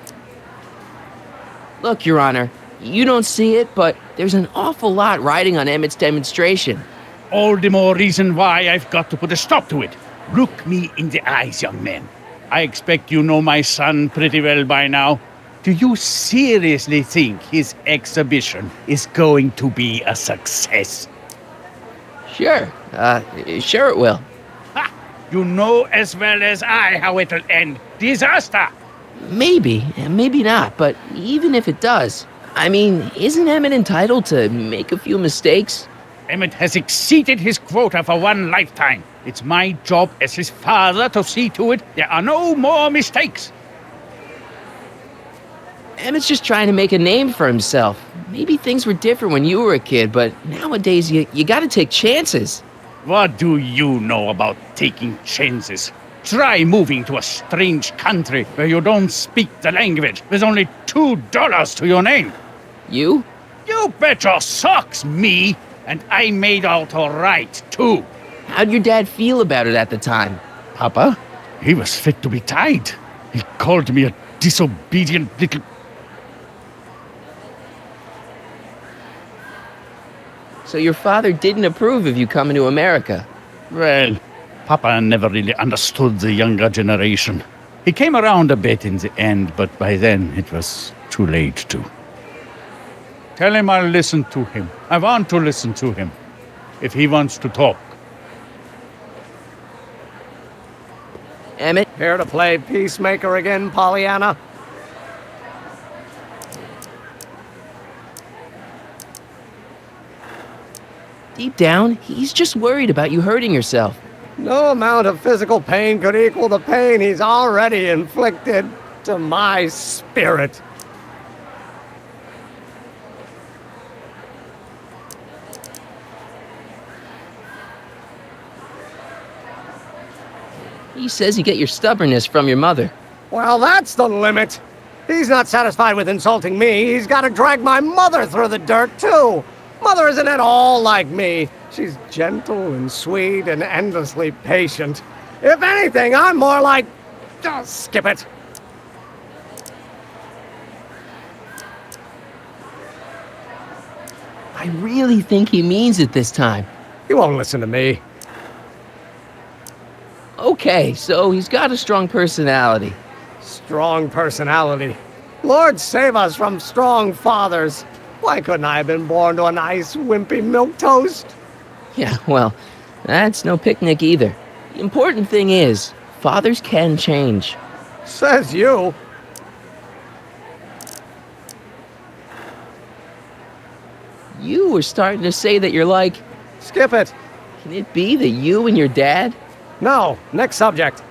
Look, Your Honor, you don't see it, but there's an awful lot riding on Emmett's demonstration. All the more reason why I've got to put a stop to it. Look me in the eyes, young man. I expect you know my son pretty well by now. Do you seriously think his exhibition is going to be a success? Sure. Sure it will. Ha! You know as well as I how it'll end. Disaster! Maybe, and maybe not, but even if it does, I mean, isn't Emmett entitled to make a few mistakes? Emmett has exceeded his quota for one lifetime. It's my job as his father to see to it there are no more mistakes. Emmett's just trying to make a name for himself. Maybe things were different when you were a kid, but nowadays you gotta take chances. What do you know about taking chances? Try moving to a strange country where you don't speak the language with only $2 to your name. You? You bet your socks, me! And I made out all right, too. How'd your dad feel about it at the time? Papa? He was fit to be tied. He called me a disobedient little... So your father didn't approve of you coming to America? Well, Papa never really understood the younger generation. He came around a bit in the end, but by then it was too late to. Tell him I'll listen to him. I want to listen to him. If he wants to talk. Emmett? Here to play peacemaker again, Pollyanna? Deep down, he's just worried about you hurting yourself. No amount of physical pain could equal the pain he's already inflicted to my spirit. He says you get your stubbornness from your mother. Well, that's the limit. He's not satisfied with insulting me. He's got to drag my mother through the dirt, too. Mother isn't at all like me. She's gentle and sweet and endlessly patient. If anything, I'm more like... Oh, skip it. I really think he means it this time. He won't listen to me. Okay, so he's got a strong personality. Strong personality. Lord save us from strong fathers. Why couldn't I have been born to a nice, wimpy milquetoast? Yeah, well, that's no picnic either. The important thing is, fathers can change. Says you. You were starting to say that you're like... Skip it. Can it be that you and your dad? No, next subject.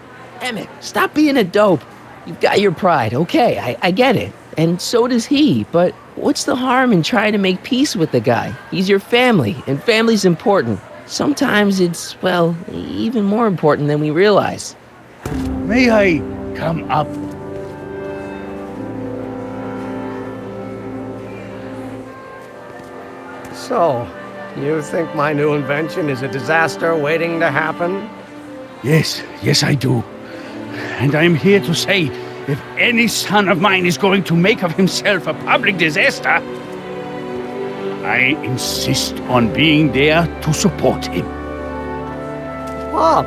Emmett, stop being a dope. You've got your pride, okay, I get it. And so does he, but what's the harm in trying to make peace with the guy? He's your family, and family's important. Sometimes it's, well, even more important than we realize. May I come up? So, you think my new invention is a disaster waiting to happen? Yes, I do. And I'm here to say, if any son of mine is going to make of himself a public disaster, I insist on being there to support him. Pop!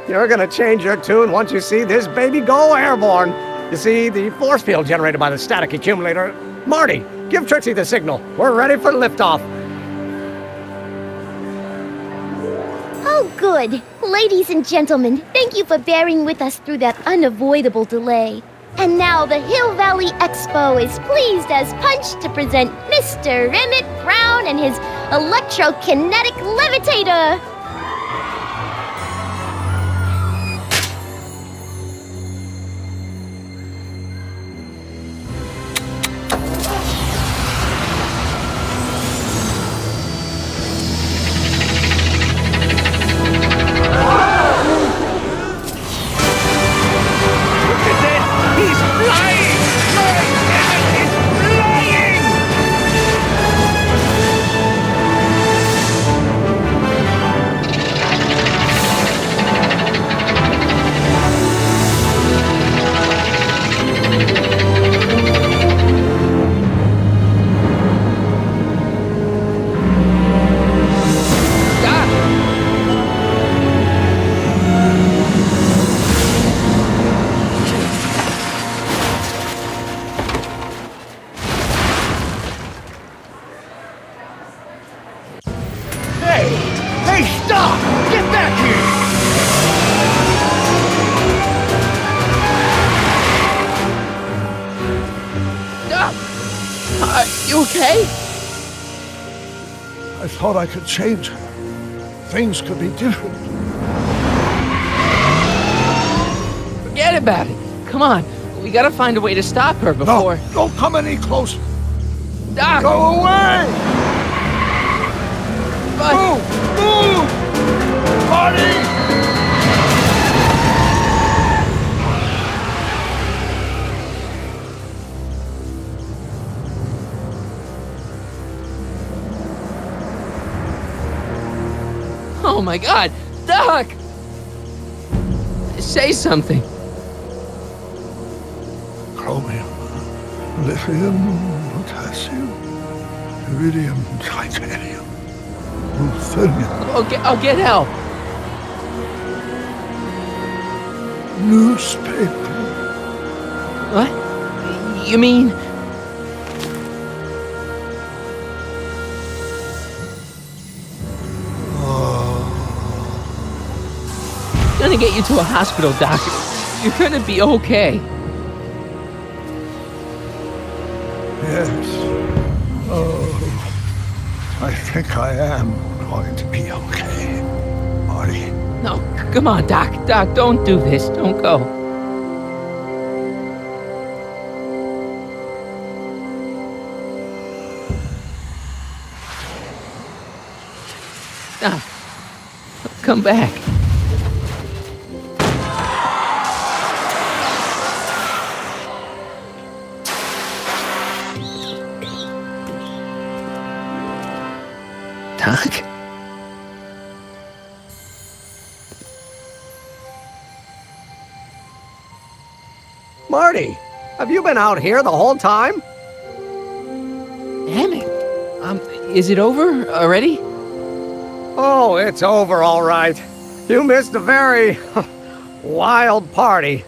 You're gonna change your tune once you see this baby go airborne. You see, the force field generated by the static accumulator... Marty, give Trixie the signal. We're ready for liftoff. Oh, good. Ladies and gentlemen, thank you for bearing with us through that unavoidable delay. And now the Hill Valley Expo is pleased as punch to present Mr. Emmett Brown and his electrokinetic levitator. Hey, stop! Get back here! You okay? I thought I could change her. Things could be different. Forget about it. Come on. We gotta find a way to stop her before... No, don't come any closer. Doc! Go away! But... Move! Marty! Oh my God! Doc! Say something. Chromium, lithium, potassium, iridium, titanium, ruthenium. I'll get help. Newspaper. What? You mean... Gonna get you to a hospital, Doc. You're gonna be okay. Yes. Oh, I think I am going to be okay, Marty. No, come on, Doc. Doc, don't do this. Don't go. Doc, come back. Marty, have you been out here the whole time? Damn it. Is it over already? Oh, it's over all right. You missed a very wild party.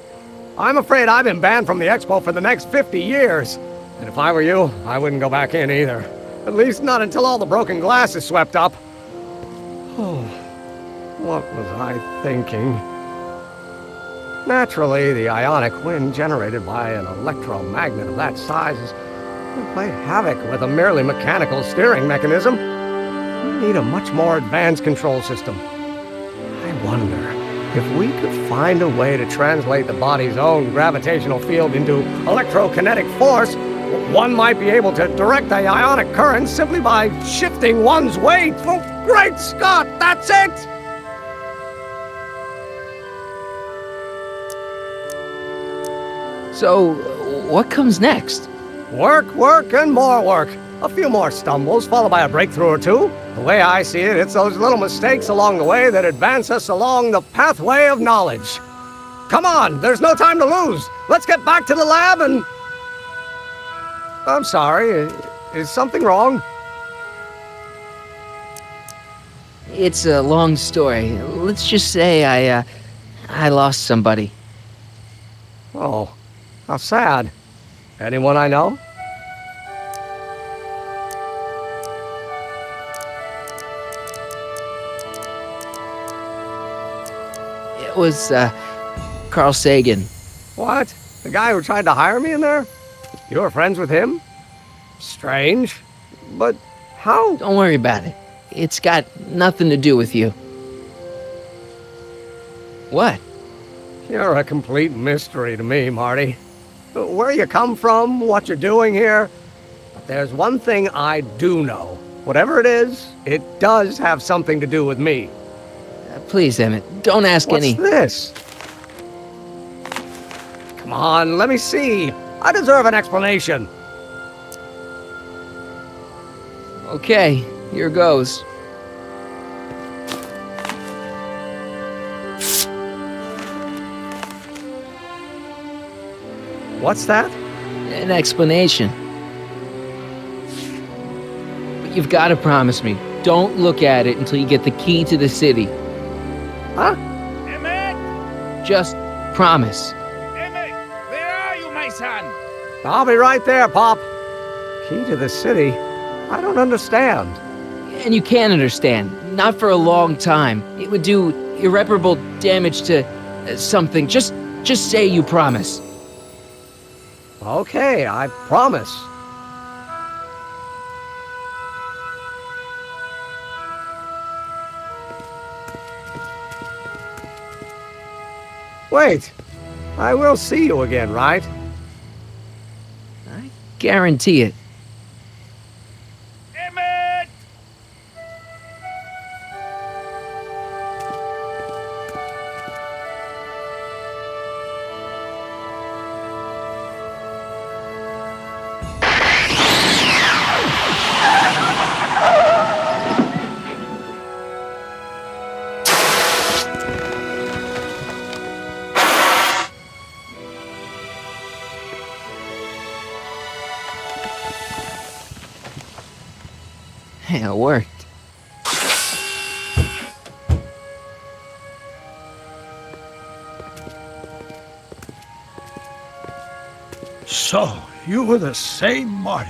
I'm afraid I've been banned from the expo for the next 50 years. And if I were you, I wouldn't go back in either. At least not until all the broken glass is swept up. Oh, what was I thinking? Naturally, the ionic wind generated by an electromagnet of that size would play havoc with a merely mechanical steering mechanism. We need a much more advanced control system. I wonder if we could find a way to translate the body's own gravitational field into electrokinetic force. One might be able to direct the ionic current simply by shifting one's weight. Oh, great Scott, that's it! So, what comes next? Work, work, and more work. A few more stumbles, followed by a breakthrough or two. The way I see it, it's those little mistakes along the way that advance us along the pathway of knowledge. Come on, there's no time to lose. Let's get back to the lab and... I'm sorry, is something wrong? It's a long story. Let's just say I lost somebody. Oh, how sad. Anyone I know? It was, Carl Sagan. What? The guy who tried to hire me in there? You were friends with him? Strange. But how? Don't worry about it. It's got nothing to do with you. What? You're a complete mystery to me, Marty. Where you come from, what you're doing here. But there's one thing I do know. Whatever it is, it does have something to do with me. Please, Emmett, don't ask any... What's this? Come on, let me see. I deserve an explanation. Okay, here goes. What's that? An explanation. But you've got to promise me, don't look at it until you get the key to the city. Huh? Emmett! Just promise. Emmett, where are you, my son? I'll be right there, Pop. Key to the city? I don't understand. And you can't understand. Not for a long time. It would do irreparable damage to something. Just say you promise. Okay, I promise. Wait, I will see you again, right? I guarantee it. Emmett! Hey, it worked. So, you were the same Marty.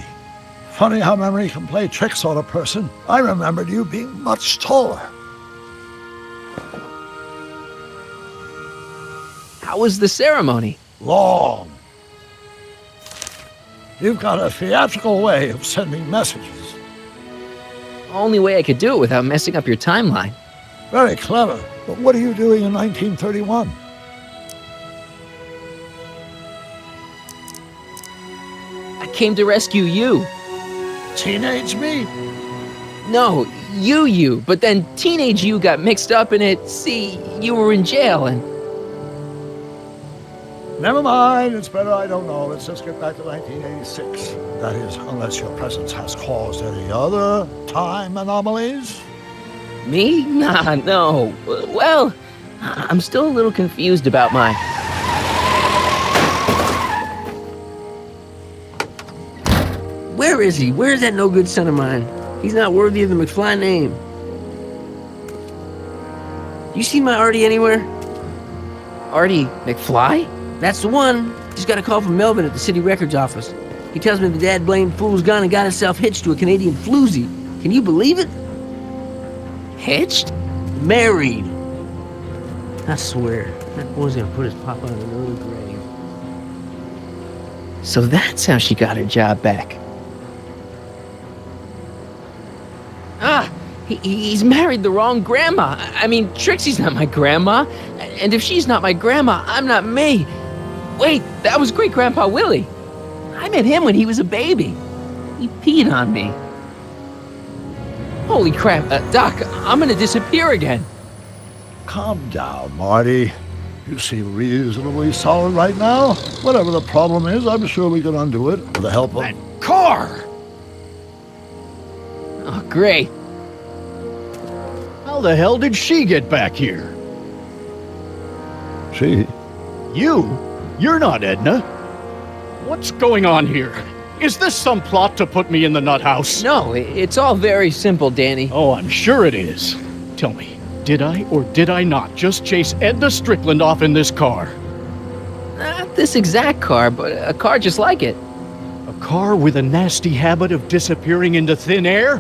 Funny how memory can play tricks on a person. I remembered you being much taller. How was the ceremony? Long. You've got a theatrical way of sending messages. Only way I could do it without messing up your timeline. Very clever. But what are you doing in 1931? I came to rescue you. Teenage me? No, you. But then teenage you got mixed up in it. See, you were in jail and... Never mind, it's better I don't know. Let's just get back to 1986. That is, unless your presence has caused any other time anomalies. Me? Nah, no. Well, I'm still a little confused about my... Where is he? Where's that no-good son of mine? He's not worthy of the McFly name. You see my Artie anywhere? Artie McFly? That's the one. Just got a call from Melvin at the city records office. He tells me the dad blamed fool's gone and got himself hitched to a Canadian floozy. Can you believe it? Hitched? Married. I swear, that boy's gonna put his papa in an early grave. So that's how she got her job back. He's married the wrong grandma. I mean, Trixie's not my grandma. And if she's not my grandma, I'm not me. Wait, that was Great-Grandpa Willie. I met him when he was a baby. He peed on me. Holy crap, Doc, I'm gonna disappear again. Calm down, Marty. You seem reasonably solid right now. Whatever the problem is, I'm sure we can undo it with the help of... That car! Oh, great. How the hell did she get back here? She? You? You're not Edna. What's going on here? Is this some plot to put me in the nut house? No, it's all very simple, Danny. Oh, I'm sure it is. Tell me, did I or did I not just chase Edna Strickland off in this car? Not this exact car, but a car just like it. A car with a nasty habit of disappearing into thin air?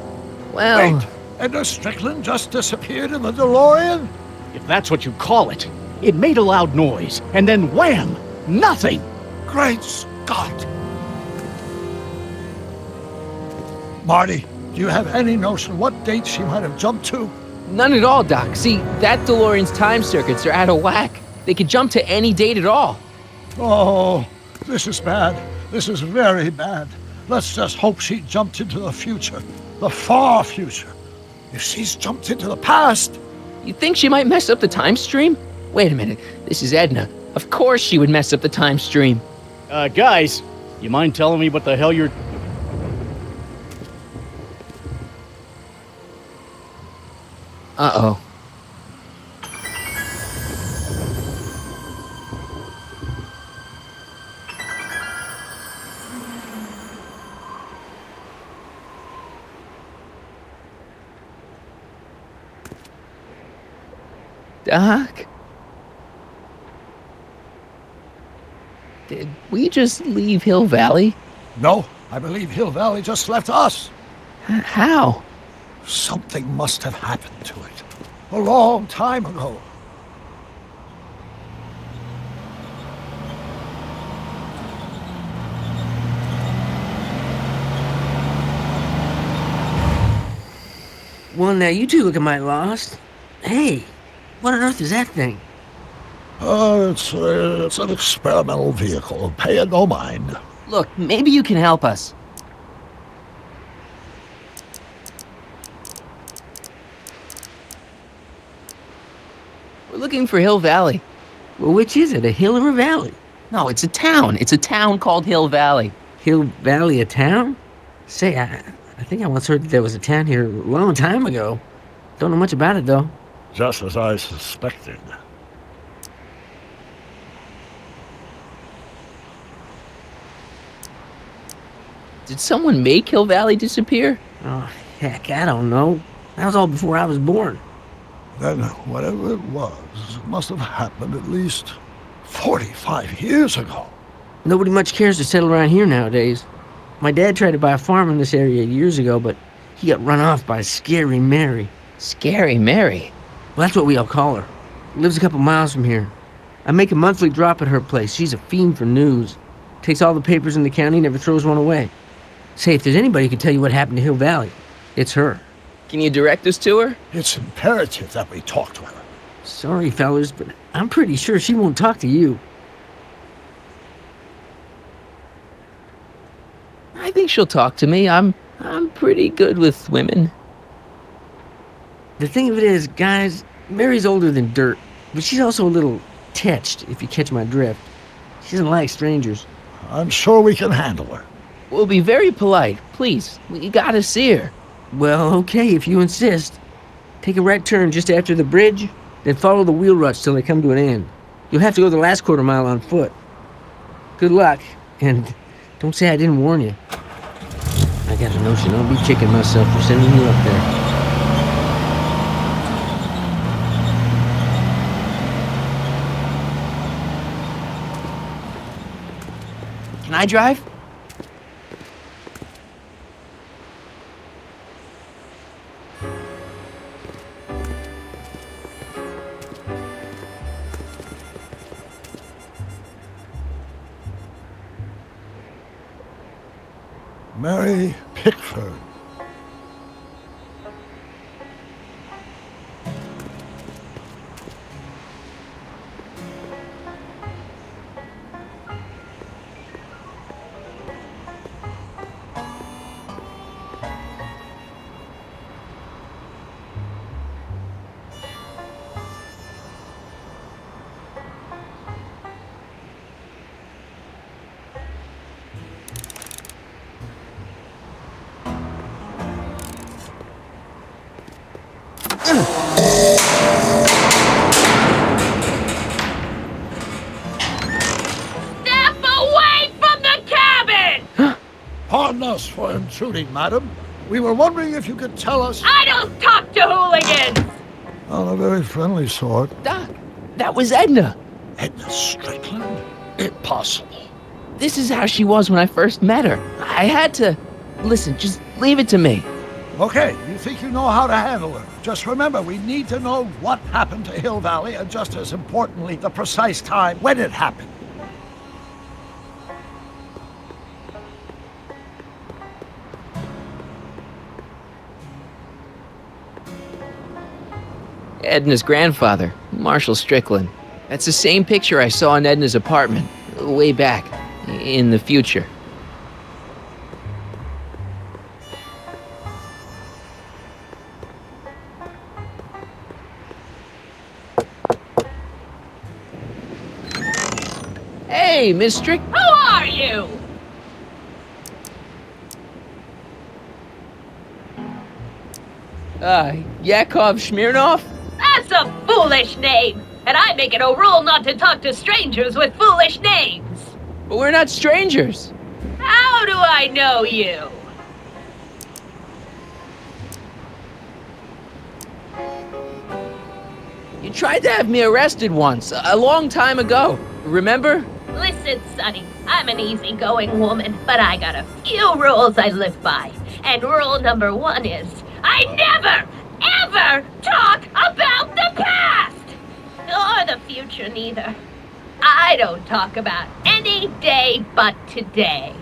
Well... Wait, Edna Strickland just disappeared in the DeLorean? If that's what you call it. It made a loud noise, and then wham! Nothing! Great Scott! Marty, do you have any notion what date she might have jumped to? None at all, Doc. See, that DeLorean's time circuits are out of whack. They could jump to any date at all. Oh, this is bad. This is very bad. Let's just hope she jumped into the future. The far future. If she's jumped into the past... You think she might mess up the time stream? Wait a minute. This is Edna. Of course she would mess up the time stream. Guys, you mind telling me what the hell you're... Uh-oh. Doc? Did we just leave Hill Valley? No, I believe Hill Valley just left us. How? Something must have happened to it. A long time ago. Well, now you two look a mite lost. Hey, what on earth is that thing? It's an experimental vehicle. Pay it no mind. Look, maybe you can help us. We're looking for Hill Valley. Well, which is it, a hill or a valley? No, it's a town. It's a town called Hill Valley. Hill Valley, a town? Say, I think I once heard that there was a town here a long time ago. Don't know much about it, though. Just as I suspected. Did someone make Hill Valley disappear? Oh, heck, I don't know. That was all before I was born. Then whatever it was, it must have happened at least 45 years ago. Nobody much cares to settle around here nowadays. My dad tried to buy a farm in this area years ago, but he got run off by Scary Mary. Scary Mary? Well, that's what we all call her. Lives a couple miles from here. I make a monthly drop at her place. She's a fiend for news. Takes all the papers in the county, never throws one away. Say, if there's anybody who can tell you what happened to Hill Valley, it's her. Can you direct us to her? It's imperative that we talk to her. Sorry, fellas, but I'm pretty sure she won't talk to you. I think she'll talk to me. I'm pretty good with women. The thing of it is, guys, Mary's older than dirt, but she's also a little tetched, if you catch my drift. She doesn't like strangers. I'm sure we can handle her. We'll be very polite. Please, we gotta see her. Well, okay, if you insist. Take a right turn just after the bridge, then follow the wheel ruts till they come to an end. You'll have to go the last quarter mile on foot. Good luck, and don't say I didn't warn you. Notion I'll be kicking myself for sending you up there. Can I drive? Mary Pickford. Step away from the cabin! Pardon us for intruding, madam. We were wondering if you could tell us... I don't talk to hooligans! On a very friendly sort. Doc, that was Edna. Edna Strickland? Impossible. This is how she was when I first met her. I had to... Listen, just leave it to me. Okay, you think you know how to handle her. Just remember, we need to know what happened to Hill Valley, and just as importantly, the precise time when it happened. Edna's grandfather, Marshall Strickland. That's the same picture I saw in Edna's apartment, way back, in the future. Hey, Miss Strick... Who are you? Yakov Smirnov? That's a foolish name, and I make it a rule not to talk to strangers with foolish names. But we're not strangers. How do I know you? You tried to have me arrested once, a long time ago. Remember? Listen, Sonny, I'm an easygoing woman, but I got a few rules I live by. And rule number 1 is, I never, ever talk about the past! Or the future, neither. I don't talk about any day but today.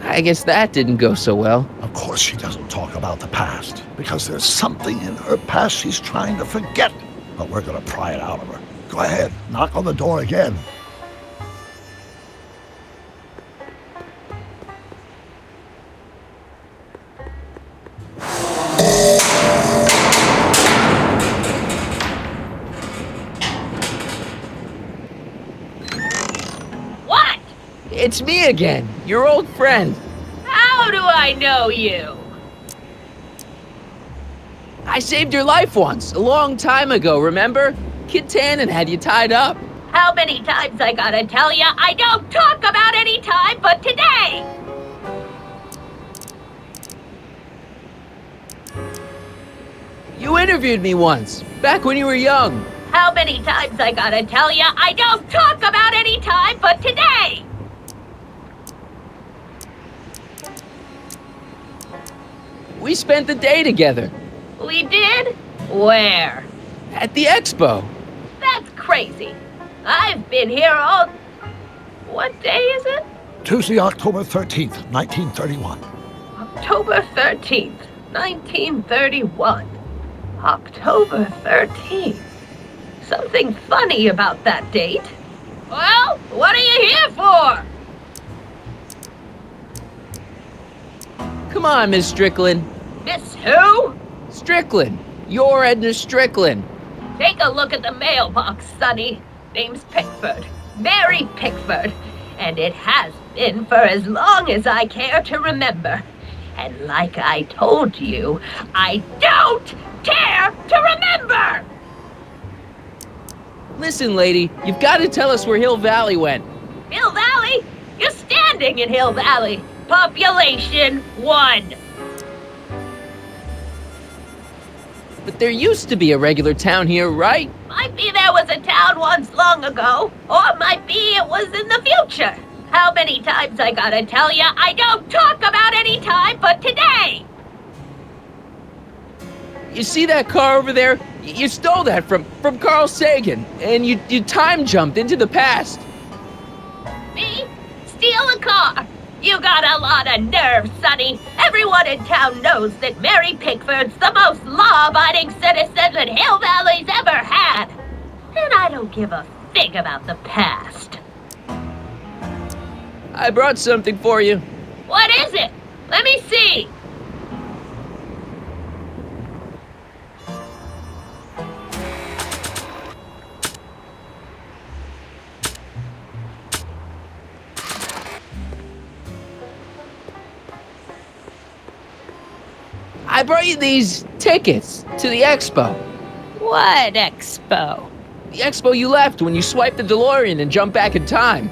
I guess that didn't go so well. Of course she doesn't talk about the past, because there's something in her past she's trying to forget. But we're gonna pry it out of her. Go ahead, knock on the door again. What? It's me again, your old friend. How do I know you? I saved your life once, a long time ago, remember? Kid Tannen had you tied up. How many times I gotta tell ya I don't talk about any time but today? You interviewed me once, back when you were young. How many times I gotta tell ya I don't talk about any time but today? We spent the day together. We did? Where? At the expo. That's crazy. I've been here all... What day is it? Tuesday, October 13th, 1931. October 13th, 1931. October 13th. Something funny about that date. Well, what are you here for? Come on, Miss Strickland. Miss who? Strickland. You're Edna Strickland. Take a look at the mailbox, Sonny. Name's Pickford. Mary Pickford. And it has been for as long as I care to remember. And like I told you, I don't care to remember! Listen, lady, you've got to tell us where Hill Valley went. Hill Valley? You're standing in Hill Valley. Population 1. But there used to be a regular town here, right? Might be there was a town once long ago, or might be it was in the future. How many times I gotta tell ya, I don't talk about any time but today! You see that car over there? You stole that from Carl Sagan, and you time jumped into the past. Me? Steal a car? You got a lot of nerve, Sonny. Everyone in town knows that Mary Pickford's the most law-abiding citizen that Hill Valley's ever had. And I don't give a fig about the past. I brought something for you. What is it? Let me see. I brought you these tickets to the expo. What expo? The expo you left when you swiped the DeLorean and jumped back in time.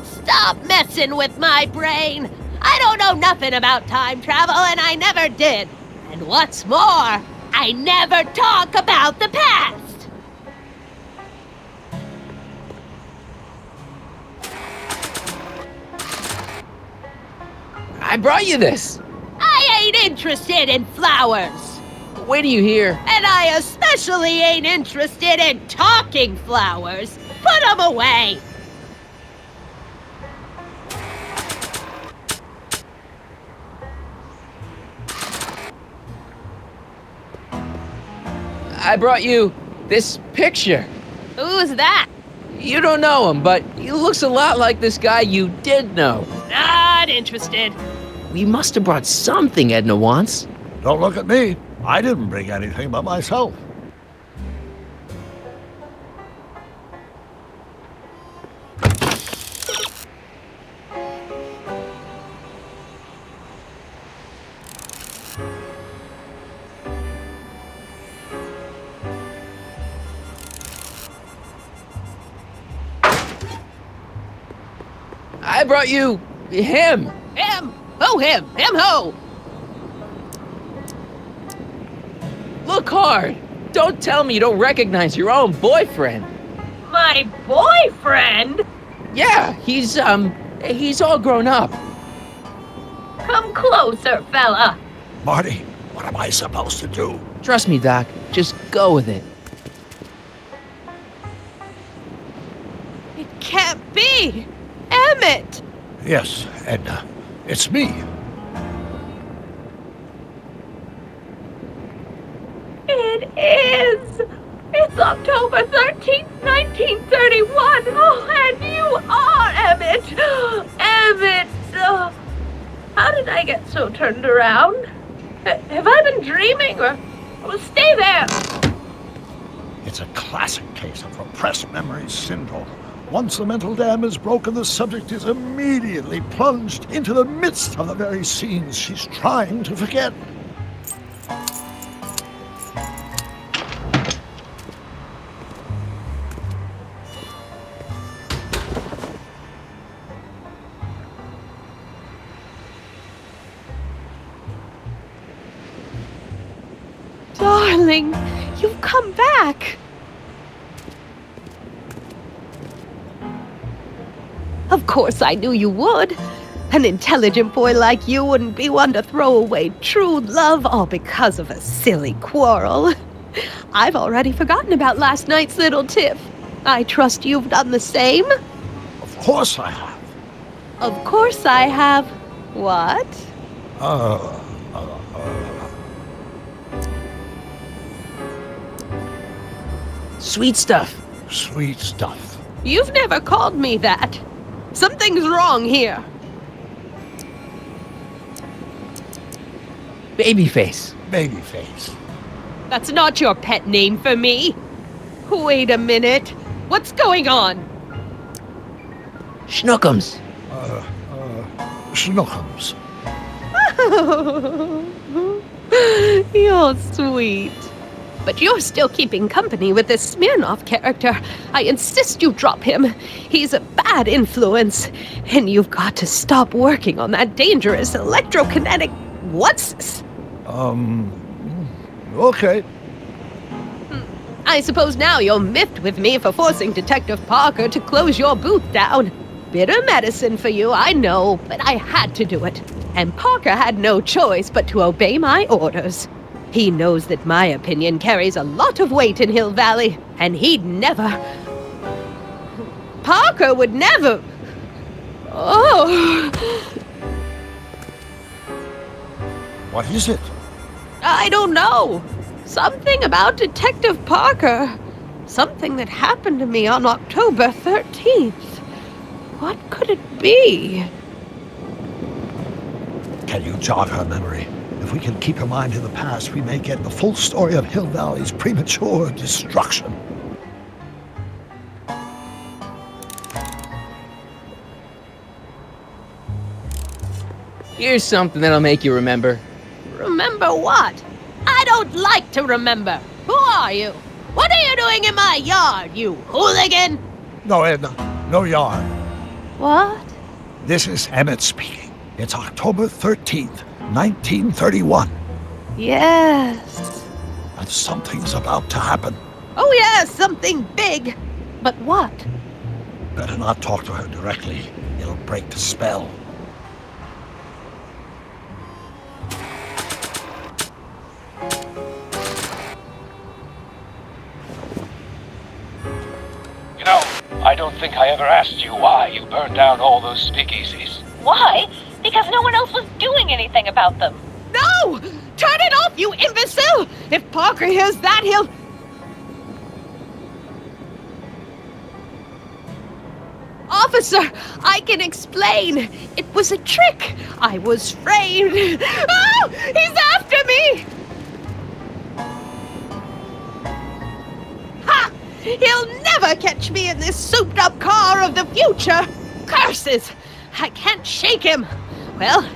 Stop messing with my brain. I don't know nothing about time travel, and I never did. And what's more, I never talk about the past. I brought you this. I ain't interested in flowers. Wait till you hear. And I especially ain't interested in talking flowers. Put 'em away. I brought you this picture. Who's that? You don't know him, but he looks a lot like this guy you did know. Not interested. We must have brought something Edna wants. Don't look at me. I didn't bring anything but myself. I brought you him. Him? Who him? Him who? Look hard. Don't tell me you don't recognize your own boyfriend. My boyfriend? Yeah, he's all grown up. Come closer, fella. Marty, what am I supposed to do? Trust me, Doc. Just go with it. It can't be. Emmett! Yes, Edna. It's me. It is! It's October 13th, 1931! Oh, and you are Emmett! Emmett! How did I get so turned around? Have I been dreaming, or stay there? It's a classic case of repressed memory syndrome. Once the mental dam is broken, the subject is immediately plunged into the midst of the very scenes she's trying to forget. Darling, you've come back. Of course I knew you would. An intelligent boy like you wouldn't be one to throw away true love all because of a silly quarrel. I've already forgotten about last night's little tiff. I trust you've done the same? Of course I have. Of course I have. What? Sweet stuff. Sweet stuff. You've never called me that. Something's wrong here. Babyface. Babyface. That's not your pet name for me. Wait a minute. What's going on? Schnookums. Schnookums. You're sweet. But you're still keeping company with this Smirnoff character. I insist you drop him. He's a bad influence. And you've got to stop working on that dangerous electrokinetic... What's this? Okay. I suppose now you're miffed with me for forcing Detective Parker to close your booth down. Bitter medicine for you, I know, but I had to do it. And Parker had no choice but to obey my orders. He knows that my opinion carries a lot of weight in Hill Valley, and he'd never... Parker would never... Oh... What is it? I don't know. Something about Detective Parker. Something that happened to me on October 13th. What could it be? Can you jog her memory? If we can keep her mind in the past, we may get the full story of Hill Valley's premature destruction. Here's something that'll make you remember. Remember what? I don't like to remember. Who are you? What are you doing in my yard, you hooligan? No, Edna. No yarn. What? This is Emmett speaking. It's October 13th, 1931. Yes. And something's about to happen. Oh yes, something big. But what? Better not talk to her directly. It'll break the spell. You know, I don't think I ever asked you why you burned down all those speakeasies. Why? Because no one else was doing anything about them. No! Turn it off, you imbecile! If Parker hears that, he'll... Officer, I can explain. It was a trick. I was framed. Oh! He's after me! Ha! He'll never catch me in this souped-up car of the future. Curses! I can't shake him. Well,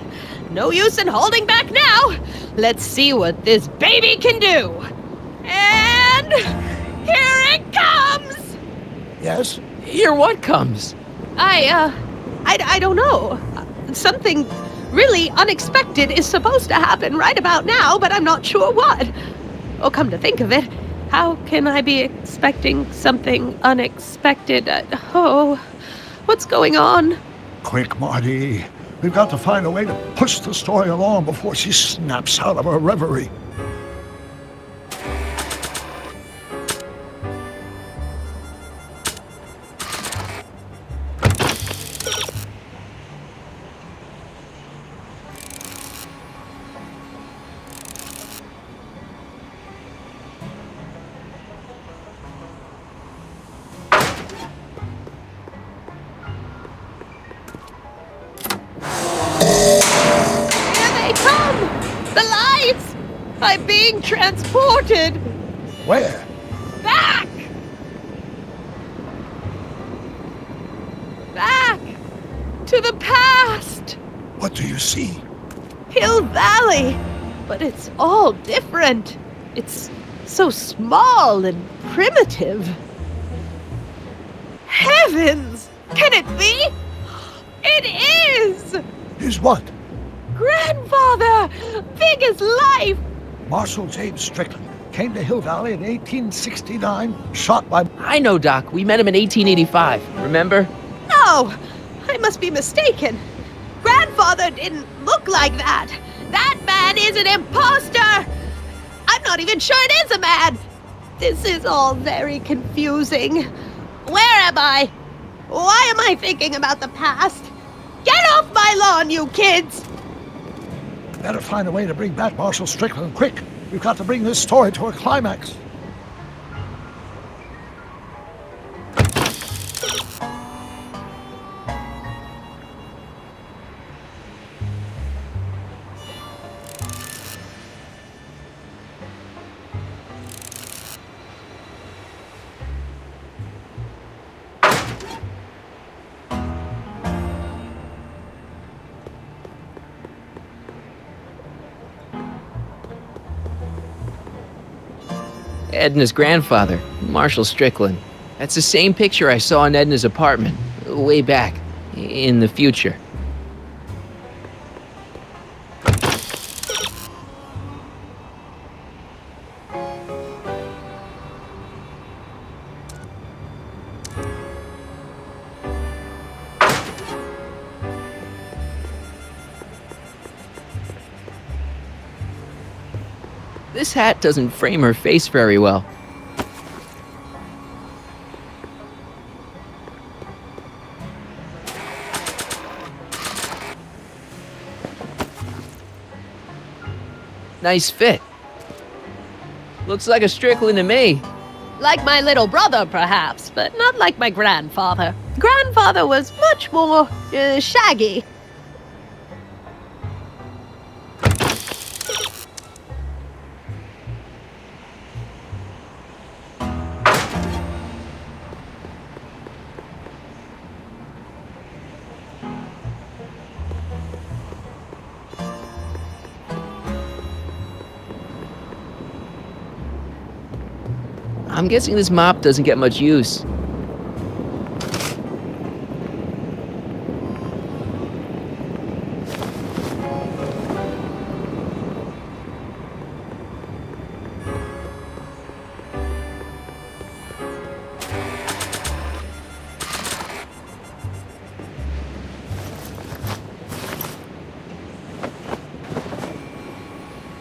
no use in holding back now. Let's see what this baby can do. And here it comes! Yes? Here what comes? I don't know. Something really unexpected is supposed to happen right about now, but I'm not sure what. Oh, come to think of it, how can I be expecting something unexpected? What's going on? Quick, Marty. We've got to find a way to push the story along before she snaps out of her reverie. I'm being transported! Where? Back! Back! To the past! What do you see? Hill Valley! But it's all different. It's so small and primitive. Heavens! Can it be? It is! Is what? Grandfather! Big as life! Marshal James Strickland came to Hill Valley in 1869, shot by... I know, Doc. We met him in 1885. Remember? No! I must be mistaken. Grandfather didn't look like that. That man is an imposter! I'm not even sure it is a man! This is all very confusing. Where am I? Why am I thinking about the past? Get off my lawn, you kids! Better find a way to bring back Marshal Strickland quick. We've got to bring this story to a climax. Edna's grandfather, Marshall Strickland. That's the same picture I saw in Edna's apartment, way back, in the future. This hat doesn't frame her face very well. Nice fit. Looks like a Strickland to me. Like my little brother, perhaps, but not like my grandfather. Grandfather was much more shaggy. I'm guessing this mop doesn't get much use.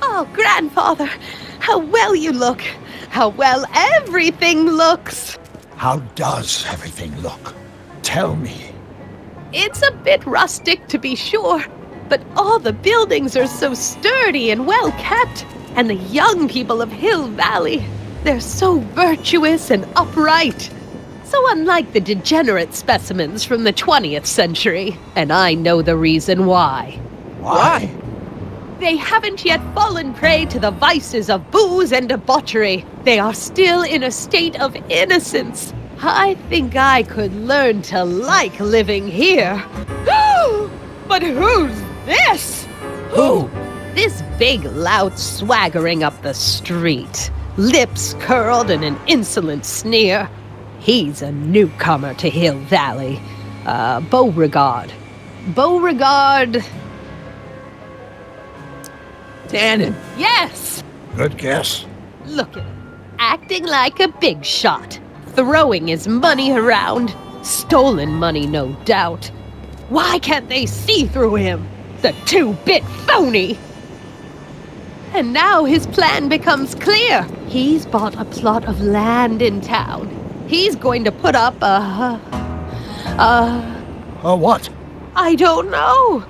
Oh, grandfather, how well you look. How well everything looks. How does everything look? Tell me. It's a bit rustic, to be sure, but all the buildings are so sturdy and well kept. And the young people of Hill Valley, they're so virtuous and upright. So unlike the degenerate specimens from the 20th century. And I know the reason why. Why? They haven't yet fallen prey to the vices of booze and debauchery. They are still in a state of innocence. I think I could learn to like living here. But who's this? Who? This big lout swaggering up the street, lips curled in an insolent sneer. He's a newcomer to Hill Valley. Beauregard. Beauregard... Tannen. Yes! Good guess. Look at him, acting like a big shot, throwing his money around. Stolen money, no doubt. Why can't they see through him? The two-bit phony! And now his plan becomes clear. He's bought a plot of land in town. He's going to put up a what? I don't know.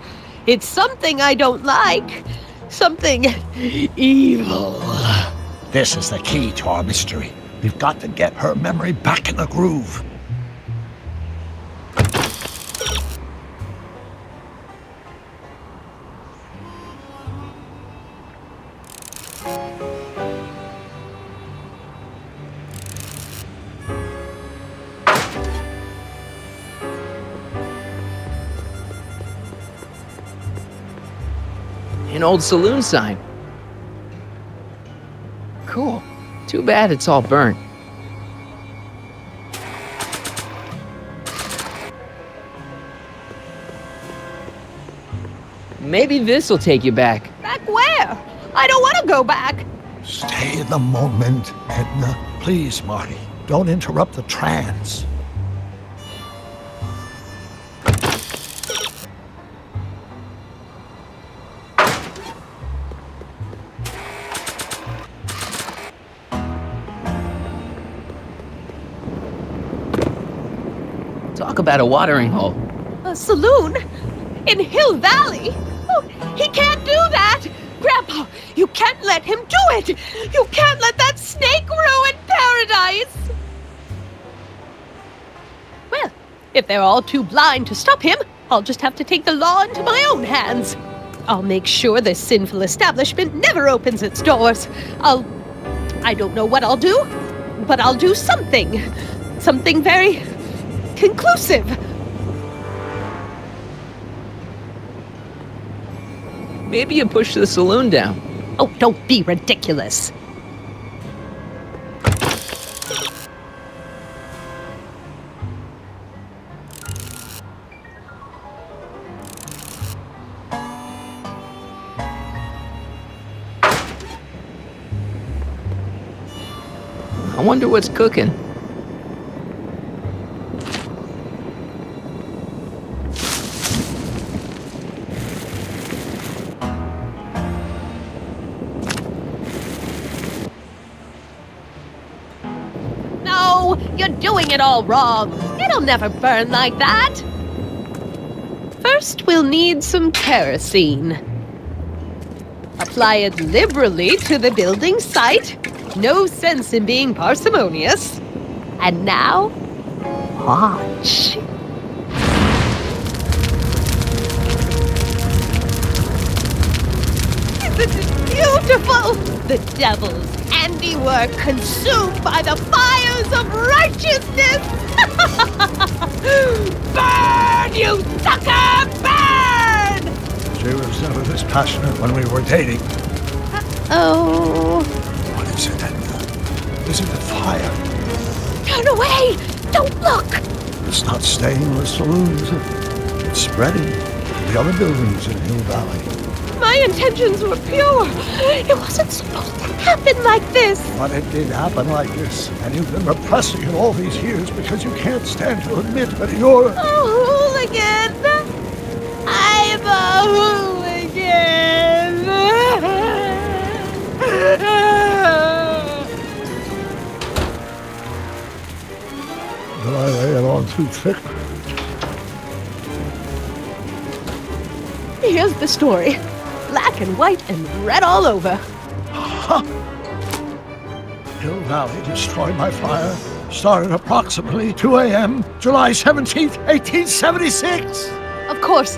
It's something I don't like. Something evil. This is the key to our mystery. We've got to get her memory back in the groove. An old saloon sign. Cool. Too bad it's all burnt. Maybe this'll take you back. Back where? I don't want to go back. Stay in the moment, Edna. Please, Marty. Don't interrupt the trance. Talk about a watering hole. A saloon? In Hill Valley? Oh, he can't do that! Grandpa, you can't let him do it! You can't let that snake ruin paradise! Well, if they're all too blind to stop him, I'll just have to take the law into my own hands. I'll make sure this sinful establishment never opens its doors. I don't know what I'll do, but I'll do something. Something very conclusive. Maybe you push the saloon down. Oh, don't be ridiculous. I wonder what's cooking. No, you're doing it all wrong. It'll never burn like that. First, we'll need some kerosene. Apply it liberally to the building site. No sense in being parsimonious. And now, watch. This is beautiful! The devil's handiwork consumed by the fires of righteousness! Burn, you sucker! Burn! She was never this passionate when we were dating. Oh. What is it, Edna? Is it the fire? Turn away! Don't look! It's not staying in the saloon, is it? It's spreading to the other buildings in Hill Valley. My intentions were pure. It wasn't supposed to happen like this. But it did happen like this, and you've been repressing it all these years because you can't stand to admit that you're... A hooligan! I'm a hooligan! Did I lay it on too thick? Here's the story. Black and white and red all over. Hill Valley destroyed by fire. Started approximately 2 a.m., July 17th, 1876. Of course,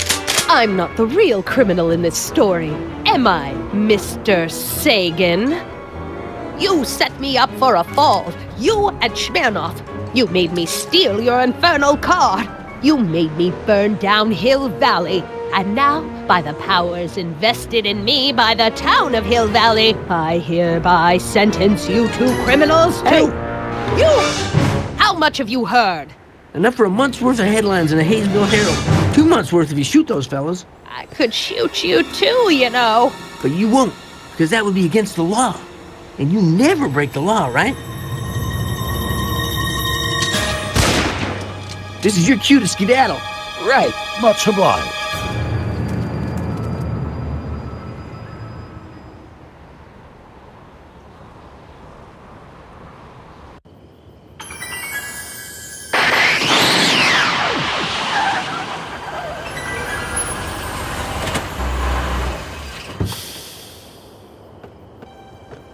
I'm not the real criminal in this story, am I, Mr. Sagan? You set me up for a fall. You and Smirnoff. You made me steal your infernal car. You made me burn down Hill Valley. And now, by the powers invested in me by the town of Hill Valley, I hereby sentence you two criminals to... You! How much have you heard? Enough for a month's worth of headlines in the Hayesville Herald. 2 months' worth if you shoot those fellas. I could shoot you too, you know. But you won't, because that would be against the law. And you never break the law, right? This is your cue to skedaddle. Right. Much obliged.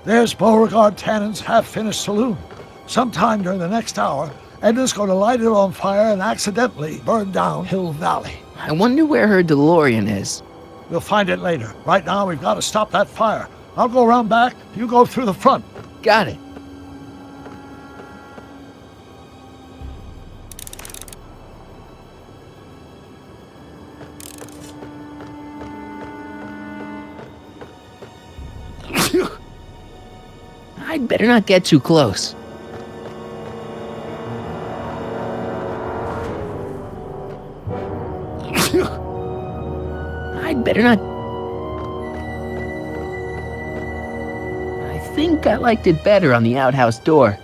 There's Beauregard Tannen's half-finished saloon. Sometime during the next hour, Edna's going to light it on fire and accidentally burn down Hill Valley. I wonder where her DeLorean is. We'll find it later. Right now, we've got to stop that fire. I'll go around back. You go through the front. Got it. I'd better not get too close. I'd better not... I think I liked it better on the outhouse door.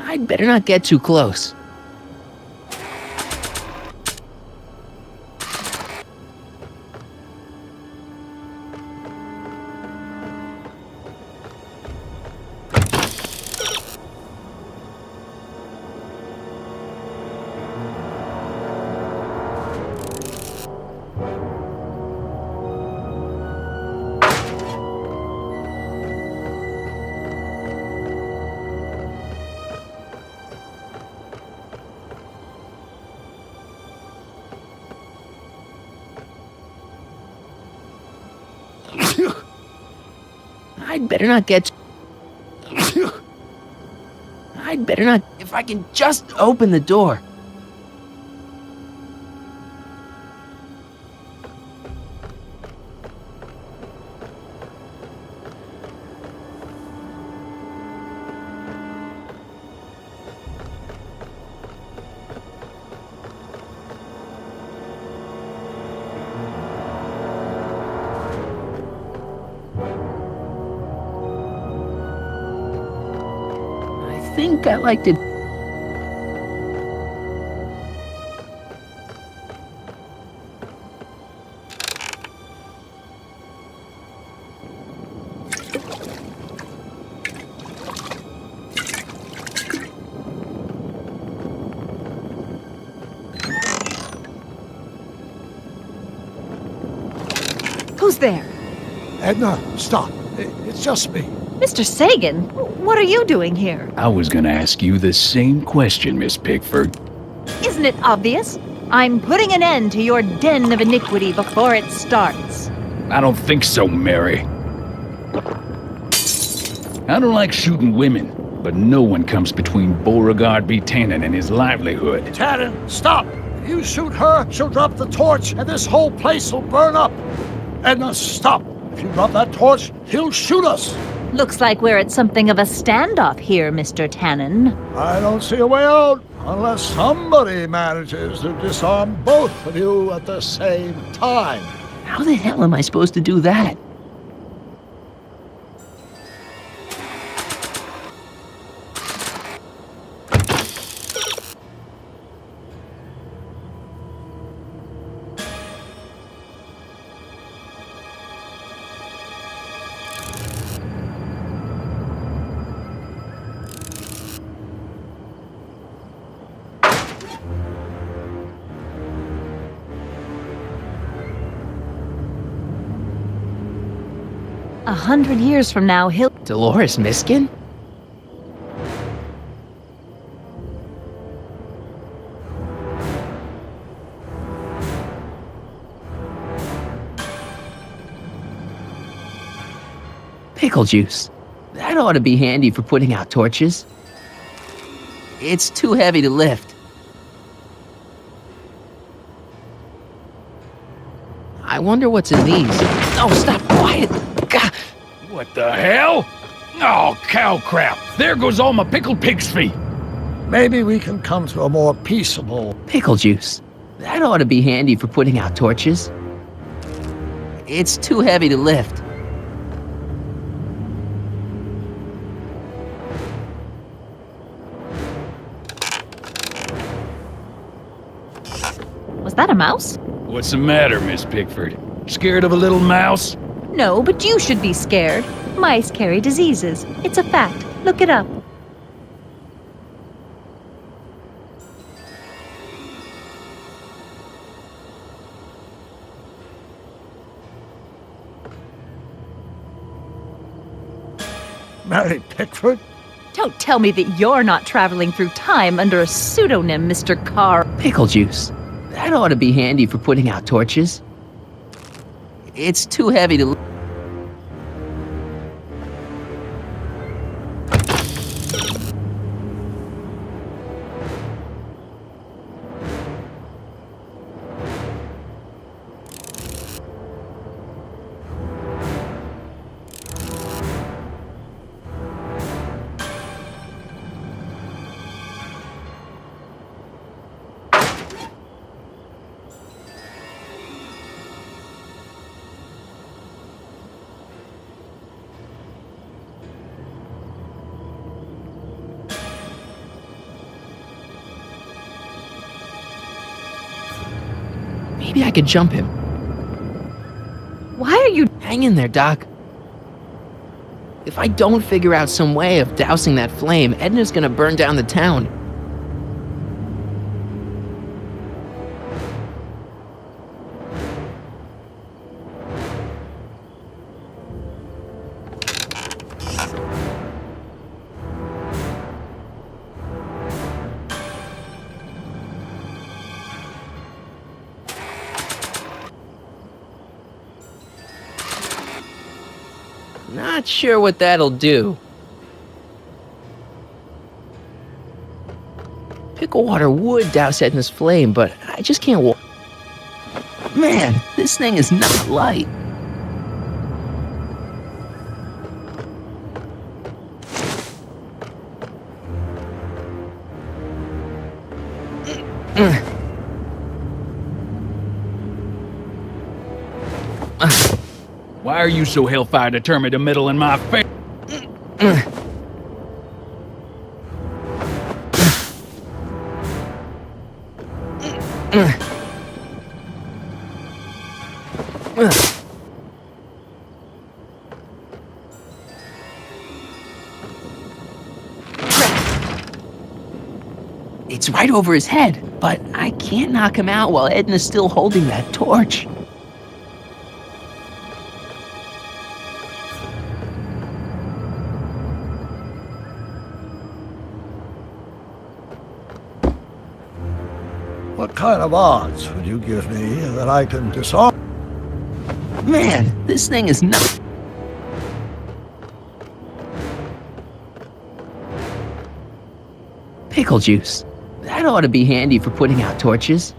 I'd better not get too close. I'd better not get... I'd better not... If I can just open the door. think I like to... Who's there? Edna, stop. It's just me. Mr. Sagan, what are you doing here? I was gonna ask you the same question, Miss Pickford. Isn't it obvious? I'm putting an end to your den of iniquity before it starts. I don't think so, Mary. I don't like shooting women, but no one comes between Beauregard B. Tannen and his livelihood. Tannen, stop! If you shoot her, she'll drop the torch, and this whole place will burn up. Edna, stop! If you drop that torch, he'll shoot us! Looks like we're at something of a standoff here, Mr. Tannen. I don't see a way out, unless somebody manages to disarm both of you at the same time. How the hell am I supposed to do that? 100 years from now, he'll... Dolores Miskin? Pickle juice. That ought to be handy for putting out torches. It's too heavy to lift. I wonder what's in these. Oh, stop, quiet! God. What the hell? Oh, cow crap! There goes all my pickled pig's feet! Maybe we can come to a more peaceable... Pickle juice. That ought to be handy for putting out torches. It's too heavy to lift. Was that a mouse? What's the matter, Miss Pickford? Scared of a little mouse? No, but you should be scared. Mice carry diseases. It's a fact. Look it up. Mary Pickford? Don't tell me that you're not traveling through time under a pseudonym, Mr. Carr. Pickle juice. That ought to be handy for putting out torches. It's too heavy to... Maybe I could jump him. Why are you... Hang in there, Doc. If I don't figure out some way of dousing that flame, Edna's gonna burn down the town. Not sure what that'll do. Pickle water would douse Edna's flame, but I just can't Man, this thing is not light. Why are you so hellfire determined to meddle in my face? It's right over his head, but I can't knock him out while Edna's still holding that torch. What kind of odds would you give me that I can disarm? Man, this thing is not... Pickle juice. That ought to be handy for putting out torches.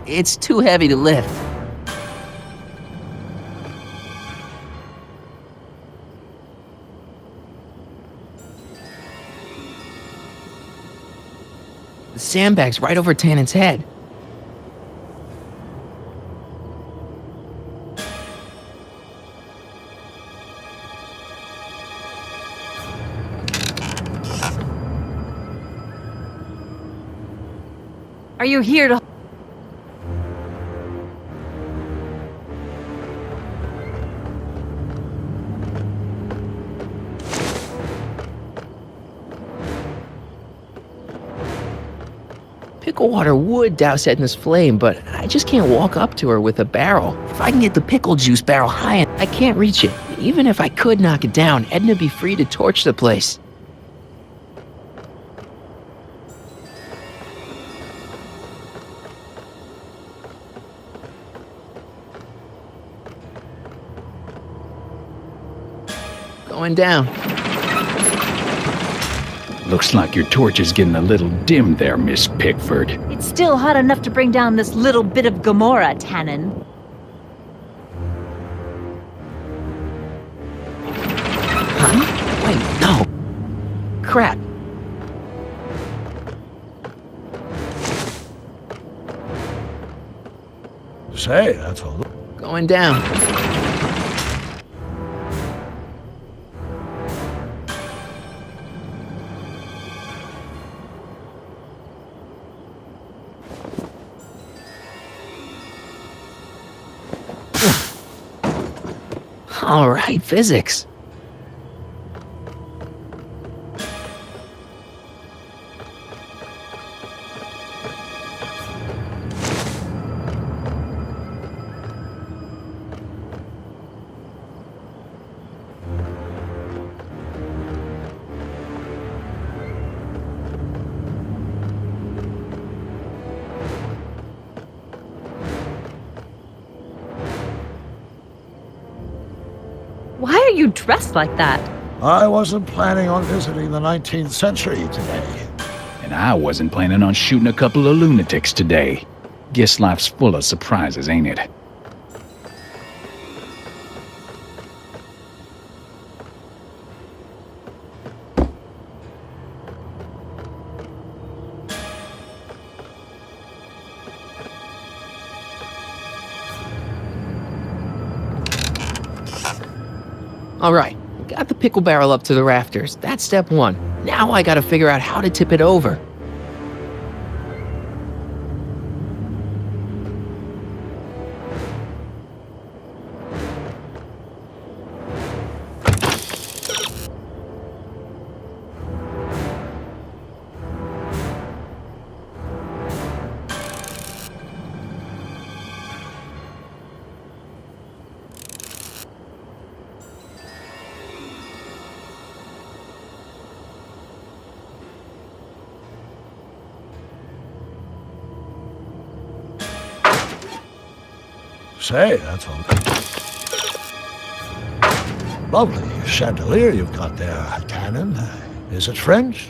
It's too heavy to lift. The sandbag's right over Tannen's head. Are you here to... Pickle water would douse Edna's flame, but I just can't walk up to her with a barrel. If I can get the pickle juice barrel high, I can't reach it. Even if I could knock it down, Edna'd be free to torch the place. Going down. Looks like your torch is getting a little dim there, Miss Pickford. It's still hot enough to bring down this little bit of Gomorrah, Tannen. Huh? Wait, no. Crap. Say, that's all. Going down. All right, physics. Why are you dressed like that? I wasn't planning on visiting the 19th century today. And I wasn't planning on shooting a couple of lunatics today. Guess life's full of surprises, ain't it? All right, got the pickle barrel up to the rafters. That's step one. Now I gotta figure out how to tip it over. Say, that's all. Lovely chandelier you've got there, Tannen. Is it French?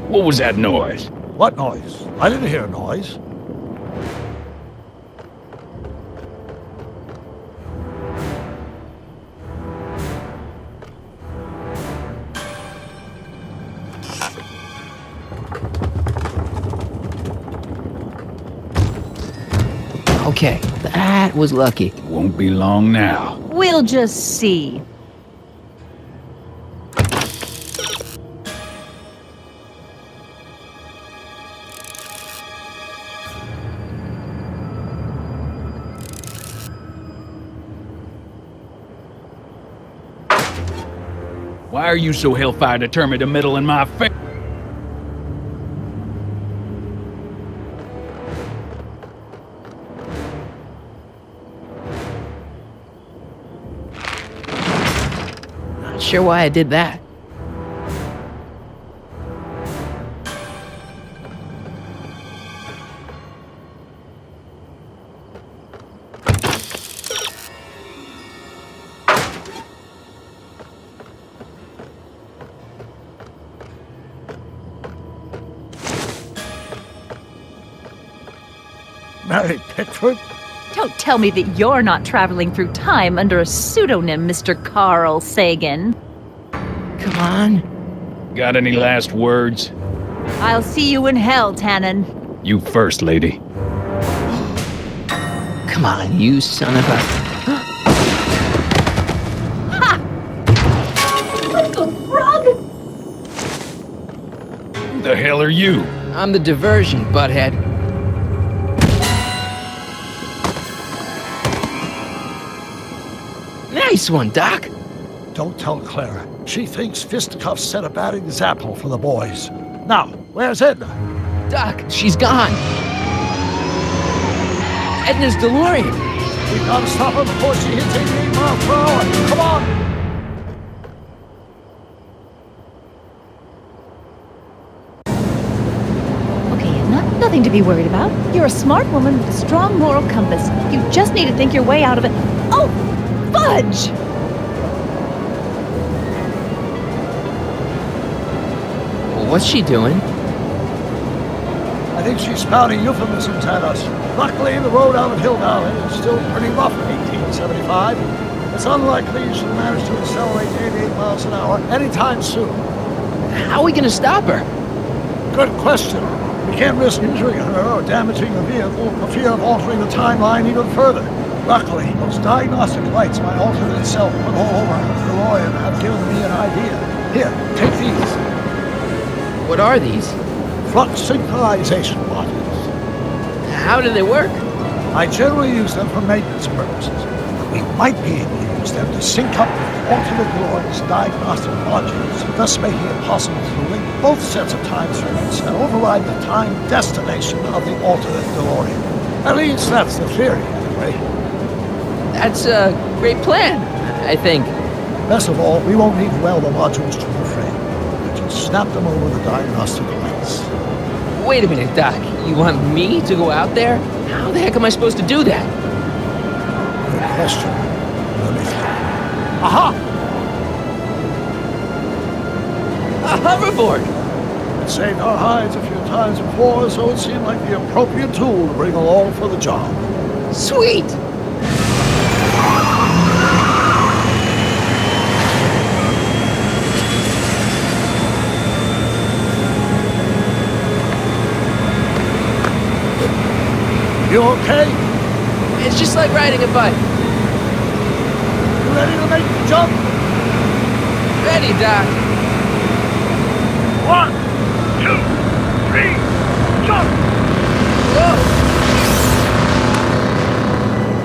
What was that noise? What noise? I didn't hear a noise. Okay, that was lucky. Won't be long now. We'll just see. Why are you so hellfire determined to meddle in my affairs? Not sure why I did that. Mary Pickford? Don't tell me that you're not traveling through time under a pseudonym, Mr. Carl Sagan. Come on. Got any last words? I'll see you in hell, Tannen. You first, lady. Come on, you son of a... What the frog? Who the hell are you? I'm the diversion, butthead. Nice one, Doc. Don't tell Clara. She thinks fisticuffs set a bad example for the boys. Now, where's Edna? Doc, she's gone. Edna's DeLorean. We gotta stop her before she hits 88 miles per hour. Come on! Okay, nothing to be worried about. You're a smart woman with a strong moral compass. You just need to think your way out of it. Oh, fudge! What's she doing? I think she's spouting euphemisms at us. Luckily, the road out of Hill Valley is still pretty rough in 1875. It's unlikely she'll manage to accelerate 88 miles an hour anytime soon. How are we gonna stop her? Good question. We can't risk injuring her or damaging the vehicle for fear of altering the timeline even further. Luckily, those diagnostic lights my alternate self put all over her DeLorean have given me an idea. Here, take these. What are these? Flux synchronization modules. How do they work? I generally use them for maintenance purposes, but we might be able to use them to sync up with alternate DeLorean's diagnostic modules, thus making it possible to link both sets of time circuits and override the time destination of the alternate DeLorean. At least that's the theory, anyway. That's a great plan, I think. Best of all, we won't need to weld the modules to the frame. We can snap them over the diagnostic lights. Wait a minute, Doc. You want me to go out there? How the heck am I supposed to do that? Good question. Let me think. Aha! A hoverboard! It saved our hides a few times before, so it seemed like the appropriate tool to bring along for the job. Sweet! You okay? It's just like riding a bike. You ready to make the jump? Ready, Doc. 1, 2, 3, jump! Whoa!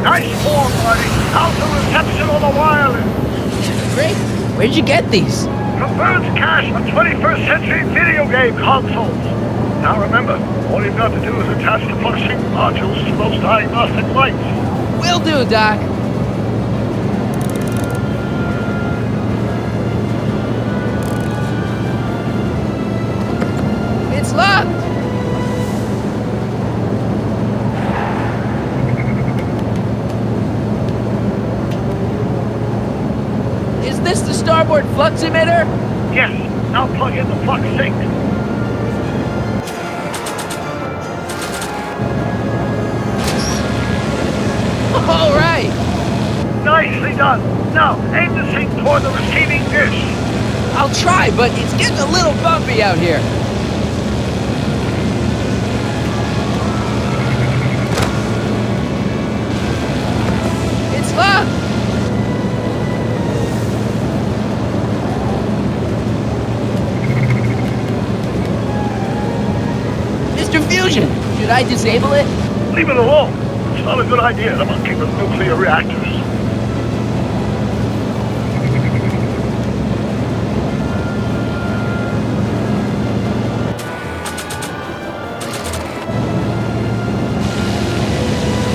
Nice form, buddy. How's the reception on the wireless? Great. Where'd you get these? From Bird's Cache on 21st century video game consoles. Now remember, all you've got to do is attach the flux sync modules to those diagnostic lights. Will do, Doc. It's locked. Is this the starboard flux emitter? Yes. Now plug in the flux sync. All right. Nicely done. Now, aim the sync toward the receiving dish. I'll try, but it's getting a little bumpy out here. It's locked. Mr. Fusion, should I disable it? Leave it alone. It's not a good idea to monkey with nuclear reactors.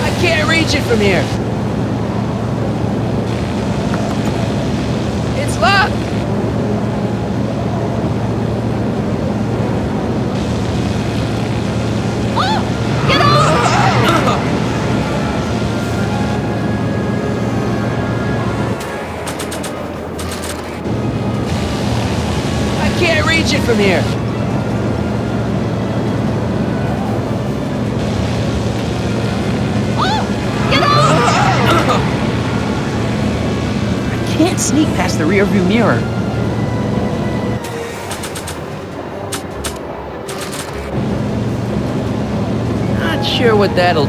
I can't reach it from here. It's locked. I can't reach it from here. I can't sneak past the rearview mirror. Not sure what that'll...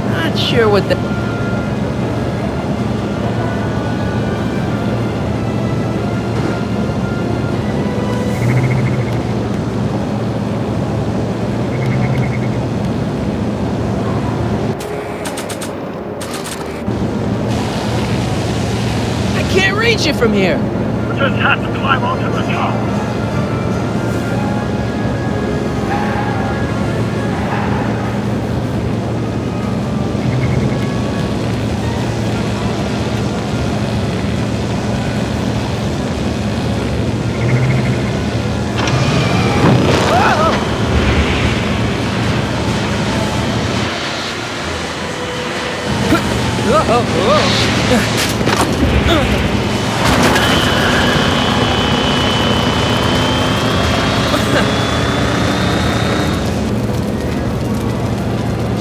Not sure what that... I can't reach it from here. We just have to climb onto the top.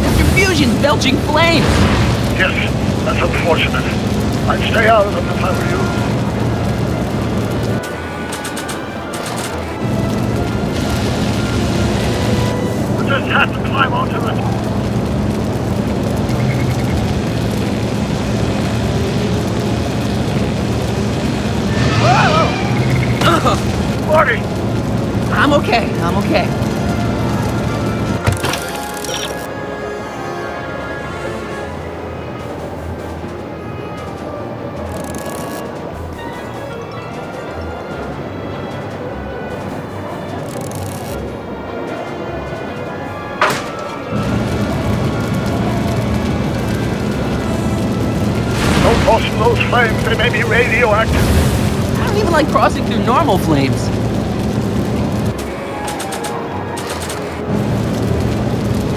Mr. Fusion's belching flames. Yes, that's unfortunate. I'd stay out of them if I were you. We just have to climb onto the top. Marty! I'm okay. I'm okay. Don't cross those flames. They may be radioactive. I don't even like crossing through normal flames.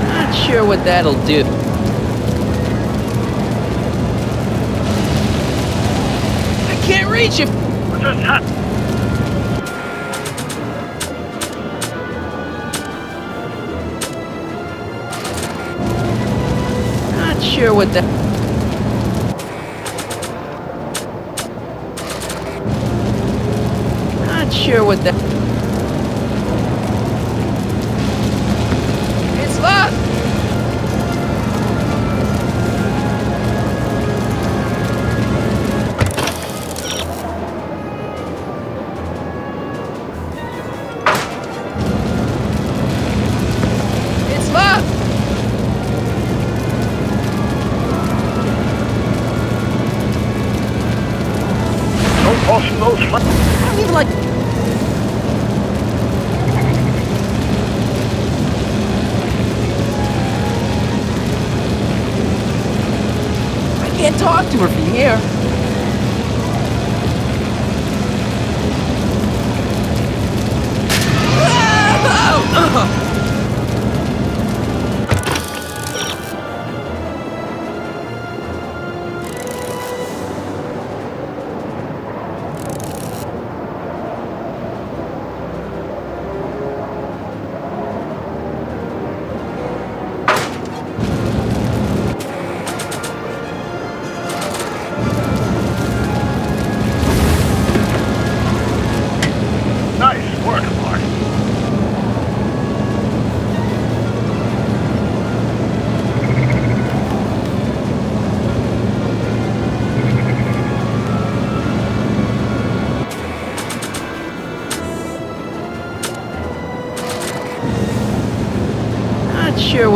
Not sure what that'll do. I can't reach it. We just have to. Not sure what that... Not sure what that... It's locked! It's locked! Don't cross those flames. I don't even like... I can't talk to her from here.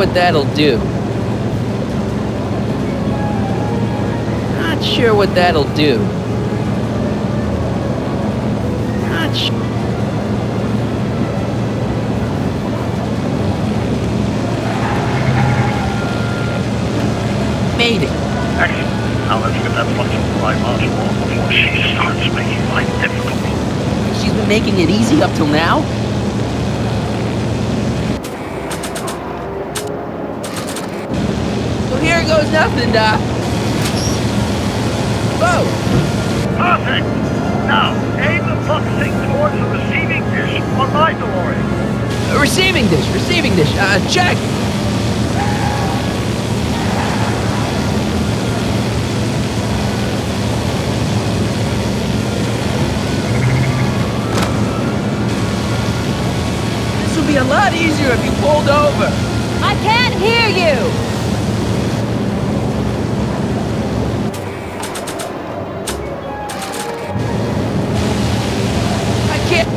what that'll do. Not sure what that'll do. Not sure. Made it. Excellent. Now let's get that function right once more before she starts making life difficult. She's been making it easy up till now? So here goes nothing, Doc. Whoa! Perfect! Now, aim the fuck thing towards the receiving dish on my DeLorean. Receiving dish, check! This would be a lot easier if you pulled over. I can't hear you! I can't...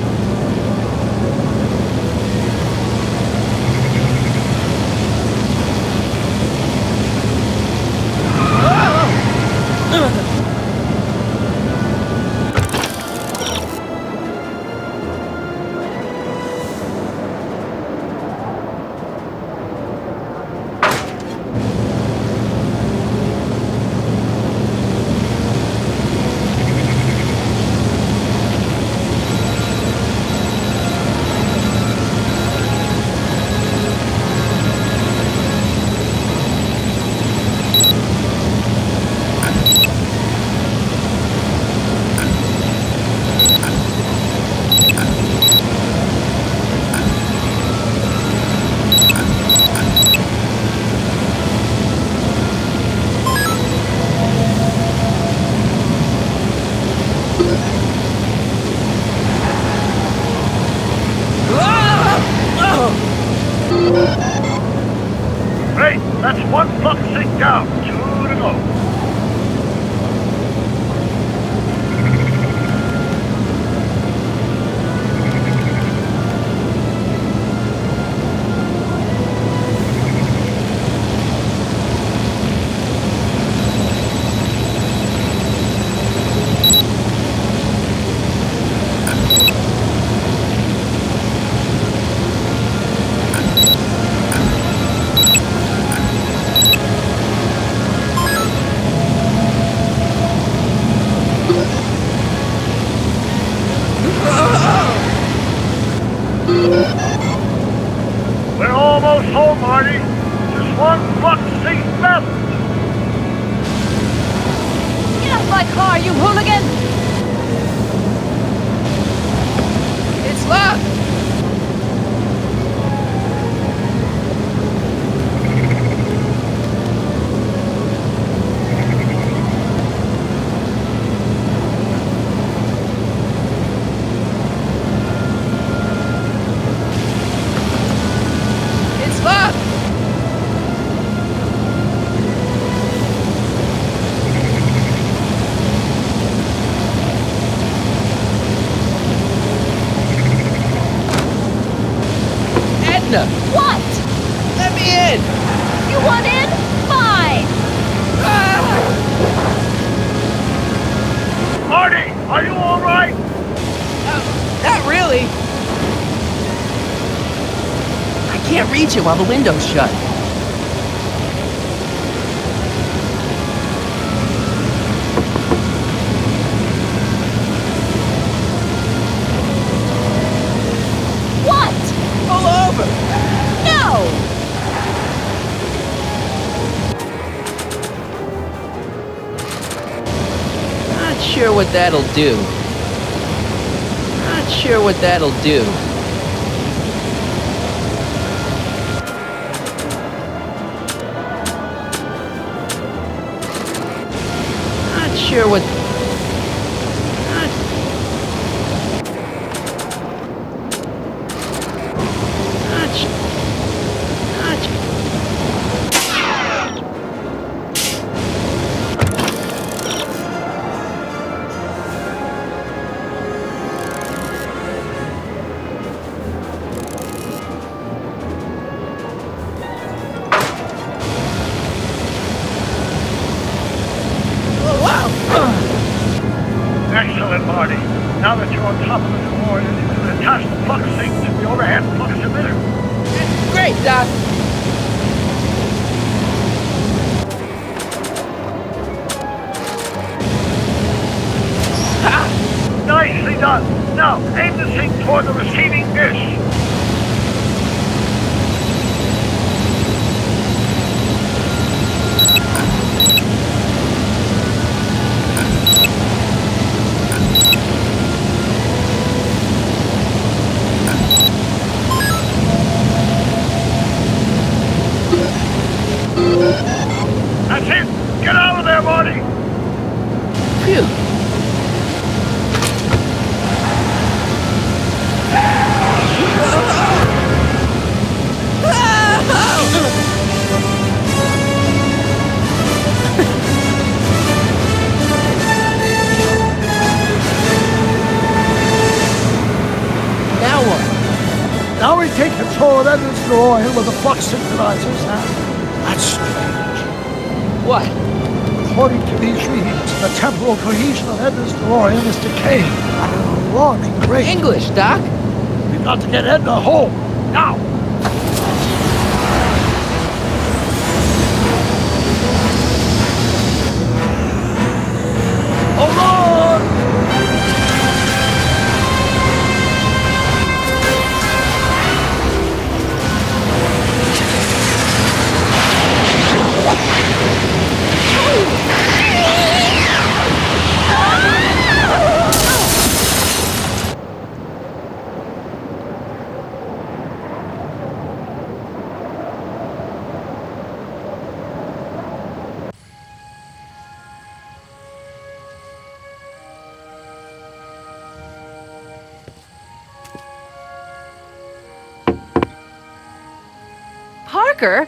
Great, that's one fuck thing down. 2 to go. We're almost home, Marty. Just one fuck thing left. Get off my car, you hooligan! It's locked! It's locked! Edna! What? Let me in! You want in? Fine! Marty, are you all right? Not really. I can't reach it while the window's shut. What? Pull over! No! Not sure what that'll do. Not sure what that'll do. Not sure what... Not... Not... Not... Excellent, Marty. Now that you're on top of the DeLorean, you can attach the flux thing to the overhead flux emitter. Great, Doc. Nicely done. Now, aim the thing toward the receiving dish. That's it. Get out of there, Marty. Phew. Now what? Now we take control of Edna's DeLorean with the flux synchronizers, and that's strange. What? According to these readings, the temporal cohesion of Edna's DeLorean is decaying at an alarming rate. English, Doc. We've got to get Edna home, now! Hold on! Parker?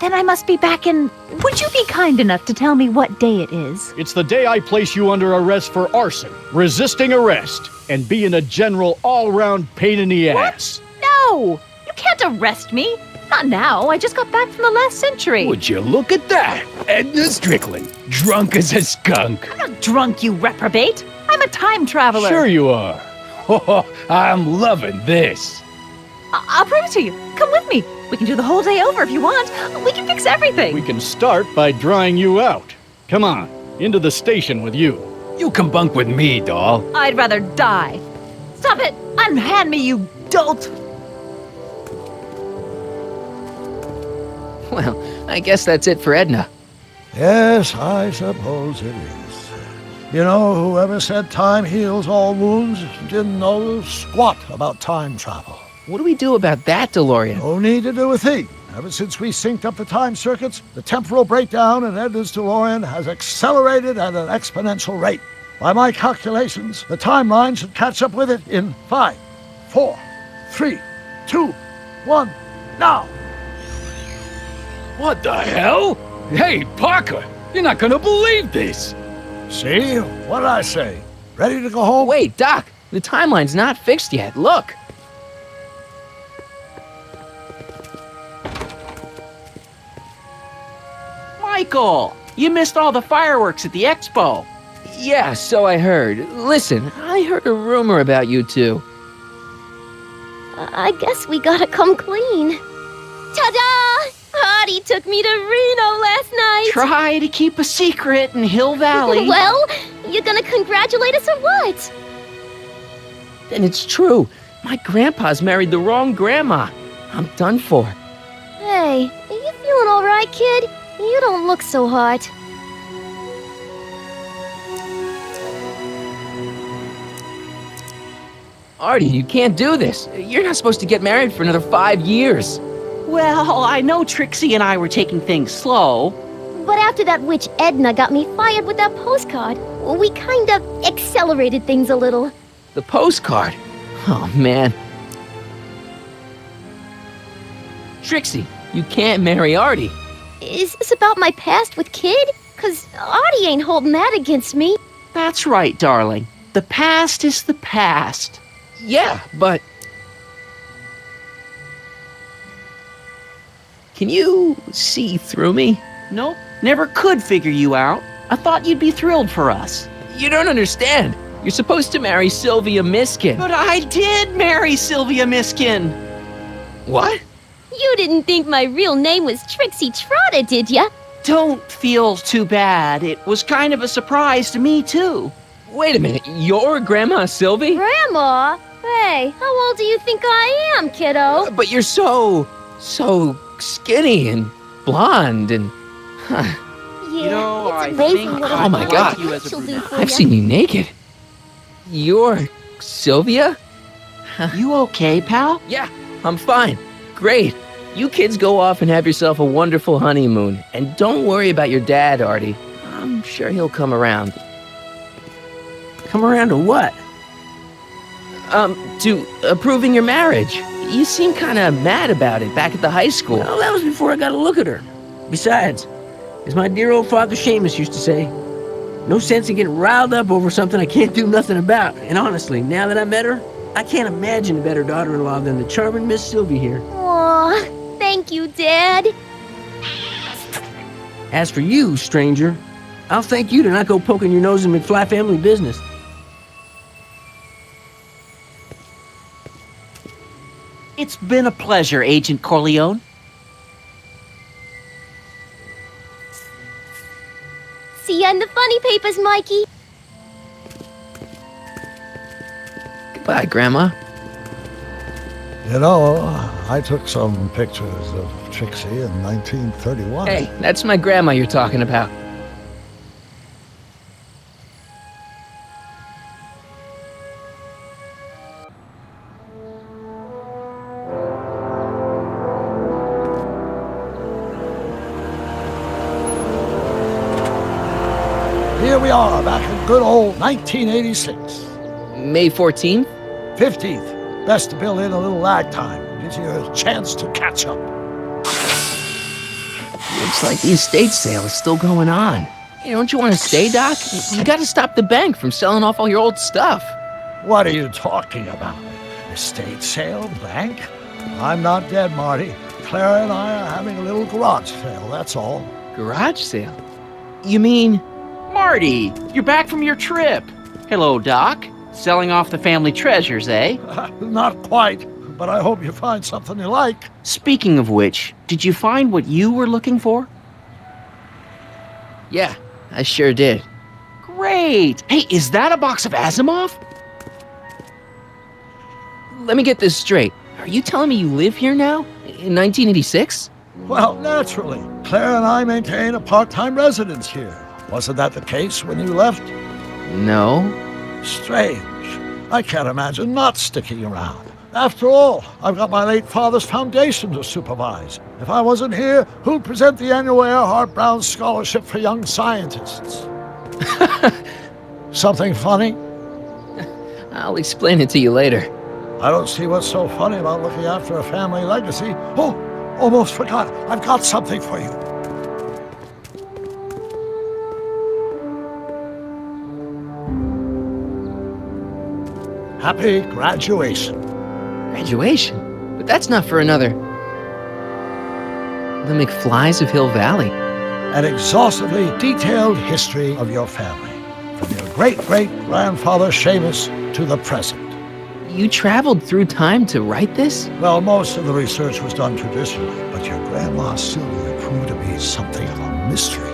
Then I must be back in... Would you be kind enough to tell me what day it is? It's the day I place you under arrest for arson, resisting arrest, and being a general all-round pain in the ass. No! You can't arrest me. Not now. I just got back from the last century. Would you look at that? Edna Strickland, drunk as a skunk. I'm not drunk, you reprobate. I'm a time traveler. Sure you are. Oh, I'm loving this. I'll prove it to you. Come with me. We can do the whole day over if you want. We can fix everything. We can start by drying you out. Come on, into the station with you. You can bunk with me, doll. I'd rather die. Stop it! Unhand me, you dolt! Well, I guess that's it for Edna. Yes, I suppose it is. You know, whoever said time heals all wounds didn't know squat about time travel. What do we do about that, DeLorean? No need to do a thing. Ever since we synced up the time circuits, the temporal breakdown in Edna's DeLorean has accelerated at an exponential rate. By my calculations, the timeline should catch up with it in 5, 4, 3, 2, 1, now! What the hell? Hey, Parker, you're not gonna believe this. See? What did I say? Ready to go home? Wait, Doc, the timeline's not fixed yet. Look. Michael, you missed all the fireworks at the expo. Yeah, so I heard. Listen, I heard a rumor about you two. I guess we gotta come clean. Ta-da! Audie took me to Reno last night. Try to keep a secret in Hill Valley. Well, you gonna congratulate us or what? Then it's true. My grandpa's married the wrong grandma. I'm done for. Hey, are you feeling all right, kid? You don't look so hot. Artie, you can't do this. You're not supposed to get married for another 5 years. Well, I know Trixie and I were taking things slow. But after that witch Edna got me fired with that postcard, we kind of accelerated things a little. The postcard? Oh, man. Trixie, you can't marry Artie. Is this about my past with Kid? 'Cause Artie ain't holding that against me. That's right, darling. The past is the past. Yeah, but... Can you see through me? Nope, never could figure you out. I thought you'd be thrilled for us. You don't understand. You're supposed to marry Sylvia Miskin. But I did marry Sylvia Miskin. What? You didn't think my real name was Trixie Trotter, did ya? Don't feel too bad. It was kind of a surprise to me, too. Wait a minute, you're Grandma Sylvie? Grandma? Hey, how old do you think I am, kiddo? But you're so skinny and blonde and... Huh. Yeah, You know, it's I amazing think what Oh my God. you as a she'll do brunette. for I've ya. seen you naked. You're Sylvia? You okay, pal? Yeah, I'm fine. Great. You kids go off and have yourself a wonderful honeymoon. And don't worry about your dad, Artie. I'm sure he'll come around. Come around to what? To approving your marriage. You seem kind of mad about it back at the high school. Well, that was before I got a look at her. Besides, as my dear old father Seamus used to say, no sense in getting riled up over something I can't do nothing about. And honestly, now that I met her, I can't imagine a better daughter-in-law than the charming Miss Sylvie here. Aw, thank you, Dad. As for you, stranger, I'll thank you to not go poking your nose in McFly family business. It's been a pleasure, Agent Corleone. See ya in the funny papers, Mikey. Goodbye, Grandma. You know, I took some pictures of Trixie in 1931. Hey, that's my grandma you're talking about. Here we are, back in good old 1986. May 14th? 15th. Best to build in a little lag time. Gives you a chance to catch up. Looks like the estate sale is still going on. Hey, don't you want to stay, Doc? You gotta stop the bank from selling off all your old stuff. What are you talking about? Estate sale? Bank? I'm not dead, Marty. Clara and I are having a little garage sale, that's all. Garage sale? You mean... Marty, you're back from your trip. Hello, Doc. Selling off the family treasures, eh? Not quite, but I hope you find something you like. Speaking of which, did you find what you were looking for? Yeah, I sure did. Great. Hey, is that a box of Asimov? Let me get this straight. Are you telling me you live here now? In 1986? Well, naturally. Claire and I maintain a part-time residence here. Wasn't that the case when you left? No. Strange. I can't imagine not sticking around. After all, I've got my late father's foundation to supervise. If I wasn't here, who'd present the annual Earhart Brown Scholarship for Young Scientists? Something funny? I'll explain it to you later. I don't see what's so funny about looking after a family legacy. Oh, almost forgot. I've got something for you. Happy graduation. Graduation? But that's not for another... The McFlys of Hill Valley. An exhaustively detailed history of your family. From your great-great-grandfather Seamus to the present. You traveled through time to write this? Well, most of the research was done traditionally, but your grandma Sylvia proved to be something of a mystery.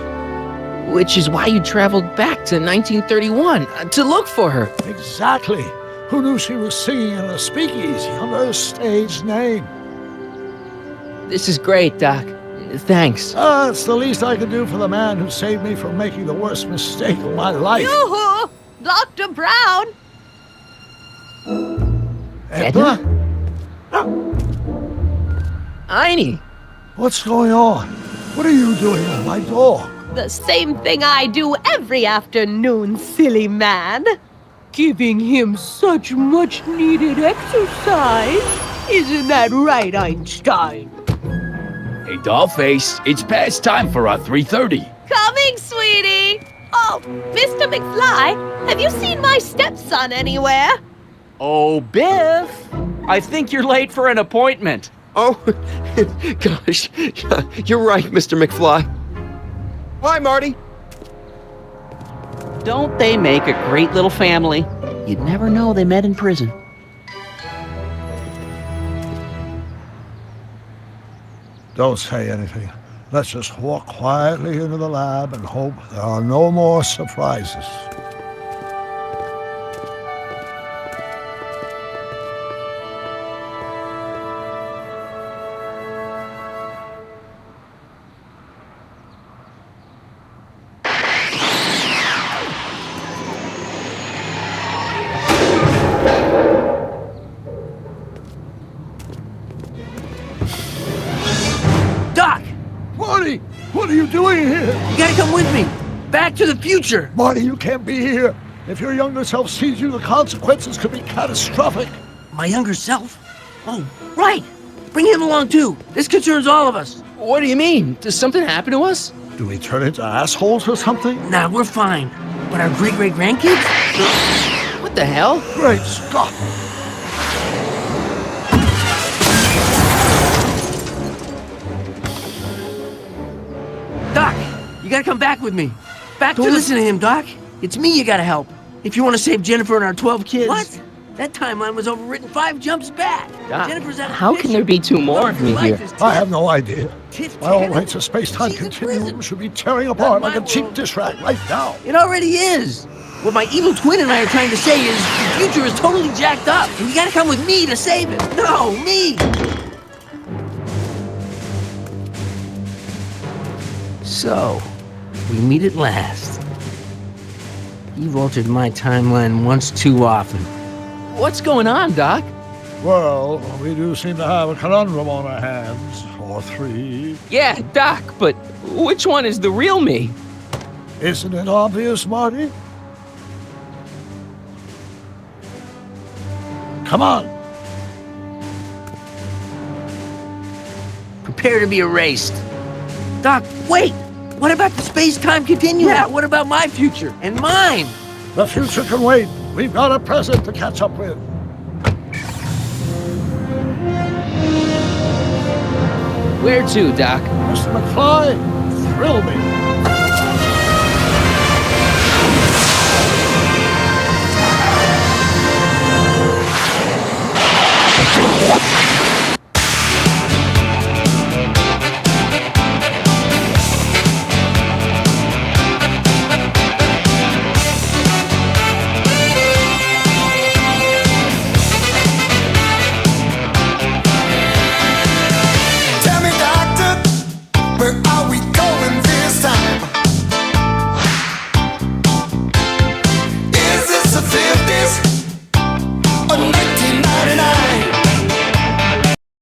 Which is why you traveled back to 1931, to look for her. Exactly. Who knew she was singing in a speakeasy under a stage name? This is great, Doc. Thanks. It's the least I can do for the man who saved me from making the worst mistake of my life. Yoo-hoo! Dr. Brown! Edna? Einie! What's going on? What are you doing with my dog? The same thing I do every afternoon, silly man. Giving him such much-needed exercise. Isn't that right, Einstein? Hey, Dollface, it's past time for our 3:30. Coming, sweetie! Oh, Mr. McFly, have you seen my stepson anywhere? Oh, Biff! I think you're late for an appointment. Oh, gosh. You're right, Mr. McFly. Hi, Marty. Don't they make a great little family? You'd never know they met in prison. Don't say anything. Let's just walk quietly into the lab and hope there are no more surprises. Doc! Marty! What are you doing here? You gotta come with me! Back to the future! Marty, you can't be here. If your younger self sees you, the consequences could be catastrophic. My younger self? Oh, right! Bring him along too! This concerns all of us! What do you mean? Does something happen to us? Do we turn into assholes or something? Nah, we're fine. But our great-great-grandkids? What the hell? Great Scott! Doc, you gotta come back with me. Don't listen to him, Doc. It's me you gotta help. If you want to save Jennifer and our 12 kids. What? That timeline was overwritten 5 jumps back. Doc, Jennifer's out of how can there be 2 more of me here? I have no idea. My own rights of space-time continuum should be tearing apart like a cheap dish rag right now. It already is. What my evil twin and I are trying to say is the future is totally jacked up, and you gotta come with me to save it. No, me! So, we meet at last. You've altered my timeline once too often. What's going on, Doc? Well, we do seem to have a conundrum on our hands. Or 3. Yeah, Doc, but which one is the real me? Isn't it obvious, Marty? Come on. Prepare to be erased. Doc, wait! What about the space-time continuum? Yeah, what about my future? And mine? The future can wait. We've got a present to catch up with. Where to, Doc? Mr. McFly, thrill me.